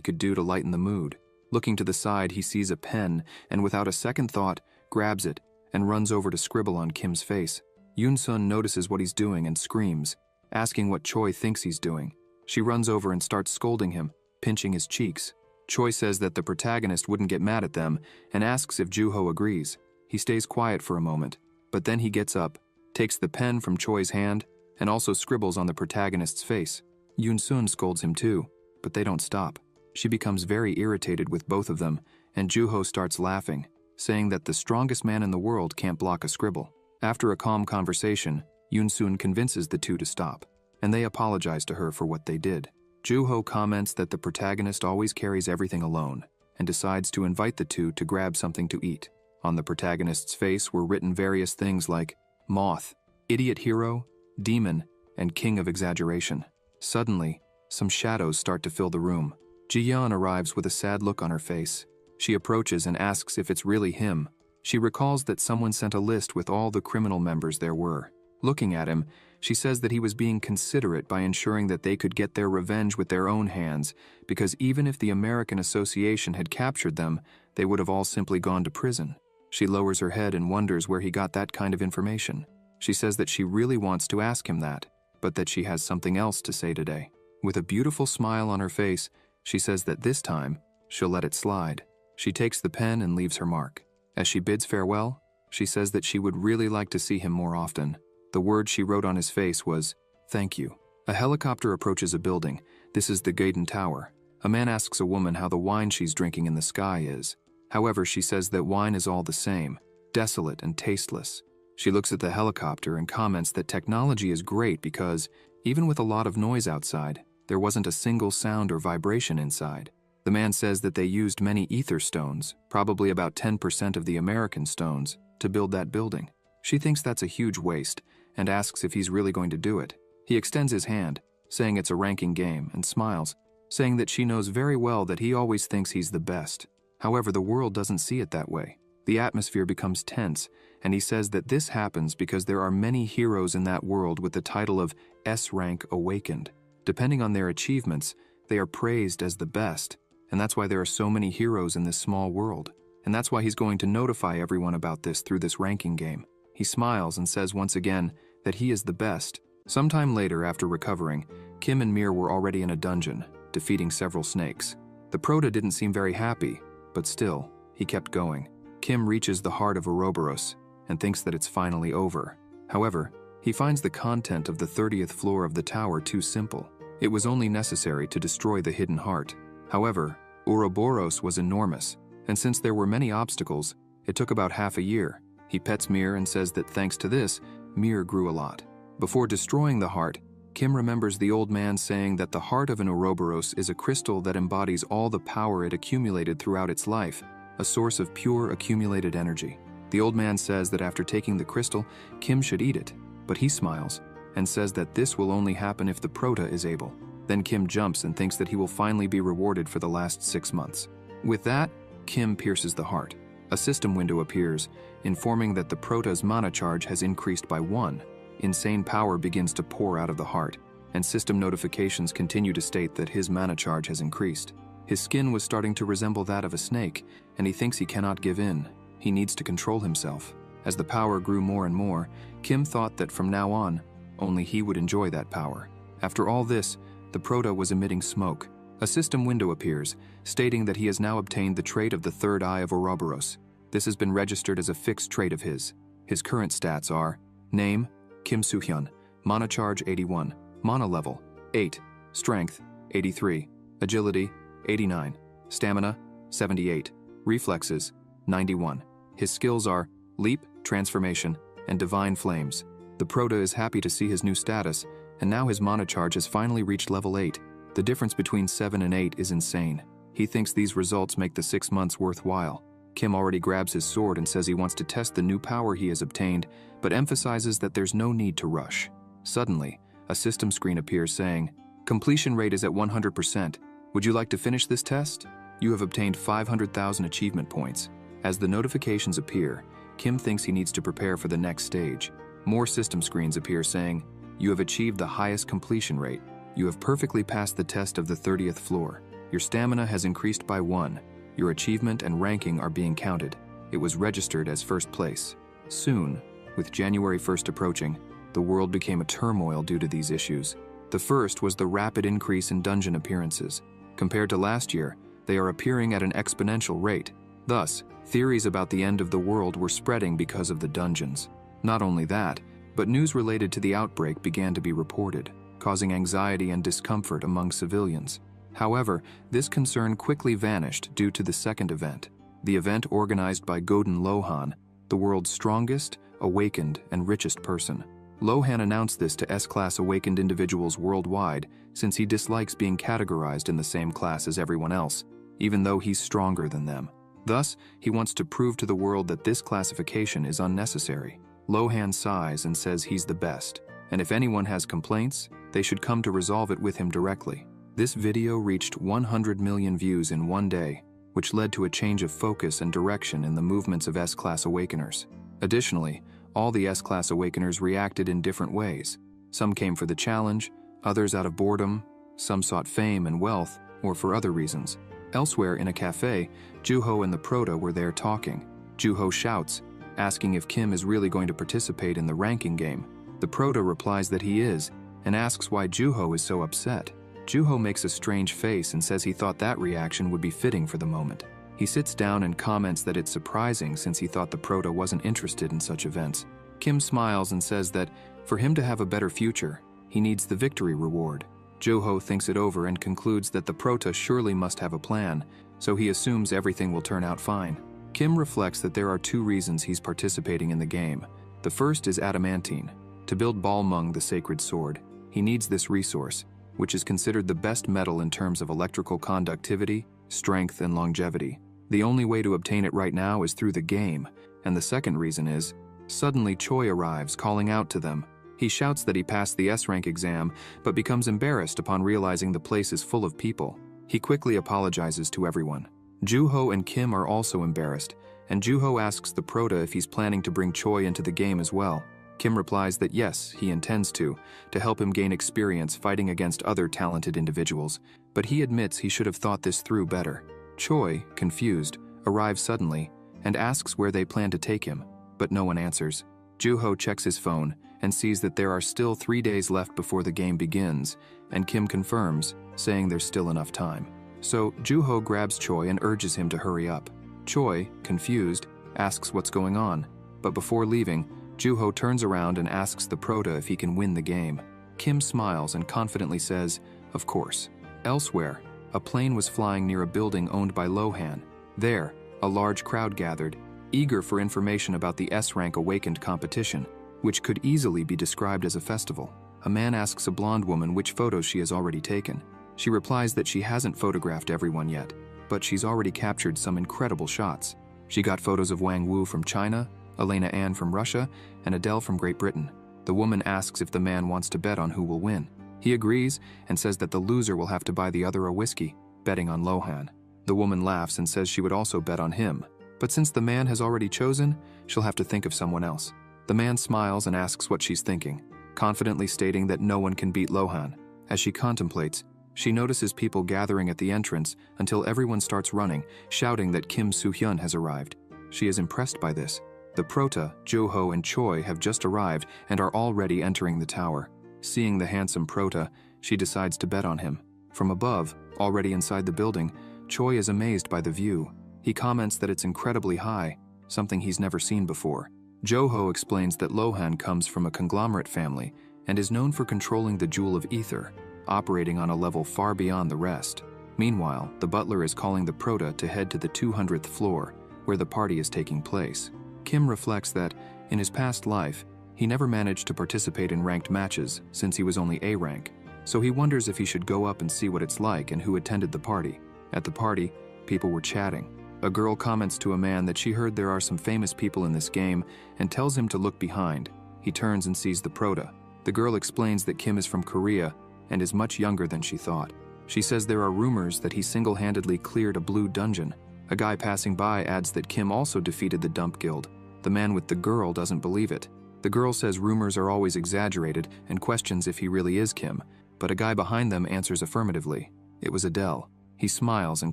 could do to lighten the mood. Looking to the side, he sees a pen and without a second thought, grabs it and runs over to scribble on Kim's face. Yoon-sun notices what he's doing and screams, asking what Choi thinks he's doing. She runs over and starts scolding him, pinching his cheeks. Choi says that the protagonist wouldn't get mad at them and asks if Jo-ho agrees. He stays quiet for a moment, but then he gets up, takes the pen from Choi's hand, and also scribbles on the protagonist's face. Yoon-sun scolds him too, but they don't stop. She becomes very irritated with both of them, and Jo-ho starts laughing, saying that the strongest man in the world can't block a scribble. After a calm conversation, Yoon-sun convinces the two to stop, and they apologize to her for what they did. Jo-ho comments that the protagonist always carries everything alone, and decides to invite the two to grab something to eat. On the protagonist's face were written various things like Moth, Idiot Hero, Demon, and King of Exaggeration. Suddenly, some shadows start to fill the room. Ji-yeon arrives with a sad look on her face. She approaches and asks if it's really him. She recalls that someone sent a list with all the criminal members there were. Looking at him, she says that he was being considerate by ensuring that they could get their revenge with their own hands, because even if the American Association had captured them, they would have all simply gone to prison. She lowers her head and wonders where he got that kind of information. She says that she really wants to ask him that, but that she has something else to say today. With a beautiful smile on her face, she says that this time, she'll let it slide. She takes the pen and leaves her mark. As she bids farewell, she says that she would really like to see him more often. The word she wrote on his face was, "Thank you." A helicopter approaches a building. This is the Gaydon Tower. A man asks a woman how the wine she's drinking in the sky is. However, she says that wine is all the same, desolate and tasteless. She looks at the helicopter and comments that technology is great because, even with a lot of noise outside, there wasn't a single sound or vibration inside. The man says that they used many ether stones, probably about 10% of the American stones, to build that building. She thinks that's a huge waste and asks if he's really going to do it. He extends his hand, saying it's a ranking game, and smiles, saying that she knows very well that he always thinks he's the best. However, the world doesn't see it that way. The atmosphere becomes tense, and he says that this happens because there are many heroes in that world with the title of S-rank awakened. Depending on their achievements, they are praised as the best, and that's why there are so many heroes in this small world. And that's why he's going to notify everyone about this through this ranking game. He smiles and says once again that he is the best. Sometime later, after recovering, Kim and Mir were already in a dungeon, defeating several snakes. The Prota didn't seem very happy, but still, he kept going. Kim reaches the heart of Ouroboros and thinks that it's finally over. However, he finds the content of the 30th floor of the tower too simple. It was only necessary to destroy the hidden heart. However, Ouroboros was enormous, and since there were many obstacles, it took about half a year. He pets Mir and says that thanks to this, Mir grew a lot. Before destroying the heart, Kim remembers the old man saying that the heart of an Ouroboros is a crystal that embodies all the power it accumulated throughout its life, a source of pure accumulated energy. The old man says that after taking the crystal, Kim should eat it, but he smiles and says that this will only happen if the Prota is able. Then Kim jumps and thinks that he will finally be rewarded for the last 6 months. With that, Kim pierces the heart. A system window appears, informing that the Prota's mana charge has increased by 1. Insane power begins to pour out of the heart, and system notifications continue to state that his mana charge has increased. His skin was starting to resemble that of a snake, and he thinks he cannot give in. He needs to control himself. As the power grew more and more, Kim thought that from now on, only he would enjoy that power. After all this, the Prota was emitting smoke. A system window appears, stating that he has now obtained the trait of the third eye of Ouroboros. This has been registered as a fixed trait of his. His current stats are: name, Kim Soo-hyun, mana charge 81, mana level 8, strength 83, agility 89, stamina 78, reflexes 91. His skills are leap, transformation, and divine flames. The Prota is happy to see his new status, and now his mana charge has finally reached level 8. The difference between 7 and 8 is insane. He thinks these results make the 6 months worthwhile. Kim already grabs his sword and says he wants to test the new power he has obtained, but emphasizes that there's no need to rush. Suddenly, a system screen appears saying, "Completion rate is at 100%. Would you like to finish this test? You have obtained 500,000 achievement points." As the notifications appear, Kim thinks he needs to prepare for the next stage. More system screens appear saying, "You have achieved the highest completion rate. You have perfectly passed the test of the 30th floor. Your stamina has increased by 1. Your achievement and ranking are being counted. It was registered as first place." Soon, with January 1st approaching, the world became a turmoil due to these issues. The first was the rapid increase in dungeon appearances. Compared to last year, they are appearing at an exponential rate. Thus, theories about the end of the world were spreading because of the dungeons. Not only that, but news related to the outbreak began to be reported, causing anxiety and discomfort among civilians. However, this concern quickly vanished due to the second event, the event organized by Godin Lohan, the world's strongest, awakened, and richest person. Lohan announced this to S-class awakened individuals worldwide since he dislikes being categorized in the same class as everyone else, even though he's stronger than them. Thus, he wants to prove to the world that this classification is unnecessary. Lohan sighs and says he's the best, and if anyone has complaints, they should come to resolve it with him directly. This video reached 100 million views in one day, which led to a change of focus and direction in the movements of S-class awakeners. Additionally, all the S-class awakeners reacted in different ways. Some came for the challenge, others out of boredom, some sought fame and wealth, or for other reasons. Elsewhere in a cafe, Juho and the Prota were there talking. Juho shouts, asking if Kim is really going to participate in the ranking game. The Prota replies that he is, and asks why Juho is so upset. Juho makes a strange face and says he thought that reaction would be fitting for the moment. He sits down and comments that it's surprising since he thought the Prota wasn't interested in such events. Kim smiles and says that for him to have a better future, he needs the victory reward. Juho thinks it over and concludes that the Prota surely must have a plan, so he assumes everything will turn out fine. Kim reflects that there are 2 reasons he's participating in the game. The first is adamantine. To build Balmung, the sacred sword, he needs this resource, which is considered the best metal in terms of electrical conductivity, strength, and longevity. The only way to obtain it right now is through the game, and the second reason is, suddenly Choi arrives calling out to them, He shouts that he passed the S-rank exam, but becomes embarrassed upon realizing the place is full of people. He quickly apologizes to everyone. Juho and Kim are also embarrassed, and Juho asks the prota if he's planning to bring Choi into the game as well. Kim replies that yes, he intends to help him gain experience fighting against other talented individuals, but he admits he should have thought this through better. Choi, confused, arrives suddenly and asks where they plan to take him, but no one answers. Juho checks his phone and sees that there are still 3 days left before the game begins, and Kim confirms, saying there's still enough time. So Juho grabs Choi and urges him to hurry up. Choi, confused, asks what's going on, but before leaving, Juho turns around and asks the prota if he can win the game. Kim smiles and confidently says, "Of course." Elsewhere, a plane was flying near a building owned by Lohan. There, a large crowd gathered, eager for information about the S-rank awakened competition, which could easily be described as a festival. A man asks a blonde woman which photos she has already taken. She replies that she hasn't photographed everyone yet, but she's already captured some incredible shots. She got photos of Wang Wu from China, Elena Ann from Russia, and Adele from Great Britain. The woman asks if the man wants to bet on who will win. He agrees and says that the loser will have to buy the other a whiskey, betting on Lohan. The woman laughs and says she would also bet on him, but since the man has already chosen, she'll have to think of someone else. The man smiles and asks what she's thinking, confidently stating that no one can beat Lohan. As she contemplates, she notices people gathering at the entrance until everyone starts running, shouting that Kim Soo-hyun has arrived. She is impressed by this. The prota, Juho and Choi have just arrived and are already entering the tower. Seeing the handsome prota, she decides to bet on him. From above, already inside the building, Choi is amazed by the view. He comments that it's incredibly high, something he's never seen before. Juho explains that Lohan comes from a conglomerate family and is known for controlling the jewel of ether, operating on a level far beyond the rest. Meanwhile, the butler is calling the prota to head to the 200th floor, where the party is taking place. Kim reflects that, in his past life, he never managed to participate in ranked matches since he was only A rank, so he wonders if he should go up and see what it's like and who attended the party. At the party, people were chatting. A girl comments to a man that she heard there are some famous people in this game and tells him to look behind. He turns and sees the prota. The girl explains that Kim is from Korea and is much younger than she thought. She says there are rumors that he single-handedly cleared a blue dungeon. A guy passing by adds that Kim also defeated the Dump Guild. The man with the girl doesn't believe it. The girl says rumors are always exaggerated and questions if he really is Kim, but a guy behind them answers affirmatively. It was Adele. He smiles and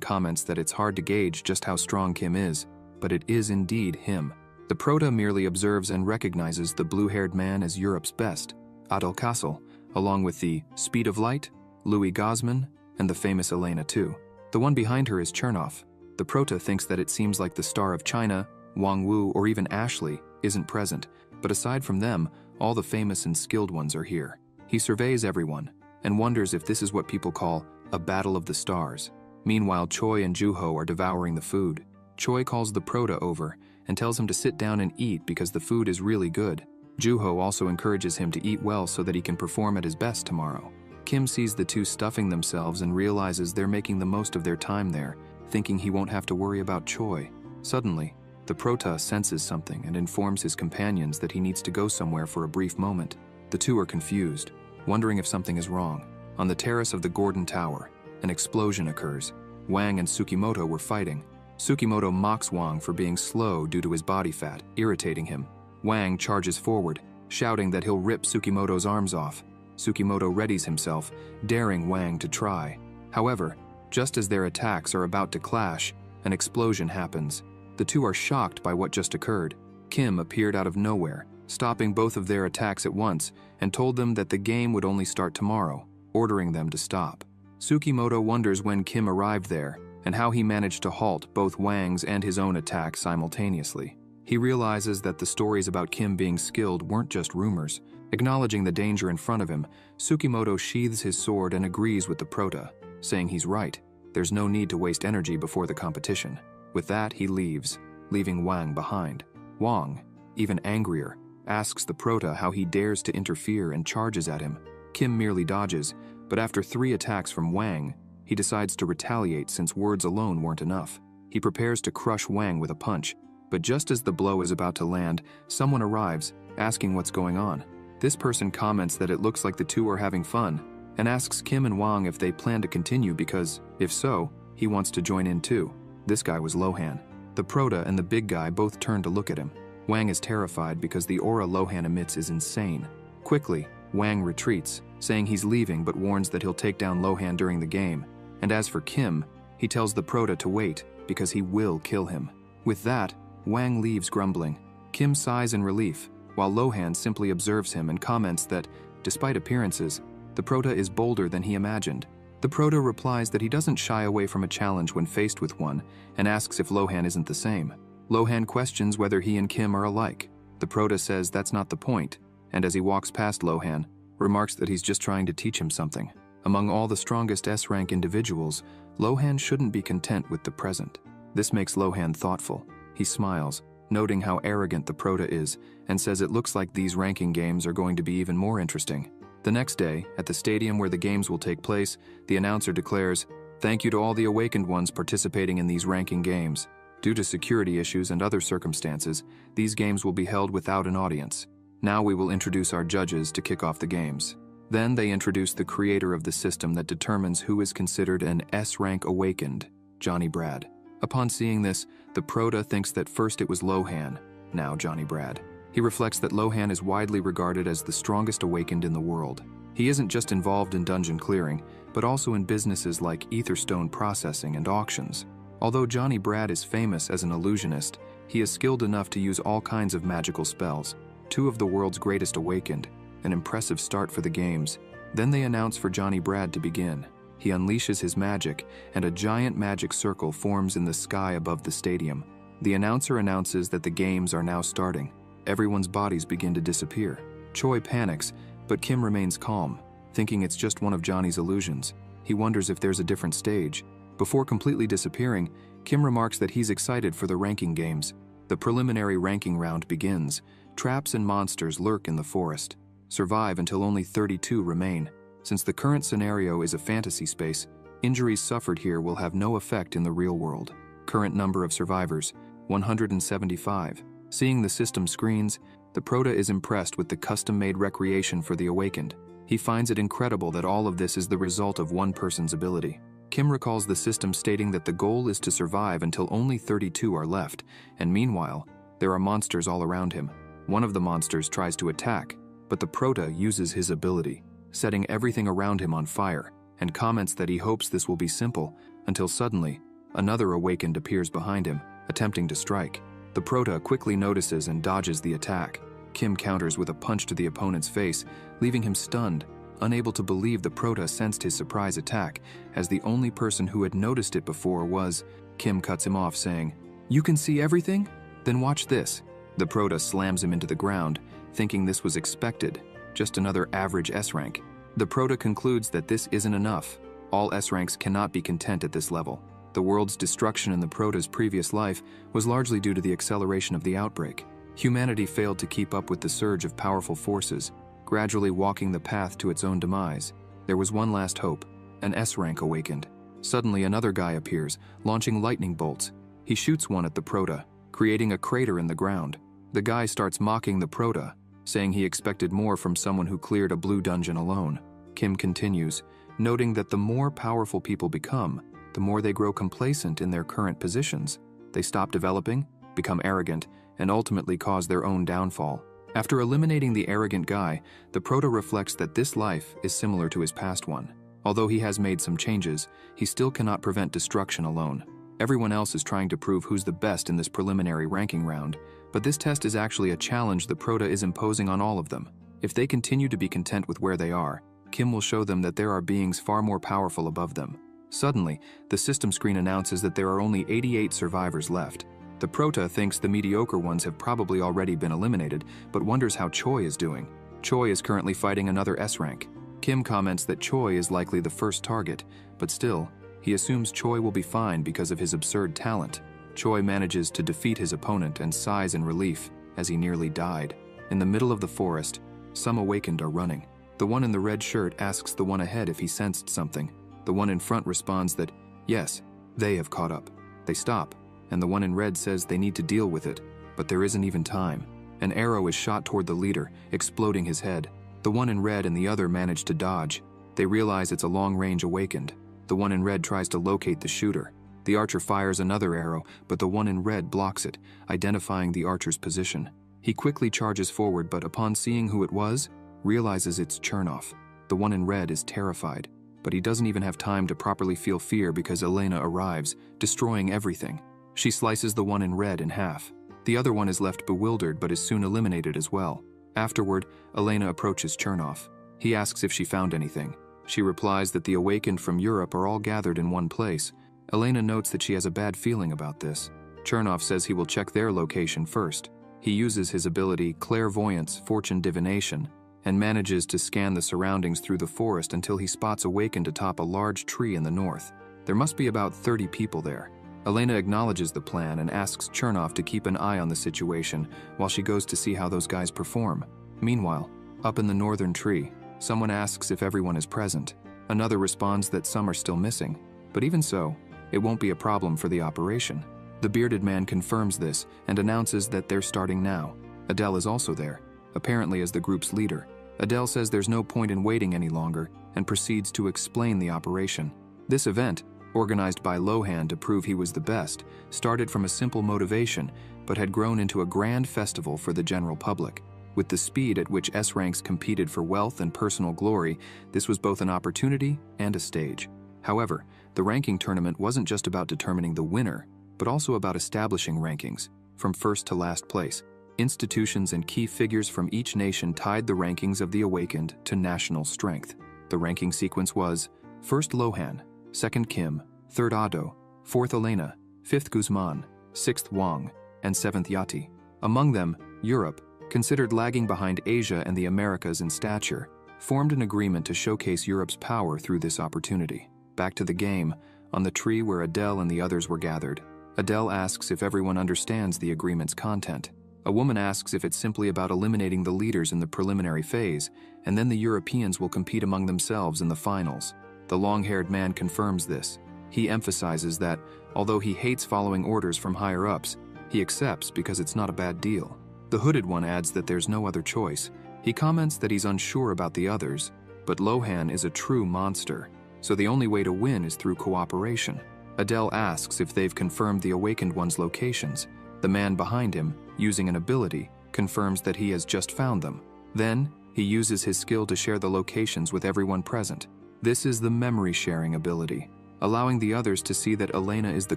comments that it's hard to gauge just how strong Kim is, but it is indeed him. The prota merely observes and recognizes the blue-haired man as Europe's best, Adel Kassel, along with the Speed of Light, Louis Gosman, and the famous Elena too. The one behind her is Chernoff. The prota thinks that it seems like the star of China, Wang Wu, or even Ashley isn't present, but aside from them, all the famous and skilled ones are here. He surveys everyone and wonders if this is what people call a battle of the stars. Meanwhile, Choi and Juho are devouring the food. Choi calls the prota over and tells him to sit down and eat because the food is really good. Juho also encourages him to eat well so that he can perform at his best tomorrow. Kim sees the two stuffing themselves and realizes they're making the most of their time there, thinking he won't have to worry about Choi. Suddenly, the prota senses something and informs his companions that he needs to go somewhere for a brief moment. The two are confused, wondering if something is wrong. On the terrace of the Gordon Tower, an explosion occurs. Wang and Tsukimoto were fighting. Tsukimoto mocks Wang for being slow due to his body fat, irritating him. Wang charges forward, shouting that he'll rip Tsukimoto's arms off. Tsukimoto readies himself, daring Wang to try. However, just as their attacks are about to clash, an explosion happens. The two are shocked by what just occurred. Kim appeared out of nowhere, stopping both of their attacks at once, and told them that the game would only start tomorrow, ordering them to stop. Tsukimoto wonders when Kim arrived there, and how he managed to halt both Wang's and his own attacks simultaneously. He realizes that the stories about Kim being skilled weren't just rumors. Acknowledging the danger in front of him, Tsukimoto sheathes his sword and agrees with the prota, saying he's right. There's no need to waste energy before the competition. With that, he leaves, leaving Wang behind. Wang, even angrier, asks the prota how he dares to interfere and charges at him. Kim merely dodges, but after 3 attacks from Wang, he decides to retaliate since words alone weren't enough. He prepares to crush Wang with a punch, but just as the blow is about to land, someone arrives, asking what's going on. This person comments that it looks like the two are having fun, and asks Kim and Wang if they plan to continue because, if so, he wants to join in too. This guy was Lohan. The Prota and the big guy both turn to look at him. Wang is terrified because the aura Lohan emits is insane. Quickly, Wang retreats, saying he's leaving but warns that he'll take down Lohan during the game. And as for Kim, he tells the Prota to wait because he will kill him. With that, Wang leaves grumbling. Kim sighs in relief, while Lohan simply observes him and comments that, despite appearances, the Prota is bolder than he imagined. The Prota replies that he doesn't shy away from a challenge when faced with one, and asks if Lohan isn't the same. Lohan questions whether he and Kim are alike. The Prota says that's not the point, and as he walks past Lohan, remarks that he's just trying to teach him something. Among all the strongest S-rank individuals, Lohan shouldn't be content with the present. This makes Lohan thoughtful. He smiles, noting how arrogant the Prota is, and says it looks like these ranking games are going to be even more interesting. The next day, at the stadium where the games will take place, the announcer declares, "Thank you to all the awakened ones participating in these ranking games. Due to security issues and other circumstances, these games will be held without an audience. Now we will introduce our judges to kick off the games." Then they introduce the creator of the system that determines who is considered an S-rank awakened, Johnny Brad. Upon seeing this, the Prota thinks that first it was Lohan, now Johnny Brad. He reflects that Lohan is widely regarded as the strongest awakened in the world. He isn't just involved in dungeon clearing, but also in businesses like etherstone processing and auctions. Although Johnny Brad is famous as an illusionist, he is skilled enough to use all kinds of magical spells. Two of the world's greatest awakened, an impressive start for the games. Then they announce for Johnny Brad to begin. He unleashes his magic, and a giant magic circle forms in the sky above the stadium. The announcer announces that the games are now starting. Everyone's bodies begin to disappear. Choi panics, but Kim remains calm, thinking it's just one of Johnny's illusions. He wonders if there's a different stage. Before completely disappearing, Kim remarks that he's excited for the ranking games. The preliminary ranking round begins. Traps and monsters lurk in the forest. Survive until only 32 remain. Since the current scenario is a fantasy space, injuries suffered here will have no effect in the real world. Current number of survivors, 175. Seeing the system screens, the Prota is impressed with the custom-made recreation for the awakened. He finds it incredible that all of this is the result of one person's ability. Kim recalls the system stating that the goal is to survive until only 32 are left, and meanwhile, there are monsters all around him. One of the monsters tries to attack, but the Prota uses his ability, setting everything around him on fire, and comments that he hopes this will be simple, until suddenly, another awakened appears behind him, attempting to strike. The Prota quickly notices and dodges the attack. Kim counters with a punch to the opponent's face, leaving him stunned, unable to believe the Prota sensed his surprise attack, as the only person who had noticed it before was. Kim cuts him off, saying, "You can see everything? Then watch this." The Prota slams him into the ground, thinking this was expected, just another average S-rank. The Prota concludes that this isn't enough. All S-ranks cannot be content at this level. The world's destruction in the Prota's previous life was largely due to the acceleration of the outbreak. Humanity failed to keep up with the surge of powerful forces, gradually walking the path to its own demise. There was one last hope, an S-rank awakened. Suddenly another guy appears, launching lightning bolts. He shoots one at the Prota, creating a crater in the ground. The guy starts mocking the Prota, saying he expected more from someone who cleared a blue dungeon alone. Kim continues, noting that the more powerful people become, the more they grow complacent in their current positions. They stop developing, become arrogant, and ultimately cause their own downfall. After eliminating the arrogant guy, the Prota reflects that this life is similar to his past one. Although he has made some changes, he still cannot prevent destruction alone. Everyone else is trying to prove who's the best in this preliminary ranking round, but this test is actually a challenge the Prota is imposing on all of them. If they continue to be content with where they are, Kim will show them that there are beings far more powerful above them. Suddenly, the system screen announces that there are only 88 survivors left. The Prota thinks the mediocre ones have probably already been eliminated, but wonders how Choi is doing. Choi is currently fighting another S-rank. Kim comments that Choi is likely the first target, but still, he assumes Choi will be fine because of his absurd talent. Choi manages to defeat his opponent and sighs in relief as he nearly died. In the middle of the forest, some awakened are running. The one in the red shirt asks the one ahead if he sensed something. The one in front responds that, yes, they have caught up. They stop, and the one in red says they need to deal with it, but there isn't even time. An arrow is shot toward the leader, exploding his head. The one in red and the other manage to dodge. They realize it's a long-range awakened. The one in red tries to locate the shooter. The archer fires another arrow, but the one in red blocks it, identifying the archer's position. He quickly charges forward, but upon seeing who it was, realizes it's Chernoff. The one in red is terrified, but he doesn't even have time to properly feel fear because Elena arrives, destroying everything. She slices the one in red in half. The other one is left bewildered but is soon eliminated as well. Afterward, Elena approaches Chernoff. He asks if she found anything. She replies that the awakened from Europe are all gathered in one place. Elena notes that she has a bad feeling about this. Chernoff says he will check their location first. He uses his ability clairvoyance, fortune divination, and manages to scan the surroundings through the forest until he spots awakened atop a large tree in the north. There must be about 30 people there. Elena acknowledges the plan and asks Chernoff to keep an eye on the situation while she goes to see how those guys perform. Meanwhile, up in the northern tree, someone asks if everyone is present. Another responds that some are still missing, but even so, it won't be a problem for the operation. The bearded man confirms this and announces that they're starting now. Adele is also there, apparently as the group's leader. Adele says there's no point in waiting any longer and proceeds to explain the operation. This event, organized by Lohan to prove he was the best, started from a simple motivation but had grown into a grand festival for the general public. With the speed at which S ranks competed for wealth and personal glory, this was both an opportunity and a stage. However, the ranking tournament wasn't just about determining the winner, but also about establishing rankings, from first to last place. Institutions and key figures from each nation tied the rankings of the awakened to national strength. The ranking sequence was: first Lohan, second Kim, third Ado, fourth Elena, fifth Guzman, sixth Wang, and seventh Yati. Among them, Europe, considered lagging behind Asia and the Americas in stature, formed an agreement to showcase Europe's power through this opportunity. Back to the game, on the tree where Adele and the others were gathered. Adele asks if everyone understands the agreement's content. A woman asks if it's simply about eliminating the leaders in the preliminary phase, and then the Europeans will compete among themselves in the finals. The long-haired man confirms this. He emphasizes that, although he hates following orders from higher-ups, he accepts because it's not a bad deal. The hooded one adds that there's no other choice. He comments that he's unsure about the others, but Lohan is a true monster, so the only way to win is through cooperation. Adele asks if they've confirmed the awakened one's locations. The man behind him, using an ability, confirms that he has just found them. Then, he uses his skill to share the locations with everyone present. This is the memory sharing ability, allowing the others to see that Elena is the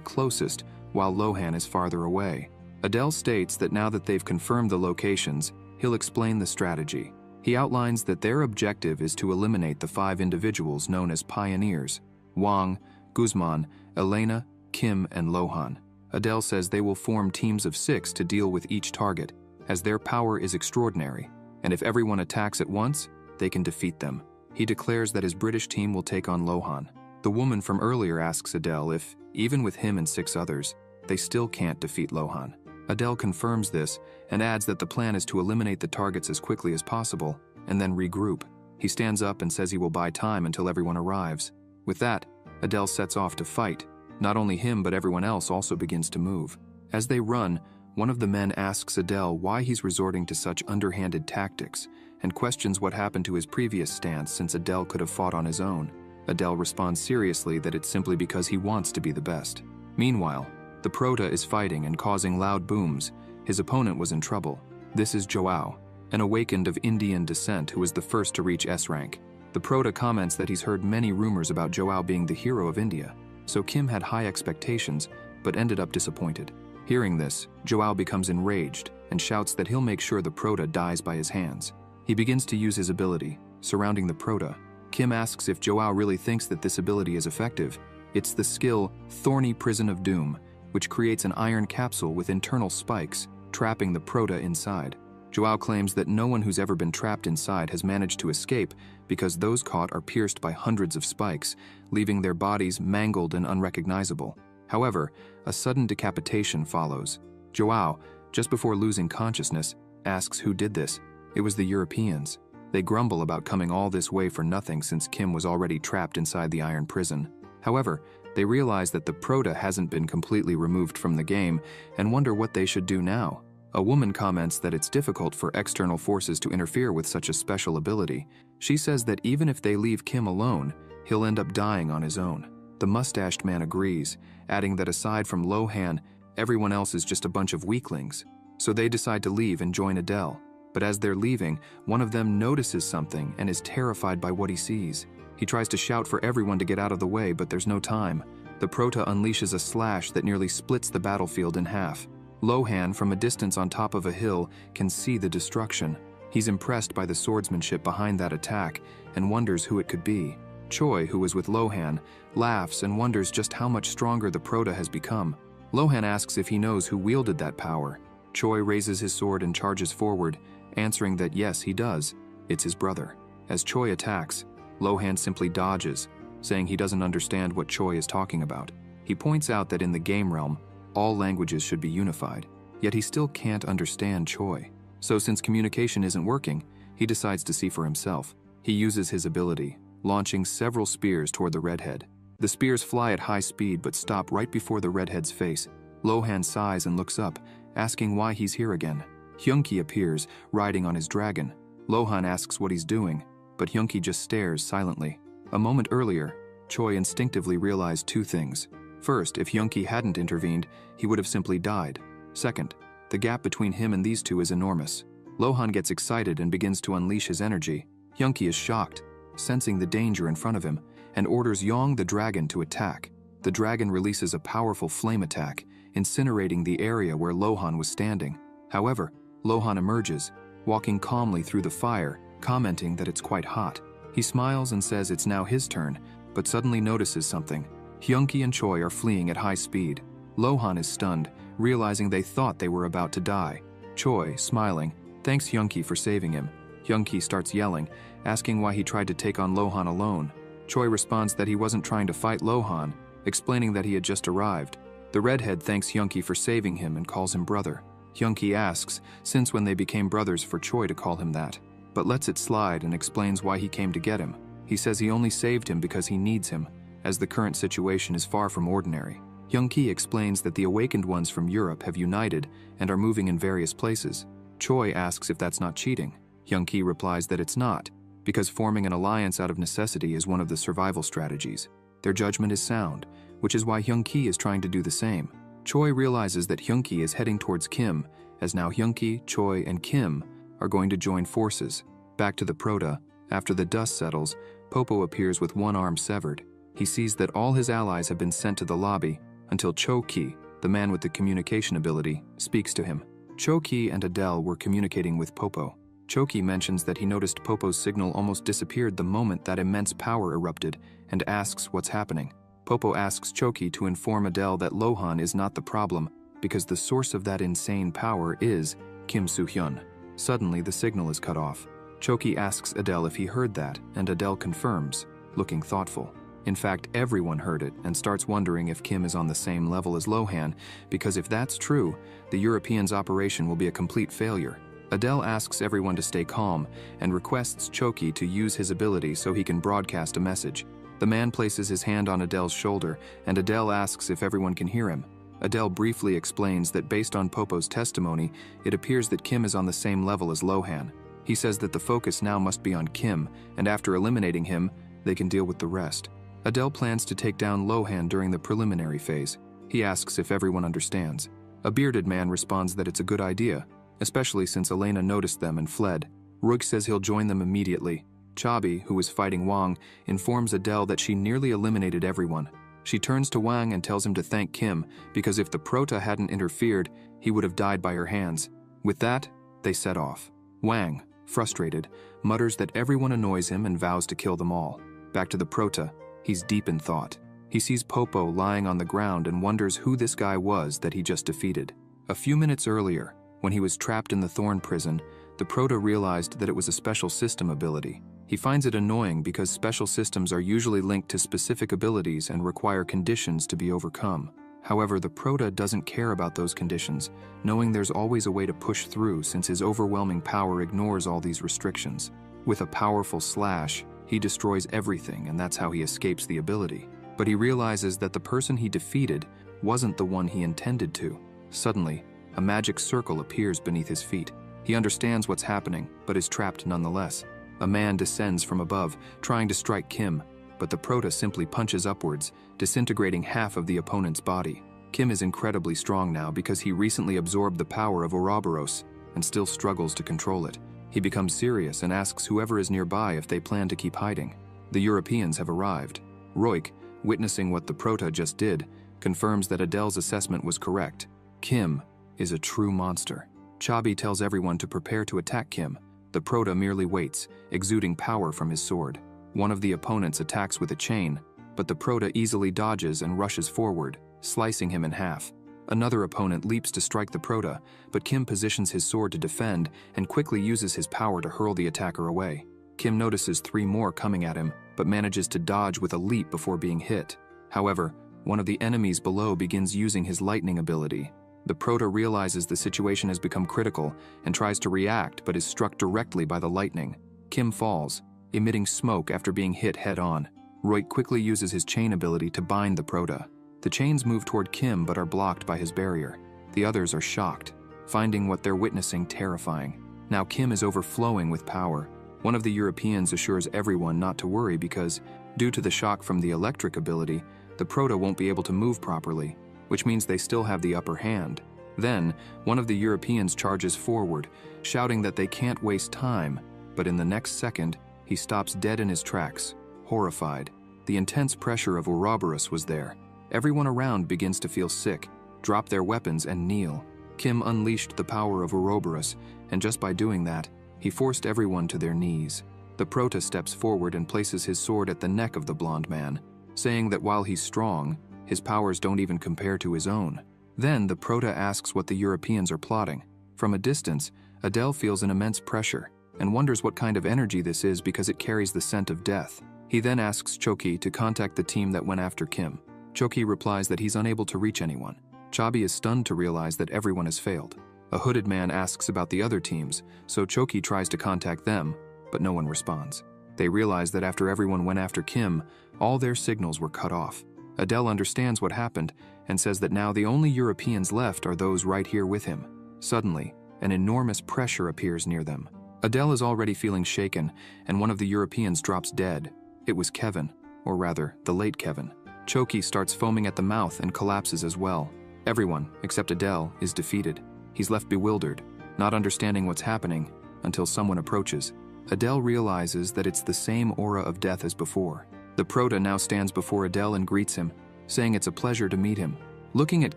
closest while Lohan is farther away. Adele states that now that they've confirmed the locations, he'll explain the strategy. He outlines that their objective is to eliminate the 5 individuals known as pioneers: Wang, Guzman, Elena, Kim, and Lohan. Adele says they will form teams of 6 to deal with each target, as their power is extraordinary, and if everyone attacks at once, they can defeat them. He declares that his British team will take on Lohan. The woman from earlier asks Adele if, even with him and 6 others, they still can't defeat Lohan. Adele confirms this and adds that the plan is to eliminate the targets as quickly as possible and then regroup. He stands up and says he will buy time until everyone arrives. With that, Adele sets off to fight. Not only him but everyone else also begins to move. As they run, one of the men asks Adele why he's resorting to such underhanded tactics and questions what happened to his previous stance since Adele could have fought on his own. Adele responds seriously that it's simply because he wants to be the best. Meanwhile, the Prota is fighting and causing loud booms. His opponent was in trouble. This is Joao, an awakened of Indian descent who was the first to reach S rank. The Prota comments that he's heard many rumors about Joao being the hero of India, so Kim had high expectations but ended up disappointed. Hearing this, Joao becomes enraged and shouts that he'll make sure the Prota dies by his hands. He begins to use his ability, surrounding the Prota. Kim asks if Joao really thinks that this ability is effective. It's the skill Thorny Prison of Doom, which creates an iron capsule with internal spikes, trapping the Prota inside. Joao claims that no one who's ever been trapped inside has managed to escape because those caught are pierced by hundreds of spikes, leaving their bodies mangled and unrecognizable. However, a sudden decapitation follows. Joao, just before losing consciousness, asks who did this. It was the Europeans. They grumble about coming all this way for nothing since Kim was already trapped inside the iron prison. However, they realize that the Prota hasn't been completely removed from the game and wonder what they should do now. A woman comments that it's difficult for external forces to interfere with such a special ability. She says that even if they leave Kim alone, he'll end up dying on his own. The mustached man agrees, adding that aside from Lohan, everyone else is just a bunch of weaklings. So they decide to leave and join Adele. But as they're leaving, one of them notices something and is terrified by what he sees. He tries to shout for everyone to get out of the way, but there's no time. The Prota unleashes a slash that nearly splits the battlefield in half. Lohan, from a distance on top of a hill, can see the destruction. He's impressed by the swordsmanship behind that attack and wonders who it could be. Choi, who was with Lohan, laughs and wonders just how much stronger the Prota has become. Lohan asks if he knows who wielded that power. Choi raises his sword and charges forward, answering that yes, he does. It's his brother. As Choi attacks, Lohan simply dodges, saying he doesn't understand what Choi is talking about. He points out that in the game realm, all languages should be unified, yet he still can't understand Choi. So since communication isn't working, he decides to see for himself. He uses his ability, launching several spears toward the redhead. The spears fly at high speed but stop right before the redhead's face. Lohan sighs and looks up, asking why he's here again. Hyunki appears, riding on his dragon. Lohan asks what he's doing, but Hyunki just stares silently. A moment earlier, Choi instinctively realized two things. First, if Hyunki hadn't intervened, he would have simply died. Second, the gap between him and these two is enormous. Lohan gets excited and begins to unleash his energy. Hyunki is shocked, sensing the danger in front of him, and orders Yong the dragon to attack. The dragon releases a powerful flame attack, incinerating the area where Lohan was standing. However, Lohan emerges, walking calmly through the fire, commenting that it's quite hot. He smiles and says it's now his turn, but suddenly notices something. Hyunki and Choi are fleeing at high speed. Lohan is stunned, realizing they thought they were about to die. Choi, smiling, thanks Hyunki for saving him. Hyunki starts yelling, asking why he tried to take on Lohan alone. Choi responds that he wasn't trying to fight Lohan, explaining that he had just arrived. The redhead thanks Hyunki for saving him and calls him brother. Hyunki asks since when they became brothers for Choi to call him that, but lets it slide and explains why he came to get him. He says he only saved him because he needs him, as the current situation is far from ordinary. Hyunki explains that the awakened ones from Europe have united and are moving in various places. Choi asks if that's not cheating. Hyunki replies that it's not, because forming an alliance out of necessity is one of the survival strategies. Their judgment is sound, which is why Hyunki is trying to do the same. Choi realizes that Hyunki is heading towards Kim, as now Hyunki, Choi, and Kim are going to join forces. Back to the Prota, after the dust settles, Popo appears with one arm severed. He sees that all his allies have been sent to the lobby, until Choki, the man with the communication ability, speaks to him. Choki and Adele were communicating with Popo. Choki mentions that he noticed Popo's signal almost disappeared the moment that immense power erupted, and asks what's happening. Popo asks Choki to inform Adele that Lohan is not the problem, because the source of that insane power is Kim Soo-hyun. Suddenly, the signal is cut off. Choki asks Adele if he heard that, and Adele confirms, looking thoughtful. In fact, everyone heard it and starts wondering if Kim is on the same level as Lohan, because if that's true, the Europeans' operation will be a complete failure. Adele asks everyone to stay calm and requests Choki to use his ability so he can broadcast a message. The man places his hand on Adele's shoulder, and Adele asks if everyone can hear him. Adele briefly explains that based on Popo's testimony, it appears that Kim is on the same level as Lohan. He says that the focus now must be on Kim, and after eliminating him, they can deal with the rest. Adele plans to take down Lohan during the preliminary phase. He asks if everyone understands. A bearded man responds that it's a good idea, especially since Elena noticed them and fled. Rook says he'll join them immediately. Chabi, who is fighting Wang, informs Adele that she nearly eliminated everyone. She turns to Wang and tells him to thank Kim, because if the Prota hadn't interfered, he would have died by her hands. With that, they set off. Wang, frustrated, mutters that everyone annoys him and vows to kill them all. Back to the Prota, he's deep in thought. He sees Popo lying on the ground and wonders who this guy was that he just defeated. A few minutes earlier, when he was trapped in the Thorn prison, the Prota realized that it was a special system ability. He finds it annoying because special systems are usually linked to specific abilities and require conditions to be overcome. However, the Prota doesn't care about those conditions, knowing there's always a way to push through since his overwhelming power ignores all these restrictions. With a powerful slash, he destroys everything, and that's how he escapes the ability. But he realizes that the person he defeated wasn't the one he intended to. Suddenly, A magic circle appears beneath his feet. He understands what's happening, but is trapped nonetheless. A man descends from above, trying to strike Kim, but the Prota simply punches upwards, disintegrating half of the opponent's body. Kim is incredibly strong now because he recently absorbed the power of Ouroboros and still struggles to control it. He becomes serious and asks whoever is nearby if they plan to keep hiding. The Europeans have arrived. Roik, witnessing what the Prota just did, confirms that Adele's assessment was correct. Kim is a true monster. Chabi tells everyone to prepare to attack Kim. The Prota merely waits, exuding power from his sword. One of the opponents attacks with a chain, but the Prota easily dodges and rushes forward, slicing him in half. Another opponent leaps to strike the Prota, but Kim positions his sword to defend and quickly uses his power to hurl the attacker away. Kim notices 3 more coming at him, but manages to dodge with a leap before being hit. However, one of the enemies below begins using his lightning ability. The Prota realizes the situation has become critical and tries to react but is struck directly by the lightning. Kim falls, emitting smoke after being hit head-on. Roik quickly uses his chain ability to bind the Prota. The chains move toward Kim but are blocked by his barrier. The others are shocked, finding what they're witnessing terrifying. Now Kim is overflowing with power. One of the Europeans assures everyone not to worry because, due to the shock from the electric ability, the Prota won't be able to move properly, which means they still have the upper hand. Then, one of the Europeans charges forward, shouting that they can't waste time, but in the next second, he stops dead in his tracks, horrified. The intense pressure of Ouroboros was there. Everyone around begins to feel sick, drop their weapons and kneel. Kim unleashed the power of Ouroboros, and just by doing that, he forced everyone to their knees. The Prota steps forward and places his sword at the neck of the blonde man, saying that while he's strong, his powers don't even compare to his own. Then the Prota asks what the Europeans are plotting. From a distance, Adele feels an immense pressure and wonders what kind of energy this is because it carries the scent of death. He then asks Choki to contact the team that went after Kim. Choki replies that he's unable to reach anyone. Chabi is stunned to realize that everyone has failed. A hooded man asks about the other teams, so Choki tries to contact them, but no one responds. They realize that after everyone went after Kim, all their signals were cut off. Adele understands what happened and says that now the only Europeans left are those right here with him. Suddenly, an enormous pressure appears near them. Adele is already feeling shaken, and one of the Europeans drops dead. It was Kevin, or rather, the late Kevin. Choki starts foaming at the mouth and collapses as well. Everyone, except Adele, is defeated. He's left bewildered, not understanding what's happening, until someone approaches. Adele realizes that it's the same aura of death as before. The Prota now stands before Adele and greets him, saying it's a pleasure to meet him. Looking at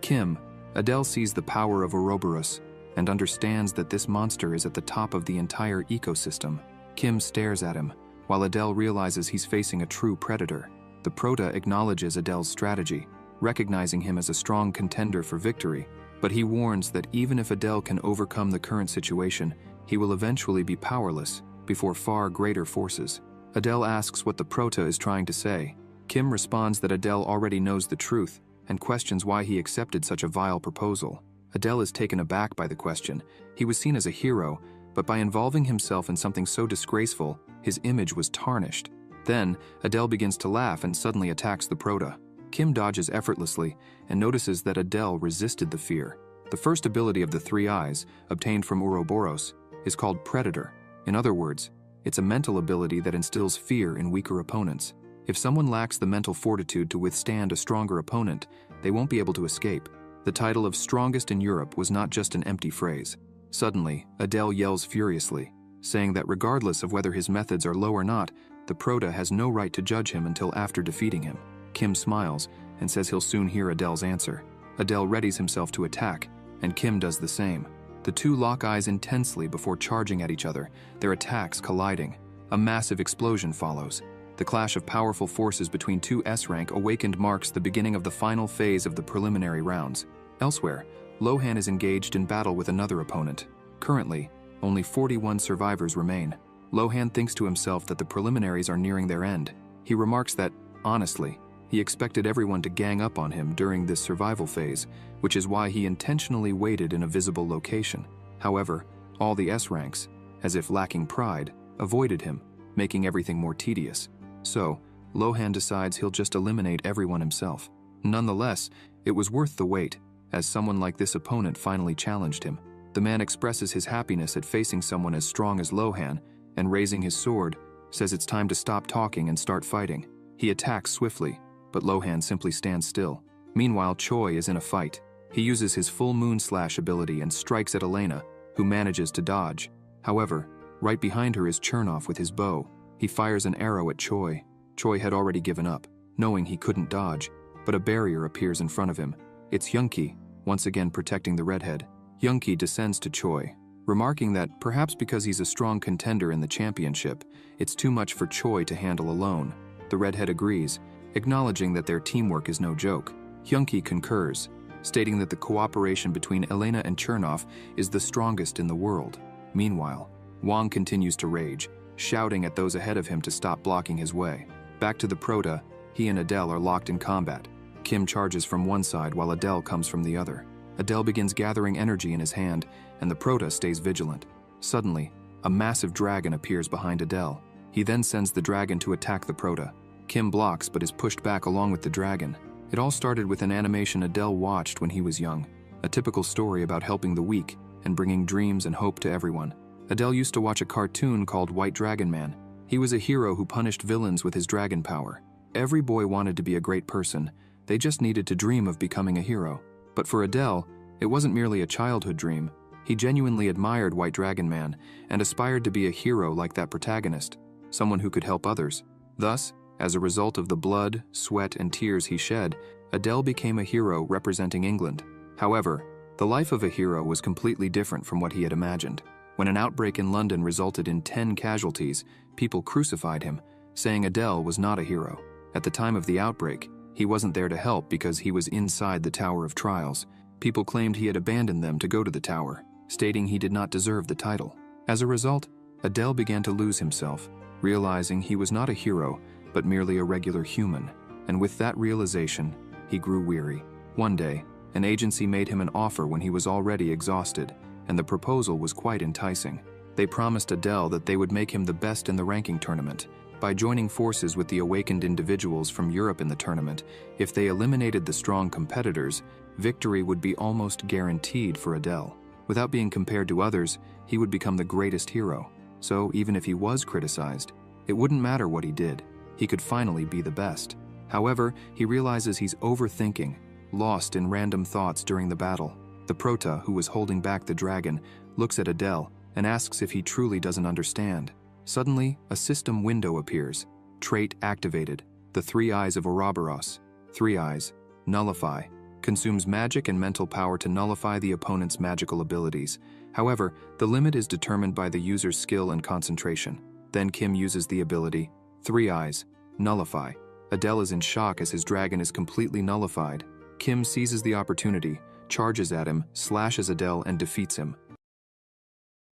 Kim, Adele sees the power of Ouroboros and understands that this monster is at the top of the entire ecosystem. Kim stares at him, while Adele realizes he's facing a true predator. The Prota acknowledges Adele's strategy, recognizing him as a strong contender for victory, but he warns that even if Adele can overcome the current situation, he will eventually be powerless before far greater forces. Adele asks what the Prota is trying to say. Kim responds that Adele already knows the truth and questions why he accepted such a vile proposal. Adele is taken aback by the question. He was seen as a hero, but by involving himself in something so disgraceful, his image was tarnished. Then, Adele begins to laugh and suddenly attacks the Prota. Kim dodges effortlessly and notices that Adele resisted the fear. The first ability of the 3 eyes, obtained from Ouroboros, is called Predator. In other words, it's a mental ability that instills fear in weaker opponents. If someone lacks the mental fortitude to withstand a stronger opponent, they won't be able to escape. The title of strongest in Europe was not just an empty phrase. Suddenly, Adele yells furiously, saying that regardless of whether his methods are low or not, the Prota has no right to judge him until after defeating him. Kim smiles and says he'll soon hear Adele's answer. Adele readies himself to attack, and Kim does the same. The two lock eyes intensely before charging at each other, their attacks colliding. A massive explosion follows. The clash of powerful forces between two S-rank awakened marks the beginning of the final phase of the preliminary rounds. Elsewhere, Lohan is engaged in battle with another opponent. Currently, only 41 survivors remain. Lohan thinks to himself that the preliminaries are nearing their end. He remarks that, honestly, he expected everyone to gang up on him during this survival phase, which is why he intentionally waited in a visible location. However, all the S-ranks, as if lacking pride, avoided him, making everything more tedious. So, Lohan decides he'll just eliminate everyone himself. Nonetheless, it was worth the wait. as someone like this opponent finally challenged him. The man expresses his happiness at facing someone as strong as Lohan, and raising his sword, says it's time to stop talking and start fighting. He attacks swiftly, but Lohan simply stands still. Meanwhile, Choi is in a fight. He uses his full moon slash ability and strikes at Elena, who manages to dodge. However, right behind her is Chernoff with his bow. He fires an arrow at Choi. Choi had already given up, knowing he couldn't dodge, but a barrier appears in front of him. It's Youngki, once again protecting the redhead. Youngki descends to Choi, remarking that perhaps because he's a strong contender in the championship, it's too much for Choi to handle alone. The redhead agrees, acknowledging that their teamwork is no joke. Youngki concurs, stating that the cooperation between Elena and Chernoff is the strongest in the world. Meanwhile, Wang continues to rage, shouting at those ahead of him to stop blocking his way. Back to the Prota, he and Adele are locked in combat. Kim charges from one side while Adele comes from the other. Adele begins gathering energy in his hand, and the Prota stays vigilant. Suddenly, a massive dragon appears behind Adele. He then sends the dragon to attack the Prota. Kim blocks but is pushed back along with the dragon. It all started with an animation Adele watched when he was young, a typical story about helping the weak and bringing dreams and hope to everyone. Adele used to watch a cartoon called White Dragon Man. He was a hero who punished villains with his dragon power. Every boy wanted to be a great person. They just needed to dream of becoming a hero. But for Adele, it wasn't merely a childhood dream. He genuinely admired White Dragon Man and aspired to be a hero like that protagonist, someone who could help others. Thus, as a result of the blood, sweat, and tears he shed, Adele became a hero representing England. However, the life of a hero was completely different from what he had imagined. When an outbreak in London resulted in 10 casualties, people crucified him, saying Adele was not a hero. At the time of the outbreak, he wasn't there to help because he was inside the Tower of Trials. People claimed he had abandoned them to go to the tower, stating he did not deserve the title. As a result, Adele began to lose himself, realizing he was not a hero, but merely a regular human. And with that realization, he grew weary. One day, an agency made him an offer when he was already exhausted, and the proposal was quite enticing. They promised Adele that they would make him the best in the ranking tournament. By joining forces with the awakened individuals from Europe in the tournament, if they eliminated the strong competitors, victory would be almost guaranteed for Adele. Without being compared to others, he would become the greatest hero. So even if he was criticized, it wouldn't matter what he did. He could finally be the best. However, he realizes he's overthinking, lost in random thoughts during the battle. The Prota, who was holding back the dragon, looks at Adele and asks if he truly doesn't understand. Suddenly, a system window appears. Trait activated. The 3 eyes of Ouroboros. 3 eyes. Nullify. Consumes magic and mental power to nullify the opponent's magical abilities. However, the limit is determined by the user's skill and concentration. Then Kim uses the ability 3 eyes. Nullify. Adele is in shock as his dragon is completely nullified. Kim seizes the opportunity, charges at him, slashes Adele, and defeats him.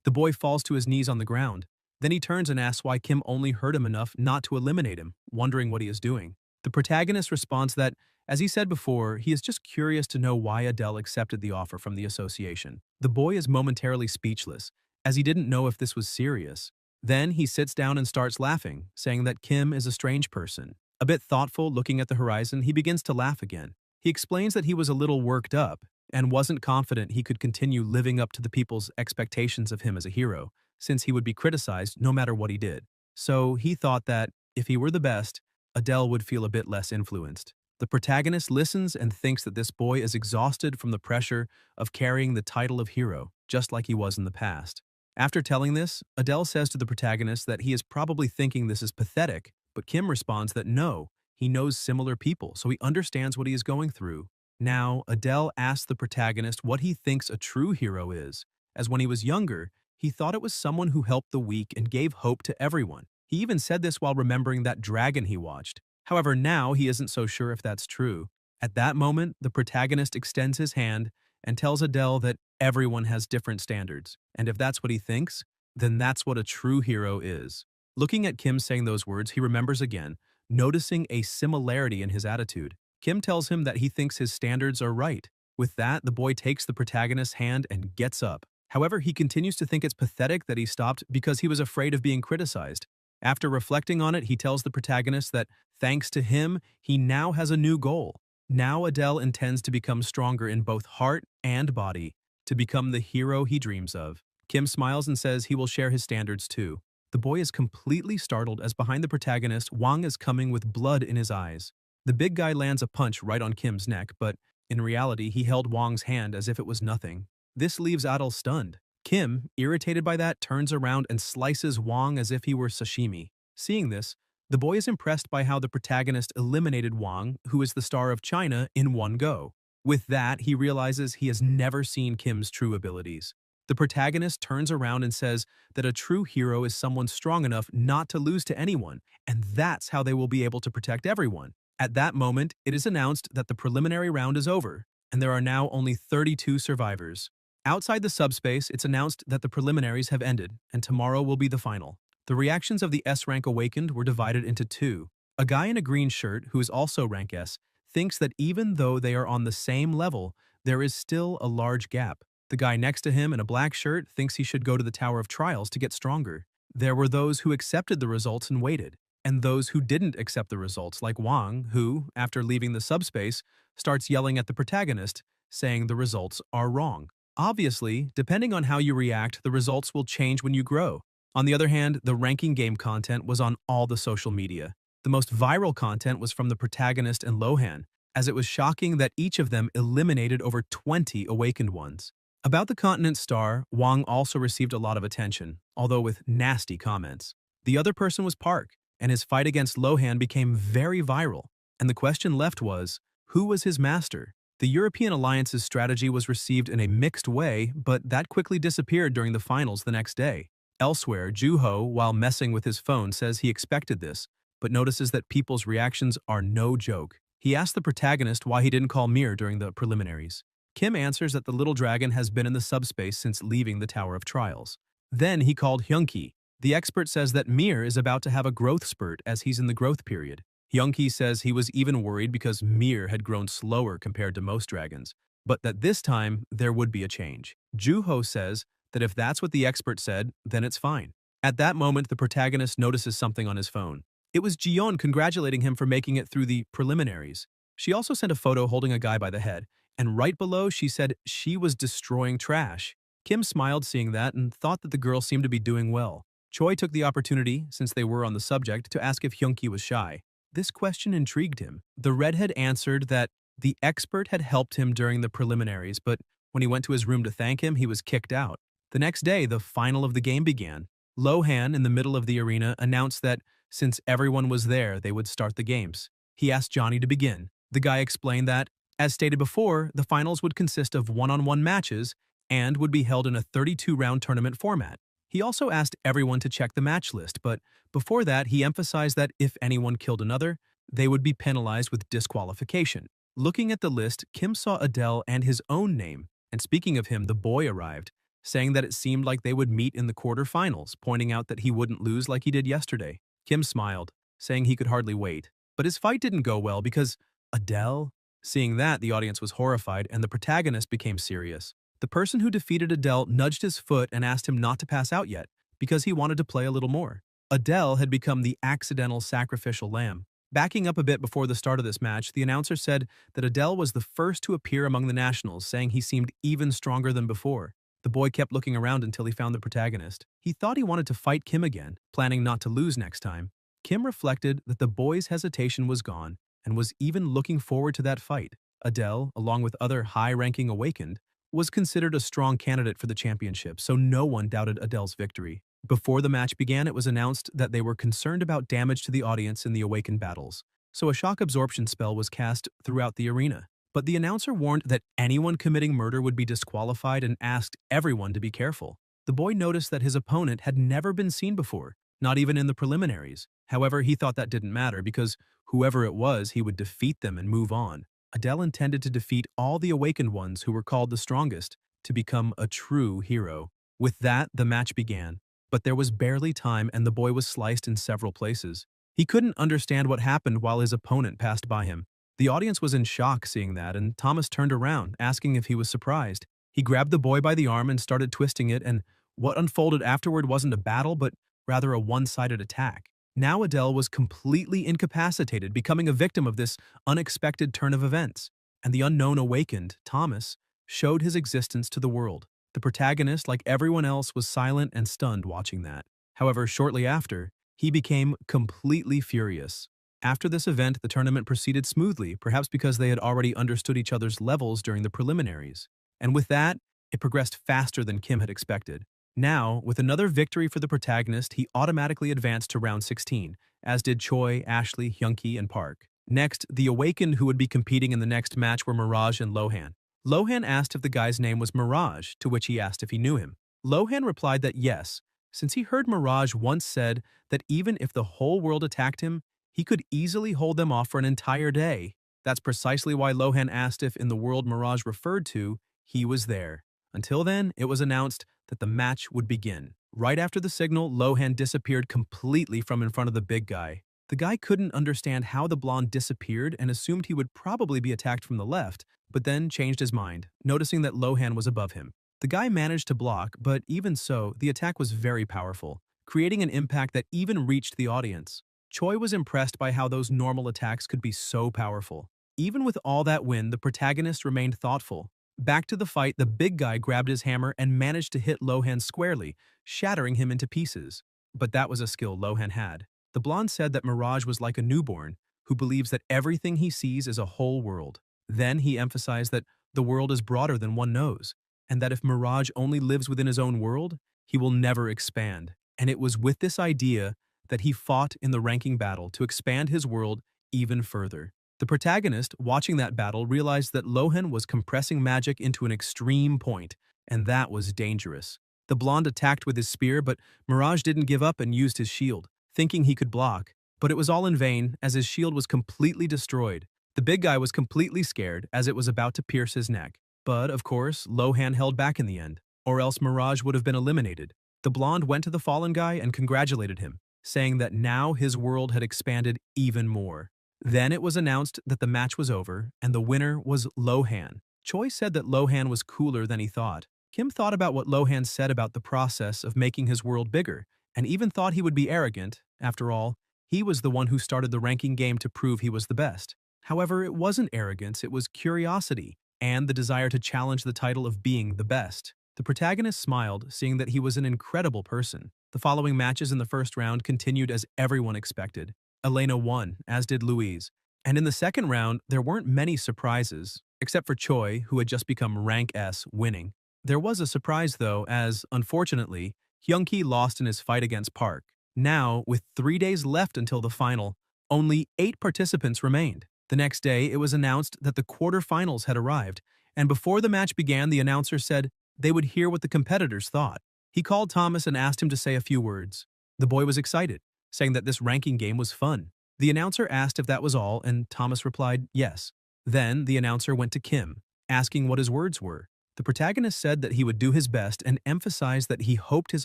The boy falls to his knees on the ground. Then he turns and asks why Kim only hurt him enough not to eliminate him, wondering what he is doing. The protagonist responds that, as he said before, he is just curious to know why Adele accepted the offer from the association. The boy is momentarily speechless, as he didn't know if this was serious. Then he sits down and starts laughing, saying that Kim is a strange person. A bit thoughtful, looking at the horizon, he begins to laugh again. He explains that he was a little worked up and wasn't confident he could continue living up to the people's expectations of him as a hero, since he would be criticized no matter what he did. So he thought that, if he were the best, Adele would feel a bit less influenced. The protagonist listens and thinks that this boy is exhausted from the pressure of carrying the title of hero, just like he was in the past. After telling this, Adele says to the protagonist that he is probably thinking this is pathetic, but Kim responds that no, he knows similar people, so he understands what he is going through. Now, Adele asks the protagonist what he thinks a true hero is, as when he was younger, he thought it was someone who helped the weak and gave hope to everyone. He even said this while remembering that dragon he watched. However, now he isn't so sure if that's true. At that moment, the protagonist extends his hand and tells Adele that everyone has different standards, and if that's what he thinks, then that's what a true hero is. Looking at Kim saying those words, he remembers again, noticing a similarity in his attitude. Kim tells him that he thinks his standards are right. With that, the boy takes the protagonist's hand and gets up. However, he continues to think it's pathetic that he stopped because he was afraid of being criticized. After reflecting on it, he tells the protagonist that, thanks to him, he now has a new goal. Now Adele intends to become stronger in both heart and body, to become the hero he dreams of. Kim smiles and says he will share his standards too. The boy is completely startled as behind the protagonist, Wang is coming with blood in his eyes. The big guy lands a punch right on Kim's neck, but in reality, he held Wang's hand as if it was nothing. This leaves Adele stunned. Kim, irritated by that, turns around and slices Wang as if he were sashimi. Seeing this, the boy is impressed by how the protagonist eliminated Wang, who is the star of China, in one go. With that, he realizes he has never seen Kim's true abilities. The protagonist turns around and says that a true hero is someone strong enough not to lose to anyone, and that's how they will be able to protect everyone. At that moment, it is announced that the preliminary round is over, and there are now only 32 survivors. Outside the subspace, it's announced that the preliminaries have ended, and tomorrow will be the final. The reactions of the S-rank awakened were divided into two. A guy in a green shirt, who is also rank S, thinks that even though they are on the same level, there is still a large gap. The guy next to him in a black shirt thinks he should go to the Tower of Trials to get stronger. There were those who accepted the results and waited, and those who didn't accept the results, like Wang, who, after leaving the subspace, starts yelling at the protagonist, saying the results are wrong. Obviously, depending on how you react, the results will change when you grow. On the other hand, the ranking game content was on all the social media. The most viral content was from the protagonist and Lohan, as it was shocking that each of them eliminated over 20 awakened ones. About the continent star, Wang also received a lot of attention, although with nasty comments. The other person was Park, and his fight against Lohan became very viral, and the question left was, who was his master? The European Alliance's strategy was received in a mixed way, but that quickly disappeared during the finals the next day. Elsewhere, Juho, while messing with his phone, says he expected this, but notices that people's reactions are no joke. He asks the protagonist why he didn't call Mir during the preliminaries. Kim answers that the little dragon has been in the subspace since leaving the Tower of Trials. Then he called Hyunki. The expert says that Mir is about to have a growth spurt as he's in the growth period. Hyunki says he was even worried because Mir had grown slower compared to most dragons, but that this time there would be a change. Juho says that if that's what the expert said, then it's fine. At that moment, the protagonist notices something on his phone. It was Jiyeon congratulating him for making it through the preliminaries. She also sent a photo holding a guy by the head, and right below she said she was destroying trash. Kim smiled seeing that and thought that the girl seemed to be doing well. Choi took the opportunity, since they were on the subject, to ask if Hyunki was shy. This question intrigued him. The redhead answered that the expert had helped him during the preliminaries, but when he went to his room to thank him, he was kicked out. The next day, the final of the game began. Lohan, in the middle of the arena, announced that since everyone was there, they would start the games. He asked Johnny to begin. The guy explained that, as stated before, the finals would consist of one-on-one matches and would be held in a 32-round tournament format. He also asked everyone to check the match list, but before that, he emphasized that if anyone killed another, they would be penalized with disqualification. Looking at the list, Kim saw Adele and his own name, and speaking of him, the boy arrived, saying that it seemed like they would meet in the quarterfinals, pointing out that he wouldn't lose like he did yesterday. Kim smiled, saying he could hardly wait. But his fight didn't go well because Adele? Seeing that, the audience was horrified and the protagonist became serious. The person who defeated Adele nudged his foot and asked him not to pass out yet, because he wanted to play a little more. Adele had become the accidental sacrificial lamb. Backing up a bit before the start of this match, the announcer said that Adele was the first to appear among the nationals, saying he seemed even stronger than before. The boy kept looking around until he found the protagonist. He thought he wanted to fight Kim again, planning not to lose next time. Kim reflected that the boy's hesitation was gone and was even looking forward to that fight. Adele, along with other high-ranking awakened, was considered a strong candidate for the championship, so no one doubted Adele's victory. Before the match began, it was announced that they were concerned about damage to the audience in the awakened battles, so a shock absorption spell was cast throughout the arena. But the announcer warned that anyone committing murder would be disqualified and asked everyone to be careful. The boy noticed that his opponent had never been seen before, not even in the preliminaries. However, he thought that didn't matter because whoever it was, he would defeat them and move on. Adele intended to defeat all the awakened ones who were called the strongest to become a true hero. With that, the match began. But there was barely time and the boy was sliced in several places. He couldn't understand what happened while his opponent passed by him. The audience was in shock seeing that, and Thomas turned around, asking if he was surprised. He grabbed the boy by the arm and started twisting it, and what unfolded afterward wasn't a battle, but rather a one-sided attack. Now Adele was completely incapacitated, becoming a victim of this unexpected turn of events. And the unknown awakened, Thomas, showed his existence to the world. The protagonist, like everyone else, was silent and stunned watching that. However, shortly after, he became completely furious. After this event, the tournament proceeded smoothly, perhaps because they had already understood each other's levels during the preliminaries. And with that, it progressed faster than Kim had expected. Now, with another victory for the protagonist, he automatically advanced to round 16, as did Choi, Ashley, Hyunki, and Park. Next, the Awakened who would be competing in the next match were Mirage and Lohan. Lohan asked if the guy's name was Mirage, to which he asked if he knew him. Lohan replied that yes, since he heard Mirage once said that even if the whole world attacked him, he could easily hold them off for an entire day. That's precisely why Lohan asked if in the world Mirage referred to, he was there. Until then, it was announced that the match would begin. Right after the signal, Lohan disappeared completely from in front of the big guy. The guy couldn't understand how the blonde disappeared and assumed he would probably be attacked from the left, but then changed his mind, noticing that Lohan was above him. The guy managed to block, but even so, the attack was very powerful, creating an impact that even reached the audience. Choi was impressed by how those normal attacks could be so powerful. Even with all that win, the protagonist remained thoughtful. Back to the fight, the big guy grabbed his hammer and managed to hit Lohan squarely, shattering him into pieces. But that was a skill Lohan had. The blonde said that Mirage was like a newborn, who believes that everything he sees is a whole world. Then he emphasized that the world is broader than one knows, and that if Mirage only lives within his own world, he will never expand. And it was with this idea that he fought in the ranking battle to expand his world even further. The protagonist, watching that battle, realized that Lohan was compressing magic into an extreme point, and that was dangerous. The blonde attacked with his spear, but Mirage didn't give up and used his shield, thinking he could block. But it was all in vain, as his shield was completely destroyed. The big guy was completely scared, as it was about to pierce his neck. But, of course, Lohan held back in the end, or else Mirage would have been eliminated. The blonde went to the fallen guy and congratulated him, saying that now his world had expanded even more. Then it was announced that the match was over, and the winner was Lohan. Choi said that Lohan was cooler than he thought. Kim thought about what Lohan said about the process of making his world bigger, and even thought he would be arrogant. After all, he was the one who started the ranking game to prove he was the best. However, it wasn't arrogance, it was curiosity, and the desire to challenge the title of being the best. The protagonist smiled, seeing that he was an incredible person. The following matches in the first round continued as everyone expected. Elena won, as did Louise. And in the second round, there weren't many surprises, except for Choi, who had just become rank S, winning. There was a surprise though, as, unfortunately, Hyunki lost in his fight against Park. Now, with 3 days left until the final, only 8 participants remained. The next day, it was announced that the quarterfinals had arrived, and before the match began, the announcer said they would hear what the competitors thought. He called Thomas and asked him to say a few words. The boy was excited, saying that this ranking game was fun. The announcer asked if that was all, and Thomas replied yes. Then the announcer went to Kim, asking what his words were. The protagonist said that he would do his best and emphasized that he hoped his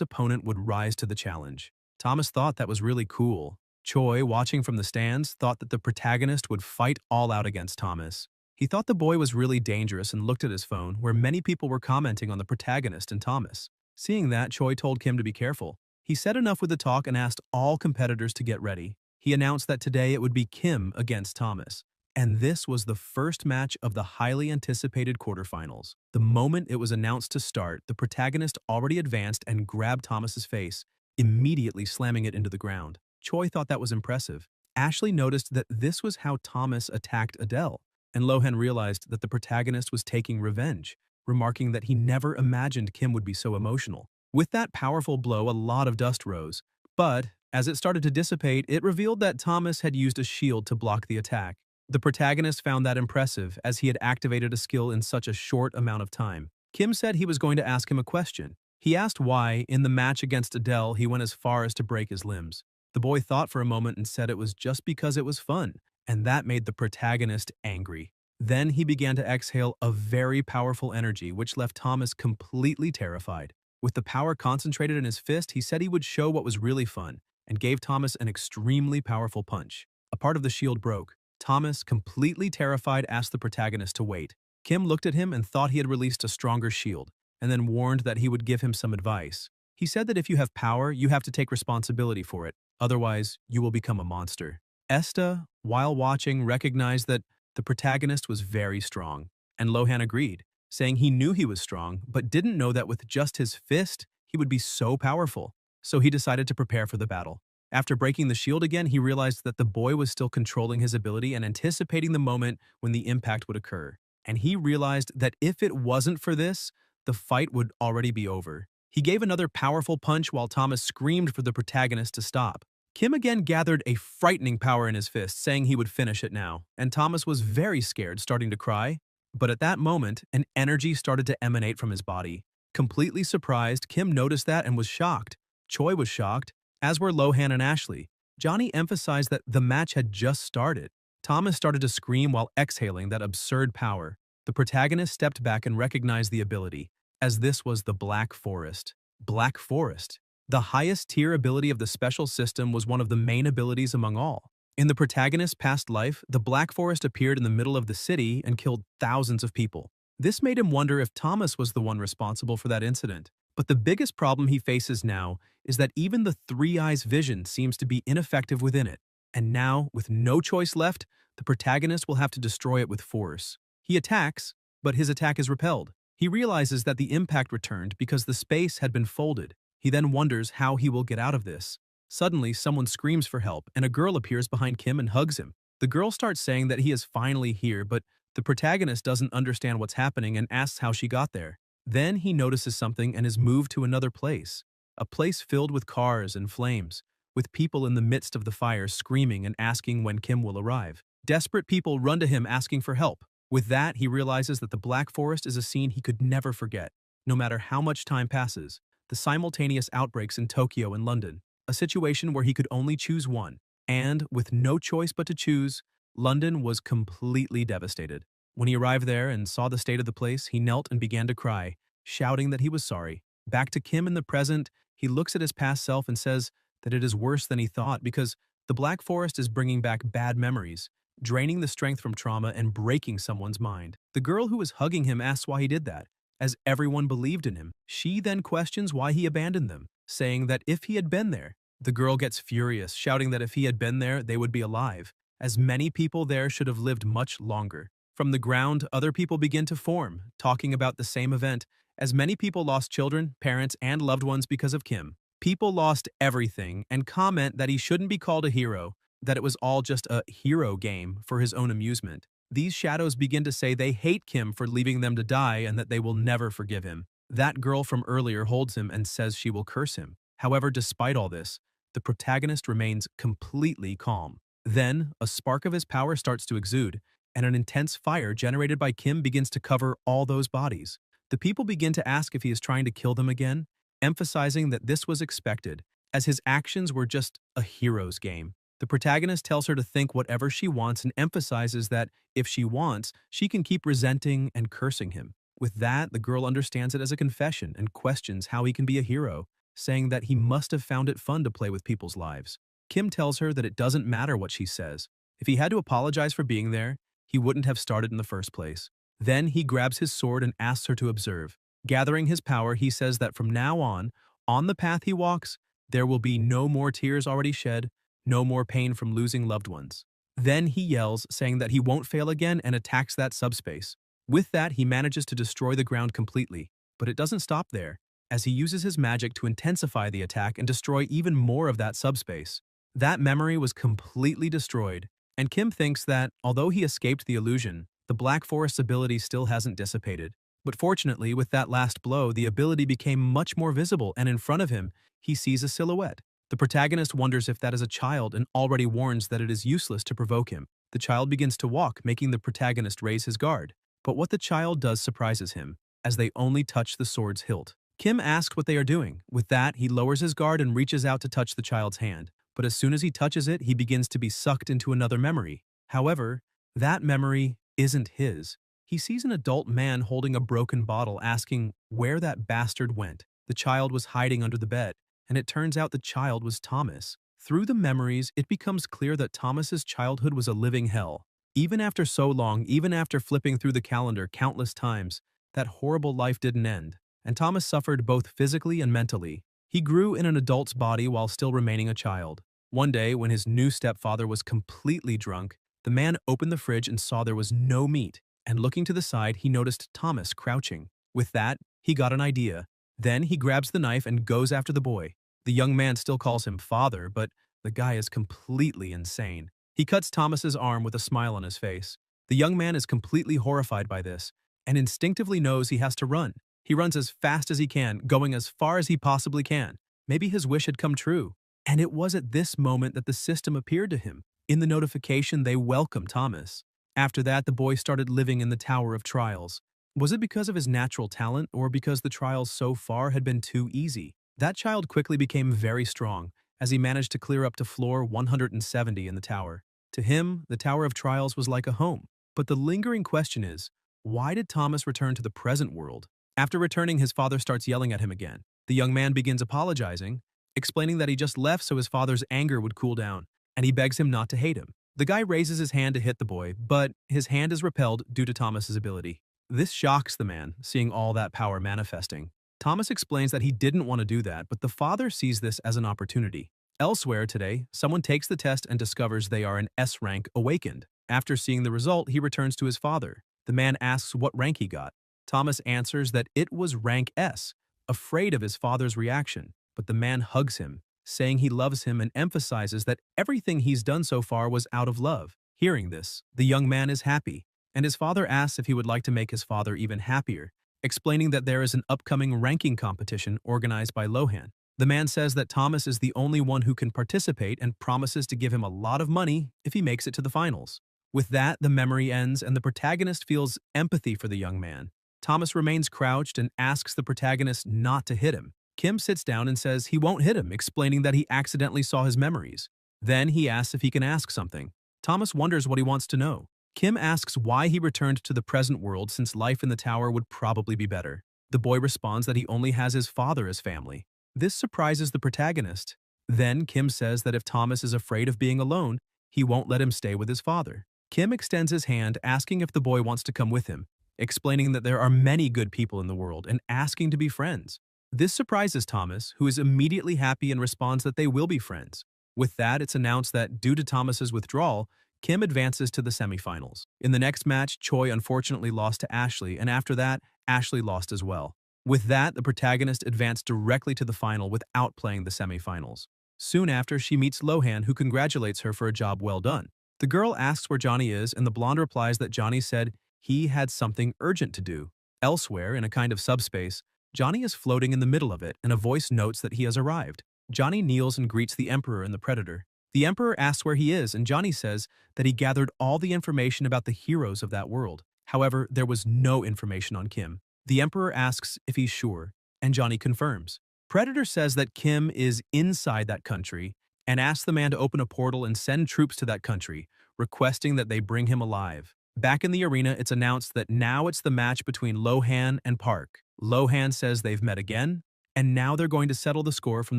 opponent would rise to the challenge. Thomas thought that was really cool. Choi, watching from the stands, thought that the protagonist would fight all out against Thomas. He thought the boy was really dangerous and looked at his phone, where many people were commenting on the protagonist and Thomas. Seeing that, Choi told Kim to be careful. He said enough with the talk and asked all competitors to get ready. He announced that today it would be Kim against Thomas. And this was the first match of the highly anticipated quarterfinals. The moment it was announced to start, the protagonist already advanced and grabbed Thomas's face, immediately slamming it into the ground. Choi thought that was impressive. Ashley noticed that this was how Thomas attacked Adele, and Lohan realized that the protagonist was taking revenge, remarking that he never imagined Kim would be so emotional. With that powerful blow, a lot of dust rose, but as it started to dissipate, it revealed that Thomas had used a shield to block the attack. The protagonist found that impressive, as he had activated a skill in such a short amount of time. Kim said he was going to ask him a question. He asked why, in the match against Adele, he went as far as to break his limbs. The boy thought for a moment and said it was just because it was fun, and that made the protagonist angry. Then he began to exhale a very powerful energy, which left Thomas completely terrified. With the power concentrated in his fist, he said he would show what was really fun, and gave Thomas an extremely powerful punch. A part of the shield broke. Thomas, completely terrified, asked the protagonist to wait. Kim looked at him and thought he had released a stronger shield, and then warned that he would give him some advice. He said that if you have power, you have to take responsibility for it, otherwise you will become a monster. Esta, while watching, recognized that the protagonist was very strong, and Lohan agreed, saying he knew he was strong, but didn't know that with just his fist, he would be so powerful. So he decided to prepare for the battle. After breaking the shield again, he realized that the boy was still controlling his ability and anticipating the moment when the impact would occur. And he realized that if it wasn't for this, the fight would already be over. He gave another powerful punch while Thomas screamed for the protagonist to stop. Kim again gathered a frightening power in his fist, saying he would finish it now, and Thomas was very scared, starting to cry. But at that moment, an energy started to emanate from his body. Completely surprised, Kim noticed that and was shocked. Choi was shocked, as were Lohan and Ashley. Johnny emphasized that the match had just started. Thomas started to scream while exhaling that absurd power. The protagonist stepped back and recognized the ability, as this was the Black Forest. Black Forest. The highest tier ability of the special system was one of the main abilities among all. In the protagonist's past life, the Black Forest appeared in the middle of the city and killed thousands of people. This made him wonder if Thomas was the one responsible for that incident. But the biggest problem he faces now is that even the Three Eyes vision seems to be ineffective within it. And now, with no choice left, the protagonist will have to destroy it with force. He attacks, but his attack is repelled. He realizes that the impact returned because the space had been folded. He then wonders how he will get out of this. Suddenly, someone screams for help, and a girl appears behind Kim and hugs him. The girl starts saying that he is finally here, but the protagonist doesn't understand what's happening and asks how she got there. Then he notices something and is moved to another place. A place filled with cars and flames, with people in the midst of the fire screaming and asking when Kim will arrive. Desperate people run to him asking for help. With that, he realizes that the Black Forest is a scene he could never forget, no matter how much time passes. The simultaneous outbreaks in Tokyo and London, a situation where he could only choose one, and, with no choice but to choose, London was completely devastated. When he arrived there and saw the state of the place, he knelt and began to cry, shouting that he was sorry. Back to Kim in the present, he looks at his past self and says that it is worse than he thought because the Black Forest is bringing back bad memories, draining the strength from trauma and breaking someone's mind. The girl who was hugging him asks why he did that, as everyone believed in him. She then questions why he abandoned them, saying that if he had been there. The girl gets furious, shouting that if he had been there, they would be alive, as many people there should have lived much longer. From the ground, other people begin to form, talking about the same event, as many people lost children, parents, and loved ones because of Kim. People lost everything and comment that he shouldn't be called a hero, that it was all just a hero game for his own amusement. These shadows begin to say they hate Kim for leaving them to die and that they will never forgive him. That girl from earlier holds him and says she will curse him. However, despite all this, the protagonist remains completely calm. Then, a spark of his power starts to exude, and an intense fire generated by Kim begins to cover all those bodies. The people begin to ask if he is trying to kill them again, emphasizing that this was expected, as his actions were just a hero's game. The protagonist tells her to think whatever she wants and emphasizes that if she wants, she can keep resenting and cursing him. With that, the girl understands it as a confession and questions how he can be a hero, saying that he must have found it fun to play with people's lives. Kim tells her that it doesn't matter what she says. If he had to apologize for being there, he wouldn't have started in the first place. Then he grabs his sword and asks her to observe. Gathering his power, he says that from now on the path he walks, there will be no more tears already shed, no more pain from losing loved ones. Then he yells, saying that he won't fail again and attacks that subspace. With that, he manages to destroy the ground completely, but it doesn't stop there, as he uses his magic to intensify the attack and destroy even more of that subspace. That memory was completely destroyed, and Kim thinks that, although he escaped the illusion, the Black Forest's ability still hasn't dissipated. But fortunately, with that last blow, the ability became much more visible, and in front of him, he sees a silhouette. The protagonist wonders if that is a child and already warns that it is useless to provoke him. The child begins to walk, making the protagonist raise his guard. But what the child does surprises him, as they only touch the sword's hilt. Kim asks what they are doing. With that, he lowers his guard and reaches out to touch the child's hand. But as soon as he touches it, he begins to be sucked into another memory. However, that memory isn't his. He sees an adult man holding a broken bottle asking where that bastard went. The child was hiding under the bed, and it turns out the child was Thomas. Through the memories, it becomes clear that Thomas's childhood was a living hell. Even after so long, even after flipping through the calendar countless times, that horrible life didn't end, and Thomas suffered both physically and mentally. He grew in an adult's body while still remaining a child. One day, when his new stepfather was completely drunk, the man opened the fridge and saw there was no meat, and looking to the side, he noticed Thomas crouching. With that, he got an idea. Then he grabs the knife and goes after the boy. The young man still calls him father, but the guy is completely insane. He cuts Thomas's arm with a smile on his face. The young man is completely horrified by this, and instinctively knows he has to run. He runs as fast as he can, going as far as he possibly can. Maybe his wish had come true. And it was at this moment that the system appeared to him. In the notification, they welcomed Thomas. After that, the boy started living in the Tower of Trials. Was it because of his natural talent, or because the trials so far had been too easy? That child quickly became very strong, as he managed to clear up to floor 170 in the tower. To him, the Tower of Trials was like a home. But the lingering question is, why did Thomas return to the present world? After returning, his father starts yelling at him again. The young man begins apologizing, explaining that he just left so his father's anger would cool down, and he begs him not to hate him. The guy raises his hand to hit the boy, but his hand is repelled due to Thomas's ability. This shocks the man, seeing all that power manifesting. Thomas explains that he didn't want to do that, but the father sees this as an opportunity. Elsewhere today, someone takes the test and discovers they are an S rank awakened. After seeing the result, he returns to his father. The man asks what rank he got. Thomas answers that it was rank S, afraid of his father's reaction, but the man hugs him, saying he loves him and emphasizes that everything he's done so far was out of love. Hearing this, the young man is happy, and his father asks if he would like to make his father even happier, explaining that there is an upcoming ranking competition organized by Lohan. The man says that Thomas is the only one who can participate and promises to give him a lot of money if he makes it to the finals. With that, the memory ends and the protagonist feels empathy for the young man. Thomas remains crouched and asks the protagonist not to hit him. Kim sits down and says he won't hit him, explaining that he accidentally saw his memories. Then he asks if he can ask something. Thomas wonders what he wants to know. Kim asks why he returned to the present world since life in the tower would probably be better. The boy responds that he only has his father as family. This surprises the protagonist. Then Kim says that if Thomas is afraid of being alone, he won't let him stay with his father. Kim extends his hand, asking if the boy wants to come with him, explaining that there are many good people in the world and asking to be friends. This surprises Thomas, who is immediately happy and responds that they will be friends. With that, it's announced that due to Thomas's withdrawal, Kim advances to the semifinals. In the next match, Choi unfortunately lost to Ashley, and after that, Ashley lost as well. With that, the protagonist advanced directly to the final without playing the semifinals. Soon after, she meets Lohan, who congratulates her for a job well done. The girl asks where Johnny is, and the blonde replies that Johnny said he had something urgent to do. Elsewhere, in a kind of subspace, Johnny is floating in the middle of it, and a voice notes that he has arrived. Johnny kneels and greets the Emperor and the Predator. The Emperor asks where he is, and Johnny says that he gathered all the information about the heroes of that world. However, there was no information on Kim. The Emperor asks if he's sure, and Johnny confirms. Predator says that Kim is inside that country and asks the man to open a portal and send troops to that country, requesting that they bring him alive. Back in the arena, it's announced that now it's the match between Lohan and Park. Lohan says they've met again, and now they're going to settle the score from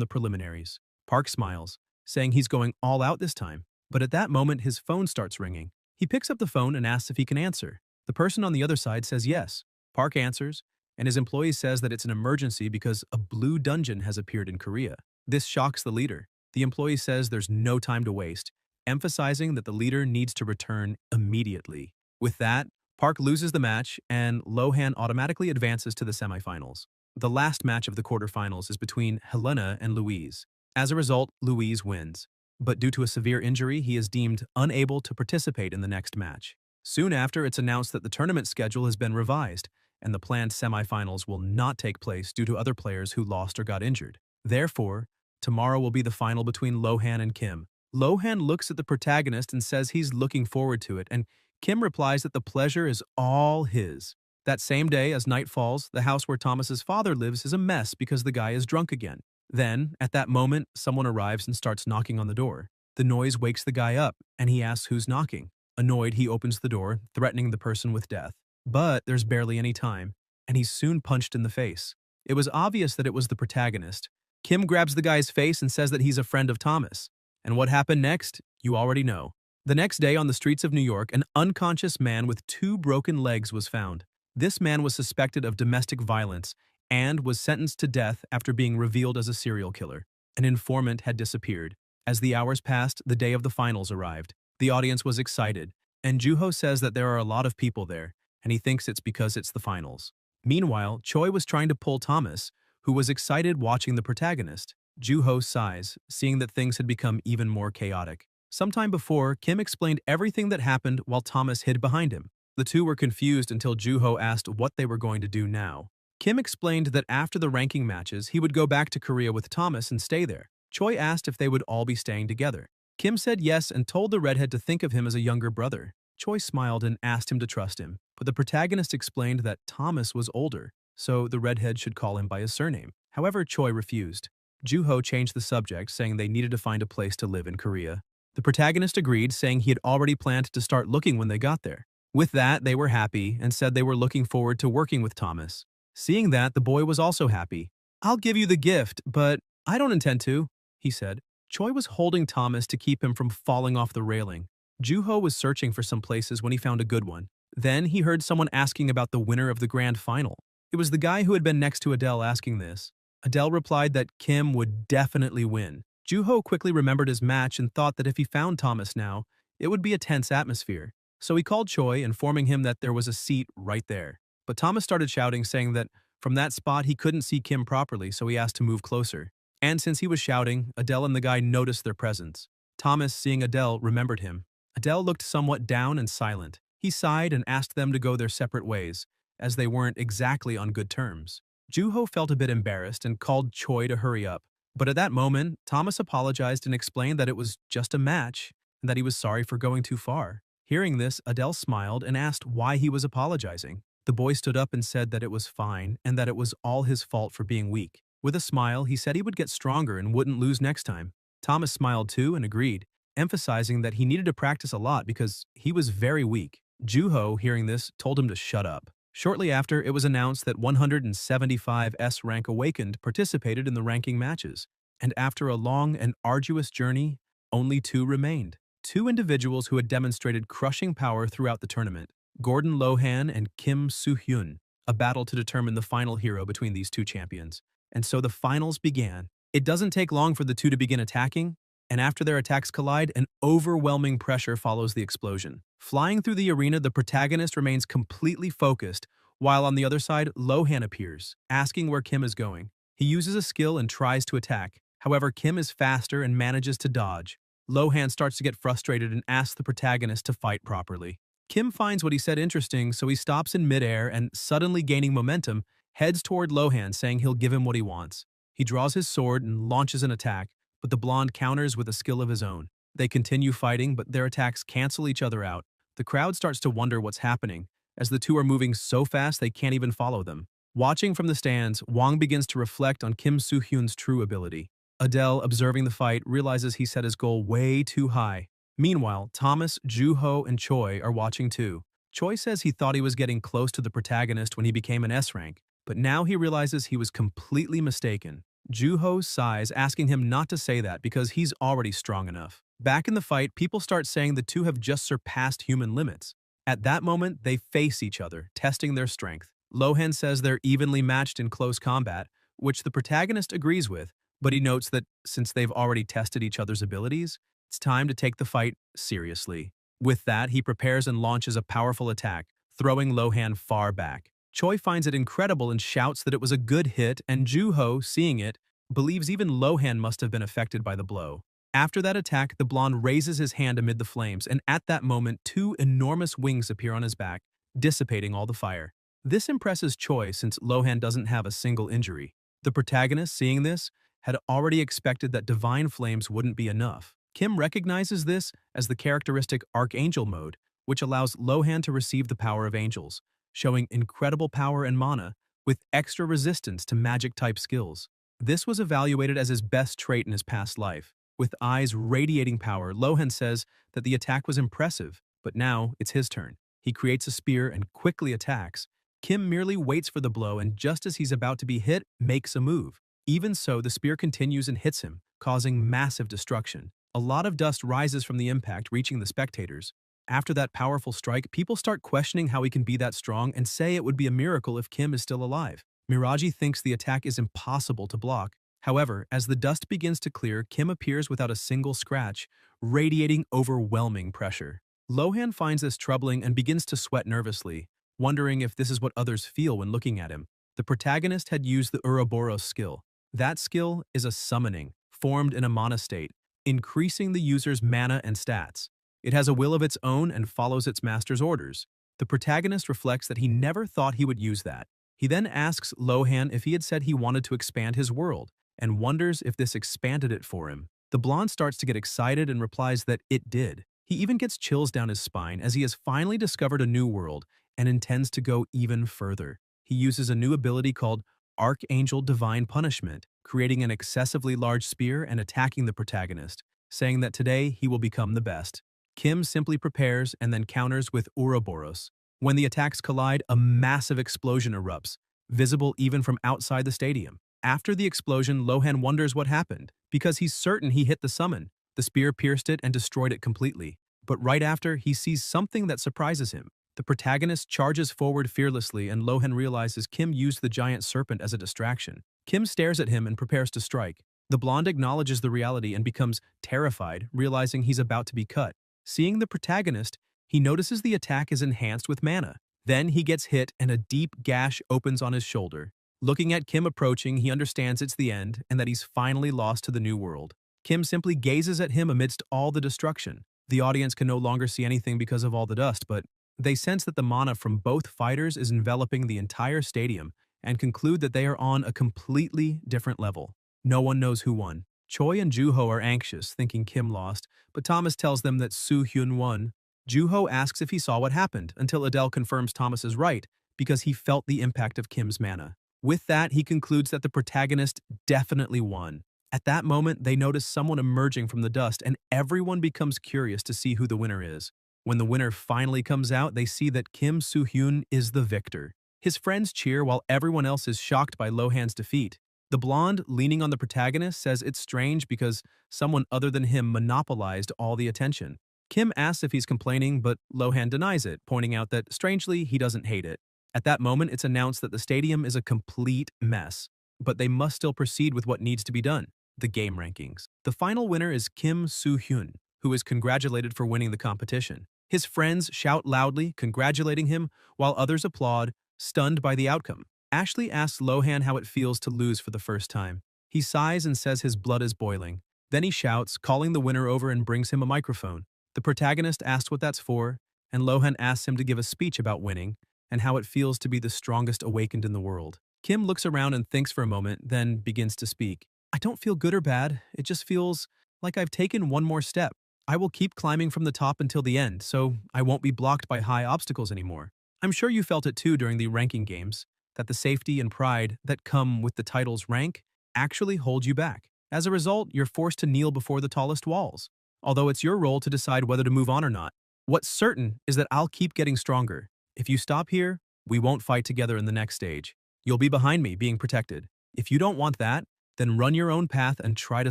the preliminaries. Park smiles, saying he's going all out this time, but at that moment his phone starts ringing. He picks up the phone and asks if he can answer. The person on the other side says yes. Park answers, and his employee says that it's an emergency because a blue dungeon has appeared in Korea. This shocks the leader. The employee says there's no time to waste, emphasizing that the leader needs to return immediately. With that, Park loses the match, and Lohan automatically advances to the semifinals. The last match of the quarterfinals is between Helena and Louise. As a result, Louise wins. But due to a severe injury, he is deemed unable to participate in the next match. Soon after, it's announced that the tournament schedule has been revised, and the planned semifinals will not take place due to other players who lost or got injured. Therefore, tomorrow will be the final between Lohan and Kim. Lohan looks at the protagonist and says he's looking forward to it, and Kim replies that the pleasure is all his. That same day, as night falls, the house where Thomas's father lives is a mess because the guy is drunk again. Then, at that moment, someone arrives and starts knocking on the door. The noise wakes the guy up, and he asks who's knocking. Annoyed, he opens the door, threatening the person with death. But there's barely any time, and he's soon punched in the face. It was obvious that it was the protagonist. Kim grabs the guy's face and says that he's a friend of Thomas. And what happened next, you already know. The next day on the streets of New York, an unconscious man with 2 broken legs was found. This man was suspected of domestic violence and was sentenced to death after being revealed as a serial killer. An informant had disappeared. As the hours passed, the day of the finals arrived. The audience was excited, and Juho says that there are a lot of people there, and he thinks it's because it's the finals. Meanwhile, Choi was trying to pull Thomas, who was excited watching the protagonist. Juho sighs, seeing that things had become even more chaotic. Sometime before, Kim explained everything that happened while Thomas hid behind him. The two were confused until Juho asked what they were going to do now. Kim explained that after the ranking matches, he would go back to Korea with Thomas and stay there. Choi asked if they would all be staying together. Kim said yes and told the redhead to think of him as a younger brother. Choi smiled and asked him to trust him, but the protagonist explained that Thomas was older, so the redhead should call him by his surname. However, Choi refused. Juho changed the subject, saying they needed to find a place to live in Korea. The protagonist agreed, saying he had already planned to start looking when they got there. With that, they were happy and said they were looking forward to working with Thomas. Seeing that, the boy was also happy. "I'll give you the gift, but I don't intend to," he said. Choi was holding Thomas to keep him from falling off the railing. Juho was searching for some places when he found a good one. Then he heard someone asking about the winner of the grand final. It was the guy who had been next to Adele asking this. Adele replied that Kim would definitely win. Juho quickly remembered his match and thought that if he found Thomas now, it would be a tense atmosphere. So he called Choi, informing him that there was a seat right there. But Thomas started shouting, saying that from that spot he couldn't see Kim properly, so he asked to move closer. And since he was shouting, Adele and the guy noticed their presence. Thomas, seeing Adele, remembered him. Adele looked somewhat down and silent. He sighed and asked them to go their separate ways, as they weren't exactly on good terms. Juho felt a bit embarrassed and called Choi to hurry up. But at that moment, Thomas apologized and explained that it was just a match and that he was sorry for going too far. Hearing this, Adele smiled and asked why he was apologizing. The boy stood up and said that it was fine and that it was all his fault for being weak. With a smile, he said he would get stronger and wouldn't lose next time. Thomas smiled too and agreed, emphasizing that he needed to practice a lot because he was very weak. Juho, hearing this, told him to shut up. Shortly after, it was announced that 175 S-rank awakened participated in the ranking matches, and after a long and arduous journey, only 2 remained. 2 individuals who had demonstrated crushing power throughout the tournament, Gordon Lohan and Kim Soo-hyun, a battle to determine the final hero between these 2 champions. And so the finals began. It doesn't take long for the 2 to begin attacking, and after their attacks collide, an overwhelming pressure follows the explosion. Flying through the arena, the protagonist remains completely focused, while on the other side, Lohan appears, asking where Kim is going. He uses a skill and tries to attack. However, Kim is faster and manages to dodge. Lohan starts to get frustrated and asks the protagonist to fight properly. Kim finds what he said interesting, so he stops in midair and, suddenly gaining momentum, heads toward Lohan, saying he'll give him what he wants. He draws his sword and launches an attack, but the blonde counters with a skill of his own. They continue fighting, but their attacks cancel each other out. The crowd starts to wonder what's happening, as the 2 are moving so fast they can't even follow them. Watching from the stands, Wang begins to reflect on Kim Soo-hyun's true ability. Adele, observing the fight, realizes he set his goal way too high. Meanwhile, Thomas, Juho, and Choi are watching too. Choi says he thought he was getting close to the protagonist when he became an S-rank, but now he realizes he was completely mistaken. Juho sighs, asking him not to say that because he's already strong enough. Back in the fight, people start saying the 2 have just surpassed human limits. At that moment, they face each other, testing their strength. Lohan says they're evenly matched in close combat, which the protagonist agrees with, but he notes that since they've already tested each other's abilities, it's time to take the fight seriously. With that, he prepares and launches a powerful attack, throwing Lohan far back. Choi finds it incredible and shouts that it was a good hit, and Juho, seeing it, believes even Lohan must have been affected by the blow. After that attack, the blonde raises his hand amid the flames, and at that moment, 2 enormous wings appear on his back, dissipating all the fire. This impresses Choi since Lohan doesn't have a single injury. The protagonist, seeing this, had already expected that divine flames wouldn't be enough. Kim recognizes this as the characteristic Archangel mode, which allows Lohan to receive the power of angels, showing incredible power and mana, with extra resistance to magic-type skills. This was evaluated as his best trait in his past life. With eyes radiating power, Lohan says that the attack was impressive, but now it's his turn. He creates a spear and quickly attacks. Kim merely waits for the blow and just as he's about to be hit, makes a move. Even so, the spear continues and hits him, causing massive destruction. A lot of dust rises from the impact, reaching the spectators. After that powerful strike, people start questioning how he can be that strong and say it would be a miracle if Kim is still alive. Miraji thinks the attack is impossible to block. However, as the dust begins to clear, Kim appears without a single scratch, radiating overwhelming pressure. Lohan finds this troubling and begins to sweat nervously, wondering if this is what others feel when looking at him. The protagonist had used the Ouroboros skill. That skill is a summoning, formed in a mana state, increasing the user's mana and stats. It has a will of its own and follows its master's orders. The protagonist reflects that he never thought he would use that. He then asks Lohan if he had said he wanted to expand his world, and wonders if this expanded it for him. The blonde starts to get excited and replies that it did. He even gets chills down his spine as he has finally discovered a new world and intends to go even further. He uses a new ability called Archangel Divine Punishment, creating an excessively large spear and attacking the protagonist, saying that today he will become the best. Kim simply prepares and then counters with Ouroboros. When the attacks collide, a massive explosion erupts, visible even from outside the stadium. After the explosion, Lohan wonders what happened, because he's certain he hit the summon. The spear pierced it and destroyed it completely. But right after, he sees something that surprises him. The protagonist charges forward fearlessly, and Lohan realizes Kim used the giant serpent as a distraction. Kim stares at him and prepares to strike. The blonde acknowledges the reality and becomes terrified, realizing he's about to be cut. Seeing the protagonist, he notices the attack is enhanced with mana. Then he gets hit and a deep gash opens on his shoulder. Looking at Kim approaching, he understands it's the end and that he's finally lost to the new world. Kim simply gazes at him amidst all the destruction. The audience can no longer see anything because of all the dust, but they sense that the mana from both fighters is enveloping the entire stadium and conclude that they are on a completely different level. No one knows who won. Choi and Juho are anxious, thinking Kim lost, but Thomas tells them that Soo-hyun won. Juho asks if he saw what happened, until Adele confirms Thomas is right, because he felt the impact of Kim's mana. With that, he concludes that the protagonist definitely won. At that moment, they notice someone emerging from the dust, and everyone becomes curious to see who the winner is. When the winner finally comes out, they see that Kim Soo-hyun is the victor. His friends cheer while everyone else is shocked by Lohan's defeat. The blonde, leaning on the protagonist, says it's strange because someone other than him monopolized all the attention. Kim asks if he's complaining, but Lohan denies it, pointing out that, strangely, he doesn't hate it. At that moment, it's announced that the stadium is a complete mess, but they must still proceed with what needs to be done, the game rankings. The final winner is Kim Soo-hyun, who is congratulated for winning the competition. His friends shout loudly, congratulating him, while others applaud, stunned by the outcome. Ashley asks Lohan how it feels to lose for the first time. He sighs and says his blood is boiling. Then he shouts, calling the winner over and brings him a microphone. The protagonist asks what that's for, and Lohan asks him to give a speech about winning and how it feels to be the strongest awakened in the world. Kim looks around and thinks for a moment, then begins to speak. I don't feel good or bad, it just feels like I've taken one more step. I will keep climbing from the top until the end, so I won't be blocked by high obstacles anymore. I'm sure you felt it too during the ranking games, that the safety and pride that come with the title's rank actually hold you back. As a result, you're forced to kneel before the tallest walls, although it's your role to decide whether to move on or not. What's certain is that I'll keep getting stronger. If you stop here, we won't fight together in the next stage. You'll be behind me, being protected. If you don't want that, then run your own path and try to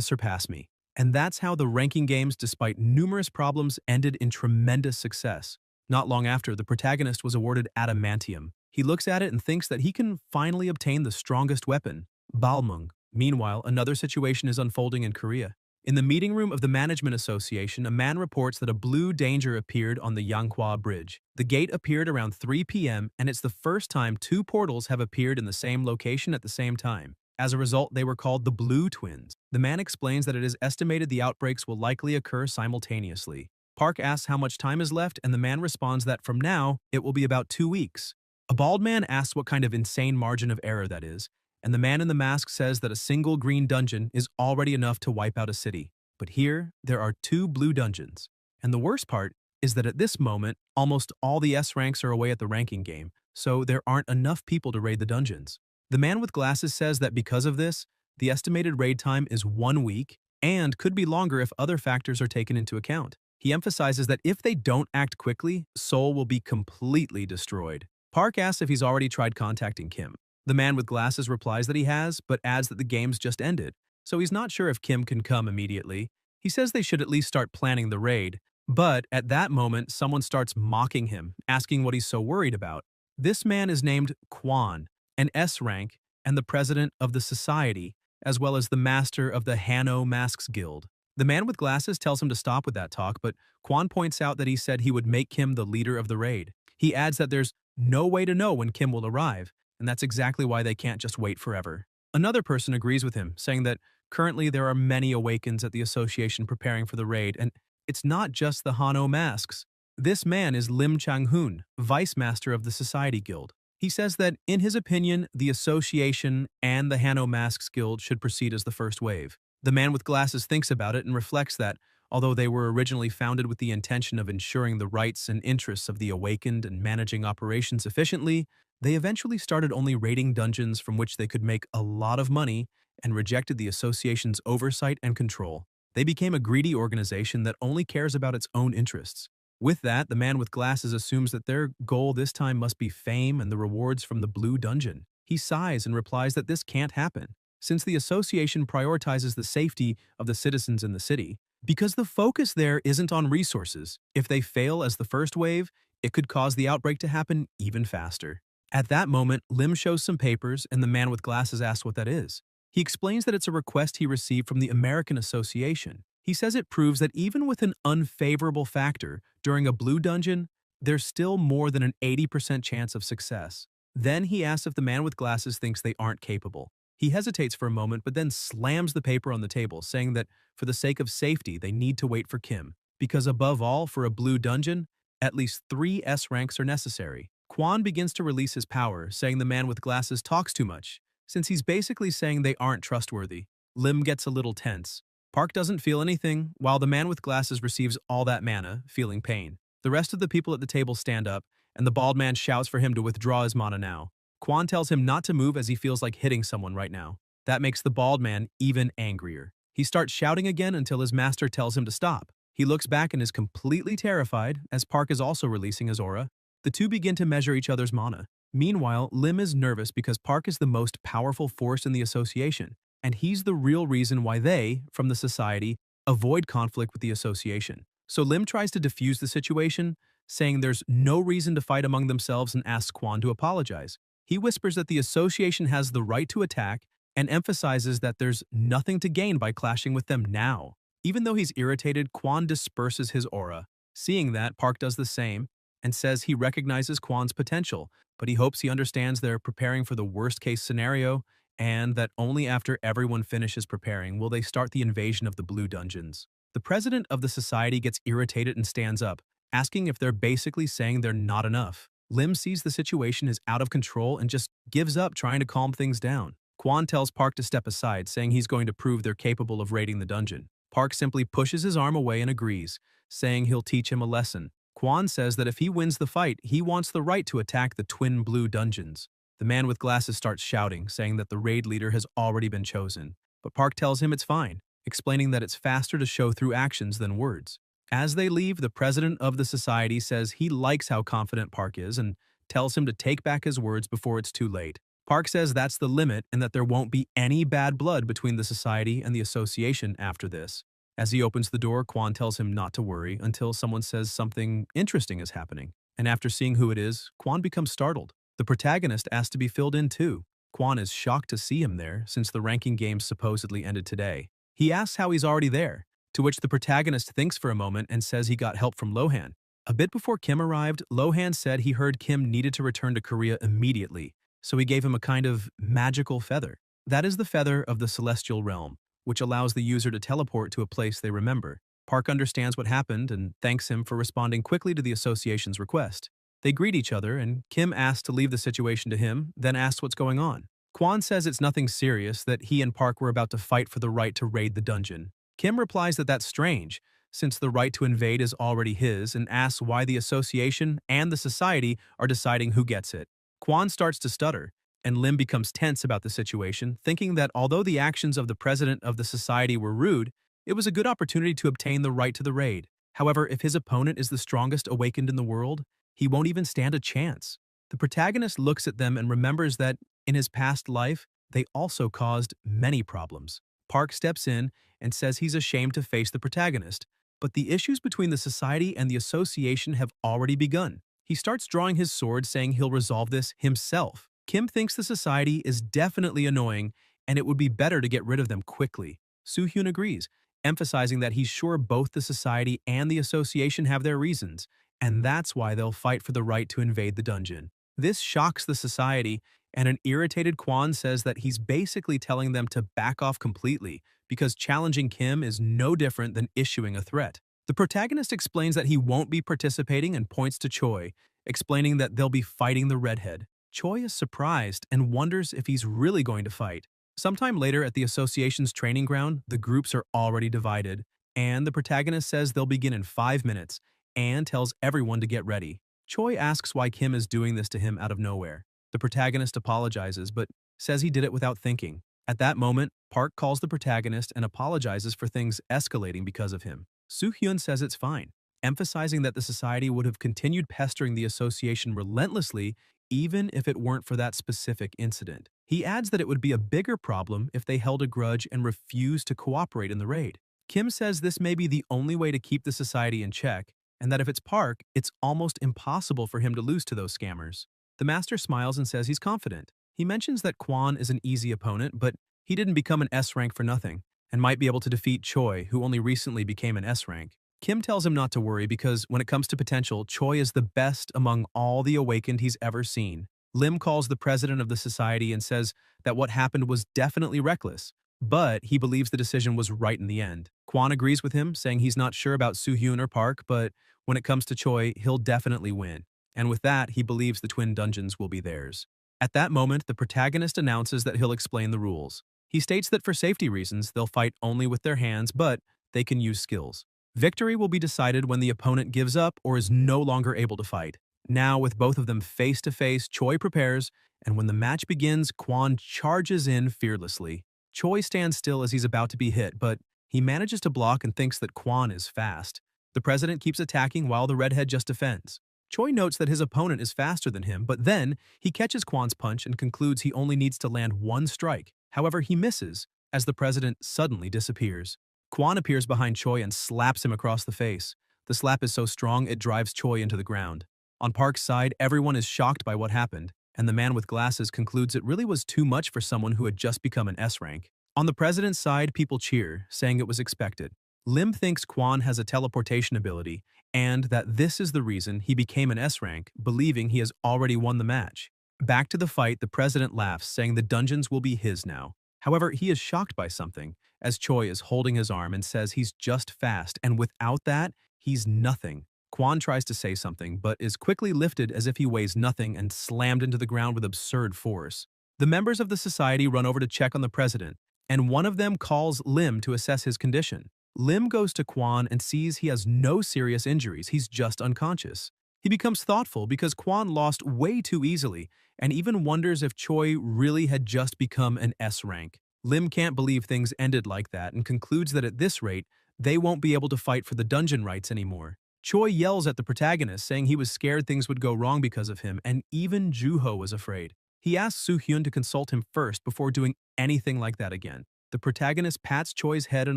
surpass me. And that's how the ranking games, despite numerous problems, ended in tremendous success. Not long after, the protagonist was awarded adamantium. He looks at it and thinks that he can finally obtain the strongest weapon, Balmung. Meanwhile, another situation is unfolding in Korea. In the meeting room of the Management Association, a man reports that a blue danger appeared on the Manhwa bridge. The gate appeared around 3 p.m., and it's the first time two portals have appeared in the same location at the same time. As a result, they were called the Blue Twins. The man explains that it is estimated the outbreaks will likely occur simultaneously. Park asks how much time is left, and the man responds that from now, it will be about 2 weeks. A bald man asks what kind of insane margin of error that is, and the man in the mask says that a single green dungeon is already enough to wipe out a city. But here, there are 2 blue dungeons. And the worst part is that at this moment, almost all the S ranks are away at the ranking game, so there aren't enough people to raid the dungeons. The man with glasses says that because of this, the estimated raid time is 1 week and could be longer if other factors are taken into account. He emphasizes that if they don't act quickly, Seoul will be completely destroyed. Park asks if he's already tried contacting Kim. The man with glasses replies that he has, but adds that the game's just ended, so he's not sure if Kim can come immediately. He says they should at least start planning the raid, but at that moment, someone starts mocking him, asking what he's so worried about. This man is named Kwan, an S rank, and the president of the society. as well as the master of the Hanno Masks Guild. The man with glasses tells him to stop with that talk, but Quan points out that he said he would make Kim the leader of the raid. He adds that there's no way to know when Kim will arrive, and that's exactly why they can't just wait forever. Another person agrees with him, saying that currently there are many awakens at the association preparing for the raid, and it's not just the Hanno Masks. This man is Lim Chang-hoon, vice master of the Society Guild. He says that, in his opinion, the association and the Hanno Masks Guild should proceed as the first wave. The man with glasses thinks about it and reflects that, although they were originally founded with the intention of ensuring the rights and interests of the awakened and managing operations efficiently, they eventually started only raiding dungeons from which they could make a lot of money and rejected the association's oversight and control. They became a greedy organization that only cares about its own interests. With that, the man with glasses assumes that their goal this time must be fame and the rewards from the blue dungeon. He sighs and replies that this can't happen, since the association prioritizes the safety of the citizens in the city. Because the focus there isn't on resources, if they fail as the first wave, it could cause the outbreak to happen even faster. At that moment, Lim shows some papers and the man with glasses asks what that is. He explains that it's a request he received from the American Association. He says it proves that even with an unfavorable factor during a blue dungeon, there's still more than an 80% chance of success. Then he asks if the man with glasses thinks they aren't capable. He hesitates for a moment but then slams the paper on the table, saying that for the sake of safety they need to wait for Kim, because above all, for a blue dungeon, at least 3 S ranks are necessary. Quan begins to release his power, saying the man with glasses talks too much, since he's basically saying they aren't trustworthy. Lim gets a little tense. Park doesn't feel anything, while the man with glasses receives all that mana, feeling pain. The rest of the people at the table stand up, and the bald man shouts for him to withdraw his mana now. Quan tells him not to move as he feels like hitting someone right now. That makes the bald man even angrier. He starts shouting again until his master tells him to stop. He looks back and is completely terrified, as Park is also releasing his aura. The two begin to measure each other's mana. Meanwhile, Lim is nervous because Park is the most powerful force in the association, and he's the real reason why they, from the society, avoid conflict with the association. So Lim tries to defuse the situation, saying there's no reason to fight among themselves and asks Quan to apologize. He whispers that the association has the right to attack and emphasizes that there's nothing to gain by clashing with them now. Even though he's irritated, Quan disperses his aura. Seeing that, Park does the same and says he recognizes Quan's potential, but he hopes he understands they're preparing for the worst-case scenario and that only after everyone finishes preparing will they start the invasion of the blue dungeons. The president of the society gets irritated and stands up, asking if they're basically saying they're not enough. Lim sees the situation is out of control and just gives up trying to calm things down. Quan tells Park to step aside, saying he's going to prove they're capable of raiding the dungeon. Park simply pushes his arm away and agrees, saying he'll teach him a lesson. Quan says that if he wins the fight, he wants the right to attack the twin blue dungeons. The man with glasses starts shouting, saying that the raid leader has already been chosen. But Park tells him it's fine, explaining that it's faster to show through actions than words. As they leave, the president of the society says he likes how confident Park is and tells him to take back his words before it's too late. Park says that's the limit and that there won't be any bad blood between the society and the association after this. As he opens the door, Quan tells him not to worry until someone says something interesting is happening. And after seeing who it is, Quan becomes startled. The protagonist asks to be filled in too. Quan is shocked to see him there since the ranking game supposedly ended today. He asks how he's already there, to which the protagonist thinks for a moment and says he got help from Lohan. A bit before Kim arrived, Lohan said he heard Kim needed to return to Korea immediately, so he gave him a kind of magical feather. That is the feather of the celestial realm, which allows the user to teleport to a place they remember. Park understands what happened and thanks him for responding quickly to the association's request. They greet each other, and Kim asks to leave the situation to him, then asks what's going on. Quan says it's nothing serious, that he and Park were about to fight for the right to raid the dungeon. Kim replies that that's strange, since the right to invade is already his, and asks why the association and the society are deciding who gets it. Quan starts to stutter, and Lim becomes tense about the situation, thinking that although the actions of the president of the society were rude, it was a good opportunity to obtain the right to the raid. However, if his opponent is the strongest awakened in the world, he won't even stand a chance. The protagonist looks at them and remembers that, in his past life, they also caused many problems. Park steps in and says he's ashamed to face the protagonist, but the issues between the society and the association have already begun. He starts drawing his sword, saying he'll resolve this himself. Kim thinks the society is definitely annoying and it would be better to get rid of them quickly. Soo-hyun agrees, emphasizing that he's sure both the society and the association have their reasons, and that's why they'll fight for the right to invade the dungeon. This shocks the society, and an irritated Kwon says that he's basically telling them to back off completely because challenging Kim is no different than issuing a threat. The protagonist explains that he won't be participating and points to Choi, explaining that they'll be fighting the redhead. Choi is surprised and wonders if he's really going to fight. Sometime later at the association's training ground, the groups are already divided, and the protagonist says they'll begin in 5 minutes and tells everyone to get ready. Choi asks why Kim is doing this to him out of nowhere. The protagonist apologizes, but says he did it without thinking. At that moment, Park calls the protagonist and apologizes for things escalating because of him. Soo-hyun says it's fine, emphasizing that the society would have continued pestering the association relentlessly even if it weren't for that specific incident. He adds that it would be a bigger problem if they held a grudge and refused to cooperate in the raid. Kim says this may be the only way to keep the society in check, and that if it's Park, it's almost impossible for him to lose to those scammers. The master smiles and says he's confident. He mentions that Kwon is an easy opponent, but he didn't become an S rank for nothing, and might be able to defeat Choi, who only recently became an S rank. Kim tells him not to worry because when it comes to potential, Choi is the best among all the awakened he's ever seen. Lim calls the president of the society and says that what happened was definitely reckless, but he believes the decision was right in the end. Kwon agrees with him, saying he's not sure about Soo-hyun or Park, but when it comes to Choi, he'll definitely win. And with that, he believes the twin dungeons will be theirs. At that moment, the protagonist announces that he'll explain the rules. He states that for safety reasons, they'll fight only with their hands, but they can use skills. Victory will be decided when the opponent gives up or is no longer able to fight. Now, with both of them face to face, Choi prepares, and when the match begins, Kwon charges in fearlessly. Choi stands still as he's about to be hit, but he manages to block and thinks that Kwon is fast. The president keeps attacking while the redhead just defends. Choi notes that his opponent is faster than him, but then he catches Kwon's punch and concludes he only needs to land one strike. However, he misses, as the president suddenly disappears. Kwon appears behind Choi and slaps him across the face. The slap is so strong it drives Choi into the ground. On Park's side, everyone is shocked by what happened, and the man with glasses concludes it really was too much for someone who had just become an S rank. On the president's side, people cheer, saying it was expected. Lim thinks Kwon has a teleportation ability, and that this is the reason he became an S rank, believing he has already won the match. Back to the fight, the president laughs, saying the dungeons will be his now. However, he is shocked by something, as Choi is holding his arm and says he's just fast, and without that, he's nothing. Kwon tries to say something, but is quickly lifted as if he weighs nothing and slammed into the ground with absurd force. The members of the society run over to check on the president, and one of them calls Lim to assess his condition. Lim goes to Kwon and sees he has no serious injuries, he's just unconscious. He becomes thoughtful because Kwon lost way too easily, and even wonders if Choi really had just become an S rank. Lim can't believe things ended like that and concludes that at this rate, they won't be able to fight for the dungeon rights anymore. Choi yells at the protagonist, saying he was scared things would go wrong because of him, and even Juho was afraid. He asks Soo-hyun to consult him first before doing anything like that again. The protagonist pats Choi's head and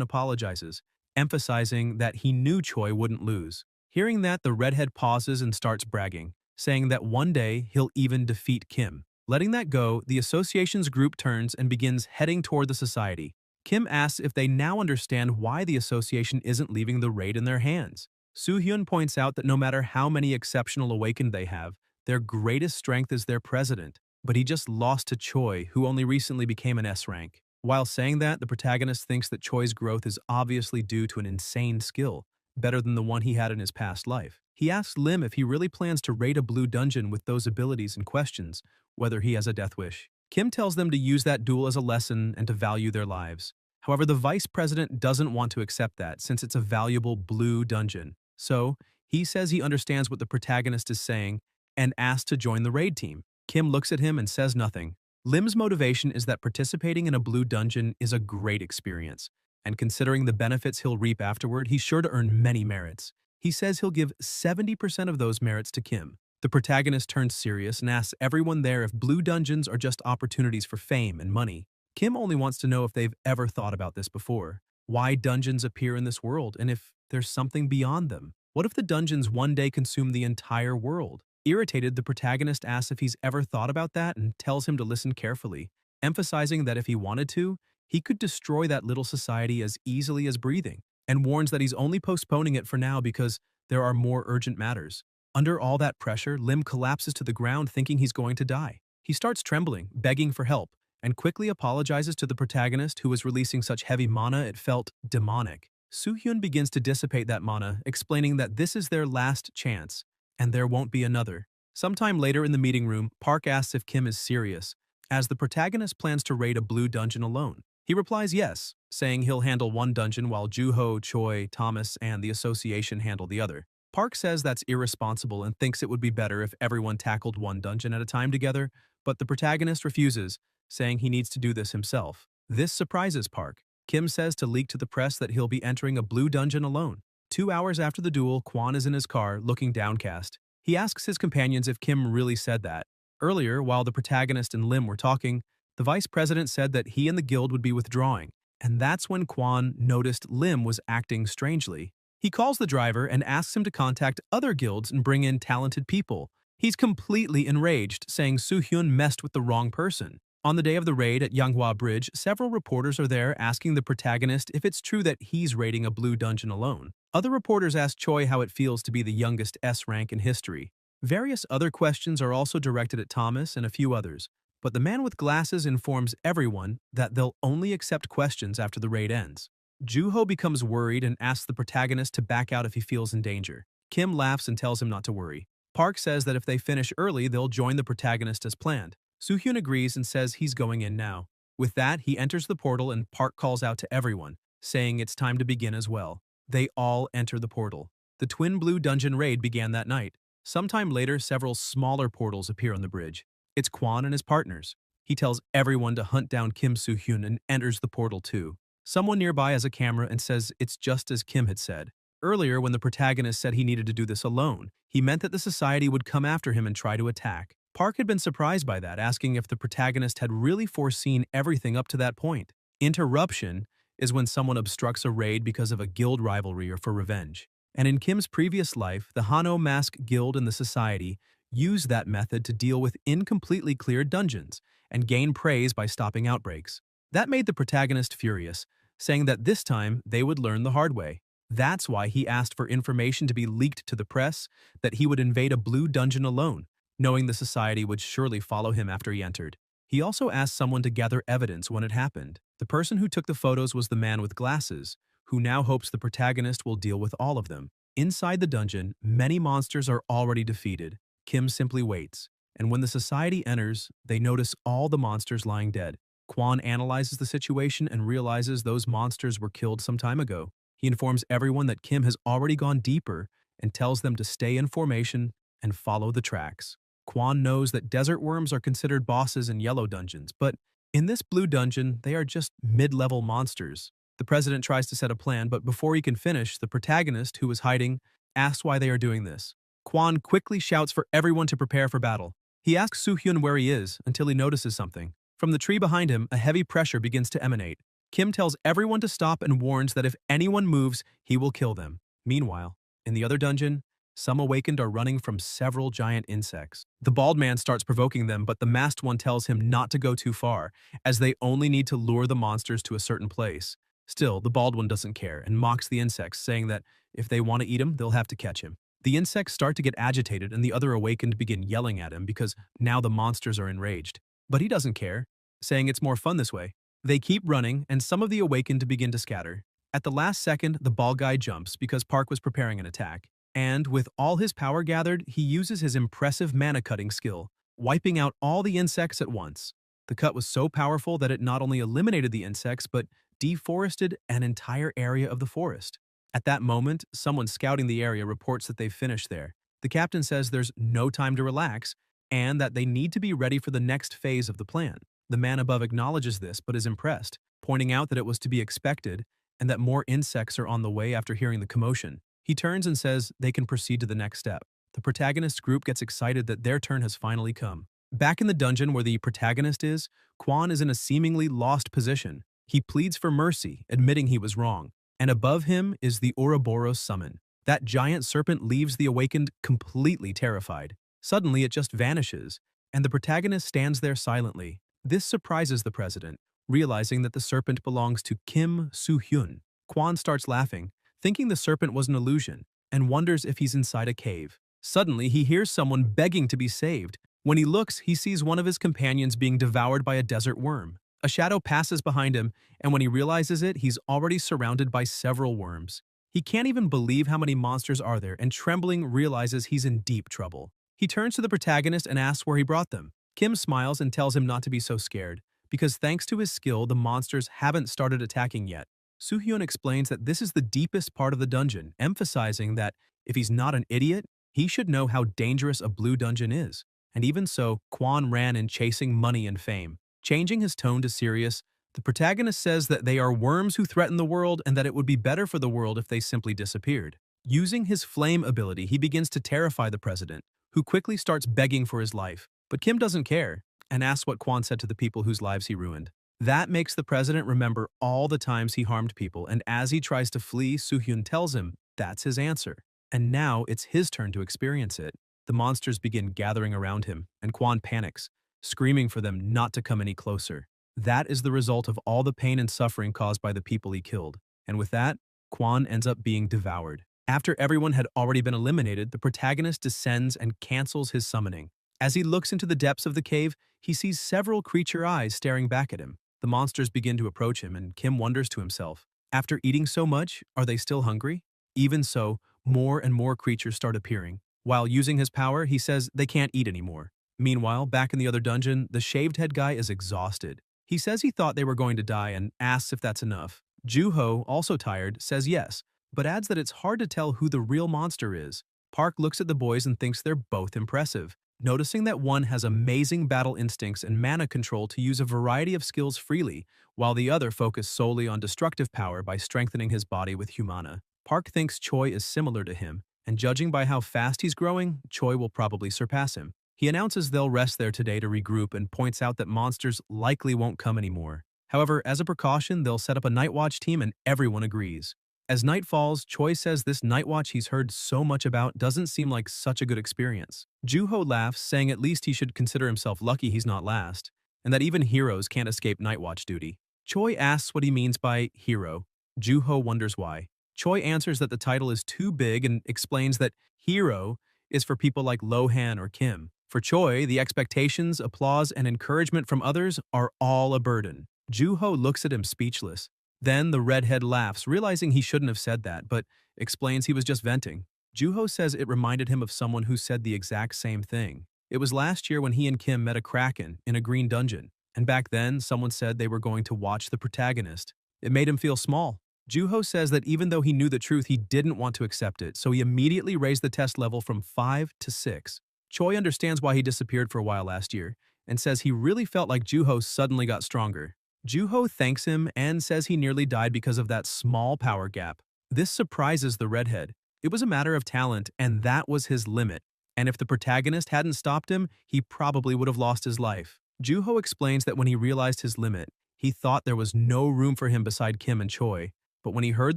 apologizes, emphasizing that he knew Choi wouldn't lose. Hearing that, the redhead pauses and starts bragging, saying that one day he'll even defeat Kim. Letting that go, the association's group turns and begins heading toward the society. Kim asks if they now understand why the association isn't leaving the raid in their hands. Soo-hyun points out that no matter how many exceptional awakened they have, their greatest strength is their president, but he just lost to Choi, who only recently became an S rank. While saying that, the protagonist thinks that Choi's growth is obviously due to an insane skill, better than the one he had in his past life. He asks Lim if he really plans to raid a blue dungeon with those abilities and questions whether he has a death wish. Kim tells them to use that duel as a lesson and to value their lives. However, the vice president doesn't want to accept that since it's a valuable blue dungeon. So, he says he understands what the protagonist is saying and asks to join the raid team. Kim looks at him and says nothing. Lim's motivation is that participating in a blue dungeon is a great experience, and considering the benefits he'll reap afterward, he's sure to earn many merits. He says he'll give 70% of those merits to Kim. The protagonist turns serious and asks everyone there if blue dungeons are just opportunities for fame and money. Kim only wants to know if they've ever thought about this before. Why dungeons appear in this world, and if there's something beyond them. What if the dungeons one day consume the entire world? Irritated, the protagonist asks if he's ever thought about that and tells him to listen carefully. emphasizing that if he wanted to, he could destroy that little society as easily as breathing, and warns that he's only postponing it for now because there are more urgent matters. Under all that pressure, Lim collapses to the ground thinking he's going to die. He starts trembling, begging for help, and quickly apologizes to the protagonist who was releasing such heavy mana it felt demonic. Soo-hyun begins to dissipate that mana, explaining that this is their last chance, and there won't be another. Sometime later in the meeting room, Park asks if Kim is serious, as the protagonist plans to raid a blue dungeon alone. He replies yes, saying he'll handle one dungeon while Juho, Choi, Thomas, and the association handle the other. Park says that's irresponsible and thinks it would be better if everyone tackled one dungeon at a time together, but the protagonist refuses, saying he needs to do this himself. This surprises Park. Kim says to leak to the press that he'll be entering a blue dungeon alone. 2 hours after the duel, Kwon is in his car, looking downcast. He asks his companions if Kim really said that. Earlier, while the protagonist and Lim were talking, the vice president said that he and the guild would be withdrawing, and that's when Kwon noticed Lim was acting strangely. He calls the driver and asks him to contact other guilds and bring in talented people. He's completely enraged, saying Soo-hyun messed with the wrong person. On the day of the raid at Yanghwa Bridge, several reporters are there asking the protagonist if it's true that he's raiding a blue dungeon alone. Other reporters ask Choi how it feels to be the youngest S rank in history. Various other questions are also directed at Thomas and a few others, but the man with glasses informs everyone that they'll only accept questions after the raid ends. Juho becomes worried and asks the protagonist to back out if he feels in danger. Kim laughs and tells him not to worry. Park says that if they finish early, they'll join the protagonist as planned. Soo-hyun agrees and says he's going in now. With that, he enters the portal and Park calls out to everyone, saying it's time to begin as well. They all enter the portal. The twin blue dungeon raid began that night. Sometime later, several smaller portals appear on the bridge. It's Kwon and his partners. He tells everyone to hunt down Kim Soo-hyun and enters the portal too. Someone nearby has a camera and says it's just as Kim had said. Earlier, when the protagonist said he needed to do this alone, he meant that the society would come after him and try to attack. Park had been surprised by that, asking if the protagonist had really foreseen everything up to that point. Interruption is when someone obstructs a raid because of a guild rivalry or for revenge. And in Kim's previous life, the Hano Mask Guild and the Society used that method to deal with incompletely cleared dungeons and gain praise by stopping outbreaks. That made the protagonist furious, saying that this time they would learn the hard way. That's why he asked for information to be leaked to the press that he would invade a blue dungeon alone, knowing the society would surely follow him after he entered. He also asked someone to gather evidence when it happened. The person who took the photos was the man with glasses, who now hopes the protagonist will deal with all of them. Inside the dungeon, many monsters are already defeated. Kim simply waits, and when the society enters, they notice all the monsters lying dead. Kwon analyzes the situation and realizes those monsters were killed some time ago. He informs everyone that Kim has already gone deeper and tells them to stay in formation and follow the tracks. Kwon knows that desert worms are considered bosses in yellow dungeons, but in this blue dungeon, they are just mid-level monsters. The president tries to set a plan, but before he can finish, the protagonist, who is hiding, asks why they are doing this. Kwon quickly shouts for everyone to prepare for battle. He asks Soo-hyun where he is until he notices something. From the tree behind him, a heavy pressure begins to emanate. Kim tells everyone to stop and warns that if anyone moves, he will kill them. Meanwhile, in the other dungeon, some awakened are running from several giant insects. The bald man starts provoking them, but the masked one tells him not to go too far, as they only need to lure the monsters to a certain place. Still, the bald one doesn't care and mocks the insects, saying that if they want to eat him, they'll have to catch him. The insects start to get agitated and the other awakened begin yelling at him because now the monsters are enraged. But he doesn't care, saying it's more fun this way. They keep running, and some of the awakened begin to scatter. At the last second, the bald guy jumps because Park was preparing an attack. And with all his power gathered, he uses his impressive mana cutting skill, wiping out all the insects at once. The cut was so powerful that it not only eliminated the insects, but deforested an entire area of the forest. At that moment, someone scouting the area reports that they've finished there. The captain says there's no time to relax, and that they need to be ready for the next phase of the plan. The man above acknowledges this but is impressed, pointing out that it was to be expected and that more insects are on the way after hearing the commotion. He turns and says they can proceed to the next step. The protagonist group gets excited that their turn has finally come. Back in the dungeon where the protagonist is, Kwon is in a seemingly lost position. He pleads for mercy, admitting he was wrong. And above him is the Ouroboros summon. That giant serpent leaves the awakened completely terrified. Suddenly it just vanishes, and the protagonist stands there silently. This surprises the president, realizing that the serpent belongs to Kim Soo-hyun. Kwon starts laughing, thinking the serpent was an illusion, and wonders if he's inside a cave. Suddenly, he hears someone begging to be saved. When he looks, he sees one of his companions being devoured by a desert worm. A shadow passes behind him, and when he realizes it, he's already surrounded by several worms. He can't even believe how many monsters are there, and trembling realizes he's in deep trouble. He turns to the protagonist and asks where he brought them. Kim smiles and tells him not to be so scared, because thanks to his skill, the monsters haven't started attacking yet. Soo-hyun explains that this is the deepest part of the dungeon, emphasizing that if he's not an idiot, he should know how dangerous a blue dungeon is. And even so, Kwon ran in chasing money and fame. Changing his tone to serious, the protagonist says that they are worms who threaten the world and that it would be better for the world if they simply disappeared. Using his flame ability, he begins to terrify the president, who quickly starts begging for his life. But Kim doesn't care and asks what Kwon said to the people whose lives he ruined. That makes the president remember all the times he harmed people, and as he tries to flee, Soo-hyun tells him that's his answer. And now it's his turn to experience it. The monsters begin gathering around him, and Kwon panics, screaming for them not to come any closer. That is the result of all the pain and suffering caused by the people he killed. And with that, Kwon ends up being devoured. After everyone had already been eliminated, the protagonist descends and cancels his summoning. As he looks into the depths of the cave, he sees several creature eyes staring back at him. The monsters begin to approach him, and Kim wonders to himself, after eating so much, are they still hungry? Even so, more and more creatures start appearing. While using his power, he says they can't eat anymore. Meanwhile, back in the other dungeon, the shaved head guy is exhausted. He says he thought they were going to die and asks if that's enough. Joo-ho, also tired, says yes, but adds that it's hard to tell who the real monster is. Park looks at the boys and thinks they're both impressive, noticing that one has amazing battle instincts and mana control to use a variety of skills freely, while the other focused solely on destructive power by strengthening his body with humana. Park thinks Choi is similar to him, and judging by how fast he's growing, Choi will probably surpass him. He announces they'll rest there today to regroup and points out that monsters likely won't come anymore. However, as a precaution, they'll set up a night watch team and everyone agrees. As night falls, Choi says this night watch he's heard so much about doesn't seem like such a good experience. Joo-ho laughs, saying at least he should consider himself lucky he's not last, and that even heroes can't escape night watch duty. Choi asks what he means by hero. Joo-ho wonders why. Choi answers that the title is too big and explains that hero is for people like Lohan or Kim. For Choi, the expectations, applause, and encouragement from others are all a burden. Joo-ho looks at him speechless. Then the redhead laughs, realizing he shouldn't have said that, but explains he was just venting. Joo-ho says it reminded him of someone who said the exact same thing. It was last year when he and Kim met a kraken in a green dungeon, and back then someone said they were going to watch the protagonist. It made him feel small. Joo-ho says that even though he knew the truth, he didn't want to accept it, so he immediately raised the test level from 5 to 6. Choi understands why he disappeared for a while last year, and says he really felt like Joo-ho suddenly got stronger. Joo-ho thanks him and says he nearly died because of that small power gap. This surprises the redhead. It was a matter of talent, and that was his limit. And if the protagonist hadn't stopped him, he probably would have lost his life. Joo-ho explains that when he realized his limit, he thought there was no room for him beside Kim and Choi. But when he heard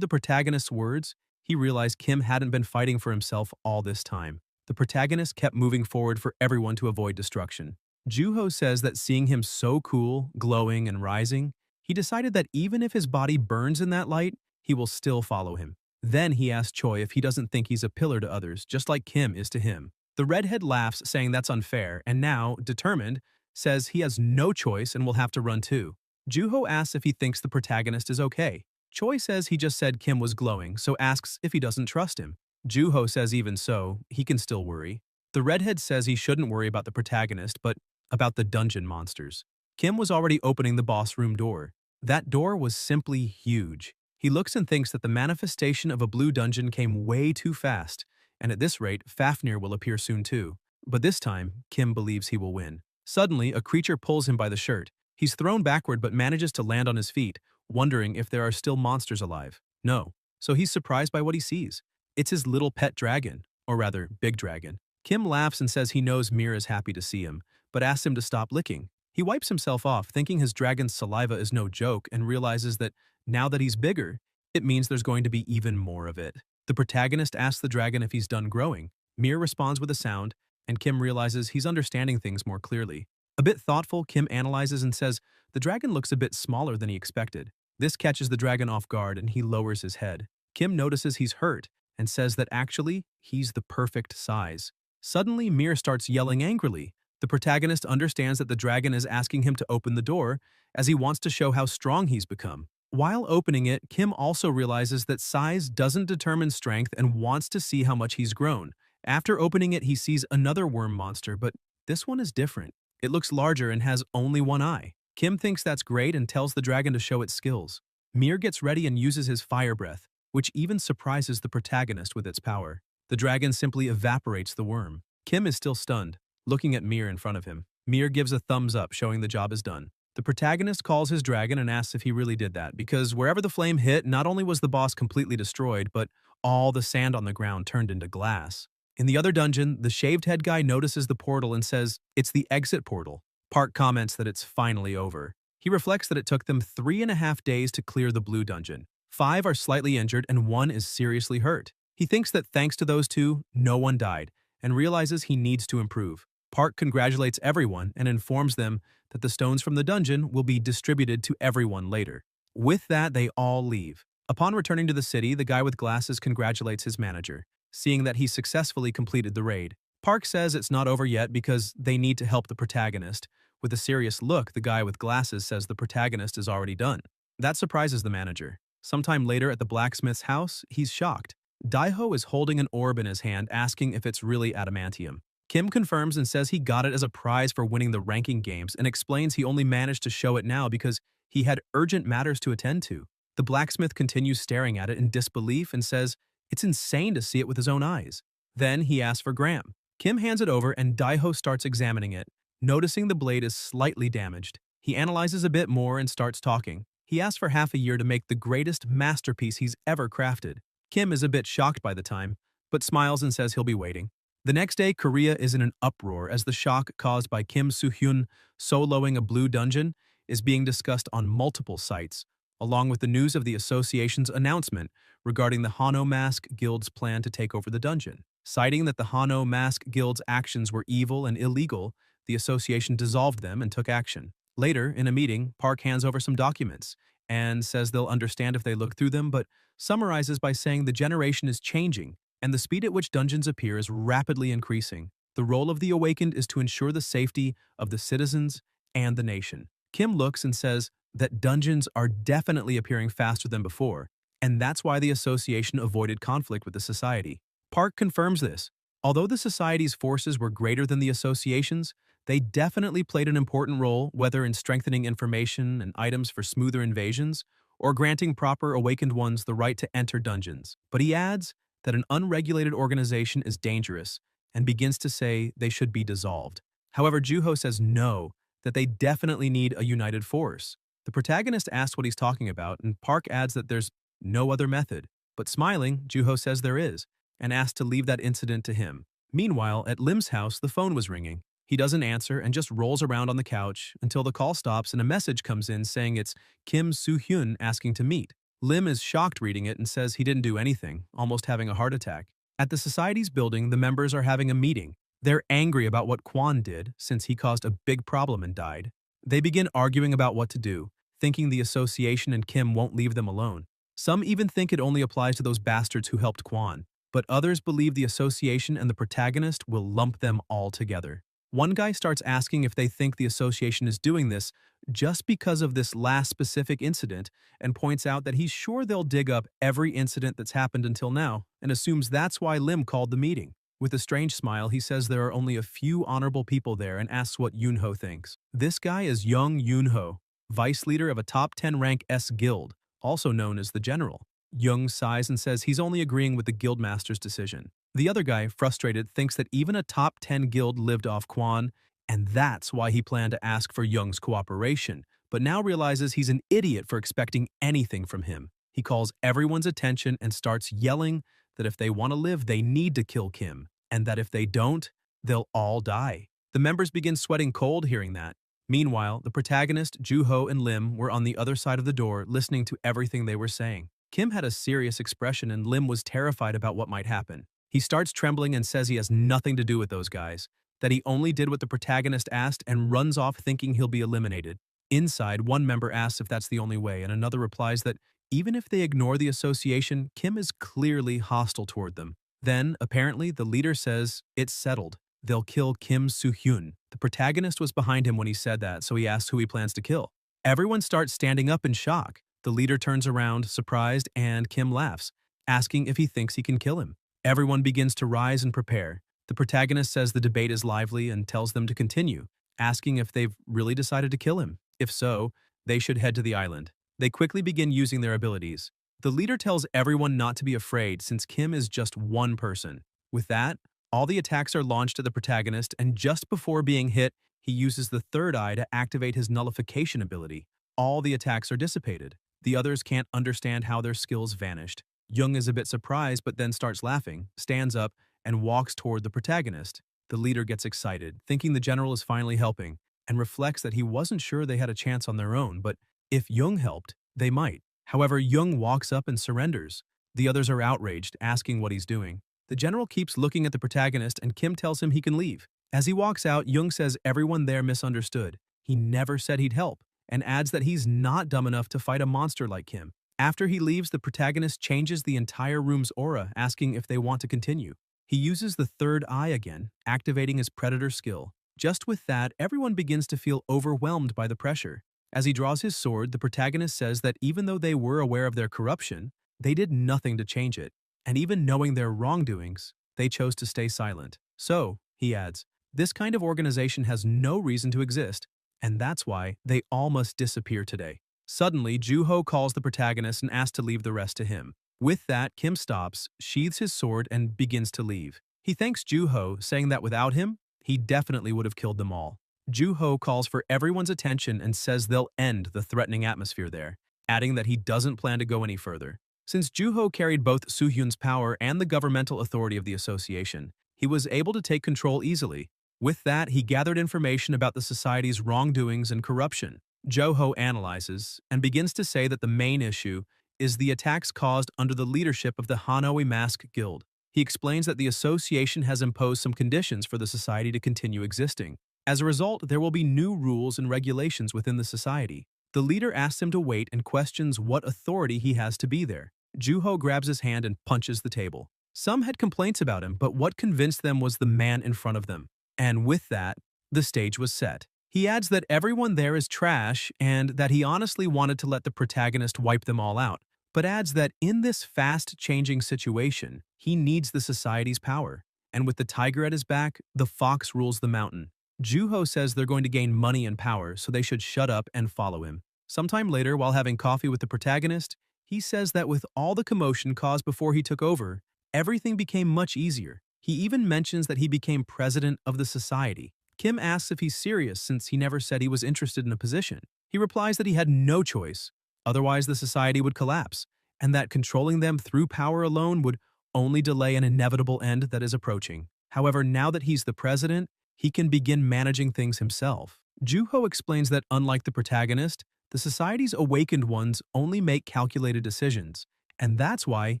the protagonist's words, he realized Kim hadn't been fighting for himself all this time. The protagonist kept moving forward for everyone to avoid destruction. Joo-ho says that seeing him so cool, glowing, and rising, he decided that even if his body burns in that light, he will still follow him. Then he asks Choi if he doesn't think he's a pillar to others, just like Kim is to him. The redhead laughs, saying that's unfair, and now, determined, says he has no choice and will have to run too. Joo-ho asks if he thinks the protagonist is okay. Choi says he just said Kim was glowing, so asks if he doesn't trust him. Joo-ho says even so, he can still worry. The redhead says he shouldn't worry about the protagonist, but about the dungeon monsters. Kim was already opening the boss room door. That door was simply huge. He looks and thinks that the manifestation of a blue dungeon came way too fast, and at this rate, Fafnir will appear soon too. But this time, Kim believes he will win. Suddenly, a creature pulls him by the shirt. He's thrown backward but manages to land on his feet, wondering if there are still monsters alive. No. So he's surprised by what he sees. It's his little pet dragon, or rather, big dragon. Kim laughs and says he knows Mir is happy to see him, but asks him to stop licking. He wipes himself off, thinking his dragon's saliva is no joke, and realizes that now that he's bigger, it means there's going to be even more of it. The protagonist asks the dragon if he's done growing. Mir responds with a sound, and Kim realizes he's understanding things more clearly. A bit thoughtful, Kim analyzes and says, the dragon looks a bit smaller than he expected. This catches the dragon off guard and he lowers his head. Kim notices he's hurt and says that actually, he's the perfect size. Suddenly, Mir starts yelling angrily. The protagonist understands that the dragon is asking him to open the door as he wants to show how strong he's become. While opening it, Kim also realizes that size doesn't determine strength and wants to see how much he's grown. After opening it, he sees another worm monster, but this one is different. It looks larger and has only one eye. Kim thinks that's great and tells the dragon to show its skills. Mir gets ready and uses his fire breath, which even surprises the protagonist with its power. The dragon simply evaporates the worm. Kim is still stunned, looking at Mir in front of him. Mir gives a thumbs up, showing the job is done. The protagonist calls his dragon and asks if he really did that, because wherever the flame hit, not only was the boss completely destroyed, but all the sand on the ground turned into glass. In the other dungeon, the shaved head guy notices the portal and says, it's the exit portal. Park comments that it's finally over. He reflects that it took them 3.5 days to clear the blue dungeon. 5 are slightly injured and 1 is seriously hurt. He thinks that thanks to those 2, no one died, and realizes he needs to improve. Park congratulates everyone and informs them that the stones from the dungeon will be distributed to everyone later. With that, they all leave. Upon returning to the city, the guy with glasses congratulates his manager, seeing that he successfully completed the raid. Park says it's not over yet because they need to help the protagonist. With a serious look, the guy with glasses says the protagonist is already done. That surprises the manager. Sometime later at the blacksmith's house, he's shocked. Daiho is holding an orb in his hand, asking if it's really adamantium. Kim confirms and says he got it as a prize for winning the ranking games and explains he only managed to show it now because he had urgent matters to attend to. The blacksmith continues staring at it in disbelief and says it's insane to see it with his own eyes. Then he asks for Graham. Kim hands it over and Daiho starts examining it, noticing the blade is slightly damaged. He analyzes a bit more and starts talking. He asks for half a year to make the greatest masterpiece he's ever crafted. Kim is a bit shocked by the time, but smiles and says he'll be waiting. The next day, Korea is in an uproar as the shock caused by Kim Soo-hyun soloing a blue dungeon is being discussed on multiple sites, along with the news of the association's announcement regarding the Hano Mask Guild's plan to take over the dungeon. Citing that the Hano Mask Guild's actions were evil and illegal, the association dissolved them and took action. Later, in a meeting, Park hands over some documents and says they'll understand if they look through them, but summarizes by saying the generation is changing and the speed at which dungeons appear is rapidly increasing. The role of the Awakened is to ensure the safety of the citizens and the nation. Kim looks and says that dungeons are definitely appearing faster than before, and that's why the association avoided conflict with the society. Park confirms this. Although the society's forces were greater than the association's, they definitely played an important role, whether in strengthening information and items for smoother invasions, or granting proper awakened ones the right to enter dungeons. But he adds that an unregulated organization is dangerous and begins to say they should be dissolved. However, Juho says no, that they definitely need a united force. The protagonist asks what he's talking about, and Park adds that there's no other method. But smiling, Juho says there is, and asks to leave that incident to him. Meanwhile, at Lim's house, the phone was ringing. He doesn't answer and just rolls around on the couch until the call stops and a message comes in saying it's Kim Soo-hyun asking to meet. Lim is shocked reading it and says he didn't do anything, almost having a heart attack. At the society's building, the members are having a meeting. They're angry about what Kwon did, since he caused a big problem and died. They begin arguing about what to do, thinking the association and Kim won't leave them alone. Some even think it only applies to those bastards who helped Kwon, but others believe the association and the protagonist will lump them all together. One guy starts asking if they think the association is doing this just because of this last specific incident and points out that he's sure they'll dig up every incident that's happened until now and assumes that's why Lim called the meeting. With a strange smile, he says there are only a few honorable people there and asks what Yoonho thinks. This guy is Young Yoonho, vice leader of a top 10 rank S guild, also known as the General. Young sighs and says he's only agreeing with the guildmaster's decision. The other guy, frustrated, thinks that even a top 10 guild lived off Kwon, and that's why he planned to ask for Young's cooperation, but now realizes he's an idiot for expecting anything from him. He calls everyone's attention and starts yelling that if they want to live, they need to kill Kim, and that if they don't, they'll all die. The members begin sweating cold hearing that. Meanwhile, the protagonist, Juho and Lim were on the other side of the door listening to everything they were saying. Kim had a serious expression and Lim was terrified about what might happen. He starts trembling and says he has nothing to do with those guys, that he only did what the protagonist asked and runs off thinking he'll be eliminated. Inside, one member asks if that's the only way, and another replies that even if they ignore the association, Kim is clearly hostile toward them. Then, apparently, the leader says, it's settled. They'll kill Kim Soo-hyun. The protagonist was behind him when he said that, so he asks who he plans to kill. Everyone starts standing up in shock. The leader turns around, surprised, and Kim laughs, asking if he thinks he can kill him. Everyone begins to rise and prepare. The protagonist says the debate is lively and tells them to continue, asking if they've really decided to kill him. If so, they should head to the island. They quickly begin using their abilities. The leader tells everyone not to be afraid since Kim is just one person. With that, all the attacks are launched at the protagonist, and just before being hit, he uses the third eye to activate his nullification ability. All the attacks are dissipated. The others can't understand how their skills vanished. Jung is a bit surprised but then starts laughing, stands up, and walks toward the protagonist. The leader gets excited, thinking the general is finally helping, and reflects that he wasn't sure they had a chance on their own, but if Jung helped, they might. However, Jung walks up and surrenders. The others are outraged, asking what he's doing. The general keeps looking at the protagonist and Kim tells him he can leave. As he walks out, Jung says everyone there misunderstood. He never said he'd help, and adds that he's not dumb enough to fight a monster like Kim. After he leaves, the protagonist changes the entire room's aura, asking if they want to continue. He uses the third eye again, activating his predator skill. Just with that, everyone begins to feel overwhelmed by the pressure. As he draws his sword, the protagonist says that even though they were aware of their corruption, they did nothing to change it. And even knowing their wrongdoings, they chose to stay silent. So, he adds, this kind of organization has no reason to exist, and that's why they all must disappear today. Suddenly, Joo-ho calls the protagonist and asks to leave the rest to him. With that, Kim stops, sheathes his sword, and begins to leave. He thanks Joo-ho, saying that without him, he definitely would have killed them all. Joo-ho calls for everyone's attention and says they'll end the threatening atmosphere there, adding that he doesn't plan to go any further. Since Joo-ho carried both Soo-hyun's power and the governmental authority of the association, he was able to take control easily. With that, he gathered information about the society's wrongdoings and corruption. Joo-ho analyzes and begins to say that the main issue is the attacks caused under the leadership of the Hanoi Mask Guild. He explains that the association has imposed some conditions for the society to continue existing. As a result, there will be new rules and regulations within the society. The leader asks him to wait and questions what authority he has to be there. Joo-ho grabs his hand and punches the table. Some had complaints about him, but what convinced them was the man in front of them. And with that, the stage was set. He adds that everyone there is trash and that he honestly wanted to let the protagonist wipe them all out, but adds that in this fast-changing situation, he needs the society's power. And with the tiger at his back, the fox rules the mountain. Joo-ho says they're going to gain money and power, so they should shut up and follow him. Sometime later, while having coffee with the protagonist, he says that with all the commotion caused before he took over, everything became much easier. He even mentions that he became president of the society. Kim asks if he's serious since he never said he was interested in a position. He replies that he had no choice, otherwise the society would collapse, and that controlling them through power alone would only delay an inevitable end that is approaching. However, now that he's the president, he can begin managing things himself. Joo-ho explains that unlike the protagonist, the society's awakened ones only make calculated decisions, and that's why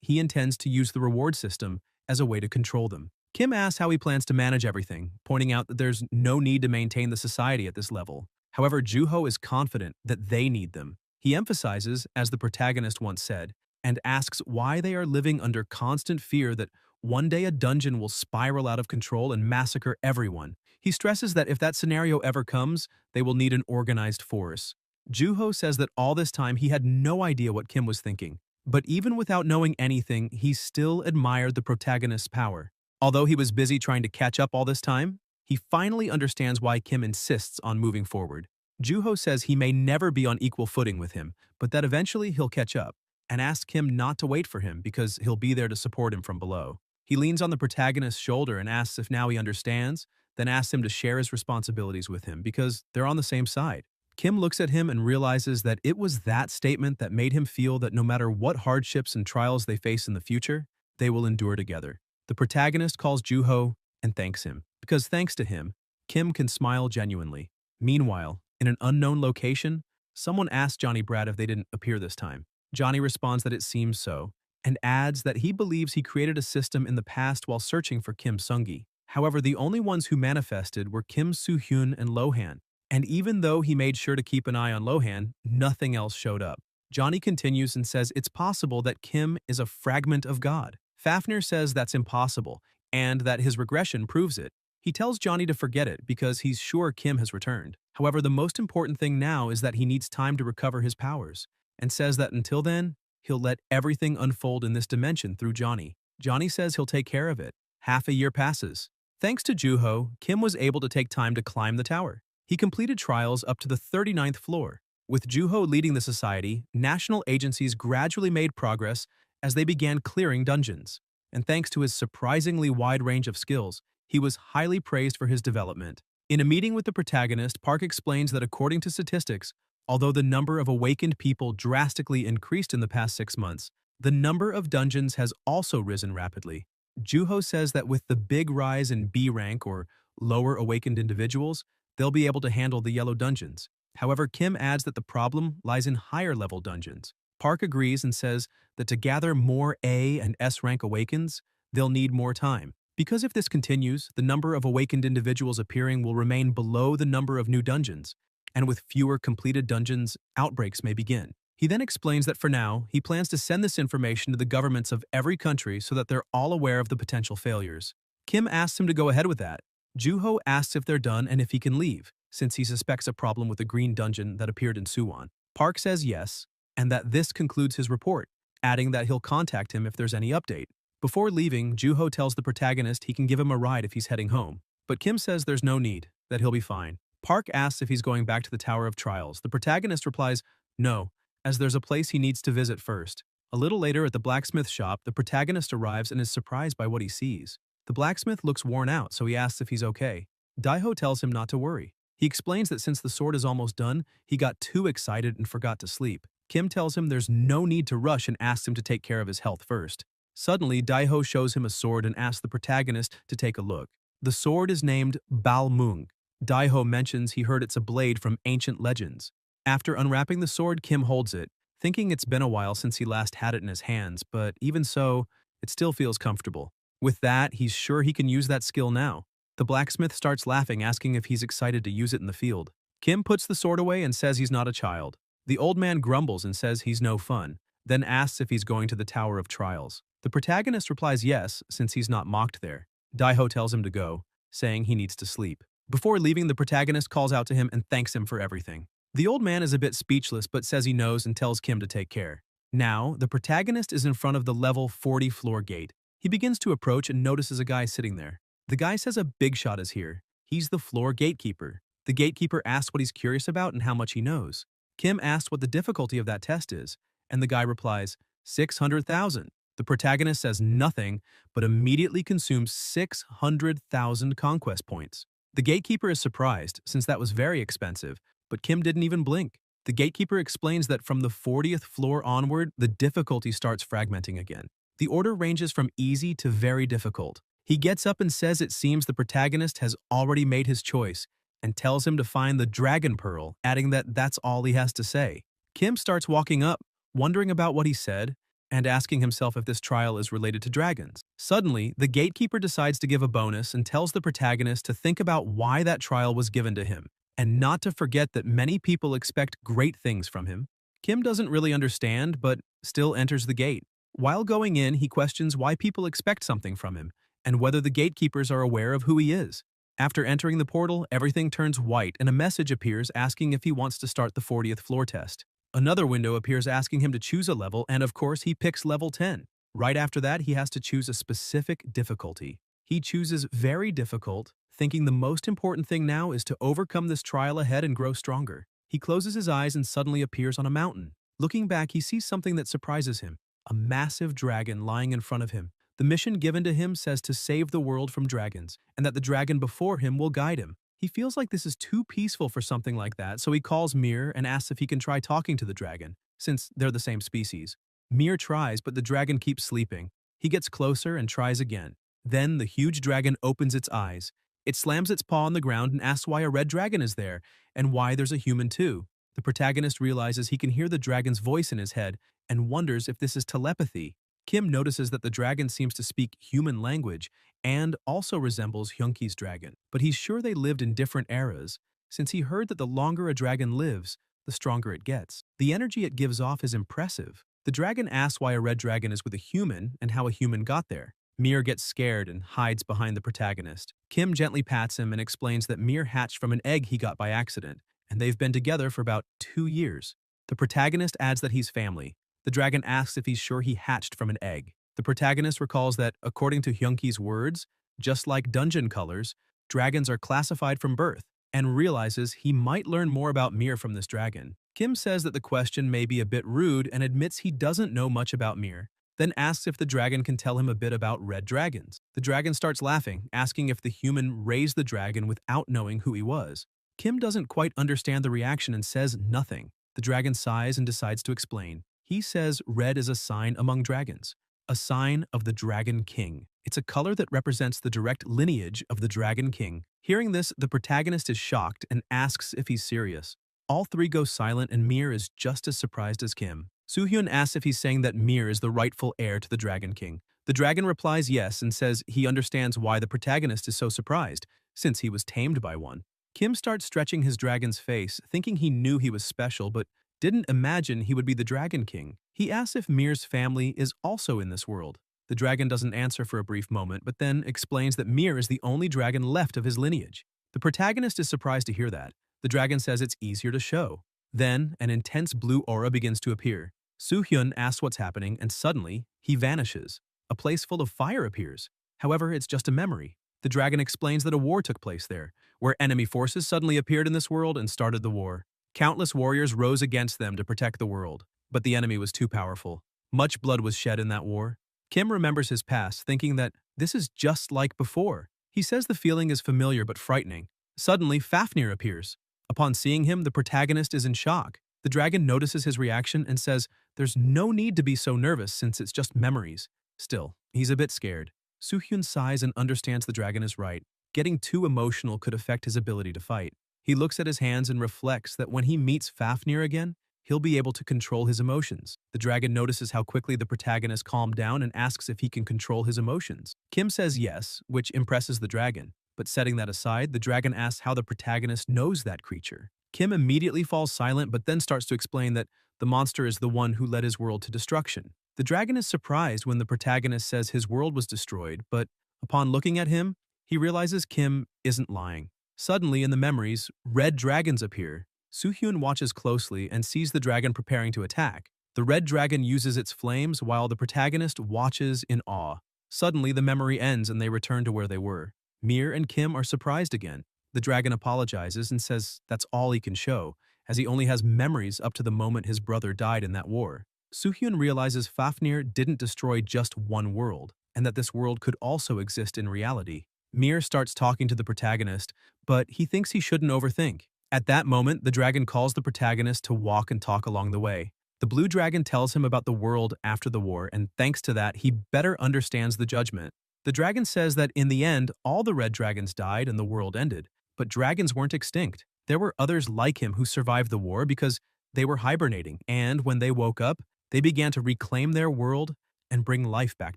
he intends to use the reward system as a way to control them. Kim asks how he plans to manage everything, pointing out that there's no need to maintain the society at this level. However, Joo-ho is confident that they need them. He emphasizes, as the protagonist once said, and asks why they are living under constant fear that one day a dungeon will spiral out of control and massacre everyone. He stresses that if that scenario ever comes, they will need an organized force. Joo-ho says that all this time he had no idea what Kim was thinking, but even without knowing anything, he still admired the protagonist's power. Although he was busy trying to catch up all this time, he finally understands why Kim insists on moving forward. Joo-ho says he may never be on equal footing with him, but that eventually he'll catch up, and asks Kim not to wait for him because he'll be there to support him from below. He leans on the protagonist's shoulder and asks if now he understands, then asks him to share his responsibilities with him because they're on the same side. Kim looks at him and realizes that it was that statement that made him feel that no matter what hardships and trials they face in the future, they will endure together. The protagonist calls Joo-ho and thanks him, because thanks to him, Kim can smile genuinely. Meanwhile, in an unknown location, someone asks Johnny Brad if they didn't appear this time. Johnny responds that it seems so, and adds that he believes he created a system in the past while searching for Kim Sung-gi. However, the only ones who manifested were Kim Soo-hyun and Lohan. And even though he made sure to keep an eye on Lohan, nothing else showed up. Johnny continues and says it's possible that Kim is a fragment of God. Fafnir says that's impossible, and that his regression proves it. He tells Johnny to forget it because he's sure Kim has returned. However, the most important thing now is that he needs time to recover his powers, and says that until then, he'll let everything unfold in this dimension through Johnny. Johnny says he'll take care of it. Half a year passes. Thanks to Juho, Kim was able to take time to climb the tower. He completed trials up to the 39th floor. With Juho leading the society, national agencies gradually made progress as they began clearing dungeons. And thanks to his surprisingly wide range of skills, he was highly praised for his development. In a meeting with the protagonist, Park explains that according to statistics, although the number of awakened people drastically increased in the past 6 months, the number of dungeons has also risen rapidly. Juho says that with the big rise in B rank or lower awakened individuals, they'll be able to handle the yellow dungeons. However, Kim adds that the problem lies in higher level dungeons. Park agrees and says that to gather more A and S rank awakens, they'll need more time. Because if this continues, the number of awakened individuals appearing will remain below the number of new dungeons, and with fewer completed dungeons, outbreaks may begin. He then explains that for now, he plans to send this information to the governments of every country so that they're all aware of the potential failures. Kim asks him to go ahead with that. Juho asks if they're done and if he can leave, since he suspects a problem with the green dungeon that appeared in Suwon. Park says yes, and that this concludes his report, adding that he'll contact him if there's any update. Before leaving, Juho tells the protagonist he can give him a ride if he's heading home, but Kim says there's no need, that he'll be fine. Park asks if he's going back to the Tower of Trials. The protagonist replies, no, as there's a place he needs to visit first. A little later at the blacksmith shop, the protagonist arrives and is surprised by what he sees. The blacksmith looks worn out, so he asks if he's okay. Daiho tells him not to worry. He explains that since the sword is almost done, he got too excited and forgot to sleep. Kim tells him there's no need to rush and asks him to take care of his health first. Suddenly, Daiho shows him a sword and asks the protagonist to take a look. The sword is named Balmung. Daiho mentions he heard it's a blade from ancient legends. After unwrapping the sword, Kim holds it, thinking it's been a while since he last had it in his hands, but even so, it still feels comfortable. With that, he's sure he can use that skill now. The blacksmith starts laughing, asking if he's excited to use it in the field. Kim puts the sword away and says he's not a child. The old man grumbles and says he's no fun, then asks if he's going to the Tower of Trials. The protagonist replies yes, since he's not mocked there. Daiho tells him to go, saying he needs to sleep. Before leaving, the protagonist calls out to him and thanks him for everything. The old man is a bit speechless but says he knows and tells Kim to take care. Now, the protagonist is in front of the level 40 floor gate. He begins to approach and notices a guy sitting there. The guy says a big shot is here. He's the floor gatekeeper. The gatekeeper asks what he's curious about and how much he knows. Kim asks what the difficulty of that test is, and the guy replies, 600,000. The protagonist says nothing, but immediately consumes 600,000 conquest points. The gatekeeper is surprised, since that was very expensive, but Kim didn't even blink. The gatekeeper explains that from the 40th floor onward, the difficulty starts fragmenting again. The order ranges from easy to very difficult. He gets up and says it seems the protagonist has already made his choice, and tells him to find the dragon pearl, adding that that's all he has to say. Kim starts walking up, wondering about what he said, and asking himself if this trial is related to dragons. Suddenly, the gatekeeper decides to give a bonus and tells the protagonist to think about why that trial was given to him, and not to forget that many people expect great things from him. Kim doesn't really understand, but still enters the gate. While going in, he questions why people expect something from him, and whether the gatekeepers are aware of who he is. After entering the portal, everything turns white and a message appears asking if he wants to start the 40th floor test. Another window appears asking him to choose a level, and of course he picks level 10. Right after that, he has to choose a specific difficulty. He chooses very difficult, thinking the most important thing now is to overcome this trial ahead and grow stronger. He closes his eyes and suddenly appears on a mountain. Looking back, he sees something that surprises him, a massive dragon lying in front of him. The mission given to him says to save the world from dragons, and that the dragon before him will guide him. He feels like this is too peaceful for something like that, so he calls Mir and asks if he can try talking to the dragon, since they're the same species. Mir tries, but the dragon keeps sleeping. He gets closer and tries again. Then the huge dragon opens its eyes. It slams its paw on the ground and asks why a red dragon is there, and why there's a human too. The protagonist realizes he can hear the dragon's voice in his head and wonders if this is telepathy. Kim notices that the dragon seems to speak human language and also resembles Hyunki's dragon, but he's sure they lived in different eras, since he heard that the longer a dragon lives, the stronger it gets. The energy it gives off is impressive. The dragon asks why a red dragon is with a human and how a human got there. Mir gets scared and hides behind the protagonist. Kim gently pats him and explains that Mir hatched from an egg he got by accident, and they've been together for about 2 years. The protagonist adds that he's family. The dragon asks if he's sure he hatched from an egg. The protagonist recalls that, according to Hyunki's words, just like dungeon colors, dragons are classified from birth, and realizes he might learn more about Mir from this dragon. Kim says that the question may be a bit rude and admits he doesn't know much about Mir, then asks if the dragon can tell him a bit about red dragons. The dragon starts laughing, asking if the human raised the dragon without knowing who he was. Kim doesn't quite understand the reaction and says nothing. The dragon sighs and decides to explain. He says red is a sign among dragons, a sign of the Dragon King. It's a color that represents the direct lineage of the Dragon King. Hearing this, the protagonist is shocked and asks if he's serious. All three go silent and Mir is just as surprised as Kim. Soo-hyun asks if he's saying that Mir is the rightful heir to the Dragon King. The dragon replies yes and says he understands why the protagonist is so surprised, since he was tamed by one. Kim starts stretching his dragon's face, thinking he knew he was special but didn't imagine he would be the Dragon King. He asks if Mir's family is also in this world. The dragon doesn't answer for a brief moment, but then explains that Mir is the only dragon left of his lineage. The protagonist is surprised to hear that. The dragon says it's easier to show. Then, an intense blue aura begins to appear. Soo-hyun asks what's happening, and suddenly, he vanishes. A place full of fire appears. However, it's just a memory. The dragon explains that a war took place there, where enemy forces suddenly appeared in this world and started the war. Countless warriors rose against them to protect the world, but the enemy was too powerful. Much blood was shed in that war. Kim remembers his past, thinking that this is just like before. He says the feeling is familiar but frightening. Suddenly, Fafnir appears. Upon seeing him, the protagonist is in shock. The dragon notices his reaction and says there's no need to be so nervous since it's just memories. Still, he's a bit scared. Soo-hyun sighs and understands the dragon is right. Getting too emotional could affect his ability to fight. He looks at his hands and reflects that when he meets Fafnir again, he'll be able to control his emotions. The dragon notices how quickly the protagonist calmed down and asks if he can control his emotions. Kim says yes, which impresses the dragon. But setting that aside, the dragon asks how the protagonist knows that creature. Kim immediately falls silent but then starts to explain that the monster is the one who led his world to destruction. The dragon is surprised when the protagonist says his world was destroyed, but upon looking at him, he realizes Kim isn't lying. Suddenly, in the memories, red dragons appear. Soo-hyun watches closely and sees the dragon preparing to attack. The red dragon uses its flames while the protagonist watches in awe. Suddenly, the memory ends and they return to where they were. Mir and Kim are surprised again. The dragon apologizes and says that's all he can show, as he only has memories up to the moment his brother died in that war. Soo-hyun realizes Fafnir didn't destroy just one world, and that this world could also exist in reality. Mir starts talking to the protagonist, but he thinks he shouldn't overthink. At that moment, the dragon calls the protagonist to walk and talk along the way. The blue dragon tells him about the world after the war, and thanks to that, he better understands the judgment. The dragon says that in the end, all the red dragons died and the world ended, but dragons weren't extinct. There were others like him who survived the war because they were hibernating, and when they woke up, they began to reclaim their world and bring life back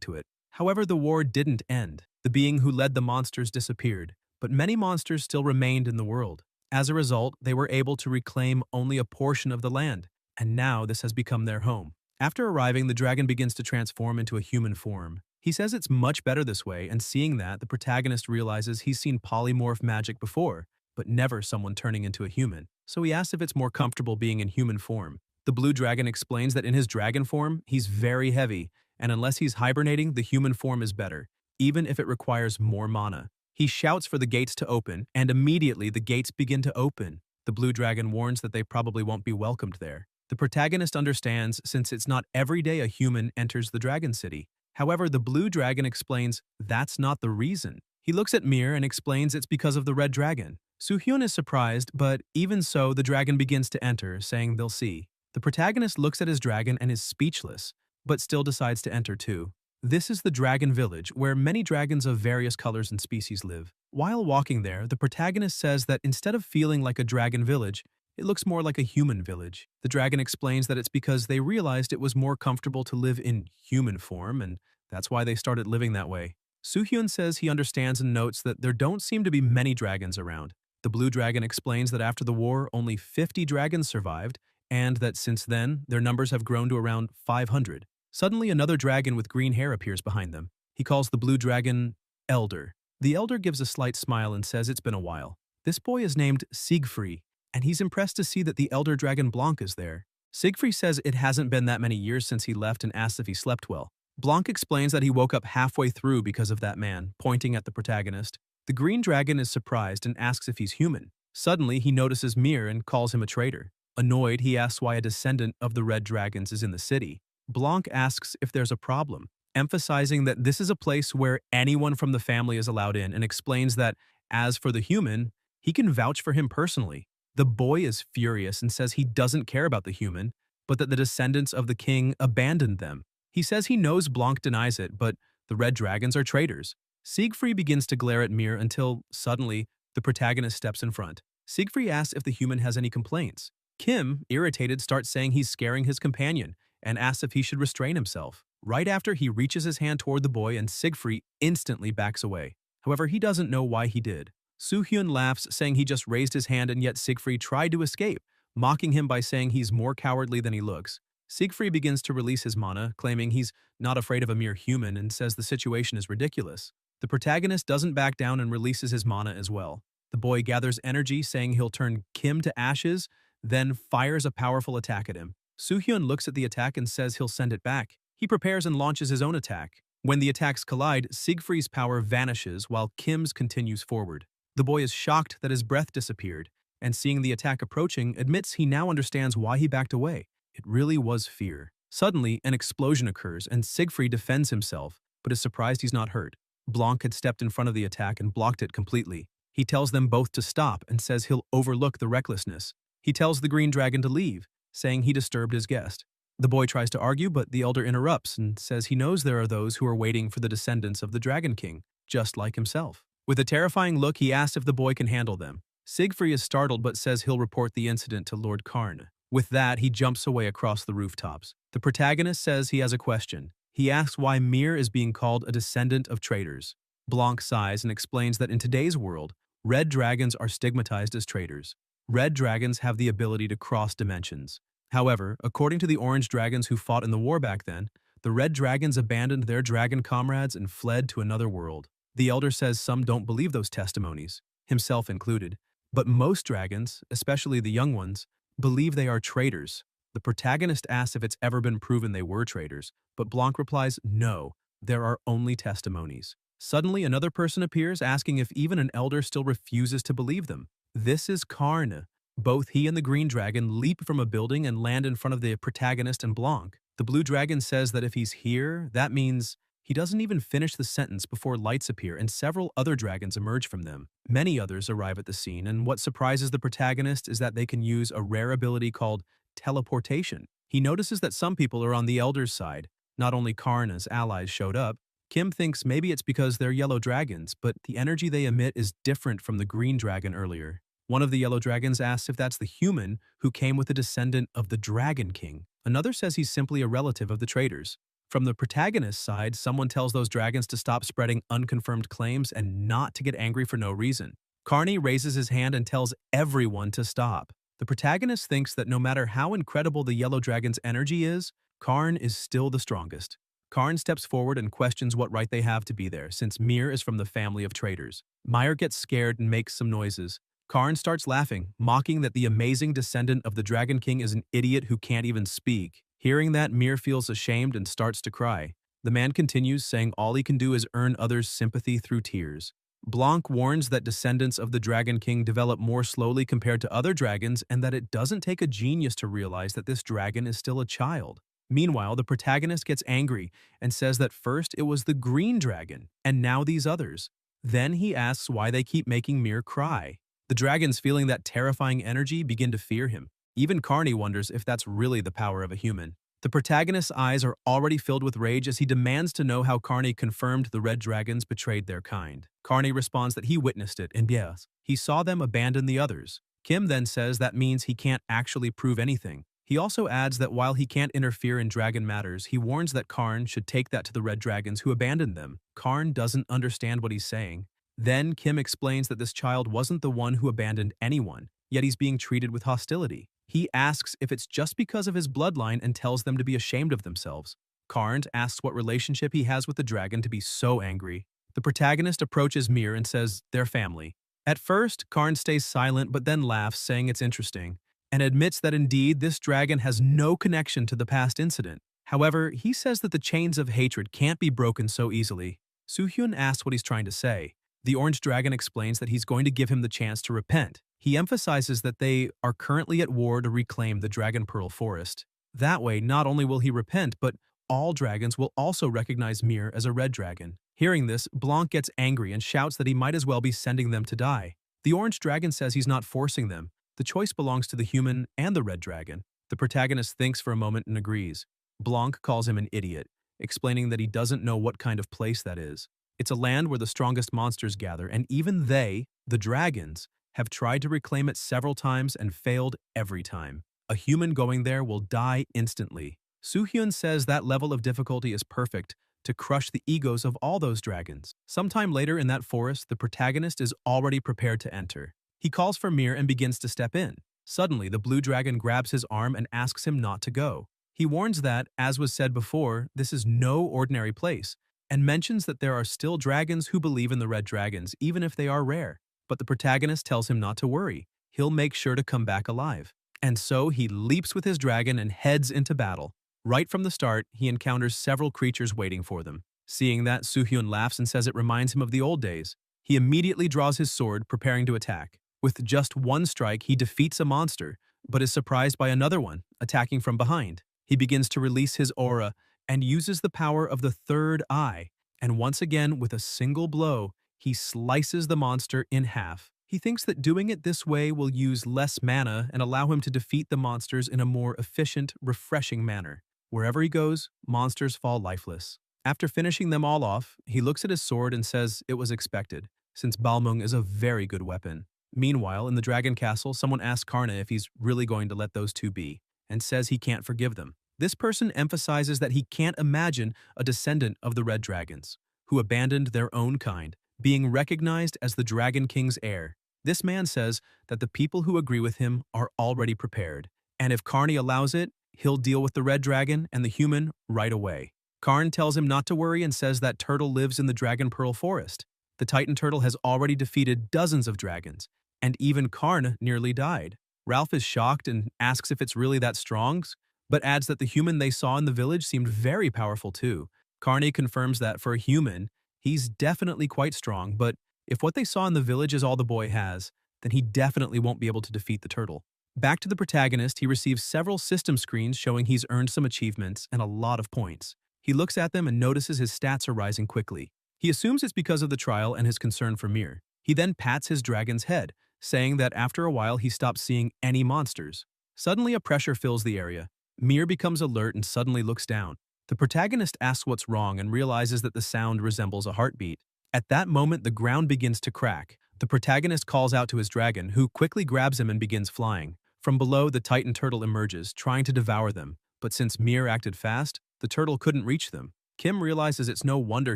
to it. However, the war didn't end. The being who led the monsters disappeared, but many monsters still remained in the world. As a result, they were able to reclaim only a portion of the land, and now this has become their home. After arriving, the dragon begins to transform into a human form. He says it's much better this way, and seeing that, the protagonist realizes he's seen polymorph magic before, but never someone turning into a human. So he asks if it's more comfortable being in human form. The blue dragon explains that in his dragon form, he's very heavy, and unless he's hibernating, the human form is better, even if it requires more mana. He shouts for the gates to open, and immediately the gates begin to open. The blue dragon warns that they probably won't be welcomed there. The protagonist understands since it's not every day a human enters the dragon city. However, the blue dragon explains that's not the reason. He looks at Mir and explains it's because of the red dragon. Soo-hyun is surprised, but even so, the dragon begins to enter, saying they'll see. The protagonist looks at his dragon and is speechless, but still decides to enter too. This is the dragon village, where many dragons of various colors and species live. While walking there, the protagonist says that instead of feeling like a dragon village, It looks more like a human village. The dragon explains that it's because they realized it was more comfortable to live in human form, and that's why they started living that way. Soo-hyun says he understands and notes that there don't seem to be many dragons around. The blue dragon explains that after the war, only 50 dragons survived, and that since then, their numbers have grown to around 500. Suddenly, another dragon with green hair appears behind them. He calls the blue dragon Elder. The Elder gives a slight smile and says it's been a while. This boy is named Siegfried, and he's impressed to see that the Elder Dragon Blanc is there. Siegfried says it hasn't been that many years since he left and asks if he slept well. Blanc explains that he woke up halfway through because of that man, pointing at the protagonist. The green dragon is surprised and asks if he's human. Suddenly, he notices Mir and calls him a traitor. Annoyed, he asks why a descendant of the red dragons is in the city. Blanc asks if there's a problem, emphasizing that this is a place where anyone from the family is allowed in, and explains that, as for the human, he can vouch for him personally. The boy is furious and says he doesn't care about the human, but that the descendants of the king abandoned them. He says he knows Blanc denies it, but the red dragons are traitors. Siegfried begins to glare at Mir until, suddenly, the protagonist steps in front. Siegfried asks if the human has any complaints. Kim, irritated, starts saying he's scaring his companion and asks if he should restrain himself. Right after, he reaches his hand toward the boy and Siegfried instantly backs away. However, he doesn't know why he did. Soo-hyun laughs, saying he just raised his hand and yet Siegfried tried to escape, mocking him by saying he's more cowardly than he looks. Siegfried begins to release his mana, claiming he's not afraid of a mere human and says the situation is ridiculous. The protagonist doesn't back down and releases his mana as well. The boy gathers energy, saying he'll turn Kim to ashes, then fires a powerful attack at him. Soo-hyun looks at the attack and says he'll send it back. He prepares and launches his own attack. When the attacks collide, Siegfried's power vanishes while Kim's continues forward. The boy is shocked that his breath disappeared, and seeing the attack approaching, admits he now understands why he backed away. It really was fear. Suddenly, an explosion occurs, and Siegfried defends himself, but is surprised he's not hurt. Blanc had stepped in front of the attack and blocked it completely. He tells them both to stop and says he'll overlook the recklessness. He tells the green dragon to leave, saying he disturbed his guest. The boy tries to argue, but the elder interrupts and says he knows there are those who are waiting for the descendants of the Dragon King, just like himself. With a terrifying look, he asks if the boy can handle them. Siegfried is startled but says he'll report the incident to Lord Karn. With that, he jumps away across the rooftops. The protagonist says he has a question. He asks why Mir is being called a descendant of traitors. Blanc sighs and explains that in today's world, red dragons are stigmatized as traitors. Red dragons have the ability to cross dimensions. However, according to the orange dragons who fought in the war back then, the red dragons abandoned their dragon comrades and fled to another world. The elder says some don't believe those testimonies, himself included, but most dragons, especially the young ones, believe they are traitors. The protagonist asks if it's ever been proven they were traitors, but Blanc replies, no, there are only testimonies. Suddenly, another person appears asking if even an elder still refuses to believe them. This is Karn. Both he and the green dragon leap from a building and land in front of the protagonist and Blanc. The blue dragon says that if he's here, that means he doesn't even finish the sentence before lights appear and several other dragons emerge from them. Many others arrive at the scene, and what surprises the protagonist is that they can use a rare ability called teleportation. He notices that some people are on the elder's side. Not only Karna's allies showed up, Kim thinks maybe it's because they're yellow dragons, but the energy they emit is different from the green dragon earlier. One of the yellow dragons asks if that's the human who came with a descendant of the Dragon King. Another says he's simply a relative of the traitors. From the protagonist's side, someone tells those dragons to stop spreading unconfirmed claims and not to get angry for no reason. Carney raises his hand and tells everyone to stop. The protagonist thinks that no matter how incredible the yellow dragon's energy is, Karn is still the strongest. Karn steps forward and questions what right they have to be there, since Mir is from the family of traitors. Meyer gets scared and makes some noises. Karn starts laughing, mocking that the amazing descendant of the Dragon King is an idiot who can't even speak. Hearing that, Mir feels ashamed and starts to cry. The man continues, saying all he can do is earn others' sympathy through tears. Blanc warns that descendants of the Dragon King develop more slowly compared to other dragons and that it doesn't take a genius to realize that this dragon is still a child. Meanwhile, the protagonist gets angry and says that first it was the green dragon and now these others. Then he asks why they keep making Mir cry. The dragons, feeling that terrifying energy, begin to fear him. Even Carney wonders if that's really the power of a human. The protagonist's eyes are already filled with rage as he demands to know how Carney confirmed the red dragons betrayed their kind. Carney responds that he witnessed it, and yes, he saw them abandon the others. Kim then says that means he can't actually prove anything. He also adds that while he can't interfere in dragon matters, he warns that Karn should take that to the red dragons who abandoned them. Karn doesn't understand what he's saying. Then Kim explains that this child wasn't the one who abandoned anyone, yet he's being treated with hostility. He asks if it's just because of his bloodline and tells them to be ashamed of themselves. Karn asks what relationship he has with the dragon to be so angry. The protagonist approaches Mir and says they're family. At first, Karn stays silent but then laughs, saying it's interesting, and admits that indeed this dragon has no connection to the past incident. However, he says that the chains of hatred can't be broken so easily. Soo-hyun asks what he's trying to say. The orange dragon explains that he's going to give him the chance to repent. He emphasizes that they are currently at war to reclaim the Dragon Pearl Forest. That way, not only will he repent, but all dragons will also recognize Mir as a red dragon. Hearing this, Blanc gets angry and shouts that he might as well be sending them to die. The orange dragon says he's not forcing them. The choice belongs to the human and the red dragon. The protagonist thinks for a moment and agrees. Blanc calls him an idiot, explaining that he doesn't know what kind of place that is. It's a land where the strongest monsters gather, and even they, the dragons, have tried to reclaim it several times and failed every time. A human going there will die instantly. Soo-hyun says that level of difficulty is perfect to crush the egos of all those dragons. Sometime later in that forest, the protagonist is already prepared to enter. He calls for Mir and begins to step in. Suddenly, the blue dragon grabs his arm and asks him not to go. He warns that, as was said before, this is no ordinary place, and mentions that there are still dragons who believe in the red dragons, even if they are rare. But the protagonist tells him not to worry. He'll make sure to come back alive. And so he leaps with his dragon and heads into battle. Right from the start, he encounters several creatures waiting for them. Seeing that, Soo-hyun laughs and says it reminds him of the old days. He immediately draws his sword, preparing to attack. With just one strike, he defeats a monster, but is surprised by another one, attacking from behind. He begins to release his aura and uses the power of the third eye, and once again, with a single blow, he slices the monster in half. He thinks that doing it this way will use less mana and allow him to defeat the monsters in a more efficient, refreshing manner. Wherever he goes, monsters fall lifeless. After finishing them all off, he looks at his sword and says it was expected, since Balmung is a very good weapon. Meanwhile, in the Dragon Castle, someone asks Karna if he's really going to let those two be, and says he can't forgive them. This person emphasizes that he can't imagine a descendant of the Red Dragons, who abandoned their own kind, being recognized as the Dragon King's heir. This man says that the people who agree with him are already prepared, and if Karni allows it, he'll deal with the Red Dragon and the human right away. Karn tells him not to worry and says that Turtle lives in the Dragon Pearl Forest. The Titan Turtle has already defeated dozens of dragons, and even Karn nearly died. Ralph is shocked and asks if it's really that strong, but adds that the human they saw in the village seemed very powerful too. Karni confirms that for a human, he's definitely quite strong, but if what they saw in the village is all the boy has, then he definitely won't be able to defeat the turtle. Back to the protagonist, he receives several system screens showing he's earned some achievements and a lot of points. He looks at them and notices his stats are rising quickly. He assumes it's because of the trial and his concern for Mir. He then pats his dragon's head, saying that after a while he stops seeing any monsters. Suddenly a pressure fills the area. Mir becomes alert and suddenly looks down. The protagonist asks what's wrong and realizes that the sound resembles a heartbeat. At that moment, the ground begins to crack. The protagonist calls out to his dragon, who quickly grabs him and begins flying. From below, the Titan Turtle emerges, trying to devour them. But since Mir acted fast, the turtle couldn't reach them. Kim realizes it's no wonder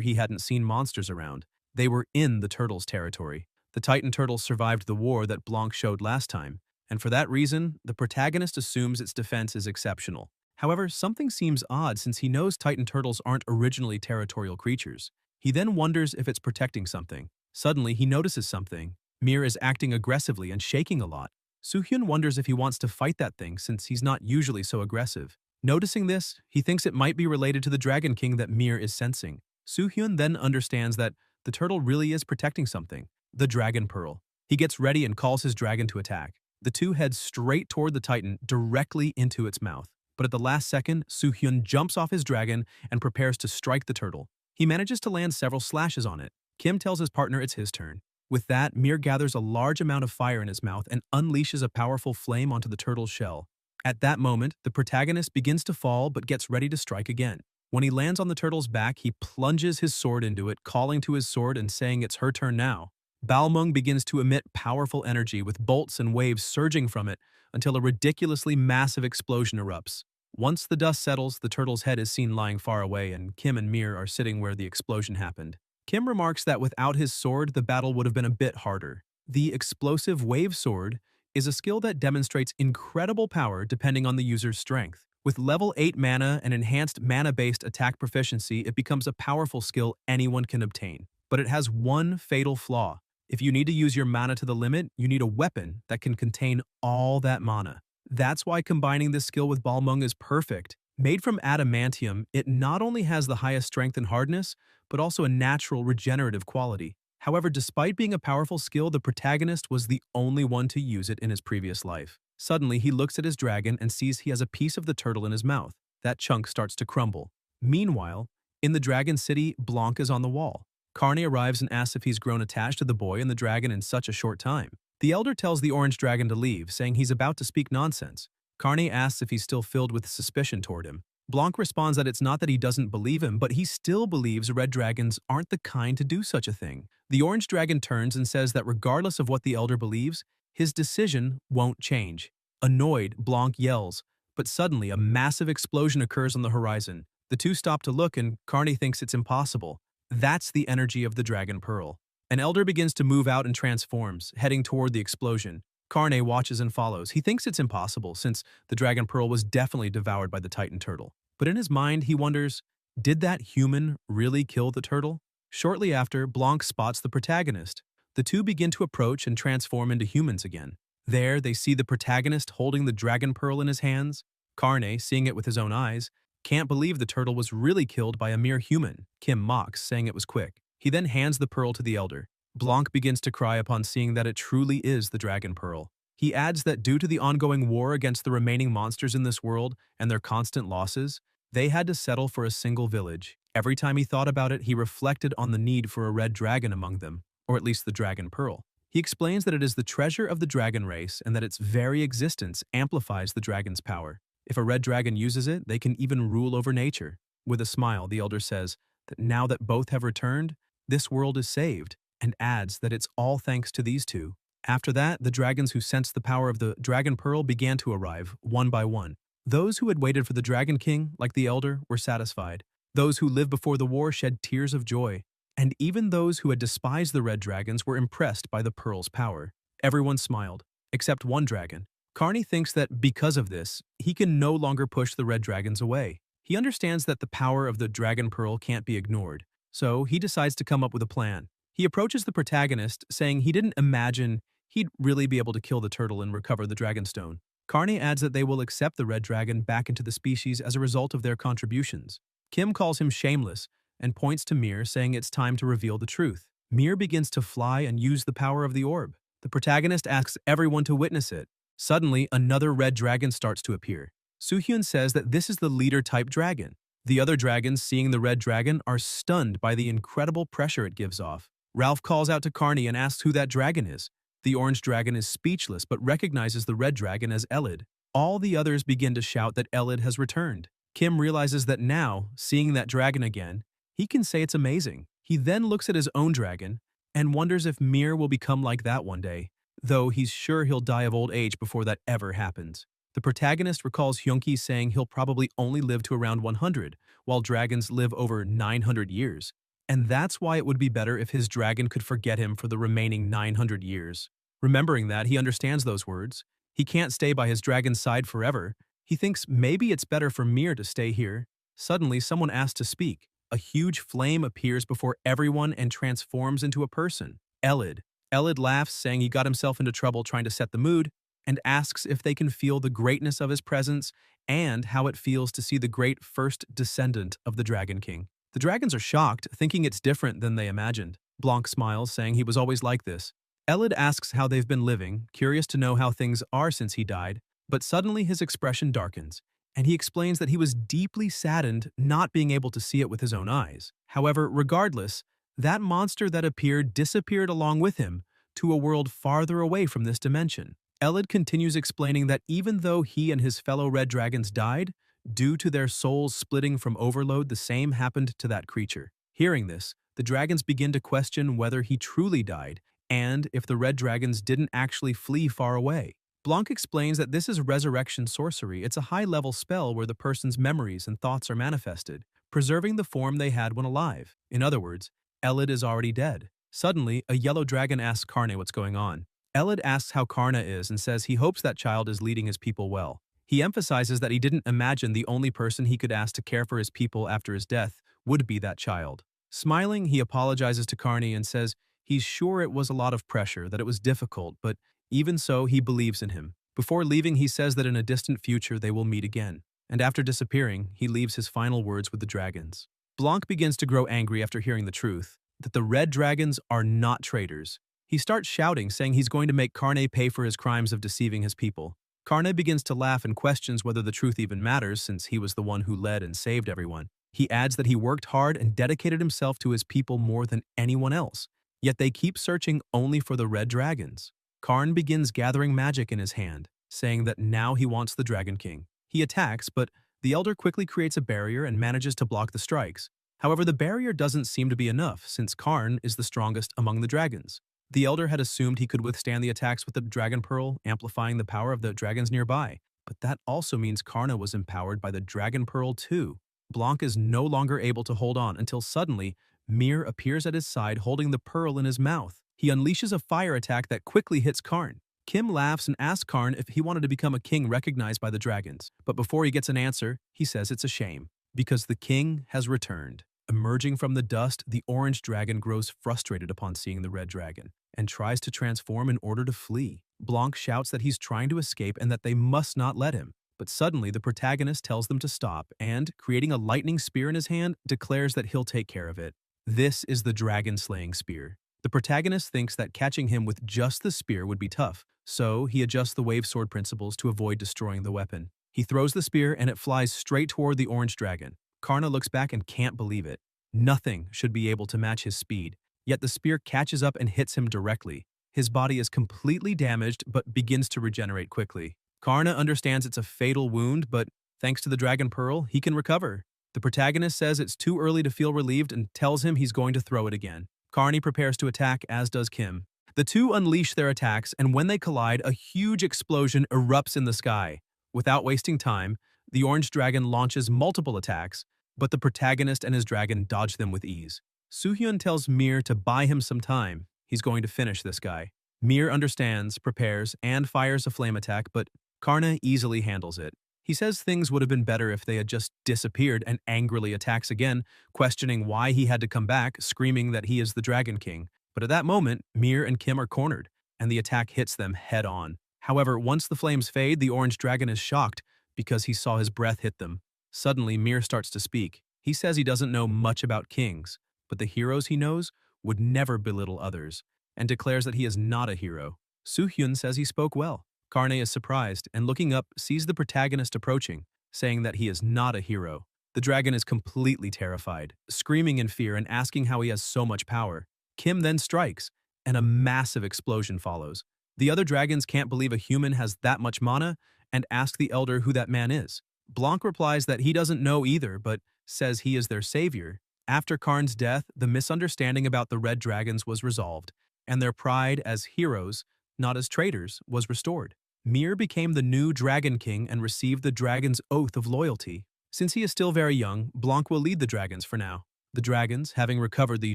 he hadn't seen monsters around. They were in the turtle's territory. The Titan Turtle survived the war that Blanc showed last time, and for that reason, the protagonist assumes its defense is exceptional. However, something seems odd since he knows Titan Turtles aren't originally territorial creatures. He then wonders if it's protecting something. Suddenly, he notices something. Mir is acting aggressively and shaking a lot. Soo-hyun wonders if he wants to fight that thing since he's not usually so aggressive. Noticing this, he thinks it might be related to the Dragon King that Mir is sensing. Soo-hyun then understands that the turtle really is protecting something, the Dragon Pearl. He gets ready and calls his dragon to attack. The two head straight toward the Titan, directly into its mouth. But at the last second, Soo-hyun jumps off his dragon and prepares to strike the turtle. He manages to land several slashes on it. Kim tells his partner it's his turn. With that, Mir gathers a large amount of fire in his mouth and unleashes a powerful flame onto the turtle's shell. At that moment, the protagonist begins to fall but gets ready to strike again. When he lands on the turtle's back, he plunges his sword into it, calling to his sword and saying it's her turn now. Balmung begins to emit powerful energy with bolts and waves surging from it until a ridiculously massive explosion erupts. Once the dust settles, the turtle's head is seen lying far away and Kim and Mir are sitting where the explosion happened. Kim remarks that without his sword, the battle would have been a bit harder. The explosive wave sword is a skill that demonstrates incredible power depending on the user's strength. With level 8 mana and enhanced mana-based attack proficiency, it becomes a powerful skill anyone can obtain. But it has one fatal flaw. If you need to use your mana to the limit, you need a weapon that can contain all that mana. That's why combining this skill with Balmung is perfect. Made from adamantium, it not only has the highest strength and hardness, but also a natural regenerative quality. However, despite being a powerful skill, the protagonist was the only one to use it in his previous life. Suddenly, he looks at his dragon and sees he has a piece of the turtle in his mouth. That chunk starts to crumble. Meanwhile, in the dragon city, Blanc is on the wall. Carney arrives and asks if he's grown attached to the boy and the dragon in such a short time. The elder tells the orange dragon to leave, saying he's about to speak nonsense. Carney asks if he's still filled with suspicion toward him. Blanc responds that it's not that he doesn't believe him, but he still believes red dragons aren't the kind to do such a thing. The orange dragon turns and says that regardless of what the elder believes, his decision won't change. Annoyed, Blanc yells, but suddenly a massive explosion occurs on the horizon. The two stop to look and Carney thinks it's impossible. That's the energy of the Dragon Pearl. An elder begins to move out and transforms, heading toward the explosion. Carney watches and follows. He thinks it's impossible since the Dragon Pearl was definitely devoured by the Titan Turtle. But in his mind, he wonders, did that human really kill the turtle? Shortly after, Blanc spots the protagonist. The two begin to approach and transform into humans again. There, they see the protagonist holding the Dragon Pearl in his hands. Carney, seeing it with his own eyes, can't believe the turtle was really killed by a mere human. Kim mocks, saying it was quick. He then hands the pearl to the elder. Blanc begins to cry upon seeing that it truly is the Dragon Pearl. He adds that due to the ongoing war against the remaining monsters in this world and their constant losses, they had to settle for a single village. Every time he thought about it, he reflected on the need for a red dragon among them, or at least the Dragon Pearl. He explains that it is the treasure of the dragon race and that its very existence amplifies the dragon's power. If a red dragon uses it, they can even rule over nature. With a smile, the elder says that now that both have returned, this world is saved, and adds that it's all thanks to these two. After that, the dragons who sensed the power of the Dragon Pearl began to arrive, one by one. Those who had waited for the Dragon King, like the elder, were satisfied. Those who lived before the war shed tears of joy. And even those who had despised the red dragons were impressed by the pearl's power. Everyone smiled, except one dragon. Carney thinks that because of this, he can no longer push the red dragons away. He understands that the power of the Dragon Pearl can't be ignored, so he decides to come up with a plan. He approaches the protagonist, saying he didn't imagine he'd really be able to kill the turtle and recover the Dragonstone. Carney adds that they will accept the red dragon back into the species as a result of their contributions. Kim calls him shameless and points to Mir, saying it's time to reveal the truth. Mir begins to fly and use the power of the orb. The protagonist asks everyone to witness it. Suddenly, another red dragon starts to appear. Suhyun says that this is the leader-type dragon. The other dragons, seeing the red dragon, are stunned by the incredible pressure it gives off. Ralph calls out to Carney and asks who that dragon is. The orange dragon is speechless but recognizes the red dragon as Elid. All the others begin to shout that Elid has returned. Kim realizes that now, seeing that dragon again, he can say it's amazing. He then looks at his own dragon and wonders if Mir will become like that one day, though he's sure he'll die of old age before that ever happens. The protagonist recalls Hyunki saying he'll probably only live to around 100, while dragons live over 900 years. And that's why it would be better if his dragon could forget him for the remaining 900 years. Remembering that, he understands those words. He can't stay by his dragon's side forever. He thinks maybe it's better for Mir to stay here. Suddenly, someone asks to speak. A huge flame appears before everyone and transforms into a person, Elid. Elid laughs, saying he got himself into trouble trying to set the mood, and asks if they can feel the greatness of his presence and how it feels to see the great first descendant of the Dragon King. The dragons are shocked, thinking it's different than they imagined. Blanc smiles, saying he was always like this. Elid asks how they've been living, curious to know how things are since he died, but suddenly his expression darkens, and he explains that he was deeply saddened not being able to see it with his own eyes. However, regardless, that monster that appeared disappeared along with him to a world farther away from this dimension. Elid continues explaining that even though he and his fellow red dragons died, due to their souls splitting from overload, the same happened to that creature. Hearing this, the dragons begin to question whether he truly died and if the red dragons didn't actually flee far away. Blanc explains that this is resurrection sorcery. It's a high-level spell where the person's memories and thoughts are manifested, preserving the form they had when alive. In other words, Elid is already dead. Suddenly, a yellow dragon asks Karna what's going on. Elid asks how Karna is and says he hopes that child is leading his people well. He emphasizes that he didn't imagine the only person he could ask to care for his people after his death would be that child. Smiling, he apologizes to Karni and says he's sure it was a lot of pressure, that it was difficult, but even so, he believes in him. Before leaving, he says that in a distant future they will meet again. And after disappearing, he leaves his final words with the dragons. Blanc begins to grow angry after hearing the truth, that the red dragons are not traitors. He starts shouting, saying he's going to make Karne pay for his crimes of deceiving his people. Karne begins to laugh and questions whether the truth even matters since he was the one who led and saved everyone. He adds that he worked hard and dedicated himself to his people more than anyone else, yet they keep searching only for the red dragons. Karn begins gathering magic in his hand, saying that now he wants the Dragon King. He attacks, but the Elder quickly creates a barrier and manages to block the strikes. However, the barrier doesn't seem to be enough, since Karn is the strongest among the dragons. The Elder had assumed he could withstand the attacks with the Dragon Pearl, amplifying the power of the dragons nearby. But that also means Karna was empowered by the Dragon Pearl too. Blanc is no longer able to hold on until suddenly, Mir appears at his side holding the pearl in his mouth. He unleashes a fire attack that quickly hits Karn. Kim laughs and asks Karn if he wanted to become a king recognized by the dragons. But before he gets an answer, he says it's a shame, because the king has returned. Emerging from the dust, the orange dragon grows frustrated upon seeing the red dragon and tries to transform in order to flee. Blanc shouts that he's trying to escape and that they must not let him. But suddenly, the protagonist tells them to stop and, creating a lightning spear in his hand, declares that he'll take care of it. This is the dragon-slaying spear. The protagonist thinks that catching him with just the spear would be tough, so he adjusts the wave sword principles to avoid destroying the weapon. He throws the spear and it flies straight toward the orange dragon. Karna looks back and can't believe it. Nothing should be able to match his speed, yet the spear catches up and hits him directly. His body is completely damaged but begins to regenerate quickly. Karna understands it's a fatal wound, but thanks to the Dragon Pearl, he can recover. The protagonist says it's too early to feel relieved and tells him he's going to throw it again. Karni prepares to attack, as does Kim. The two unleash their attacks, and when they collide, a huge explosion erupts in the sky. Without wasting time, the orange dragon launches multiple attacks, but the protagonist and his dragon dodge them with ease. Soohyun tells Mir to buy him some time. He's going to finish this guy. Mir understands, prepares, and fires a flame attack, but Karna easily handles it. He says things would have been better if they had just disappeared and angrily attacks again, questioning why he had to come back, screaming that he is the Dragon King. But at that moment, Mir and Kim are cornered, and the attack hits them head-on. However, once the flames fade, the orange dragon is shocked because he saw his breath hit them. Suddenly, Mir starts to speak. He says he doesn't know much about kings, but the heroes he knows would never belittle others, and declares that he is not a hero. Soohyun says he spoke well. Karne is surprised and looking up sees the protagonist approaching, saying that he is not a hero. The dragon is completely terrified, screaming in fear and asking how he has so much power. Kim then strikes, and a massive explosion follows. The other dragons can't believe a human has that much mana and ask the elder who that man is. Blanc replies that he doesn't know either, but says he is their savior. After Karn's death, the misunderstanding about the red dragons was resolved, and their pride as heroes, not as traitors, was restored. Mir became the new Dragon King and received the dragon's oath of loyalty. Since he is still very young, Blanc will lead the dragons for now. The dragons, having recovered the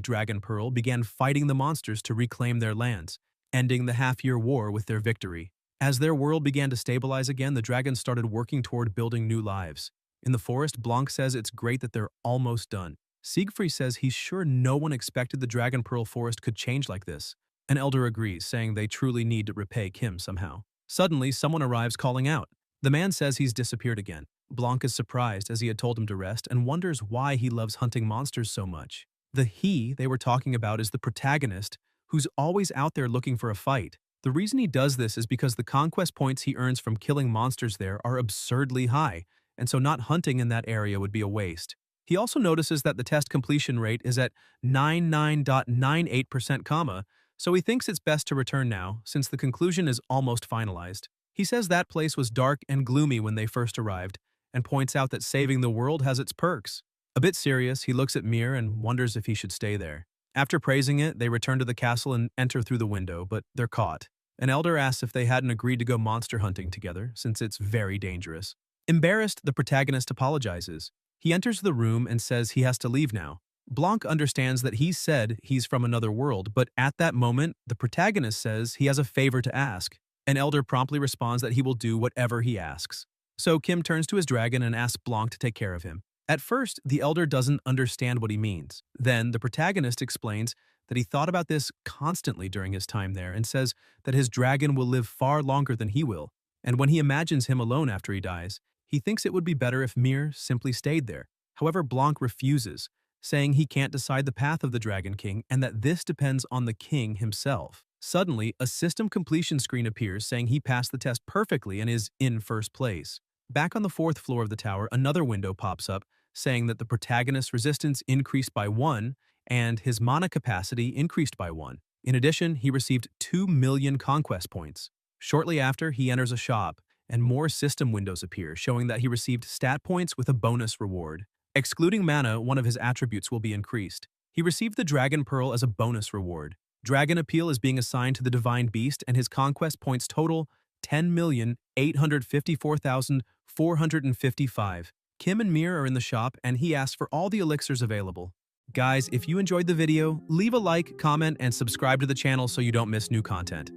Dragon Pearl, began fighting the monsters to reclaim their lands, ending the half-year war with their victory. As their world began to stabilize again, the dragons started working toward building new lives. In the forest, Blanc says it's great that they're almost done. Siegfried says he's sure no one expected the Dragon Pearl forest could change like this. An elder agrees, saying they truly need to repay Kim somehow. Suddenly, someone arrives calling out. The man says he's disappeared again. Blanc is surprised as he had told him to rest and wonders why he loves hunting monsters so much. The he they were talking about is the protagonist, who's always out there looking for a fight. The reason he does this is because the conquest points he earns from killing monsters there are absurdly high, and so not hunting in that area would be a waste. He also notices that the test completion rate is at 99.98%, so he thinks it's best to return now, since the conclusion is almost finalized. He says that place was dark and gloomy when they first arrived, and points out that saving the world has its perks. A bit serious, he looks at Mir and wonders if he should stay there. After praising it, they return to the castle and enter through the window, but they're caught. An elder asks if they hadn't agreed to go monster hunting together, since it's very dangerous. Embarrassed, the protagonist apologizes. He enters the room and says he has to leave now. Blanc understands that he said he's from another world, but at that moment, the protagonist says he has a favor to ask. An elder promptly responds that he will do whatever he asks. So Kim turns to his dragon and asks Blanc to take care of him. At first, the elder doesn't understand what he means. Then, the protagonist explains that he thought about this constantly during his time there and says that his dragon will live far longer than he will. And when he imagines him alone after he dies, he thinks it would be better if Mir simply stayed there. However, Blanc refuses, saying he can't decide the path of the Dragon King and that this depends on the king himself. Suddenly, a system completion screen appears saying he passed the test perfectly and is in first place. Back on the 4th floor of the tower, another window pops up saying that the protagonist's resistance increased by 1 and his mana capacity increased by 1. In addition, he received 2 million conquest points. Shortly after, he enters a shop, and more system windows appear, showing that he received stat points with a bonus reward. Excluding mana, one of his attributes will be increased. He received the Dragon Pearl as a bonus reward. Dragon Appeal is being assigned to the Divine Beast, and his conquest points total 10,854,455. Kim and Mir are in the shop, and he asks for all the elixirs available. Guys, if you enjoyed the video, leave a like, comment, and subscribe to the channel so you don't miss new content.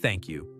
Thank you.